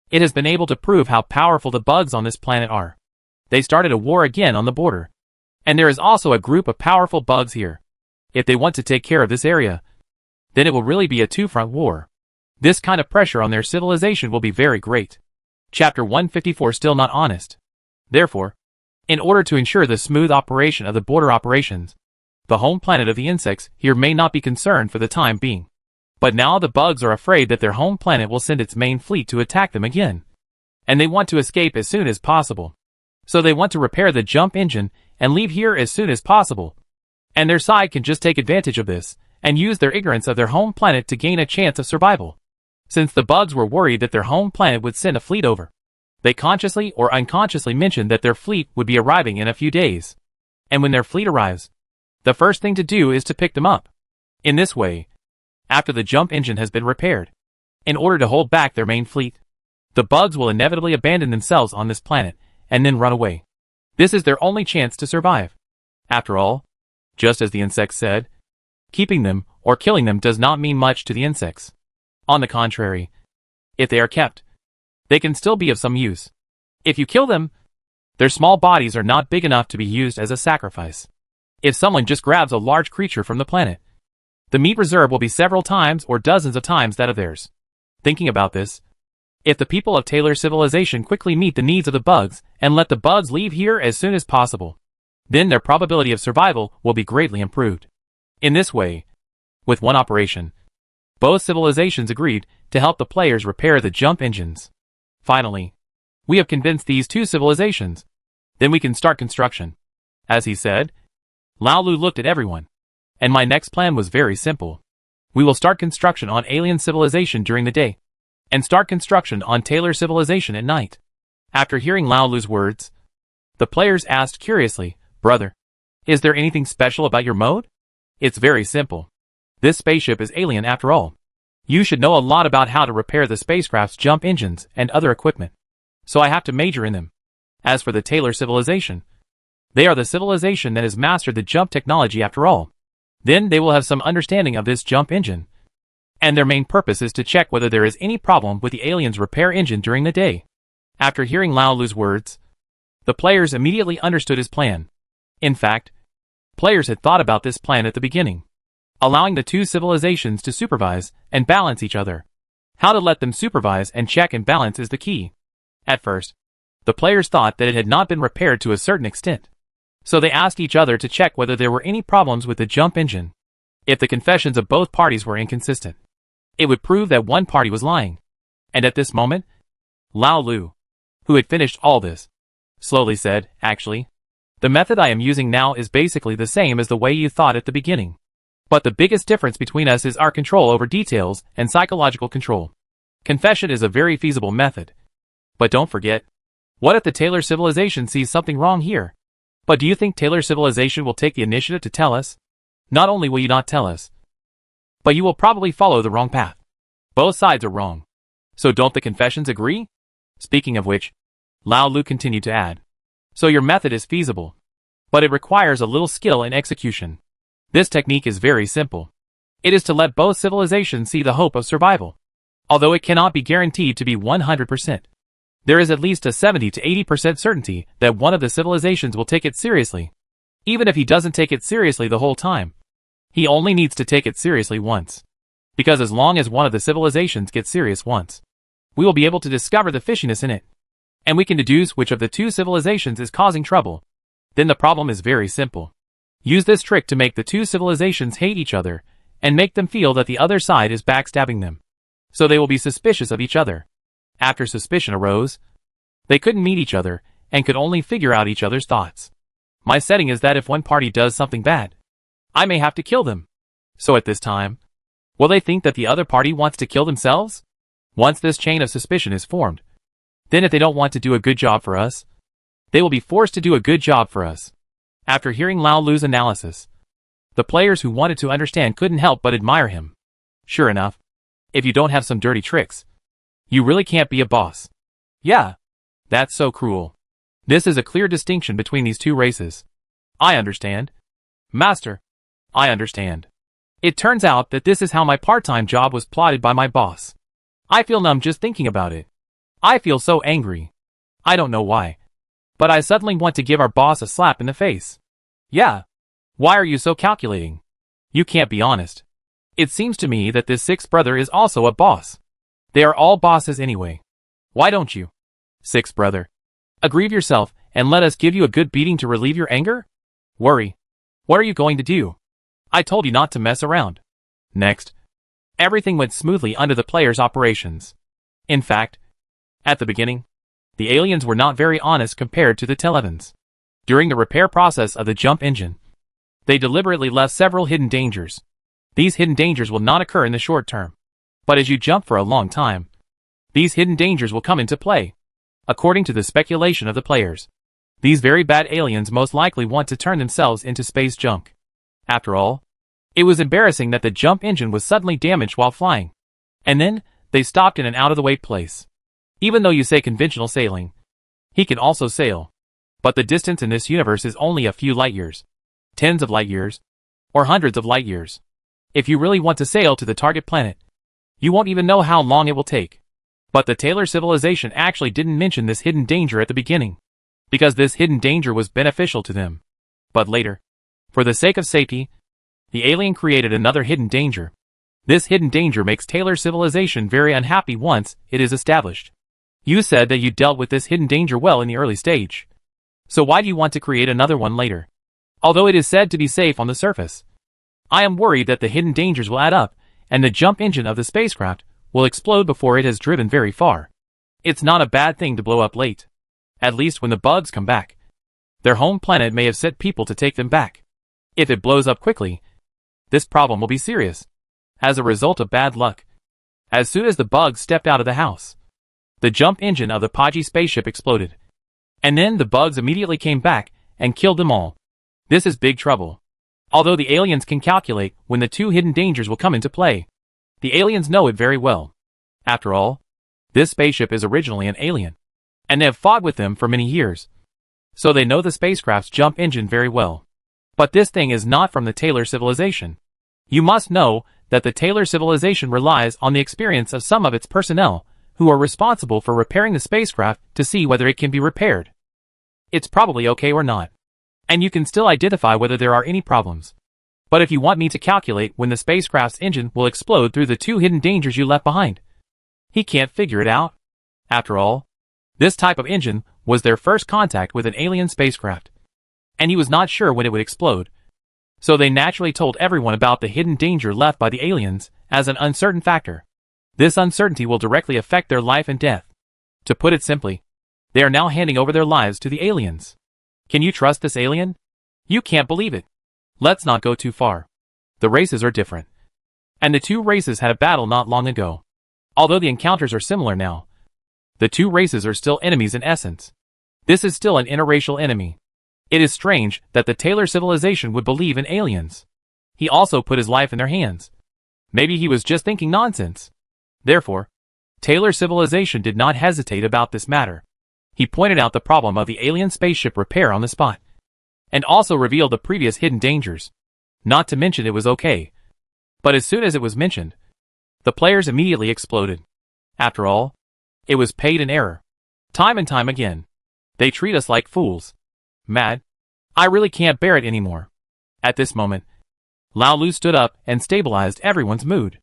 It has been able to prove how powerful the bugs on this planet are. They started a war again on the border, and there is also a group of powerful bugs here. If they want to take care of this area, then it will really be a two-front war. This kind of pressure on their civilization will be very great. Chapter 154 Still not honest. Therefore, in order to ensure the smooth operation of the border operations, the home planet of the insects here may not be concerned for the time being. But now the bugs are afraid that their home planet will send its main fleet to attack them again. And they want to escape as soon as possible. So they want to repair the jump engine and leave here as soon as possible. And their side can just take advantage of this and use their ignorance of their home planet to gain a chance of survival. Since the bugs were worried that their home planet would send a fleet over, they consciously or unconsciously mentioned that their fleet would be arriving in a few days. And when their fleet arrives, the first thing to do is to pick them up. In this way, after the jump engine has been repaired, in order to hold back their main fleet, the bugs will inevitably abandon themselves on this planet and then run away. This is their only chance to survive. After all, just as the insects said, keeping them or killing them does not mean much to the insects. On the contrary, if they are kept, they can still be of some use. If you kill them, their small bodies are not big enough to be used as a sacrifice. If someone just grabs a large creature from the planet, the meat reserve will be several times or dozens of times that of theirs. Thinking about this, If the people of Taylor civilization quickly meet the needs of the bugs and let the bugs leave here as soon as possible, then their probability of survival will be greatly improved. In this way, with one operation, both civilizations agreed to help the players repair the jump engines. Finally, we have convinced these two civilizations. Then we can start construction. As he said, Lao Lu looked at everyone. And my next plan was very simple. We will start construction on alien civilization during the day, and start construction on Taylor civilization at night. After hearing Lao Lu's words, the players asked curiously, "Brother, is there anything special about your mode?" "It's very simple. This spaceship is alien after all. You should know a lot about how to repair the spacecraft's jump engines and other equipment. So I have to major in them. As for the Taylor civilization, they are the civilization that has mastered the jump technology after all. Then they will have some understanding of this jump engine. And their main purpose is to check whether there is any problem with the alien's repair engine during the day." After hearing Lao Lu's words, the players immediately understood his plan. In fact, players had thought about this plan at the beginning, allowing the two civilizations to supervise and balance each other. How to let them supervise and check and balance is the key. At first, the players thought that it had not been repaired to a certain extent. So they asked each other to check whether there were any problems with the jump engine. If the confessions of both parties were inconsistent, it would prove that one party was lying. And at this moment, Lao Lu, who had finished all this, slowly said, "Actually, the method I am using now is basically the same as the way you thought at the beginning. But the biggest difference between us is our control over details and psychological control. Confession is a very feasible method. But don't forget, what if the Taylor civilization sees something wrong here? But do you think Taylor civilization will take the initiative to tell us? Not only will you not tell us, but you will probably follow the wrong path. Both sides are wrong. So don't the confessions agree?" Speaking of which, Lao Lu continued to add, "So your method is feasible, but it requires a little skill in execution. This technique is very simple. It is to let both civilizations see the hope of survival. Although it cannot be guaranteed to be 100%. There is at least a 70 to 80% certainty that one of the civilizations will take it seriously. Even if he doesn't take it seriously the whole time, he only needs to take it seriously once. Because as long as one of the civilizations gets serious once, we will be able to discover the fishiness in it. And we can deduce which of the two civilizations is causing trouble. Then the problem is very simple. Use this trick to make the two civilizations hate each other, and make them feel that the other side is backstabbing them. So they will be suspicious of each other. After suspicion arose, they couldn't meet each other, and could only figure out each other's thoughts. My setting is that if one party does something bad, I may have to kill them. So at this time, will they think that the other party wants to kill themselves? Once this chain of suspicion is formed, then if they don't want to do a good job for us, they will be forced to do a good job for us." After hearing Lao Lu's analysis, the players who wanted to understand couldn't help but admire him. Sure enough, if you don't have some dirty tricks, you really can't be a boss. Yeah, that's so cruel. This is a clear distinction between these two races. I understand. Master, I understand. It turns out that this is how my part-time job was plotted by my boss. I feel numb just thinking about it. I feel so angry. I don't know why, but I suddenly want to give our boss a slap in the face. Yeah. Why are you so calculating? You can't be honest. It seems to me that this sixth brother is also a boss. They are all bosses anyway. Why don't you, sixth brother, aggrieve yourself and let us give you a good beating to relieve your anger? Worry. What are you going to do? I told you not to mess around. Next, everything went smoothly under the players' operations. In fact, at the beginning, the aliens were not very honest compared to the Televans. During the repair process of the jump engine, they deliberately left several hidden dangers. These hidden dangers will not occur in the short term. But as you jump for a long time, these hidden dangers will come into play. According to the speculation of the players, these very bad aliens most likely want to turn themselves into space junk. After all, it was embarrassing that the jump engine was suddenly damaged while flying. And then, they stopped in an out-of-the-way place. Even though you say conventional sailing, he can also sail. But the distance in this universe is only a few light years. Tens of light years. Or hundreds of light years. If you really want to sail to the target planet, you won't even know how long it will take. But the Taylor civilization actually didn't mention this hidden danger at the beginning, because this hidden danger was beneficial to them. But later, for the sake of safety, the alien created another hidden danger. This hidden danger makes Taylor civilization very unhappy once it is established. You said that you dealt with this hidden danger well in the early stage. So why do you want to create another one later? Although it is said to be safe on the surface, I am worried that the hidden dangers will add up, and the jump engine of the spacecraft will explode before it has driven very far. It's not a bad thing to blow up late. At least when the bugs come back. Their home planet may have sent people to take them back. If it blows up quickly, this problem will be serious. As a result of bad luck. As soon as the bugs stepped out of the house, the jump engine of the Podgy spaceship exploded. And then the bugs immediately came back and killed them all. This is big trouble. Although the aliens can calculate when the two hidden dangers will come into play, the aliens know it very well. After all, this spaceship is originally an alien, and they have fought with them for many years. So they know the spacecraft's jump engine very well. But this thing is not from the Taylor civilization. You must know that the Taylor civilization relies on the experience of some of its personnel, who are responsible for repairing the spacecraft to see whether it can be repaired. It's probably okay or not. And you can still identify whether there are any problems. But if you want me to calculate when the spacecraft's engine will explode through the two hidden dangers you left behind, he can't figure it out. After all, this type of engine was their first contact with an alien spacecraft. And he was not sure when it would explode. So they naturally told everyone about the hidden danger left by the aliens as an uncertain factor. This uncertainty will directly affect their life and death. To put it simply, they are now handing over their lives to the aliens. Can you trust this alien? You can't believe it. Let's not go too far. The races are different. And the two races had a battle not long ago. Although the encounters are similar now, the two races are still enemies in essence. This is still an interracial enemy. It is strange that the Taylor civilization would believe in aliens. He also put his life in their hands. Maybe he was just thinking nonsense. Therefore, Taylor civilization did not hesitate about this matter. He pointed out the problem of the alien spaceship repair on the spot, and also revealed the previous hidden dangers. Not to mention it was okay. But as soon as it was mentioned, the players immediately exploded. After all, it was paid in error. Time and time again. They treat us like fools. Mad. I really can't bear it anymore. At this moment, Lao Lu stood up and stabilized everyone's mood.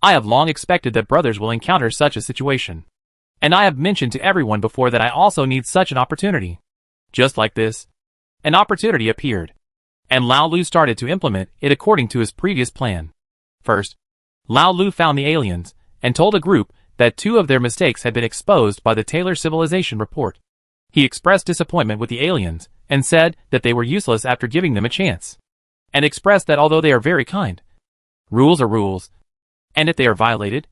I have long expected that brothers will encounter such a situation. And I have mentioned to everyone before that I also need such an opportunity. Just like this, an opportunity appeared. And Lao Lu started to implement it according to his previous plan. First, Lao Lu found the aliens and told a group that two of their mistakes had been exposed by the Taylor civilization report. He expressed disappointment with the aliens and said that they were useless after giving them a chance. And expressed that although they are very kind, rules are rules. And if they are violated,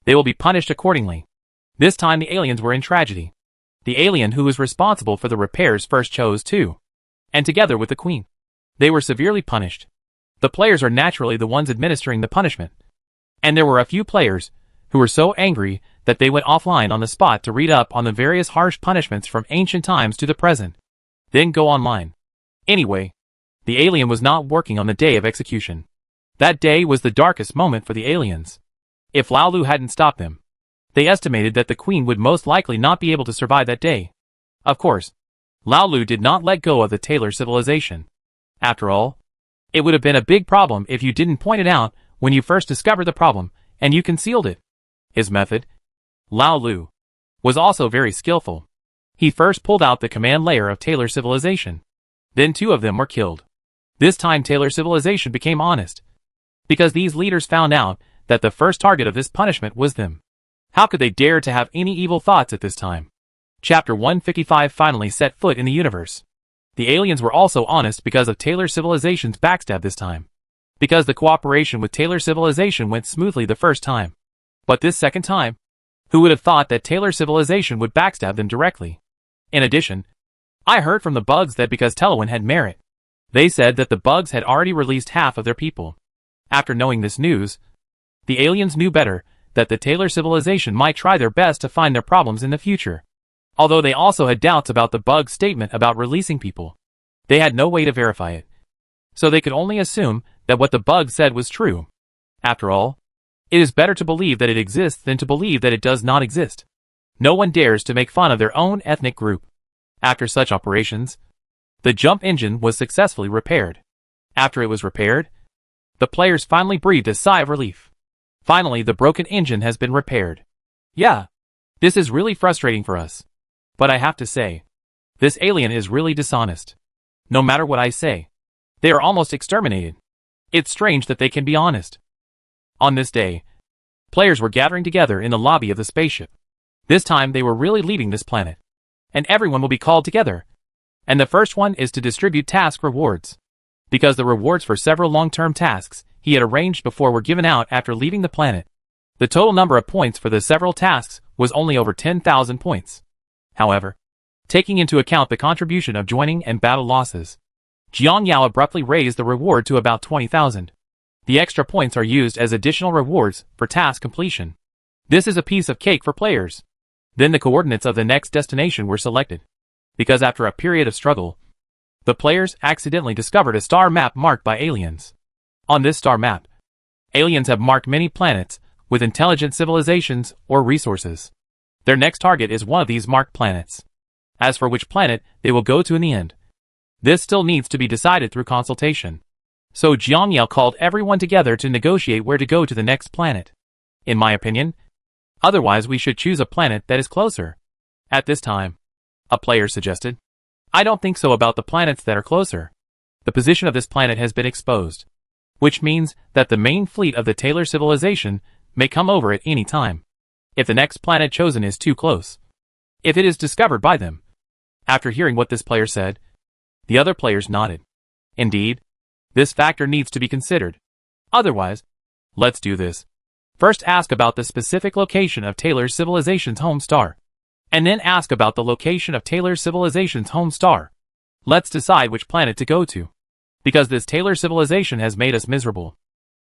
they will be punished accordingly. This time the aliens were in tragedy. The alien who was responsible for the repairs first chose to. And together with the queen, they were severely punished. The players are naturally the ones administering the punishment. And there were a few players who were so angry that they went offline on the spot to read up on the various harsh punishments from ancient times to the present. Then go online. Anyway, the alien was not working on the day of execution. That day was the darkest moment for the aliens. If Lao Lu hadn't stopped them, they estimated that the queen would most likely not be able to survive that day. Of course, Lao Lu did not let go of the Taylor civilization. After all, it would have been a big problem if you didn't point it out when you first discovered the problem, and you concealed it. His method, Lao Lu, was also very skillful. He first pulled out the command layer of Taylor civilization. Then two of them were killed. This time Taylor civilization became honest, because these leaders found out that the first target of this punishment was them. How could they dare to have any evil thoughts at this time? Chapter 155 finally set foot in the universe. The aliens were also honest because of Taylor civilization's backstab this time. Because the cooperation with Taylor civilization went smoothly the first time. But this second time, who would have thought that Taylor civilization would backstab them directly? In addition, I heard from the bugs that because Telewin had merit, they said that the bugs had already released half of their people. After knowing this news, the aliens knew better that the Taylor civilization might try their best to find their problems in the future. Although they also had doubts about the bug's statement about releasing people. They had no way to verify it. So they could only assume that what the bug said was true. After all, it is better to believe that it exists than to believe that it does not exist. No one dares to make fun of their own ethnic group. After such operations, the jump engine was successfully repaired. After it was repaired, the players finally breathed a sigh of relief. Finally, the broken engine has been repaired. Yeah, This is really frustrating for us. But I have to say, this alien is really dishonest. No matter what I say, they are almost exterminated. It's strange that they can be honest. On this day, players were gathering together in the lobby of the spaceship. This time they were really leaving this planet. And everyone will be called together. And the first one is to distribute task rewards. Because the rewards for several long-term tasks he had arranged before were given out after leaving the planet. The total number of points for the several tasks was only over 10,000 points. However, taking into account the contribution of joining and battle losses, Jiang Yao abruptly raised the reward to about 20,000. The extra points are used as additional rewards for task completion. This is a piece of cake for players. Then the coordinates of the next destination were selected. Because after a period of struggle, the players accidentally discovered a star map marked by aliens. On this star map, aliens have marked many planets with intelligent civilizations or resources. Their next target is one of these marked planets. As for which planet they will go to in the end, this still needs to be decided through consultation. So Jiang Yao called everyone together to negotiate where to go to the next planet. In my opinion, otherwise we should choose a planet that is closer. At this time, a player suggested, I don't think so about the planets that are closer. The position of this planet has been exposed, which means that the main fleet of the Taylor civilization may come over at any time. If the next planet chosen is too close, if it is discovered by them. After hearing what this player said, the other players nodded. Indeed, this factor needs to be considered. Otherwise, let's do this. First ask about the specific location of Taylor's civilization's home star. And then ask about the location of Taylor's civilization's home star. Let's decide which planet to go to. Because this Taylor civilization has made us miserable.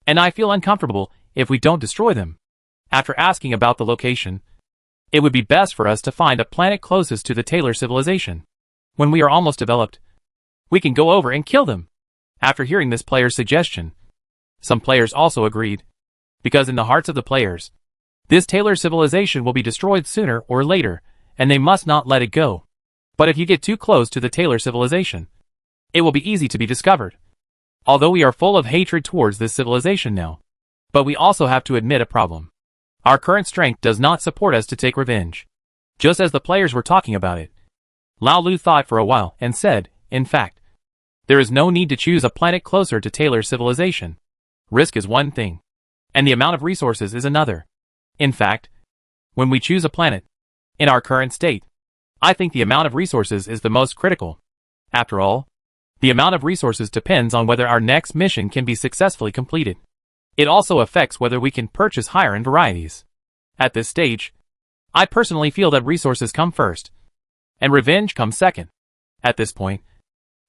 And I feel uncomfortable if we don't destroy them. After asking about the location, it would be best for us to find a planet closest to the Taylor civilization. When we are almost developed, we can go over and kill them. After hearing this player's suggestion, some players also agreed. Because in the hearts of the players, this Taylor civilization will be destroyed sooner or later, and they must not let it go. But if you get too close to the Taylor civilization, it will be easy to be discovered. Although we are full of hatred towards this civilization now, but we also have to admit a problem. Our current strength does not support us to take revenge. Just as the players were talking about it, Lao Lu thought for a while and said, in fact, there is no need to choose a planet closer to Taylor's civilization. Risk is one thing, and the amount of resources is another. In fact, when we choose a planet, in our current state, I think the amount of resources is the most critical. After all, the amount of resources depends on whether our next mission can be successfully completed. It also affects whether we can purchase higher-end varieties. At this stage, I personally feel that resources come first, and revenge comes second. At this point,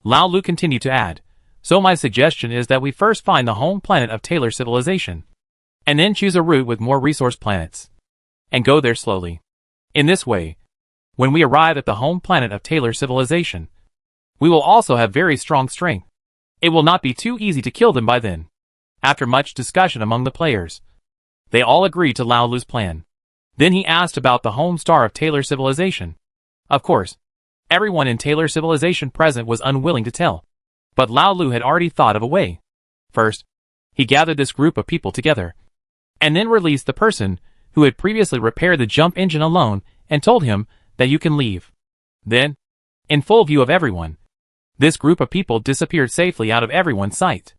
Lao Lu continued to add, so my suggestion is that we first find the home planet of Taylor civilization, and then choose a route with more resource planets, and go there slowly. In this way, when we arrive at the home planet of Taylor civilization, we will also have very strong strength. It will not be too easy to kill them by then. After much discussion among the players, they all agreed to Lao Lu's plan. Then he asked about the home star of Taylor civilization. Of course, everyone in Taylor civilization present was unwilling to tell. But Lao Lu had already thought of a way. First, he gathered this group of people together, and then released the person who had previously repaired the jump engine alone and told him that you can leave. Then, in full view of everyone, this group of people disappeared safely out of everyone's sight.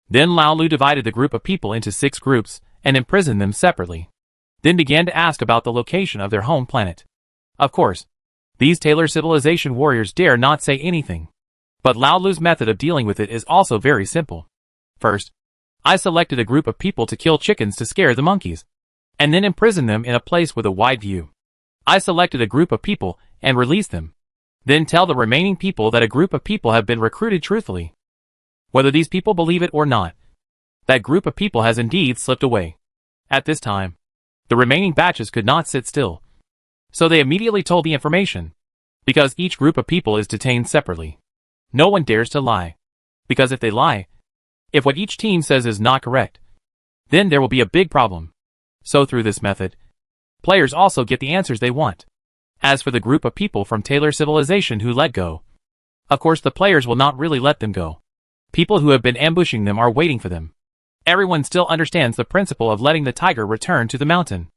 Then Lao Lu divided the group of people into 6 groups and imprisoned them separately. Then began to ask about the location of their home planet. Of course, these Taylor civilization warriors dare not say anything. But Lao Lu's method of dealing with it is also very simple. First, I selected a group of people to kill chickens to scare the monkeys, and then imprison them in a place with a wide view. I selected a group of people and released them. Then tell the remaining people that a group of people have been recruited truthfully. Whether these people believe it or not, that group of people has indeed slipped away. At this time, the remaining batches could not sit still. So they immediately told the information, because each group of people is detained separately. No one dares to lie, because if they lie, if what each team says is not correct, then there will be a big problem. So through this method, players also get the answers they want. As for the group of people from Taylor civilization who let go, of course the players will not really let them go. People who have been ambushing them are waiting for them. Everyone still understands the principle of letting the tiger return to the mountain.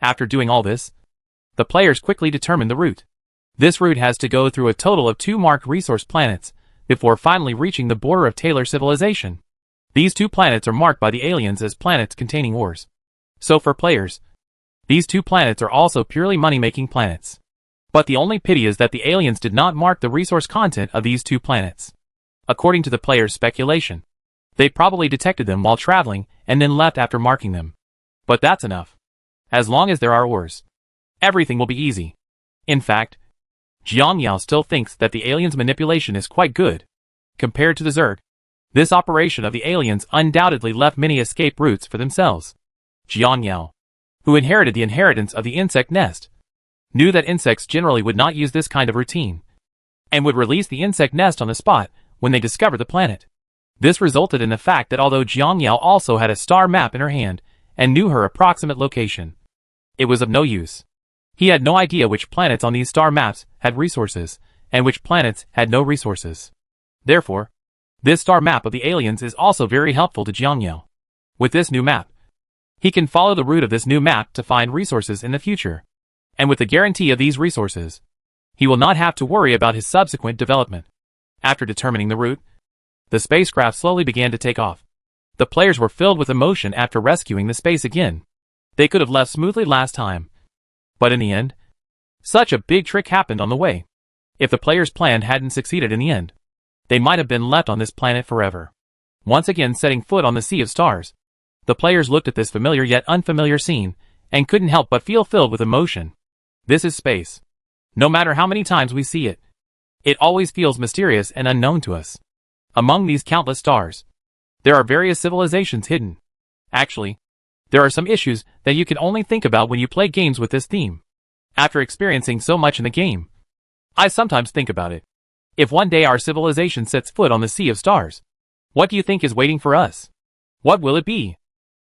After doing all this, The players quickly determine the route. This route has to go through a total of 2 marked resource planets, before finally reaching the border of Taylor civilization. These 2 planets are marked by the aliens as planets containing ores. So for players, these 2 planets are also purely money-making planets. But the only pity is that the aliens did not mark the resource content of these 2 planets. According to the players' speculation, they probably detected them while traveling and then left after marking them. But that's enough. As long as there are ores, everything will be easy. In fact, Jiang Yao still thinks that the aliens' manipulation is quite good. Compared to the Zerg, this operation of the aliens undoubtedly left many escape routes for themselves. Jiang Yao, who inherited the inheritance of the insect nest, knew that insects generally would not use this kind of routine, and would release the insect nest on the spot when they discovered the planet. This resulted in the fact that although Jiang Yao also had a star map in her hand and knew her approximate location, it was of no use. He had no idea which planets on these star maps had resources, and which planets had no resources. Therefore, this star map of the aliens is also very helpful to Jiang Yao. With this new map, he can follow the route of this new map to find resources in the future. And with the guarantee of these resources, he will not have to worry about his subsequent development. After determining the route, the spacecraft slowly began to take off. The players were filled with emotion after rescuing the space again. They could have left smoothly last time. But in the end, such a big trick happened on the way. If the players' plan hadn't succeeded in the end, they might have been left on this planet forever. Once again setting foot on the sea of stars, the players looked at this familiar yet unfamiliar scene, and couldn't help but feel filled with emotion. This is space. No matter how many times we see it, it always feels mysterious and unknown to us. Among these countless stars, there are various civilizations hidden. Actually, there are some issues that you can only think about when you play games with this theme. After experiencing so much in the game, I sometimes think about it. If one day our civilization sets foot on the sea of stars, what do you think is waiting for us? What will it be?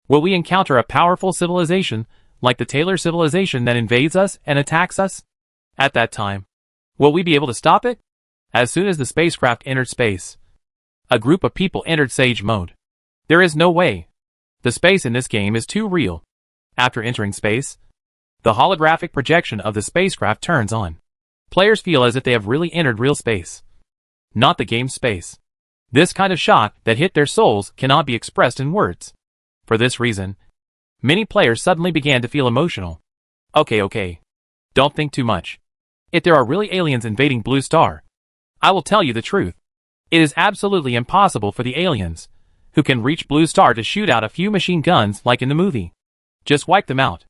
Will we encounter a powerful civilization like the Taylor civilization that invades us and attacks us? At that time, will we be able to stop it? As soon as the spacecraft entered space, a group of people entered Sage mode. There is no way. The space in this game is too real. After entering space, the holographic projection of the spacecraft turns on. Players feel as if they have really entered real space, not the game's space. This kind of shock that hit their souls cannot be expressed in words. For this reason, many players suddenly began to feel emotional. Okay. Don't think too much. If there are really aliens invading Blue Star, I will tell you the truth. It is absolutely impossible for the aliens, who can reach Blue Star, to shoot out a few machine guns like in the movie. Just wipe them out.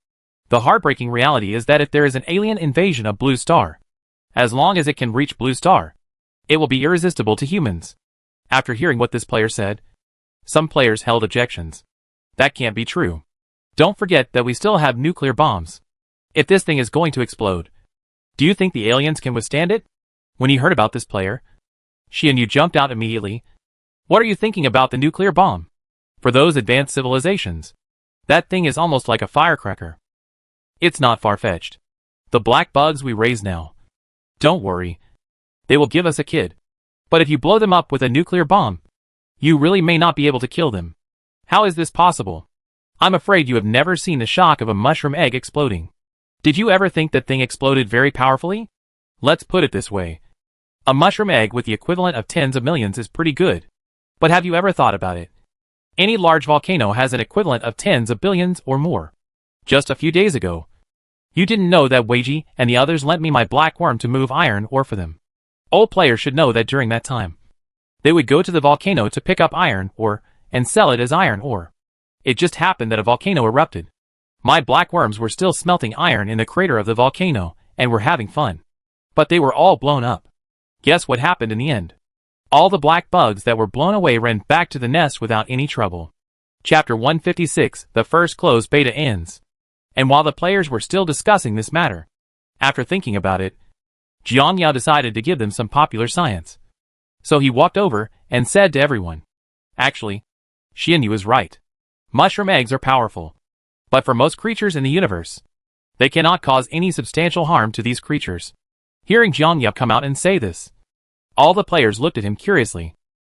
The heartbreaking reality is that if there is an alien invasion of Blue Star, as long as it can reach Blue Star, it will be irresistible to humans. After hearing what this player said, some players held objections. That can't be true. Don't forget that we still have nuclear bombs. If this thing is going to explode, do you think the aliens can withstand it? When he heard about this player, Xianyu jumped out immediately. What are you thinking about the nuclear bomb? For those advanced civilizations, that thing is almost like a firecracker. It's not far-fetched. The black bugs we raise now, don't worry, they will give us a kid. But if you blow them up with a nuclear bomb, you really may not be able to kill them. How is this possible? I'm afraid you have never seen the shock of a mushroom egg exploding. Did you ever think that thing exploded very powerfully? Let's put it this way. A mushroom egg with the equivalent of tens of millions is pretty good. But have you ever thought about it? Any large volcano has an equivalent of tens of billions or more. Just a few days ago, you didn't know that Weiji and the others lent me my black worm to move iron ore for them. Old players should know that during that time, they would go to the volcano to pick up iron ore and sell it as iron ore. It just happened that a volcano erupted. My black worms were still smelting iron in the crater of the volcano and were having fun. But they were all blown up. Guess what happened in the end? All the black bugs that were blown away ran back to the nest without any trouble. Chapter 156, the first closed beta ends. And while the players were still discussing this matter, after thinking about it, Jiang Yao decided to give them some popular science. So he walked over and said to everyone, actually, Xianyu is right. Mushroom eggs are powerful. But for most creatures in the universe, they cannot cause any substantial harm to these creatures. Hearing Jiang Yao come out and say this, all the players looked at him curiously.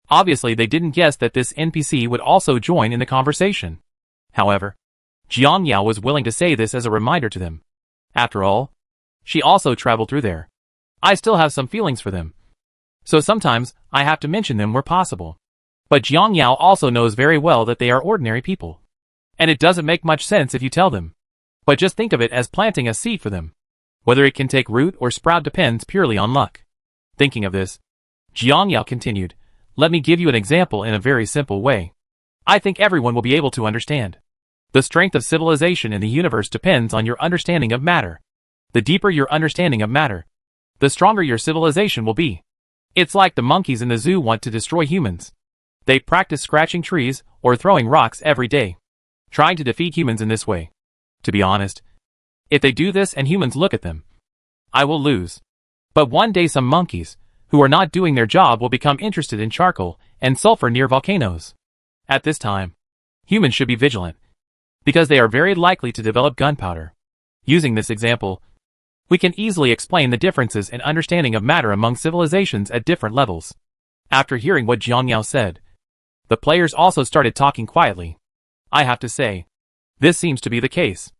Obviously they didn't guess that this NPC would also join in the conversation. However, Jiang Yao was willing to say this as a reminder to them. After all, She also traveled through there. I still have some feelings for them. So sometimes, I have to mention them where possible. But Jiang Yao also knows very well that they are ordinary people. And it doesn't make much sense if you tell them. But just think of it as planting a seed for them. Whether it can take root or sprout depends purely on luck. Thinking of this, Jiang Yao continued, let me give you an example in a very simple way. I think everyone will be able to understand. The strength of civilization in the universe depends on your understanding of matter. The deeper your understanding of matter, the stronger your civilization will be. It's like the monkeys in the zoo want to destroy humans. They practice scratching trees or throwing rocks every day, trying to defeat humans in this way. To be honest, if they do this and humans look at them, I will lose. But one day some monkeys, who are not doing their job, will become interested in charcoal and sulfur near volcanoes. At this time, humans should be vigilant, because they are very likely to develop gunpowder. Using this example, we can easily explain the differences in understanding of matter among civilizations at different levels. After hearing what Jiang Yao said, the players also started talking quietly. I have to say, this seems to be the case.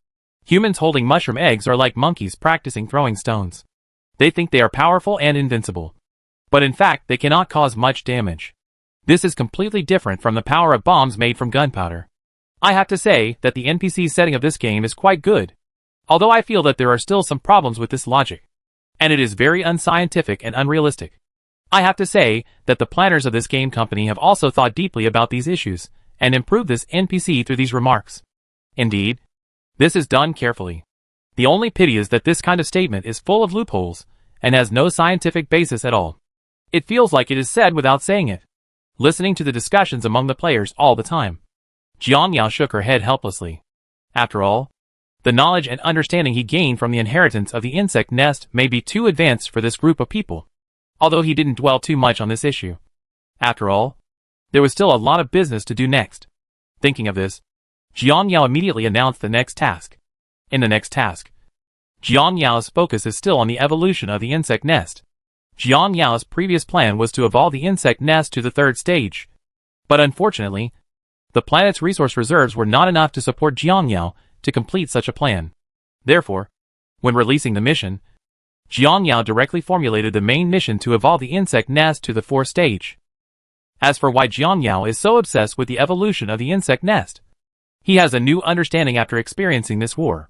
Humans holding mushroom eggs are like monkeys practicing throwing stones. They think they are powerful and invincible. But in fact, they cannot cause much damage. This is completely different from the power of bombs made from gunpowder. I have to say that the NPC setting of this game is quite good. Although I feel that there are still some problems with this logic. And it is very unscientific and unrealistic. I have to say that the planners of this game company have also thought deeply about these issues, and improved this NPC through these remarks. Indeed, this is done carefully. The only pity is that this kind of statement is full of loopholes, and has no scientific basis at all. It feels like it is said without saying it. Listening to the discussions among the players all the time, Jiang Yao shook her head helplessly. After all, the knowledge and understanding he gained from the inheritance of the insect nest may be too advanced for this group of people. Although he didn't dwell too much on this issue. After all, there was still a lot of business to do next. Thinking of this, Jiang Yao immediately announced the next task. In the next task, Jiang Yao's focus is still on the evolution of the insect nest. Jiang Yao's previous plan was to evolve the insect nest to the third stage. But unfortunately, the planet's resource reserves were not enough to support Jiang Yao to complete such a plan. Therefore, when releasing the mission, Jiang Yao directly formulated the main mission to evolve the insect nest to the fourth stage. As for why Jiang Yao is so obsessed with the evolution of the insect nest, he has a new understanding after experiencing this war.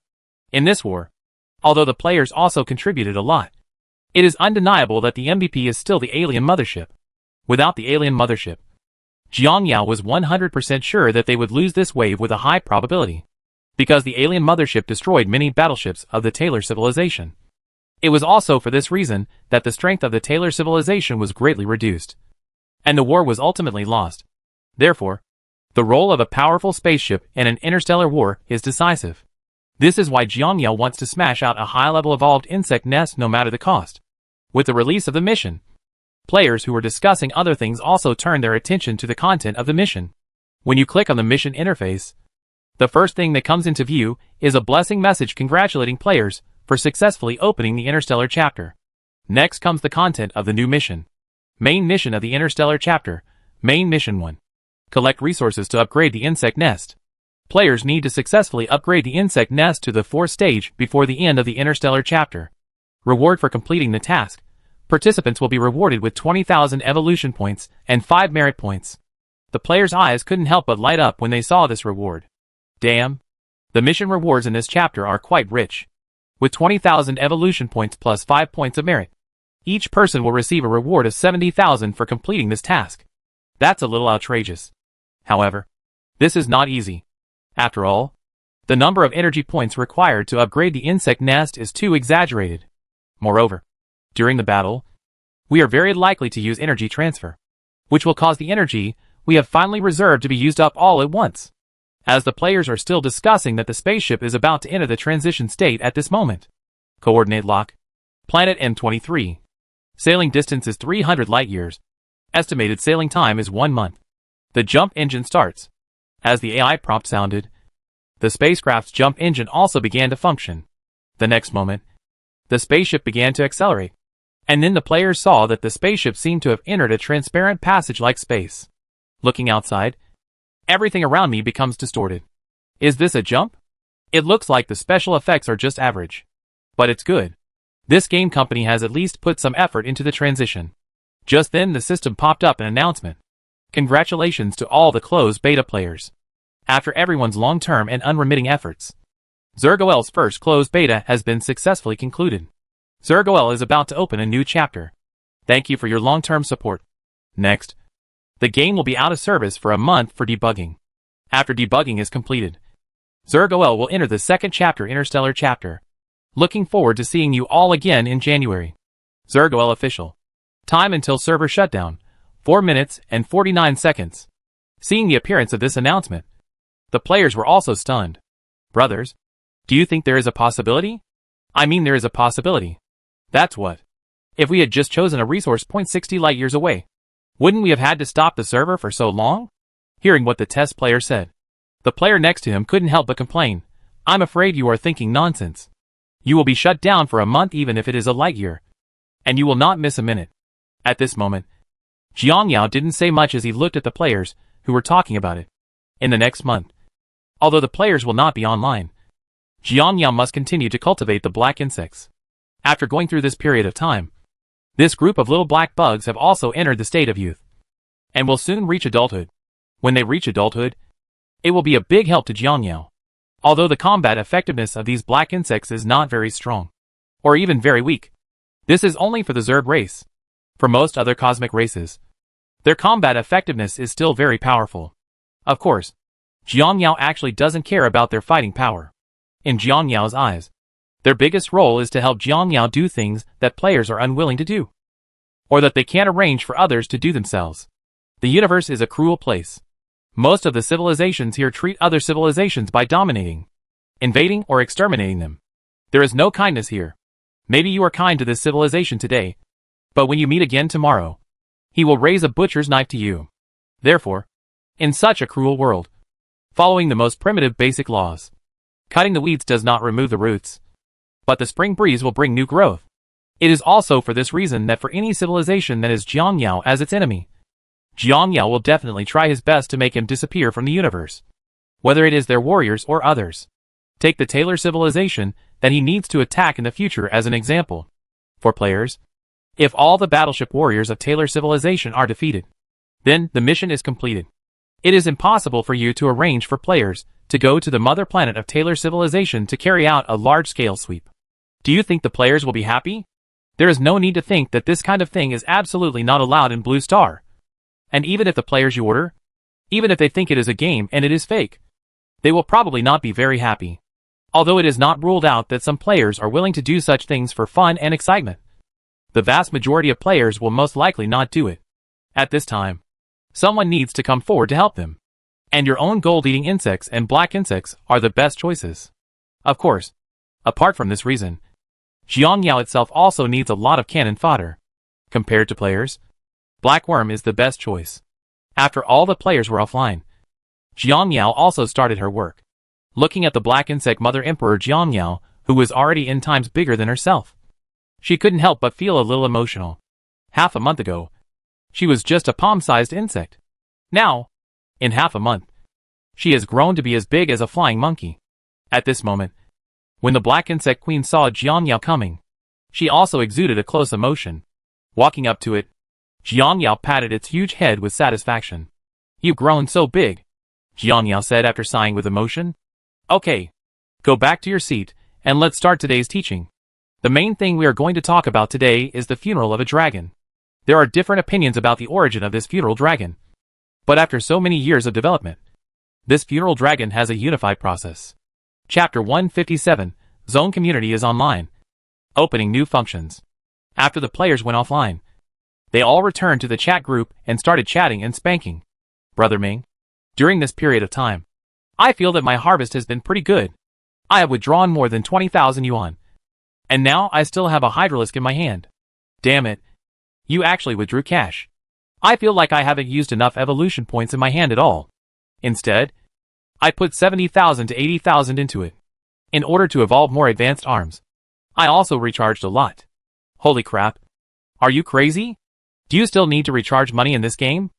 In this war, although the players also contributed a lot, it is undeniable that the MVP is still the alien mothership. Without the alien mothership, Jiang Yao was 100% sure that they would lose this wave with a high probability, because the alien mothership destroyed many battleships of the Taylor civilization. It was also for this reason that the strength of the Taylor civilization was greatly reduced, and the war was ultimately lost. Therefore, the role of a powerful spaceship in an interstellar war is decisive. This is why Jiang Yao wants to smash out a high-level evolved insect nest no matter the cost. With the release of the mission, players who were discussing other things also turned their attention to the content of the mission. When you click on the mission interface, the first thing that comes into view is a blessing message congratulating players for successfully opening the interstellar chapter. Next comes the content of the new mission. Main mission of the interstellar chapter, Main Mission 1. Collect resources to upgrade the insect nest. Players need to successfully upgrade the insect nest to the fourth stage before the end of the interstellar chapter. Reward for completing the task. Participants will be rewarded with 20,000 evolution points and 5 merit points. The players' eyes couldn't help but light up when they saw this reward. Damn! The mission rewards in this chapter are quite rich. With 20,000 evolution points plus 5 points of merit, each person will receive a reward of 70,000 for completing this task. That's a little outrageous. However, this is not easy. After all, the number of energy points required to upgrade the insect nest is too exaggerated. Moreover, during the battle, we are very likely to use energy transfer, which will cause the energy we have finally reserved to be used up all at once. As the players are still discussing that the spaceship is about to enter the transition state at this moment. Coordinate lock. Planet M23. Sailing distance is 300 light-years. Estimated sailing time is 1 month. The jump engine starts. As the AI prompt sounded, the spacecraft's jump engine also began to function. The next moment, the spaceship began to accelerate. And then the players saw that the spaceship seemed to have entered a transparent passage like space. Looking outside, everything around me becomes distorted. Is this a jump? It looks like the special effects are just average. But it's good. This game company has at least put some effort into the transition. Just then the system popped up an announcement. Congratulations to all the closed beta players. After everyone's long-term and unremitting efforts, Zerg first closed beta has been successfully concluded. Zerg is about to open a new chapter. Thank you for your long-term support. Next, the game will be out of service for a month for debugging. After debugging is completed, Zerg will enter the second chapter, Interstellar chapter. Looking forward to seeing you all again in January. Zerg official. Time until server shutdown, 4 minutes and 49 seconds. Seeing the appearance of this announcement, the players were also stunned. Brothers, do you think there is a possibility? I mean, there is a possibility. That's what. If we had just chosen a resource point 60 light years away, wouldn't we have had to stop the server for so long? Hearing what the test player said, the player next to him couldn't help but complain. I'm afraid you are thinking nonsense. You will be shut down for a month even if it is a light year. And you will not miss a minute. At this moment, Jiangyao didn't say much as he looked at the players who were talking about it. In the next month, although the players will not be online, Jiangyao must continue to cultivate the black insects. After going through this period of time, this group of little black bugs have also entered the state of youth, and will soon reach adulthood. When they reach adulthood, it will be a big help to Jiangyao. Although the combat effectiveness of these black insects is not very strong, or even very weak, this is only for the Zerg race. For most other cosmic races, their combat effectiveness is still very powerful. Of course, Jiangyao actually doesn't care about their fighting power. In Jiangyao's eyes, their biggest role is to help Jiangyao do things that players are unwilling to do, or that they can't arrange for others to do themselves. The universe is a cruel place. Most of the civilizations here treat other civilizations by dominating, invading, or exterminating them. There is no kindness here. Maybe you are kind to this civilization today, but when you meet again tomorrow, he will raise a butcher's knife to you. Therefore, in such a cruel world, following the most primitive basic laws, cutting the weeds does not remove the roots, but the spring breeze will bring new growth. It is also for this reason that for any civilization that has Jiangyao as its enemy, Jiangyao will definitely try his best to make him disappear from the universe, whether it is their warriors or others. Take the Taylor civilization that he needs to attack in the future as an example. For players, if all the battleship warriors of Taylor civilization are defeated, then the mission is completed. It is impossible for you to arrange for players to go to the mother planet of Taylor civilization to carry out a large-scale sweep. Do you think the players will be happy? There is no need to think that this kind of thing is absolutely not allowed in Blue Star. And even if the players you order, even if they think it is a game and it is fake, they will probably not be very happy. Although it is not ruled out that some players are willing to do such things for fun and excitement, the vast majority of players will most likely not do it. At this time, someone needs to come forward to help them. And your own gold-eating insects and black insects are the best choices. Of course, apart from this reason, Jiangyao itself also needs a lot of cannon fodder. Compared to players, Black Worm is the best choice. After all the players were offline, Jiangyao also started her work, looking at the black insect mother emperor Jiangyao, who was already in times bigger than herself. She couldn't help but feel a little emotional. Half a month ago, she was just a palm-sized insect. Now, in half a month, she has grown to be as big as a flying monkey. At this moment, when the black insect queen saw Jiangyao coming, she also exuded a close emotion. Walking up to it, Jiangyao patted its huge head with satisfaction. You've grown so big, Jiangyao said after sighing with emotion. Okay, go back to your seat, and let's start today's teaching. The main thing we are going to talk about today is the funeral of a dragon. There are different opinions about the origin of this funeral dragon. But after so many years of development, this funeral dragon has a unified process. Chapter 157, Zone Community is online. Opening new functions. After the players went offline, they all returned to the chat group and started chatting and spanking. Brother Ming, during this period of time, I feel that my harvest has been pretty good. I have withdrawn more than 20,000 yuan. And now I still have a hydralisk in my hand. Damn it. You actually withdrew cash. I feel like I haven't used enough evolution points in my hand at all. Instead, I put 70,000 to 80,000 into it. In order to evolve more advanced arms, I also recharged a lot. Holy crap. Are you crazy? Do you still need to recharge money in this game?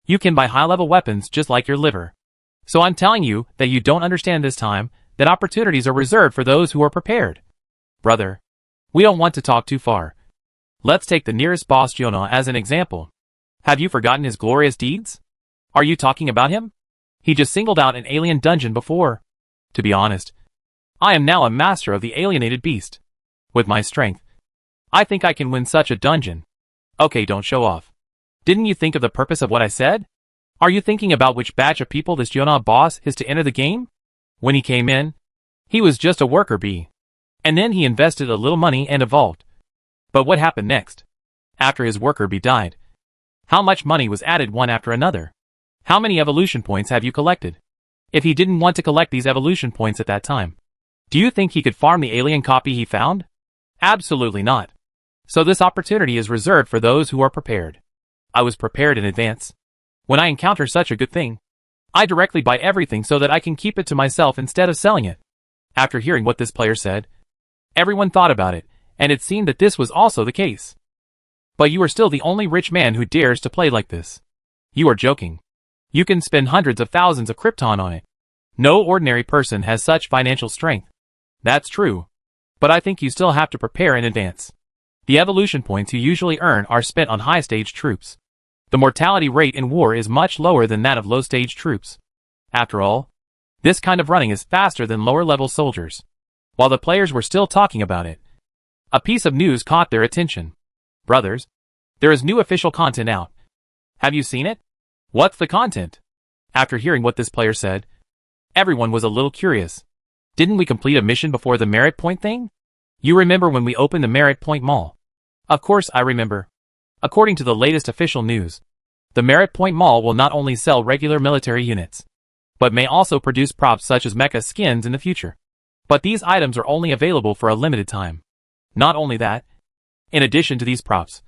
You can buy high-level weapons just like your liver. So I'm telling you that you don't understand this time, that opportunities are reserved for those who are prepared. Brother, We don't want to talk too far. Let's take the nearest boss Jonah as an example. Have you forgotten his glorious deeds? Are you talking about him? He just singled out an alien dungeon before. To be honest, I am now a master of the alienated beast. With my strength, I think I can win such a dungeon. Okay, don't show off. Didn't you think of the purpose of what I said? Are you thinking about which batch of people this Jonah boss is to enter the game? When he came in, he was just a worker bee. And then he invested a little money and evolved. But what happened next? After his worker bee died, how much money was added one after another? How many evolution points have you collected? If he didn't want to collect these evolution points at that time, do you think he could farm the alien copy he found? Absolutely not. So this opportunity is reserved for those who are prepared. I was prepared in advance. When I encounter such a good thing, I directly buy everything so that I can keep it to myself instead of selling it. After hearing what this player said, everyone thought about it, and it seemed that this was also the case. But you are still the only rich man who dares to play like this. You are joking. You can spend hundreds of thousands of Krypton on it. No ordinary person has such financial strength. That's true. But I think you still have to prepare in advance. The evolution points you usually earn are spent on high-stage troops. The mortality rate in war is much lower than that of low-stage troops. After all, this kind of running is faster than lower-level soldiers. While the players were still talking about it, a piece of news caught their attention. Brothers, there is new official content out. Have you seen it? What's the content? After hearing what this player said, everyone was a little curious. Didn't we complete a mission before the merit point thing? You remember when we opened the merit point mall? Of course I remember. According to the latest official news, the merit point mall will not only sell regular military units, but may also produce props such as mecha skins in the future. But these items are only available for a limited time. Not only that, in addition to these props,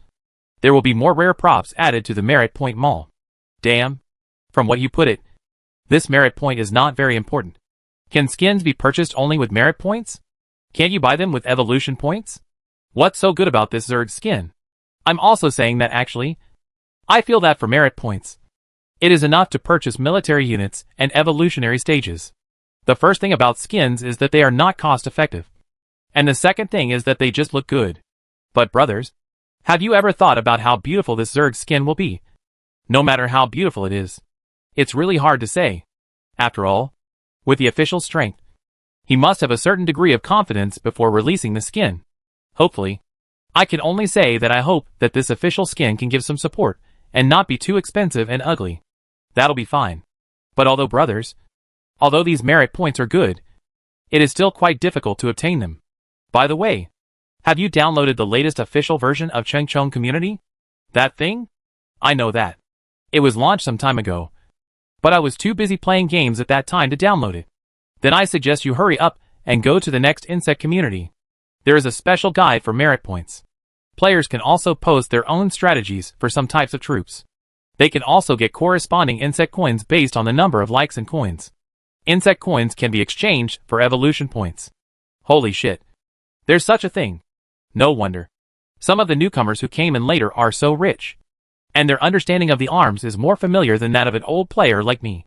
there will be more rare props added to the merit point mall. Damn. From what you put it, this merit point is not very important. Can skins be purchased only with merit points? Can't you buy them with evolution points? What's so good about this Zerg skin? I'm also saying that actually, I feel that for merit points, it is enough to purchase military units and evolutionary stages. The first thing about skins is that they are not cost effective. And the second thing is that they just look good. But brothers, have you ever thought about how beautiful this Zerg skin will be? No matter how beautiful it is, it's really hard to say. After all, with the official strength, he must have a certain degree of confidence before releasing the skin. Hopefully, I can only say that I hope that this official skin can give some support and not be too expensive and ugly. That'll be fine. But although these merit points are good, it is still quite difficult to obtain them. By the way, have you downloaded the latest official version of Cheng Community? That thing? I know that. It was launched some time ago, but I was too busy playing games at that time to download it. Then I suggest you hurry up and go to the next insect community. There is a special guide for merit points. Players can also post their own strategies for some types of troops. They can also get corresponding insect coins based on the number of likes and coins. Insect coins can be exchanged for evolution points. Holy shit. There's such a thing. No wonder. Some of the newcomers who came in later are so rich. And their understanding of the arms is more familiar than that of an old player like me.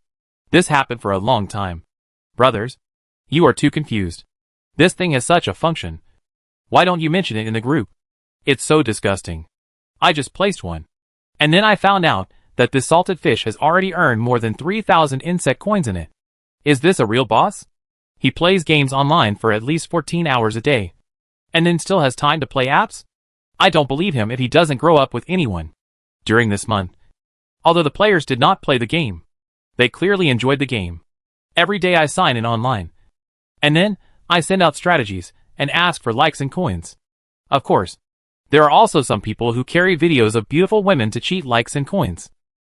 This happened for a long time. Brothers, you are too confused. This thing has such a function. Why don't you mention it in the group? It's so disgusting. I just placed one. And then I found out that this salted fish has already earned more than 3,000 insect coins in it. Is this a real boss? He plays games online for at least 14 hours a day. And then still has time to play apps? I don't believe him if he doesn't grow up with anyone. During this month, although the players did not play the game, they clearly enjoyed the game. Every day I sign in online. And then, I send out strategies and ask for likes and coins. Of course, there are also some people who carry videos of beautiful women to cheat likes and coins.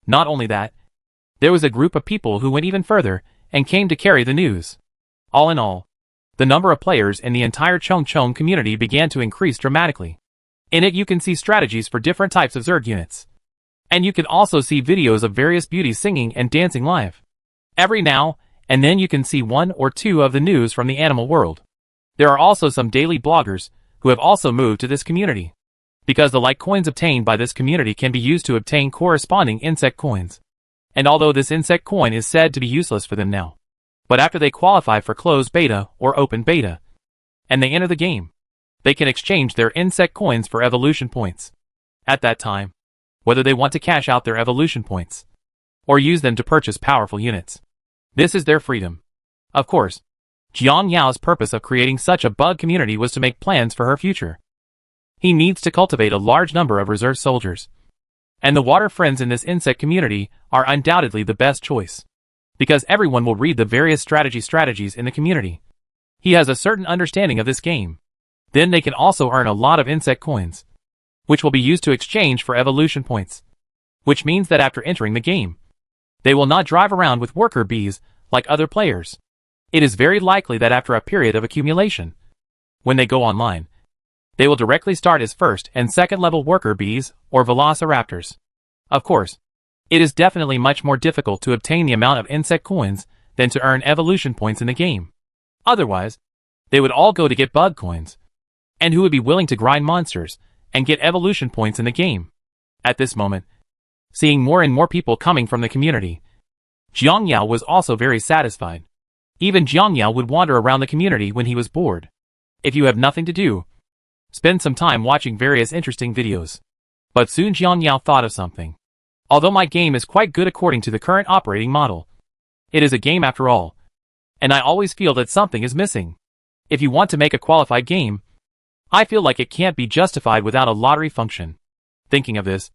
Not only that, there was a group of people who went even further and came to carry the news. All in all, the number of players in the entire Cheng community began to increase dramatically. In it you can see strategies for different types of Zerg units. And you can also see videos of various beauties singing and dancing live. Every now and then you can see one or two of the news from the animal world. There are also some daily bloggers who have also moved to this community, because the like coins obtained by this community can be used to obtain corresponding insect coins. And although this insect coin is said to be useless for them now, but after they qualify for closed beta or open beta, and they enter the game, they can exchange their insect coins for evolution points. At that time, whether they want to cash out their evolution points or use them to purchase powerful units, this is their freedom. Of course, Jiang Yao's purpose of creating such a bug community was to make plans for her future. He needs to cultivate a large number of reserve soldiers. And the water friends in this insect community are undoubtedly the best choice, because everyone will read the various strategies in the community. He has a certain understanding of this game. Then they can also earn a lot of insect coins, which will be used to exchange for evolution points. Which means that after entering the game, they will not drive around with worker bees like other players. It is very likely that after a period of accumulation, when they go online, they will directly start as first and second level worker bees or velociraptors. Of course, it is definitely much more difficult to obtain the amount of insect coins than to earn evolution points in the game. Otherwise, they would all go to get bug coins. And who would be willing to grind monsters and get evolution points in the game? At this moment, seeing more and more people coming from the community, Jiang Yao was also very satisfied. Even Jiang Yao would wander around the community when he was bored. If you have nothing to do, spend some time watching various interesting videos. But soon Jiang Yao thought of something. Although my game is quite good according to the current operating model, it is a game after all, and I always feel that something is missing. If you want to make a qualified game, I feel like it can't be justified without a lottery function. Thinking of this,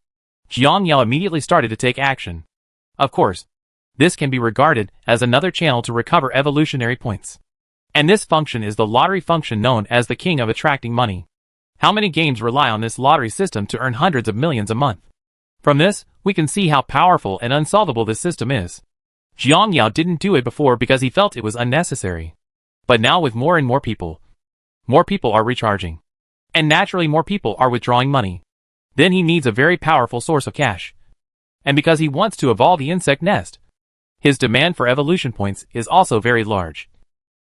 Jiang Yao immediately started to take action. Of course, this can be regarded as another channel to recover evolutionary points. And this function is the lottery function known as the king of attracting money. How many games rely on this lottery system to earn hundreds of millions a month? From this, we can see how powerful and unsolvable this system is. Jiang Yao didn't do it before because he felt it was unnecessary. But now with more and more people are recharging. And naturally more people are withdrawing money. Then he needs a very powerful source of cash. And because he wants to evolve the insect nest, his demand for evolution points is also very large.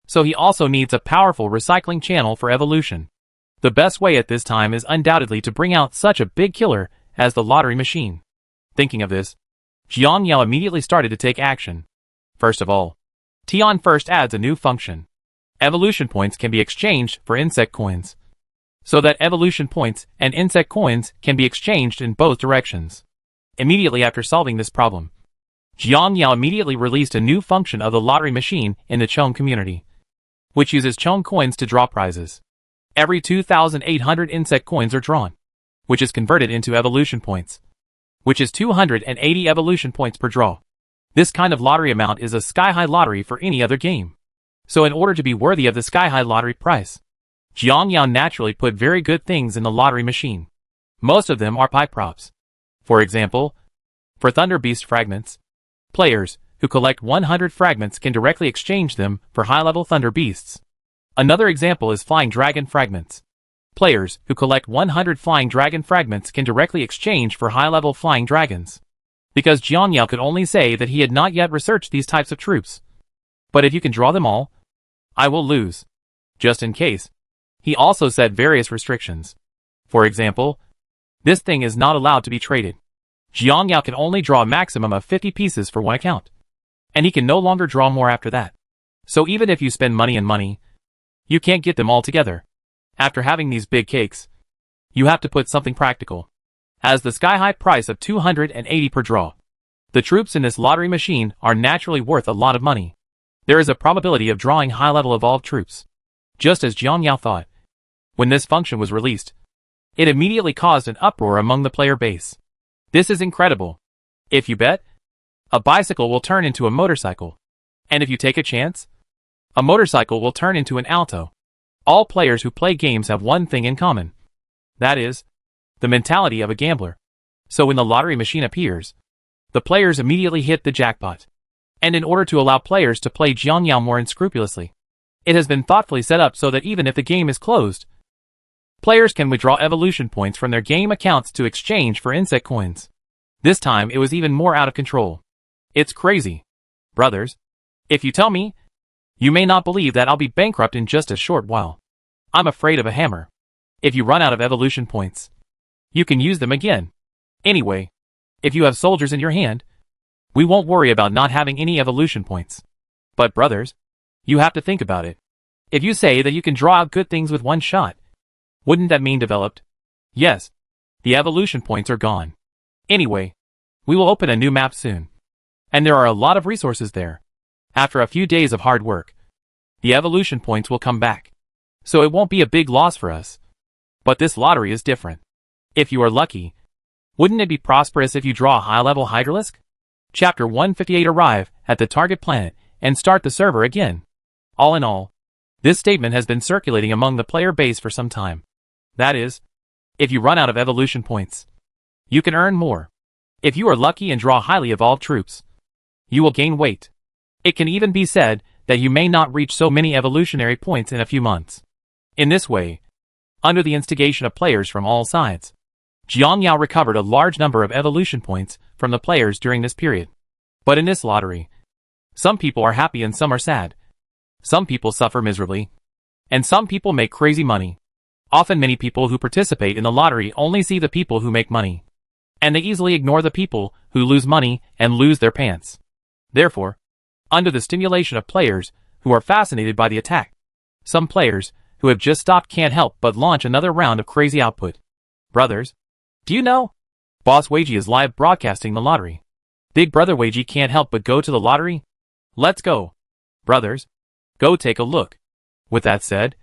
So he also needs a powerful recycling channel for evolution. The best way at this time is undoubtedly to bring out such a big killer as the lottery machine. Thinking of this, Jiang Yao immediately started to take action. First of all, Tian first adds a new function. Evolution points can be exchanged for insect coins, so that evolution points and insect coins can be exchanged in both directions. Immediately after solving this problem, Jiang Yao immediately released a new function of the lottery machine in the Chong community, which uses Chong coins to draw prizes. Every 2,800 insect coins are drawn, which is converted into evolution points, which is 280 evolution points per draw. This kind of lottery amount is a sky-high lottery for any other game. So in order to be worthy of the sky-high lottery price, Jiang Yao naturally put very good things in the lottery machine. Most of them are pipe props. For example, for Thunder Beast fragments, players who collect 100 fragments can directly exchange them for high-level Thunder Beasts. Another example is Flying Dragon fragments. Players who collect 100 Flying Dragon fragments can directly exchange for high-level Flying Dragons. Because Jiang Yao could only say that he had not yet researched these types of troops. But if you can draw them all, I will lose. Just in case. He also set various restrictions. For example, this thing is not allowed to be traded. Jiang Yao can only draw a maximum of 50 pieces for one account. And he can no longer draw more after that. So even if you spend money and money, you can't get them all together. After having these big cakes, you have to put something practical. As the sky-high price of 280 per draw, the troops in this lottery machine are naturally worth a lot of money. There is a probability of drawing high-level evolved troops. Just as Jiang Yao thought. When this function was released, it immediately caused an uproar among the player base. This is incredible. If you bet, a bicycle will turn into a motorcycle. And if you take a chance, a motorcycle will turn into an alto. All players who play games have one thing in common. That is, the mentality of a gambler. So when the lottery machine appears, the players immediately hit the jackpot. And in order to allow players to play Jiang Yao more unscrupulously, it has been thoughtfully set up so that even if the game is closed, players can withdraw evolution points from their game accounts to exchange for insect coins. This time it was even more out of control. It's crazy. Brothers, if you tell me, you may not believe that I'll be bankrupt in just a short while. I'm afraid of a hammer. If you run out of evolution points, you can use them again. Anyway, if you have soldiers in your hand, we won't worry about not having any evolution points. But brothers, you have to think about it. If you say that you can draw out good things with one shot, Wouldn't that mean developed? Yes. The evolution points are gone. Anyway, we will open a new map soon. And there are a lot of resources there. After a few days of hard work, the evolution points will come back. So it won't be a big loss for us. But this lottery is different. If you are lucky, wouldn't it be prosperous if you draw a high-level Hydralisk? Chapter 158. Arrive at the target planet and start the server again. All in all, this statement has been circulating among the player base for some time. That is, if you run out of evolution points, you can earn more. If you are lucky and draw highly evolved troops, you will gain weight. It can even be said that you may not reach so many evolutionary points in a few months. In this way, under the instigation of players from all sides, Jiang Yao recovered a large number of evolution points from the players during this period. But in this lottery, some people are happy and some are sad. Some people suffer miserably. And some people make crazy money. Often many people who participate in the lottery only see the people who make money. And they easily ignore the people who lose money and lose their pants. Therefore, under the stimulation of players who are fascinated by the attack, some players who have just stopped can't help but launch another round of crazy output. Brothers, do you know? Boss Weiji is live broadcasting the lottery. Big brother Weiji can't help but go to the lottery. Let's go. Brothers, go take a look. With that said,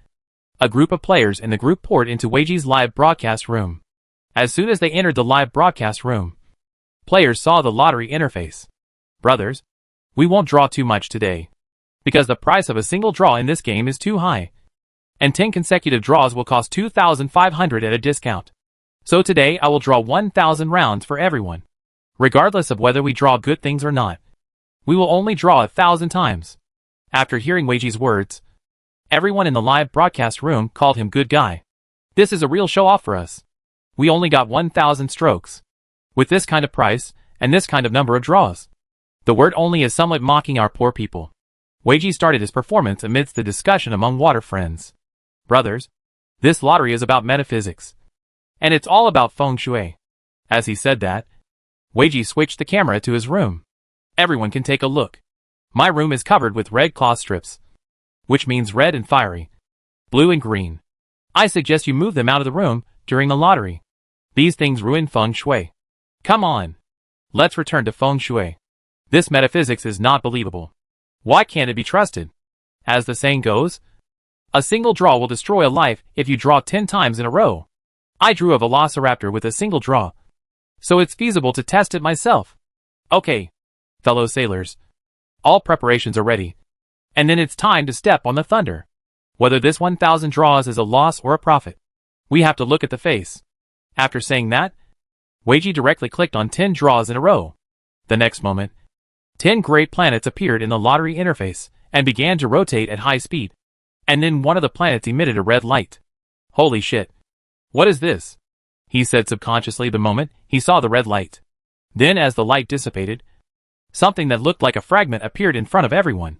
a group of players in the group poured into Weiji's live broadcast room. As soon as they entered the live broadcast room, players saw the lottery interface. Brothers, we won't draw too much today, because the price of a single draw in this game is too high. And 10 consecutive draws will cost 2,500 at a discount. So today I will draw 1,000 rounds for everyone. Regardless of whether we draw good things or not, we will only draw 1,000 times. After hearing Weiji's words, everyone in the live broadcast room called him good guy. This is a real show-off for us. We only got 1,000 strokes. With this kind of price, and this kind of number of draws. The word only is somewhat mocking our poor people. Weiji started his performance amidst the discussion among water friends. Brothers, this lottery is about metaphysics. And it's all about feng shui. As he said that, Weiji switched the camera to his room. Everyone can take a look. My room is covered with red cloth strips, which means red and fiery, blue and green. I suggest you move them out of the room during the lottery. These things ruin feng shui. Come on. Let's return to feng shui. This metaphysics is not believable. Why can't it be trusted? As the saying goes, a single draw will destroy a life if you draw 10 times in a row. I drew a velociraptor with a single draw, so it's feasible to test it myself. Okay, fellow sailors. All preparations are ready. And then it's time to step on the thunder. Whether this 1,000 draws is a loss or a profit, we have to look at the face. After saying that, Weiji directly clicked on 10 draws in a row. The next moment, 10 great planets appeared in the lottery interface and began to rotate at high speed. And then one of the planets emitted a red light. Holy shit. What is this? He said subconsciously the moment he saw the red light. Then as the light dissipated, something that looked like a fragment appeared in front of everyone.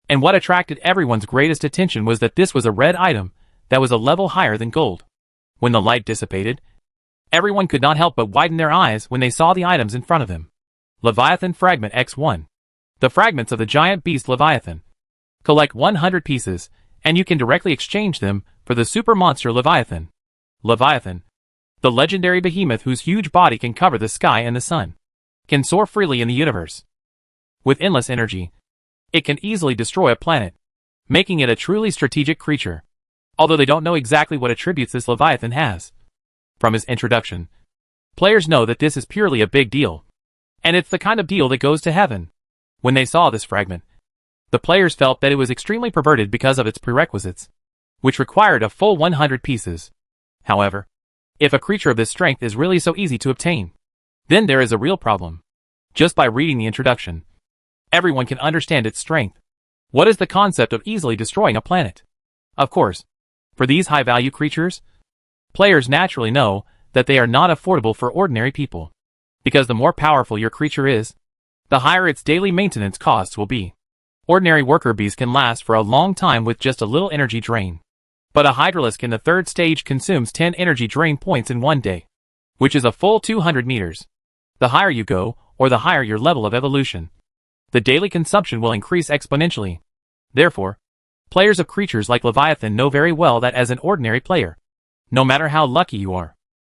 And what attracted everyone's greatest attention was that this was a red item that was a level higher than gold. When the light dissipated, everyone could not help but widen their eyes when they saw the items in front of them. Leviathan Fragment X1. The fragments of the giant beast Leviathan. Collect 100 pieces, and you can directly exchange them for the super monster Leviathan. Leviathan, the legendary behemoth whose huge body can cover the sky and the sun, can soar freely in the universe. With endless energy, it can easily destroy a planet, making it a truly strategic creature. Although they don't know exactly what attributes this Leviathan has. From his introduction, players know that this is purely a big deal. And it's the kind of deal that goes to heaven. When they saw this fragment, the players felt that it was extremely perverted because of its prerequisites, which required a full 100 pieces. However, if a creature of this strength is really so easy to obtain, then there is a real problem. Just by reading the introduction, everyone can understand its strength. What is the concept of easily destroying a planet? Of course, for these high-value creatures, players naturally know that they are not affordable for ordinary people. Because the more powerful your creature is, the higher its daily maintenance costs will be. Ordinary worker bees can last for a long time with just a little energy drain. But a Hydralisk in the third stage consumes 10 energy drain points in one day, which is a full 200 meters. The higher you go, or the higher your level of evolution, the daily consumption will increase exponentially. Therefore, players of creatures like Leviathan know very well that as an ordinary player, No matter how lucky you are,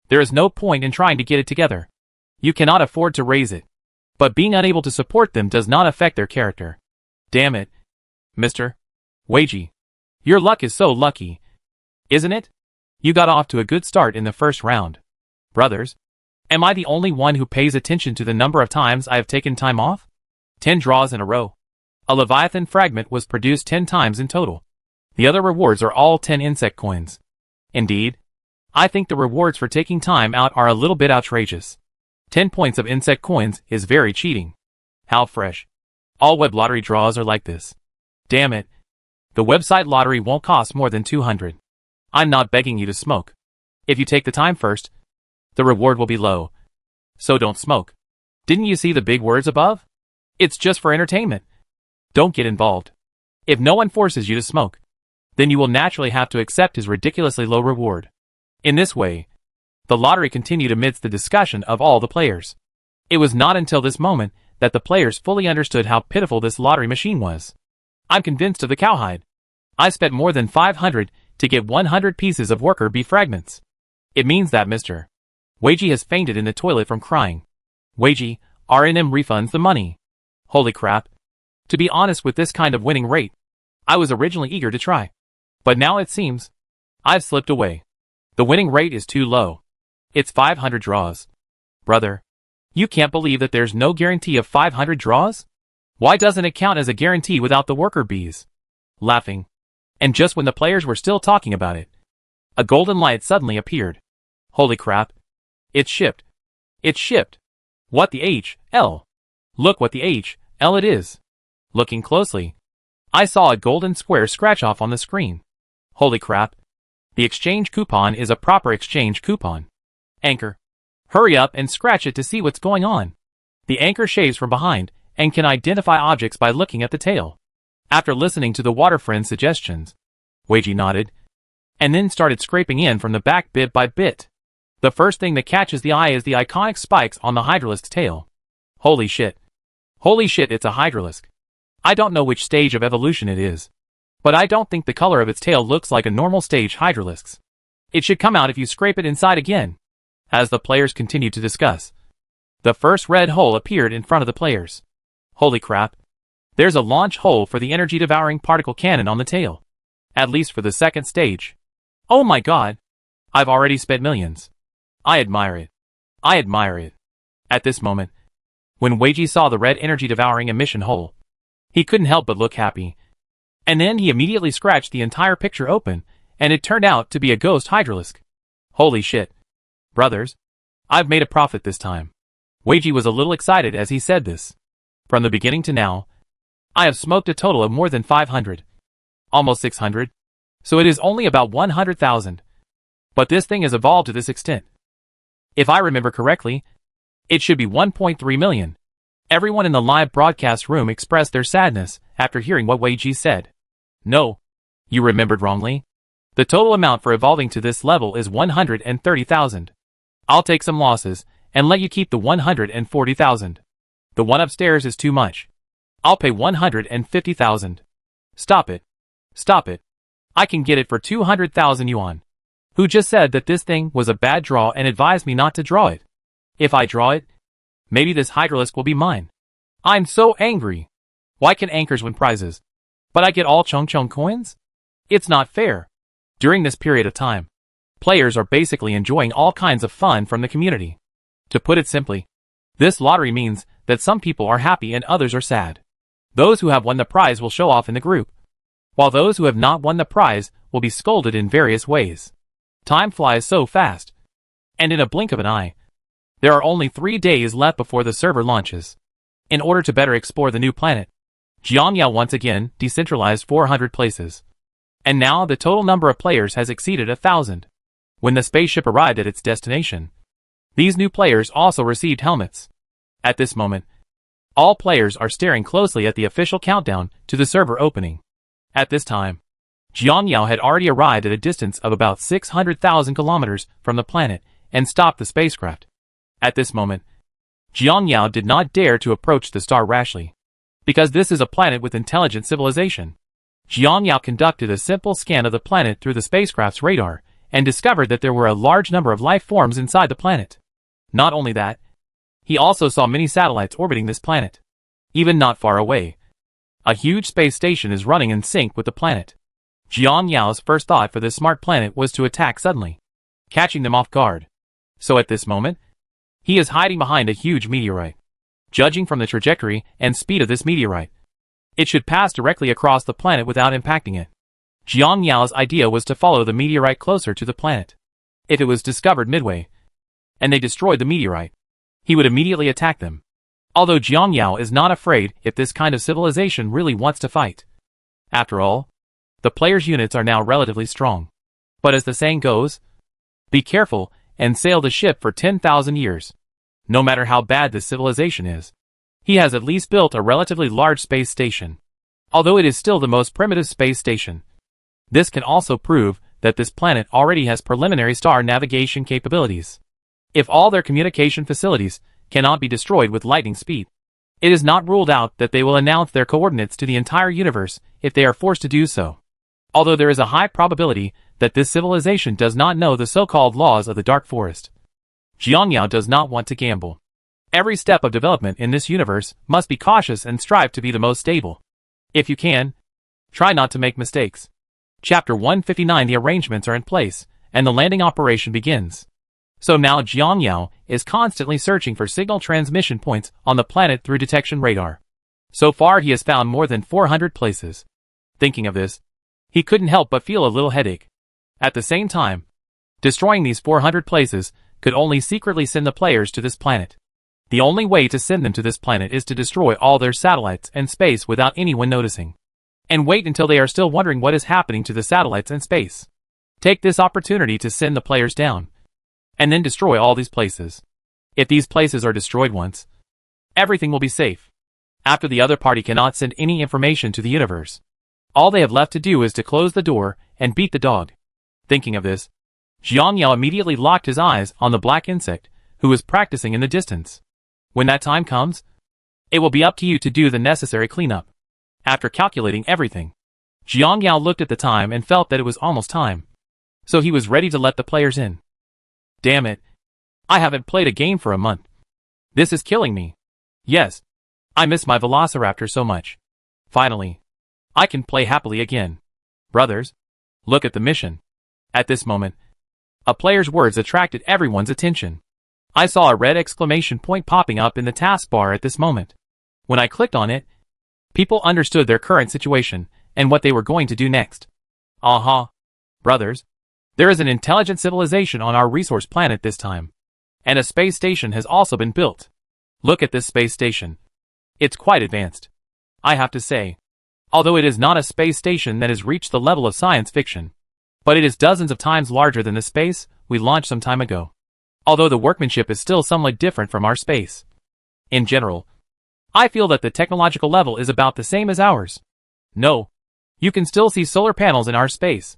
there is no point in trying to get it together. You cannot afford to raise it. But being unable to support them does not affect their character. Damn it, Mr. Wagey. Your luck is so lucky, isn't it? You got off to a good start in the first round. Brothers, am I the only one who pays attention to the number of times I have taken time off? 10 draws in a row. A Leviathan fragment was produced 10 times in total. The other rewards are all 10 insect coins. Indeed, I think the rewards for taking time out are a little bit outrageous. 10 points of insect coins is very cheating. How fresh. All web lottery draws are like this. Damn it. The website lottery won't cost more than 200. I'm not begging you to smoke. If you take the time first, the reward will be low. So don't smoke. Didn't you see the big words above? It's just for entertainment. Don't get involved. If no one forces you to smoke, then you will naturally have to accept his ridiculously low reward. In this way, the lottery continued amidst the discussion of all the players. It was not until this moment that the players fully understood how pitiful this lottery machine was. I'm convinced of the cowhide. I spent more than 500 to get 100 pieces of worker bee fragments. It means that Mr. Wagey has fainted in the toilet from crying. Wagey, R&M refunds the money. Holy crap. To be honest, with this kind of winning rate, I was originally eager to try. But now it seems I've slipped away. The winning rate is too low. It's 500 draws. Brother, you can't believe that there's no guarantee of 500 draws? Why doesn't it count as a guarantee without the worker bees? Laughing. And just when the players were still talking about it, a golden light suddenly appeared. Holy crap. It's shipped. It's shipped. What the H.L. Look what the H.L. it is. Looking closely, I saw a golden square scratch off on the screen. Holy crap. The exchange coupon is a proper exchange coupon. Anchor. Hurry up and scratch it to see what's going on. The anchor shaves from behind and can identify objects by looking at the tail. After listening to the water friend's suggestions, Wagey nodded, and then started scraping in from the back bit by bit. The first thing that catches the eye is the iconic spikes on the hydralisk's tail. Holy shit. Holy shit, it's a hydralisk. I don't know which stage of evolution it is, but I don't think the color of its tail looks like a normal stage hydralisk's. It should come out if you scrape it inside again. As the players continued to discuss, the first red hole appeared in front of the players. Holy crap. There's a launch hole for the energy-devouring particle cannon on the tail. At least for the second stage. Oh my god. I've already spent millions. I admire it. I admire it. At this moment, when Wagey saw the red energy-devouring emission hole, he couldn't help but look happy. And then he immediately scratched the entire picture open, and it turned out to be a ghost hydralisk. Holy shit. Brothers, I've made a profit this time. Wagey was a little excited as he said this. From the beginning to now, I have smoked a total of more than 500. Almost 600. So it is only about 100,000. But this thing has evolved to this extent. If I remember correctly, it should be 1.3 million. Everyone in the live broadcast room expressed their sadness after hearing what Wagey said. No, you remembered wrongly. The total amount for evolving to this level is 130,000. I'll take some losses and let you keep the 140,000. The one upstairs is too much. I'll pay 150,000. Stop it. Stop it. I can get it for 200,000 yuan. Who just said that this thing was a bad draw and advised me not to draw it? If I draw it, maybe this hydralisk will be mine. I'm so angry. Why can anchors win prizes, but I get all Chung coins? It's not fair. During this period of time, players are basically enjoying all kinds of fun from the community. To put it simply, this lottery means that some people are happy and others are sad. Those who have won the prize will show off in the group, while those who have not won the prize will be scolded in various ways. Time flies so fast, and in a blink of an eye, there are only 3 days left before the server launches. In order to better explore the new planet, Jiangyao once again decentralized 400 places. And now the total number of players has exceeded 1,000. When the spaceship arrived at its destination, these new players also received helmets. At this moment, all players are staring closely at the official countdown to the server opening. At this time, Jiangyao had already arrived at a distance of about 600,000 kilometers from the planet and stopped the spacecraft. At this moment, Jiangyao did not dare to approach the star rashly, because this is a planet with intelligent civilization. Jiangyao conducted a simple scan of the planet through the spacecraft's radar and discovered that there were a large number of life forms inside the planet. Not only that, he also saw many satellites orbiting this planet. Even not far away, a huge space station is running in sync with the planet. Jiang Yao's first thought for this smart planet was to attack suddenly, catching them off guard. So at this moment, he is hiding behind a huge meteorite. Judging from the trajectory and speed of this meteorite, it should pass directly across the planet without impacting it. Jiang Yao's idea was to follow the meteorite closer to the planet. If it was discovered midway, and they destroyed the meteorite, he would immediately attack them. Although Jiang Yao is not afraid if this kind of civilization really wants to fight. After all, the players' units are now relatively strong. But as the saying goes, be careful and sail the ship for 10,000 years. No matter how bad this civilization is, he has at least built a relatively large space station. Although it is still the most primitive space station, this can also prove that this planet already has preliminary star navigation capabilities. If all their communication facilities cannot be destroyed with lightning speed, it is not ruled out that they will announce their coordinates to the entire universe if they are forced to do so. Although there is a high probability that this civilization does not know the so-called laws of the Dark Forest, Jiang Yao does not want to gamble. Every step of development in this universe must be cautious and strive to be the most stable. If you can, try not to make mistakes. Chapter 159. The arrangements are in place, and the landing operation begins. So now Jiang Yao is constantly searching for signal transmission points on the planet through detection radar. So far he has found more than 400 places. Thinking of this, he couldn't help but feel a little headache. At the same time, destroying these 400 places could only secretly send the players to this planet. The only way to send them to this planet is to destroy all their satellites and space without anyone noticing. And wait until they are still wondering what is happening to the satellites and space. Take this opportunity to send the players down, and then destroy all these places. If these places are destroyed once, everything will be safe. After the other party cannot send any information to the universe, all they have left to do is to close the door and beat the dog. Thinking of this, Jiang Yao immediately locked his eyes on the black insect, who was practicing in the distance. When that time comes, it will be up to you to do the necessary cleanup. After calculating everything, Jiang Yao looked at the time and felt that it was almost time. So he was ready to let the players in. Damn it. I haven't played a game for a month. This is killing me. Yes, I miss my Velociraptor so much. Finally, I can play happily again. Brothers, look at the mission. At this moment, a player's words attracted everyone's attention. I saw a red exclamation point popping up in the taskbar at this moment. When I clicked on it, people understood their current situation and what they were going to do next. Aha! Brothers, there is an intelligent civilization on our resource planet this time. And a space station has also been built. Look at this space station. It's quite advanced, I have to say. Although it is not a space station that has reached the level of science fiction, but it is dozens of times larger than the space we launched some time ago. Although the workmanship is still somewhat different from our space. In general, I feel that the technological level is about the same as ours. No, you can still see solar panels in our space.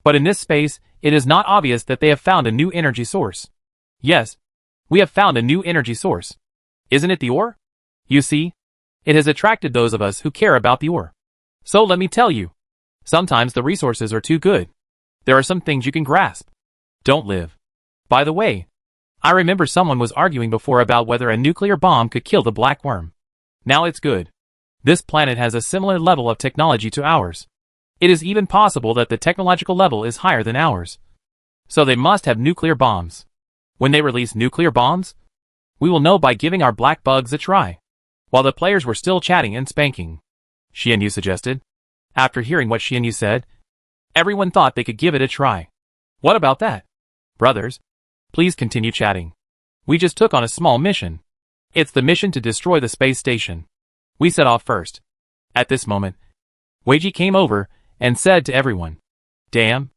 But in this space, it is not obvious that they have found a new energy source. Yes, we have found a new energy source. Isn't it the ore? You see, it has attracted those of us who care about the ore. So let me tell you, sometimes the resources are too good. There are some things you can grasp. Don't live. By the way, I remember someone was arguing before about whether a nuclear bomb could kill the black worm. Now it's good. This planet has a similar level of technology to ours. It is even possible that the technological level is higher than ours. So they must have nuclear bombs. When they release nuclear bombs, we will know by giving our black bugs a try. While the players were still chatting and spanking, Xianyu suggested. After hearing what Xianyu said, everyone thought they could give it a try. What about that? Brothers, please continue chatting. We just took on a small mission. It's the mission to destroy the space station. We set off first. At this moment, Weiji came over and said to everyone, "Damn,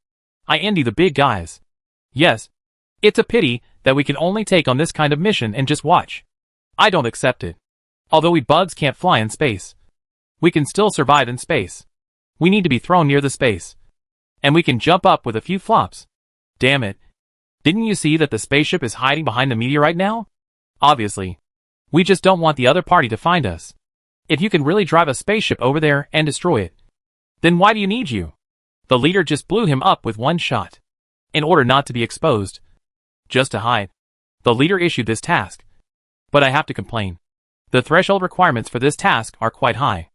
I envy the big guys. Yes, it's a pity that we can only take on this kind of mission and just watch. I don't accept it. Although we bugs can't fly in space, we can still survive in space. We need to be thrown near the space. And we can jump up with a few flops. Damn it. Didn't you see that the spaceship is hiding behind the meteorite now? Obviously. We just don't want the other party to find us. If you can really drive a spaceship over there and destroy it, then why do you need you?" The leader just blew him up with one shot. in order not to be exposed. Just to hide. The leader issued this task. But I have to complain. The threshold requirements for this task are quite high.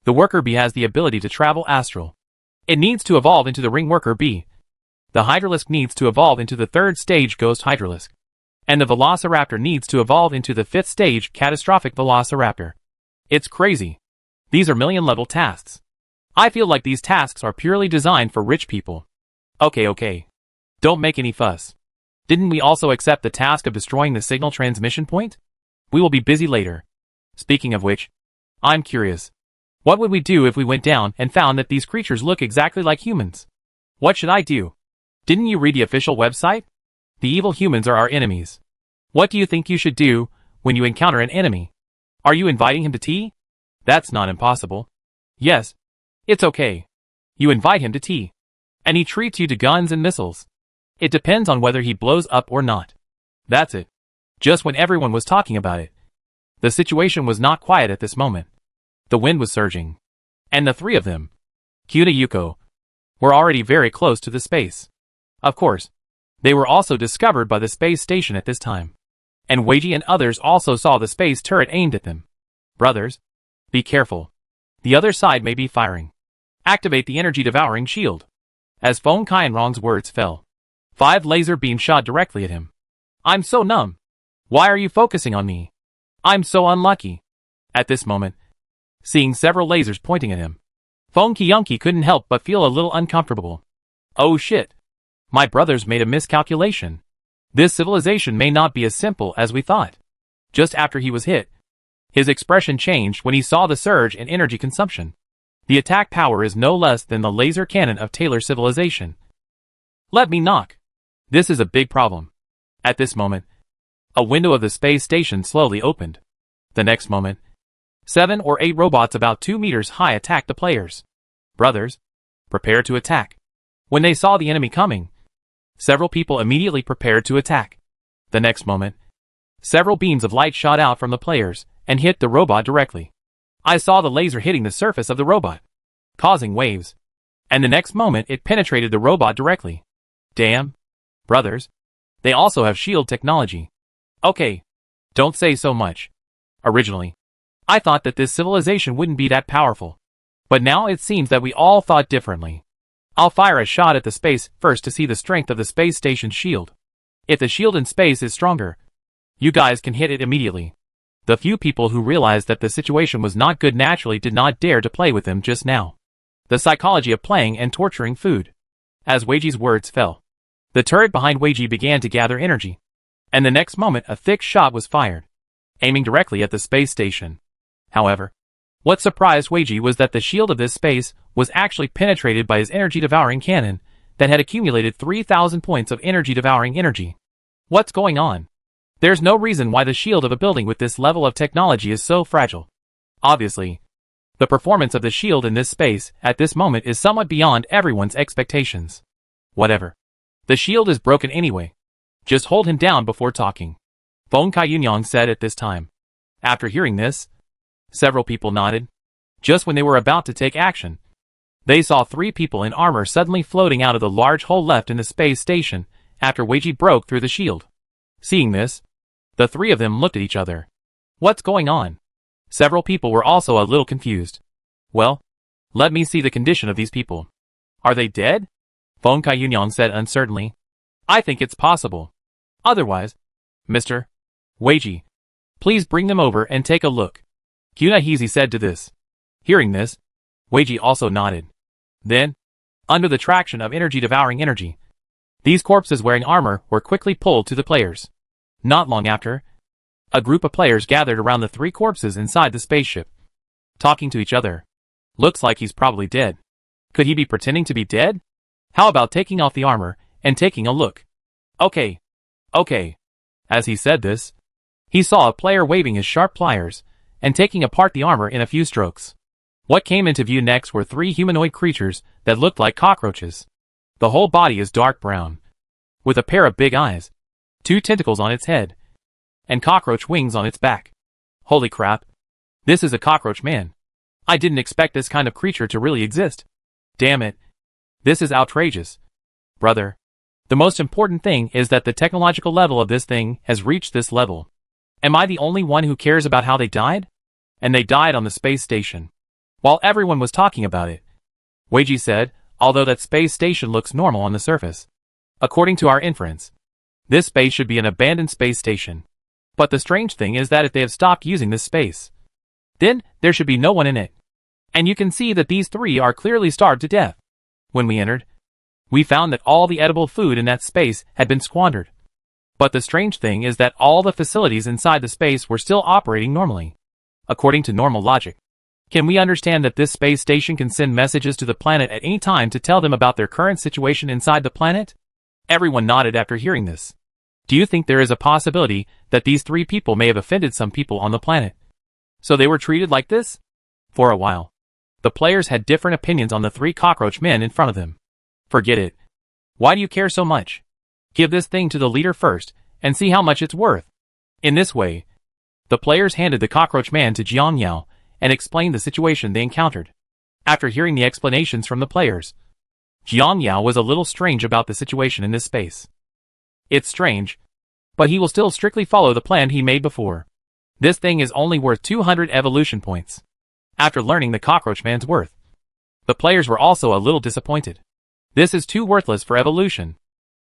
The Worker bee has the ability to travel astral. It needs to evolve into the Ring Worker bee. The Hydralisk needs to evolve into the 3rd stage Ghost Hydralisk. And the Velociraptor needs to evolve into the 5th stage Catastrophic Velociraptor. It's crazy. These are million-level tasks. I feel like these tasks are purely designed for rich people. Okay. Don't make any fuss. Didn't we also accept the task of destroying the signal transmission point? We will be busy later. Speaking of which, I'm curious. What would we do if we went down and found that these creatures look exactly like humans? What should I do? Didn't you read the official website? The evil humans are our enemies. What do you think you should do when you encounter an enemy? Are you inviting him to tea? That's not impossible. Yes. It's okay. You invite him to tea. And he treats you to guns and missiles. It depends on whether he blows up or not. That's it. Just when everyone was talking about it. The situation was not quiet at this moment. The wind was surging. And the 3 of them, Kyuta Yuko, were already very close to the space. Of course, they were also discovered by the space station at this time. And Weiji and others also saw the space turret aimed at them. Brothers, be careful. The other side may be firing. Activate the energy-devouring shield. As Feng Qianrong's words fell, 5 laser beams shot directly at him. I'm so numb. Why are you focusing on me? I'm so unlucky. At this moment, seeing several lasers pointing at him, Feng Qianqi couldn't help but feel a little uncomfortable. Oh shit. My brothers made a miscalculation. This civilization may not be as simple as we thought. Just after he was hit, his expression changed when he saw the surge in energy consumption. The attack power is no less than the laser cannon of Taylor's civilization. Let me knock. This is a big problem. At this moment, a window of the space station slowly opened. The next moment, 7 or 8 robots about 2 meters high attacked the players. Brothers, prepare to attack. When they saw the enemy coming, several people immediately prepared to attack. The next moment, several beams of light shot out from the players and hit the robot directly. I saw the laser hitting the surface of the robot, causing waves. And the next moment it penetrated the robot directly. Damn. Brothers, they also have shield technology. Okay. Don't say so much. Originally, I thought that this civilization wouldn't be that powerful. But now it seems that we all thought differently. I'll fire a shot at the space first to see the strength of the space station's shield. If the shield in space is stronger, you guys can hit it immediately. The few people who realized that the situation was not good naturally did not dare to play with them just now. The psychology of playing and torturing food. As Weiji's words fell, the turret behind Weiji began to gather energy. And the next moment a thick shot was fired, aiming directly at the space station. However, what surprised Weiji was that the shield of this space was actually penetrated by his energy-devouring cannon that had accumulated 3,000 points of energy-devouring energy. What's going on? There's no reason why the shield of a building with this level of technology is so fragile. Obviously, the performance of the shield in this space at this moment is somewhat beyond everyone's expectations. Whatever. The shield is broken anyway. Just hold him down before talking, Feng Qianrong said at this time. After hearing this, several people nodded. Just when they were about to take action, they saw 3 people in armor suddenly floating out of the large hole left in the space station after Weiji broke through the shield. Seeing this, the 3 of them looked at each other. What's going on? Several people were also a little confused. Well, let me see the condition of these people. Are they dead? Feng Qianrong said uncertainly. I think it's possible. Otherwise, Mr. Weiji, please bring them over and take a look. Kunahizi said to this. Hearing this, Weiji also nodded. Then, under the traction of energy-devouring energy, these corpses wearing armor were quickly pulled to the players. Not long after, a group of players gathered around the 3 corpses inside the spaceship, talking to each other. Looks like he's probably dead. Could he be pretending to be dead? How about taking off the armor and taking a look? Okay. As he said this, he saw a player waving his sharp pliers and taking apart the armor in a few strokes. What came into view next were 3 humanoid creatures that looked like cockroaches. The whole body is dark brown, with a pair of big eyes, 2 tentacles on its head, and cockroach wings on its back. Holy crap. This is a cockroach man. I didn't expect this kind of creature to really exist. Damn it. This is outrageous. Brother, The most important thing is that the technological level of this thing has reached this level. Am I the only one who cares about how they died? And they died on the space station. While everyone was talking about it, Weiji said, although that space station looks normal on the surface. According to our inference, this space should be an abandoned space station. But the strange thing is that if they have stopped using this space, then there should be no one in it. And you can see that these three are clearly starved to death. When we entered, we found that all the edible food in that space had been squandered. But the strange thing is that all the facilities inside the space were still operating normally, according to normal logic. Can we understand that this space station can send messages to the planet at any time to tell them about their current situation inside the planet? Everyone nodded after hearing this. Do you think there is a possibility that these three people may have offended some people on the planet? So they were treated like this? For a while, the players had different opinions on the three cockroach men in front of them. Forget it. Why do you care so much? Give this thing to the leader first, and see how much it's worth. In this way, the players handed the cockroach man to Jiang Yao, and explained the situation they encountered. After hearing the explanations from the players, Jiang Yao was a little strange about the situation in this space. It's strange, but he will still strictly follow the plan he made before. This thing is only worth 200 evolution points. After learning the cockroach man's worth, the players were also a little disappointed. This is too worthless for evolution.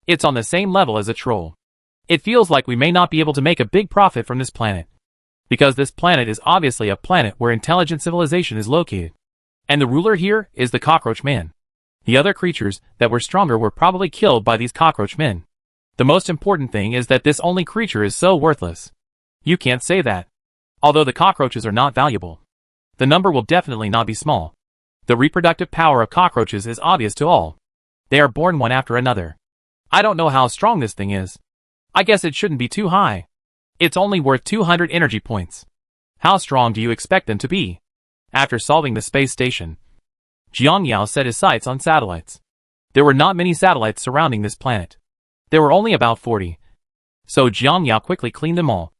It's on the same level as a troll. It feels like we may not be able to make a big profit from this planet, because this planet is obviously a planet where intelligent civilization is located. And the ruler here is the cockroach man. The other creatures that were stronger were probably killed by these cockroach men. The most important thing is that this only creature is so worthless. You can't say that. Although the cockroaches are not valuable, the number will definitely not be small. The reproductive power of cockroaches is obvious to all. They are born one after another. I don't know how strong this thing is. I guess it shouldn't be too high. It's only worth 200 energy points. How strong do you expect them to be? After solving the space station, Jiang Yao set his sights on satellites. There were not many satellites surrounding this planet. There were only about 40. So Jiang Yao quickly cleaned them all.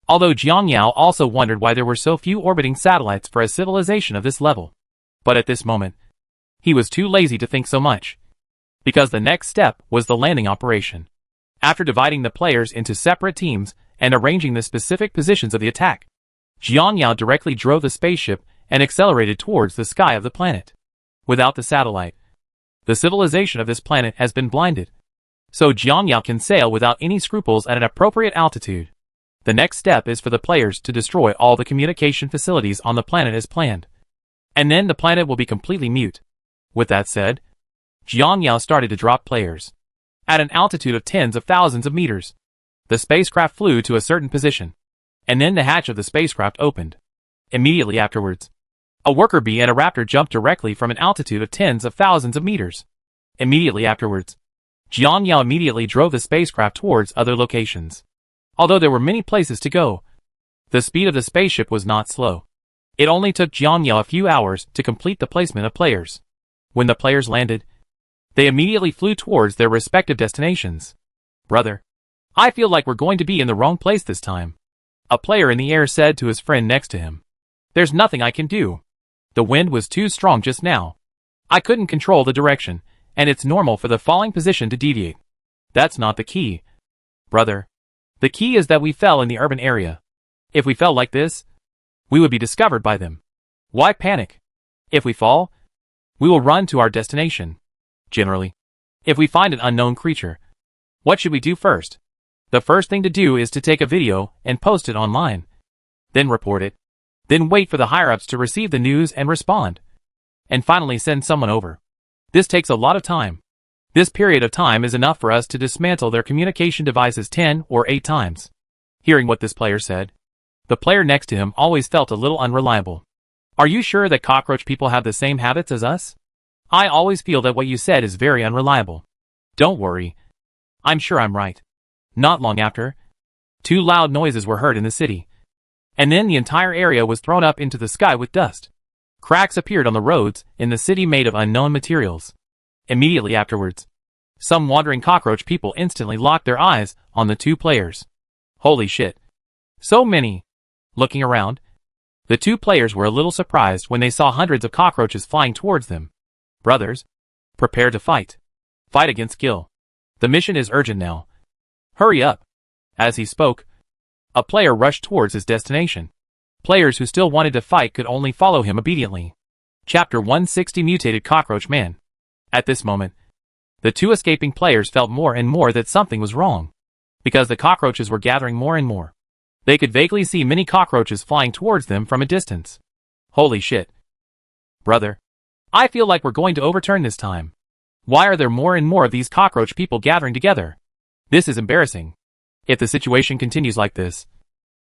Although Jiang Yao also wondered why there were so few orbiting satellites for a civilization of this level. But at this moment, he was too lazy to think so much. Because the next step was the landing operation. After dividing the players into separate teams and arranging the specific positions of the attack, Jiang Yao directly drove the spaceship and accelerated towards the sky of the planet. Without the satellite, the civilization of this planet has been blinded. So Jiang Yao can sail without any scruples at an appropriate altitude. The next step is for the players to destroy all the communication facilities on the planet as planned. And then the planet will be completely mute. With that said, Jiang Yao started to drop players. At an altitude of tens of thousands of meters, the spacecraft flew to a certain position. And then the hatch of the spacecraft opened. Immediately afterwards, a worker bee and a raptor jumped directly from an altitude of tens of thousands of meters. Immediately afterwards, Jiang Yao immediately drove the spacecraft towards other locations. Although there were many places to go, the speed of the spaceship was not slow. It only took Jiang Yao a few hours to complete the placement of players. When the players landed, they immediately flew towards their respective destinations. Brother, I feel like we're going to be in the wrong place this time. A player in the air said to his friend next to him. There's nothing I can do. The wind was too strong just now. I couldn't control the direction, and it's normal for the falling position to deviate. That's not the key. Brother, the key is that we fell in the urban area. If we fell like this, we would be discovered by them. Why panic? If we fall, we will run to our destination. Generally, if we find an unknown creature, what should we do first? The first thing to do is to take a video and post it online. Then report it. Then wait for the higher-ups to receive the news and respond. And finally send someone over. This takes a lot of time. This period of time is enough for us to dismantle their communication devices 10 or 8 times. Hearing what this player said, the player next to him always felt a little unreliable. Are you sure that cockroach people have the same habits as us? I always feel that what you said is very unreliable. Don't worry. I'm sure I'm right. Not long after, 2 loud noises were heard in the city. And then the entire area was thrown up into the sky with dust. Cracks appeared on the roads in the city made of unknown materials. Immediately afterwards, some wandering cockroach people instantly locked their eyes on the 2 players. Holy shit. So many. Looking around, the 2 players were a little surprised when they saw hundreds of cockroaches flying towards them. Brothers, prepare to fight. Fight against skill. The mission is urgent now. Hurry up. As he spoke, a player rushed towards his destination. Players who still wanted to fight could only follow him obediently. Chapter 160 Mutated Cockroach Man. At this moment, the two escaping players felt more and more that something was wrong, because the cockroaches were gathering more and more. They could vaguely see many cockroaches flying towards them from a distance. Holy shit. Brother, I feel like we're going to overturn this time. Why are there more and more of these cockroach people gathering together? This is embarrassing. If the situation continues like this,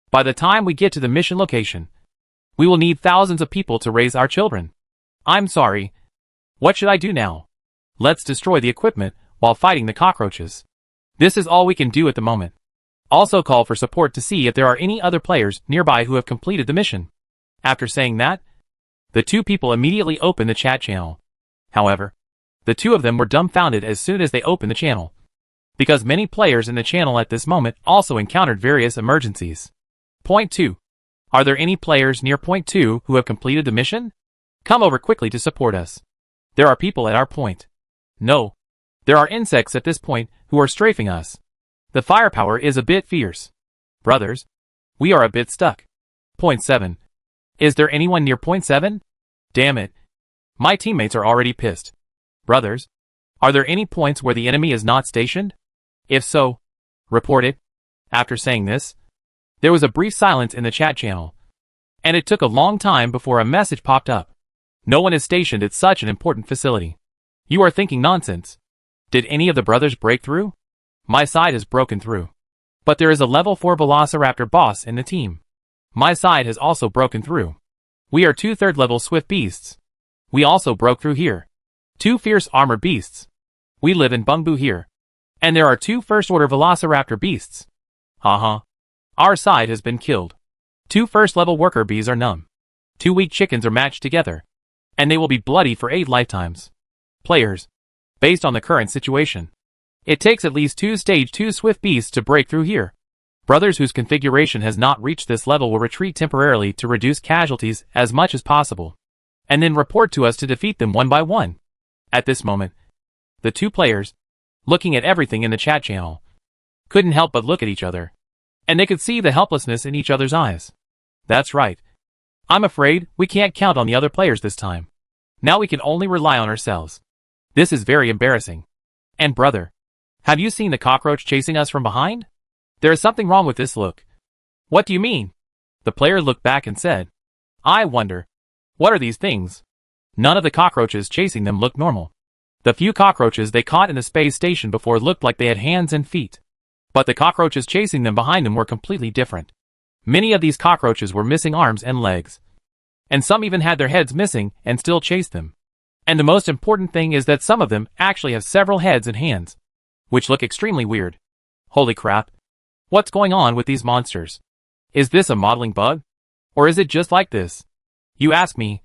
by the time we get to the mission location, we will need thousands of people to raise our children. I'm sorry. What should I do now? Let's destroy the equipment while fighting the cockroaches. This is all we can do at the moment. Also call for support to see if there are any other players nearby who have completed the mission. After saying that, the two people immediately opened the chat channel. However, the two of them were dumbfounded as soon as they opened the channel, because many players in the channel at this moment also encountered various emergencies. Point 2. Are there any players near point 2 who have completed the mission? Come over quickly to support us. There are people at our point. No. There are insects at this point who are strafing us. The firepower is a bit fierce. Brothers, we are a bit stuck. Point 7. Is there anyone near point 7? Damn it. My teammates are already pissed. Brothers, are there any points where the enemy is not stationed? If so, report it. After saying this, there was a brief silence in the chat channel, and it took a long time before a message popped up. No one is stationed at such an important facility. You are thinking nonsense. Did any of the brothers break through? My side has broken through. But there is a level 4 Velociraptor boss in the team. My side has also broken through. We are 2 third-level swift beasts. We also broke through here. 2 fierce armor beasts. We live in Bungbu here. And there are 2 first-order Velociraptor beasts. Haha. Our side has been killed. 2 first-level worker bees are numb. 2 weak chickens are matched together. And they will be bloody for 8 lifetimes. Players, based on the current situation, it takes at least 2 stage 2 swift beasts to break through here. Brothers whose configuration has not reached this level will retreat temporarily to reduce casualties as much as possible, and then report to us to defeat them one by one. At this moment, the 2 players, looking at everything in the chat channel, couldn't help but look at each other, and they could see the helplessness in each other's eyes. That's right. I'm afraid we can't count on the other players this time. Now we can only rely on ourselves. This is very embarrassing. And brother, have you seen the cockroach chasing us from behind? There is something wrong with this look. What do you mean? The player looked back and said, I wonder. What are these things? None of the cockroaches chasing them looked normal. The few cockroaches they caught in the space station before looked like they had hands and feet. But the cockroaches chasing them behind them were completely different. Many of these cockroaches were missing arms and legs. And some even had their heads missing and still chased them. And the most important thing is that some of them actually have several heads and hands, which look extremely weird. Holy crap. What's going on with these monsters? Is this a modeling bug? Or is it just like this? You ask me.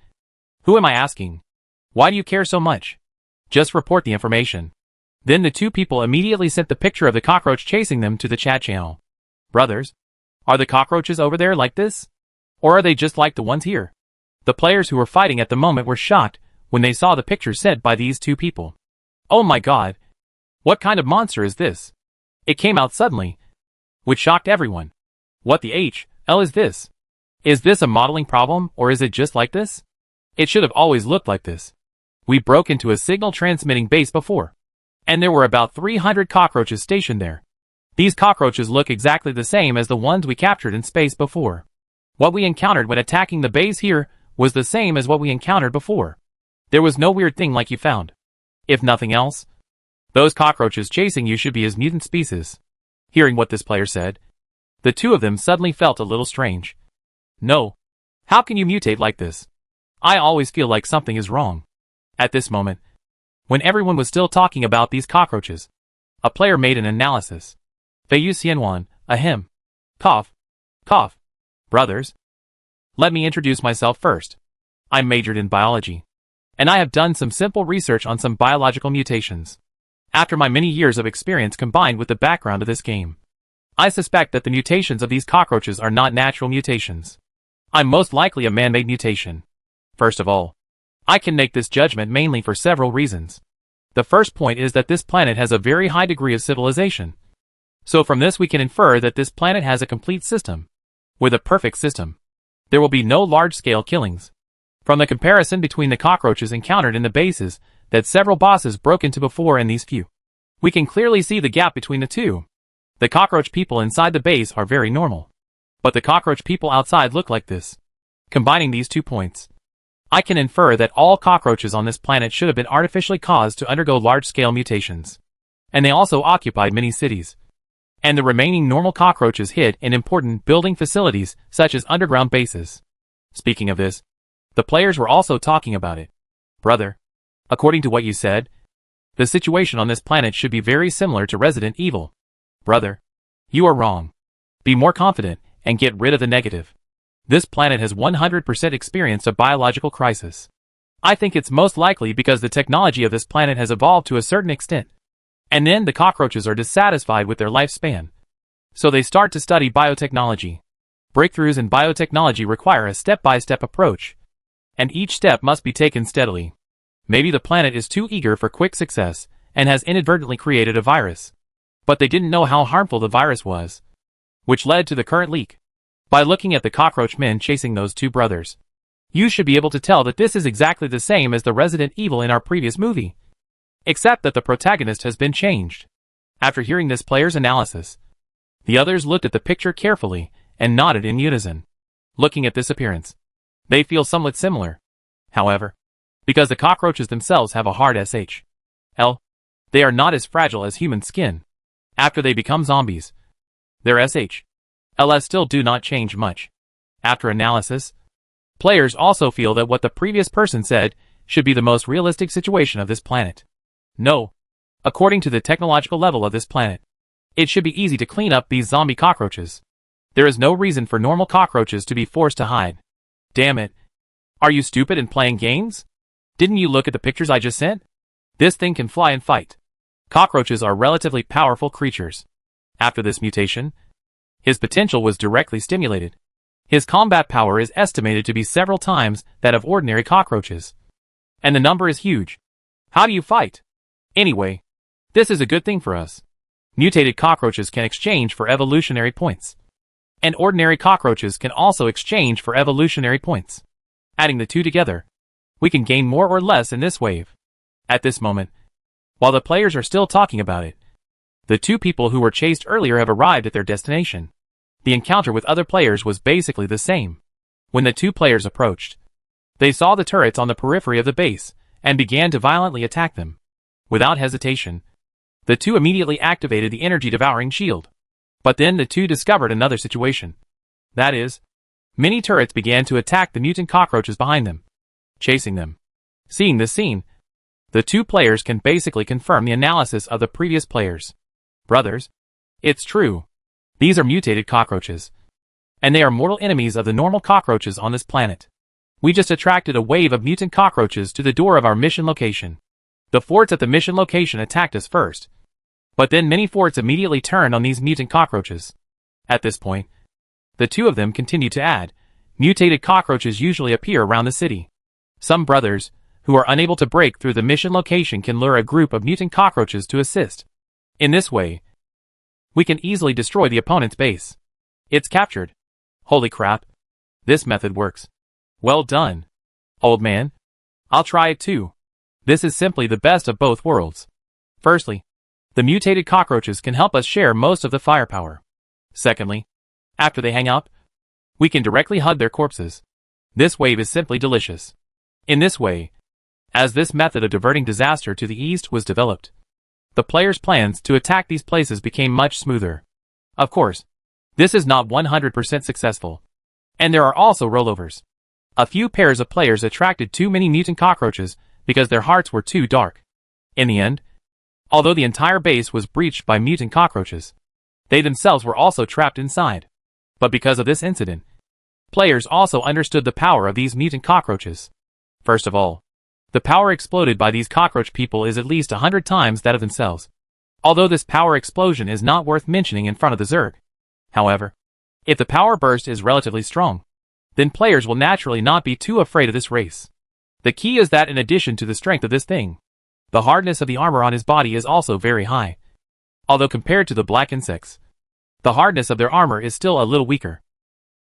Who am I asking? Why do you care so much? Just report the information. Then the 2 people immediately sent the picture of the cockroach chasing them to the chat channel. Brothers, are the cockroaches over there like this? Or are they just like the ones here? The players who were fighting at the moment were shocked when they saw the picture sent by these 2 people. Oh my god. What kind of monster is this? It came out suddenly, which shocked everyone. What the hell is this? Is this a modeling problem or is it just like this? It should have always looked like this. We broke into a signal transmitting base before, and there were about 300 cockroaches stationed there. These cockroaches look exactly the same as the ones we captured in space before. What we encountered when attacking the base here was the same as what we encountered before. There was no weird thing like you found. If nothing else, those cockroaches chasing you should be his mutant species. Hearing what this player said, the 2 of them suddenly felt a little strange. No. How can you mutate like this? I always feel like something is wrong. At this moment, when everyone was still talking about these cockroaches, a player made an analysis. Feiyu Xianwan, ahem. Cough. Cough. Brothers, let me introduce myself first. I'm majored in biology, and I have done some simple research on some biological mutations. After my many years of experience combined with the background of this game, I suspect that the mutations of these cockroaches are not natural mutations. I'm most likely a man-made mutation. First of all, I can make this judgment mainly for several reasons. The first point is that this planet has a very high degree of civilization. So from this we can infer that this planet has a complete system. With a perfect system, there will be no large-scale killings. From the comparison between the cockroaches encountered in the bases that several bosses broke into before and these few, we can clearly see the gap between the two. The cockroach people inside the base are very normal, but the cockroach people outside look like this. Combining these 2 points, I can infer that all cockroaches on this planet should have been artificially caused to undergo large-scale mutations. And they also occupied many cities. And the remaining normal cockroaches hid in important building facilities such as underground bases. Speaking of this, the players were also talking about it. Brother, according to what you said, the situation on this planet should be very similar to Resident Evil. Brother, you are wrong. Be more confident and get rid of the negative. This planet has 100% experienced a biological crisis. I think it's most likely because the technology of this planet has evolved to a certain extent. And then the cockroaches are dissatisfied with their lifespan. So they start to study biotechnology. Breakthroughs in biotechnology require a step-by-step approach. And each step must be taken steadily. Maybe the planet is too eager for quick success and has inadvertently created a virus. But they didn't know how harmful the virus was, which led to the current leak. By looking at the cockroach men chasing those 2 brothers, you should be able to tell that this is exactly the same as the Resident Evil in our previous movie. Except that the protagonist has been changed. After hearing this player's analysis, the others looked at the picture carefully and nodded in unison. Looking at this appearance, they feel somewhat similar. However, because the cockroaches themselves have a hard SHL, they are not as fragile as human skin. After they become zombies, their SHLs still do not change much. After analysis, players also feel that what the previous person said should be the most realistic situation of this planet. No. According to the technological level of this planet, it should be easy to clean up these zombie cockroaches. There is no reason for normal cockroaches to be forced to hide. Damn it. Are you stupid and playing games? Didn't you look at the pictures I just sent? This thing can fly and fight. Cockroaches are relatively powerful creatures. After this mutation, his potential was directly stimulated. His combat power is estimated to be several times that of ordinary cockroaches. And the number is huge. How do you fight? Anyway, this is a good thing for us. Mutated cockroaches can exchange for evolutionary points. And ordinary cockroaches can also exchange for evolutionary points. Adding the 2 together, we can gain more or less in this wave. At this moment, while the players are still talking about it, the 2 people who were chased earlier have arrived at their destination. The encounter with other players was basically the same. When the 2 players approached, they saw the turrets on the periphery of the base and began to violently attack them. Without hesitation, the 2 immediately activated the energy-devouring shield. But then the 2 discovered another situation. That is, many turrets began to attack the mutant cockroaches behind them, chasing them. Seeing this scene, the 2 players can basically confirm the analysis of the previous players. Brothers, it's true. These are mutated cockroaches. And they are mortal enemies of the normal cockroaches on this planet. We just attracted a wave of mutant cockroaches to the door of our mission location. The forts at the mission location attacked us first. But then many forts immediately turned on these mutant cockroaches. At this point, the 2 of them continued to add. Mutated cockroaches usually appear around the city. Some brothers, who are unable to break through the mission location, can lure a group of mutant cockroaches to assist. In this way, we can easily destroy the opponent's base. It's captured. Holy crap. This method works. Well done, old man. I'll try it too. This is simply the best of both worlds. Firstly, the mutated cockroaches can help us share most of the firepower. Secondly, after they hang up, we can directly hug their corpses. This wave is simply delicious. In this way, as this method of diverting disaster to the east was developed, the players' plans to attack these places became much smoother. Of course, this is not 100% successful. And there are also rollovers. A few pairs of players attracted too many mutant cockroaches because their hearts were too dark. In the end, although the entire base was breached by mutant cockroaches, they themselves were also trapped inside. But because of this incident, players also understood the power of these mutant cockroaches. First of all, the power exploded by these cockroach people is at least 100 times that of themselves. Although this power explosion is not worth mentioning in front of the Zerg. However, if the power burst is relatively strong, then players will naturally not be too afraid of this race. The key is that in addition to the strength of this thing, The hardness of the armor on his body is also very high. Although compared to the black insects, the hardness of their armor is still a little weaker.